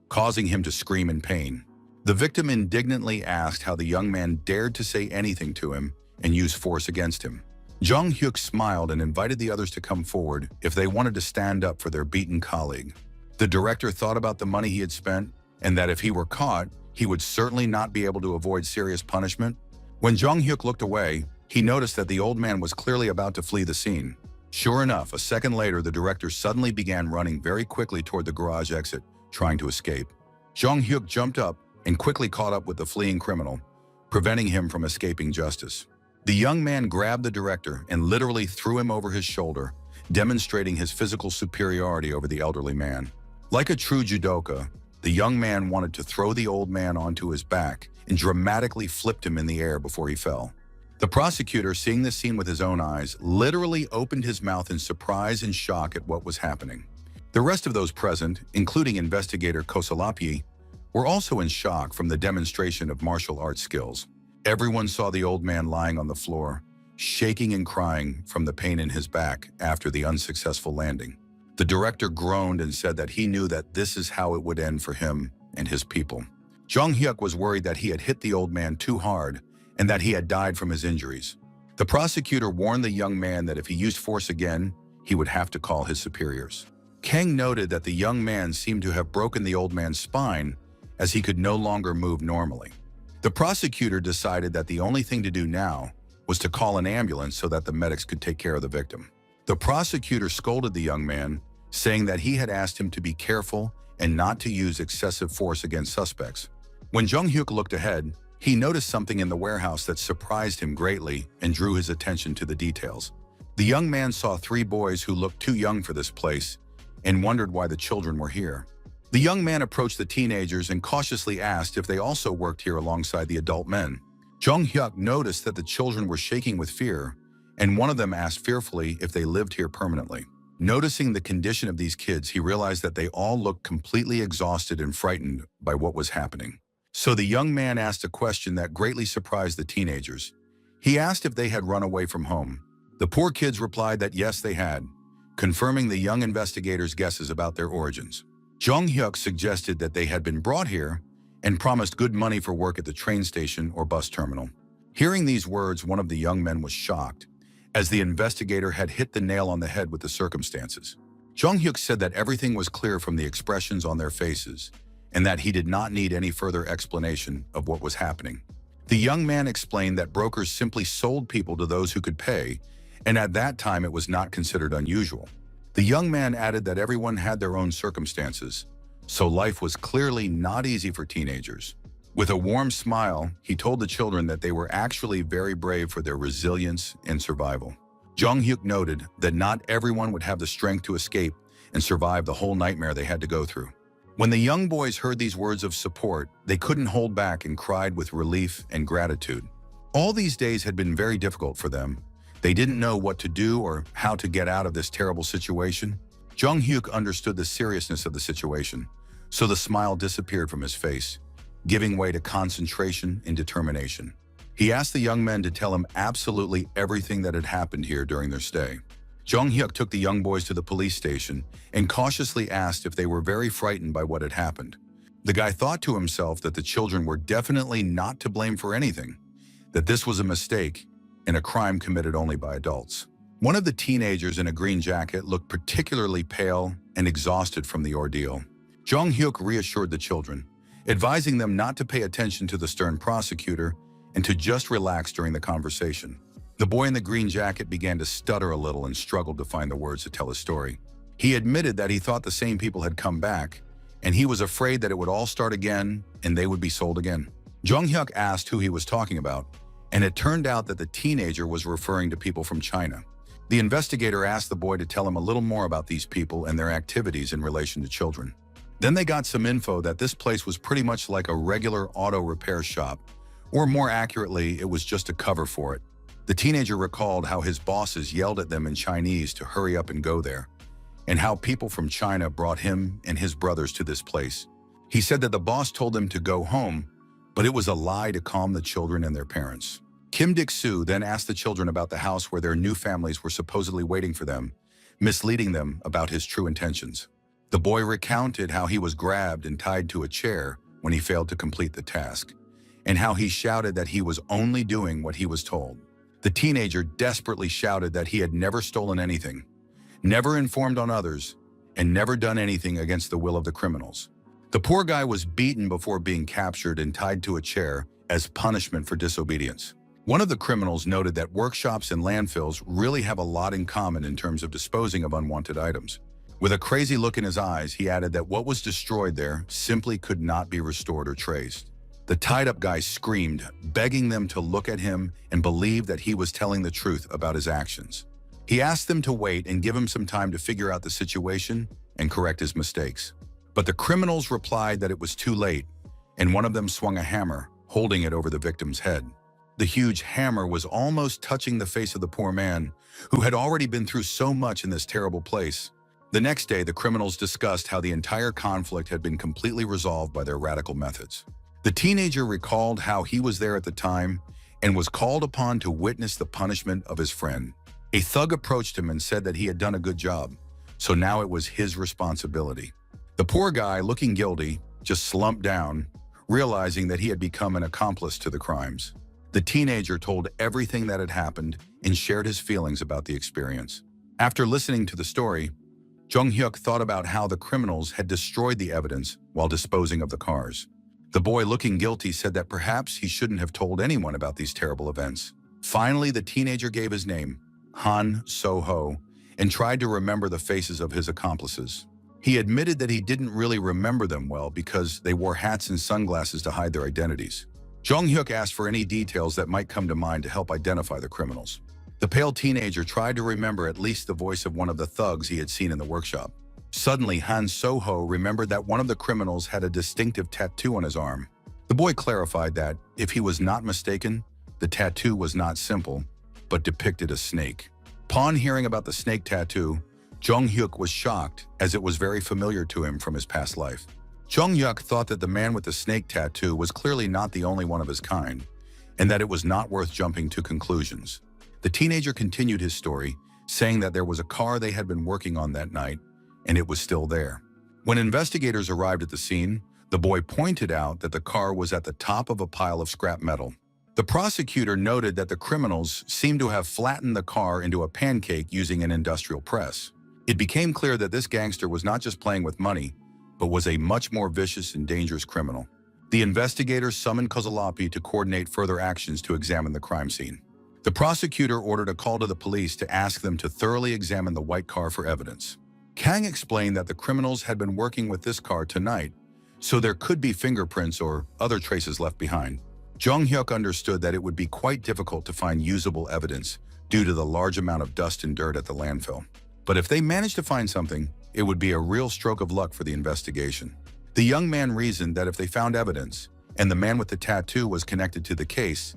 causing him to scream in pain. The victim indignantly asked how the young man dared to say anything to him and use force against him. Jung-hyuk smiled and invited the others to come forward if they wanted to stand up for their beaten colleague. The director thought about the money he had spent and that if he were caught, he would certainly not be able to avoid serious punishment. When Jung-hyuk looked away, he noticed that the old man was clearly about to flee the scene. Sure enough, a second later, the director suddenly began running very quickly toward the garage exit, trying to escape. Jung-hyuk jumped up and quickly caught up with the fleeing criminal, preventing him from escaping justice. The young man grabbed the director and literally threw him over his shoulder, demonstrating his physical superiority over the elderly man. Like a true judoka, the young man wanted to throw the old man onto his back and dramatically flipped him in the air before he fell. The prosecutor, seeing this scene with his own eyes, literally opened his mouth in surprise and shock at what was happening. The rest of those present, including investigator Ko Solapi, were also in shock from the demonstration of martial arts skills. Everyone saw the old man lying on the floor, shaking and crying from the pain in his back after the unsuccessful landing. The director groaned and said that he knew that this is how it would end for him and his people. Jung-hyuk was worried that he had hit the old man too hard and that he had died from his injuries. The prosecutor warned the young man that if he used force again, he would have to call his superiors. Kang noted that the young man seemed to have broken the old man's spine as he could no longer move normally. The prosecutor decided that the only thing to do now was to call an ambulance so that the medics could take care of the victim. The prosecutor scolded the young man, saying that he had asked him to be careful and not to use excessive force against suspects. When Jung-hyuk looked ahead, he noticed something in the warehouse that surprised him greatly and drew his attention to the details. The young man saw 3 boys who looked too young for this place and wondered why the children were here. The young man approached the teenagers and cautiously asked if they also worked here alongside the adult men. Jung-hyuk noticed that the children were shaking with fear, and one of them asked fearfully if they lived here permanently. Noticing the condition of these kids, he realized that they all looked completely exhausted and frightened by what was happening. So the young man asked a question that greatly surprised the teenagers. He asked if they had run away from home. The poor kids replied that yes, they had, confirming the young investigators' guesses about their origins. Jung Hyuk suggested that they had been brought here and promised good money for work at the train station or bus terminal. Hearing these words, one of the young men was shocked, as the investigator had hit the nail on the head with the circumstances. Jung Hyuk said that everything was clear from the expressions on their faces, and that he did not need any further explanation of what was happening. The young man explained that brokers simply sold people to those who could pay, and at that time it was not considered unusual. The young man added that everyone had their own circumstances, so life was clearly not easy for teenagers. With a warm smile, he told the children that they were actually very brave for their resilience and survival. Jung Hyuk noted that not everyone would have the strength to escape and survive the whole nightmare they had to go through. When the young boys heard these words of support, they couldn't hold back and cried with relief and gratitude. All these days had been very difficult for them. They didn't know what to do or how to get out of this terrible situation. Jung Hyuk understood the seriousness of the situation, so the smile disappeared from his face, giving way to concentration and determination. He asked the young men to tell him absolutely everything that had happened here during their stay. Jung Hyuk took the young boys to the police station and cautiously asked if they were very frightened by what had happened. The guy thought to himself that the children were definitely not to blame for anything, that this was a mistake and a crime committed only by adults. One of the teenagers in a green jacket looked particularly pale and exhausted from the ordeal. Jung Hyuk reassured the children, advising them not to pay attention to the stern prosecutor and to just relax during the conversation. The boy in the green jacket began to stutter a little and struggled to find the words to tell his story. He admitted that he thought the same people had come back, and he was afraid that it would all start again and they would be sold again. Jung Hyuk asked who he was talking about, and it turned out that the teenager was referring to people from China. The investigator asked the boy to tell him a little more about these people and their activities in relation to children. Then they got some info that this place was pretty much like a regular auto repair shop, or more accurately, it was just a cover for it. The teenager recalled how his bosses yelled at them in Chinese to hurry up and go there, and how people from China brought him and his brothers to this place. He said that the boss told them to go home, but it was a lie to calm the children and their parents. Kim Dik-soo then asked the children about the house where their new families were supposedly waiting for them, misleading them about his true intentions. The boy recounted how he was grabbed and tied to a chair when he failed to complete the task, and how he shouted that he was only doing what he was told. The teenager desperately shouted that he had never stolen anything, never informed on others, and never done anything against the will of the criminals. The poor guy was beaten before being captured and tied to a chair as punishment for disobedience. One of the criminals noted that workshops and landfills really have a lot in common in terms of disposing of unwanted items. With a crazy look in his eyes, he added that what was destroyed there simply could not be restored or traced. The tied-up guy screamed, begging them to look at him and believe that he was telling the truth about his actions. He asked them to wait and give him some time to figure out the situation and correct his mistakes. But the criminals replied that it was too late, and one of them swung a hammer, holding it over the victim's head. The huge hammer was almost touching the face of the poor man, who had already been through so much in this terrible place. The next day, the criminals discussed how the entire conflict had been completely resolved by their radical methods. The teenager recalled how he was there at the time and was called upon to witness the punishment of his friend. A thug approached him and said that he had done a good job, so now it was his responsibility. The poor guy, looking guilty, just slumped down, realizing that he had become an accomplice to the crimes. The teenager told everything that had happened and shared his feelings about the experience. After listening to the story, Jung Hyuk thought about how the criminals had destroyed the evidence while disposing of the cars. The boy, looking guilty, said that perhaps he shouldn't have told anyone about these terrible events. Finally, the teenager gave his name, Han So-ho, and tried to remember the faces of his accomplices. He admitted that he didn't really remember them well because they wore hats and sunglasses to hide their identities. Jung Hyuk asked for any details that might come to mind to help identify the criminals. The pale teenager tried to remember at least the voice of one of the thugs he had seen in the workshop. Suddenly, Han So-ho remembered that one of the criminals had a distinctive tattoo on his arm. The boy clarified that, if he was not mistaken, the tattoo was not simple, but depicted a snake. Upon hearing about the snake tattoo, Jung Hyuk was shocked, as it was very familiar to him from his past life. Jung-hyuk thought that the man with the snake tattoo was clearly not the only one of his kind, and that it was not worth jumping to conclusions. The teenager continued his story, saying that there was a car they had been working on that night, and it was still there. When investigators arrived at the scene, the boy pointed out that the car was at the top of a pile of scrap metal. The prosecutor noted that the criminals seemed to have flattened the car into a pancake using an industrial press. It became clear that this gangster was not just playing with money, but was a much more vicious and dangerous criminal. The investigators summoned Kozulapi to coordinate further actions to examine the crime scene. The prosecutor ordered a call to the police to ask them to thoroughly examine the white car for evidence. Kang explained that the criminals had been working with this car tonight, so there could be fingerprints or other traces left behind. Jung-hyuk understood that it would be quite difficult to find usable evidence due to the large amount of dust and dirt at the landfill. But if they managed to find something, it would be a real stroke of luck for the investigation. The young man reasoned that if they found evidence, and the man with the tattoo was connected to the case,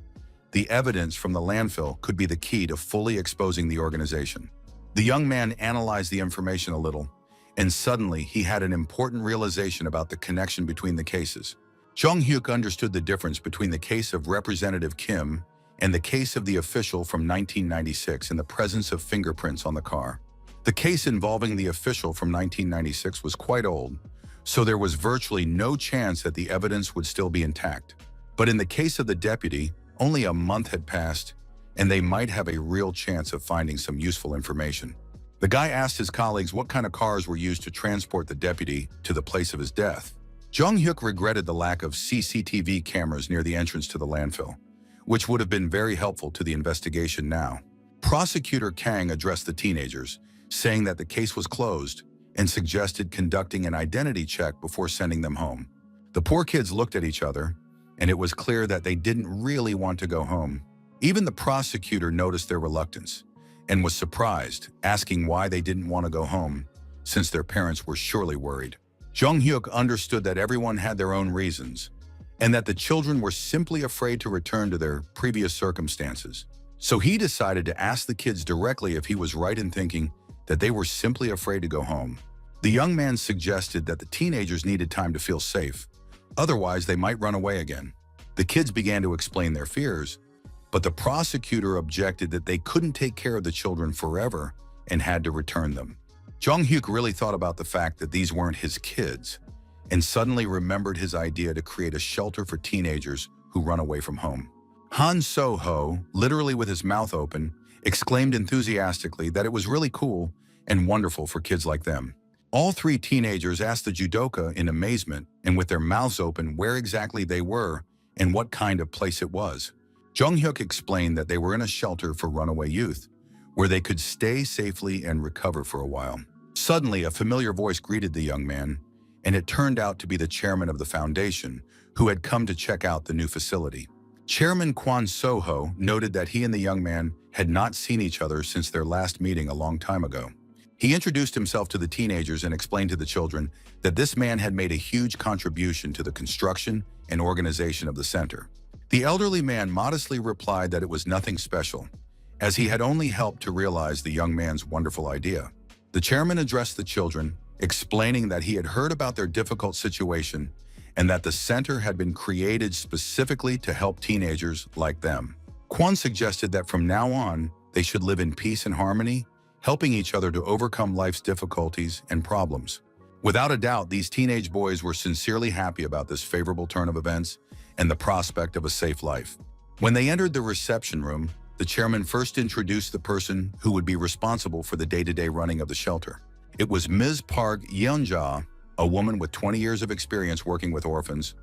the evidence from the landfill could be the key to fully exposing the organization. The young man analyzed the information a little, and suddenly he had an important realization about the connection between the cases. Jung-hyuk understood the difference between the case of Representative Kim and the case of the official from 1996 in the presence of fingerprints on the car. The case involving the official from 1996 was quite old, so there was virtually no chance that the evidence would still be intact. But in the case of the deputy, only a month had passed, and they might have a real chance of finding some useful information. The guy asked his colleagues what kind of cars were used to transport the deputy to the place of his death. Jung-hyuk regretted the lack of CCTV cameras near the entrance to the landfill, which would have been very helpful to the investigation now. Prosecutor Kang addressed the teenagers, saying that the case was closed, and suggested conducting an identity check before sending them home. The poor kids looked at each other, and it was clear that they didn't really want to go home. Even the prosecutor noticed their reluctance and was surprised, asking why they didn't want to go home, since their parents were surely worried. Jung-hyuk understood that everyone had their own reasons, and that the children were simply afraid to return to their previous circumstances. So he decided to ask the kids directly if he was right in thinking that they were simply afraid to go home. The young man suggested that the teenagers needed time to feel safe, otherwise they might run away again. The kids began to explain their fears, but the prosecutor objected that they couldn't take care of the children forever and had to return them. Jung-hyuk really thought about the fact that these weren't his kids, and suddenly remembered his idea to create a shelter for teenagers who run away from home. Han So-ho, literally with his mouth open, exclaimed enthusiastically that it was really cool and wonderful for kids like them. All three teenagers asked the judoka in amazement and with their mouths open where exactly they were and what kind of place it was. Jung-hyuk explained that they were in a shelter for runaway youth, where they could stay safely and recover for a while. Suddenly, a familiar voice greeted the young man, and it turned out to be the chairman of the foundation, who had come to check out the new facility. Chairman Kwon So-ho noted that he and the young man had not seen each other since their last meeting a long time ago. He introduced himself to the teenagers and explained to the children that this man had made a huge contribution to the construction and organization of the center. The elderly man modestly replied that it was nothing special, as he had only helped to realize the young man's wonderful idea. The chairman addressed the children, explaining that he had heard about their difficult situation and that the center had been created specifically to help teenagers like them. Kwon suggested that from now on, they should live in peace and harmony, helping each other to overcome life's difficulties and problems. Without a doubt, these teenage boys were sincerely happy about this favorable turn of events and the prospect of a safe life. When they entered the reception room, the chairman first introduced the person who would be responsible for the day-to-day running of the shelter. It was Ms. Park Yeonja, a woman with 20 years of experience working with orphans,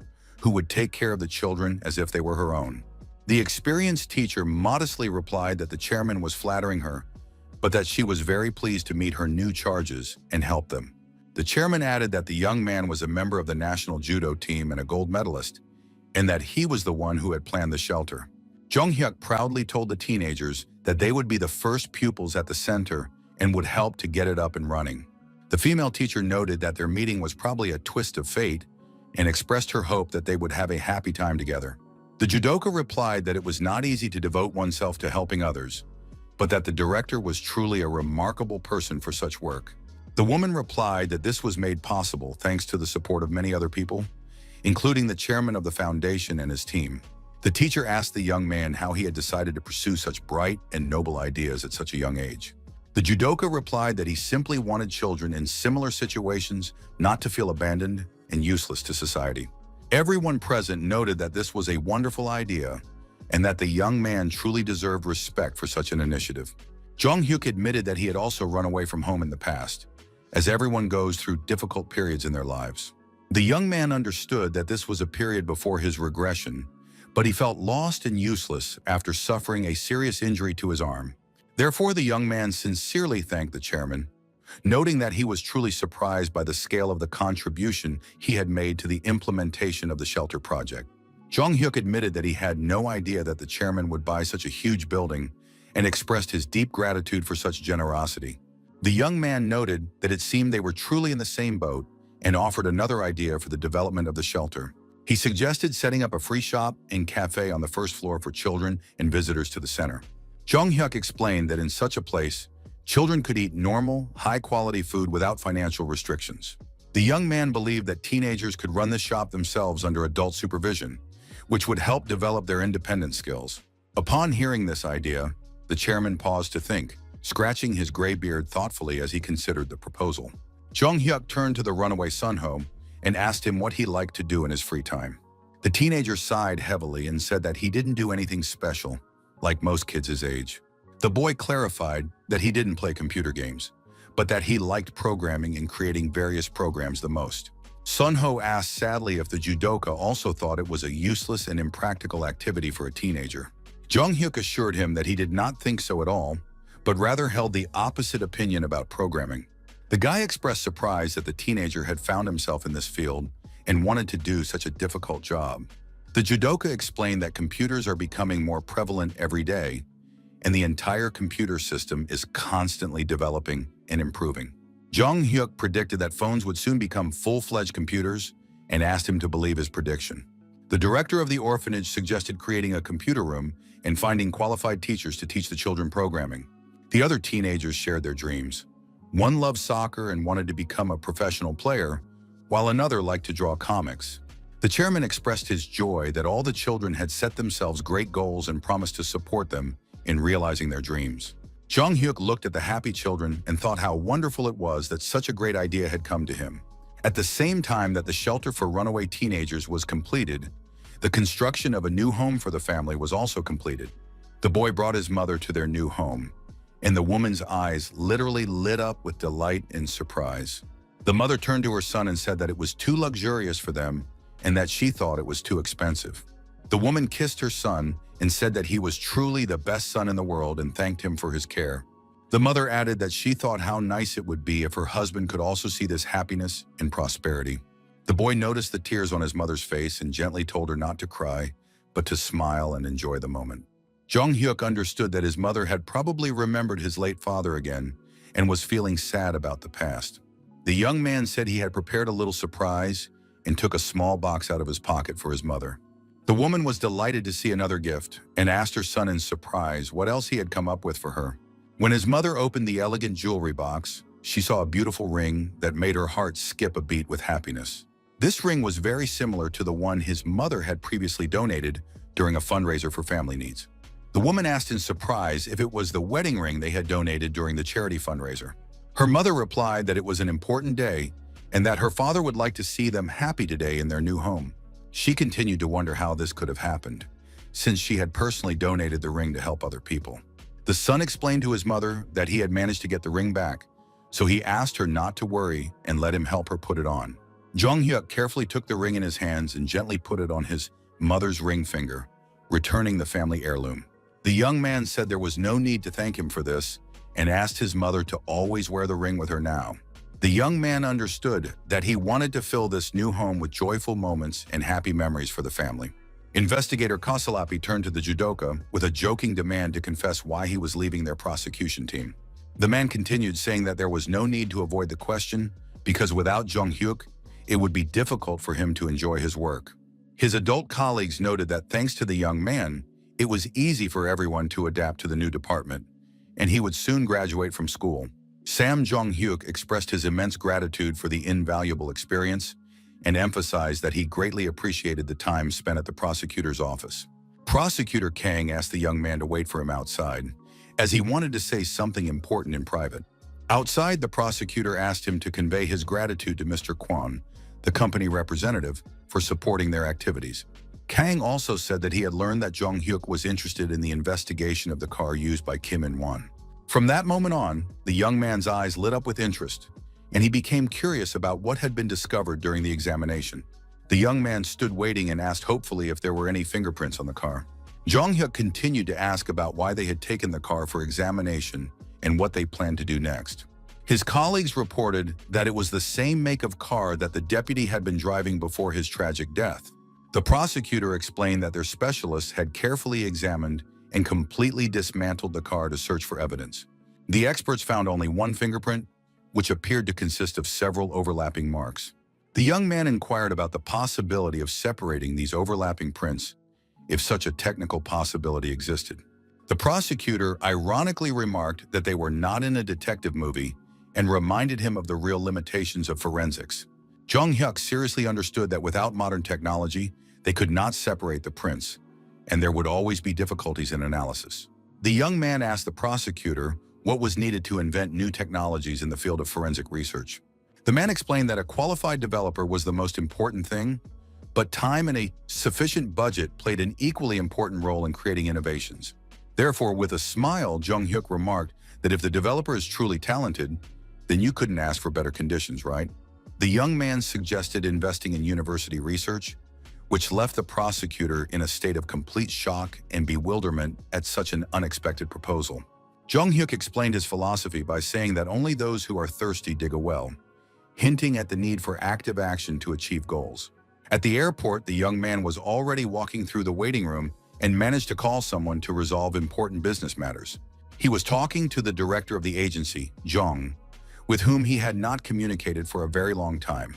who would take care of the children as if they were her own. The experienced teacher modestly replied that the chairman was flattering her, but that she was very pleased to meet her new charges and help them. The chairman added that the young man was a member of the national judo team and a gold medalist, and that he was the one who had planned the shelter. Jung-hyuk proudly told the teenagers that they would be the first pupils at the center and would help to get it up and running. The female teacher noted that their meeting was probably a twist of fate and expressed her hope that they would have a happy time together. The judoka replied that it was not easy to devote oneself to helping others, but that the director was truly a remarkable person for such work. The woman replied that this was made possible thanks to the support of many other people, including the chairman of the foundation and his team. The teacher asked the young man how he had decided to pursue such bright and noble ideas at such a young age. The judoka replied that he simply wanted children in similar situations not to feel abandoned and useless to society. Everyone present noted that this was a wonderful idea and that the young man truly deserved respect for such an initiative. Jong-hyuk admitted that he had also run away from home in the past, as everyone goes through difficult periods in their lives. The young man understood that this was a period before his regression, but he felt lost and useless after suffering a serious injury to his arm. Therefore, the young man sincerely thanked the chairman, noting that he was truly surprised by the scale of the contribution he had made to the implementation of the shelter project. Jong-hyuk admitted that he had no idea that the chairman would buy such a huge building and expressed his deep gratitude for such generosity. The young man noted that it seemed they were truly in the same boat and offered another idea for the development of the shelter. He suggested setting up a free shop and cafe on the first floor for children and visitors to the center. Jong-hyuk explained that in such a place, children could eat normal, high-quality food without financial restrictions. The young man believed that teenagers could run the shop themselves under adult supervision, which would help develop their independent skills. Upon hearing this idea, the chairman paused to think, scratching his gray beard thoughtfully as he considered the proposal. Jong-hyuk turned to the runaway Sunho and asked him what he liked to do in his free time. The teenager sighed heavily and said that he didn't do anything special, like most kids his age. The boy clarified that he didn't play computer games, but that he liked programming and creating various programs the most. Sunho asked sadly if the judoka also thought it was a useless and impractical activity for a teenager. Jong-hyuk assured him that he did not think so at all, but rather held the opposite opinion about programming. The guy expressed surprise that the teenager had found himself in this field and wanted to do such a difficult job. The judoka explained that computers are becoming more prevalent every day, and the entire computer system is constantly developing and improving. Jong-hyuk predicted that phones would soon become full-fledged computers and asked him to believe his prediction. The director of the orphanage suggested creating a computer room and finding qualified teachers to teach the children programming. The other teenagers shared their dreams. One loved soccer and wanted to become a professional player, while another liked to draw comics. The chairman expressed his joy that all the children had set themselves great goals and promised to support them in realizing their dreams. Jong-hyuk looked at the happy children and thought how wonderful it was that such a great idea had come to him. At the same time that the shelter for runaway teenagers was completed, the construction of a new home for the family was also completed. The boy brought his mother to their new home, and the woman's eyes literally lit up with delight and surprise. The mother turned to her son and said that it was too luxurious for them and that she thought it was too expensive. The woman kissed her son and said that he was truly the best son in the world and thanked him for his care. The mother added that she thought how nice it would be if her husband could also see this happiness and prosperity. The boy noticed the tears on his mother's face and gently told her not to cry, but to smile and enjoy the moment. Jong-hyuk understood that his mother had probably remembered his late father again and was feeling sad about the past. The young man said he had prepared a little surprise and took a small box out of his pocket for his mother. The woman was delighted to see another gift and asked her son in surprise what else he had come up with for her. When his mother opened the elegant jewelry box, she saw a beautiful ring that made her heart skip a beat with happiness. This ring was very similar to the one his mother had previously donated during a fundraiser for family needs. The woman asked in surprise if it was the wedding ring they had donated during the charity fundraiser. Her mother replied that it was an important day and that her father would like to see them happy today in their new home. She continued to wonder how this could have happened, since she had personally donated the ring to help other people. The son explained to his mother that he had managed to get the ring back, so he asked her not to worry and let him help her put it on. Jong-hyuk carefully took the ring in his hands and gently put it on his mother's ring finger, returning the family heirloom. The young man said there was no need to thank him for this and asked his mother to always wear the ring with her now. The young man understood that he wanted to fill this new home with joyful moments and happy memories for the family. Investigator Kasalapi turned to the judoka with a joking demand to confess why he was leaving their prosecution team. The man continued, saying that there was no need to avoid the question because without Jong-hyuk, it would be difficult for him to enjoy his work. His adult colleagues noted that thanks to the young man, it was easy for everyone to adapt to the new department, and he would soon graduate from school. Sam Jong-hyuk expressed his immense gratitude for the invaluable experience and emphasized that he greatly appreciated the time spent at the prosecutor's office. Prosecutor Kang asked the young man to wait for him outside, as he wanted to say something important in private. Outside, the prosecutor asked him to convey his gratitude to Mr. Kwon, the company representative, for supporting their activities. Kang also said that he had learned that Jong-hyuk was interested in the investigation of the car used by Kim In-won. From that moment on, the young man's eyes lit up with interest, and he became curious about what had been discovered during the examination. The young man stood waiting and asked hopefully if there were any fingerprints on the car. Jong-hyuk continued to ask about why they had taken the car for examination and what they planned to do next. His colleagues reported that it was the same make of car that the deputy had been driving before his tragic death. The prosecutor explained that their specialists had carefully examined and completely dismantled the car to search for evidence. The experts found only one fingerprint, which appeared to consist of several overlapping marks. The young man inquired about the possibility of separating these overlapping prints, if such a technical possibility existed. The prosecutor ironically remarked that they were not in a detective movie and reminded him of the real limitations of forensics. Jong-hyuk seriously understood that without modern technology, they could not separate the prints, and there would always be difficulties in analysis. The young man asked the prosecutor what was needed to invent new technologies in the field of forensic research. The man explained that a qualified developer was the most important thing, but time and a sufficient budget played an equally important role in creating innovations. Therefore, with a smile, Jong-hyuk remarked that if the developer is truly talented, then you couldn't ask for better conditions, right? The young man suggested investing in university research, which left the prosecutor in a state of complete shock and bewilderment at such an unexpected proposal. Jong-hyuk explained his philosophy by saying that only those who are thirsty dig a well, hinting at the need for active action to achieve goals. At the airport, the young man was already walking through the waiting room and managed to call someone to resolve important business matters. He was talking to the director of the agency, Jong, with whom he had not communicated for a very long time.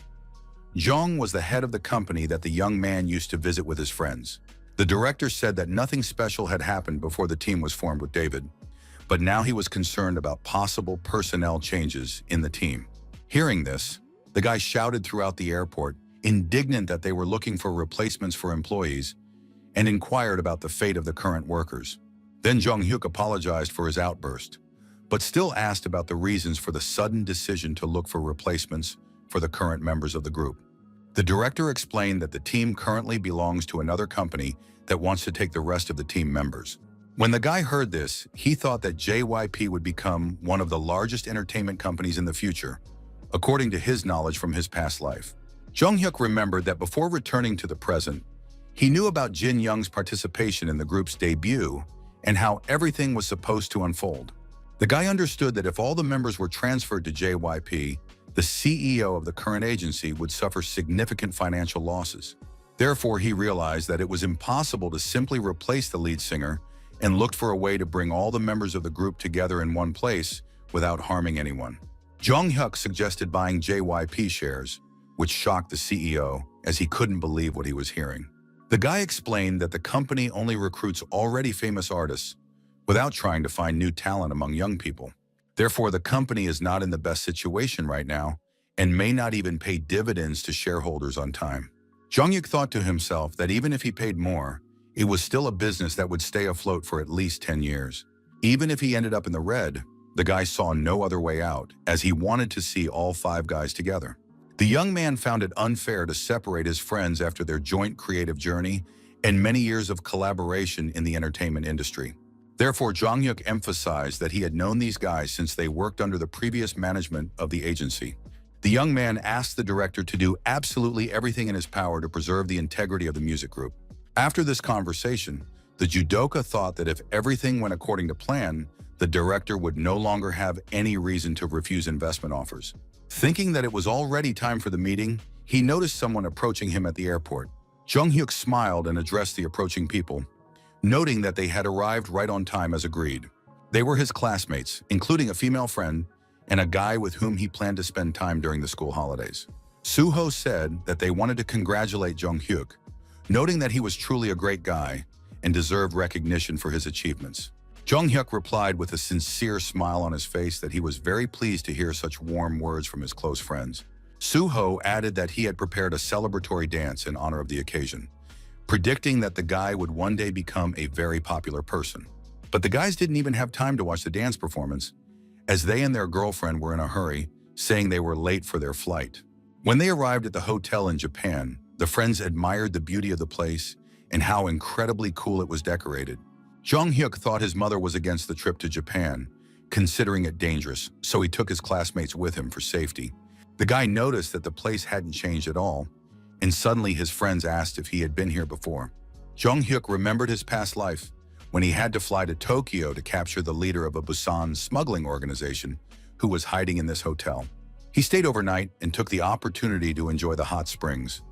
Jong was the head of the company that the young man used to visit with his friends. The director said that nothing special had happened before the team was formed with David, but now he was concerned about possible personnel changes in the team. Hearing this, the guy shouted throughout the airport, indignant that they were looking for replacements for employees, and inquired about the fate of the current workers. Then Jong-hyuk apologized for his outburst, but still asked about the reasons for the sudden decision to look for replacements for the current members of the group. The director explained that the team currently belongs to another company that wants to take the rest of the team members. When the guy heard this, he thought that JYP would become one of the largest entertainment companies in the future, according to his knowledge from his past life. Jong-hyuk remembered that before returning to the present, he knew about Jin Young's participation in the group's debut and how everything was supposed to unfold. The guy understood that if all the members were transferred to JYP, the CEO of the current agency would suffer significant financial losses. Therefore, he realized that it was impossible to simply replace the lead singer and looked for a way to bring all the members of the group together in one place without harming anyone. Jong-hyuk suggested buying JYP shares, which shocked the CEO as he couldn't believe what he was hearing. The guy explained that the company only recruits already famous artists without trying to find new talent among young people. Therefore, the company is not in the best situation right now and may not even pay dividends to shareholders on time. Jong-hyuk thought to himself that even if he paid more, it was still a business that would stay afloat for at least 10 years. Even if he ended up in the red, the guy saw no other way out, as he wanted to see all 5 guys together. The young man found it unfair to separate his friends after their joint creative journey and many years of collaboration in the entertainment industry. Therefore, Jong-hyuk emphasized that he had known these guys since they worked under the previous management of the agency. The young man asked the director to do absolutely everything in his power to preserve the integrity of the music group. After this conversation, the judoka thought that if everything went according to plan, the director would no longer have any reason to refuse investment offers. Thinking that it was already time for the meeting, he noticed someone approaching him at the airport. Jong-hyuk smiled and addressed the approaching people, noting that they had arrived right on time as agreed. They were his classmates, including a female friend and a guy with whom he planned to spend time during the school holidays. Suho said that they wanted to congratulate Jong-hyuk, noting that he was truly a great guy and deserved recognition for his achievements. Jung-hyuk replied with a sincere smile on his face that he was very pleased to hear such warm words from his close friends. Soo-ho added that he had prepared a celebratory dance in honor of the occasion, predicting that the guy would one day become a very popular person. But the guys didn't even have time to watch the dance performance, as they and their girlfriend were in a hurry, saying they were late for their flight. When they arrived at the hotel in Japan, the friends admired the beauty of the place and how incredibly cool it was decorated. Jung-hyuk thought his mother was against the trip to Japan, considering it dangerous, so he took his classmates with him for safety. The guy noticed that the place hadn't changed at all, and suddenly his friends asked if he had been here before. Jung-hyuk remembered his past life when he had to fly to Tokyo to capture the leader of a Busan smuggling organization who was hiding in this hotel. He stayed overnight and took the opportunity to enjoy the hot springs,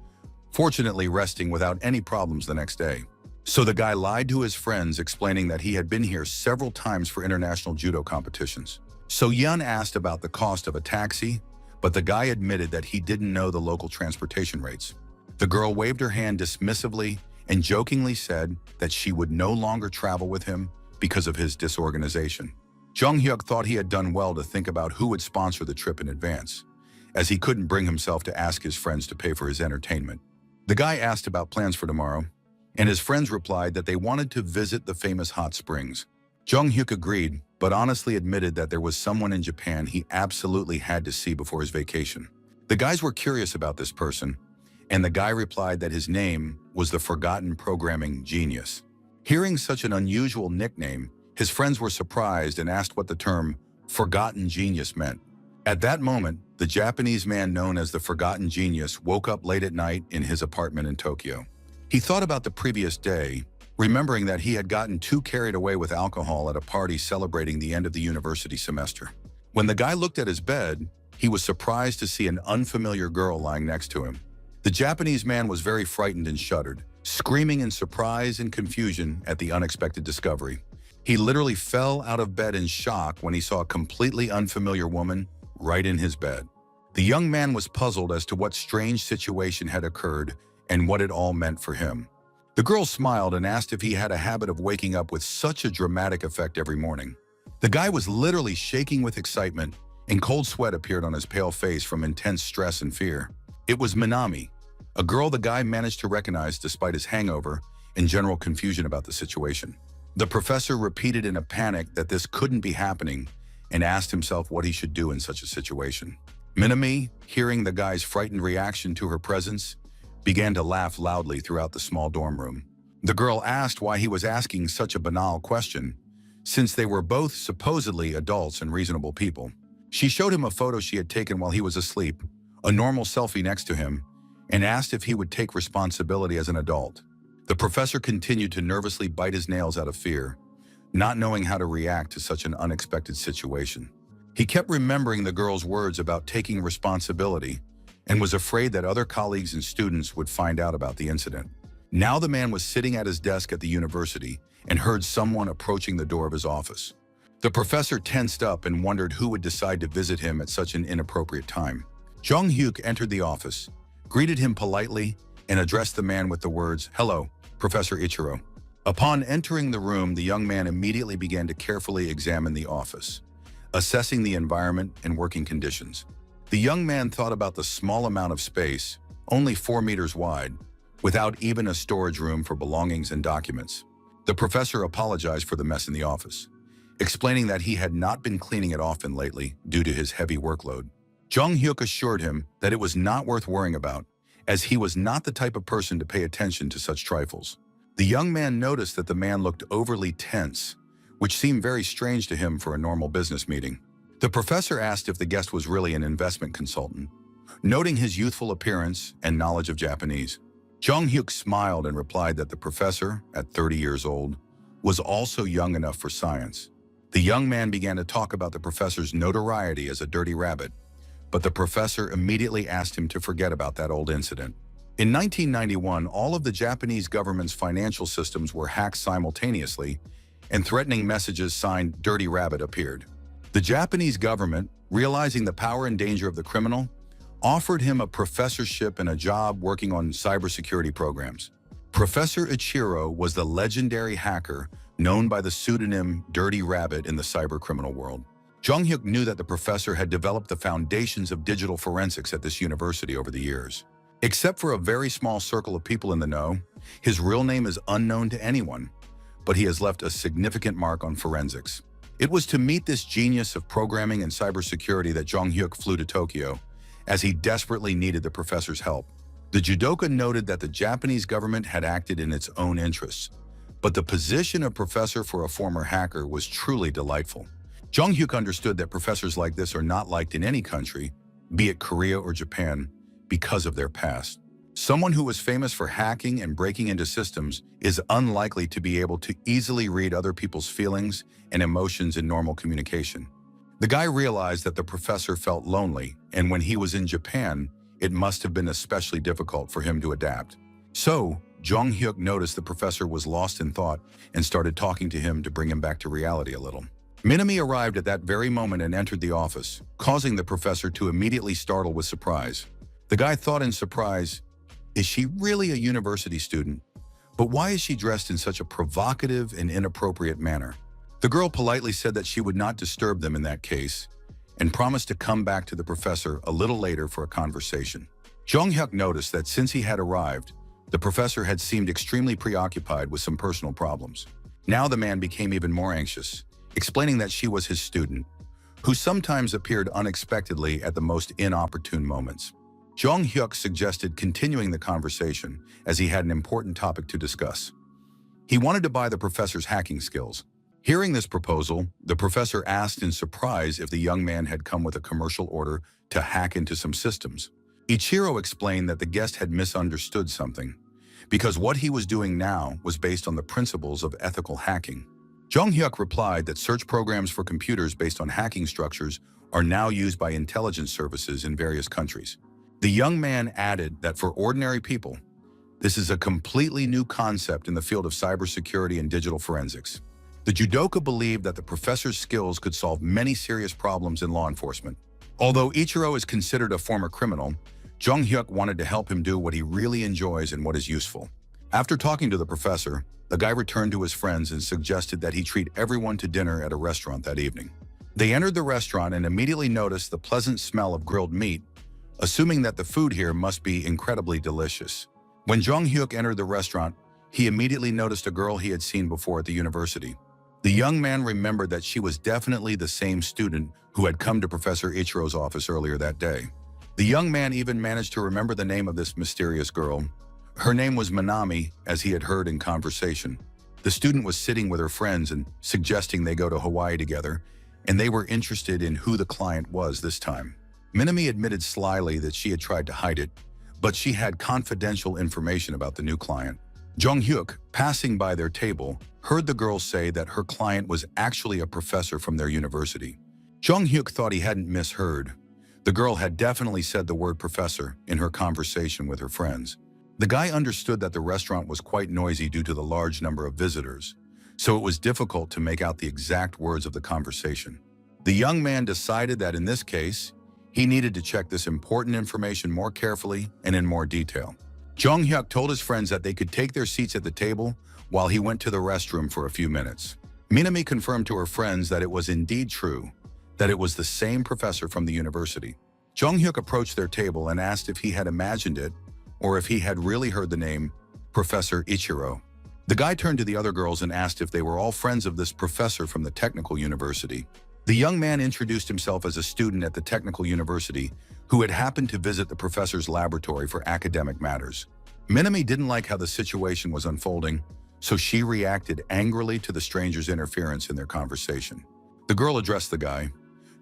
fortunately resting without any problems the next day. So the guy lied to his friends, explaining that he had been here several times for international judo competitions. So Yun asked about the cost of a taxi, but the guy admitted that he didn't know the local transportation rates. The girl waved her hand dismissively and jokingly said that she would no longer travel with him because of his disorganization. Jung-hyuk thought he had done well to think about who would sponsor the trip in advance, as he couldn't bring himself to ask his friends to pay for his entertainment. The guy asked about plans for tomorrow, and his friends replied that they wanted to visit the famous hot springs. Jung-hyuk agreed, but honestly admitted that there was someone in Japan he absolutely had to see before his vacation. The guys were curious about this person, and the guy replied that his name was the Forgotten Programming Genius. Hearing such an unusual nickname, his friends were surprised and asked what the term Forgotten Genius meant. At that moment, the Japanese man known as the Forgotten Genius woke up late at night in his apartment in Tokyo. He thought about the previous day, remembering that he had gotten too carried away with alcohol at a party celebrating the end of the university semester. When the guy looked at his bed, he was surprised to see an unfamiliar girl lying next to him. The Japanese man was very frightened and shuddered, screaming in surprise and confusion at the unexpected discovery. He literally fell out of bed in shock when he saw a completely unfamiliar woman right in his bed. The young man was puzzled as to what strange situation had occurred and what it all meant for him. The girl smiled and asked if he had a habit of waking up with such a dramatic effect every morning. The guy was literally shaking with excitement, and cold sweat appeared on his pale face from intense stress and fear. It was Minami, a girl the guy managed to recognize despite his hangover and general confusion about the situation. The professor repeated in a panic that this couldn't be happening and asked himself what he should do in such a situation. Minami, hearing the guy's frightened reaction to her presence, began to laugh loudly throughout the small dorm room. The girl asked why he was asking such a banal question, since they were both supposedly adults and reasonable people. She showed him a photo she had taken while he was asleep, a normal selfie next to him, and asked if he would take responsibility as an adult. The professor continued to nervously bite his nails out of fear, not knowing how to react to such an unexpected situation. He kept remembering the girl's words about taking responsibility and was afraid that other colleagues and students would find out about the incident. Now the man was sitting at his desk at the university and heard someone approaching the door of his office. The professor tensed up and wondered who would decide to visit him at such an inappropriate time. Jung-hyuk entered the office, greeted him politely, and addressed the man with the words, "Hello, Professor Ichiro." Upon entering the room, the young man immediately began to carefully examine the office, assessing the environment and working conditions. The young man thought about the small amount of space, only 4 meters wide, without even a storage room for belongings and documents. The professor apologized for the mess in the office, explaining that he had not been cleaning it often lately due to his heavy workload. Jung-hyuk assured him that it was not worth worrying about, as he was not the type of person to pay attention to such trifles. The young man noticed that the man looked overly tense, which seemed very strange to him for a normal business meeting. The professor asked if the guest was really an investment consultant, noting his youthful appearance and knowledge of Japanese. Jung-hyuk smiled and replied that the professor, at 30 years old, was also young enough for science. The young man began to talk about the professor's notoriety as a dirty rabbit, but the professor immediately asked him to forget about that old incident. In 1991, all of the Japanese government's financial systems were hacked simultaneously, and threatening messages signed "Dirty Rabbit" appeared. The Japanese government, realizing the power and danger of the criminal, offered him a professorship and a job working on cybersecurity programs. Professor Ichiro was the legendary hacker known by the pseudonym Dirty Rabbit in the cybercriminal world. Jung-hyuk knew that the professor had developed the foundations of digital forensics at this university over the years. Except for a very small circle of people in the know, his real name is unknown to anyone, but he has left a significant mark on forensics. It was to meet this genius of programming and cybersecurity that Jung-hyuk flew to Tokyo, as he desperately needed the professor's help. The judoka noted that the Japanese government had acted in its own interests, but the position of professor for a former hacker was truly delightful. Jung-hyuk understood that professors like this are not liked in any country, be it Korea or Japan, because of their past. Someone who was famous for hacking and breaking into systems is unlikely to be able to easily read other people's feelings and emotions in normal communication. The guy realized that the professor felt lonely, and when he was in Japan, it must have been especially difficult for him to adapt. So, Jung-hyuk noticed the professor was lost in thought and started talking to him to bring him back to reality a little. Minami arrived at that very moment and entered the office, causing the professor to immediately startle with surprise. The guy thought in surprise, is she really a university student? But why is she dressed in such a provocative and inappropriate manner? The girl politely said that she would not disturb them in that case, and promised to come back to the professor a little later for a conversation. Jung-hyuk noticed that since he had arrived, the professor had seemed extremely preoccupied with some personal problems. Now the man became even more anxious, explaining that she was his student, who sometimes appeared unexpectedly at the most inopportune moments. Jung-hyuk suggested continuing the conversation as he had an important topic to discuss. He wanted to buy the professor's hacking skills. Hearing this proposal, the professor asked in surprise if the young man had come with a commercial order to hack into some systems. Ichiro explained that the guest had misunderstood something, because what he was doing now was based on the principles of ethical hacking. Jung-hyuk replied that search programs for computers based on hacking structures are now used by intelligence services in various countries. The young man added that for ordinary people, this is a completely new concept in the field of cybersecurity and digital forensics. The judoka believed that the professor's skills could solve many serious problems in law enforcement. Although Ichiro is considered a former criminal, Jung-hyuk wanted to help him do what he really enjoys and what is useful. After talking to the professor, the guy returned to his friends and suggested that he treat everyone to dinner at a restaurant that evening. They entered the restaurant and immediately noticed the pleasant smell of grilled meat, assuming that the food here must be incredibly delicious. When Jung-hyuk entered the restaurant, he immediately noticed a girl he had seen before at the university. The young man remembered that she was definitely the same student who had come to Professor Ichiro's office earlier that day. The young man even managed to remember the name of this mysterious girl. Her name was Manami, as he had heard in conversation. The student was sitting with her friends and suggesting they go to Hawaii together, and they were interested in who the client was this time. Minami admitted slyly that she had tried to hide it, but she had confidential information about the new client. Jung-hyuk, passing by their table, heard the girl say that her client was actually a professor from their university. Jung-hyuk thought he hadn't misheard. The girl had definitely said the word professor in her conversation with her friends. The guy understood that the restaurant was quite noisy due to the large number of visitors, so it was difficult to make out the exact words of the conversation. The young man decided that in this case, he needed to check this important information more carefully and in more detail. Jung-hyuk told his friends that they could take their seats at the table while he went to the restroom for a few minutes. Minami confirmed to her friends that it was indeed true, that it was the same professor from the university. Jung-hyuk approached their table and asked if he had imagined it or if he had really heard the name Professor Ichiro. The guy turned to the other girls and asked if they were all friends of this professor from the technical university. The young man introduced himself as a student at the technical university who had happened to visit the professor's laboratory for academic matters. Minami didn't like how the situation was unfolding, so she reacted angrily to the stranger's interference in their conversation. The girl addressed the guy,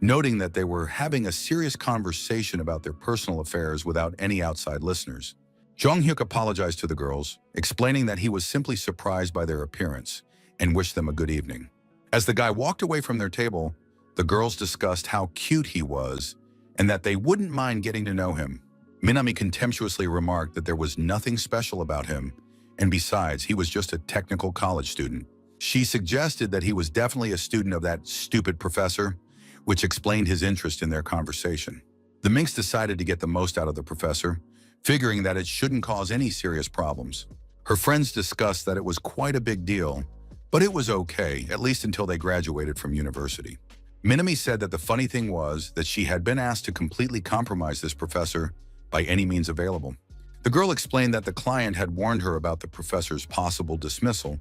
noting that they were having a serious conversation about their personal affairs without any outside listeners. Jung-hyuk apologized to the girls, explaining that he was simply surprised by their appearance and wished them a good evening. As the guy walked away from their table, the girls discussed how cute he was and that they wouldn't mind getting to know him. Minami contemptuously remarked that there was nothing special about him, and besides, he was just a technical college student. She suggested that he was definitely a student of that stupid professor, which explained his interest in their conversation. The minx decided to get the most out of the professor, figuring that it shouldn't cause any serious problems. Her friends discussed that it was quite a big deal, But it was okay, at least until they graduated from university. Minami said that the funny thing was that she had been asked to completely compromise this professor by any means available. The girl explained that the client had warned her about the professor's possible dismissal,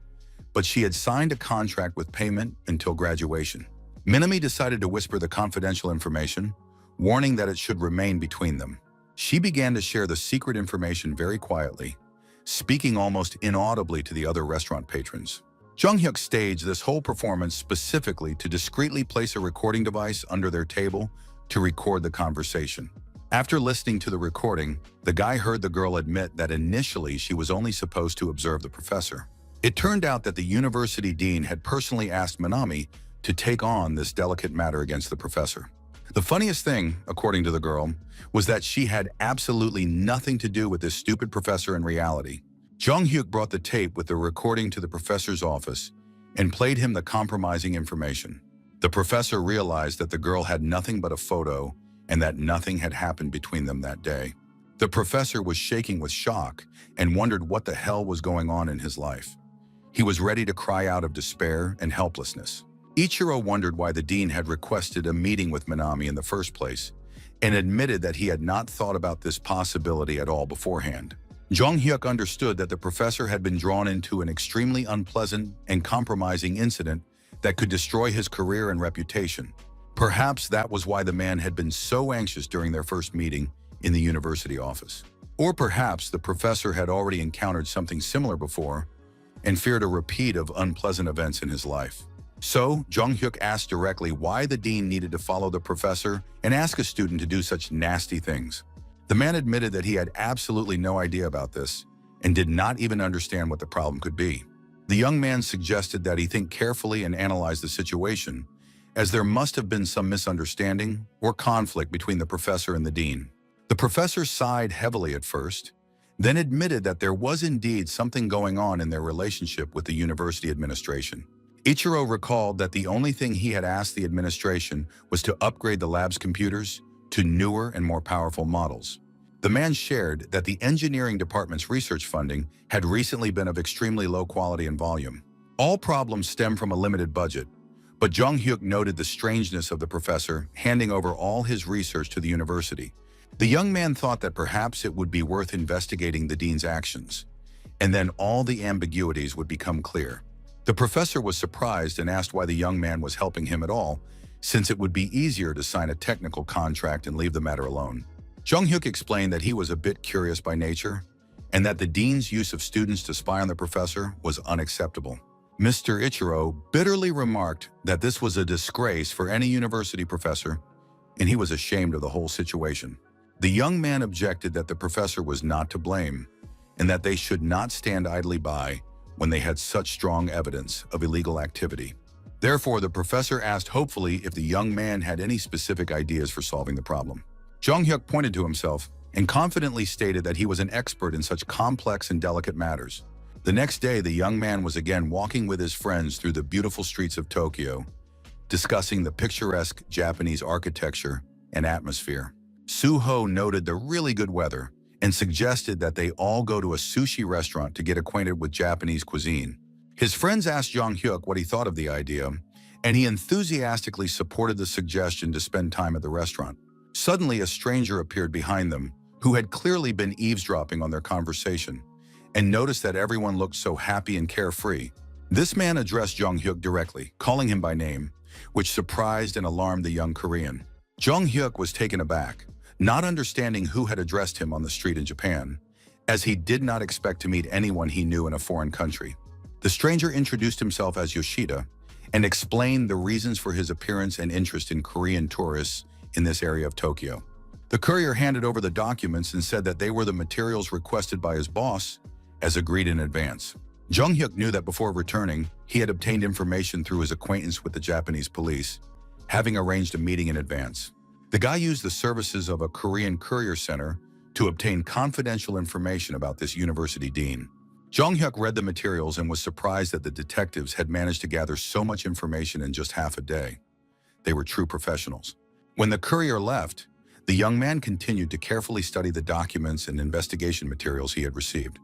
but she had signed a contract with payment until graduation. Minami decided to whisper the confidential information, warning that it should remain between them. She began to share the secret information very quietly, speaking almost inaudibly to the other restaurant patrons. Jung-hyuk staged this whole performance specifically to discreetly place a recording device under their table to record the conversation. After listening to the recording, the guy heard the girl admit that initially she was only supposed to observe the professor. It turned out that the university dean had personally asked Minami to take on this delicate matter against the professor. The funniest thing, according to the girl, was that she had absolutely nothing to do with this stupid professor in reality. Jung-hyuk brought the tape with the recording to the professor's office and played him the compromising information. The professor realized that the girl had nothing but a photo and that nothing had happened between them that day. The professor was shaking with shock and wondered what the hell was going on in his life. He was ready to cry out of despair and helplessness. Ichiro wondered why the dean had requested a meeting with Minami in the first place and admitted that he had not thought about this possibility at all beforehand. Jung-hyuk understood that the professor had been drawn into an extremely unpleasant and compromising incident that could destroy his career and reputation. Perhaps that was why the man had been so anxious during their first meeting in the university office. Or perhaps the professor had already encountered something similar before and feared a repeat of unpleasant events in his life. So, Jung-hyuk asked directly why the dean needed to follow the professor and ask a student to do such nasty things. The man admitted that he had absolutely no idea about this and did not even understand what the problem could be. The young man suggested that he think carefully and analyze the situation, as there must have been some misunderstanding or conflict between the professor and the dean. The professor sighed heavily at first, then admitted that there was indeed something going on in their relationship with the university administration. Ichiro recalled that the only thing he had asked the administration was to upgrade the lab's computers to newer and more powerful models. The man shared that the engineering department's research funding had recently been of extremely low quality and volume. All problems stem from a limited budget, but Jung-hyuk noted the strangeness of the professor handing over all his research to the university. The young man thought that perhaps it would be worth investigating the dean's actions, and then all the ambiguities would become clear. The professor was surprised and asked why the young man was helping him at all, since it would be easier to sign a technical contract and leave the matter alone. Jung-hyuk explained that he was a bit curious by nature and that the dean's use of students to spy on the professor was unacceptable. Mr. Ichiro bitterly remarked that this was a disgrace for any university professor, and he was ashamed of the whole situation. The young man objected that the professor was not to blame and that they should not stand idly by when they had such strong evidence of illegal activity. Therefore, the professor asked hopefully if the young man had any specific ideas for solving the problem. Jung-hyuk pointed to himself and confidently stated that he was an expert in such complex and delicate matters. The next day, the young man was again walking with his friends through the beautiful streets of Tokyo, discussing the picturesque Japanese architecture and atmosphere. Suho noted the really good weather and suggested that they all go to a sushi restaurant to get acquainted with Japanese cuisine. His friends asked Jung-hyuk what he thought of the idea, and he enthusiastically supported the suggestion to spend time at the restaurant. Suddenly, a stranger appeared behind them, who had clearly been eavesdropping on their conversation, and noticed that everyone looked so happy and carefree. This man addressed Jung-hyuk directly, calling him by name, which surprised and alarmed the young Korean. Jung-hyuk was taken aback, not understanding who had addressed him on the street in Japan, as he did not expect to meet anyone he knew in a foreign country. The stranger introduced himself as Yoshida and explained the reasons for his appearance and interest in Korean tourists in this area of Tokyo. The courier handed over the documents and said that they were the materials requested by his boss, as agreed in advance. Jung-hyuk knew that before returning, he had obtained information through his acquaintance with the Japanese police, having arranged a meeting in advance. The guy used the services of a Korean courier center to obtain confidential information about this university dean. Jung-hyuk read the materials and was surprised that the detectives had managed to gather so much information in just half a day. They were true professionals. When the courier left, the young man continued to carefully study the documents and investigation materials he had received.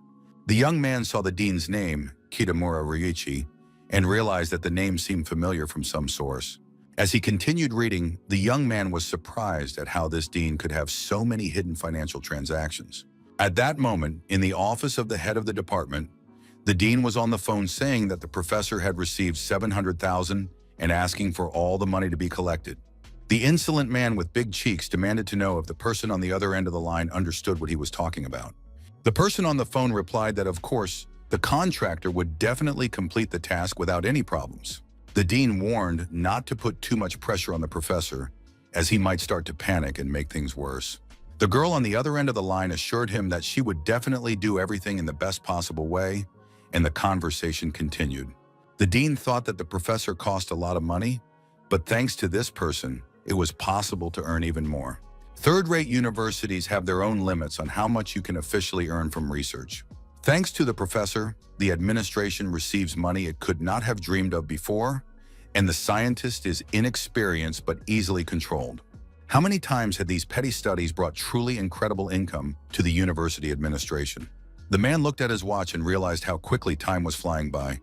The young man saw the dean's name, Kitamura Ryuichi, and realized that the name seemed familiar from some source. As he continued reading, the young man was surprised at how this dean could have so many hidden financial transactions. At that moment, in the office of the head of the department, the dean was on the phone saying that the professor had received $700,000 and asking for all the money to be collected. The insolent man with big cheeks demanded to know if the person on the other end of the line understood what he was talking about. The person on the phone replied that, of course, the contractor would definitely complete the task without any problems. The dean warned not to put too much pressure on the professor, as he might start to panic and make things worse. The girl on the other end of the line assured him that she would definitely do everything in the best possible way, and the conversation continued. The dean thought that the professor cost a lot of money, but thanks to this person, it was possible to earn even more. Third-rate universities have their own limits on how much you can officially earn from research. Thanks to the professor, the administration receives money it could not have dreamed of before, and the scientist is inexperienced but easily controlled. How many times had these petty studies brought truly incredible income to the university administration? The man looked at his watch and realized how quickly time was flying by.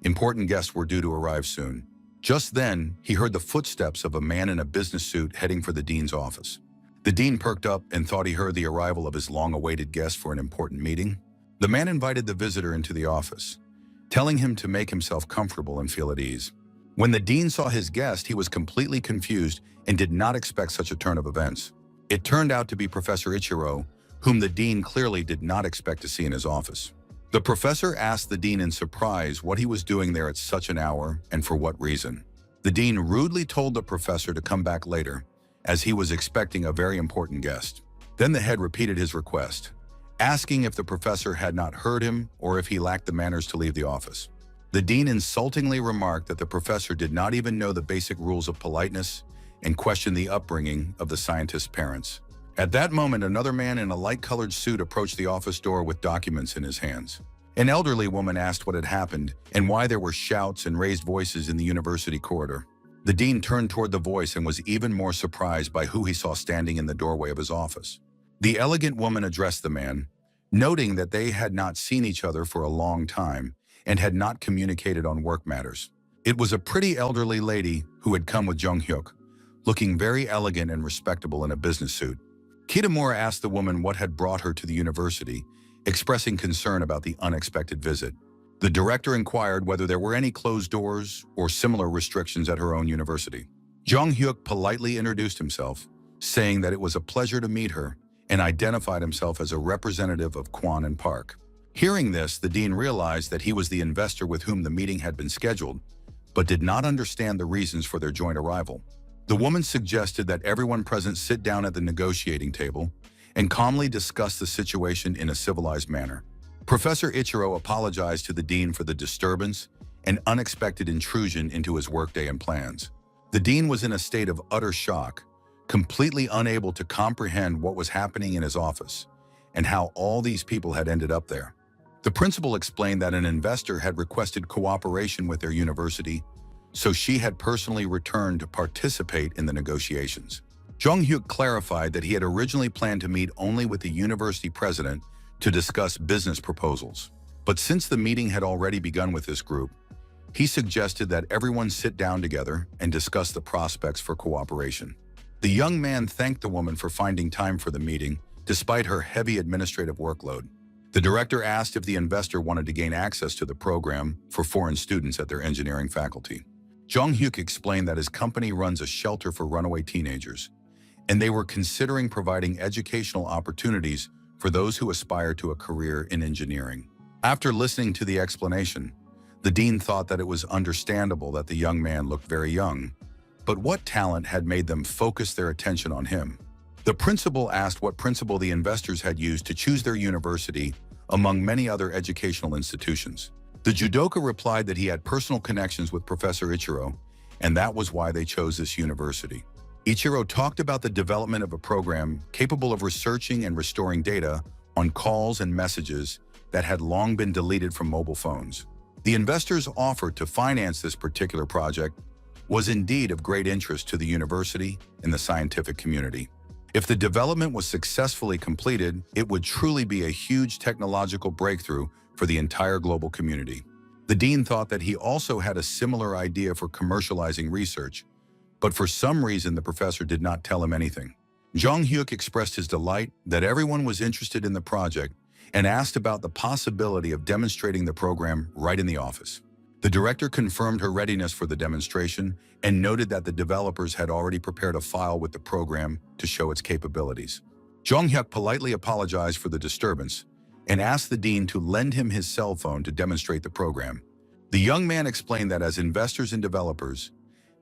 Important guests were due to arrive soon. Just then, he heard the footsteps of a man in a business suit heading for the dean's office. The dean perked up and thought he heard the arrival of his long-awaited guest for an important meeting. The man invited the visitor into the office, telling him to make himself comfortable and feel at ease. When the dean saw his guest, he was completely confused and did not expect such a turn of events. It turned out to be Professor Ichiro, whom the dean clearly did not expect to see in his office. The professor asked the dean in surprise what he was doing there at such an hour and for what reason. The dean rudely told the professor to come back later, as he was expecting a very important guest. Then the head repeated his request, asking if the professor had not heard him or if he lacked the manners to leave the office. The dean insultingly remarked that the professor did not even know the basic rules of politeness and questioned the upbringing of the scientist's parents. At that moment, another man in a light-colored suit approached the office door with documents in his hands. An elderly woman asked what had happened and why there were shouts and raised voices in the university corridor. The dean turned toward the voice and was even more surprised by who he saw standing in the doorway of his office. The elegant woman addressed the man, noting that they had not seen each other for a long time and had not communicated on work matters. It was a pretty elderly lady who had come with Jung Hyuk, looking very elegant and respectable in a business suit. Kitamura asked the woman what had brought her to the university, expressing concern about the unexpected visit. The director inquired whether there were any closed doors or similar restrictions at her own university. Jung Hyuk politely introduced himself, saying that it was a pleasure to meet her, and identified himself as a representative of Kwan and Park. Hearing this, the dean realized that he was the investor with whom the meeting had been scheduled, but did not understand the reasons for their joint arrival. The woman suggested that everyone present sit down at the negotiating table and calmly discuss the situation in a civilized manner. Professor Ichiro apologized to the dean for the disturbance and unexpected intrusion into his workday and plans. The dean was in a state of utter shock, completely unable to comprehend what was happening in his office and how all these people had ended up there. The principal explained that an investor had requested cooperation with their university, so she had personally returned to participate in the negotiations. Jung Hyuk clarified that he had originally planned to meet only with the university president to discuss business proposals. But since the meeting had already begun with this group, he suggested that everyone sit down together and discuss the prospects for cooperation. The young man thanked the woman for finding time for the meeting, despite her heavy administrative workload. The director asked if the investor wanted to gain access to the program for foreign students at their engineering faculty. Jung Hyuk explained that his company runs a shelter for runaway teenagers, and they were considering providing educational opportunities for those who aspire to a career in engineering. After listening to the explanation, the dean thought that it was understandable that the young man looked very young, but what talent had made them focus their attention on him? The principal asked what principle the investors had used to choose their university among many other educational institutions. The judoka replied that he had personal connections with Professor Ichiro, and that was why they chose this university. Ichiro talked about the development of a program capable of researching and restoring data on calls and messages that had long been deleted from mobile phones. The investors' offer to finance this particular project was indeed of great interest to the university and the scientific community. If the development was successfully completed, it would truly be a huge technological breakthrough for the entire global community. The dean thought that he also had a similar idea for commercializing research, but for some reason the professor did not tell him anything. Jong-hyuk expressed his delight that everyone was interested in the project and asked about the possibility of demonstrating the program right in the office. The director confirmed her readiness for the demonstration and noted that the developers had already prepared a file with the program to show its capabilities. Jong-hyuk politely apologized for the disturbance and asked the dean to lend him his cell phone to demonstrate the program. The young man explained that as investors and developers,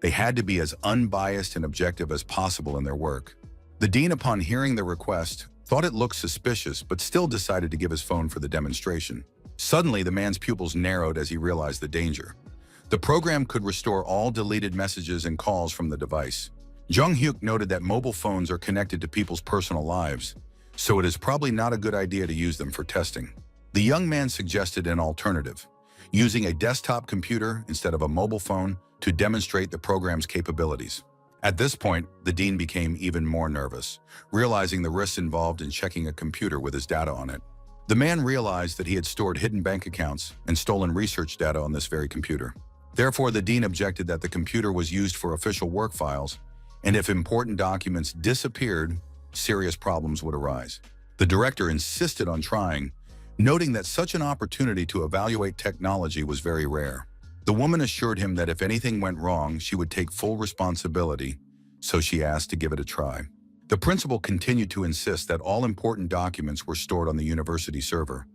they had to be as unbiased and objective as possible in their work. The dean, upon hearing the request, thought it looked suspicious but still decided to give his phone for the demonstration. Suddenly, the man's pupils narrowed as he realized the danger. The program could restore all deleted messages and calls from the device. Jong-hyuk noted that mobile phones are connected to people's personal lives, so it is probably not a good idea to use them for testing. The young man suggested an alternative, using a desktop computer instead of a mobile phone to demonstrate the program's capabilities. At this point, the dean became even more nervous, realizing the risks involved in checking a computer with his data on it. The man realized that he had stored hidden bank accounts and stolen research data on this very computer. Therefore, the dean objected that the computer was used for official work files, and if important documents disappeared, serious problems would arise. The director insisted on trying, noting that such an opportunity to evaluate technology was very rare. The woman assured him that if anything went wrong, she would take full responsibility, so she asked to give it a try. The principal continued to insist that all important documents were stored on the university server,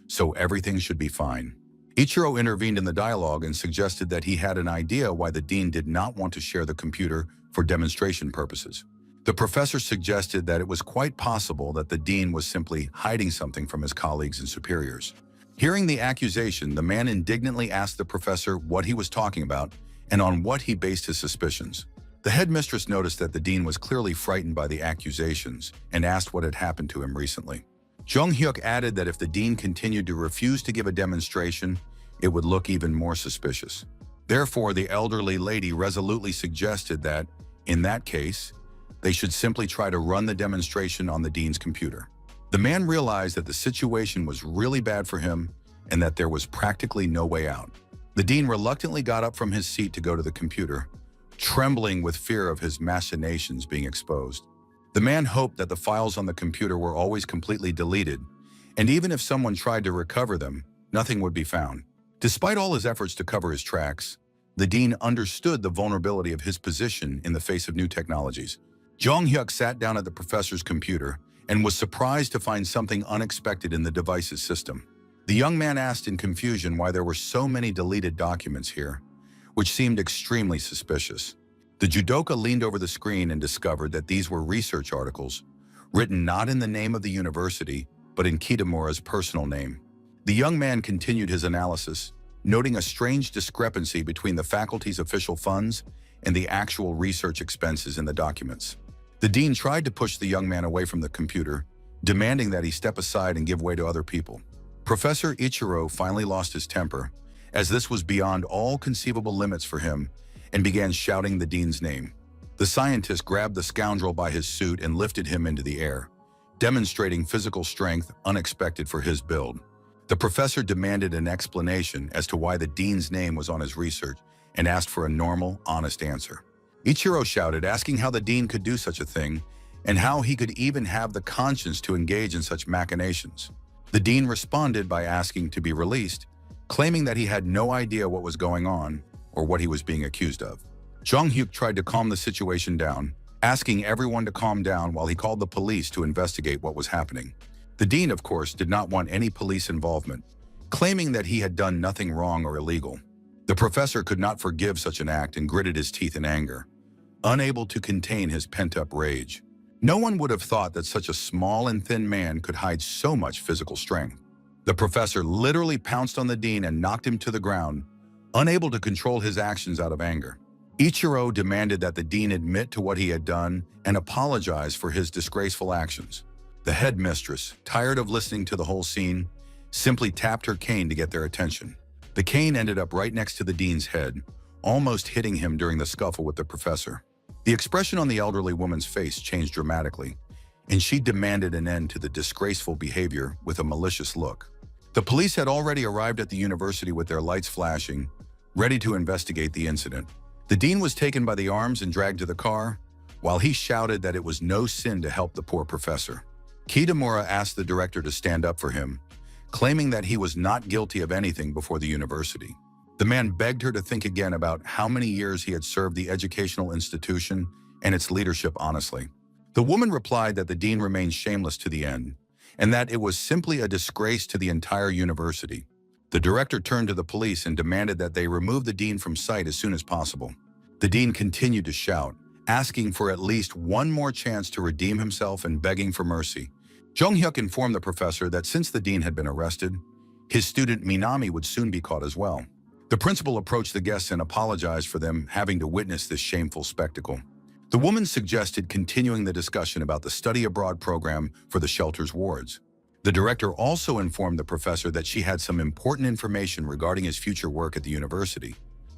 so everything should be fine. Ichiro intervened in the dialogue and suggested that he had an idea why the dean did not want to share the computer for demonstration purposes. The professor suggested that it was quite possible that the dean was simply hiding something from his colleagues and superiors. Hearing the accusation, the man indignantly asked the professor what he was talking about and on what he based his suspicions. The headmistress noticed that the dean was clearly frightened by the accusations and asked what had happened to him recently. Jong-hyuk added that if the dean continued to refuse to give a demonstration, it would look even more suspicious. Therefore, the elderly lady resolutely suggested that, in that case, they should simply try to run the demonstration on the dean's computer. The man realized that the situation was really bad for him and that there was practically no way out. The dean reluctantly got up from his seat to go to the computer, trembling with fear of his machinations being exposed. The man hoped that the files on the computer were always completely deleted, and even if someone tried to recover them, nothing would be found. Despite all his efforts to cover his tracks, the dean understood the vulnerability of his position in the face of new technologies. Jong-hyuk sat down at the professor's computer and was surprised to find something unexpected in the device's system. The young man asked in confusion why there were so many deleted documents here, which seemed extremely suspicious. The judoka leaned over the screen and discovered that these were research articles, written not in the name of the university, but in Kitamura's personal name. The young man continued his analysis, noting a strange discrepancy between the faculty's official funds and the actual research expenses in the documents. The dean tried to push the young man away from the computer, demanding that he step aside and give way to other people. Professor Ichiro finally lost his temper, as this was beyond all conceivable limits for him, and began shouting the dean's name. The scientist grabbed the scoundrel by his suit and lifted him into the air, demonstrating physical strength unexpected for his build. The professor demanded an explanation as to why the dean's name was on his research and asked for a normal, honest answer. Ichiro shouted, asking how the dean could do such a thing and how he could even have the conscience to engage in such machinations. The dean responded by asking to be released, claiming that he had no idea what was going on or what he was being accused of. Jong-hyuk tried to calm the situation down, asking everyone to calm down while he called the police to investigate what was happening. The dean, of course, did not want any police involvement, claiming that he had done nothing wrong or illegal. The professor could not forgive such an act and gritted his teeth in anger, unable to contain his pent-up rage. No one would have thought that such a small and thin man could hide so much physical strength. The professor literally pounced on the dean and knocked him to the ground, unable to control his actions out of anger. Ichiro demanded that the dean admit to what he had done and apologize for his disgraceful actions. The headmistress, tired of listening to the whole scene, simply tapped her cane to get their attention. The cane ended up right next to the dean's head, almost hitting him during the scuffle with the professor. The expression on the elderly woman's face changed dramatically, and she demanded an end to the disgraceful behavior with a malicious look. The police had already arrived at the university with their lights flashing, ready to investigate the incident. The dean was taken by the arms and dragged to the car, while he shouted that it was no sin to help the poor professor. Kitamura asked the director to stand up for him, claiming that he was not guilty of anything before the university. The man begged her to think again about how many years he had served the educational institution and its leadership honestly. The woman replied that the dean remained shameless to the end, and that it was simply a disgrace to the entire university. The director turned to the police and demanded that they remove the dean from sight as soon as possible. The dean continued to shout, asking for at least one more chance to redeem himself and begging for mercy. Jung-hyuk informed the professor that since the dean had been arrested, his student Minami would soon be caught as well. The principal approached the guests and apologized for them having to witness this shameful spectacle. The woman suggested continuing the discussion about the study abroad program for the shelter's wards. The director also informed the professor that she had some important information regarding his future work at the university.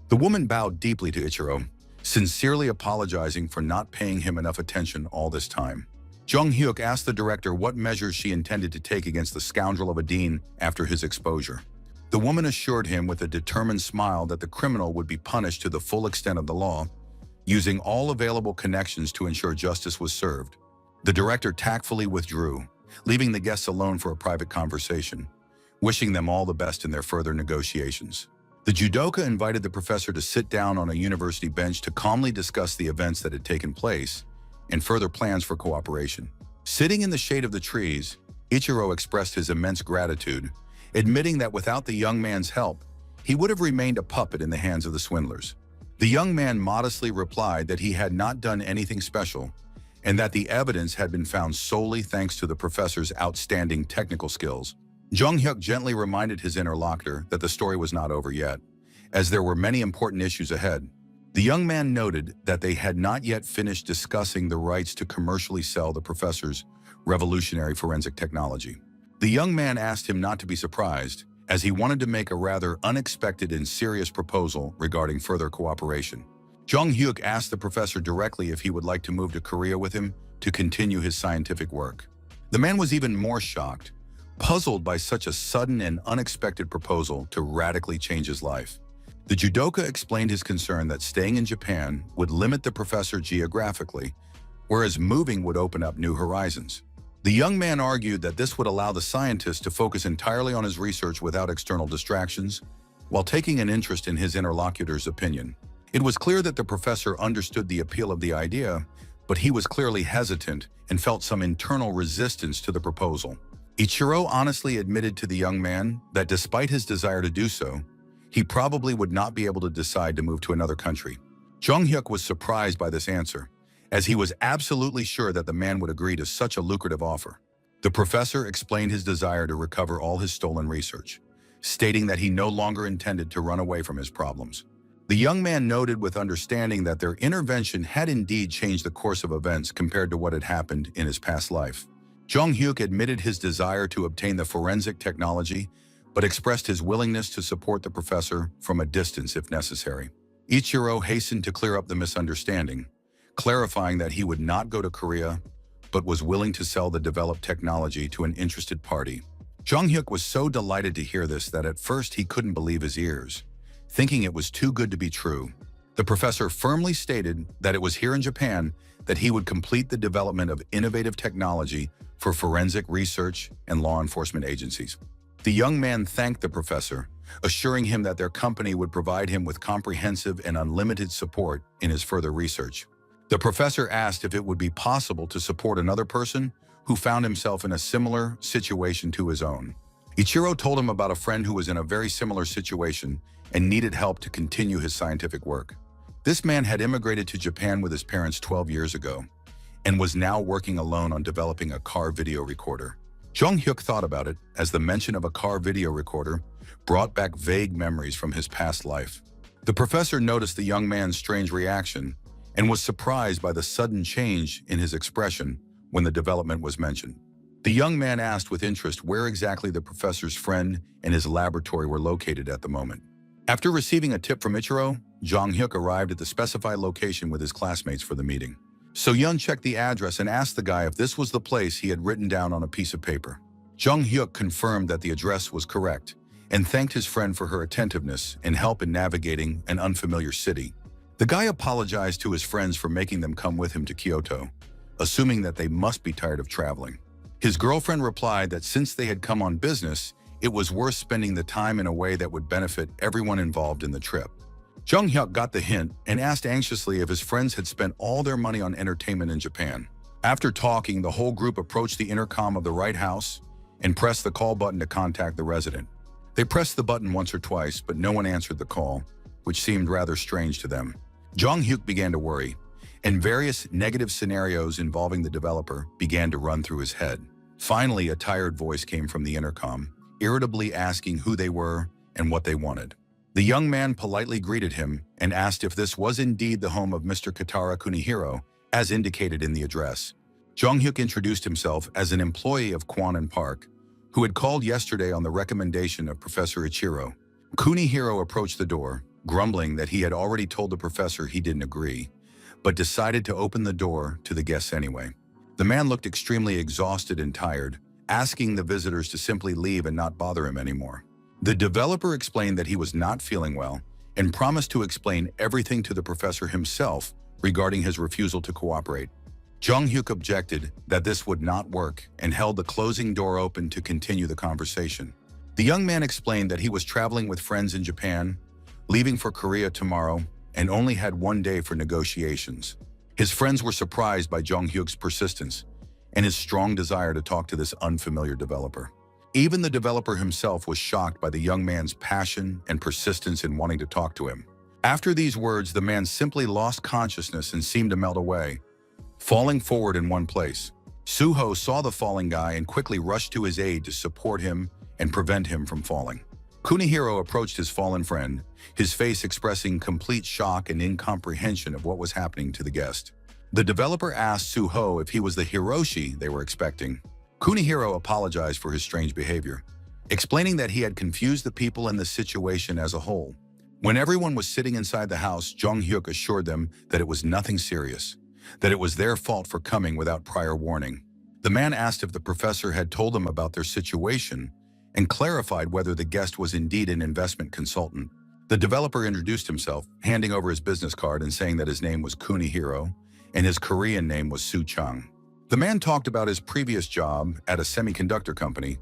The woman bowed deeply to Ichiro, sincerely apologizing for not paying him enough attention all this time. Jung-hyuk asked the director what measures she intended to take against the scoundrel of a dean after his exposure. The woman assured him with a determined smile that the criminal would be punished to the full extent of the law, using all available connections to ensure justice was served. The director tactfully withdrew, leaving the guests alone for a private conversation, wishing them all the best in their further negotiations. The judoka invited the professor to sit down on a university bench to calmly discuss the events that had taken place and further plans for cooperation. Sitting in the shade of the trees, Ichiro expressed his immense gratitude, admitting that without the young man's help, he would have remained a puppet in the hands of the swindlers. The young man modestly replied that he had not done anything special and that the evidence had been found solely thanks to the professor's outstanding technical skills. Jung-hyuk gently reminded his interlocutor that the story was not over yet, as there were many important issues ahead. The young man noted that they had not yet finished discussing the rights to commercially sell the professor's revolutionary forensic technology. The young man asked him not to be surprised, as he wanted to make a rather unexpected and serious proposal regarding further cooperation. Jung-hyuk asked the professor directly if he would like to move to Korea with him to continue his scientific work. The man was even more shocked, puzzled by such a sudden and unexpected proposal to radically change his life. The judoka explained his concern that staying in Japan would limit the professor geographically, whereas moving would open up new horizons. The young man argued that this would allow the scientist to focus entirely on his research without external distractions, while taking an interest in his interlocutor's opinion. It was clear that the professor understood the appeal of the idea, but he was clearly hesitant and felt some internal resistance to the proposal. Ichiro honestly admitted to the young man that despite his desire to do so, he probably would not be able to decide to move to another country. Jung-hyuk was surprised by this answer, as he was absolutely sure that the man would agree to such a lucrative offer. The professor explained his desire to recover all his stolen research, stating that he no longer intended to run away from his problems. The young man noted with understanding that their intervention had indeed changed the course of events compared to what had happened in his past life. Jung-hyuk admitted his desire to obtain the forensic technology, but expressed his willingness to support the professor from a distance if necessary. Ichiro hastened to clear up the misunderstanding, clarifying that he would not go to Korea, but was willing to sell the developed technology to an interested party. Jung-hyuk was so delighted to hear this that at first he couldn't believe his ears, thinking it was too good to be true. The professor firmly stated that it was here in Japan that he would complete the development of innovative technology for forensic research and law enforcement agencies. The young man thanked the professor, assuring him that their company would provide him with comprehensive and unlimited support in his further research. The professor asked if it would be possible to support another person who found himself in a similar situation to his own. Ichiro told him about a friend who was in a very similar situation and needed help to continue his scientific work. This man had immigrated to Japan with his parents 12 years ago and was now working alone on developing a car video recorder. Jung-hyuk thought about it as the mention of a car video recorder brought back vague memories from his past life. The professor noticed the young man's strange reaction and was surprised by the sudden change in his expression when the development was mentioned. The young man asked with interest where exactly the professor's friend and his laboratory were located at the moment. After receiving a tip from Ichiro, Jung-hyuk arrived at the specified location with his classmates for the meeting. So-yeon checked the address and asked the guy if this was the place he had written down on a piece of paper. Jung-hyuk confirmed that the address was correct and thanked his friend for her attentiveness and help in navigating an unfamiliar city. The guy apologized to his friends for making them come with him to Kyoto, assuming that they must be tired of traveling. His girlfriend replied that since they had come on business, it was worth spending the time in a way that would benefit everyone involved in the trip. Jung-hyuk got the hint and asked anxiously if his friends had spent all their money on entertainment in Japan. After talking, the whole group approached the intercom of the right house and pressed the call button to contact the resident. They pressed the button once or twice, but no one answered the call, which seemed rather strange to them. Jung-hyuk began to worry, and various negative scenarios involving the developer began to run through his head. Finally, a tired voice came from the intercom, irritably asking who they were and what they wanted. The young man politely greeted him and asked if this was indeed the home of Mr. Katara Kunihiro, as indicated in the address. Jung-hyuk introduced himself as an employee of Kwannon Park, who had called yesterday on the recommendation of Professor Ichiro. Kunihiro approached the door, grumbling that he had already told the professor he didn't agree, but decided to open the door to the guests anyway. The man looked extremely exhausted and tired, asking the visitors to simply leave and not bother him anymore. The developer explained that he was not feeling well and promised to explain everything to the professor himself regarding his refusal to cooperate. Jung-hyuk objected that this would not work and held the closing door open to continue the conversation. The young man explained that he was traveling with friends in Japan, leaving for Korea tomorrow, and only had one day for negotiations. His friends were surprised by Jung-hyuk's persistence and his strong desire to talk to this unfamiliar developer. Even the developer himself was shocked by the young man's passion and persistence in wanting to talk to him. After these words, the man simply lost consciousness and seemed to melt away, falling forward in one place. Suho saw the falling guy and quickly rushed to his aid to support him and prevent him from falling. Kunihiro approached his fallen friend, his face expressing complete shock and incomprehension of what was happening to the guest. The developer asked Suho if he was the Hiroshi they were expecting. Kunihiro apologized for his strange behavior, explaining that he had confused the people and the situation as a whole. When everyone was sitting inside the house, Jung-hyuk assured them that it was nothing serious, that it was their fault for coming without prior warning. The man asked if the professor had told them about their situation and clarified whether the guest was indeed an investment consultant. The developer introduced himself, handing over his business card and saying that his name was Kunihiro and his Korean name was Su-chang. The man talked about his previous job at a semiconductor company,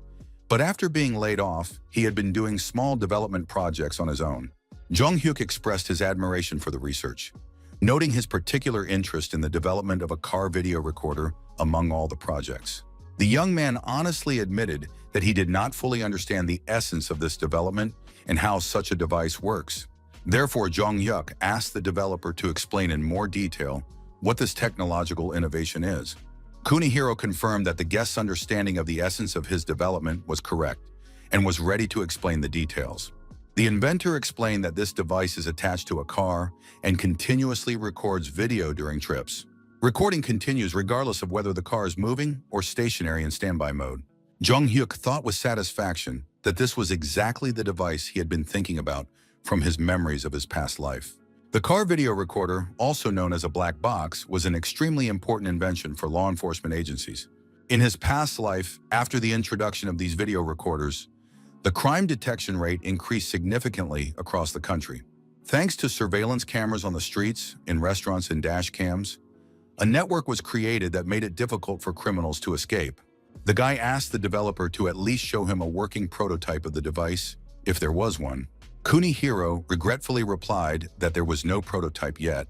but after being laid off, he had been doing small development projects on his own. Jung-hyuk expressed his admiration for the research, noting his particular interest in the development of a car video recorder among all the projects. The young man honestly admitted that he did not fully understand the essence of this development and how such a device works. Therefore, Jung-hyuk asked the developer to explain in more detail what this technological innovation is. Kunihiro confirmed that the guest's understanding of the essence of his development was correct and was ready to explain the details. The inventor explained that this device is attached to a car and continuously records video during trips. Recording continues regardless of whether the car is moving or stationary in standby mode. Jung-hyuk thought with satisfaction that this was exactly the device he had been thinking about from his memories of his past life. The car video recorder, also known as a black box, was an extremely important invention for law enforcement agencies. In his past life, after the introduction of these video recorders, the crime detection rate increased significantly across the country. Thanks to surveillance cameras on the streets, in restaurants, and dash cams, a network was created that made it difficult for criminals to escape. The guy asked the developer to at least show him a working prototype of the device, if there was one. Kunihiro regretfully replied that there was no prototype yet,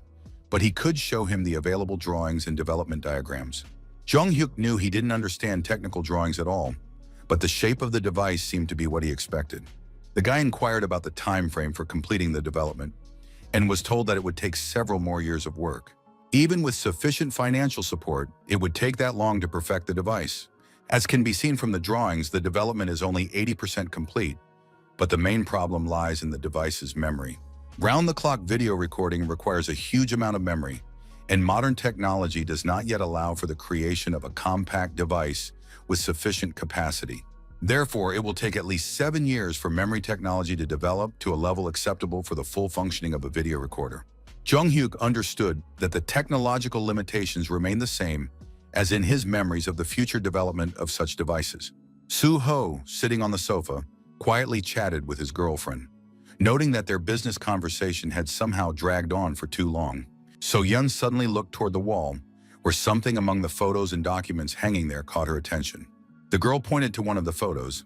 but he could show him the available drawings and development diagrams. Jung-hyuk knew he didn't understand technical drawings at all, but the shape of the device seemed to be what he expected. The guy inquired about the time frame for completing the development and was told that it would take several more years of work. Even with sufficient financial support, it would take that long to perfect the device. As can be seen from the drawings, the development is only 80% complete, but the main problem lies in the device's memory. Round-the-clock video recording requires a huge amount of memory, and modern technology does not yet allow for the creation of a compact device with sufficient capacity. Therefore, it will take at least 7 years for memory technology to develop to a level acceptable for the full functioning of a video recorder. Jung-hyuk understood that the technological limitations remain the same as in his memories of the future development of such devices. Soo-ho, sitting on the sofa, quietly chatted with his girlfriend. Noting that their business conversation had somehow dragged on for too long, So-yeon suddenly looked toward the wall, where something among the photos and documents hanging there caught her attention. The girl pointed to one of the photos,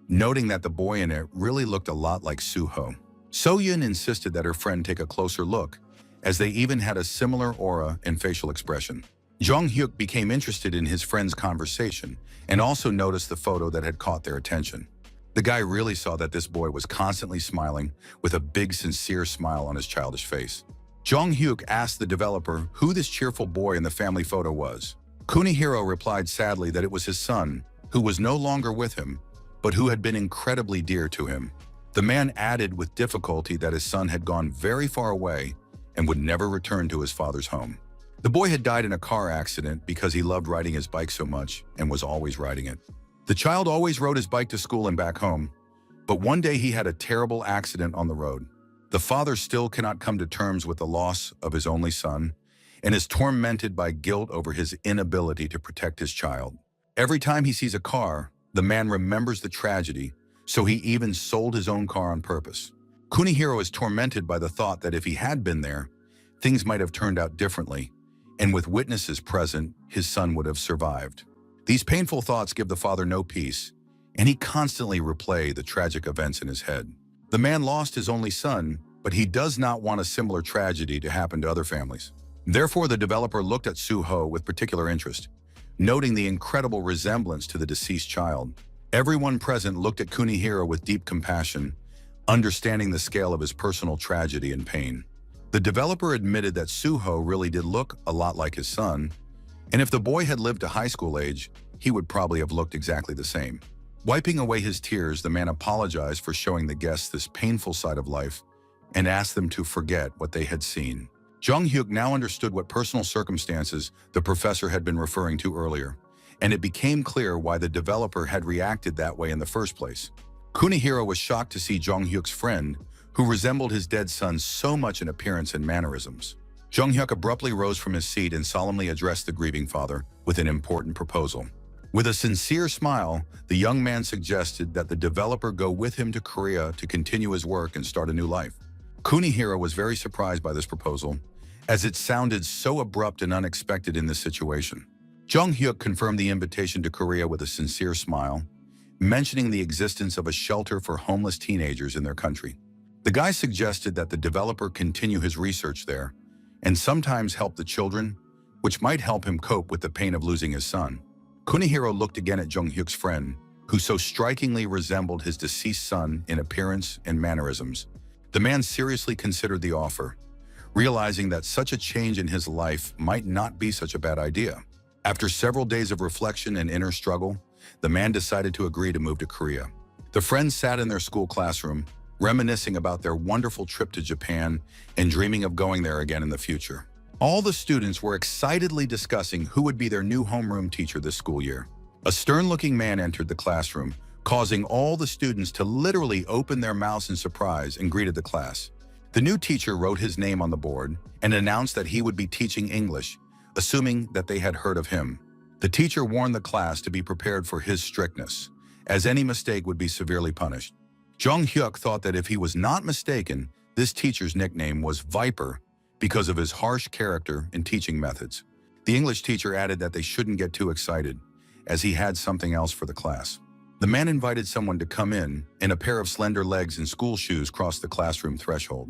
noting that the boy in it really looked a lot like Soo-ho. So-yeon insisted that her friend take a closer look, as they even had a similar aura and facial expression. Jong-hyuk became interested in his friend's conversation and also noticed the photo that had caught their attention. The guy really saw that this boy was constantly smiling with a big, sincere smile on his childish face. Jong-hyuk asked the developer who this cheerful boy in the family photo was. Kunihiro replied sadly that it was his son, who was no longer with him, but who had been incredibly dear to him. The man added with difficulty that his son had gone very far away and would never return to his father's home. The boy had died in a car accident because he loved riding his bike so much and was always riding it. The child always rode his bike to school and back home, but one day he had a terrible accident on the road. The father still cannot come to terms with the loss of his only son and is tormented by guilt over his inability to protect his child. Every time he sees a car, the man remembers the tragedy, so he even sold his own car on purpose. Kunihiro is tormented by the thought that if he had been there, things might have turned out differently, and with witnesses present, his son would have survived. These painful thoughts give the father no peace, and he constantly replays the tragic events in his head. The man lost his only son, but he does not want a similar tragedy to happen to other families. Therefore, the developer looked at Soo-ho with particular interest, noting the incredible resemblance to the deceased child. Everyone present looked at Kunihiro with deep compassion, understanding the scale of his personal tragedy and pain. The developer admitted that Soo-ho really did look a lot like his son, and if the boy had lived to high school age, he would probably have looked exactly the same. Wiping away his tears, the man apologized for showing the guests this painful side of life and asked them to forget what they had seen. Jong-hyuk now understood what personal circumstances the professor had been referring to earlier, and it became clear why the developer had reacted that way in the first place. Kunihiro was shocked to see Jong-hyuk's friend, who resembled his dead son so much in appearance and mannerisms. Jong-hyuk abruptly rose from his seat and solemnly addressed the grieving father with an important proposal. With a sincere smile, the young man suggested that the developer go with him to Korea to continue his work and start a new life. Kunihiro was very surprised by this proposal, as it sounded so abrupt and unexpected in this situation. Jong-hyuk confirmed the invitation to Korea with a sincere smile, mentioning the existence of a shelter for homeless teenagers in their country. The guy suggested that the developer continue his research there and sometimes help the children, which might help him cope with the pain of losing his son. Kunihiro looked again at Jong-hyuk's friend, who so strikingly resembled his deceased son in appearance and mannerisms. The man seriously considered the offer, realizing that such a change in his life might not be such a bad idea. After several days of reflection and inner struggle, the man decided to agree to move to Korea. The friends sat in their school classroom, reminiscing about their wonderful trip to Japan and dreaming of going there again in the future. All the students were excitedly discussing who would be their new homeroom teacher this school year. A stern-looking man entered the classroom, causing all the students to literally open their mouths in surprise and greeted the class. The new teacher wrote his name on the board and announced that he would be teaching English, assuming that they had heard of him. The teacher warned the class to be prepared for his strictness, as any mistake would be severely punished. Jong-hyuk thought that if he was not mistaken, this teacher's nickname was Viper because of his harsh character and teaching methods. The English teacher added that they shouldn't get too excited, as he had something else for the class. The man invited someone to come in, and a pair of slender legs and school shoes crossed the classroom threshold.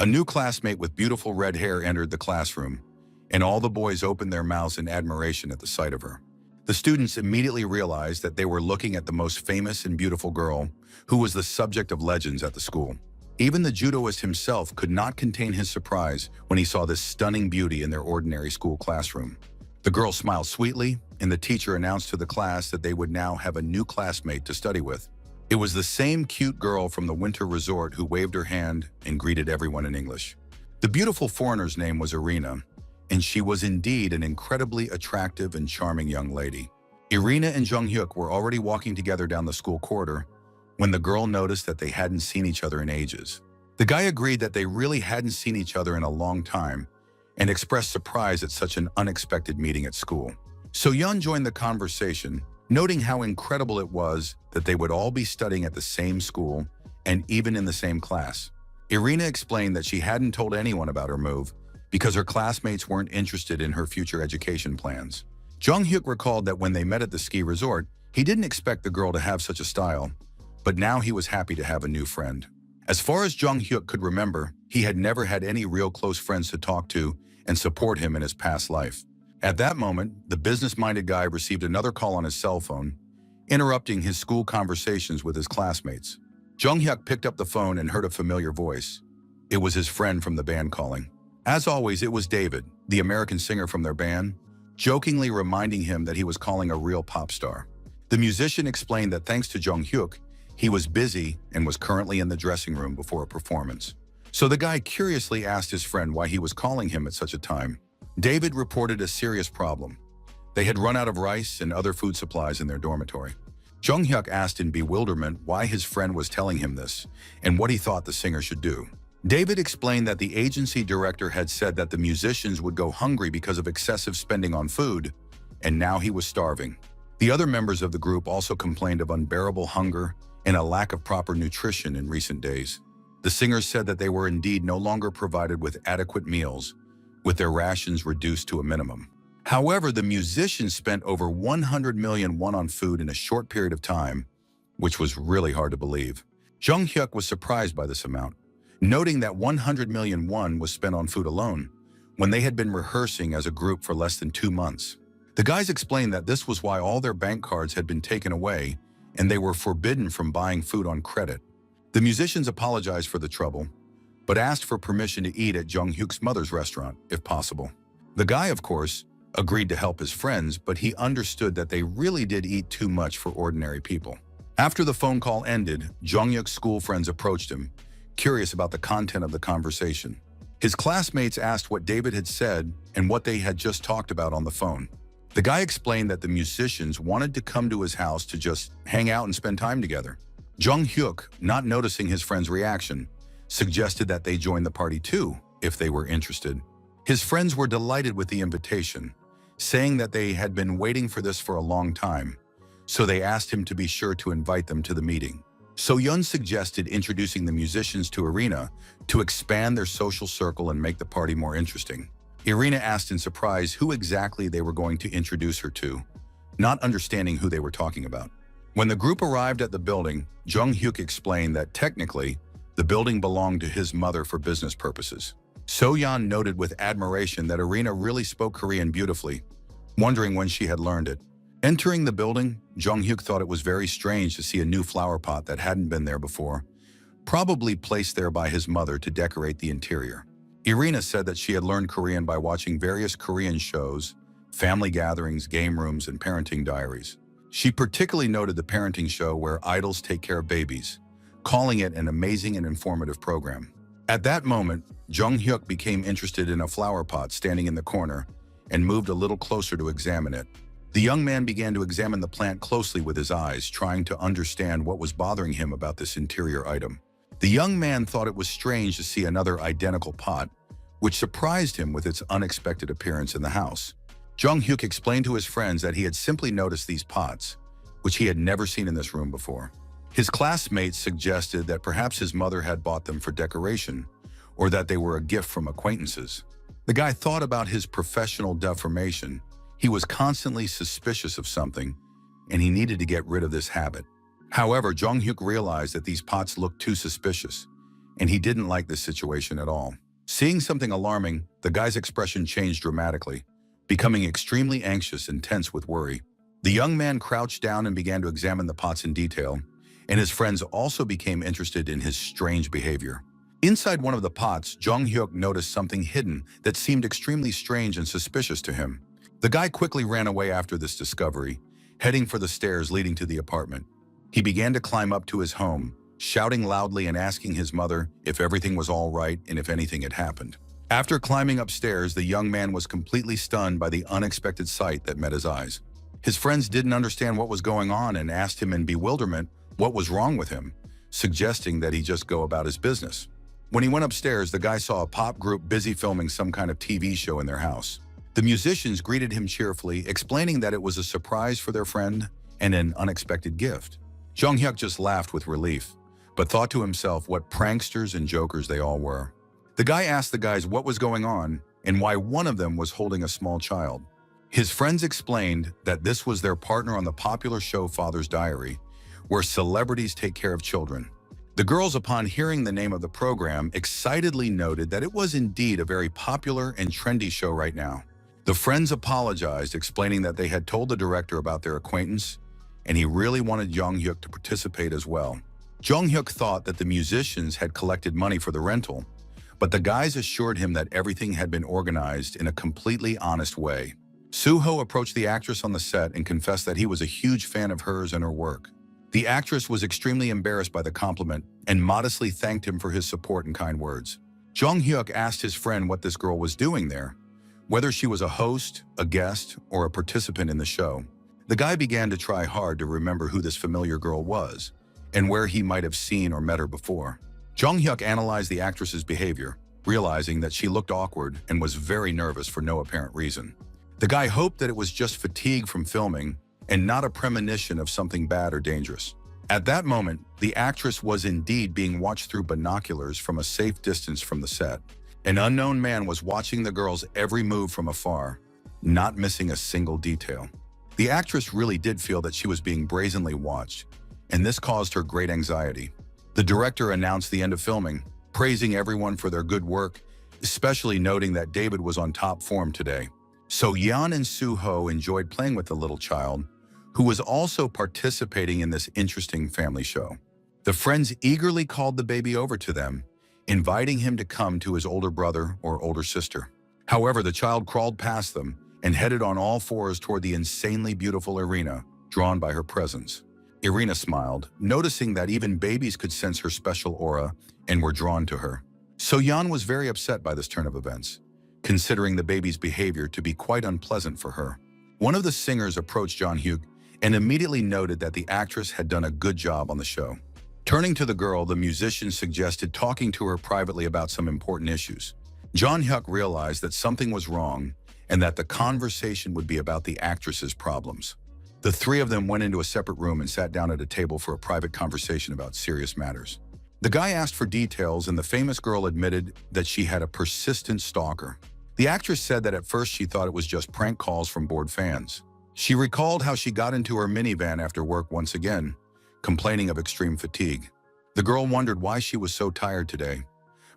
A new classmate with beautiful red hair entered the classroom, and all the boys opened their mouths in admiration at the sight of her. The students immediately realized that they were looking at the most famous and beautiful girl, who was the subject of legends at the school. Even the judoist himself could not contain his surprise when he saw this stunning beauty in their ordinary school classroom. The girl smiled sweetly, and the teacher announced to the class that they would now have a new classmate to study with. It was the same cute girl from the winter resort who waved her hand and greeted everyone in English. The beautiful foreigner's name was Irina, and she was indeed an incredibly attractive and charming young lady. Irina and Jong-hyuk were already walking together down the school corridor when the girl noticed that they hadn't seen each other in ages. The guy agreed that they really hadn't seen each other in a long time and expressed surprise at such an unexpected meeting at school. So-yeon joined the conversation, noting how incredible it was that they would all be studying at the same school and even in the same class. Irina explained that she hadn't told anyone about her move because her classmates weren't interested in her future education plans. Jung-hyuk recalled that when they met at the ski resort, he didn't expect the girl to have such a style, but now he was happy to have a new friend. As far as Jung-hyuk could remember, he had never had any real close friends to talk to and support him in his past life. At that moment, the business-minded guy received another call on his cell phone, interrupting his school conversations with his classmates. Jung-hyuk picked up the phone and heard a familiar voice. It was his friend from the band calling. As always, it was David, the American singer from their band, jokingly reminding him that he was calling a real pop star. The musician explained that thanks to Jung-hyuk, he was busy and was currently in the dressing room before a performance. So the guy curiously asked his friend why he was calling him at such a time. David reported a serious problem. They had run out of rice and other food supplies in their dormitory. Jung-hyuk asked in bewilderment why his friend was telling him this and what he thought the singer should do. David explained that the agency director had said that the musicians would go hungry because of excessive spending on food, and now he was starving. The other members of the group also complained of unbearable hunger and a lack of proper nutrition in recent days. The singers said that they were indeed no longer provided with adequate meals, with their rations reduced to a minimum. However, the musicians spent over 100 million won on food in a short period of time, which was really hard to believe. Jung-hyuk was surprised by this amount, noting that 100 million won was spent on food alone, when they had been rehearsing as a group for less than 2 months. The guys explained that this was why all their bank cards had been taken away and they were forbidden from buying food on credit. The musicians apologized for the trouble, but asked for permission to eat at Jung-hyuk's mother's restaurant, if possible. The guy, of course, agreed to help his friends, but he understood that they really did eat too much for ordinary people. After the phone call ended, Jung-hyuk's school friends approached him, curious about the content of the conversation. His classmates asked what David had said and what they had just talked about on the phone. The guy explained that the musicians wanted to come to his house to just hang out and spend time together. Jung-hyuk, not noticing his friend's reaction, suggested that they join the party too, if they were interested. His friends were delighted with the invitation, saying that they had been waiting for this for a long time, so they asked him to be sure to invite them to the meeting. So-yeon suggested introducing the musicians to Irina to expand their social circle and make the party more interesting. Irina asked in surprise who exactly they were going to introduce her to, not understanding who they were talking about. When the group arrived at the building, Jung-hyuk explained that technically, the building belonged to his mother for business purposes. So-yeon noted with admiration that Irina really spoke Korean beautifully, wondering when she had learned it. Entering the building, Jung-hyuk thought it was very strange to see a new flower pot that hadn't been there before, probably placed there by his mother to decorate the interior. Irina said that she had learned Korean by watching various Korean shows, family gatherings, game rooms, and parenting diaries. She particularly noted the parenting show where idols take care of babies, calling it an amazing and informative program. At that moment, Jung-hyuk became interested in a flower pot standing in the corner and moved a little closer to examine it. The young man began to examine the plant closely with his eyes, trying to understand what was bothering him about this interior item. The young man thought it was strange to see another identical pot, which surprised him with its unexpected appearance in the house. Jung-hyuk explained to his friends that he had simply noticed these pots, which he had never seen in this room before. His classmates suggested that perhaps his mother had bought them for decoration, or that they were a gift from acquaintances. The guy thought about his professional deformation. He was constantly suspicious of something, and he needed to get rid of this habit. However, Jung-hyuk realized that these pots looked too suspicious, and he didn't like this situation at all. Seeing something alarming, the guy's expression changed dramatically, becoming extremely anxious and tense with worry. The young man crouched down and began to examine the pots in detail, and his friends also became interested in his strange behavior. Inside one of the pots, Jung-hyuk noticed something hidden that seemed extremely strange and suspicious to him. The guy quickly ran away after this discovery, heading for the stairs leading to the apartment. He began to climb up to his home, shouting loudly and asking his mother if everything was all right and if anything had happened. After climbing upstairs, the young man was completely stunned by the unexpected sight that met his eyes. His friends didn't understand what was going on and asked him in bewilderment what was wrong with him, suggesting that he just go about his business. When he went upstairs, the guy saw a pop group busy filming some kind of TV show in their house. The musicians greeted him cheerfully, explaining that it was a surprise for their friend and an unexpected gift. Jung Hyuk just laughed with relief, but thought to himself what pranksters and jokers they all were. The guy asked the guys what was going on and why one of them was holding a small child. His friends explained that this was their partner on the popular show Father's Diary, where celebrities take care of children. The girls, upon hearing the name of the program, excitedly noted that it was indeed a very popular and trendy show right now. The friends apologized, explaining that they had told the director about their acquaintance, and he really wanted Jung Hyuk to participate as well. Jung Hyuk thought that the musicians had collected money for the rental, but the guys assured him that everything had been organized in a completely honest way. Soo-ho approached the actress on the set and confessed that he was a huge fan of hers and her work. The actress was extremely embarrassed by the compliment and modestly thanked him for his support and kind words. Jung Hyuk asked his friend what this girl was doing there, whether she was a host, a guest, or a participant in the show. The guy began to try hard to remember who this familiar girl was and where he might have seen or met her before. Jung Hyuk analyzed the actress's behavior, realizing that she looked awkward and was very nervous for no apparent reason. The guy hoped that it was just fatigue from filming and not a premonition of something bad or dangerous. At that moment, the actress was indeed being watched through binoculars from a safe distance from the set. An unknown man was watching the girl's every move from afar, not missing a single detail. The actress really did feel that she was being brazenly watched, and this caused her great anxiety. The director announced the end of filming, praising everyone for their good work, especially noting that David was on top form today. So Yeon and Soo-ho enjoyed playing with the little child, who was also participating in this interesting family show. The friends eagerly called the baby over to them, inviting him to come to his older brother or older sister. However, the child crawled past them and headed on all fours toward the insanely beautiful Irina, drawn by her presence. Irina smiled, noticing that even babies could sense her special aura and were drawn to her. So-yeon was very upset by this turn of events, considering the baby's behavior to be quite unpleasant for her. One of the singers approached Jung Hyuk and immediately noted that the actress had done a good job on the show. Turning to the girl, the musician suggested talking to her privately about some important issues. Jung Hyuk realized that something was wrong and that the conversation would be about the actress's problems. The three of them went into a separate room and sat down at a table for a private conversation about serious matters. The guy asked for details, and the famous girl admitted that she had a persistent stalker. The actress said that at first she thought it was just prank calls from bored fans. She recalled how she got into her minivan after work once again, complaining of extreme fatigue. The girl wondered why she was so tired today.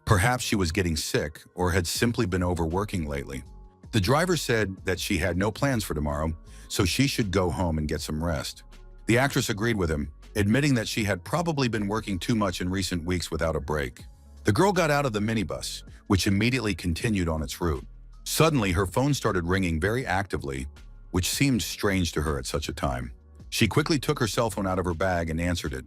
Perhaps she was getting sick or had simply been overworking lately. The driver said that she had no plans for tomorrow, so she should go home and get some rest. The actress agreed with him, admitting that she had probably been working too much in recent weeks without a break. The girl got out of the minibus, which immediately continued on its route. Suddenly, her phone started ringing very actively, which seemed strange to her at such a time. She quickly took her cell phone out of her bag and answered it,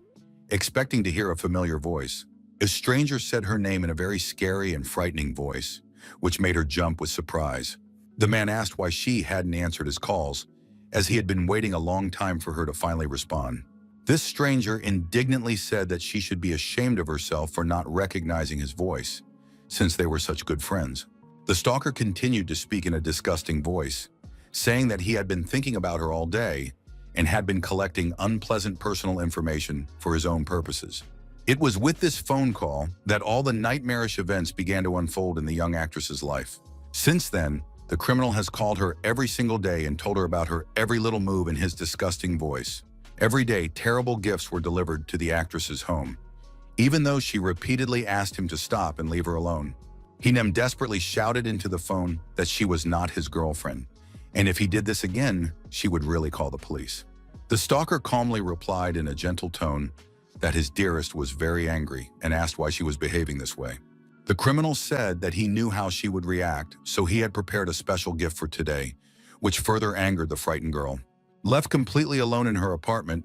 expecting to hear a familiar voice. A stranger said her name in a very scary and frightening voice, which made her jump with surprise. The man asked why she hadn't answered his calls, as he had been waiting a long time for her to finally respond. This stranger indignantly said that she should be ashamed of herself for not recognizing his voice, since they were such good friends. The stalker continued to speak in a disgusting voice, saying that he had been thinking about her all day and had been collecting unpleasant personal information for his own purposes. It was with this phone call that all the nightmarish events began to unfold in the young actress's life. Since then, the criminal has called her every single day and told her about her every little move in his disgusting voice. Every day, terrible gifts were delivered to the actress's home, even though she repeatedly asked him to stop and leave her alone. He then desperately shouted into the phone that she was not his girlfriend, and if he did this again, she would really call the police. The stalker calmly replied in a gentle tone that his dearest was very angry and asked why she was behaving this way. The criminal said that he knew how she would react, so he had prepared a special gift for today, which further angered the frightened girl. Left completely alone in her apartment,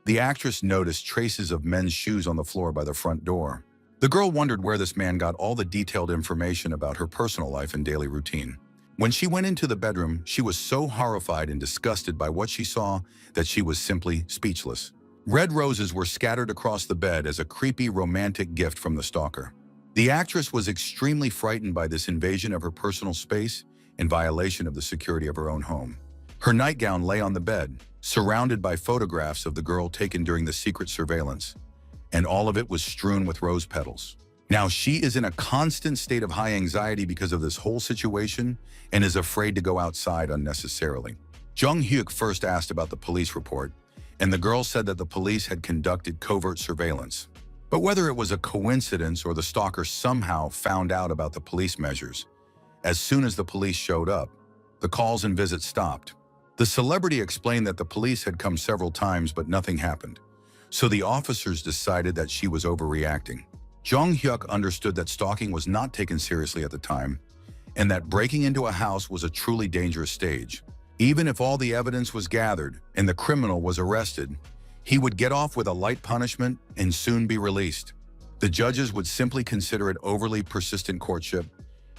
the actress noticed traces of men's shoes on the floor by the front door. The girl wondered where this man got all the detailed information about her personal life and daily routine. When she went into the bedroom, she was so horrified and disgusted by what she saw that she was simply speechless. Red roses were scattered across the bed as a creepy romantic gift from the stalker. The actress was extremely frightened by this invasion of her personal space in violation of the security of her own home. Her nightgown lay on the bed, surrounded by photographs of the girl taken during the secret surveillance, and all of it was strewn with rose petals. Now, she is in a constant state of high anxiety because of this whole situation and is afraid to go outside unnecessarily. Jung Hyuk first asked about the police report, and the girl said that the police had conducted covert surveillance. But whether it was a coincidence or the stalker somehow found out about the police measures, as soon as the police showed up, the calls and visits stopped. The celebrity explained that the police had come several times but nothing happened, so the officers decided that she was overreacting. Jung Hyuk understood that stalking was not taken seriously at the time, and that breaking into a house was a truly dangerous stage. Even if all the evidence was gathered and the criminal was arrested, he would get off with a light punishment and soon be released. The judges would simply consider it overly persistent courtship,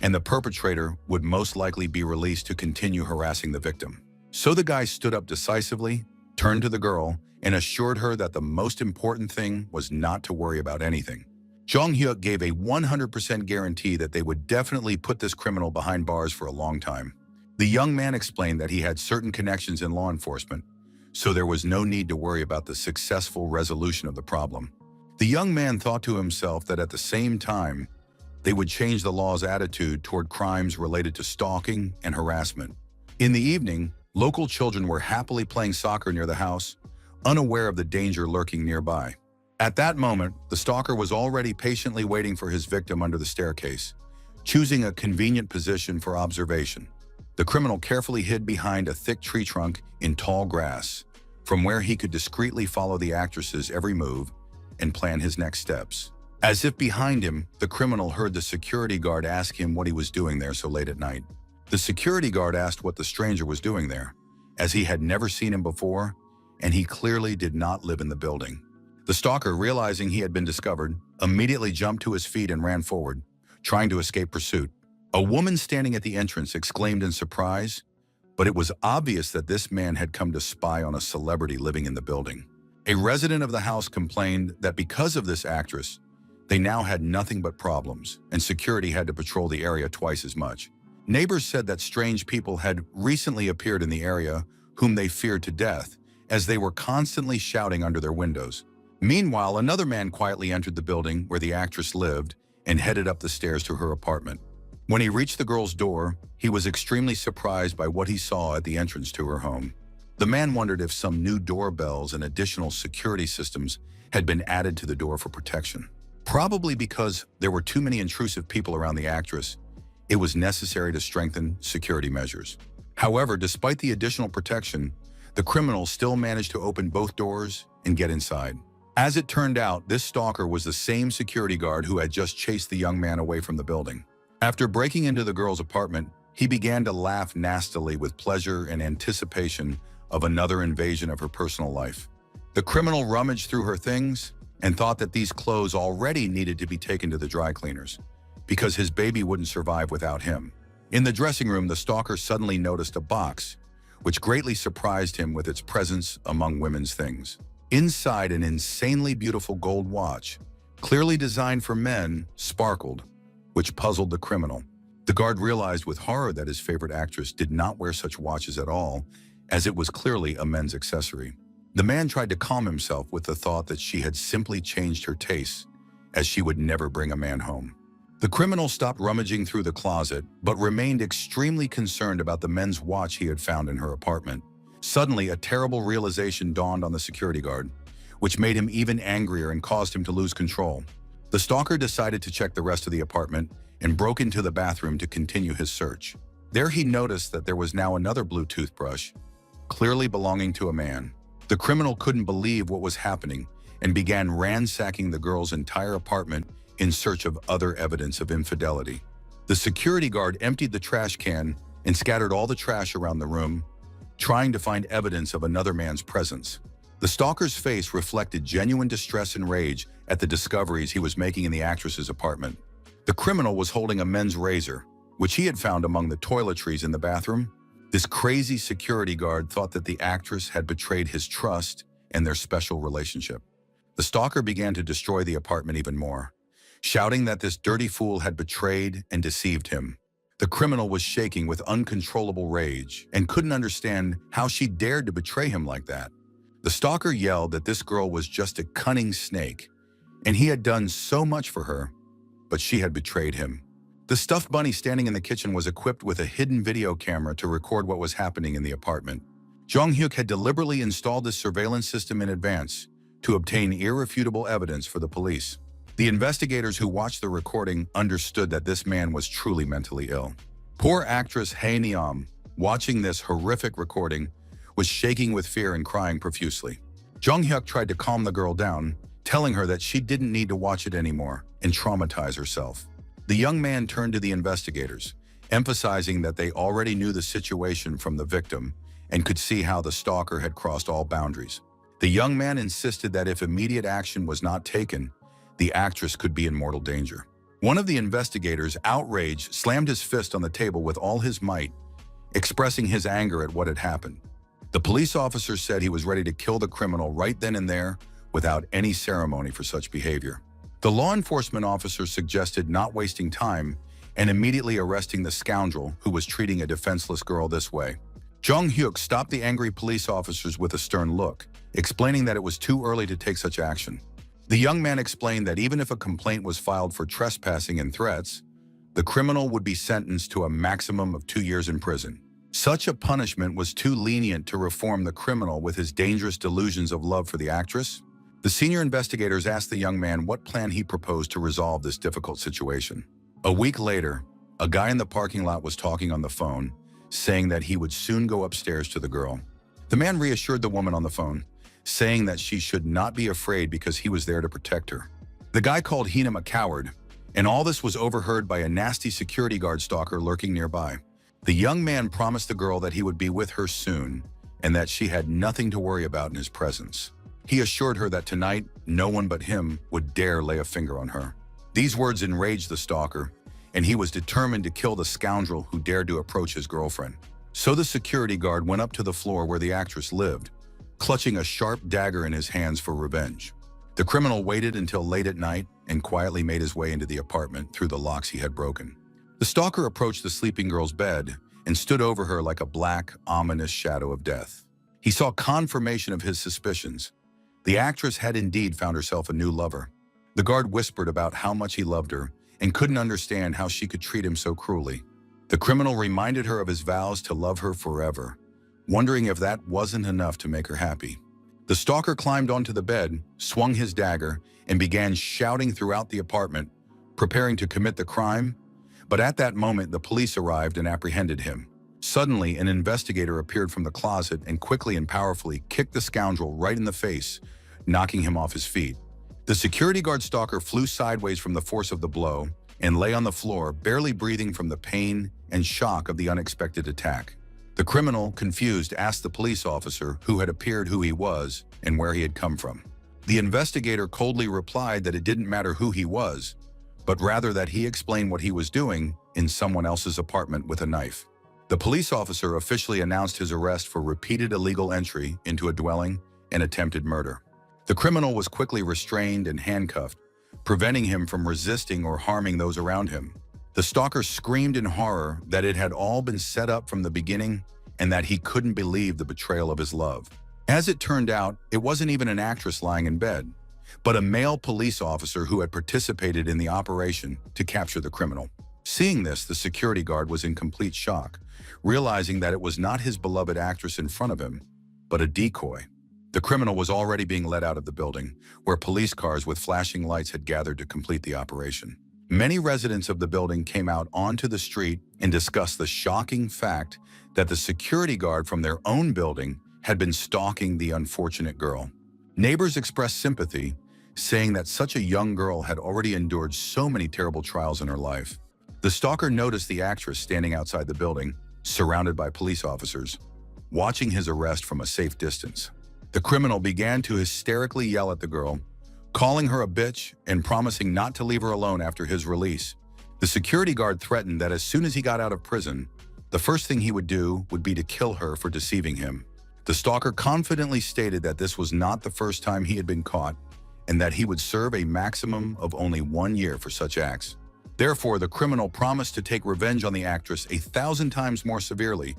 and the perpetrator would most likely be released to continue harassing the victim. So the guy stood up decisively, turned to the girl, and assured her that the most important thing was not to worry about anything. Jung Hyuk gave a 100% guarantee that they would definitely put this criminal behind bars for a long time. The young man explained that he had certain connections in law enforcement, so there was no need to worry about the successful resolution of the problem. The young man thought to himself that at the same time, they would change the law's attitude toward crimes related to stalking and harassment. In the evening, local children were happily playing soccer near the house, unaware of the danger lurking nearby. At that moment, the stalker was already patiently waiting for his victim under the staircase, choosing a convenient position for observation. The criminal carefully hid behind a thick tree trunk in tall grass, from where he could discreetly follow the actress's every move and plan his next steps. As if behind him, the criminal heard the security guard ask him what he was doing there so late at night. The security guard asked what the stranger was doing there, as he had never seen him before, and he clearly did not live in the building. The stalker, realizing he had been discovered, immediately jumped to his feet and ran forward, trying to escape pursuit. A woman standing at the entrance exclaimed in surprise, but it was obvious that this man had come to spy on a celebrity living in the building. A resident of the house complained that because of this actress, they now had nothing but problems, and security had to patrol the area twice as much. Neighbors said that strange people had recently appeared in the area whom they feared to death, as they were constantly shouting under their windows. Meanwhile, another man quietly entered the building where the actress lived and headed up the stairs to her apartment. When he reached the girl's door, he was extremely surprised by what he saw at the entrance to her home. The man wondered if some new doorbells and additional security systems had been added to the door for protection. Probably because there were too many intrusive people around the actress, it was necessary to strengthen security measures. However, despite the additional protection, the criminal still managed to open both doors and get inside. As it turned out, this stalker was the same security guard who had just chased the young man away from the building. After breaking into the girl's apartment, he began to laugh nastily with pleasure and anticipation of another invasion of her personal life. The criminal rummaged through her things and thought that these clothes already needed to be taken to the dry cleaners, because his baby wouldn't survive without him. In the dressing room, the stalker suddenly noticed a box, which greatly surprised him with its presence among women's things. Inside, an insanely beautiful gold watch, clearly designed for men, sparkled, which puzzled the criminal. The guard realized with horror that his favorite actress did not wear such watches at all, as it was clearly a men's accessory. The man tried to calm himself with the thought that she had simply changed her tastes, as she would never bring a man home. The criminal stopped rummaging through the closet, but remained extremely concerned about the men's watch he had found in her apartment. Suddenly, a terrible realization dawned on the security guard, which made him even angrier and caused him to lose control. The stalker decided to check the rest of the apartment and broke into the bathroom to continue his search. There he noticed that there was now another blue toothbrush, clearly belonging to a man. The criminal couldn't believe what was happening and began ransacking the girl's entire apartment in search of other evidence of infidelity. The security guard emptied the trash can and scattered all the trash around the room, trying to find evidence of another man's presence. The stalker's face reflected genuine distress and rage at the discoveries he was making in the actress's apartment. The criminal was holding a men's razor, which he had found among the toiletries in the bathroom. This crazy security guard thought that the actress had betrayed his trust and their special relationship. The stalker began to destroy the apartment even more, shouting that this dirty fool had betrayed and deceived him. The criminal was shaking with uncontrollable rage and couldn't understand how she dared to betray him like that. The stalker yelled that this girl was just a cunning snake, and he had done so much for her, but she had betrayed him. The stuffed bunny standing in the kitchen was equipped with a hidden video camera to record what was happening in the apartment. Jong-hyuk had deliberately installed this surveillance system in advance to obtain irrefutable evidence for the police. The investigators who watched the recording understood that this man was truly mentally ill. Poor actress Hae Neom, watching this horrific recording, was shaking with fear and crying profusely. Jong-hyuk tried to calm the girl down, telling her that she didn't need to watch it anymore and traumatize herself. The young man turned to the investigators, emphasizing that they already knew the situation from the victim and could see how the stalker had crossed all boundaries. The young man insisted that if immediate action was not taken, the actress could be in mortal danger. One of the investigators, outraged, slammed his fist on the table with all his might, expressing his anger at what had happened. The police officer said he was ready to kill the criminal right then and there without any ceremony for such behavior. The law enforcement officer suggested not wasting time and immediately arresting the scoundrel who was treating a defenseless girl this way. Jong-hyuk stopped the angry police officers with a stern look, explaining that it was too early to take such action. The young man explained that even if a complaint was filed for trespassing and threats, the criminal would be sentenced to a maximum of 2 years in prison. Such a punishment was too lenient to reform the criminal with his dangerous delusions of love for the actress. The senior investigators asked the young man what plan he proposed to resolve this difficult situation. A week later, a guy in the parking lot was talking on the phone, saying that he would soon go upstairs to the girl. The man reassured the woman on the phone, saying that she should not be afraid because he was there to protect her. The guy called Heenam a coward, and all this was overheard by a nasty security guard stalker lurking nearby. The young man promised the girl that he would be with her soon and that she had nothing to worry about in his presence. He assured her that tonight, no one but him would dare lay a finger on her. These words enraged the stalker, and he was determined to kill the scoundrel who dared to approach his girlfriend. So the security guard went up to the floor where the actress lived, clutching a sharp dagger in his hands for revenge. The criminal waited until late at night and quietly made his way into the apartment through the locks he had broken. The stalker approached the sleeping girl's bed and stood over her like a black, ominous shadow of death. He saw confirmation of his suspicions. The actress had indeed found herself a new lover. The guard whispered about how much he loved her and couldn't understand how she could treat him so cruelly. The criminal reminded her of his vows to love her forever, wondering if that wasn't enough to make her happy. The stalker climbed onto the bed, swung his dagger, and began shouting throughout the apartment, preparing to commit the crime. But at that moment, the police arrived and apprehended him. Suddenly, an investigator appeared from the closet and quickly and powerfully kicked the scoundrel right in the face, knocking him off his feet. The security guard stalker flew sideways from the force of the blow and lay on the floor, barely breathing from the pain and shock of the unexpected attack. The criminal, confused, asked the police officer who had appeared who he was and where he had come from. The investigator coldly replied that it didn't matter who he was, but rather that he explained what he was doing in someone else's apartment with a knife. The police officer officially announced his arrest for repeated illegal entry into a dwelling and attempted murder. The criminal was quickly restrained and handcuffed, preventing him from resisting or harming those around him. The stalker screamed in horror that it had all been set up from the beginning and that he couldn't believe the betrayal of his love. As it turned out, it wasn't even an actress lying in bed, but a male police officer who had participated in the operation to capture the criminal. Seeing this, the security guard was in complete shock, realizing that it was not his beloved actress in front of him, but a decoy. The criminal was already being led out of the building, where police cars with flashing lights had gathered to complete the operation. Many residents of the building came out onto the street and discussed the shocking fact that the security guard from their own building had been stalking the unfortunate girl. Neighbors expressed sympathy, saying that such a young girl had already endured so many terrible trials in her life. The stalker noticed the actress standing outside the building, surrounded by police officers, watching his arrest from a safe distance. The criminal began to hysterically yell at the girl, calling her a bitch and promising not to leave her alone after his release. The security guard threatened that as soon as he got out of prison, the first thing he would do would be to kill her for deceiving him. The stalker confidently stated that this was not the first time he had been caught and that he would serve a maximum of only 1 year for such acts. Therefore, the criminal promised to take revenge on the actress 1,000 times more severely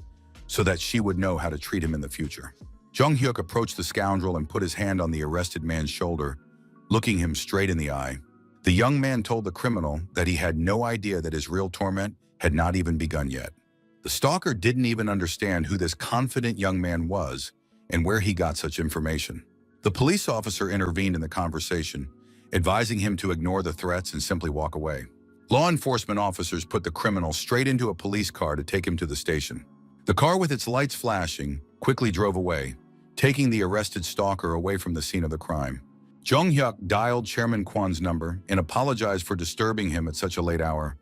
so that she would know how to treat him in the future. Jung Hyuk approached the scoundrel and put his hand on the arrested man's shoulder, looking him straight in the eye. The young man told the criminal that he had no idea that his real torment had not even begun yet. The stalker didn't even understand who this confident young man was and where he got such information. The police officer intervened in the conversation, advising him to ignore the threats and simply walk away. Law enforcement officers put the criminal straight into a police car to take him to the station. The car, with its lights flashing, quickly drove away, taking the arrested stalker away from the scene of the crime. Jung Hyuk dialed Chairman Kwan's number and apologized for disturbing him at such a late hour,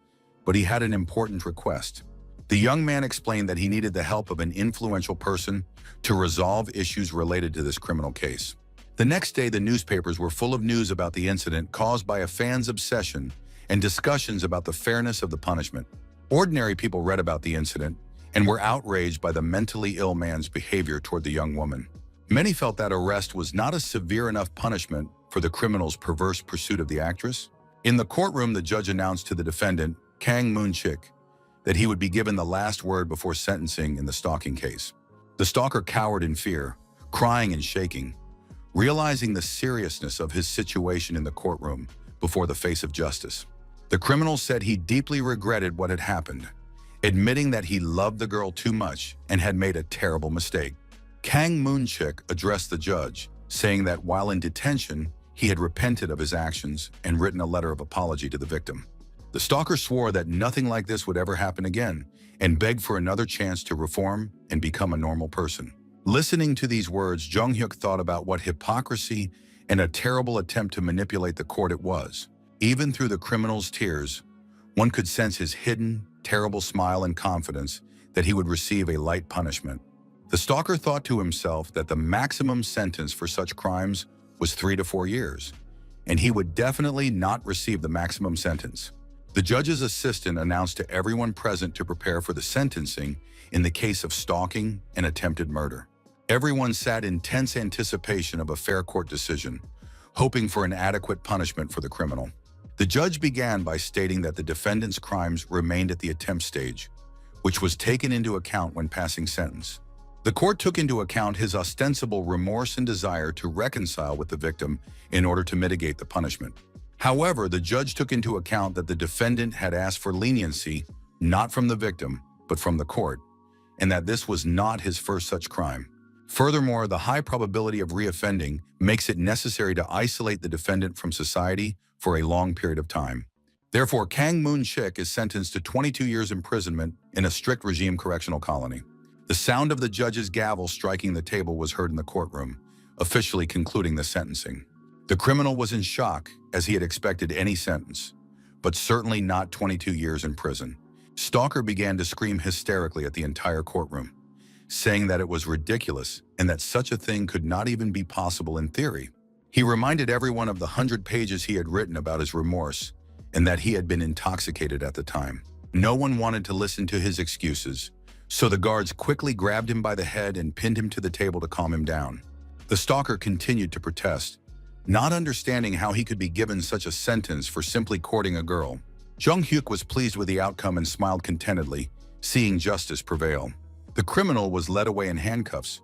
but he had an important request. The young man explained that he needed the help of an influential person to resolve issues related to this criminal case. The next day, the newspapers were full of news about the incident caused by a fan's obsession and discussions about the fairness of the punishment. Ordinary people read about the incident and were outraged by the mentally ill man's behavior toward the young woman. Many felt that arrest was not a severe enough punishment for the criminal's perverse pursuit of the actress. In the courtroom, the judge announced to the defendant, Kang Moon-chik, that he would be given the last word before sentencing in the stalking case. The stalker cowered in fear, crying and shaking, realizing the seriousness of his situation in the courtroom before the face of justice. The criminal said he deeply regretted what had happened, admitting that he loved the girl too much and had made a terrible mistake. Kang Moon-chik addressed the judge, saying that while in detention, he had repented of his actions and written a letter of apology to the victim. The stalker swore that nothing like this would ever happen again and begged for another chance to reform and become a normal person. Listening to these words, Jung Hyuk thought about what hypocrisy and a terrible attempt to manipulate the court it was. Even through the criminal's tears, one could sense his hidden, terrible smile and confidence that he would receive a light punishment. The stalker thought to himself that the maximum sentence for such crimes was 3 to 4 years, and he would definitely not receive the maximum sentence. The judge's assistant announced to everyone present to prepare for the sentencing in the case of stalking and attempted murder. Everyone sat in tense anticipation of a fair court decision, hoping for an adequate punishment for the criminal. The judge began by stating that the defendant's crimes remained at the attempt stage, which was taken into account when passing sentence. The court took into account his ostensible remorse and desire to reconcile with the victim in order to mitigate the punishment. However, the judge took into account that the defendant had asked for leniency not from the victim, but from the court, and that this was not his first such crime. Furthermore, the high probability of reoffending makes it necessary to isolate the defendant from society for a long period of time. Therefore, Kang Moon-chik is sentenced to 22 years imprisonment in a strict regime correctional colony. The sound of the judge's gavel striking the table was heard in the courtroom, officially concluding the sentencing. The criminal was in shock, as he had expected any sentence, but certainly not 22 years in prison. Stalker began to scream hysterically at the entire courtroom, saying that it was ridiculous and that such a thing could not even be possible in theory. He reminded everyone of the 100 pages he had written about his remorse and that he had been intoxicated at the time. No one wanted to listen to his excuses, so the guards quickly grabbed him by the head and pinned him to the table to calm him down. The stalker continued to protest, not understanding how he could be given such a sentence for simply courting a girl. Jung Hyuk was pleased with the outcome and smiled contentedly, seeing justice prevail. The criminal was led away in handcuffs,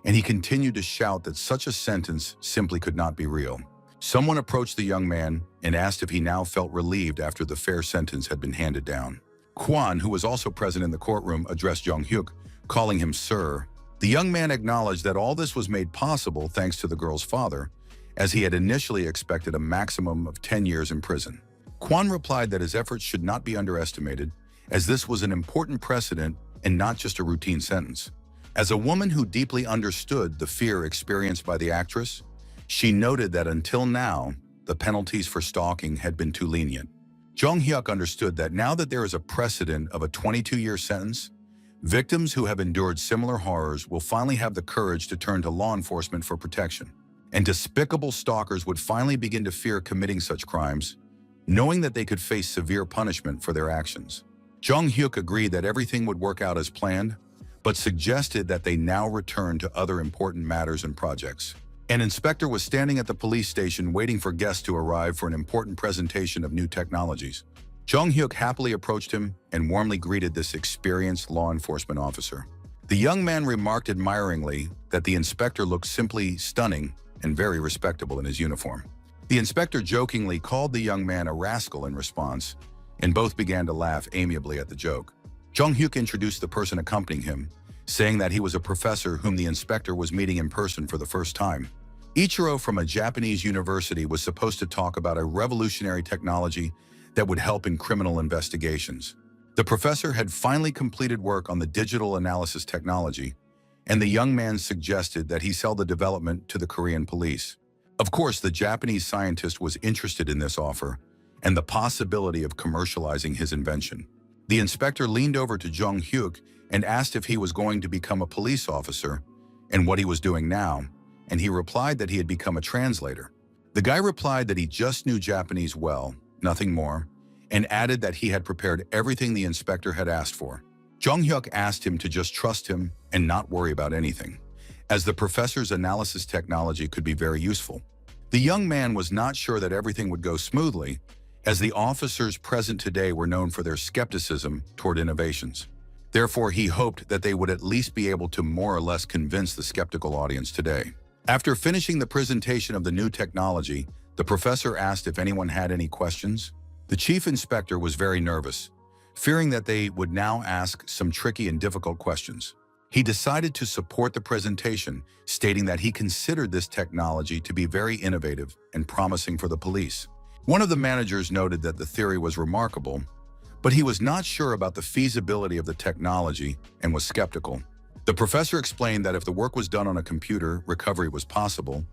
and he continued to shout that such a sentence simply could not be real. Someone approached the young man and asked if he now felt relieved after the fair sentence had been handed down. Kwan, who was also present in the courtroom, addressed Jung Hyuk, calling him sir. The young man acknowledged that all this was made possible thanks to the girl's father, as he had initially expected a maximum of 10 years in prison. Kwan replied that his efforts should not be underestimated, as this was an important precedent and not just a routine sentence. As a woman who deeply understood the fear experienced by the actress, she noted that until now, the penalties for stalking had been too lenient. Jung Hyuk understood that now that there is a precedent of a 22-year sentence, victims who have endured similar horrors will finally have the courage to turn to law enforcement for protection. And despicable stalkers would finally begin to fear committing such crimes, knowing that they could face severe punishment for their actions. Jung Hyuk agreed that everything would work out as planned, but suggested that they now return to other important matters and projects. An inspector was standing at the police station waiting for guests to arrive for an important presentation of new technologies. Jong-hyuk happily approached him and warmly greeted this experienced law enforcement officer. The young man remarked admiringly that the inspector looked simply stunning and very respectable in his uniform. The inspector jokingly called the young man a rascal in response, and both began to laugh amiably at the joke. Jong-hyuk introduced the person accompanying him, saying that he was a professor whom the inspector was meeting in person for the first time. Ichiro from a Japanese university was supposed to talk about a revolutionary technology that would help in criminal investigations. The professor had finally completed work on the digital analysis technology, and the young man suggested that he sell the development to the Korean police. Of course, the Japanese scientist was interested in this offer and the possibility of commercializing his invention. The inspector leaned over to Jong-hyuk and asked if he was going to become a police officer and what he was doing now, and he replied that he had become a translator. The guy replied that he just knew Japanese well, nothing more, and added that he had prepared everything the inspector had asked for. Jong-hyuk asked him to just trust him and not worry about anything, as the professor's analysis technology could be very useful. The young man was not sure that everything would go smoothly, as the officers present today were known for their skepticism toward innovations. Therefore, he hoped that they would at least be able to more or less convince the skeptical audience today. After finishing the presentation of the new technology, the professor asked if anyone had any questions. The chief inspector was very nervous, fearing that they would now ask some tricky and difficult questions. He decided to support the presentation, stating that he considered this technology to be very innovative and promising for the police. One of the managers noted that the theory was remarkable, but he was not sure about the feasibility of the technology and was skeptical. The professor explained that if the work was done on a computer, recovery was possible,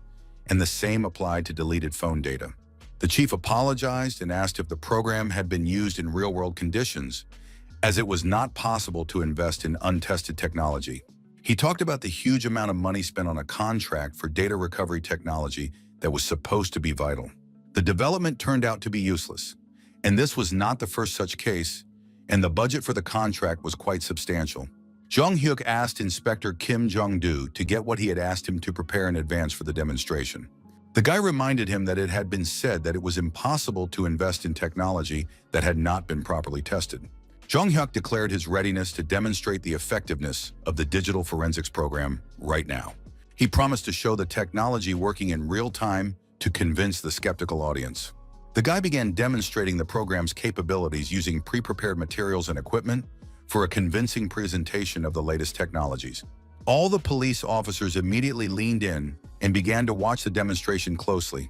and the same applied to deleted phone data. The chief apologized and asked if the program had been used in real-world conditions, as it was not possible to invest in untested technology. He talked about the huge amount of money spent on a contract for data recovery technology that was supposed to be vital. The development turned out to be useless, and this was not the first such case, and the budget for the contract was quite substantial. Jong-hyuk asked Inspector Kim Jong-do to get what he had asked him to prepare in advance for the demonstration. The guy reminded him that it had been said that it was impossible to invest in technology that had not been properly tested. Jong-hyuk declared his readiness to demonstrate the effectiveness of the digital forensics program right now. He promised to show the technology working in real time to convince the skeptical audience. The guy began demonstrating the program's capabilities using pre-prepared materials and equipment for a convincing presentation of the latest technologies. All the police officers immediately leaned in and began to watch the demonstration closely,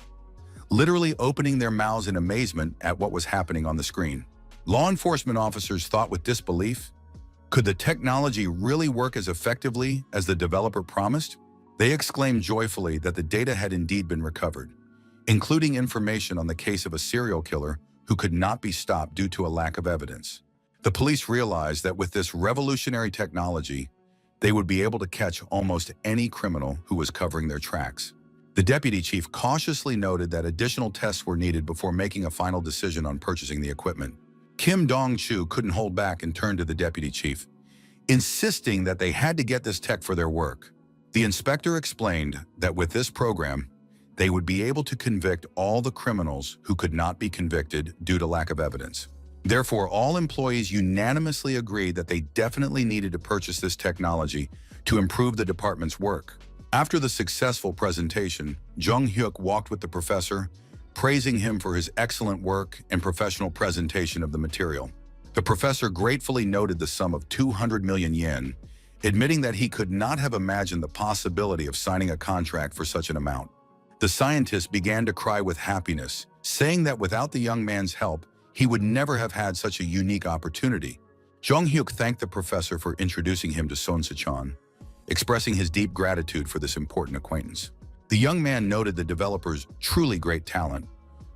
literally opening their mouths in amazement at what was happening on the screen. Law enforcement officers thought with disbelief, could the technology really work as effectively as the developer promised? They exclaimed joyfully that the data had indeed been recovered, including information on the case of a serial killer who could not be stopped due to a lack of evidence. The police realized that with this revolutionary technology, they would be able to catch almost any criminal who was covering their tracks. The deputy chief cautiously noted that additional tests were needed before making a final decision on purchasing the equipment. Kim Dong-chu couldn't hold back and turned to the deputy chief, insisting that they had to get this tech for their work. The inspector explained that with this program, they would be able to convict all the criminals who could not be convicted due to lack of evidence. Therefore, all employees unanimously agreed that they definitely needed to purchase this technology to improve the department's work. After the successful presentation, Jong-hyuk walked with the professor, praising him for his excellent work and professional presentation of the material. The professor gratefully noted the sum of 200 million yen, admitting that he could not have imagined the possibility of signing a contract for such an amount. The scientist began to cry with happiness, saying that without the young man's help, he would never have had such a unique opportunity. Jong-hyuk thanked the professor for introducing him to Son Se-chan, expressing his deep gratitude for this important acquaintance. The young man noted the developer's truly great talent,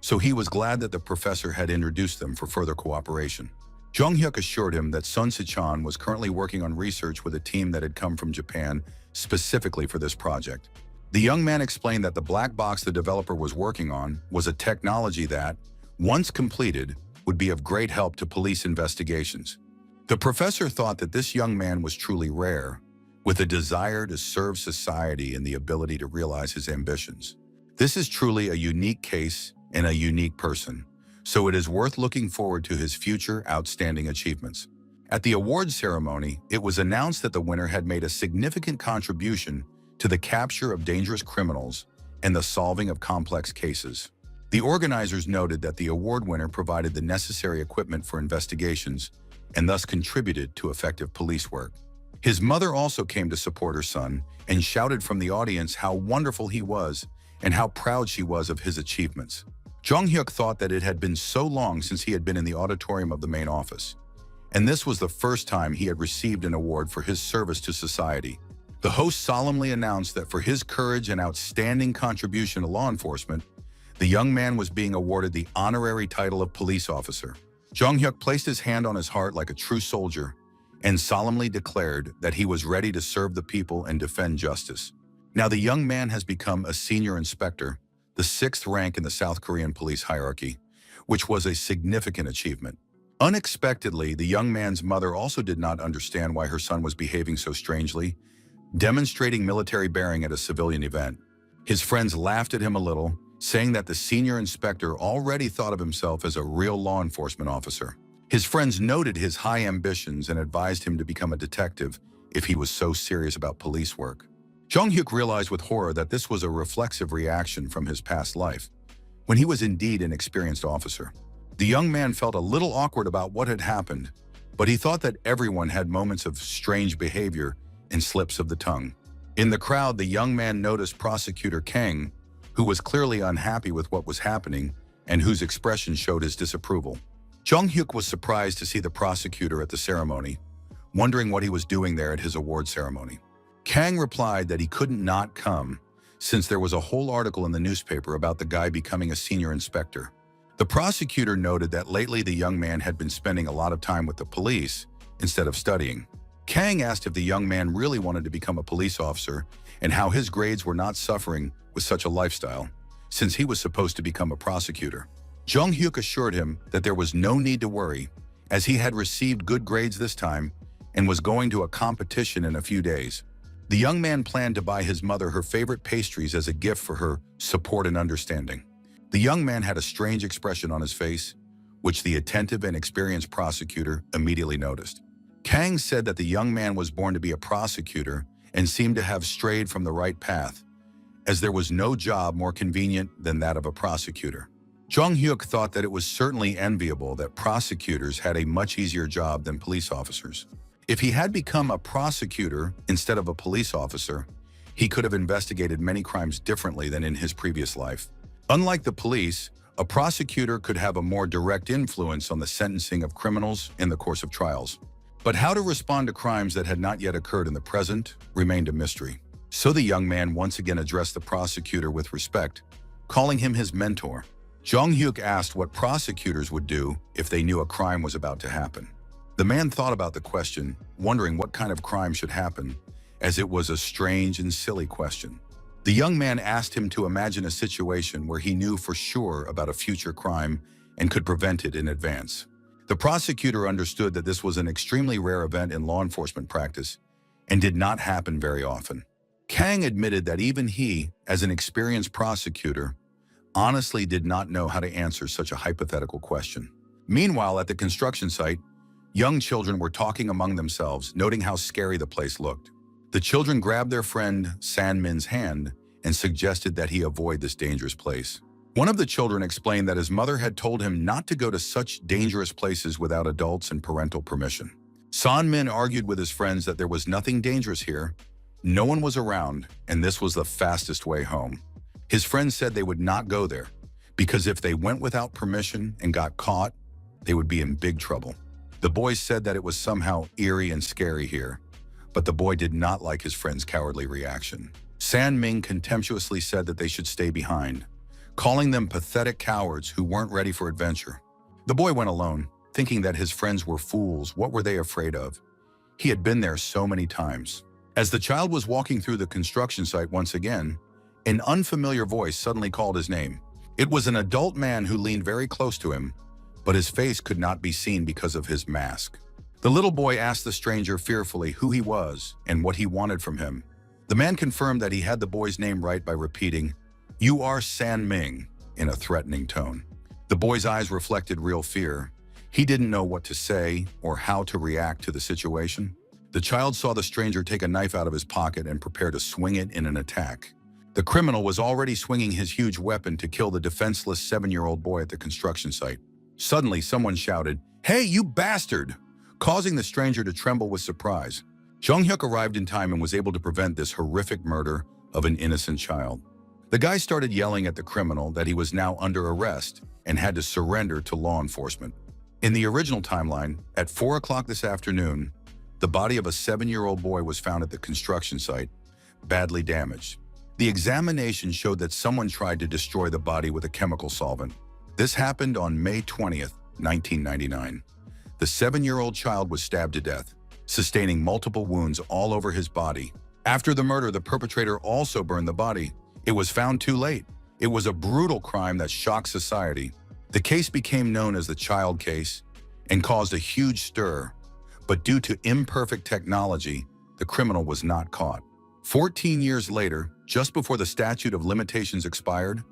so he was glad that the professor had introduced them for further cooperation. Jong-hyuk assured him that Son Se-chan was currently working on research with a team that had come from Japan specifically for this project. The young man explained that the black box the developer was working on was a technology that, once completed, would be of great help to police investigations. The professor thought that this young man was truly rare, with a desire to serve society and the ability to realize his ambitions. This is truly a unique case and a unique person, so it is worth looking forward to his future outstanding achievements. At the awards ceremony, it was announced that the winner had made a significant contribution to the capture of dangerous criminals and the solving of complex cases. The organizers noted that the award winner provided the necessary equipment for investigations and thus contributed to effective police work. His mother also came to support her son and shouted from the audience how wonderful he was and how proud she was of his achievements. Jong-hyuk thought that it had been so long since he had been in the auditorium of the main office, and this was the first time he had received an award for his service to society. The host solemnly announced that for his courage and outstanding contribution to law enforcement, the young man was being awarded the honorary title of police officer. Jong-hyuk placed his hand on his heart like a true soldier and solemnly declared that he was ready to serve the people and defend justice. Now the young man has become a senior inspector, the 6th rank in the South Korean police hierarchy, which was a significant achievement. Unexpectedly, the young man's mother also did not understand why her son was behaving so strangely, demonstrating military bearing at a civilian event. His friends laughed at him a little, saying that the senior inspector already thought of himself as a real law enforcement officer. His friends noted his high ambitions and advised him to become a detective if he was so serious about police work. Jong-hyuk realized with horror that this was a reflexive reaction from his past life, when he was indeed an experienced officer. The young man felt a little awkward about what had happened, but he thought that everyone had moments of strange behavior and slips of the tongue. In the crowd, the young man noticed Prosecutor Kang, who was clearly unhappy with what was happening and whose expression showed his disapproval. Jong-hyuk was surprised to see the prosecutor at the ceremony, wondering what he was doing there at his award ceremony. Kang replied that he couldn't not come since there was a whole article in the newspaper about the guy becoming a senior inspector. The prosecutor noted that lately the young man had been spending a lot of time with the police instead of studying. Kang asked if the young man really wanted to become a police officer and how his grades were not suffering with such a lifestyle, since he was supposed to become a prosecutor. Jong-hyuk assured him that there was no need to worry, as he had received good grades this time and was going to a competition in a few days. The young man planned to buy his mother her favorite pastries as a gift for her support and understanding. The young man had a strange expression on his face, which the attentive and experienced prosecutor immediately noticed. Kang said that the young man was born to be a prosecutor and seemed to have strayed from the right path, as there was no job more convenient than that of a prosecutor. Jong-hyuk thought that it was certainly enviable that prosecutors had a much easier job than police officers. If he had become a prosecutor instead of a police officer, he could have investigated many crimes differently than in his previous life. Unlike the police, a prosecutor could have a more direct influence on the sentencing of criminals in the course of trials. But how to respond to crimes that had not yet occurred in the present remained a mystery. So the young man once again addressed the prosecutor with respect, calling him his mentor. Jong-hyuk asked what prosecutors would do if they knew a crime was about to happen. The man thought about the question, wondering what kind of crime should happen, as it was a strange and silly question. The young man asked him to imagine a situation where he knew for sure about a future crime and could prevent it in advance. The prosecutor understood that this was an extremely rare event in law enforcement practice and did not happen very often. Kang admitted that even he, as an experienced prosecutor, honestly did not know how to answer such a hypothetical question. Meanwhile, at the construction site, young children were talking among themselves, noting how scary the place looked. The children grabbed their friend San-min's hand and suggested that he avoid this dangerous place. One of the children explained that his mother had told him not to go to such dangerous places without adults and parental permission. San-min argued with his friends that there was nothing dangerous here, no one was around, and this was the fastest way home. His friends said they would not go there, because if they went without permission and got caught, they would be in big trouble. The boys said that it was somehow eerie and scary here, but the boy did not like his friend's cowardly reaction. San-min contemptuously said that they should stay behind, calling them pathetic cowards who weren't ready for adventure. The boy went alone, thinking that his friends were fools. What were they afraid of? He had been there so many times. As the child was walking through the construction site once again, an unfamiliar voice suddenly called his name. It was an adult man who leaned very close to him, but his face could not be seen because of his mask. The little boy asked the stranger fearfully who he was and what he wanted from him. The man confirmed that he had the boy's name right by repeating, "You are San-min," in a threatening tone. The boy's eyes reflected real fear. He didn't know what to say or how to react to the situation. The child saw the stranger take a knife out of his pocket and prepare to swing it in an attack. The criminal was already swinging his huge weapon to kill the defenseless 7-year-old boy at the construction site. Suddenly, someone shouted, "Hey, you bastard!" causing the stranger to tremble with surprise. Jung-hyuk arrived in time and was able to prevent this horrific murder of an innocent child. The guy started yelling at the criminal that he was now under arrest and had to surrender to law enforcement. In the original timeline, at 4 o'clock this afternoon, the body of a 7-year-old boy was found at the construction site, badly damaged. The examination showed that someone tried to destroy the body with a chemical solvent. This happened on May 20th, 1999. The 7-year-old child was stabbed to death, sustaining multiple wounds all over his body. After the murder, the perpetrator also burned the body. It was found too late. It was a brutal crime that shocked society. The case became known as the child case and caused a huge stir, but due to imperfect technology, the criminal was not caught. 14 years later, just before the statute of limitations expired,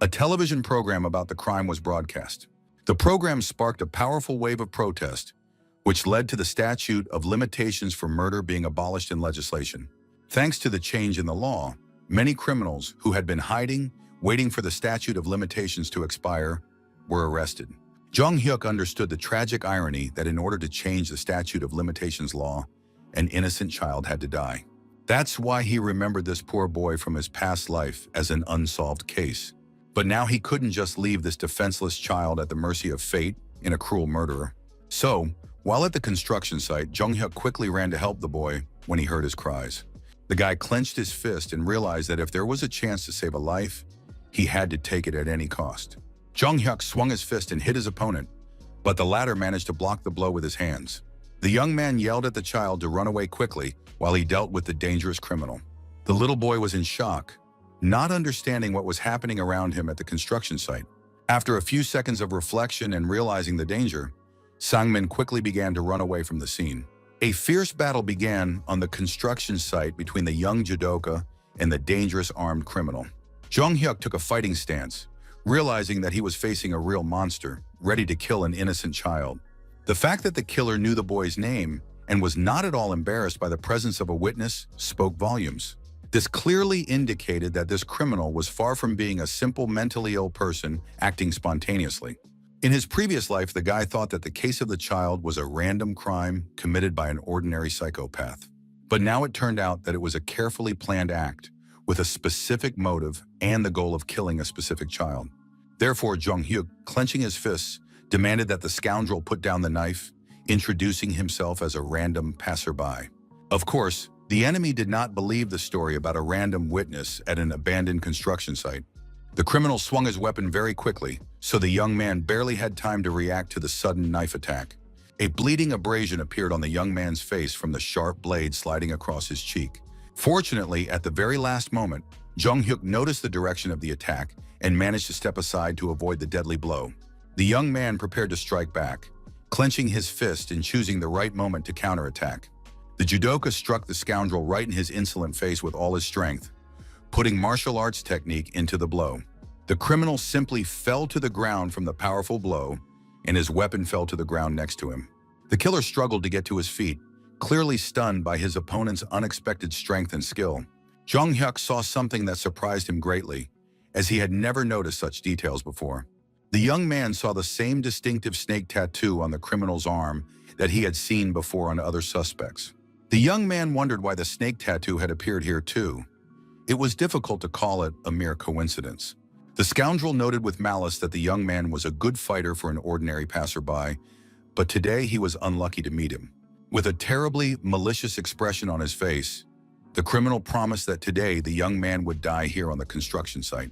a television program about the crime was broadcast. The program sparked a powerful wave of protest, which led to the statute of limitations for murder being abolished in legislation. Thanks to the change in the law, many criminals who had been hiding, waiting for the statute of limitations to expire, were arrested. Jung-hyuk understood the tragic irony that in order to change the statute of limitations law, an innocent child had to die. That's why he remembered this poor boy from his past life as an unsolved case. But now he couldn't just leave this defenseless child at the mercy of fate and a cruel murderer. So, while at the construction site, Jung-hyuk quickly ran to help the boy when he heard his cries. The guy clenched his fist and realized that if there was a chance to save a life, he had to take it at any cost. Jung-hyuk swung his fist and hit his opponent, but the latter managed to block the blow with his hands. The young man yelled at the child to run away quickly while he dealt with the dangerous criminal. The little boy was in shock, not understanding what was happening around him at the construction site. After a few seconds of reflection and realizing the danger, Sang-min quickly began to run away from the scene. A fierce battle began on the construction site between the young judoka and the dangerous armed criminal. Jung-hyuk took a fighting stance, realizing that he was facing a real monster, ready to kill an innocent child. The fact that the killer knew the boy's name and was not at all embarrassed by the presence of a witness spoke volumes. This clearly indicated that this criminal was far from being a simple mentally ill person acting spontaneously. In his previous life, the guy thought that the case of the child was a random crime committed by an ordinary psychopath. But now it turned out that it was a carefully planned act with a specific motive and the goal of killing a specific child. Therefore, Jung-hyuk, clenching his fists, demanded that the scoundrel put down the knife, introducing himself as a random passerby. Of course, the enemy did not believe the story about a random witness at an abandoned construction site. The criminal swung his weapon very quickly, so the young man barely had time to react to the sudden knife attack. A bleeding abrasion appeared on the young man's face from the sharp blade sliding across his cheek. Fortunately, at the very last moment, Jung-hyuk noticed the direction of the attack and managed to step aside to avoid the deadly blow. The young man prepared to strike back, clenching his fist and choosing the right moment to counterattack. The judoka struck the scoundrel right in his insolent face with all his strength, putting martial arts technique into the blow. The criminal simply fell to the ground from the powerful blow, and his weapon fell to the ground next to him. The killer struggled to get to his feet, clearly stunned by his opponent's unexpected strength and skill. Jung-hyuk saw something that surprised him greatly, as he had never noticed such details before. The young man saw the same distinctive snake tattoo on the criminal's arm that he had seen before on other suspects. The young man wondered why the snake tattoo had appeared here too. It was difficult to call it a mere coincidence. The scoundrel noted with malice that the young man was a good fighter for an ordinary passerby, but today he was unlucky to meet him. With a terribly malicious expression on his face, the criminal promised that today the young man would die here on the construction site.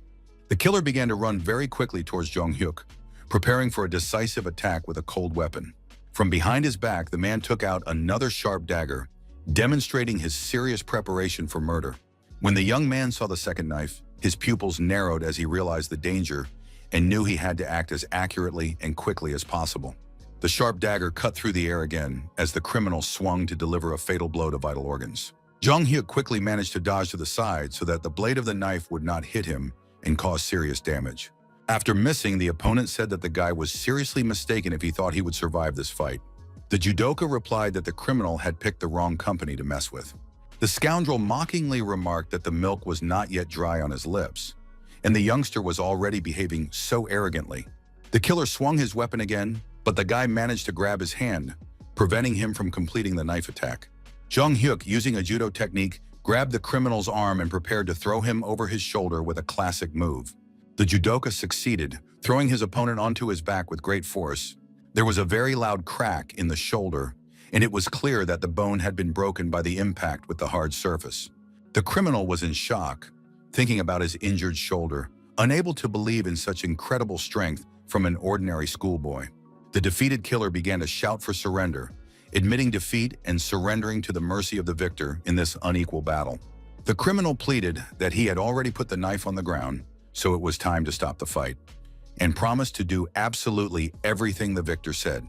The killer began to run very quickly towards Jung-hyuk, preparing for a decisive attack with a cold weapon. From behind his back, the man took out another sharp dagger, demonstrating his serious preparation for murder. When the young man saw the second knife, his pupils narrowed as he realized the danger and knew he had to act as accurately and quickly as possible. The sharp dagger cut through the air again as the criminal swung to deliver a fatal blow to vital organs. Jung-hyuk quickly managed to dodge to the side so that the blade of the knife would not hit him and cause serious damage. After missing, the opponent said that the guy was seriously mistaken if he thought he would survive this fight. The judoka replied that the criminal had picked the wrong company to mess with. The scoundrel mockingly remarked that the milk was not yet dry on his lips, and the youngster was already behaving so arrogantly. The killer swung his weapon again, but the guy managed to grab his hand, preventing him from completing the knife attack. Jung Hyuk, using a judo technique, grabbed the criminal's arm and prepared to throw him over his shoulder with a classic move. The judoka succeeded, throwing his opponent onto his back with great force. There was a very loud crack in the shoulder, and it was clear that the bone had been broken by the impact with the hard surface. The criminal was in shock, thinking about his injured shoulder, unable to believe in such incredible strength from an ordinary schoolboy. The defeated killer began to shout for surrender, admitting defeat and surrendering to the mercy of the victor in this unequal battle. The criminal pleaded that he had already put the knife on the ground, so it was time to stop the fight, and promised to do absolutely everything the victor said.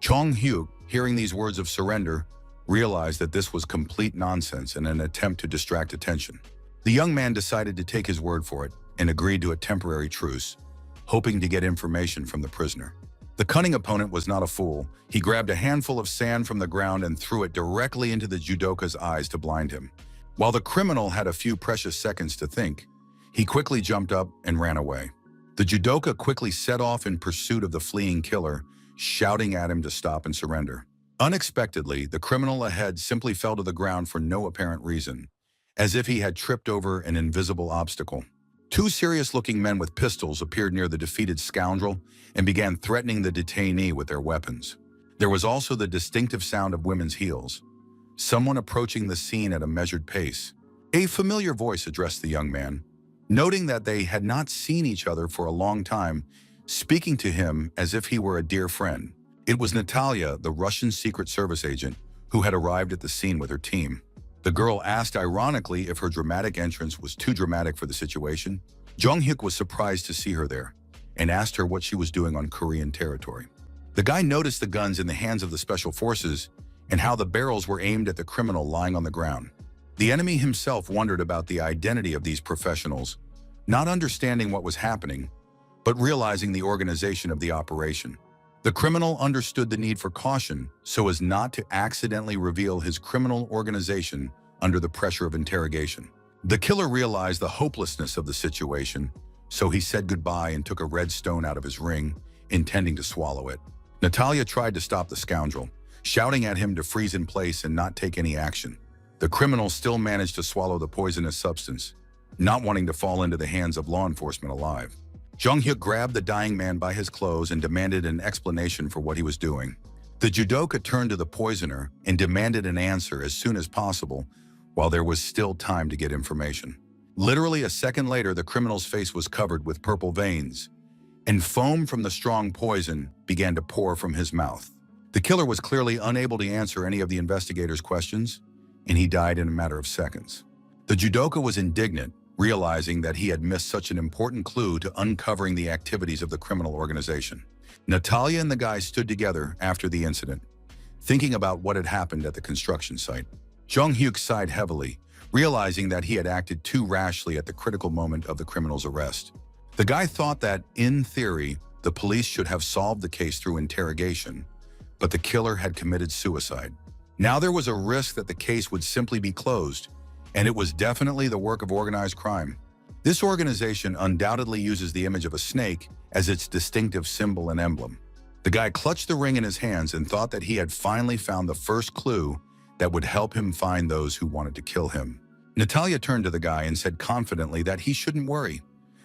Jung Hyuk, hearing these words of surrender, realized that this was complete nonsense and an attempt to distract attention. The young man decided to take his word for it and agreed to a temporary truce, hoping to get information from the prisoner. The cunning opponent was not a fool. He grabbed a handful of sand from the ground and threw it directly into the judoka's eyes to blind him. While the criminal had a few precious seconds to think, he quickly jumped up and ran away. The judoka quickly set off in pursuit of the fleeing killer, shouting at him to stop and surrender. Unexpectedly, the criminal ahead simply fell to the ground for no apparent reason, as if he had tripped over an invisible obstacle. Two serious-looking men with pistols appeared near the defeated scoundrel and began threatening the detainee with their weapons. There was also the distinctive sound of women's heels, someone approaching the scene at a measured pace. A familiar voice addressed the young man, noting that they had not seen each other for a long time, speaking to him as if he were a dear friend. It was Natalia, the Russian Secret Service agent, who had arrived at the scene with her team. The girl asked ironically if her dramatic entrance was too dramatic for the situation. Jung Hyuk was surprised to see her there and asked her what she was doing on Korean territory. The guy noticed the guns in the hands of the special forces and how the barrels were aimed at the criminal lying on the ground. The enemy himself wondered about the identity of these professionals, not understanding what was happening, but realizing the organization of the operation. The criminal understood the need for caution so as not to accidentally reveal his criminal organization under the pressure of interrogation. The killer realized the hopelessness of the situation, so he said goodbye and took a red stone out of his ring, intending to swallow it. Natalia tried to stop the scoundrel, shouting at him to freeze in place and not take any action. The criminal still managed to swallow the poisonous substance, not wanting to fall into the hands of law enforcement alive. Jung Hyuk grabbed the dying man by his clothes and demanded an explanation for what he was doing. The judoka turned to the poisoner and demanded an answer as soon as possible, while there was still time to get information. Literally a second later, the criminal's face was covered with purple veins, and foam from the strong poison began to pour from his mouth. The killer was clearly unable to answer any of the investigators' questions, and he died in a matter of seconds. The judoka was indignant, realizing that he had missed such an important clue to uncovering the activities of the criminal organization. Natalia and the guy stood together after the incident, thinking about what had happened at the construction site. Jung Hyuk sighed heavily, realizing that he had acted too rashly at the critical moment of the criminal's arrest. The guy thought that, in theory, the police should have solved the case through interrogation, but the killer had committed suicide. Now there was a risk that the case would simply be closed, and it was definitely the work of organized crime. This organization undoubtedly uses the image of a snake as its distinctive symbol and emblem. The guy clutched the ring in his hands and thought that he had finally found the first clue that would help him find those who wanted to kill him. Natalia turned to the guy and said confidently that he shouldn't worry,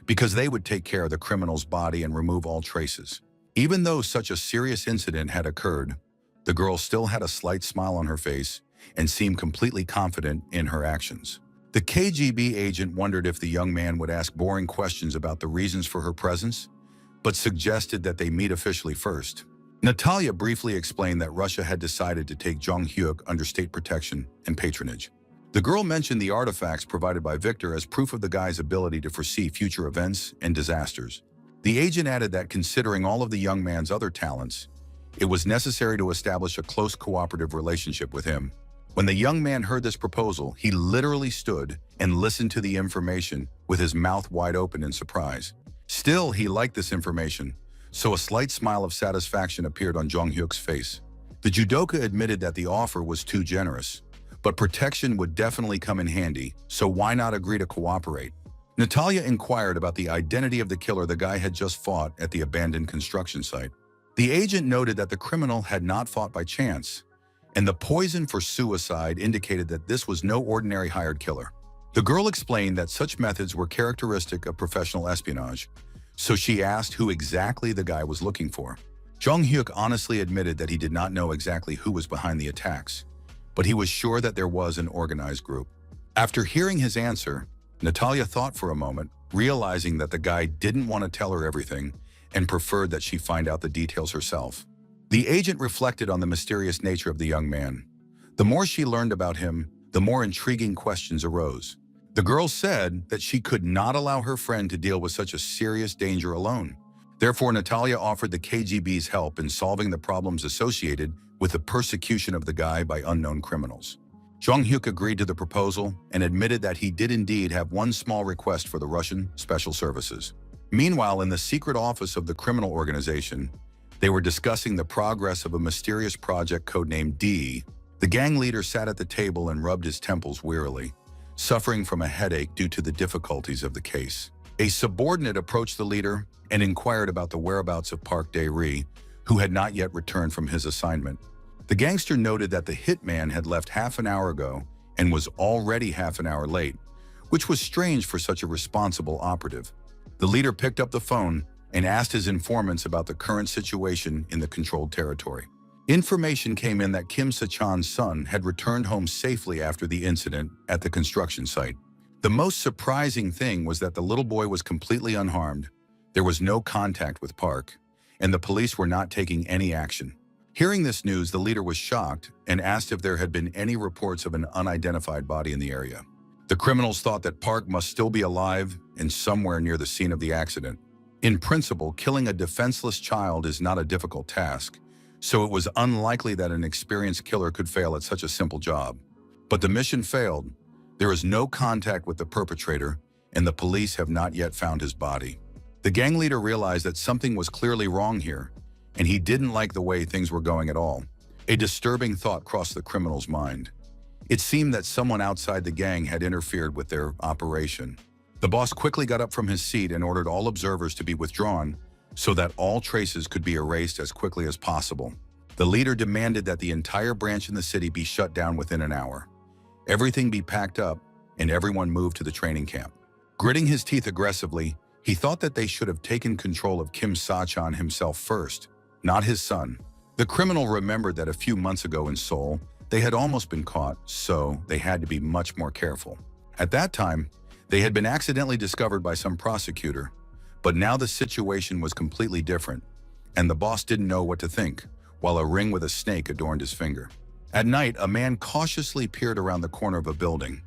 because they would take care of the criminal's body and remove all traces. Even though such a serious incident had occurred, the girl still had a slight smile on her face and seemed completely confident in her actions. The KGB agent wondered if the young man would ask boring questions about the reasons for her presence, but suggested that they meet officially first. Natalia briefly explained that Russia had decided to take Jung Hyuk under state protection and patronage. The girl mentioned the artifacts provided by Victor as proof of the guy's ability to foresee future events and disasters. The agent added that considering all of the young man's other talents, it was necessary to establish a close cooperative relationship with him. When the young man heard this proposal, he literally stood and listened to the information with his mouth wide open in surprise. Still, he liked this information, so a slight smile of satisfaction appeared on Jong-hyuk's face. The judoka admitted that the offer was too generous, but protection would definitely come in handy, so why not agree to cooperate? Natalia inquired about the identity of the killer the guy had just fought at the abandoned construction site. The agent noted that the criminal had not fought by chance, and the poison for suicide indicated that this was no ordinary hired killer. The girl explained that such methods were characteristic of professional espionage, so she asked who exactly the guy was looking for. Jong-hyuk honestly admitted that he did not know exactly who was behind the attacks, but he was sure that there was an organized group. After hearing his answer, Natalia thought for a moment, realizing that the guy didn't want to tell her everything and preferred that she find out the details herself. The agent reflected on the mysterious nature of the young man. The more she learned about him, the more intriguing questions arose. The girl said that she could not allow her friend to deal with such a serious danger alone. Therefore, Natalia offered the KGB's help in solving the problems associated with the persecution of the guy by unknown criminals. Jong-hyuk agreed to the proposal and admitted that he did indeed have one small request for the Russian Special Services. Meanwhile, in the secret office of the criminal organization, they were discussing the progress of a mysterious project codenamed D. The gang leader sat at the table and rubbed his temples wearily, suffering from a headache due to the difficulties of the case. A subordinate approached the leader and inquired about the whereabouts of Park Dae-ri, who had not yet returned from his assignment. The gangster noted that the hitman had left half an hour ago and was already half an hour late, which was strange for such a responsible operative. The leader picked up the phone and asked his informants about the current situation in the controlled territory. Information came in that Kim Se-chan's son had returned home safely after the incident at the construction site. The most surprising thing was that the little boy was completely unharmed. There was no contact with Park, and the police were not taking any action. Hearing this news, the leader was shocked and asked if there had been any reports of an unidentified body in the area. The criminals thought that Park must still be alive and somewhere near the scene of the accident. In principle, killing a defenseless child is not a difficult task, so it was unlikely that an experienced killer could fail at such a simple job. But the mission failed. There is no contact with the perpetrator, and the police have not yet found his body. The gang leader realized that something was clearly wrong here, and he didn't like the way things were going at all. A disturbing thought crossed the criminal's mind. It seemed that someone outside the gang had interfered with their operation. The boss quickly got up from his seat and ordered all observers to be withdrawn so that all traces could be erased as quickly as possible. The leader demanded that the entire branch in the city be shut down within an hour. Everything be packed up, and everyone moved to the training camp. Gritting his teeth aggressively, he thought that they should have taken control of Kim Se-chan himself first, not his son. The criminal remembered that a few months ago in Seoul, they had almost been caught, so they had to be much more careful. At that time, they had been accidentally discovered by some prosecutor, but now the situation was completely different, and the boss didn't know what to think, while a ring with a snake adorned his finger. At night, a man cautiously peered around the corner of a building,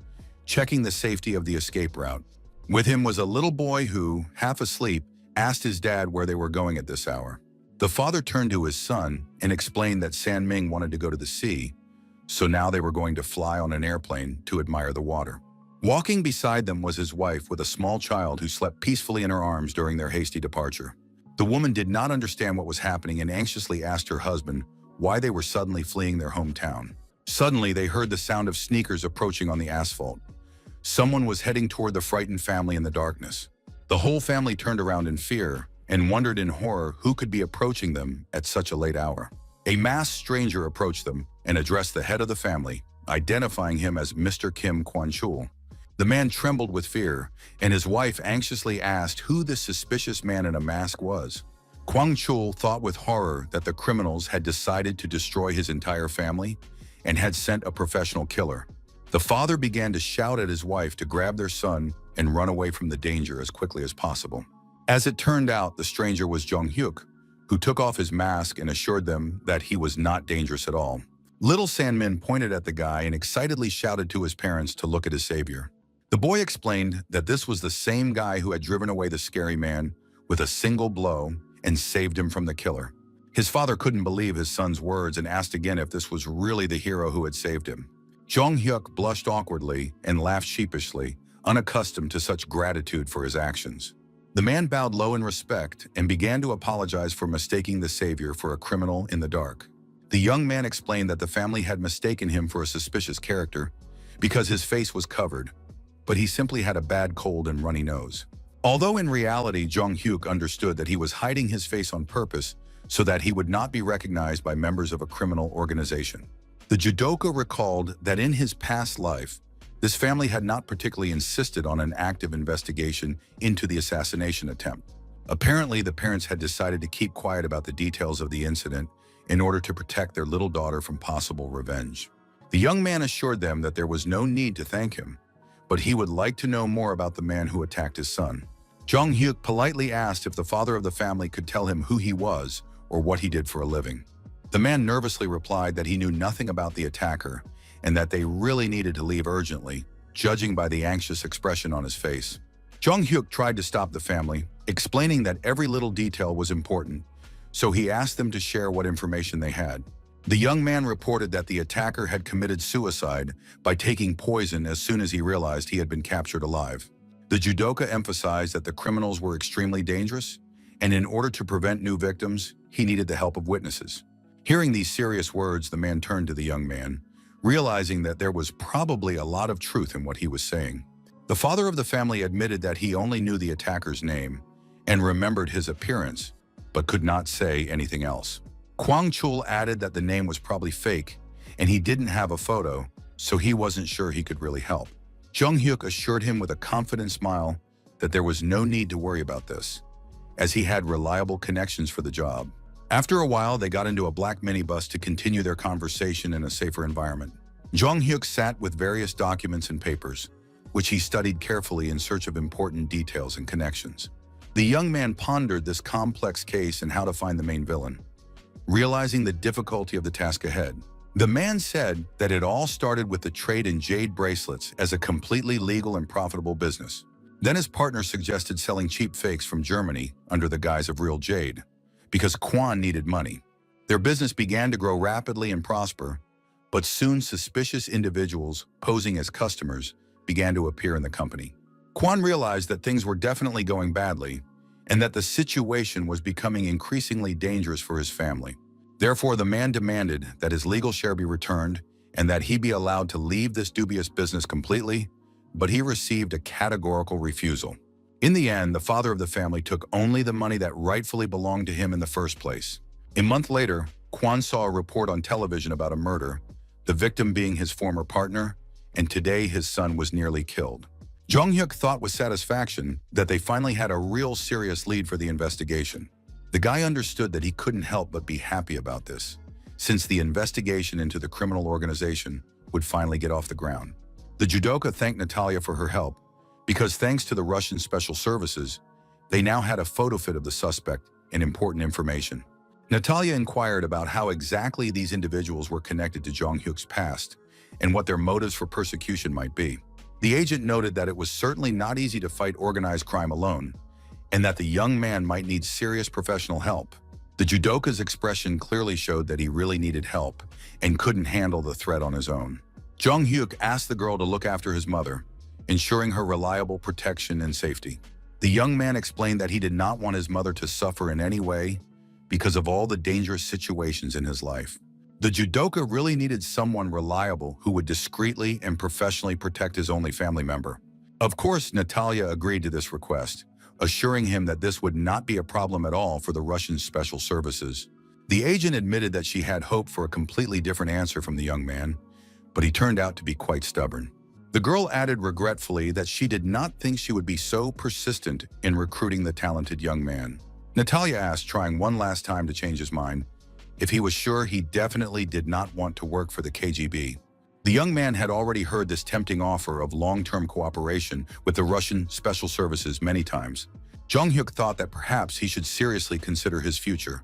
checking the safety of the escape route. With him was a little boy who, half asleep, asked his dad where they were going at this hour. The father turned to his son and explained that San-ming wanted to go to the sea, so now they were going to fly on an airplane to admire the water. Walking beside them was his wife with a small child who slept peacefully in her arms during their hasty departure. The woman did not understand what was happening and anxiously asked her husband why they were suddenly fleeing their hometown. Suddenly, they heard the sound of sneakers approaching on the asphalt. Someone was heading toward the frightened family in the darkness. The whole family turned around in fear and wondered in horror who could be approaching them at such a late hour. A masked stranger approached them and addressed the head of the family, identifying him as Mr. Kim Kwon-chul. The man trembled with fear, and his wife anxiously asked who this suspicious man in a mask was. Kwon-chul thought with horror that the criminals had decided to destroy his entire family and had sent a professional killer. The father began to shout at his wife to grab their son and run away from the danger as quickly as possible. As it turned out, the stranger was Jong-hyuk, who took off his mask and assured them that he was not dangerous at all. Little San-min pointed at the guy and excitedly shouted to his parents to look at his savior. The boy explained that this was the same guy who had driven away the scary man with a single blow and saved him from the killer. His father couldn't believe his son's words and asked again if this was really the hero who had saved him. Jong-hyuk blushed awkwardly and laughed sheepishly, unaccustomed to such gratitude for his actions. The man bowed low in respect and began to apologize for mistaking the savior for a criminal in the dark. The young man explained that the family had mistaken him for a suspicious character because his face was covered, but he simply had a bad cold and runny nose. Although in reality, Jong-hyuk understood that he was hiding his face on purpose so that he would not be recognized by members of a criminal organization. The judoka recalled that in his past life, this family had not particularly insisted on an active investigation into the assassination attempt. Apparently, the parents had decided to keep quiet about the details of the incident in order to protect their little daughter from possible revenge. The young man assured them that there was no need to thank him, but he would like to know more about the man who attacked his son. Jong-hyuk politely asked if the father of the family could tell him who he was or what he did for a living. The man nervously replied that he knew nothing about the attacker and that they really needed to leave urgently, judging by the anxious expression on his face. Jong-hyuk tried to stop the family, explaining that every little detail was important, so he asked them to share what information they had. The young man reported that the attacker had committed suicide by taking poison as soon as he realized he had been captured alive. The judoka emphasized that the criminals were extremely dangerous, and in order to prevent new victims, he needed the help of witnesses. Hearing these serious words, the man turned to the young man, realizing that there was probably a lot of truth in what he was saying. The father of the family admitted that he only knew the attacker's name and remembered his appearance, but could not say anything else. Kwang Chul added that the name was probably fake, and he didn't have a photo, so he wasn't sure he could really help. Jong-hyuk assured him with a confident smile that there was no need to worry about this, as he had reliable connections for the job. After a while, they got into a black minibus to continue their conversation in a safer environment. Jong-hyuk sat with various documents and papers, which he studied carefully in search of important details and connections. The young man pondered this complex case and how to find the main villain, realizing the difficulty of the task ahead. The man said that it all started with the trade in jade bracelets as a completely legal and profitable business. Then his partner suggested selling cheap fakes from Germany under the guise of real jade, because Kwon needed money. Their business began to grow rapidly and prosper, but soon suspicious individuals posing as customers began to appear in the company. Kwon realized that things were definitely going badly and that the situation was becoming increasingly dangerous for his family. Therefore, the man demanded that his legal share be returned and that he be allowed to leave this dubious business completely, but he received a categorical refusal. In the end, the father of the family took only the money that rightfully belonged to him in the first place. A month later, Kwon saw a report on television about a murder, the victim being his former partner, and today his son was nearly killed. Jong-hyuk thought with satisfaction that they finally had a real serious lead for the investigation. The guy understood that he couldn't help but be happy about this, since the investigation into the criminal organization would finally get off the ground. The judoka thanked Natalia for her help, because thanks to the Russian special services, they now had a photo fit of the suspect and important information. Natalia inquired about how exactly these individuals were connected to Jong-hyuk's past and what their motives for persecution might be. The agent noted that it was certainly not easy to fight organized crime alone, and that the young man might need serious professional help. The judoka's expression clearly showed that he really needed help and couldn't handle the threat on his own. Jong-hyuk asked the girl to look after his mother, ensuring her reliable protection and safety. The young man explained that he did not want his mother to suffer in any way because of all the dangerous situations in his life. The judoka really needed someone reliable who would discreetly and professionally protect his only family member. Of course, Natalia agreed to this request, assuring him that this would not be a problem at all for the Russian special services. The agent admitted that she had hoped for a completely different answer from the young man, but he turned out to be quite stubborn. The girl added regretfully that she did not think she would be so persistent in recruiting the talented young man. Natalia asked, trying one last time to change his mind, if he was sure he definitely did not want to work for the KGB. The young man had already heard this tempting offer of long-term cooperation with the Russian special services many times. Jong-hyuk thought that perhaps he should seriously consider his future,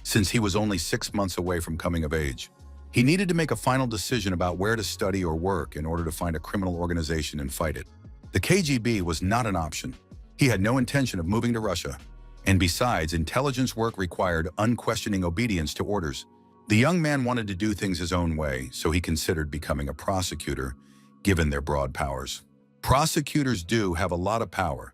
since he was only 6 months away from coming of age. He needed to make a final decision about where to study or work in order to find a criminal organization and fight it. The KGB was not an option. He had no intention of moving to Russia, and besides, intelligence work required unquestioning obedience to orders. The young man wanted to do things his own way, so he considered becoming a prosecutor, given their broad powers. Prosecutors do have a lot of power.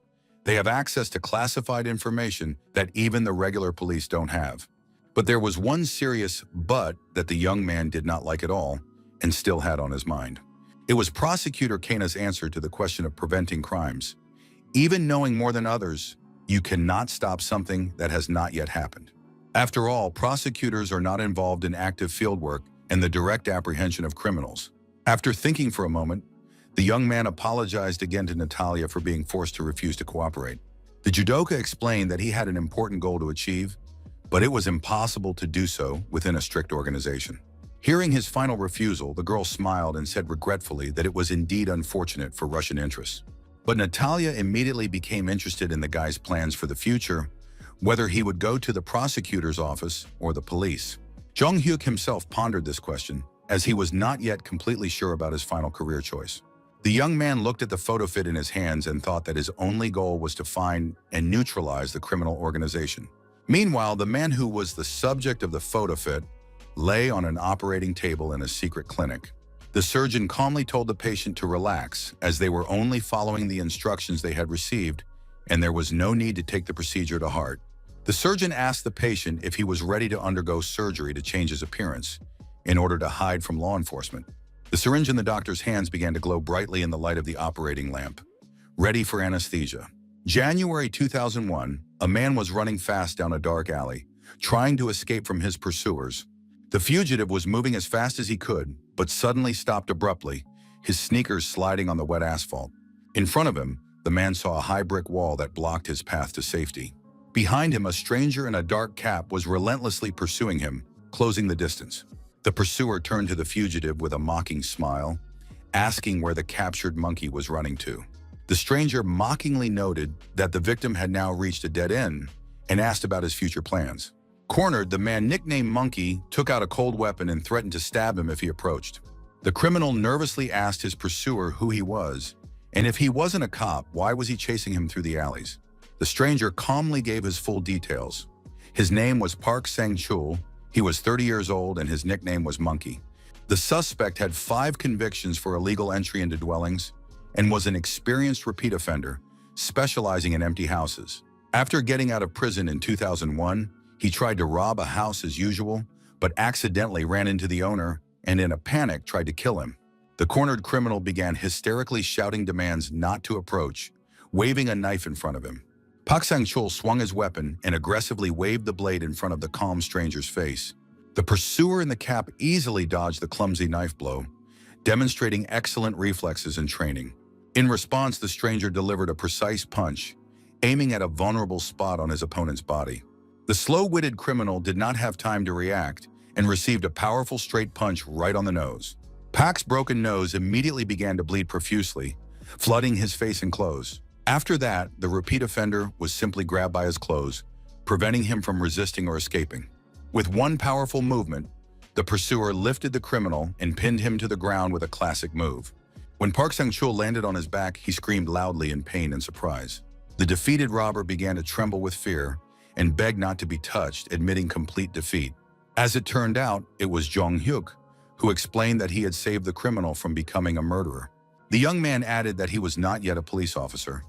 They have access to classified information that even the regular police don't have. But there was one serious but that the young man did not like at all and still had on his mind. It was Prosecutor Kana's answer to the question of preventing crimes. Even knowing more than others, you cannot stop something that has not yet happened. After all, prosecutors are not involved in active fieldwork and the direct apprehension of criminals. After thinking for a moment, the young man apologized again to Natalia for being forced to refuse to cooperate. The judoka explained that he had an important goal to achieve, but it was impossible to do so within a strict organization. Hearing his final refusal, the girl smiled and said regretfully that it was indeed unfortunate for Russian interests. But Natalia immediately became interested in the guy's plans for the future, whether he would go to the prosecutor's office or the police. Jong-hyuk himself pondered this question, as he was not yet completely sure about his final career choice. The young man looked at the photo fit in his hands and thought that his only goal was to find and neutralize the criminal organization. Meanwhile, the man who was the subject of the photo fit lay on an operating table in a secret clinic. The surgeon calmly told the patient to relax, as they were only following the instructions they had received, and there was no need to take the procedure to heart. The surgeon asked the patient if he was ready to undergo surgery to change his appearance, in order to hide from law enforcement. The syringe in the doctor's hands began to glow brightly in the light of the operating lamp, ready for anesthesia. January 2001, a man was running fast down a dark alley, trying to escape from his pursuers. The fugitive was moving as fast as he could, but suddenly stopped abruptly, his sneakers sliding on the wet asphalt. In front of him, the man saw a high brick wall that blocked his path to safety. Behind him, a stranger in a dark cap was relentlessly pursuing him, closing the distance. The pursuer turned to the fugitive with a mocking smile, asking where the captured monkey was running to. The stranger mockingly noted that the victim had now reached a dead end and asked about his future plans. Cornered, the man nicknamed Monkey took out a cold weapon and threatened to stab him if he approached. The criminal nervously asked his pursuer who he was, and if he wasn't a cop, why was he chasing him through the alleys? The stranger calmly gave his full details. His name was Park Sang-chul, he was 30 years old, and his nickname was Monkey. The suspect had 5 convictions for illegal entry into dwellings and was an experienced repeat offender, specializing in empty houses. After getting out of prison in 2001, he tried to rob a house as usual, but accidentally ran into the owner and in a panic tried to kill him. The cornered criminal began hysterically shouting demands not to approach, waving a knife in front of him. Park Sang-chul swung his weapon and aggressively waved the blade in front of the calm stranger's face. The pursuer in the cap easily dodged the clumsy knife blow, demonstrating excellent reflexes and training. In response, the stranger delivered a precise punch, aiming at a vulnerable spot on his opponent's body. The slow-witted criminal did not have time to react and received a powerful straight punch right on the nose. Park's broken nose immediately began to bleed profusely, flooding his face and clothes. After that, the repeat offender was simply grabbed by his clothes, preventing him from resisting or escaping. With one powerful movement, the pursuer lifted the criminal and pinned him to the ground with a classic move. When Park Sang-chul landed on his back, he screamed loudly in pain and surprise. The defeated robber began to tremble with fear and begged not to be touched, admitting complete defeat. As it turned out, it was Jong-hyuk, who explained that he had saved the criminal from becoming a murderer. The young man added that he was not yet a police officer,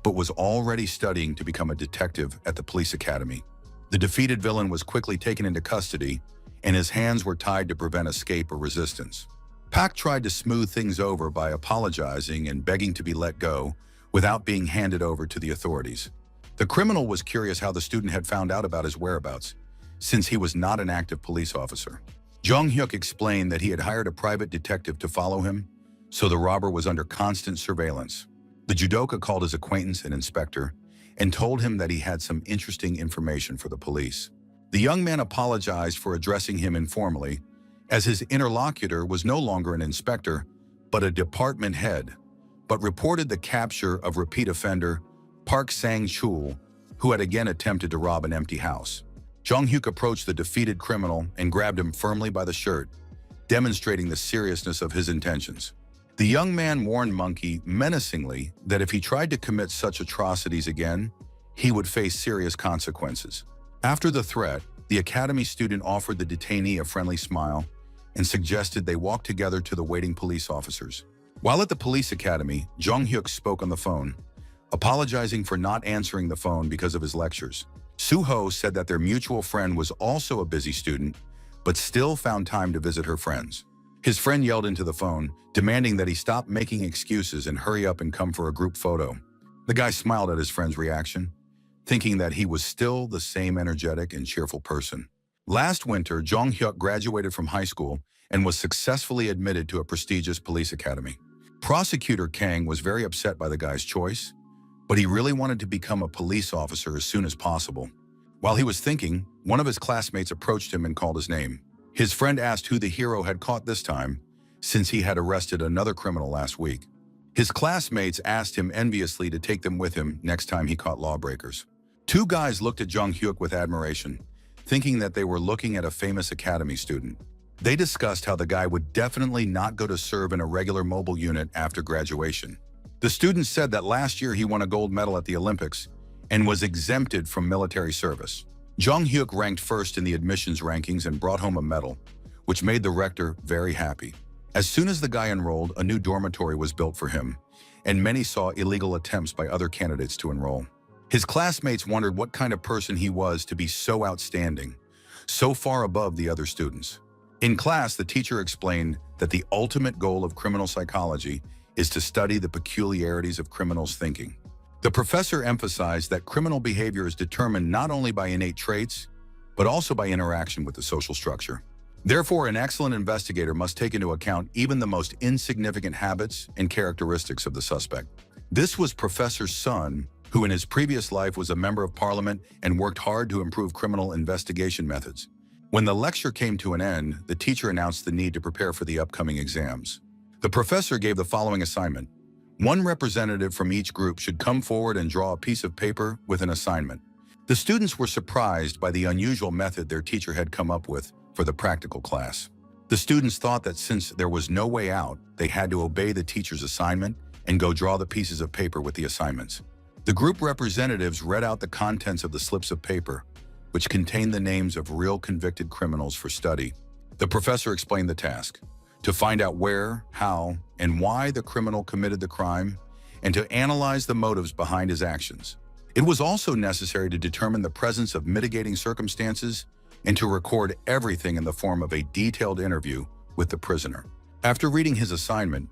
but was already studying to become a detective at the police academy. The defeated villain was quickly taken into custody, and his hands were tied to prevent escape or resistance. Park tried to smooth things over by apologizing and begging to be let go without being handed over to the authorities. The criminal was curious how the student had found out about his whereabouts, since he was not an active police officer. Jong-hyuk explained that he had hired a private detective to follow him, so the robber was under constant surveillance. The judoka called his acquaintance, an inspector, and told him that he had some interesting information for the police. The young man apologized for addressing him informally, as his interlocutor was no longer an inspector, but a department head, but reported the capture of repeat offender Park Sang-chul, who had again attempted to rob an empty house. Jong-hyuk approached the defeated criminal and grabbed him firmly by the shirt, demonstrating the seriousness of his intentions. The young man warned Monkey menacingly that if he tried to commit such atrocities again, he would face serious consequences. After the threat, the academy student offered the detainee a friendly smile and suggested they walk together to the waiting police officers. While at the police academy, Jong-hyuk spoke on the phone, apologizing for not answering the phone because of his lectures. Suho said that their mutual friend was also a busy student, but still found time to visit her friends. His friend yelled into the phone, demanding that he stop making excuses and hurry up and come for a group photo. The guy smiled at his friend's reaction, thinking that he was still the same energetic and cheerful person. Last winter, Jong-hyuk graduated from high school and was successfully admitted to a prestigious police academy. Prosecutor Kang was very upset by the guy's choice, but he really wanted to become a police officer as soon as possible. While he was thinking, one of his classmates approached him and called his name. His friend asked who the hero had caught this time, since he had arrested another criminal last week. His classmates asked him enviously to take them with him next time he caught lawbreakers. Two guys looked at Jong-hyuk with admiration, thinking that they were looking at a famous academy student. They discussed how the guy would definitely not go to serve in a regular mobile unit after graduation. The student said that last year he won a gold medal at the Olympics and was exempted from military service. Jong-hyuk ranked first in the admissions rankings and brought home a medal, which made the rector very happy. As soon as the guy enrolled, a new dormitory was built for him, and many saw illegal attempts by other candidates to enroll. His classmates wondered what kind of person he was to be so outstanding, so far above the other students. In class, the teacher explained that the ultimate goal of criminal psychology is to study the peculiarities of criminals' thinking. The professor emphasized that criminal behavior is determined not only by innate traits, but also by interaction with the social structure. Therefore, an excellent investigator must take into account even the most insignificant habits and characteristics of the suspect. This was Professor Sun, who in his previous life was a member of parliament and worked hard to improve criminal investigation methods. When the lecture came to an end, the teacher announced the need to prepare for the upcoming exams. The professor gave the following assignment. One representative from each group should come forward and draw a piece of paper with an assignment. The students were surprised by the unusual method their teacher had come up with for the practical class. The students thought that since there was no way out, they had to obey the teacher's assignment and go draw the pieces of paper with the assignments. The group representatives read out the contents of the slips of paper, which contained the names of real convicted criminals for study. The professor explained the task: to find out where, how, and why the criminal committed the crime, and to analyze the motives behind his actions. It was also necessary to determine the presence of mitigating circumstances and to record everything in the form of a detailed interview with the prisoner. After reading his assignment,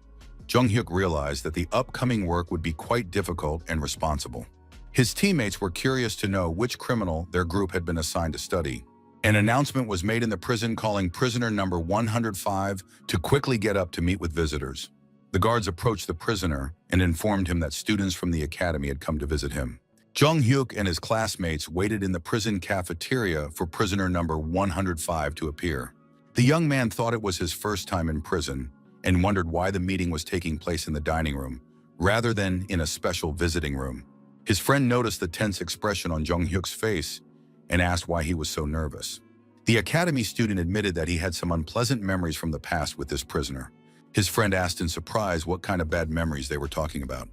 Jong-hyuk realized that the upcoming work would be quite difficult and responsible. His teammates were curious to know which criminal their group had been assigned to study. An announcement was made in the prison calling prisoner number 105 to quickly get up to meet with visitors. The guards approached the prisoner and informed him that students from the academy had come to visit him. Jong-hyuk and his classmates waited in the prison cafeteria for prisoner number 105 to appear. The young man thought it was his first time in prison and wondered why the meeting was taking place in the dining room, rather than in a special visiting room. His friend noticed the tense expression on Jong-hyuk's face and asked why he was so nervous. The academy student admitted that he had some unpleasant memories from the past with this prisoner. His friend asked in surprise what kind of bad memories they were talking about.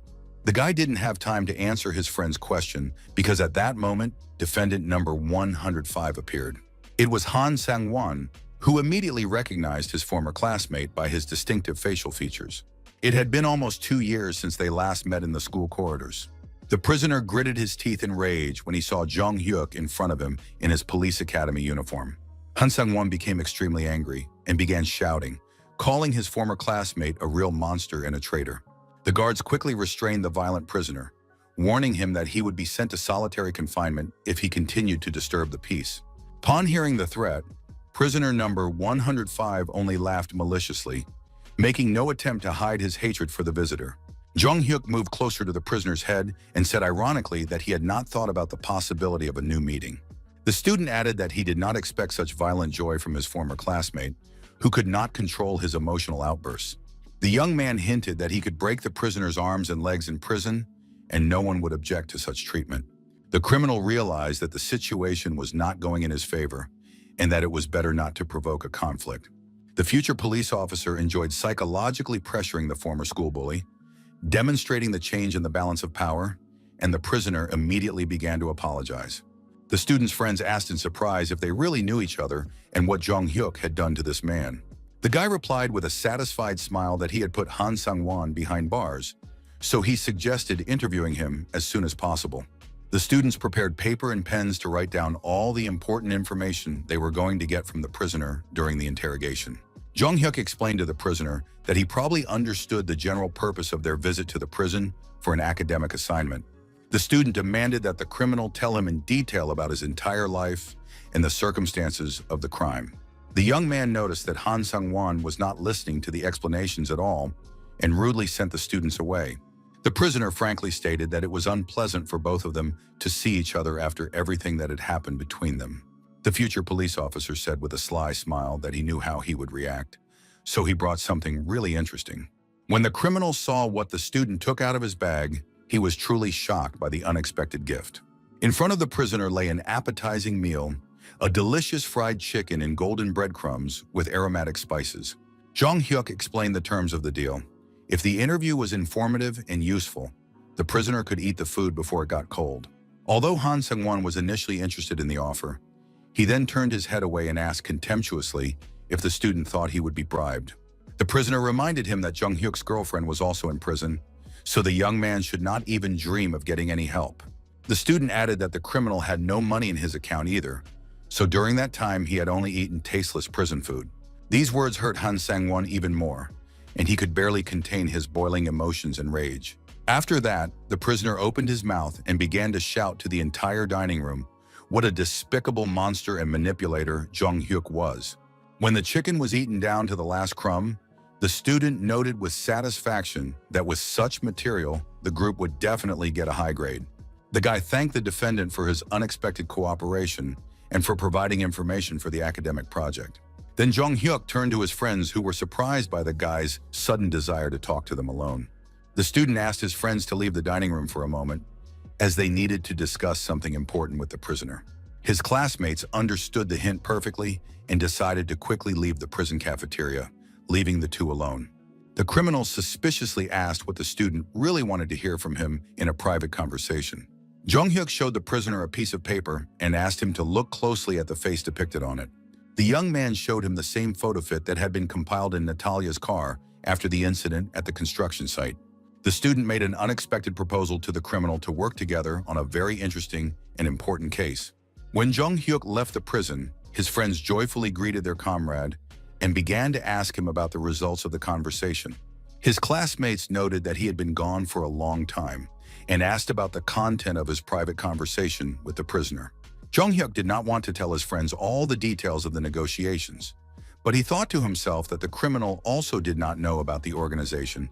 The guy didn't have time to answer his friend's question because at that moment, defendant number 105 appeared. It was Han Sang-won, who immediately recognized his former classmate by his distinctive facial features. It had been almost 2 years since they last met in the school corridors. The prisoner gritted his teeth in rage when he saw Jong-hyuk in front of him in his police academy uniform. Han Sang-won became extremely angry and began shouting, calling his former classmate a real monster and a traitor. The guards quickly restrained the violent prisoner, warning him that he would be sent to solitary confinement if he continued to disturb the peace. Upon hearing the threat, prisoner number 105 only laughed maliciously, making no attempt to hide his hatred for the visitor. Jong-hyuk moved closer to the prisoner's head and said ironically that he had not thought about the possibility of a new meeting. The student added that he did not expect such violent joy from his former classmate, who could not control his emotional outbursts. The young man hinted that he could break the prisoner's arms and legs in prison, and no one would object to such treatment. The criminal realized that the situation was not going in his favor, and that it was better not to provoke a conflict. The future police officer enjoyed psychologically pressuring the former school bully, demonstrating the change in the balance of power, and the prisoner immediately began to apologize. The students' friends asked in surprise if they really knew each other and what Jong-hyuk had done to this man. The guy replied with a satisfied smile that he had put Han Sang-won behind bars, so he suggested interviewing him as soon as possible. The students prepared paper and pens to write down all the important information they were going to get from the prisoner during the interrogation. Jung Hyuk explained to the prisoner that he probably understood the general purpose of their visit to the prison for an academic assignment. The student demanded that the criminal tell him in detail about his entire life and the circumstances of the crime. The young man noticed that Han Sung-won was not listening to the explanations at all and rudely sent the students away. The prisoner frankly stated that it was unpleasant for both of them to see each other after everything that had happened between them. The future police officer said with a sly smile that he knew how he would react, so he brought something really interesting. When the criminal saw what the student took out of his bag, he was truly shocked by the unexpected gift. In front of the prisoner lay an appetizing meal, a delicious fried chicken in golden breadcrumbs with aromatic spices. Jung Hyuk explained the terms of the deal. If the interview was informative and useful, the prisoner could eat the food before it got cold. Although Han Sung-won was initially interested in the offer, he then turned his head away and asked contemptuously if the student thought he would be bribed. The prisoner reminded him that Jung Hyuk's girlfriend was also in prison, so the young man should not even dream of getting any help. The student added that the criminal had no money in his account either, so during that time he had only eaten tasteless prison food. These words hurt Han Sang-won even more, and he could barely contain his boiling emotions and rage. After that, the prisoner opened his mouth and began to shout to the entire dining room what a despicable monster and manipulator Jung Hyuk was. When the chicken was eaten down to the last crumb, the student noted with satisfaction that with such material, the group would definitely get a high grade. The guy thanked the defendant for his unexpected cooperation and for providing information for the academic project. Then Jung Hyuk turned to his friends who were surprised by the guy's sudden desire to talk to them alone. The student asked his friends to leave the dining room for a moment, as they needed to discuss something important with the prisoner. His classmates understood the hint perfectly and decided to quickly leave the prison cafeteria, leaving the two alone. The criminal suspiciously asked what the student really wanted to hear from him in a private conversation. Jung Hyuk showed the prisoner a piece of paper and asked him to look closely at the face depicted on it. The young man showed him the same photo fit that had been compiled in Natalia's car after the incident at the construction site. The student made an unexpected proposal to the criminal to work together on a very interesting and important case. When Jung Hyuk left the prison, his friends joyfully greeted their comrade and began to ask him about the results of the conversation. His classmates noted that he had been gone for a long time and asked about the content of his private conversation with the prisoner. Jung Hyuk did not want to tell his friends all the details of the negotiations, but he thought to himself that the criminal also did not know about the organization,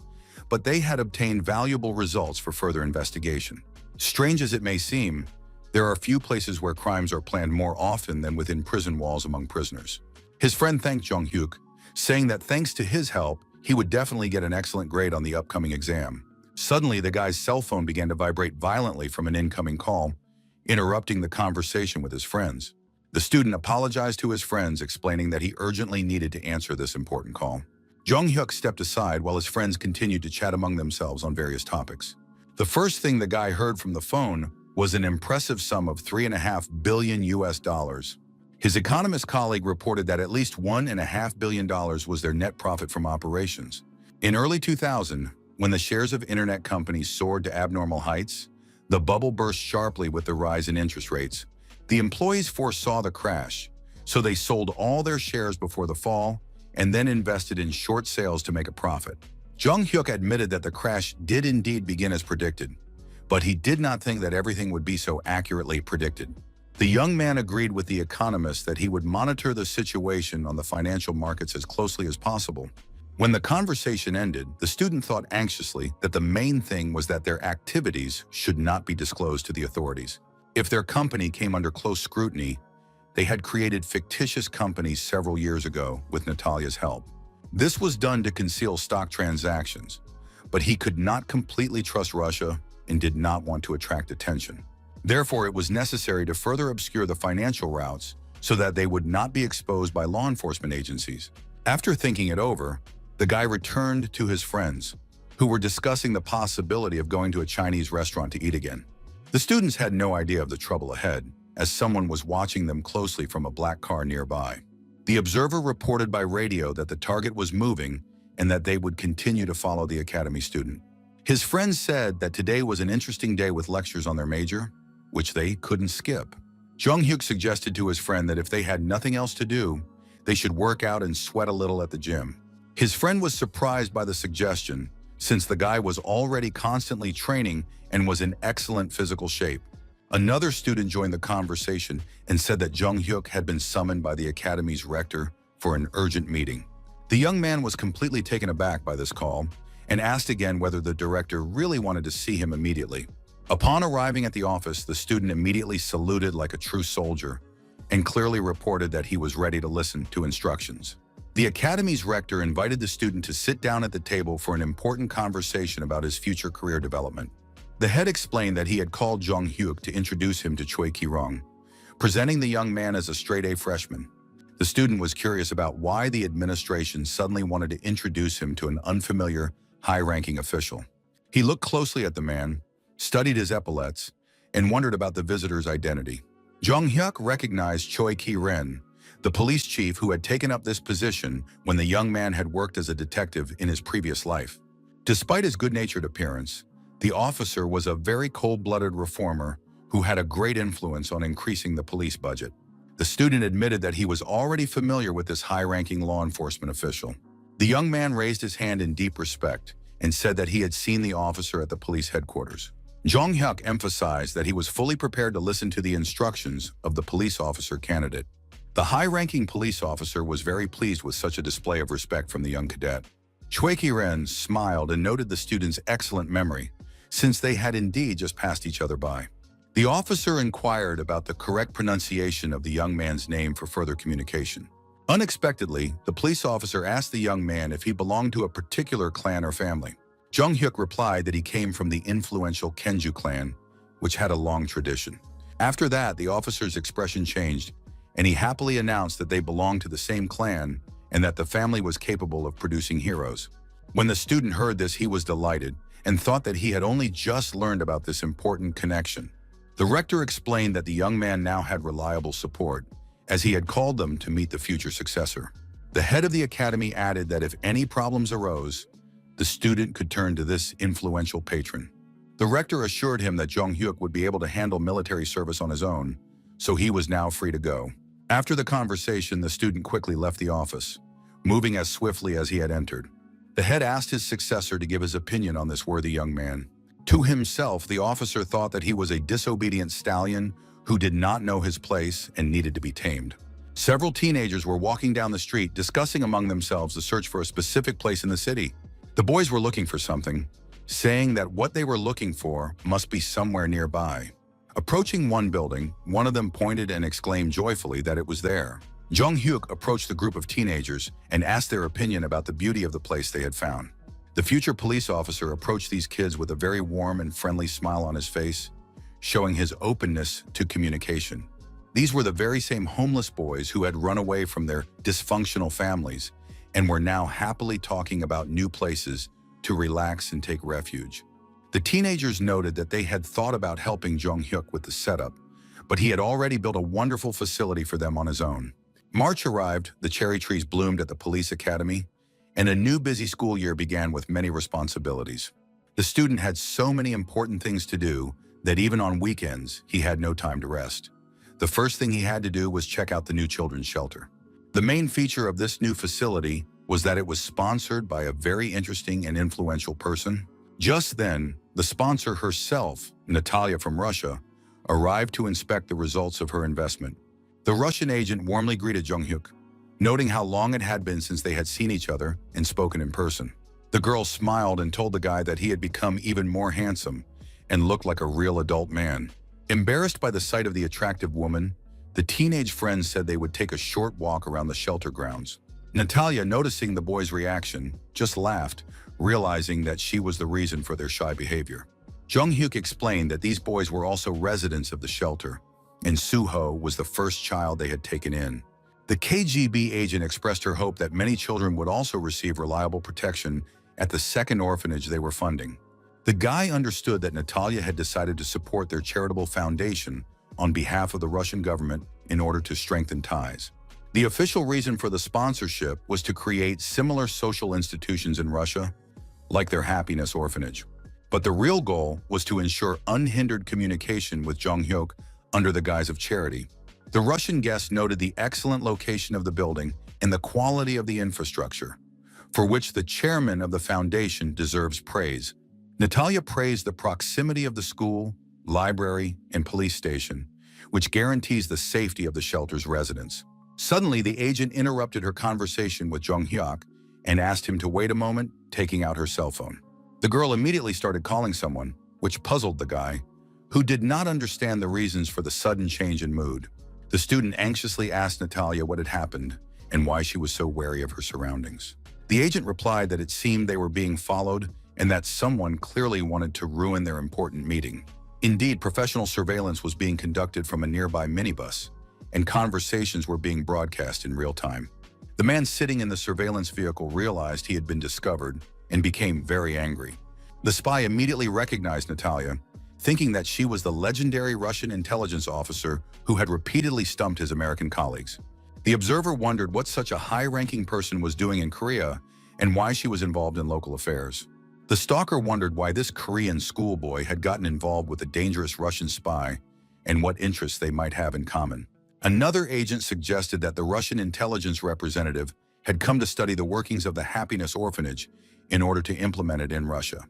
but they had obtained valuable results for further investigation. Strange as it may seem, there are few places where crimes are planned more often than within prison walls among prisoners. His friend thanked Jung Hyuk, saying that thanks to his help, he would definitely get an excellent grade on the upcoming exam. Suddenly, the guy's cell phone began to vibrate violently from an incoming call, interrupting the conversation with his friends. The student apologized to his friends, explaining that he urgently needed to answer this important call. Jung Hyuk stepped aside while his friends continued to chat among themselves on various topics. The first thing the guy heard from the phone was an impressive sum of $3.5 billion US. His economist colleague reported that at least $1.5 billion was their net profit from operations. In early 2000, when the shares of internet companies soared to abnormal heights, the bubble burst sharply with the rise in interest rates. The employees foresaw the crash, so they sold all their shares before the fall and then invested in short sales to make a profit. Jung Hyuk admitted that the crash did indeed begin as predicted, but he did not think that everything would be so accurately predicted. The young man agreed with the economist that he would monitor the situation on the financial markets as closely as possible. When the conversation ended, the student thought anxiously that the main thing was that their activities should not be disclosed to the authorities. If their company came under close scrutiny, they had created fictitious companies several years ago with Natalia's help. This was done to conceal stock transactions, but he could not completely trust Russia and did not want to attract attention. Therefore, it was necessary to further obscure the financial routes so that they would not be exposed by law enforcement agencies. After thinking it over, the guy returned to his friends, who were discussing the possibility of going to a Chinese restaurant to eat again. The students had no idea of the trouble ahead, as someone was watching them closely from a black car nearby. The observer reported by radio that the target was moving and that they would continue to follow the academy student. His friends said that today was an interesting day with lectures on their major, which they couldn't skip. Jung Hyuk suggested to his friend that if they had nothing else to do, they should work out and sweat a little at the gym. His friend was surprised by the suggestion, since the guy was already constantly training and was in excellent physical shape. Another student joined the conversation and said that Jung Hyuk had been summoned by the academy's rector for an urgent meeting. The young man was completely taken aback by this call and asked again whether the director really wanted to see him immediately. Upon arriving at the office, the student immediately saluted like a true soldier and clearly reported that he was ready to listen to instructions. The academy's rector invited the student to sit down at the table for an important conversation about his future career development. The head explained that he had called Jung Hyuk to introduce him to Choi Ki-rong, presenting the young man as a straight-A freshman. The student was curious about why the administration suddenly wanted to introduce him to an unfamiliar, high-ranking official. He looked closely at the man, studied his epaulets, and wondered about the visitor's identity. Jung Hyuk recognized Choi Ki-ren, the police chief who had taken up this position when the young man had worked as a detective in his previous life. Despite his good-natured appearance, the officer was a very cold-blooded reformer who had a great influence on increasing the police budget. The student admitted that he was already familiar with this high-ranking law enforcement official. The young man raised his hand in deep respect and said that he had seen the officer at the police headquarters. Jung Hyuk emphasized that he was fully prepared to listen to the instructions of the police officer candidate. The high-ranking police officer was very pleased with such a display of respect from the young cadet. Choi Ki-ren smiled and noted the student's excellent memory, since they had indeed just passed each other by. The officer inquired about the correct pronunciation of the young man's name for further communication. Unexpectedly, the police officer asked the young man if he belonged to a particular clan or family. Jung Hyuk replied that he came from the influential Kenju clan, which had a long tradition. After that, the officer's expression changed, and he happily announced that they belonged to the same clan and that the family was capable of producing heroes. When the student heard this, he was delighted and thought that he had only just learned about this important connection. The rector explained that the young man now had reliable support, as he had called them to meet the future successor. The head of the academy added that if any problems arose, the student could turn to this influential patron. The rector assured him that Jung Hyuk would be able to handle military service on his own, so he was now free to go. After the conversation, the student quickly left the office, moving as swiftly as he had entered. The head asked his successor to give his opinion on this worthy young man. To himself, the officer thought that he was a disobedient stallion who did not know his place and needed to be tamed. Several teenagers were walking down the street, discussing among themselves the search for a specific place in the city. The boys were looking for something, saying that what they were looking for must be somewhere nearby. Approaching one building, one of them pointed and exclaimed joyfully that it was there. Jung Hyuk approached the group of teenagers and asked their opinion about the beauty of the place they had found. The future police officer approached these kids with a very warm and friendly smile on his face, showing his openness to communication. These were the very same homeless boys who had run away from their dysfunctional families and were now happily talking about new places to relax and take refuge. The teenagers noted that they had thought about helping Jung Hyuk with the setup, but he had already built a wonderful facility for them on his own. March arrived, the cherry trees bloomed at the police academy, and a new busy school year began with many responsibilities. The student had so many important things to do that even on weekends, he had no time to rest. The first thing he had to do was check out the new children's shelter. The main feature of this new facility was that it was sponsored by a very interesting and influential person. Just then, the sponsor herself, Natalia from Russia, arrived to inspect the results of her investment. The Russian agent warmly greeted Jung Hyuk, noting how long it had been since they had seen each other and spoken in person. The girl smiled and told the guy that he had become even more handsome and looked like a real adult man. Embarrassed by the sight of the attractive woman, the teenage friends said they would take a short walk around the shelter grounds. Natalia, noticing the boy's reaction, just laughed, realizing that she was the reason for their shy behavior. Jung Hyuk explained that these boys were also residents of the shelter, and Suho was the first child they had taken in. The KGB agent expressed her hope that many children would also receive reliable protection at the second orphanage they were funding. The guy understood that Natalia had decided to support their charitable foundation on behalf of the Russian government in order to strengthen ties. The official reason for the sponsorship was to create similar social institutions in Russia, like their Happiness Orphanage. But the real goal was to ensure unhindered communication with Jong-hyuk under the guise of charity. The Russian guest noted the excellent location of the building and the quality of the infrastructure, for which the chairman of the foundation deserves praise. Natalia praised the proximity of the school, library, and police station, which guarantees the safety of the shelter's residents. Suddenly, the agent interrupted her conversation with Jong-hyuk and asked him to wait a moment, taking out her cell phone. The girl immediately started calling someone, which puzzled the guy, who did not understand the reasons for the sudden change in mood. The student anxiously asked Natalia what had happened and why she was so wary of her surroundings. The agent replied that it seemed they were being followed and that someone clearly wanted to ruin their important meeting. Indeed, professional surveillance was being conducted from a nearby minibus, and conversations were being broadcast in real time. The man sitting in the surveillance vehicle realized he had been discovered and became very angry. The spy immediately recognized Natalia, thinking that she was the legendary Russian intelligence officer who had repeatedly stumped his American colleagues. The observer wondered what such a high-ranking person was doing in Korea and why she was involved in local affairs. The stalker wondered why this Korean schoolboy had gotten involved with a dangerous Russian spy and what interests they might have in common. Another agent suggested that the Russian intelligence representative had come to study the workings of the Happiness Orphanage in order to implement it in Russia.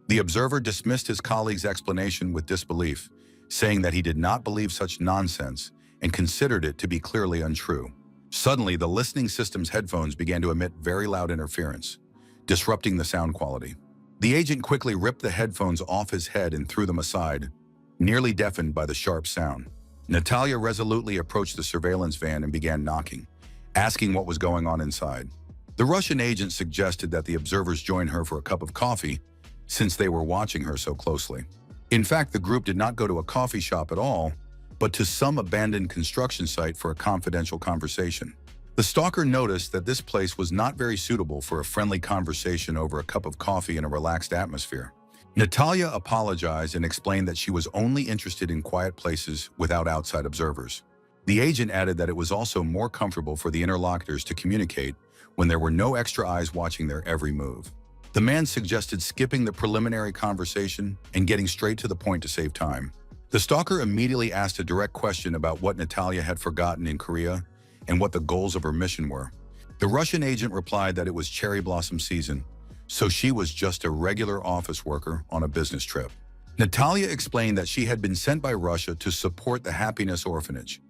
The observer dismissed his colleague's explanation with disbelief, saying that he did not believe such nonsense and considered it to be clearly untrue. Suddenly, the listening system's headphones began to emit very loud interference, disrupting the sound quality. The agent quickly ripped the headphones off his head and threw them aside, nearly deafened by the sharp sound. Natalia resolutely approached the surveillance van and began knocking, asking what was going on inside. The Russian agent suggested that the observers join her for a cup of coffee, since they were watching her so closely. In fact, the group did not go to a coffee shop at all, but to some abandoned construction site for a confidential conversation. The stalker noticed that this place was not very suitable for a friendly conversation over a cup of coffee in a relaxed atmosphere. Natalia apologized and explained that she was only interested in quiet places without outside observers. The agent added that it was also more comfortable for the interlocutors to communicate when there were no extra eyes watching their every move. The man suggested skipping the preliminary conversation and getting straight to the point to save time. The stalker immediately asked a direct question about what Natalia had forgotten in Korea and what the goals of her mission were. The Russian agent replied that it was cherry blossom season, so she was just a regular office worker on a business trip. Natalia explained that she had been sent by Russia to support the Happiness Orphanage,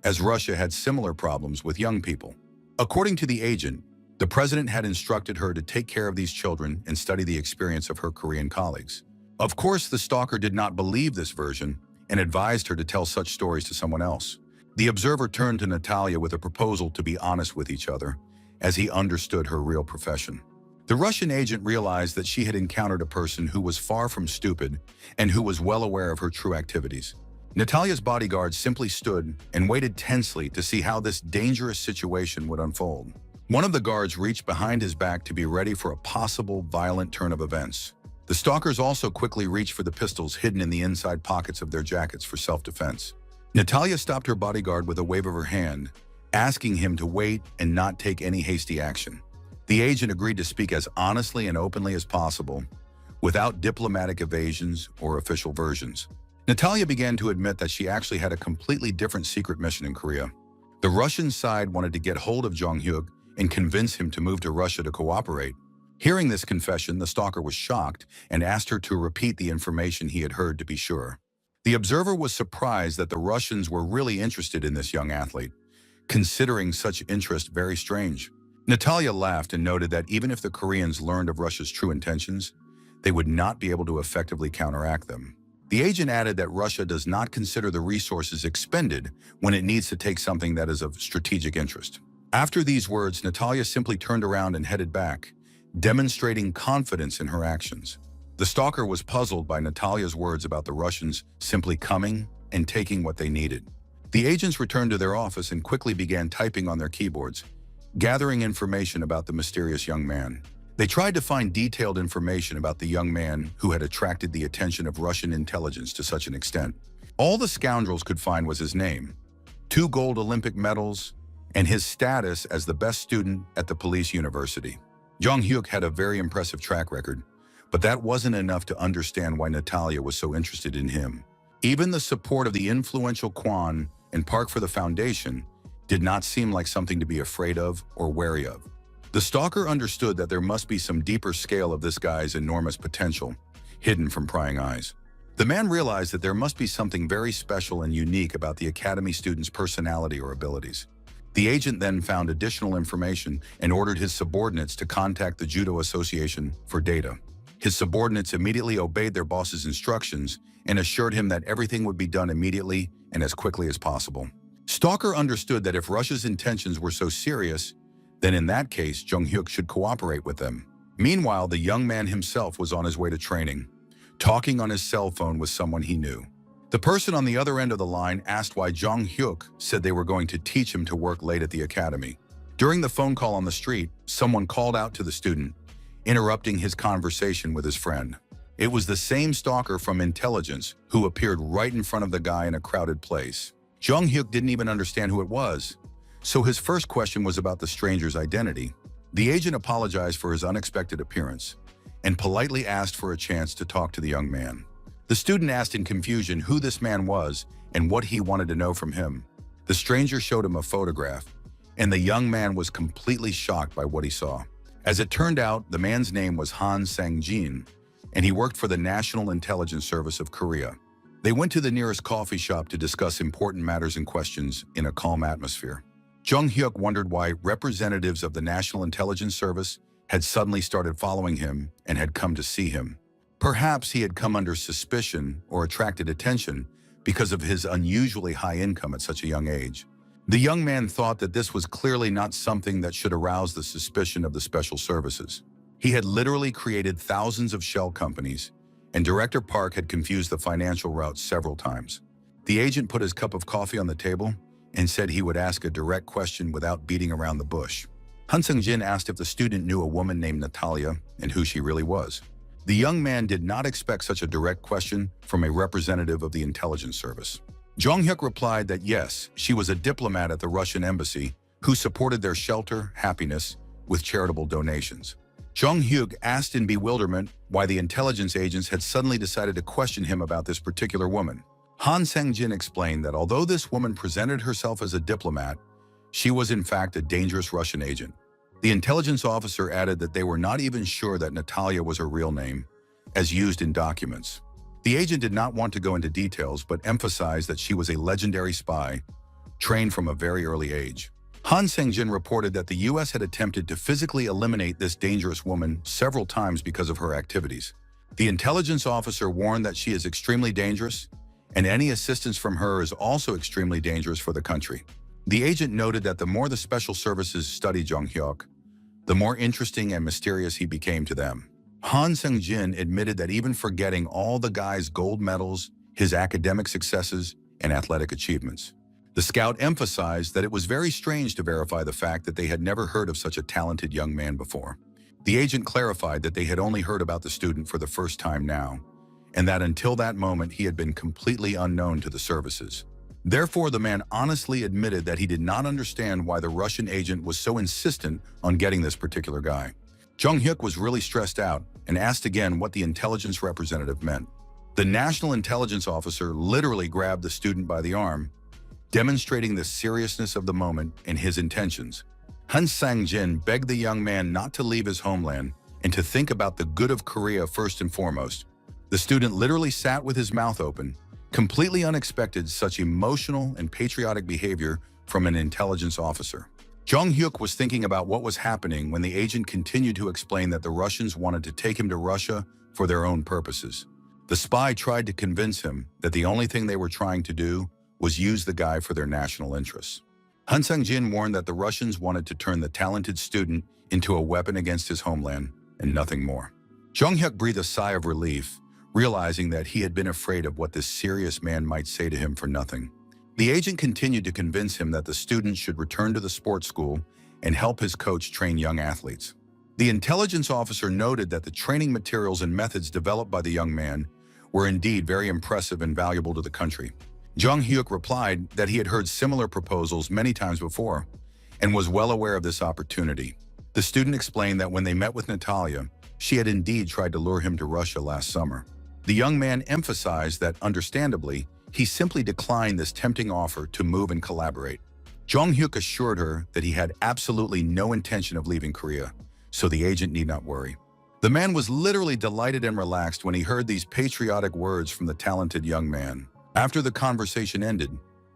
as Russia had similar problems with young people. According to the agent, the president had instructed her to take care of these children and study the experience of her Korean colleagues. Of course, the stalker did not believe this version and advised her to tell such stories to someone else. The observer turned to Natalia with a proposal to be honest with each other, as he understood her real profession. The Russian agent realized that she had encountered a person who was far from stupid and who was well aware of her true activities. Natalia's bodyguards simply stood and waited tensely to see how this dangerous situation would unfold. One of the guards reached behind his back to be ready for a possible violent turn of events. The stalkers also quickly reached for the pistols hidden in the inside pockets of their jackets for self-defense. Natalia stopped her bodyguard with a wave of her hand, asking him to wait and not take any hasty action. The agent agreed to speak as honestly and openly as possible, without diplomatic evasions or official versions. Natalia began to admit that she actually had a completely different secret mission in Korea. The Russian side wanted to get hold of Jong-hyuk and convince him to move to Russia to cooperate. Hearing this confession, the stalker was shocked and asked her to repeat the information he had heard to be sure. The observer was surprised that the Russians were really interested in this young athlete, considering such interest very strange. Natalia laughed and noted that even if the Koreans learned of Russia's true intentions, they would not be able to effectively counteract them. The agent added that Russia does not consider the resources expended when it needs to take something that is of strategic interest. After these words, Natalia simply turned around and headed back, demonstrating confidence in her actions. The stalker was puzzled by Natalia's words about the Russians simply coming and taking what they needed. The agents returned to their office and quickly began typing on their keyboards, gathering information about the mysterious young man. They tried to find detailed information about the young man who had attracted the attention of Russian intelligence to such an extent. All the scoundrels could find was his name, 2 gold Olympic medals, and his status as the best student at the police university. Jong-hyuk had a very impressive track record, But that wasn't enough to understand why Natalia was so interested in him. Even the support of the influential Kwan and Park for the Foundation did not seem like something to be afraid of or wary of. The stalker understood that there must be some deeper scale of this guy's enormous potential, hidden from prying eyes. The man realized that there must be something very special and unique about the academy student's personality or abilities. The agent then found additional information and ordered his subordinates to contact the Judo Association for data. His subordinates immediately obeyed their boss's instructions and assured him that everything would be done immediately and as quickly as possible. Stalker understood that if Russia's intentions were so serious, then in that case, Jung Hyuk should cooperate with them. Meanwhile, the young man himself was on his way to training, talking on his cell phone with someone he knew. The person on the other end of the line asked why Jung Hyuk said they were going to teach him to work late at the academy. During the phone call on the street, someone called out to the student, interrupting his conversation with his friend. It was the same stalker from intelligence who appeared right in front of the guy in a crowded place. Jung Hyuk didn't even understand who it was, so his first question was about the stranger's identity. The agent apologized for his unexpected appearance and politely asked for a chance to talk to the young man. The student asked in confusion who this man was and what he wanted to know from him. The stranger showed him a photograph, and the young man was completely shocked by what he saw. As it turned out, the man's name was Han Sang-jin, and he worked for the National Intelligence Service of Korea. They went to the nearest coffee shop to discuss important matters and questions in a calm atmosphere. Jung Hyuk wondered why representatives of the National Intelligence Service had suddenly started following him and had come to see him. Perhaps he had come under suspicion or attracted attention because of his unusually high income at such a young age. The young man thought that this was clearly not something that should arouse the suspicion of the special services. He had literally created thousands of shell companies, and Director Park had confused the financial routes several times. The agent put his cup of coffee on the table and said he would ask a direct question without beating around the bush. Han Sung-jin asked if the student knew a woman named Natalia and who she really was. The young man did not expect such a direct question from a representative of the intelligence service. Jung Hyuk replied that yes, she was a diplomat at the Russian embassy who supported their shelter, happiness, with charitable donations. Jung Hyuk asked in bewilderment why the intelligence agents had suddenly decided to question him about this particular woman. Han Sang-jin explained that although this woman presented herself as a diplomat, she was in fact a dangerous Russian agent. The intelligence officer added that they were not even sure that Natalia was her real name, as used in documents. The agent did not want to go into details, but emphasized that she was a legendary spy, trained from a very early age. Han Sang-jin reported that the U.S. had attempted to physically eliminate this dangerous woman several times because of her activities. The intelligence officer warned that she is extremely dangerous, and any assistance from her is also extremely dangerous for the country. The agent noted that the more the special services studied Jung Hyuk, the more interesting and mysterious he became to them. Han Sung-jin admitted that even forgetting all the guy's gold medals, his academic successes, and athletic achievements, the scout emphasized that it was very strange to verify the fact that they had never heard of such a talented young man before. The agent clarified that they had only heard about the student for the first time now, and that until that moment he had been completely unknown to the services. Therefore, the man honestly admitted that he did not understand why the Russian agent was so insistent on getting this particular guy. Jung Hyuk was really stressed out and asked again what the intelligence representative meant. The national intelligence officer literally grabbed the student by the arm, demonstrating the seriousness of the moment and his intentions. Han Sang-jin begged the young man not to leave his homeland and to think about the good of Korea first and foremost. The student literally sat with his mouth open, completely unexpected such emotional and patriotic behavior from an intelligence officer. Jung Hyuk was thinking about what was happening when the agent continued to explain that the Russians wanted to take him to Russia for their own purposes. The spy tried to convince him that the only thing they were trying to do was use the guy for their national interests. Han Sang-jin warned that the Russians wanted to turn the talented student into a weapon against his homeland and nothing more. Jung Hyuk breathed a sigh of relief, realizing that he had been afraid of what this serious man might say to him for nothing. The agent continued to convince him that the student should return to the sports school and help his coach train young athletes. The intelligence officer noted that the training materials and methods developed by the young man were indeed very impressive and valuable to the country. Jung Hyuk replied that he had heard similar proposals many times before and was well aware of this opportunity. The student explained that when they met with Natalia, she had indeed tried to lure him to Russia last summer. The young man emphasized that, understandably, he simply declined this tempting offer to move and collaborate. Jong-hyuk assured her that he had absolutely no intention of leaving Korea, so the agent need not worry. The man was literally delighted and relaxed when he heard these patriotic words from the talented young man. After the conversation ended,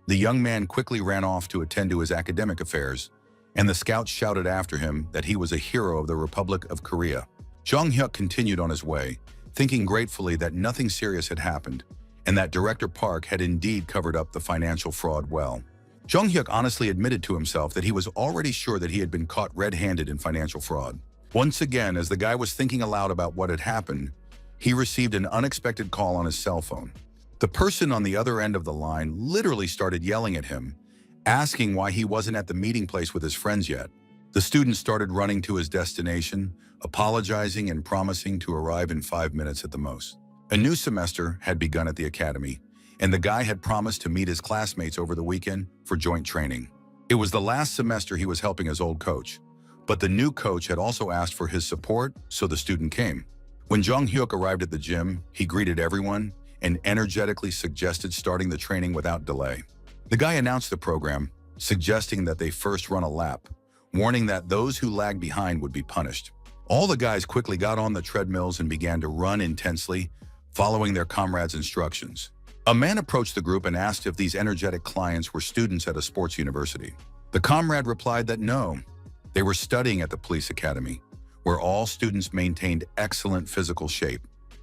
the young man quickly ran off to attend to his academic affairs, and the scouts shouted after him that he was a hero of the Republic of Korea. Jong-hyuk continued on his way, thinking gratefully that nothing serious had happened, and that Director Park had indeed covered up the financial fraud well. Jong-hyuk honestly admitted to himself that he was already sure that he had been caught red-handed in financial fraud. Once again, as the guy was thinking aloud about what had happened, he received an unexpected call on his cell phone. The person on the other end of the line literally started yelling at him, asking why he wasn't at the meeting place with his friends yet. The student started running to his destination, apologizing and promising to arrive in 5 minutes at the most. A new semester had begun at the academy, and the guy had promised to meet his classmates over the weekend for joint training. It was the last semester he was helping his old coach, but the new coach had also asked for his support, so the student came. When Jong-hyuk arrived at the gym, he greeted everyone and energetically suggested starting the training without delay. The guy announced the program, suggesting that they first run a lap, warning that those who lagged behind would be punished. All the guys quickly got on the treadmills and began to run intensely, following their comrades' instructions. A man approached the group and asked if these energetic clients were students at a sports university. The comrade replied that no, they were studying at the police academy, where all students maintained excellent physical shape.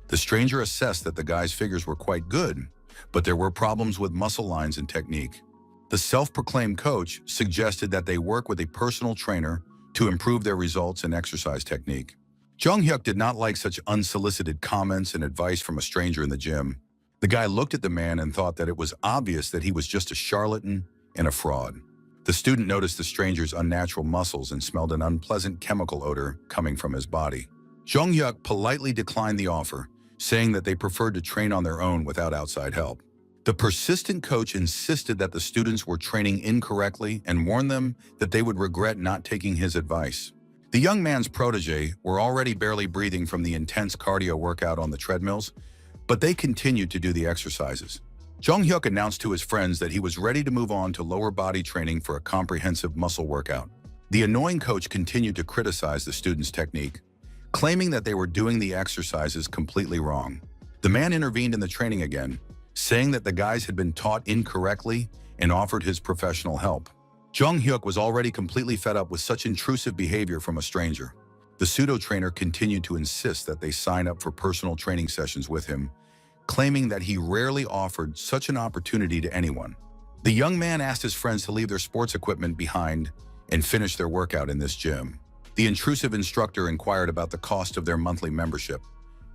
The stranger assessed that the guy's figures were quite good, but there were problems with muscle lines and technique. The self-proclaimed coach suggested that they work with a personal trainer to improve their results and exercise technique. Jong-hyuk did not like such unsolicited comments and advice from a stranger in the gym. The guy looked at the man and thought that it was obvious that he was just a charlatan and a fraud. The student noticed the stranger's unnatural muscles and smelled an unpleasant chemical odor coming from his body. Jong-hyuk politely declined the offer, saying that they preferred to train on their own without outside help. The persistent coach insisted that the students were training incorrectly and warned them that they would regret not taking his advice. The young man's protege were already barely breathing from the intense cardio workout on the treadmills, but they continued to do the exercises. Jong-hyuk announced to his friends that he was ready to move on to lower body training for a comprehensive muscle workout. The annoying coach continued to criticize the students' technique, claiming that they were doing the exercises completely wrong. The man intervened in the training again, saying that the guys had been taught incorrectly and offered his professional help. Jong-hyuk was already completely fed up with such intrusive behavior from a stranger. The pseudo-trainer continued to insist that they sign up for personal training sessions with him, claiming that he rarely offered such an opportunity to anyone. The young man asked his friends to leave their sports equipment behind and finish their workout in this gym. The intrusive instructor inquired about the cost of their monthly membership,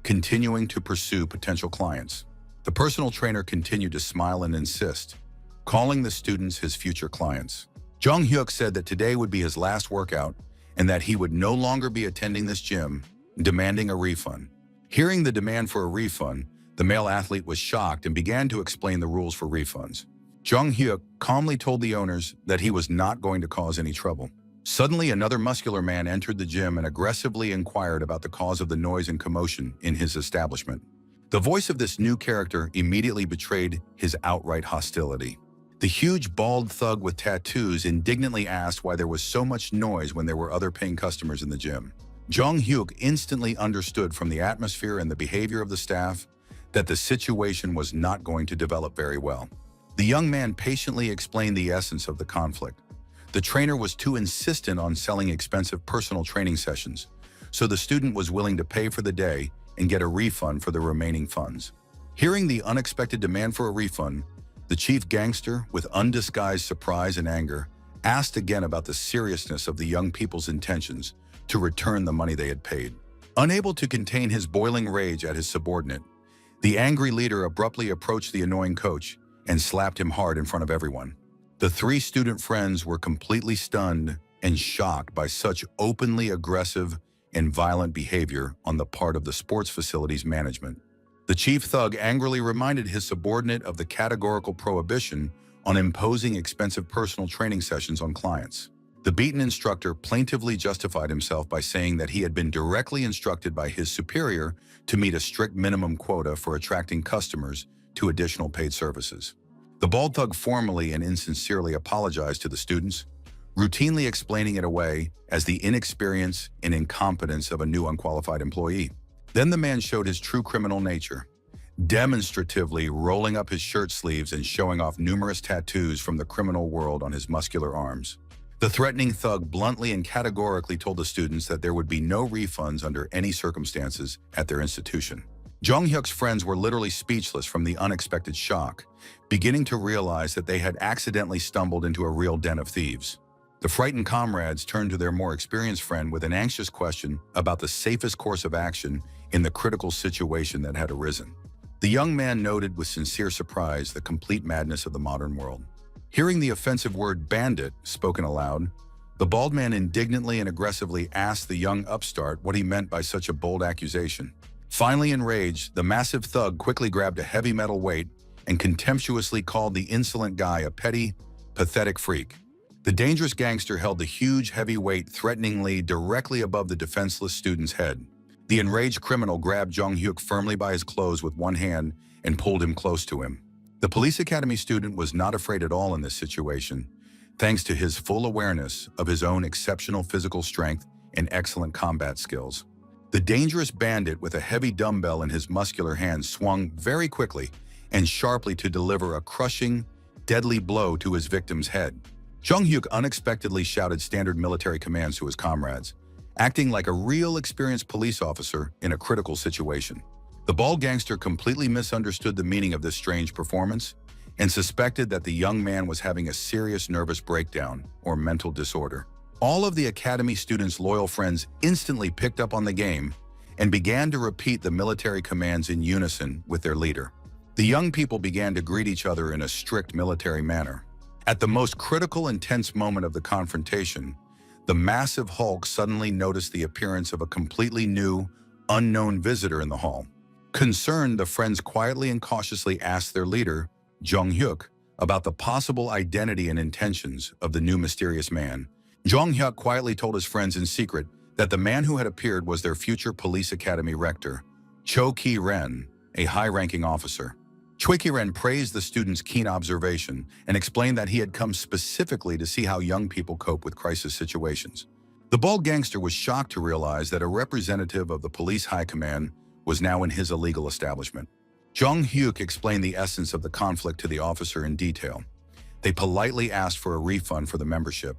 continuing to pursue potential clients. The personal trainer continued to smile and insist, calling the students his future clients. Jong-hyuk said that today would be his last workout and that he would no longer be attending this gym, demanding a refund. Hearing the demand for a refund, the male athlete was shocked and began to explain the rules for refunds. Jong-hyuk calmly told the owners that he was not going to cause any trouble. Suddenly, another muscular man entered the gym and aggressively inquired about the cause of the noise and commotion in his establishment. The voice of this new character immediately betrayed his outright hostility. The huge bald thug with tattoos indignantly asked why there was so much noise when there were other paying customers in the gym. Jong-hyuk instantly understood from the atmosphere and the behavior of the staff that the situation was not going to develop very well. The young man patiently explained the essence of the conflict. The trainer was too insistent on selling expensive personal training sessions, so the student was willing to pay for the day and get a refund for the remaining funds. Hearing the unexpected demand for a refund, the chief gangster, with undisguised surprise and anger, asked again about the seriousness of the young people's intentions to return the money they had paid. Unable to contain his boiling rage at his subordinate, the angry leader abruptly approached the annoying coach and slapped him hard in front of everyone. The three student friends were completely stunned and shocked by such openly aggressive and violent behavior on the part of the sports facility's management. The chief thug angrily reminded his subordinate of the categorical prohibition on imposing expensive personal training sessions on clients. The beaten instructor plaintively justified himself by saying that he had been directly instructed by his superior to meet a strict minimum quota for attracting customers to additional paid services. The bald thug formally and insincerely apologized to the students, routinely explaining it away as the inexperience and incompetence of a new unqualified employee. Then the man showed his true criminal nature, demonstratively rolling up his shirt sleeves and showing off numerous tattoos from the criminal world on his muscular arms. The threatening thug bluntly and categorically told the students that there would be no refunds under any circumstances at their institution. Jong-hyuk's friends were literally speechless from the unexpected shock, beginning to realize that they had accidentally stumbled into a real den of thieves. The frightened comrades turned to their more experienced friend with an anxious question about the safest course of action in the critical situation that had arisen. The young man noted with sincere surprise the complete madness of the modern world. Hearing the offensive word bandit spoken aloud, the bald man indignantly and aggressively asked the young upstart what he meant by such a bold accusation. Finally enraged, the massive thug quickly grabbed a heavy metal weight and contemptuously called the insolent guy a petty, pathetic freak. The dangerous gangster held the huge, heavy weight threateningly directly above the defenseless student's head. The enraged criminal grabbed Jong-hyuk firmly by his clothes with one hand and pulled him close to him. The police academy student was not afraid at all in this situation, thanks to his full awareness of his own exceptional physical strength and excellent combat skills. The dangerous bandit with a heavy dumbbell in his muscular hand swung very quickly and sharply to deliver a crushing, deadly blow to his victim's head. Jong-hyuk unexpectedly shouted standard military commands to his comrades, acting like a real experienced police officer in a critical situation. The bald gangster completely misunderstood the meaning of this strange performance and suspected that the young man was having a serious nervous breakdown or mental disorder. All of the academy students' loyal friends instantly picked up on the game and began to repeat the military commands in unison with their leader. The young people began to greet each other in a strict military manner. At the most critical and tense moment of the confrontation, the massive Hulk suddenly noticed the appearance of a completely new, unknown visitor in the hall. Concerned, the friends quietly and cautiously asked their leader, Jong-hyuk, about the possible identity and intentions of the new mysterious man. Jong-hyuk quietly told his friends in secret that the man who had appeared was their future police academy rector, Cho Ki-ren, a high-ranking officer. Choi Ki-ren praised the student's keen observation and explained that he had come specifically to see how young people cope with crisis situations. The bald gangster was shocked to realize that a representative of the police high command was now in his illegal establishment. Jong-hyuk explained the essence of the conflict to the officer in detail. They politely asked for a refund for the membership,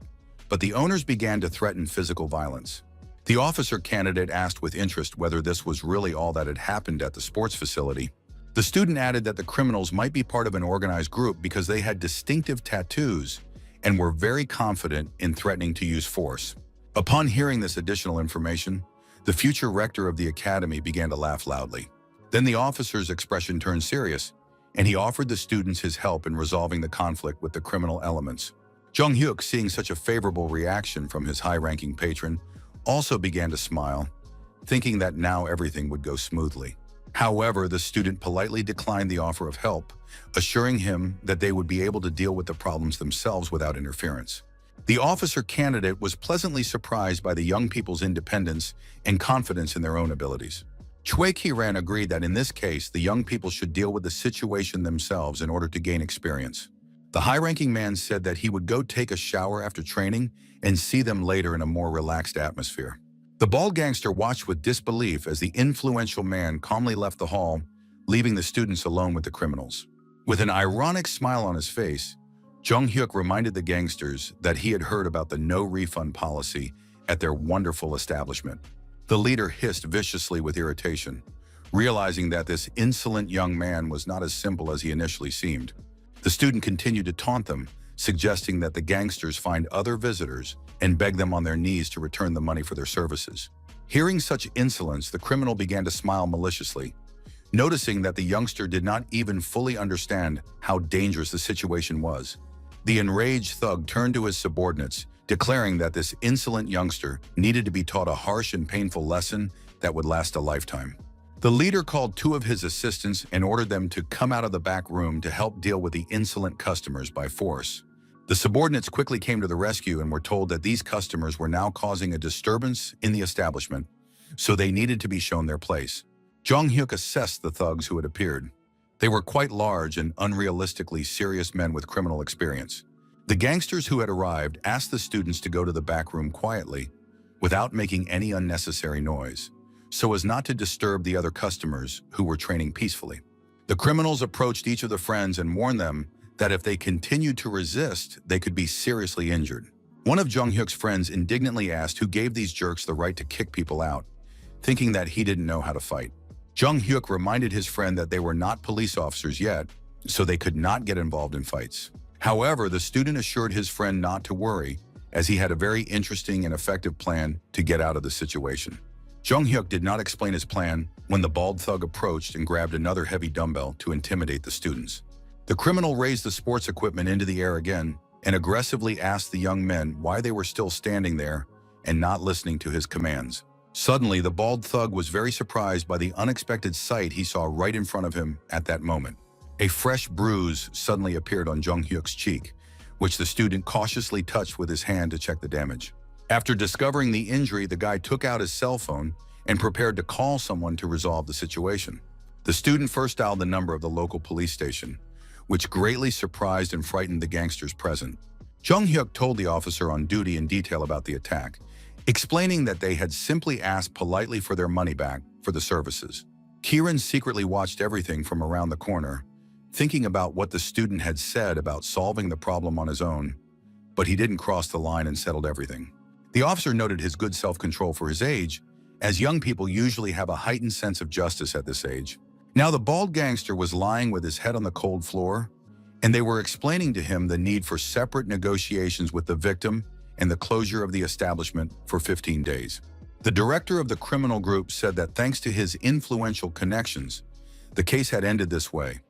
but the owners began to threaten physical violence. The officer candidate asked with interest whether this was really all that had happened at the sports facility. The student added that the criminals might be part of an organized group because they had distinctive tattoos and were very confident in threatening to use force. Upon hearing this additional information, the future rector of the academy began to laugh loudly. Then the officer's expression turned serious, and he offered the students his help in resolving the conflict with the criminal elements. Jong-hyuk, seeing such a favorable reaction from his high-ranking patron, also began to smile, thinking that now everything would go smoothly. However, the student politely declined the offer of help, assuring him that they would be able to deal with the problems themselves without interference. The officer candidate was pleasantly surprised by the young people's independence and confidence in their own abilities. Choi Ki-ran agreed that in this case, the young people should deal with the situation themselves in order to gain experience. The high-ranking man said that he would go take a shower after training and see them later in a more relaxed atmosphere. The bald gangster watched with disbelief as the influential man calmly left the hall, leaving the students alone with the criminals. With an ironic smile on his face, Jong-hyuk reminded the gangsters that he had heard about the no-refund policy at their wonderful establishment. The leader hissed viciously with irritation, realizing that this insolent young man was not as simple as he initially seemed. The student continued to taunt them, suggesting that the gangsters find other visitors and beg them on their knees to return the money for their services. Hearing such insolence, the criminal began to smile maliciously, noticing that the youngster did not even fully understand how dangerous the situation was. The enraged thug turned to his subordinates, declaring that this insolent youngster needed to be taught a harsh and painful lesson that would last a lifetime. The leader called two of his assistants and ordered them to come out of the back room to help deal with the insolent customers by force. The subordinates quickly came to the rescue and were told that these customers were now causing a disturbance in the establishment, so they needed to be shown their place. Jong Hyuk assessed the thugs who had appeared. They were quite large and unrealistically serious men with criminal experience. The gangsters who had arrived asked the students to go to the back room quietly, without making any unnecessary noise, so as not to disturb the other customers who were training peacefully. The criminals approached each of the friends and warned them that if they continued to resist, they could be seriously injured. One of Jong Hyuk's friends indignantly asked who gave these jerks the right to kick people out, thinking that he didn't know how to fight. Jong Hyuk reminded his friend that they were not police officers yet, so they could not get involved in fights. However, the student assured his friend not to worry, as he had a very interesting and effective plan to get out of the situation. Jong Hyuk did not explain his plan when the bald thug approached and grabbed another heavy dumbbell to intimidate the students. The criminal raised the sports equipment into the air again and aggressively asked the young men why they were still standing there and not listening to his commands. Suddenly, the bald thug was very surprised by the unexpected sight he saw right in front of him at that moment. A fresh bruise suddenly appeared on Jong Hyuk's cheek, which the student cautiously touched with his hand to check the damage. After discovering the injury, the guy took out his cell phone and prepared to call someone to resolve the situation. The student first dialed the number of the local police station, which greatly surprised and frightened the gangsters present. Jong Hyuk told the officer on duty in detail about the attack, explaining that they had simply asked politely for their money back for the services. Kieran secretly watched everything from around the corner, thinking about what the student had said about solving the problem on his own, but he didn't cross the line and settled everything. The officer noted his good self-control for his age, as young people usually have a heightened sense of justice at this age. Now the bald gangster was lying with his head on the cold floor, and they were explaining to him the need for separate negotiations with the victim and the closure of the establishment for 15 days. The director of the criminal group said that thanks to his influential connections, the case had ended this way,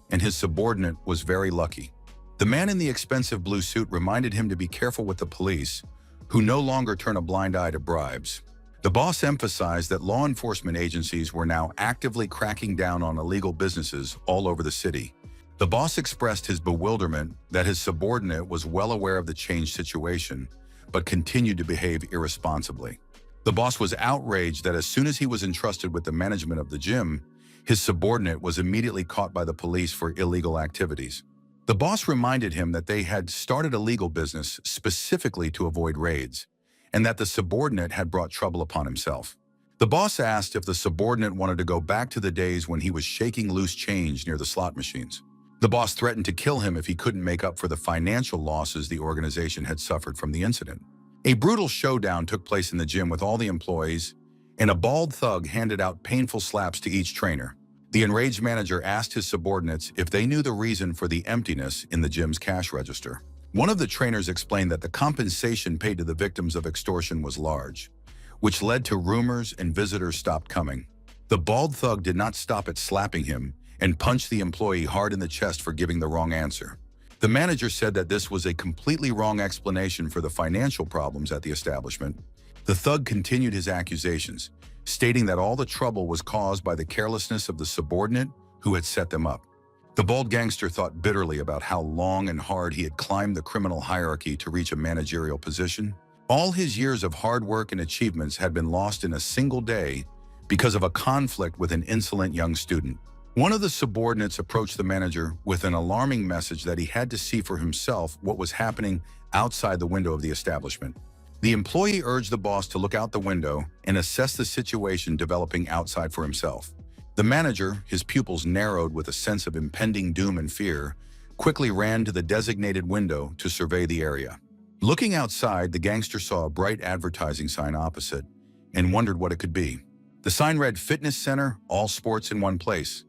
and his subordinate was very lucky. The man in the expensive blue suit reminded him to be careful with the police, who no longer turn a blind eye to bribes. The boss emphasized that law enforcement agencies were now actively cracking down on illegal businesses all over the city. The boss expressed his bewilderment that his subordinate was well aware of the changed situation, but continued to behave irresponsibly. The boss was outraged that as soon as he was entrusted with the management of the gym, his subordinate was immediately caught by the police for illegal activities. The boss reminded him that they had started a legal business specifically to avoid raids, and that the subordinate had brought trouble upon himself. The boss asked if the subordinate wanted to go back to the days when he was shaking loose change near the slot machines. The boss threatened to kill him if he couldn't make up for the financial losses the organization had suffered from the incident. A brutal showdown took place in the gym with all the employees, and a bald thug handed out painful slaps to each trainer. The enraged manager asked his subordinates if they knew the reason for the emptiness in the gym's cash register. One of the trainers explained that the compensation paid to the victims of extortion was large, which led to rumors and visitors stopped coming. The bald thug did not stop at slapping him and punched the employee hard in the chest for giving the wrong answer. The manager said that this was a completely wrong explanation for the financial problems at the establishment. The thug continued his accusations, stating that all the trouble was caused by the carelessness of the subordinate who had set them up. The bald gangster thought bitterly about how long and hard he had climbed the criminal hierarchy to reach a managerial position. All his years of hard work and achievements had been lost in a single day because of a conflict with an insolent young student. One of the subordinates approached the manager with an alarming message that he had to see for himself what was happening outside the window of the establishment. The employee urged the boss to look out the window and assess the situation developing outside for himself. The manager, his pupils narrowed with a sense of impending doom and fear, quickly ran to the designated window to survey the area. Looking outside, the gangster saw a bright advertising sign opposite and wondered what it could be. The sign read "Fitness Center, all sports in one place."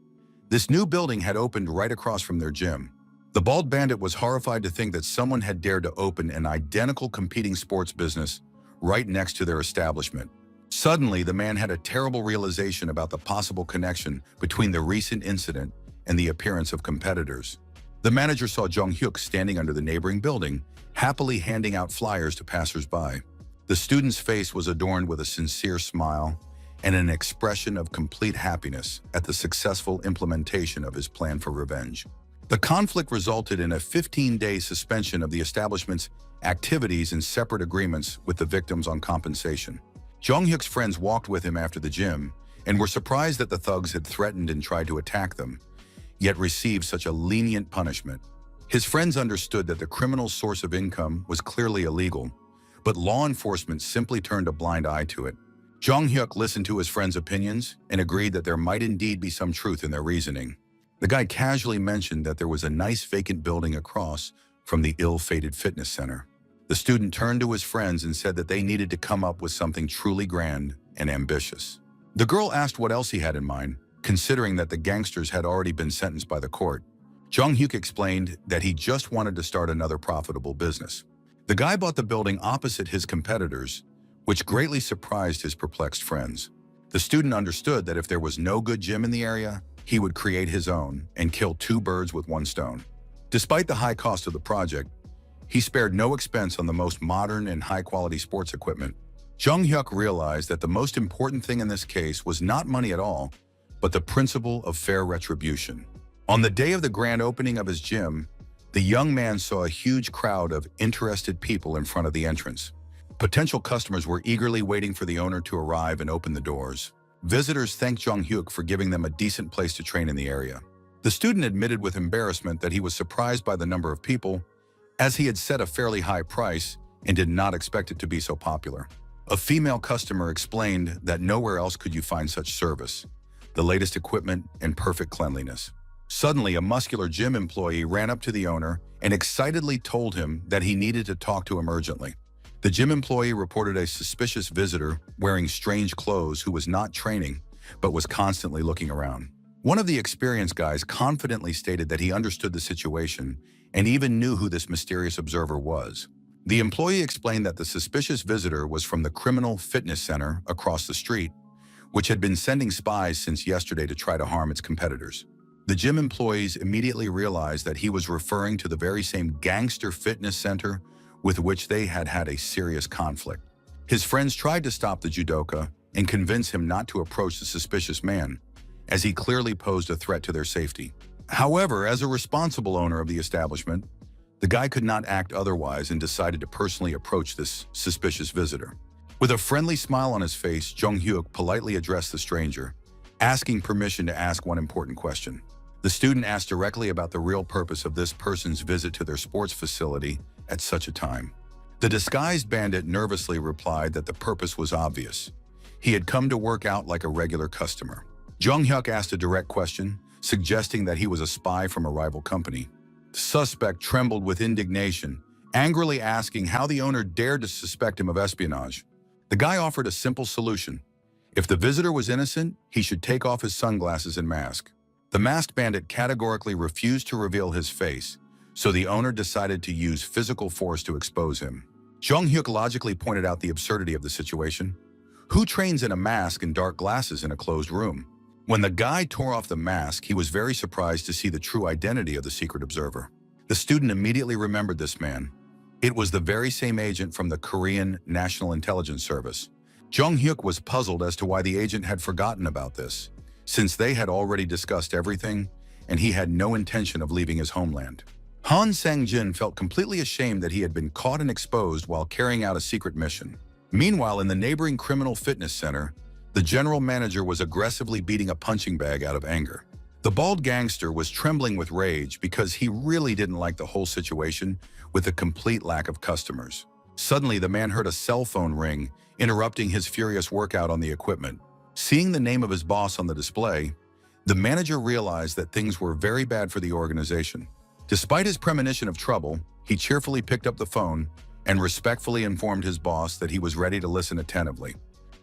This new building had opened right across from their gym. The bald bandit was horrified to think that someone had dared to open an identical competing sports business right next to their establishment. Suddenly, the man had a terrible realization about the possible connection between the recent incident and the appearance of competitors. The manager saw Jong Hyuk standing under the neighboring building, happily handing out flyers to passers-by. The student's face was adorned with a sincere smile and an expression of complete happiness at the successful implementation of his plan for revenge. The conflict resulted in a 15-day suspension of the establishment's activities and separate agreements with the victims on compensation. Jong-hyuk's friends walked with him after the gym and were surprised that the thugs had threatened and tried to attack them, yet received such a lenient punishment. His friends understood that the criminal's source of income was clearly illegal, but law enforcement simply turned a blind eye to it. Jong-hyuk listened to his friends' opinions and agreed that there might indeed be some truth in their reasoning. The guy casually mentioned that there was a nice vacant building across from the ill-fated fitness center. The student turned to his friends and said that they needed to come up with something truly grand and ambitious. The girl asked what else he had in mind, considering that the gangsters had already been sentenced by the court. Jong-hyuk explained that he just wanted to start another profitable business. The guy bought the building opposite his competitors, which greatly surprised his perplexed friends. The student understood that if there was no good gym in the area, he would create his own and kill two birds with one stone. Despite the high cost of the project, he spared no expense on the most modern and high-quality sports equipment. Jong-hyuk realized that the most important thing in this case was not money at all, but the principle of fair retribution. On the day of the grand opening of his gym, the young man saw a huge crowd of interested people in front of the entrance. Potential customers were eagerly waiting for the owner to arrive and open the doors. Visitors thanked Jong-hyuk for giving them a decent place to train in the area. The student admitted with embarrassment that he was surprised by the number of people, as he had set a fairly high price and did not expect it to be so popular. A female customer explained that nowhere else could you find such service, the latest equipment, and perfect cleanliness. Suddenly, a muscular gym employee ran up to the owner and excitedly told him that he needed to talk to him urgently. The gym employee reported a suspicious visitor wearing strange clothes who was not training, but was constantly looking around. One of the experienced guys confidently stated that he understood the situation and even knew who this mysterious observer was. The employee explained that the suspicious visitor was from the criminal fitness center across the street, which had been sending spies since yesterday to try to harm its competitors. The gym employees immediately realized that he was referring to the very same gangster fitness center with which they had had a serious conflict. His friends tried to stop the judoka and convince him not to approach the suspicious man, as he clearly posed a threat to their safety. However, as a responsible owner of the establishment, the guy could not act otherwise and decided to personally approach this suspicious visitor. With a friendly smile on his face, Jong-hyuk politely addressed the stranger, asking permission to ask one important question. The student asked directly about the real purpose of this person's visit to their sports facility at such a time. The disguised bandit nervously replied that the purpose was obvious. He had come to work out like a regular customer. Jong-hyuk asked a direct question, suggesting that he was a spy from a rival company. The suspect trembled with indignation, angrily asking how the owner dared to suspect him of espionage. The guy offered a simple solution. If the visitor was innocent, he should take off his sunglasses and mask. The masked bandit categorically refused to reveal his face, so the owner decided to use physical force to expose him. Jong-hyuk logically pointed out the absurdity of the situation. Who trains in a mask and dark glasses in a closed room? When the guy tore off the mask, he was very surprised to see the true identity of the secret observer. The student immediately remembered this man. It was the very same agent from the Korean National Intelligence Service. Jong-hyuk was puzzled as to why the agent had forgotten about this, since they had already discussed everything and he had no intention of leaving his homeland. Han Sang-jin felt completely ashamed that he had been caught and exposed while carrying out a secret mission. Meanwhile, in the neighboring criminal fitness center, the general manager was aggressively beating a punching bag out of anger. The bald gangster was trembling with rage because he really didn't like the whole situation with a complete lack of customers. Suddenly, the man heard a cell phone ring, interrupting his furious workout on the equipment. Seeing the name of his boss on the display, the manager realized that things were very bad for the organization. Despite his premonition of trouble, he cheerfully picked up the phone and respectfully informed his boss that he was ready to listen attentively.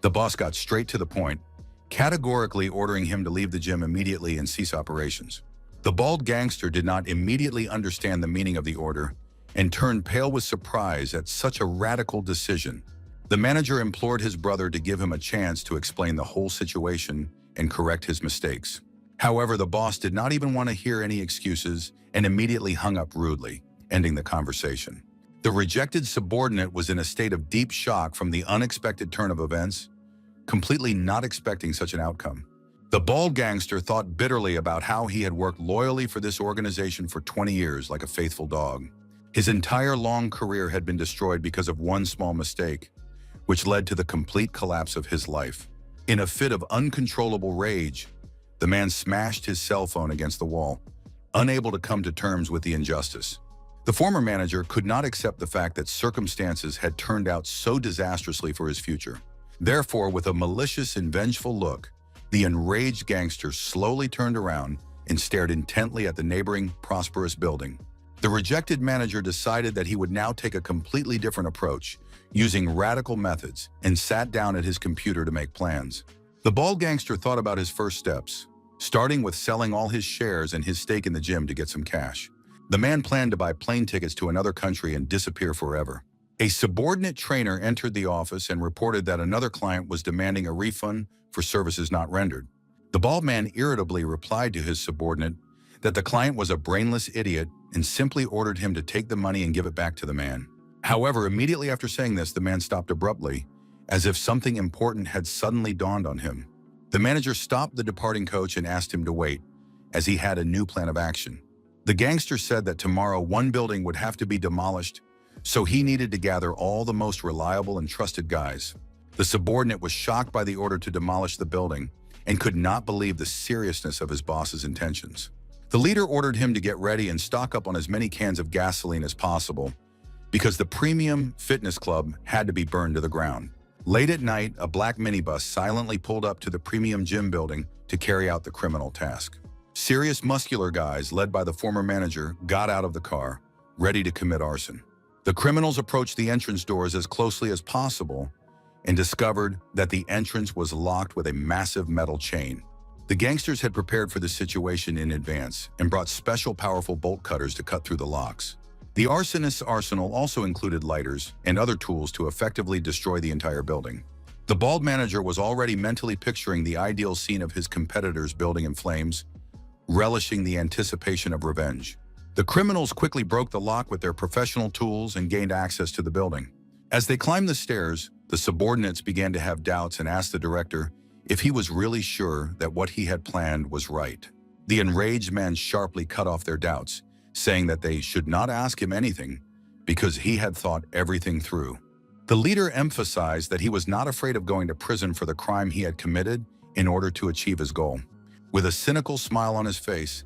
The boss got straight to the point, categorically ordering him to leave the gym immediately and cease operations. The bald gangster did not immediately understand the meaning of the order and turned pale with surprise at such a radical decision. The manager implored his brother to give him a chance to explain the whole situation and correct his mistakes. However, the boss did not even want to hear any excuses and immediately hung up rudely, ending the conversation. The rejected subordinate was in a state of deep shock from the unexpected turn of events, completely not expecting such an outcome. The bald gangster thought bitterly about how he had worked loyally for this organization for 20 years like a faithful dog. His entire long career had been destroyed because of one small mistake, which led to the complete collapse of his life. In a fit of uncontrollable rage, the man smashed his cell phone against the wall, unable to come to terms with the injustice. The former manager could not accept the fact that circumstances had turned out so disastrously for his future. Therefore, with a malicious and vengeful look, the enraged gangster slowly turned around and stared intently at the neighboring, prosperous building. The rejected manager decided that he would now take a completely different approach, using radical methods, and sat down at his computer to make plans. The bald gangster thought about his first steps, starting with selling all his shares and his stake in the gym to get some cash. The man planned to buy plane tickets to another country and disappear forever. A subordinate trainer entered the office and reported that another client was demanding a refund for services not rendered. The bald man irritably replied to his subordinate that the client was a brainless idiot and simply ordered him to take the money and give it back to the man. However, immediately after saying this, the man stopped abruptly, as if something important had suddenly dawned on him. The manager stopped the departing coach and asked him to wait, as he had a new plan of action. The gangster said that tomorrow one building would have to be demolished, so he needed to gather all the most reliable and trusted guys. The subordinate was shocked by the order to demolish the building and could not believe the seriousness of his boss's intentions. The leader ordered him to get ready and stock up on as many cans of gasoline as possible, because the premium fitness club had to be burned to the ground. Late at night, a black minibus silently pulled up to the premium gym building to carry out the criminal task. Serious muscular guys, led by the former manager, got out of the car, ready to commit arson. The criminals approached the entrance doors as closely as possible and discovered that the entrance was locked with a massive metal chain. The gangsters had prepared for the situation in advance and brought special powerful bolt cutters to cut through the locks. The arsonist's arsenal also included lighters and other tools to effectively destroy the entire building. The bald manager was already mentally picturing the ideal scene of his competitors' building in flames, relishing the anticipation of revenge. The criminals quickly broke the lock with their professional tools and gained access to the building. As they climbed the stairs, the subordinates began to have doubts and asked the director if he was really sure that what he had planned was right. The enraged man sharply cut off their doubts, saying that they should not ask him anything because he had thought everything through. The leader emphasized that he was not afraid of going to prison for the crime he had committed in order to achieve his goal. With a cynical smile on his face,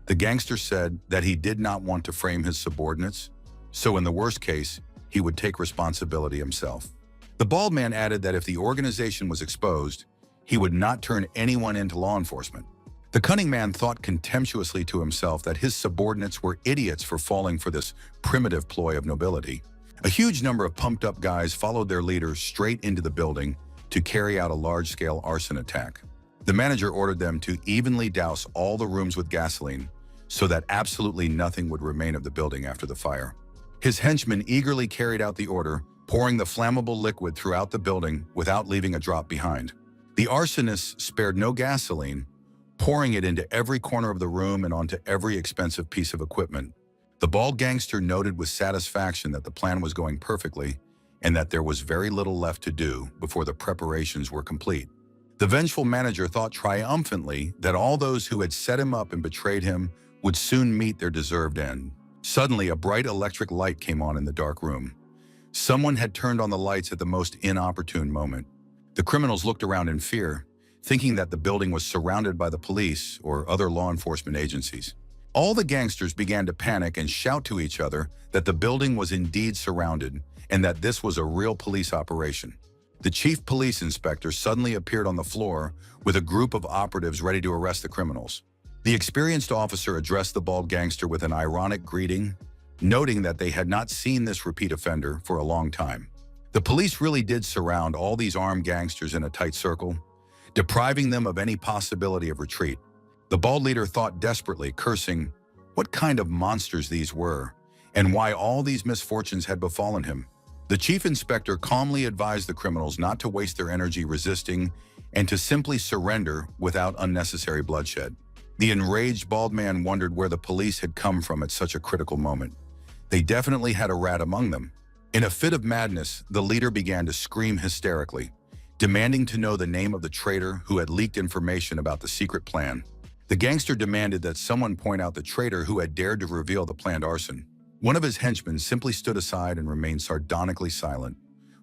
the gangster said that he did not want to frame his subordinates, so in the worst case, he would take responsibility himself. The bald man added that if the organization was exposed, he would not turn anyone into law enforcement. The cunning man thought contemptuously to himself that his subordinates were idiots for falling for this primitive ploy of nobility. A huge number of pumped-up guys followed their leader straight into the building to carry out a large-scale arson attack. The manager ordered them to evenly douse all the rooms with gasoline so that absolutely nothing would remain of the building after the fire. His henchmen eagerly carried out the order, pouring the flammable liquid throughout the building without leaving a drop behind. The arsonists spared no gasoline, pouring it into every corner of the room and onto every expensive piece of equipment. The bald gangster noted with satisfaction that the plan was going perfectly and that there was very little left to do before the preparations were complete. The vengeful manager thought triumphantly that all those who had set him up and betrayed him would soon meet their deserved end. Suddenly, a bright electric light came on in the dark room. Someone had turned on the lights at the most inopportune moment. The criminals looked around in fear, thinking that the building was surrounded by the police or other law enforcement agencies. All the gangsters began to panic and shout to each other that the building was indeed surrounded and that this was a real police operation. The chief police inspector suddenly appeared on the floor with a group of operatives ready to arrest the criminals. The experienced officer addressed the bald gangster with an ironic greeting, noting that they had not seen this repeat offender for a long time. The police really did surround all these armed gangsters in a tight circle, depriving them of any possibility of retreat. The bald leader thought desperately, cursing what kind of monsters these were and why all these misfortunes had befallen him. The chief inspector calmly advised the criminals not to waste their energy resisting and to simply surrender without unnecessary bloodshed. The enraged bald man wondered where the police had come from at such a critical moment. They definitely had a rat among them. In a fit of madness, the leader began to scream hysterically, demanding to know the name of the traitor who had leaked information about the secret plan. The gangster demanded that someone point out the traitor who had dared to reveal the planned arson. One of his henchmen simply stood aside and remained sardonically silent,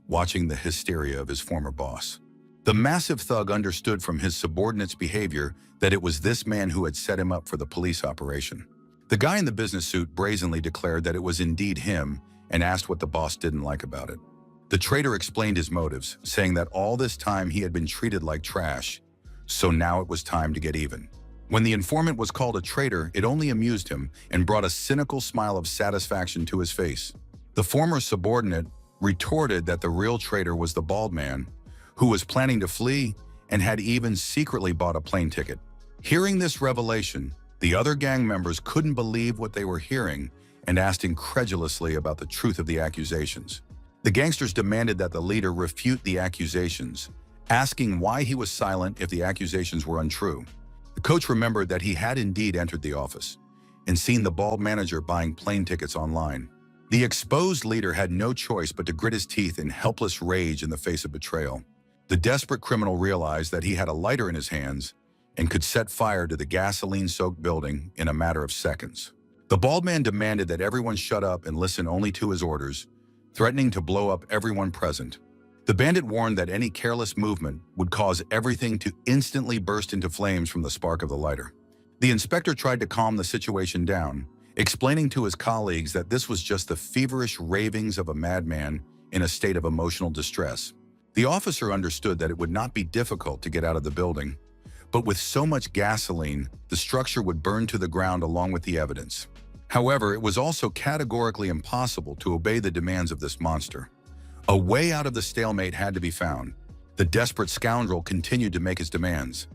watching the hysteria of his former boss. The massive thug understood from his subordinate's behavior that it was this man who had set him up for the police operation. The guy in the business suit brazenly declared that it was indeed him and asked what the boss didn't like about it. The traitor explained his motives, saying that all this time he had been treated like trash, so now it was time to get even. When the informant was called a traitor, it only amused him and brought a cynical smile of satisfaction to his face. The former subordinate retorted that the real traitor was the bald man, who was planning to flee and had even secretly bought a plane ticket. Hearing this revelation, the other gang members couldn't believe what they were hearing and asked incredulously about the truth of the accusations. The gangsters demanded that the leader refute the accusations, asking why he was silent if the accusations were untrue. The coach remembered that he had indeed entered the office and seen the bald manager buying plane tickets online. The exposed leader had no choice but to grit his teeth in helpless rage in the face of betrayal. The desperate criminal realized that he had a lighter in his hands and could set fire to the gasoline-soaked building in a matter of seconds. The bald man demanded that everyone shut up and listen only to his orders, threatening to blow up everyone present. The bandit warned that any careless movement would cause everything to instantly burst into flames from the spark of the lighter. The inspector tried to calm the situation down, explaining to his colleagues that this was just the feverish ravings of a madman in a state of emotional distress. The officer understood that it would not be difficult to get out of the building, but with so much gasoline, the structure would burn to the ground along with the evidence. However, it was also categorically impossible to obey the demands of this monster. A way out of the stalemate had to be found. The desperate scoundrel continued to make his demands,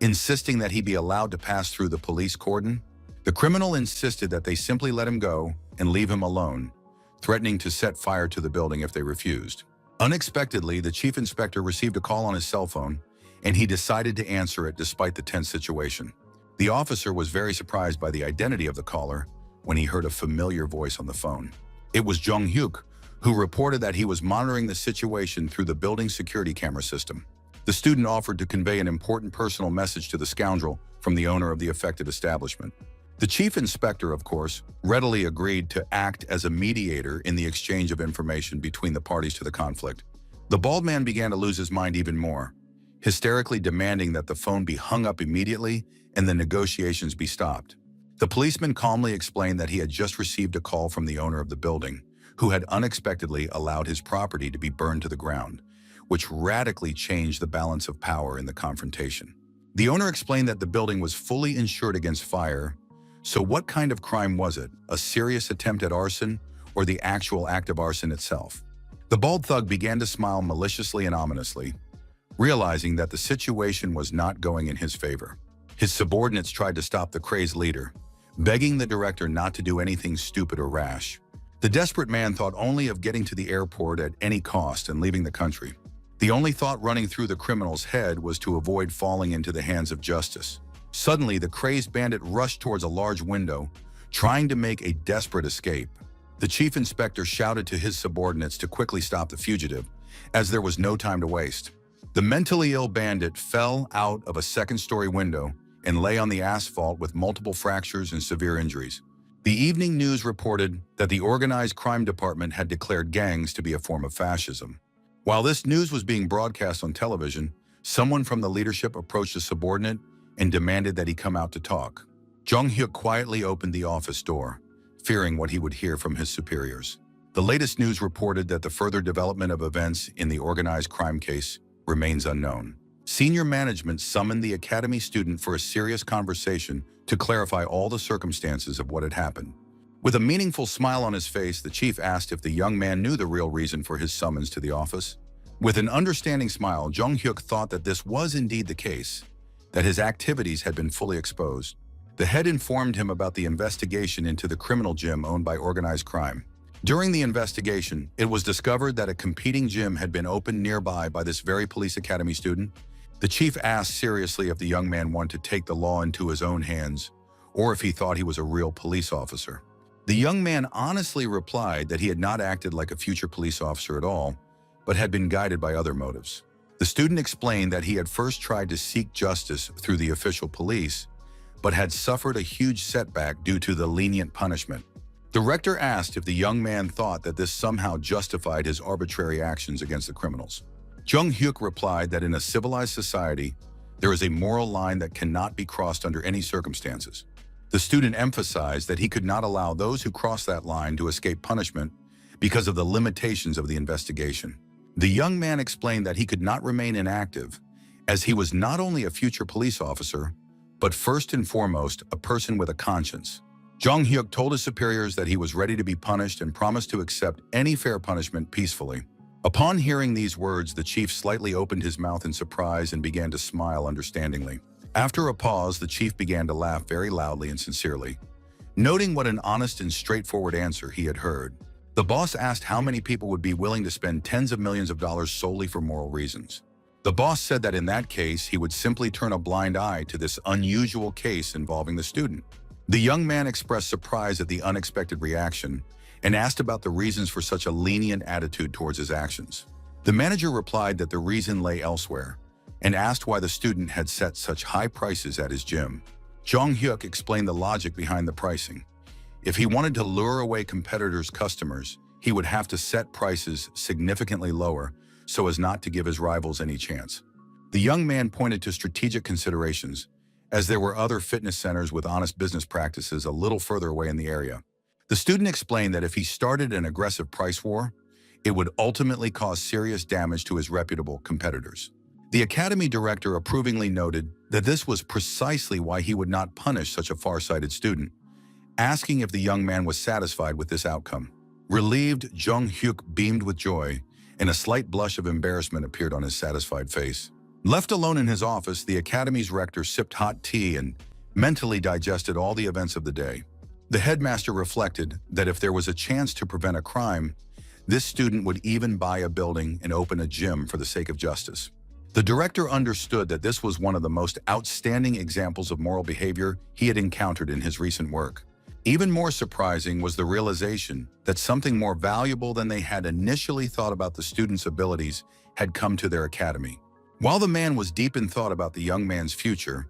insisting that he be allowed to pass through the police cordon. The criminal insisted that they simply let him go and leave him alone, threatening to set fire to the building if they refused. Unexpectedly, the chief inspector received a call on his cell phone, and he decided to answer it despite the tense situation. The officer was very surprised by the identity of the caller when he heard a familiar voice on the phone. It was Jung Hyuk, who reported that he was monitoring the situation through the building's security camera system. The student offered to convey an important personal message to the scoundrel from the owner of the affected establishment. The chief inspector, of course, readily agreed to act as a mediator in the exchange of information between the parties to the conflict. The bald man began to lose his mind even more, hysterically demanding that the phone be hung up immediately and the negotiations be stopped. The policeman calmly explained that he had just received a call from the owner of the building, who had unexpectedly allowed his property to be burned to the ground, which radically changed the balance of power in the confrontation. The owner explained that the building was fully insured against fire, so what kind of crime was it? A serious attempt at arson or the actual act of arson itself? The bald thug began to smile maliciously and ominously, realizing that the situation was not going in his favor. His subordinates tried to stop the crazed leader, begging the director not to do anything stupid or rash. The desperate man thought only of getting to the airport at any cost and leaving the country. The only thought running through the criminal's head was to avoid falling into the hands of justice. Suddenly, the crazed bandit rushed towards a large window, trying to make a desperate escape. The chief inspector shouted to his subordinates to quickly stop the fugitive, as there was no time to waste. The mentally ill bandit fell out of a second-story window and lay on the asphalt with multiple fractures and severe injuries. The evening news reported that the organized crime department had declared gangs to be a form of fascism. While this news was being broadcast on television, someone from the leadership approached a subordinate and demanded that he come out to talk. Jung Hyuk quietly opened the office door, fearing what he would hear from his superiors. The latest news reported that the further development of events in the organized crime case remains unknown. Senior management summoned the academy student for a serious conversation to clarify all the circumstances of what had happened. With a meaningful smile on his face, the chief asked if the young man knew the real reason for his summons to the office. With an understanding smile, Jung Hyuk thought that this was indeed the case, that his activities had been fully exposed. The head informed him about the investigation into the criminal gym owned by organized crime. During the investigation, it was discovered that a competing gym had been opened nearby by this very police academy student. The chief asked seriously if the young man wanted to take the law into his own hands, or if he thought he was a real police officer. The young man honestly replied that he had not acted like a future police officer at all, but had been guided by other motives. The student explained that he had first tried to seek justice through the official police, but had suffered a huge setback due to the lenient punishment. The rector asked if the young man thought that this somehow justified his arbitrary actions against the criminals. Jung Hyuk replied that in a civilized society, there is a moral line that cannot be crossed under any circumstances. The student emphasized that he could not allow those who cross that line to escape punishment because of the limitations of the investigation. The young man explained that he could not remain inactive, as he was not only a future police officer, but first and foremost, a person with a conscience. Jung Hyuk told his superiors that he was ready to be punished and promised to accept any fair punishment peacefully. Upon hearing these words, the chief slightly opened his mouth in surprise and began to smile understandingly. After a pause, the chief began to laugh very loudly and sincerely, noting what an honest and straightforward answer he had heard. The boss asked how many people would be willing to spend tens of millions of dollars solely for moral reasons. The boss said that in that case, he would simply turn a blind eye to this unusual case involving the student. The young man expressed surprise at the unexpected reaction and asked about the reasons for such a lenient attitude towards his actions. The manager replied that the reason lay elsewhere and asked why the student had set such high prices at his gym. Jung Hyuk explained the logic behind the pricing. If he wanted to lure away competitors' customers, he would have to set prices significantly lower so as not to give his rivals any chance. The young man pointed to strategic considerations, as there were other fitness centers with honest business practices a little further away in the area. The student explained that if he started an aggressive price war, it would ultimately cause serious damage to his reputable competitors. The academy director approvingly noted that this was precisely why he would not punish such a far-sighted student, asking if the young man was satisfied with this outcome. Relieved, Jung Hyuk beamed with joy, and a slight blush of embarrassment appeared on his satisfied face. Left alone in his office, the academy's rector sipped hot tea and mentally digested all the events of the day. The headmaster reflected that if there was a chance to prevent a crime, this student would even buy a building and open a gym for the sake of justice. The director understood that this was one of the most outstanding examples of moral behavior he had encountered in his recent work. Even more surprising was the realization that something more valuable than they had initially thought about the student's abilities had come to their academy. While the man was deep in thought about the young man's future,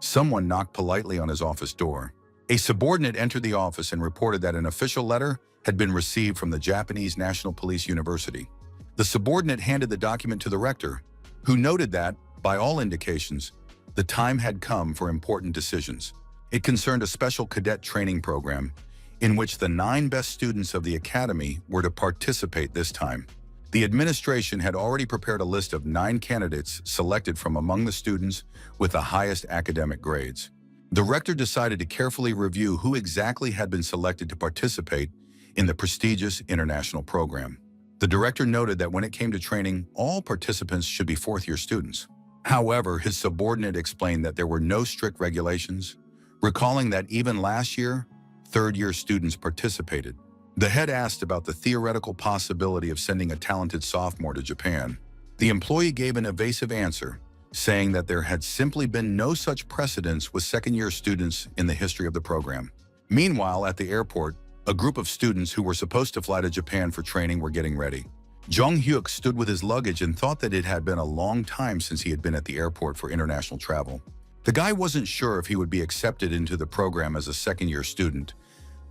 someone knocked politely on his office door. A subordinate entered the office and reported that an official letter had been received from the Japanese National Police University. The subordinate handed the document to the rector, who noted that, by all indications, the time had come for important decisions. It concerned a special cadet training program in which the 9 best students of the academy were to participate this time. The administration had already prepared a list of 9 candidates selected from among the students with the highest academic grades. The rector decided to carefully review who exactly had been selected to participate in the prestigious international program. The director noted that when it came to training, all participants should be 4th-year students. However, his subordinate explained that there were no strict regulations, recalling that even last year, 3rd-year students participated. The head asked about the theoretical possibility of sending a talented sophomore to Japan. The employee gave an evasive answer, saying that there had simply been no such precedence with 2nd-year students in the history of the program. Meanwhile, at the airport, a group of students who were supposed to fly to Japan for training were getting ready. Jung Hyuk stood with his luggage and thought that it had been a long time since he had been at the airport for international travel. The guy wasn't sure if he would be accepted into the program as a 2nd-year student,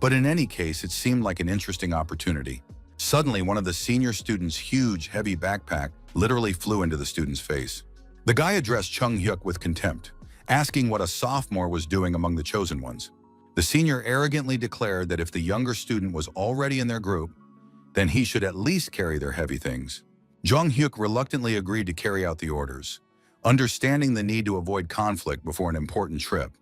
but in any case, it seemed like an interesting opportunity. Suddenly, one of the senior students' huge, heavy backpack literally flew into the student's face. The guy addressed Jung Hyuk with contempt, asking what a sophomore was doing among the chosen ones. The senior arrogantly declared that if the younger student was already in their group, then he should at least carry their heavy things. Jung Hyuk reluctantly agreed to carry out the orders, understanding the need to avoid conflict before an important trip.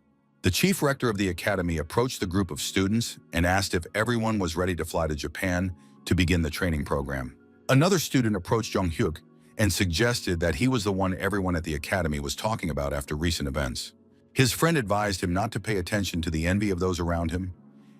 The chief rector of the academy approached the group of students and asked if everyone was ready to fly to Japan to begin the training program. Another student approached Jung Hyuk and suggested that he was the one everyone at the academy was talking about after recent events. His friend advised him not to pay attention to the envy of those around him,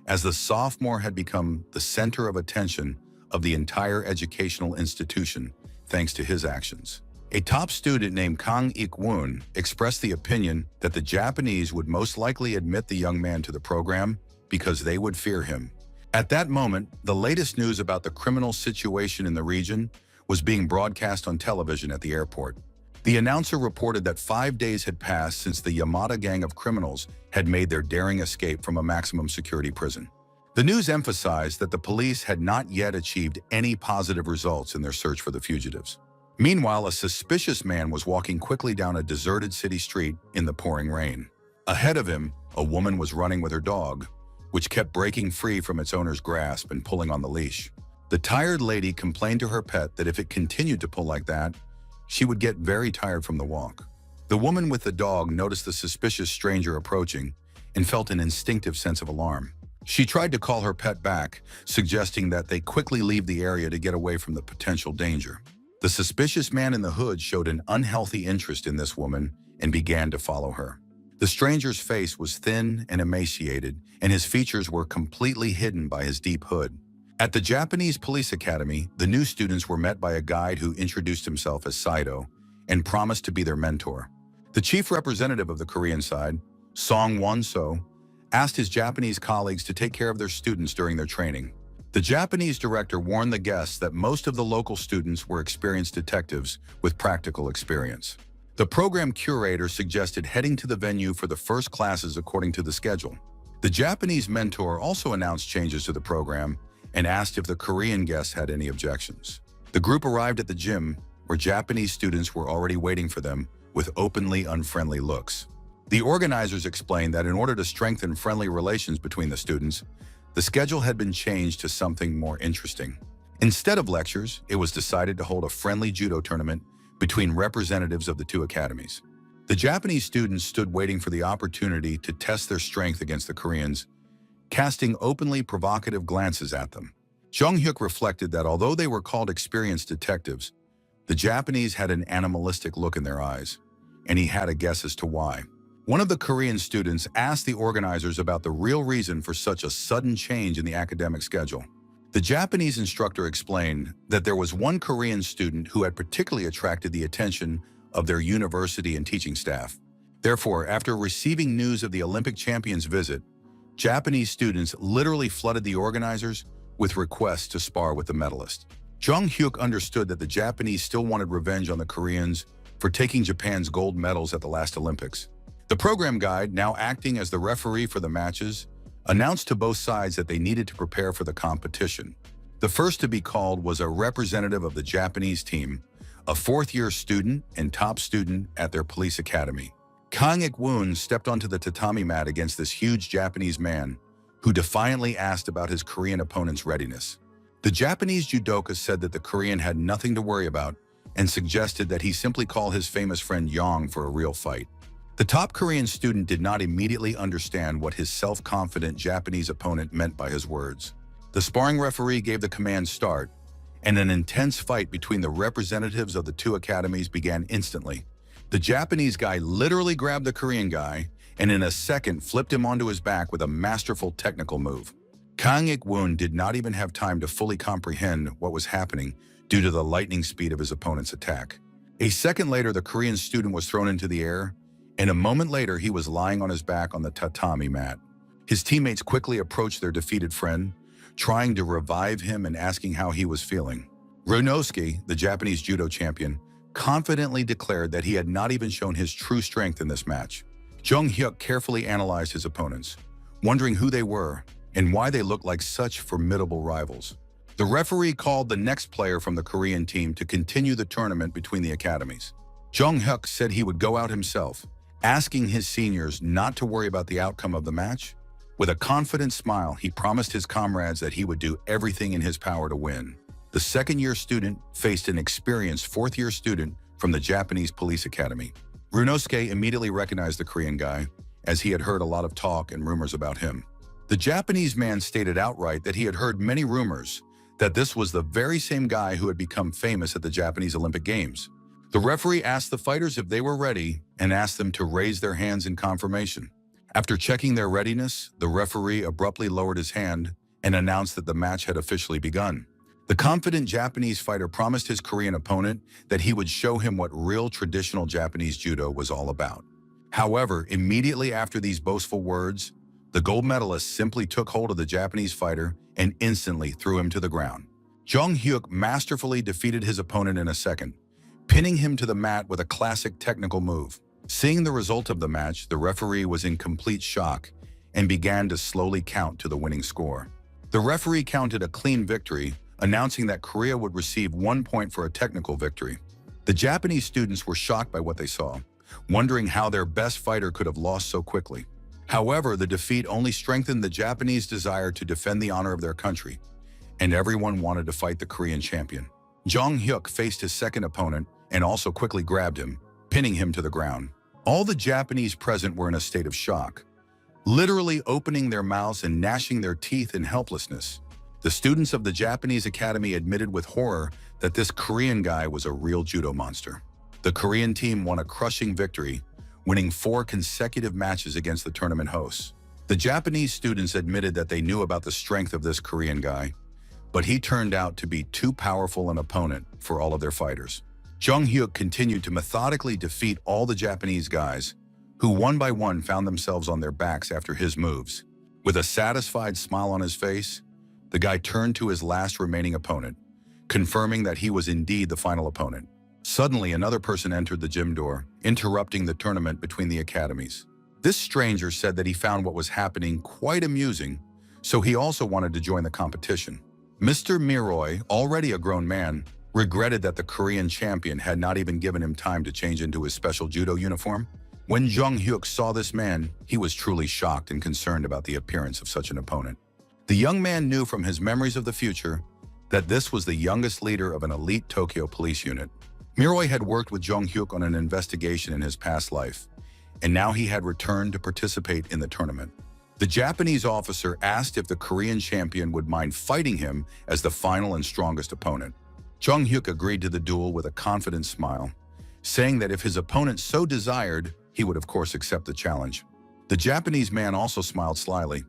as the sophomore had become the center of attention of the entire educational institution thanks to his actions. A top student named Kang Ik-woon expressed the opinion that the Japanese would most likely admit the young man to the program because they would fear him. At that moment, the latest news about the criminal situation in the region was being broadcast on television at the airport. The announcer reported that 5 days had passed since the Yamada gang of criminals had made their daring escape from a maximum security prison. The news emphasized that the police had not yet achieved any positive results in their search for the fugitives. Meanwhile, a suspicious man was walking quickly down a deserted city street in the pouring rain. Ahead of him, a woman was running with her dog, which kept breaking free from its owner's grasp and pulling on the leash. The tired lady complained to her pet that if it continued to pull like that, she would get very tired from the walk. The woman with the dog noticed the suspicious stranger approaching and felt an instinctive sense of alarm. She tried to call her pet back, suggesting that they quickly leave the area to get away from the potential danger. The suspicious man in the hood showed an unhealthy interest in this woman and began to follow her. The stranger's face was thin and emaciated, and his features were completely hidden by his deep hood. At the Japanese Police Academy, the new students were met by a guide who introduced himself as Saito and promised to be their mentor. The chief representative of the Korean side, Song Won-so, asked his Japanese colleagues to take care of their students during their training. The Japanese director warned the guests that most of the local students were experienced detectives with practical experience. The program curator suggested heading to the venue for the first classes according to the schedule. The Japanese mentor also announced changes to the program and asked if the Korean guests had any objections. The group arrived at the gym, where Japanese students were already waiting for them with openly unfriendly looks. The organizers explained that in order to strengthen friendly relations between the students, the schedule had been changed to something more interesting. Instead of lectures, it was decided to hold a friendly judo tournament between representatives of the two academies. The Japanese students stood waiting for the opportunity to test their strength against the Koreans, casting openly provocative glances at them. Jung-hyuk reflected that although they were called experienced detectives, the Japanese had an animalistic look in their eyes, and he had a guess as to why. One of the Korean students asked the organizers about the real reason for such a sudden change in the academic schedule. The Japanese instructor explained that there was one Korean student who had particularly attracted the attention of their university and teaching staff. Therefore, after receiving news of the Olympic champions' visit, Japanese students literally flooded the organizers with requests to spar with the medalist. Jung-hyuk understood that the Japanese still wanted revenge on the Koreans for taking Japan's gold medals at the last Olympics. The program guide, now acting as the referee for the matches, announced to both sides that they needed to prepare for the competition. The first to be called was a representative of the Japanese team, a fourth-year student and top student at their police academy. Kang Ik-woon stepped onto the tatami mat against this huge Japanese man, who defiantly asked about his Korean opponent's readiness. The Japanese judoka said that the Korean had nothing to worry about and suggested that he simply call his famous friend Yang for a real fight. The top Korean student did not immediately understand what his self-confident Japanese opponent meant by his words. The sparring referee gave the command start, and an intense fight between the representatives of the two academies began instantly. The Japanese guy literally grabbed the Korean guy and in a second flipped him onto his back with a masterful technical move. Kang Ik-woon did not even have time to fully comprehend what was happening due to the lightning speed of his opponent's attack. A second later, the Korean student was thrown into the air, and a moment later, he was lying on his back on the tatami mat. His teammates quickly approached their defeated friend, trying to revive him and asking how he was feeling. Ryunosuke, the Japanese judo champion, confidently declared that he had not even shown his true strength in this match. Jung-hyuk carefully analyzed his opponents, wondering who they were and why they looked like such formidable rivals. The referee called the next player from the Korean team to continue the tournament between the academies. Jung-hyuk said he would go out himself, asking his seniors not to worry about the outcome of the match. With a confident smile, he promised his comrades that he would do everything in his power to win. The second-year student faced an experienced fourth-year student from the Japanese Police Academy. Ryunosuke immediately recognized the Korean guy, as he had heard a lot of talk and rumors about him. The Japanese man stated outright that he had heard many rumors that this was the very same guy who had become famous at the Japanese Olympic Games. The referee asked the fighters if they were ready and asked them to raise their hands in confirmation. After checking their readiness, the referee abruptly lowered his hand and announced that the match had officially begun. The confident Japanese fighter promised his Korean opponent that he would show him what real traditional Japanese judo was all about. However, immediately after these boastful words, the gold medalist simply took hold of the Japanese fighter and instantly threw him to the ground. Jung-hyuk masterfully defeated his opponent in a second, pinning him to the mat with a classic technical move. Seeing the result of the match, the referee was in complete shock and began to slowly count to the winning score. The referee counted a clean victory, announcing that Korea would receive 1 point for a technical victory. The Japanese students were shocked by what they saw, wondering how their best fighter could have lost so quickly. However, the defeat only strengthened the Japanese desire to defend the honor of their country, and everyone wanted to fight the Korean champion. Jong Hyuk faced his second opponent and also quickly grabbed him, pinning him to the ground. All the Japanese present were in a state of shock, literally opening their mouths and gnashing their teeth in helplessness. The students of the Japanese Academy admitted with horror that this Korean guy was a real judo monster. The Korean team won a crushing victory, winning 4 consecutive matches against the tournament hosts. The Japanese students admitted that they knew about the strength of this Korean guy, but he turned out to be too powerful an opponent for all of their fighters. Jong Hyuk continued to methodically defeat all the Japanese guys, who one by one found themselves on their backs after his moves. With a satisfied smile on his face, the guy turned to his last remaining opponent, confirming that he was indeed the final opponent. Suddenly, another person entered the gym door, interrupting the tournament between the academies. This stranger said that he found what was happening quite amusing, so he also wanted to join the competition. Mr. Miroy, already a grown man, regretted that the Korean champion had not even given him time to change into his special judo uniform. When Jong Hyuk saw this man, he was truly shocked and concerned about the appearance of such an opponent. The young man knew from his memories of the future that this was the youngest leader of an elite Tokyo police unit. Miroy had worked with Jong Hyuk on an investigation in his past life, and now he had returned to participate in the tournament. The Japanese officer asked if the Korean champion would mind fighting him as the final and strongest opponent. Jong Hyuk agreed to the duel with a confident smile, saying that if his opponent so desired, he would of course accept the challenge. The Japanese man also smiled slyly,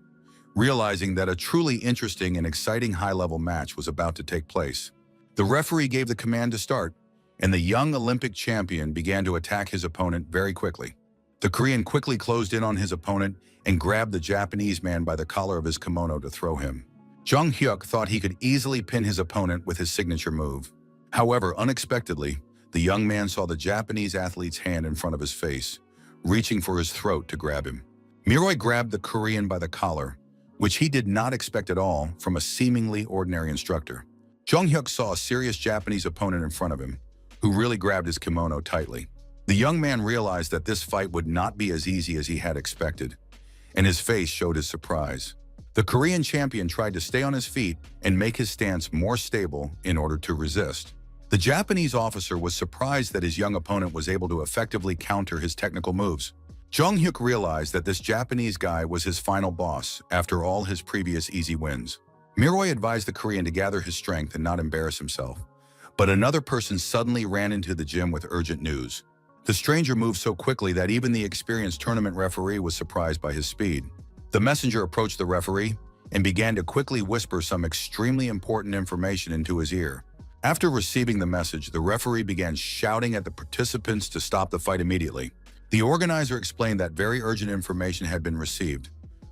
realizing that a truly interesting and exciting high-level match was about to take place. The referee gave the command to start, and the young Olympic champion began to attack his opponent very quickly. The Korean quickly closed in on his opponent and grabbed the Japanese man by the collar of his kimono to throw him. Jong Hyuk thought he could easily pin his opponent with his signature move. However, unexpectedly, the young man saw the Japanese athlete's hand in front of his face, reaching for his throat to grab him. Miroy grabbed the Korean by the collar, which he did not expect at all from a seemingly ordinary instructor. Jong Hyuk saw a serious Japanese opponent in front of him, who really grabbed his kimono tightly. The young man realized that this fight would not be as easy as he had expected, and his face showed his surprise. The Korean champion tried to stay on his feet and make his stance more stable in order to resist. The Japanese officer was surprised that his young opponent was able to effectively counter his technical moves. Jong Hyuk realized that this Japanese guy was his final boss after all his previous easy wins. Miroy advised the Korean to gather his strength and not embarrass himself. But another person suddenly ran into the gym with urgent news. The stranger moved so quickly that even the experienced tournament referee was surprised by his speed. The messenger approached the referee and began to quickly whisper some extremely important information into his ear. After receiving the message, the referee began shouting at the participants to stop the fight immediately. The organizer explained that very urgent information had been received,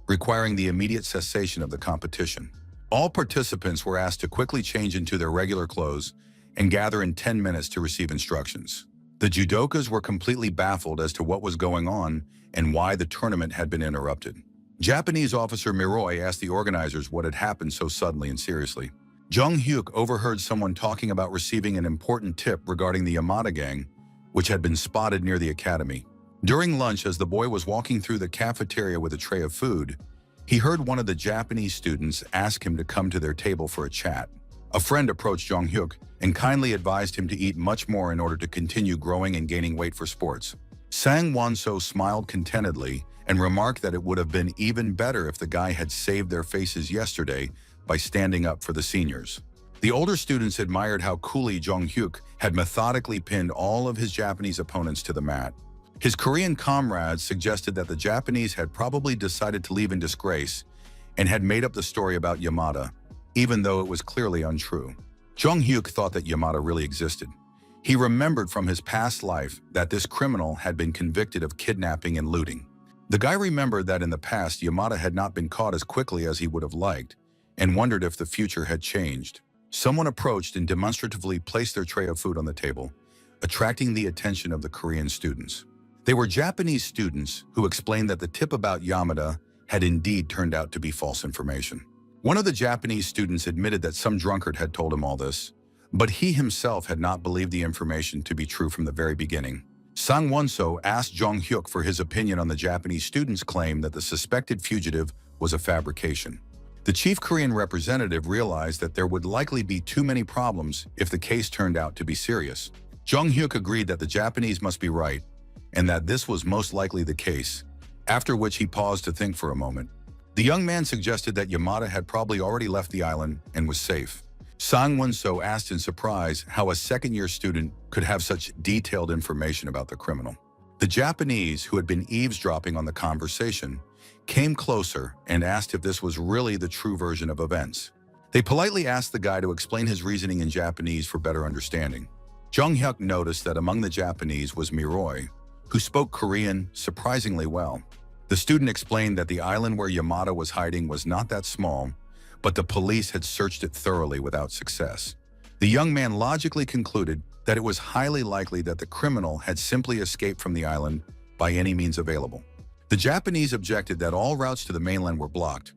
requiring the immediate cessation of the competition. All participants were asked to quickly change into their regular clothes and gather in 10 minutes to receive instructions. The judokas were completely baffled as to what was going on and why the tournament had been interrupted. Japanese officer Miroy asked the organizers what had happened so suddenly and seriously. Jong Hyuk overheard someone talking about receiving an important tip regarding the Yamada gang, which had been spotted near the academy. During lunch, as the boy was walking through the cafeteria with a tray of food, he heard one of the Japanese students ask him to come to their table for a chat. A friend approached Jong Hyuk and kindly advised him to eat much more in order to continue growing and gaining weight for sports. Sang Won-so smiled contentedly and remarked that it would have been even better if the guy had saved their faces yesterday by standing up for the seniors. The older students admired how coolly Jong Hyuk had methodically pinned all of his Japanese opponents to the mat. His Korean comrades suggested that the Japanese had probably decided to leave in disgrace and had made up the story about Yamada, even though it was clearly untrue. Jong Hyuk thought that Yamada really existed. He remembered from his past life that this criminal had been convicted of kidnapping and looting. The guy remembered that in the past Yamada had not been caught as quickly as he would have liked, and wondered if the future had changed. Someone approached and demonstratively placed their tray of food on the table, attracting the attention of the Korean students. They were Japanese students who explained that the tip about Yamada had indeed turned out to be false information. One of the Japanese students admitted that some drunkard had told him all this, but he himself had not believed the information to be true from the very beginning. Sang Won-so asked Jong-hyuk for his opinion on the Japanese student's claim that the suspected fugitive was a fabrication. The chief Korean representative realized that there would likely be too many problems if the case turned out to be serious. Jong-hyuk agreed that the Japanese must be right, and that this was most likely the case, after which he paused to think for a moment. The young man suggested that Yamada had probably already left the island and was safe. Sang Won-so asked in surprise how a second-year student could have such detailed information about the criminal. The Japanese, who had been eavesdropping on the conversation, came closer and asked if this was really the true version of events. They politely asked the guy to explain his reasoning in Japanese for better understanding. Jong-hyuk noticed that among the Japanese was Miroy, who spoke Korean surprisingly well. The student explained that the island where Yamada was hiding was not that small, but the police had searched it thoroughly without success. The young man logically concluded that it was highly likely that the criminal had simply escaped from the island by any means available. The Japanese objected that all routes to the mainland were blocked,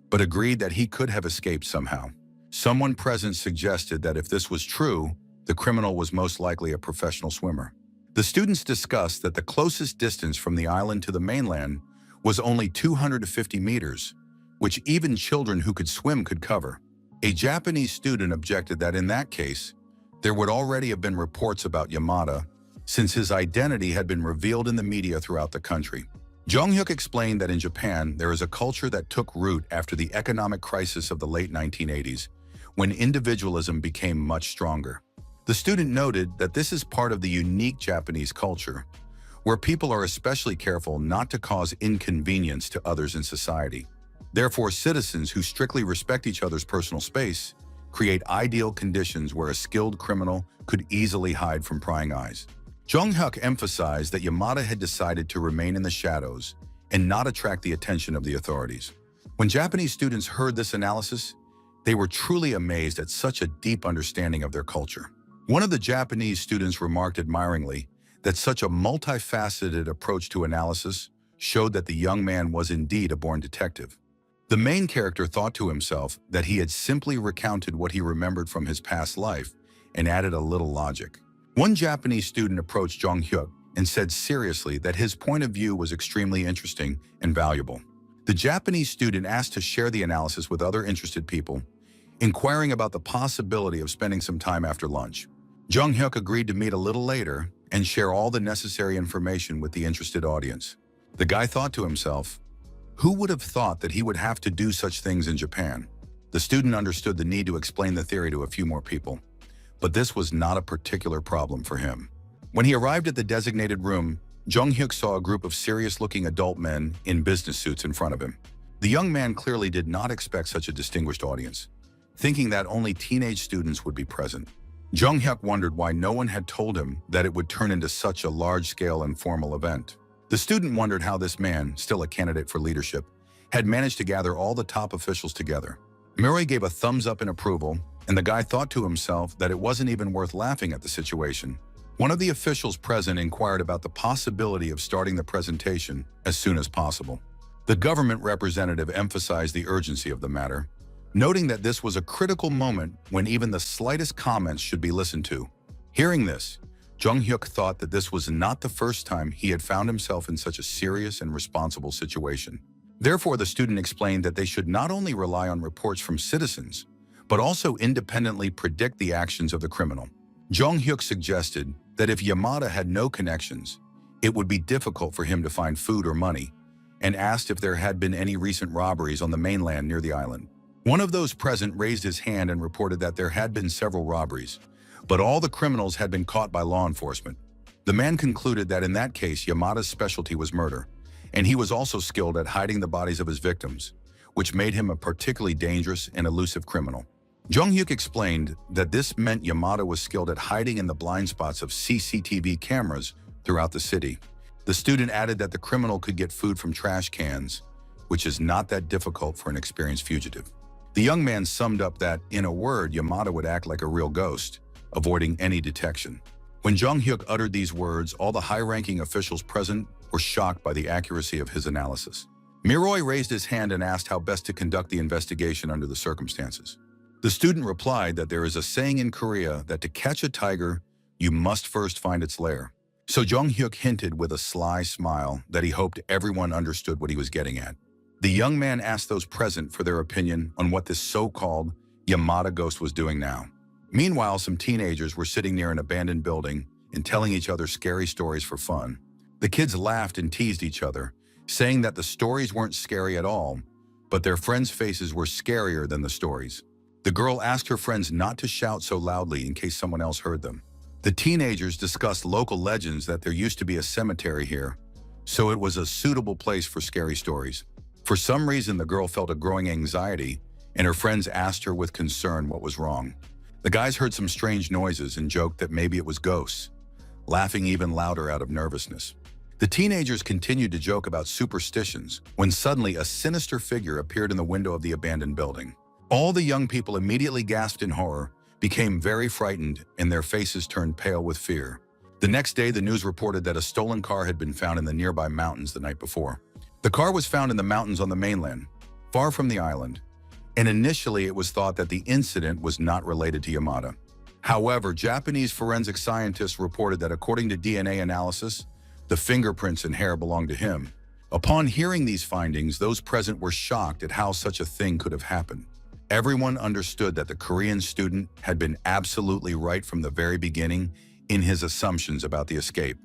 but agreed that he could have escaped somehow. Someone present suggested that if this was true, the criminal was most likely a professional swimmer. The students discussed that the closest distance from the island to the mainland was only 250 meters, which even children who could swim could cover. A Japanese student objected that in that case, there would already have been reports about Yamada, since his identity had been revealed in the media throughout the country. Jong-hyuk explained that in Japan, there is a culture that took root after the economic crisis of the late 1980s, when individualism became much stronger. The student noted that this is part of the unique Japanese culture, where people are especially careful not to cause inconvenience to others in society. Therefore, citizens who strictly respect each other's personal space create ideal conditions where a skilled criminal could easily hide from prying eyes. Jong-hyuk emphasized that Yamada had decided to remain in the shadows and not attract the attention of the authorities. When Japanese students heard this analysis, they were truly amazed at such a deep understanding of their culture. One of the Japanese students remarked admiringly that such a multifaceted approach to analysis showed that the young man was indeed a born detective. The main character thought to himself that he had simply recounted what he remembered from his past life and added a little logic. One Japanese student approached Jong-hyuk and said seriously that his point of view was extremely interesting and valuable. The Japanese student asked to share the analysis with other interested people, inquiring about the possibility of spending some time after lunch. Jong-hyuk agreed to meet a little later and share all the necessary information with the interested audience. The guy thought to himself, who would have thought that he would have to do such things in Japan? The student understood the need to explain the theory to a few more people, but this was not a particular problem for him. When he arrived at the designated room, Jong-hyuk saw a group of serious-looking adult men in business suits in front of him. The young man clearly did not expect such a distinguished audience, thinking that only teenage students would be present. Jong-hyuk wondered why no one had told him that it would turn into such a large-scale and formal event. The student wondered how this man, still a candidate for leadership, had managed to gather all the top officials together. Miroy gave a thumbs up in approval, and the guy thought to himself that it wasn't even worth laughing at the situation. One of the officials present inquired about the possibility of starting the presentation as soon as possible. The government representative emphasized the urgency of the matter, noting that this was a critical moment when even the slightest comments should be listened to. Hearing this, Jong-hyuk thought that this was not the first time he had found himself in such a serious and responsible situation. Therefore, the student explained that they should not only rely on reports from citizens, but also independently predict the actions of the criminal. Jong-hyuk suggested that if Yamada had no connections, it would be difficult for him to find food or money, and asked if there had been any recent robberies on the mainland near the island. One of those present raised his hand and reported that there had been several robberies, but all the criminals had been caught by law enforcement. The man concluded that in that case, Yamada's specialty was murder, and he was also skilled at hiding the bodies of his victims, which made him a particularly dangerous and elusive criminal. Jong-hyuk explained that this meant Yamada was skilled at hiding in the blind spots of CCTV cameras throughout the city. The student added that the criminal could get food from trash cans, which is not that difficult for an experienced fugitive. The young man summed up that, in a word, Yamada would act like a real ghost, avoiding any detection. When Jong-hyuk uttered these words, all the high-ranking officials present were shocked by the accuracy of his analysis. Miroy raised his hand and asked how best to conduct the investigation under the circumstances. The student replied that there is a saying in Korea that to catch a tiger, you must first find its lair. So Jong-hyuk hinted with a sly smile that he hoped everyone understood what he was getting at. The young man asked those present for their opinion on what this so-called Yamada ghost was doing now. Meanwhile, some teenagers were sitting near an abandoned building and telling each other scary stories for fun. The kids laughed and teased each other, saying that the stories weren't scary at all, but their friends' faces were scarier than the stories. The girl asked her friends not to shout so loudly in case someone else heard them. The teenagers discussed local legends that there used to be a cemetery here, so it was a suitable place for scary stories. For some reason, the girl felt a growing anxiety, and her friends asked her with concern what was wrong. The guys heard some strange noises and joked that maybe it was ghosts, laughing even louder out of nervousness. The teenagers continued to joke about superstitions when suddenly a sinister figure appeared in the window of the abandoned building. All the young people immediately gasped in horror, became very frightened, and their faces turned pale with fear. The next day, the news reported that a stolen car had been found in the nearby mountains the night before. The car was found in the mountains on the mainland, far from the island, and initially it was thought that the incident was not related to Yamada. However, Japanese forensic scientists reported that according to DNA analysis, the fingerprints and hair belonged to him. Upon hearing these findings, those present were shocked at how such a thing could have happened. Everyone understood that the Korean student had been absolutely right from the very beginning in his assumptions about the escape.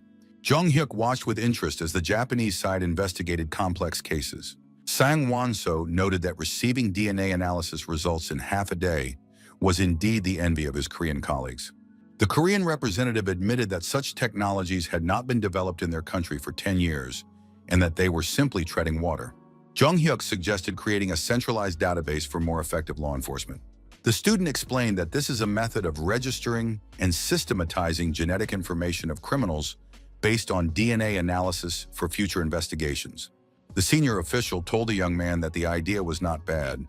Jong-hyuk watched with interest as the Japanese side investigated complex cases. Sang Won-so noted that receiving DNA analysis results in half a day was indeed the envy of his Korean colleagues. The Korean representative admitted that such technologies had not been developed in their country for 10 years and that they were simply treading water. Jong-hyuk suggested creating a centralized database for more effective law enforcement. The student explained that this is a method of registering and systematizing genetic information of criminals based on DNA analysis for future investigations. The senior official told the young man that the idea was not bad,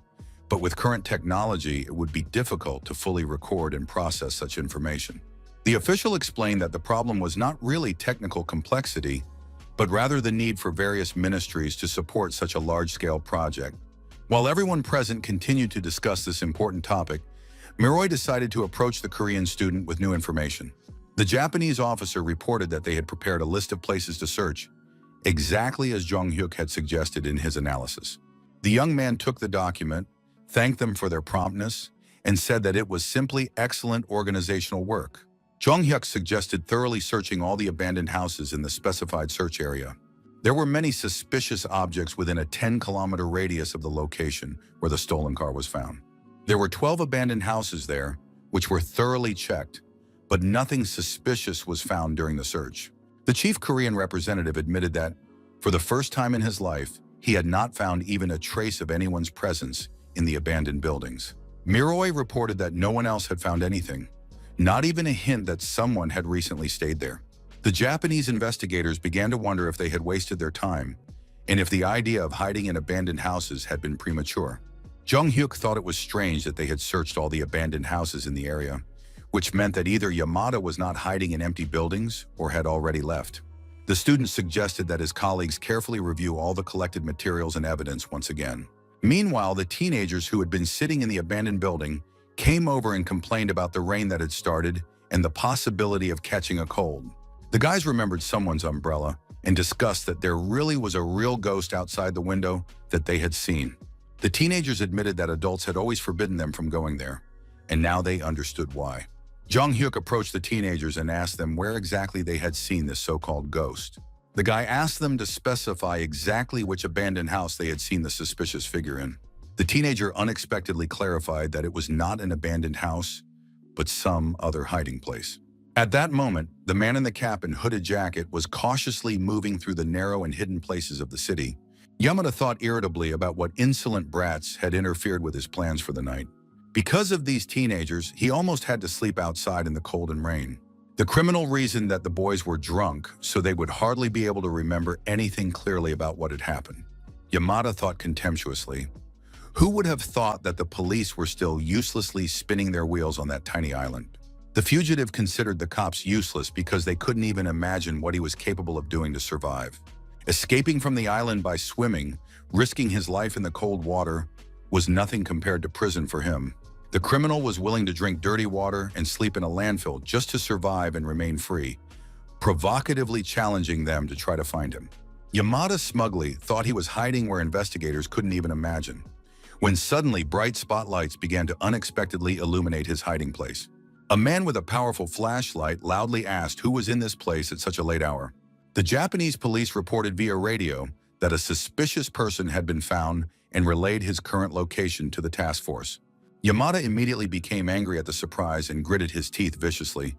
but with current technology, it would be difficult to fully record and process such information. The official explained that the problem was not really technical complexity, but rather the need for various ministries to support such a large-scale project. While everyone present continued to discuss this important topic, Miroy decided to approach the Korean student with new information. The Japanese officer reported that they had prepared a list of places to search, exactly as Jong-hyuk had suggested in his analysis. The young man took the document, thanked them for their promptness, and said that it was simply excellent organizational work. Jong-hyuk suggested thoroughly searching all the abandoned houses in the specified search area. There were many suspicious objects within a 10-kilometer radius of the location where the stolen car was found. There were 12 abandoned houses there, which were thoroughly checked, but nothing suspicious was found during the search. The chief Korean representative admitted that, for the first time in his life, he had not found even a trace of anyone's presence in the abandoned buildings. Miroy reported that no one else had found anything, not even a hint that someone had recently stayed there. The Japanese investigators began to wonder if they had wasted their time and if the idea of hiding in abandoned houses had been premature. Jong-hyuk thought it was strange that they had searched all the abandoned houses in the area, which meant that either Yamada was not hiding in empty buildings or had already left. The student suggested that his colleagues carefully review all the collected materials and evidence once again. Meanwhile, the teenagers who had been sitting in the abandoned building came over and complained about the rain that had started and the possibility of catching a cold. The guys remembered someone's umbrella and discussed that there really was a real ghost outside the window that they had seen. The teenagers admitted that adults had always forbidden them from going there, and now they understood why. Jong-hyuk approached the teenagers and asked them where exactly they had seen this so-called ghost. The guy asked them to specify exactly which abandoned house they had seen the suspicious figure in. The teenager unexpectedly clarified that it was not an abandoned house, but some other hiding place. At that moment, the man in the cap and hooded jacket was cautiously moving through the narrow and hidden places of the city. Yamada thought irritably about what insolent brats had interfered with his plans for the night. Because of these teenagers, he almost had to sleep outside in the cold and rain. The criminal reasoned that the boys were drunk, so they would hardly be able to remember anything clearly about what had happened. Yamada thought contemptuously, who would have thought that the police were still uselessly spinning their wheels on that tiny island? The fugitive considered the cops useless because they couldn't even imagine what he was capable of doing to survive. Escaping from the island by swimming, risking his life in the cold water, was nothing compared to prison for him. The criminal was willing to drink dirty water and sleep in a landfill just to survive and remain free, provocatively challenging them to try to find him. Yamada smugly thought he was hiding where investigators couldn't even imagine, when suddenly bright spotlights began to unexpectedly illuminate his hiding place. A man with a powerful flashlight loudly asked who was in this place at such a late hour. The Japanese police reported via radio that a suspicious person had been found and relayed his current location to the task force. Yamada immediately became angry at the surprise and gritted his teeth viciously,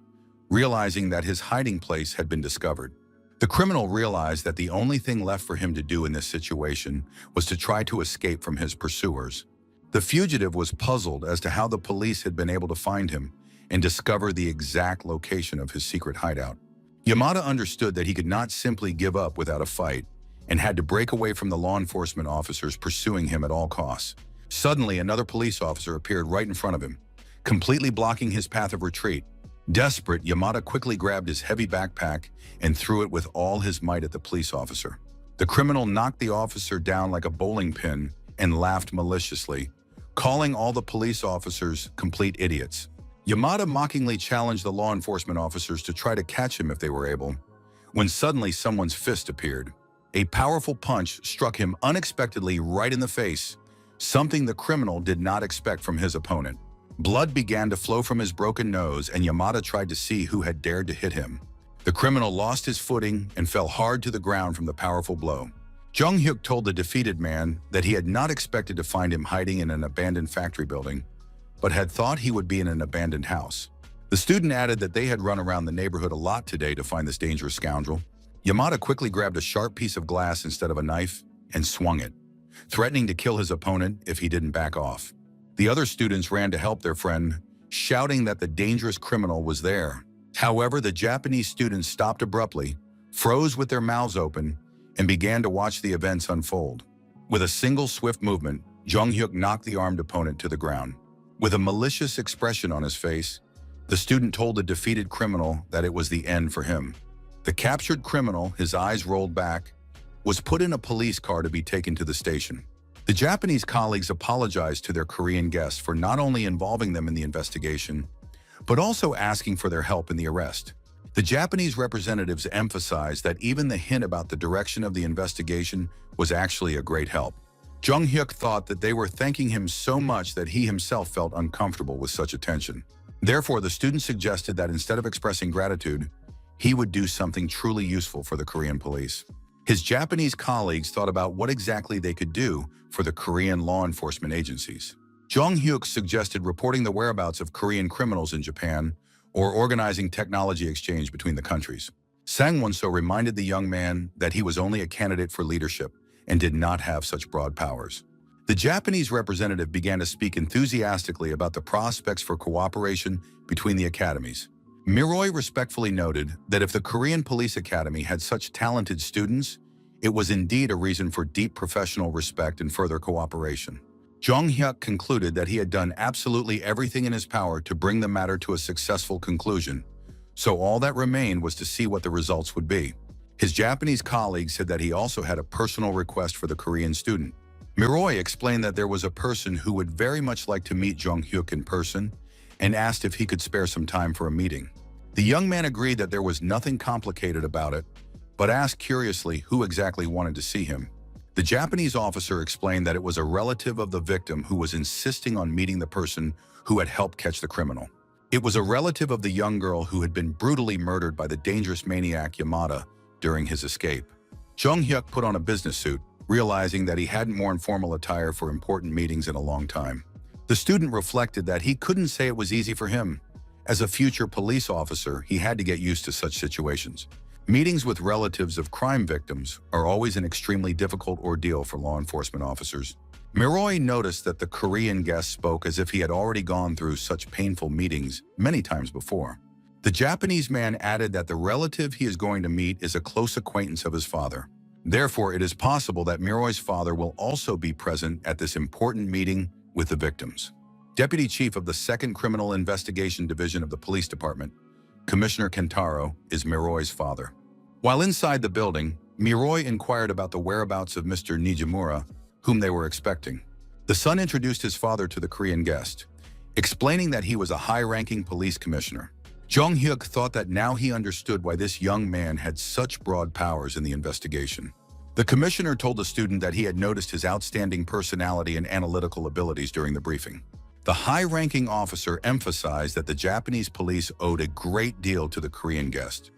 realizing that his hiding place had been discovered. The criminal realized that the only thing left for him to do in this situation was to try to escape from his pursuers. The fugitive was puzzled as to how the police had been able to find him and discover the exact location of his secret hideout. Yamada understood that he could not simply give up without a fight and had to break away from the law enforcement officers pursuing him at all costs. Suddenly, another police officer appeared right in front of him, completely blocking his path of retreat. Desperate, Yamada quickly grabbed his heavy backpack and threw it with all his might at the police officer. The criminal knocked the officer down like a bowling pin and laughed maliciously, calling all the police officers complete idiots. Yamada mockingly challenged the law enforcement officers to try to catch him if they were able, when suddenly someone's fist appeared. A powerful punch struck him unexpectedly right in the face, something the criminal did not expect from his opponent. Blood began to flow from his broken nose, and Yamada tried to see who had dared to hit him. The criminal lost his footing and fell hard to the ground from the powerful blow. Jung-hyuk told the defeated man that he had not expected to find him hiding in an abandoned factory building, but had thought he would be in an abandoned house. The student added that they had run around the neighborhood a lot today to find this dangerous scoundrel. Yamada quickly grabbed a sharp piece of glass instead of a knife and swung it, threatening to kill his opponent if he didn't back off. The other students ran to help their friend, shouting that the dangerous criminal was there. However, the Japanese students stopped abruptly, froze with their mouths open, and began to watch the events unfold. With a single swift movement, Jung-hyuk knocked the armed opponent to the ground. With a malicious expression on his face, the student told the defeated criminal that it was the end for him. The captured criminal, his eyes rolled back, was put in a police car to be taken to the station. The Japanese colleagues apologized to their Korean guests for not only involving them in the investigation, but also asking for their help in the arrest. The Japanese representatives emphasized that even the hint about the direction of the investigation was actually a great help. Jung-hyuk thought that they were thanking him so much that he himself felt uncomfortable with such attention. Therefore, the student suggested that instead of expressing gratitude, he would do something truly useful for the Korean police. His Japanese colleagues thought about what exactly they could do for the Korean law enforcement agencies. Jung-hyuk suggested reporting the whereabouts of Korean criminals in Japan or organizing technology exchange between the countries. Sang-won-so reminded the young man that he was only a candidate for leadership and did not have such broad powers. The Japanese representative began to speak enthusiastically about the prospects for cooperation between the academies. Miroy respectfully noted that if the Korean Police Academy had such talented students, it was indeed a reason for deep professional respect and further cooperation. Jung-hyuk concluded that he had done absolutely everything in his power to bring the matter to a successful conclusion, so all that remained was to see what the results would be. His Japanese colleague said that he also had a personal request for the Korean student. Miroy explained that there was a person who would very much like to meet Jung-hyuk in person and asked if he could spare some time for a meeting. The young man agreed that there was nothing complicated about it, but asked curiously who exactly wanted to see him. The Japanese officer explained that it was a relative of the victim who was insisting on meeting the person who had helped catch the criminal. It was a relative of the young girl who had been brutally murdered by the dangerous maniac Yamada during his escape. Jung-hyuk put on a business suit, realizing that he hadn't worn formal attire for important meetings in a long time. The student reflected that he couldn't say it was easy for him. As a future police officer, he had to get used to such situations. Meetings with relatives of crime victims are always an extremely difficult ordeal for law enforcement officers. Miroy noticed that the Korean guest spoke as if he had already gone through such painful meetings many times before. The Japanese man added that the relative he is going to meet is a close acquaintance of his father. Therefore, it is possible that Miroy's father will also be present at this important meeting with the victims. Deputy Chief of the 2nd Criminal Investigation Division of the Police Department, Commissioner Kentaro, is Miroi's father. While inside the building, Miroi inquired about the whereabouts of Mr. Nijimura, whom they were expecting. The son introduced his father to the Korean guest, explaining that he was a high-ranking police commissioner. Jong-hyuk thought that now he understood why this young man had such broad powers in the investigation. The commissioner told the student that he had noticed his outstanding personality and analytical abilities during the briefing. The high-ranking officer emphasized that the Japanese police owed a great deal to the Korean guest,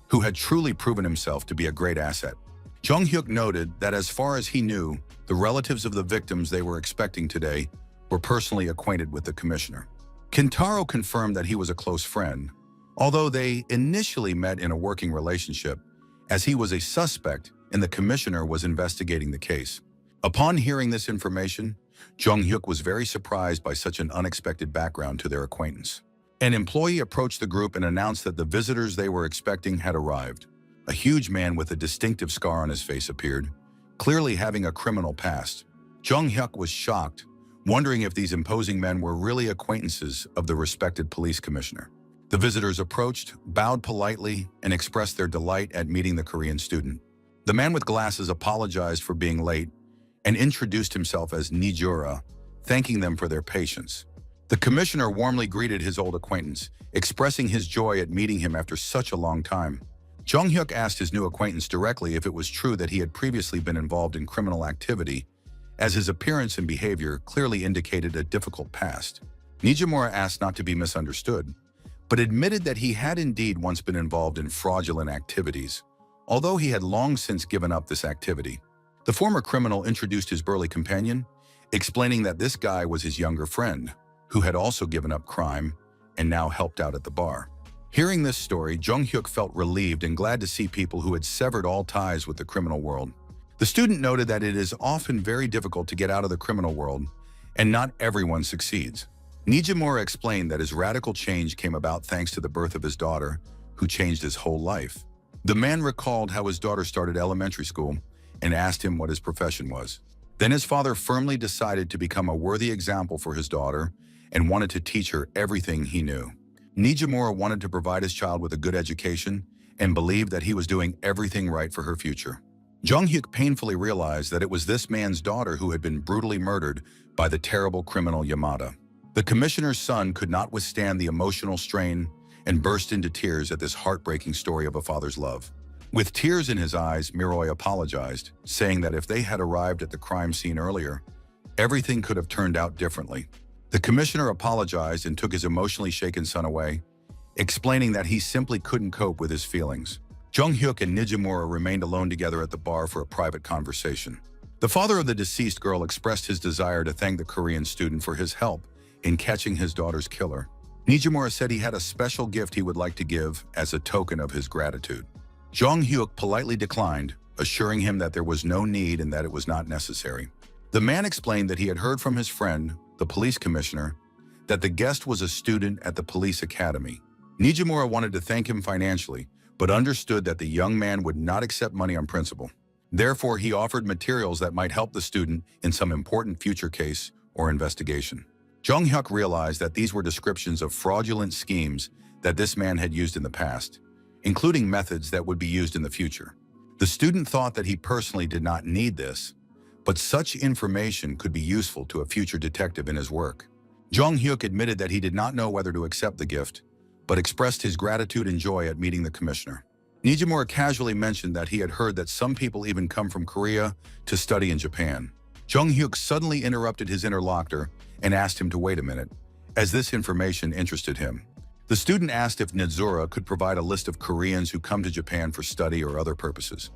who had truly proven himself to be a great asset. Jong-hyuk noted that as far as he knew, the relatives of the victims they were expecting today were personally acquainted with the commissioner. Kentaro confirmed that he was a close friend, although they initially met in a working relationship, as he was a suspect and the commissioner was investigating the case. Upon hearing this information, Jong-hyuk was very surprised by such an unexpected background to their acquaintance. An employee approached the group and announced that the visitors they were expecting had arrived. A huge man with a distinctive scar on his face appeared, clearly having a criminal past. Jong-hyuk was shocked, wondering if these imposing men were really acquaintances of the respected police commissioner. The visitors approached, bowed politely, and expressed their delight at meeting the Korean student. The man with glasses apologized for being late and introduced himself as Nijura, thanking them for their patience. The commissioner warmly greeted his old acquaintance, expressing his joy at meeting him after such a long time. Jong-hyuk asked his new acquaintance directly if it was true that he had previously been involved in criminal activity, as his appearance and behavior clearly indicated a difficult past. Nijimura asked not to be misunderstood, but admitted that he had indeed once been involved in fraudulent activities, although he had long since given up this activity. The former criminal introduced his burly companion, explaining that this guy was his younger friend, who had also given up crime and now helped out at the bar. Hearing this story, Jong-hyuk felt relieved and glad to see people who had severed all ties with the criminal world. The student noted that it is often very difficult to get out of the criminal world, and not everyone succeeds. Nijimura explained that his radical change came about thanks to the birth of his daughter, who changed his whole life. The man recalled how his daughter started elementary school and asked him what his profession was. Then his father firmly decided to become a worthy example for his daughter and wanted to teach her everything he knew. Nijimura wanted to provide his child with a good education and believed that he was doing everything right for her future. Jong-hyuk painfully realized that it was this man's daughter who had been brutally murdered by the terrible criminal Yamada. The commissioner's son could not withstand the emotional strain and burst into tears at this heartbreaking story of a father's love. With tears in his eyes, Miroi apologized, saying that if they had arrived at the crime scene earlier, everything could have turned out differently. The commissioner apologized and took his emotionally shaken son away, explaining that he simply couldn't cope with his feelings. Jong-hyuk and Nijimura remained alone together at the bar for a private conversation. The father of the deceased girl expressed his desire to thank the Korean student for his help in catching his daughter's killer. Nijimura said he had a special gift he would like to give as a token of his gratitude. Jong-hyuk politely declined, assuring him that there was no need and that it was not necessary. The man explained that he had heard from his friend, the police commissioner, that the guest was a student at the police academy. Nijimura wanted to thank him financially, but understood that the young man would not accept money on principle. Therefore, he offered materials that might help the student in some important future case or investigation. Jong-hyuk realized that these were descriptions of fraudulent schemes that this man had used in the past, including methods that would be used in the future. The student thought that he personally did not need this, but such information could be useful to a future detective in his work. Jong-hyuk admitted that he did not know whether to accept the gift, but expressed his gratitude and joy at meeting the commissioner. Nijimura casually mentioned that he had heard that some people even come from Korea to study in Japan. Jong-hyuk suddenly interrupted his interlocutor and asked him to wait a minute, as this information interested him. The student asked if Nizura could provide a list of Koreans who come to Japan for study or other purposes.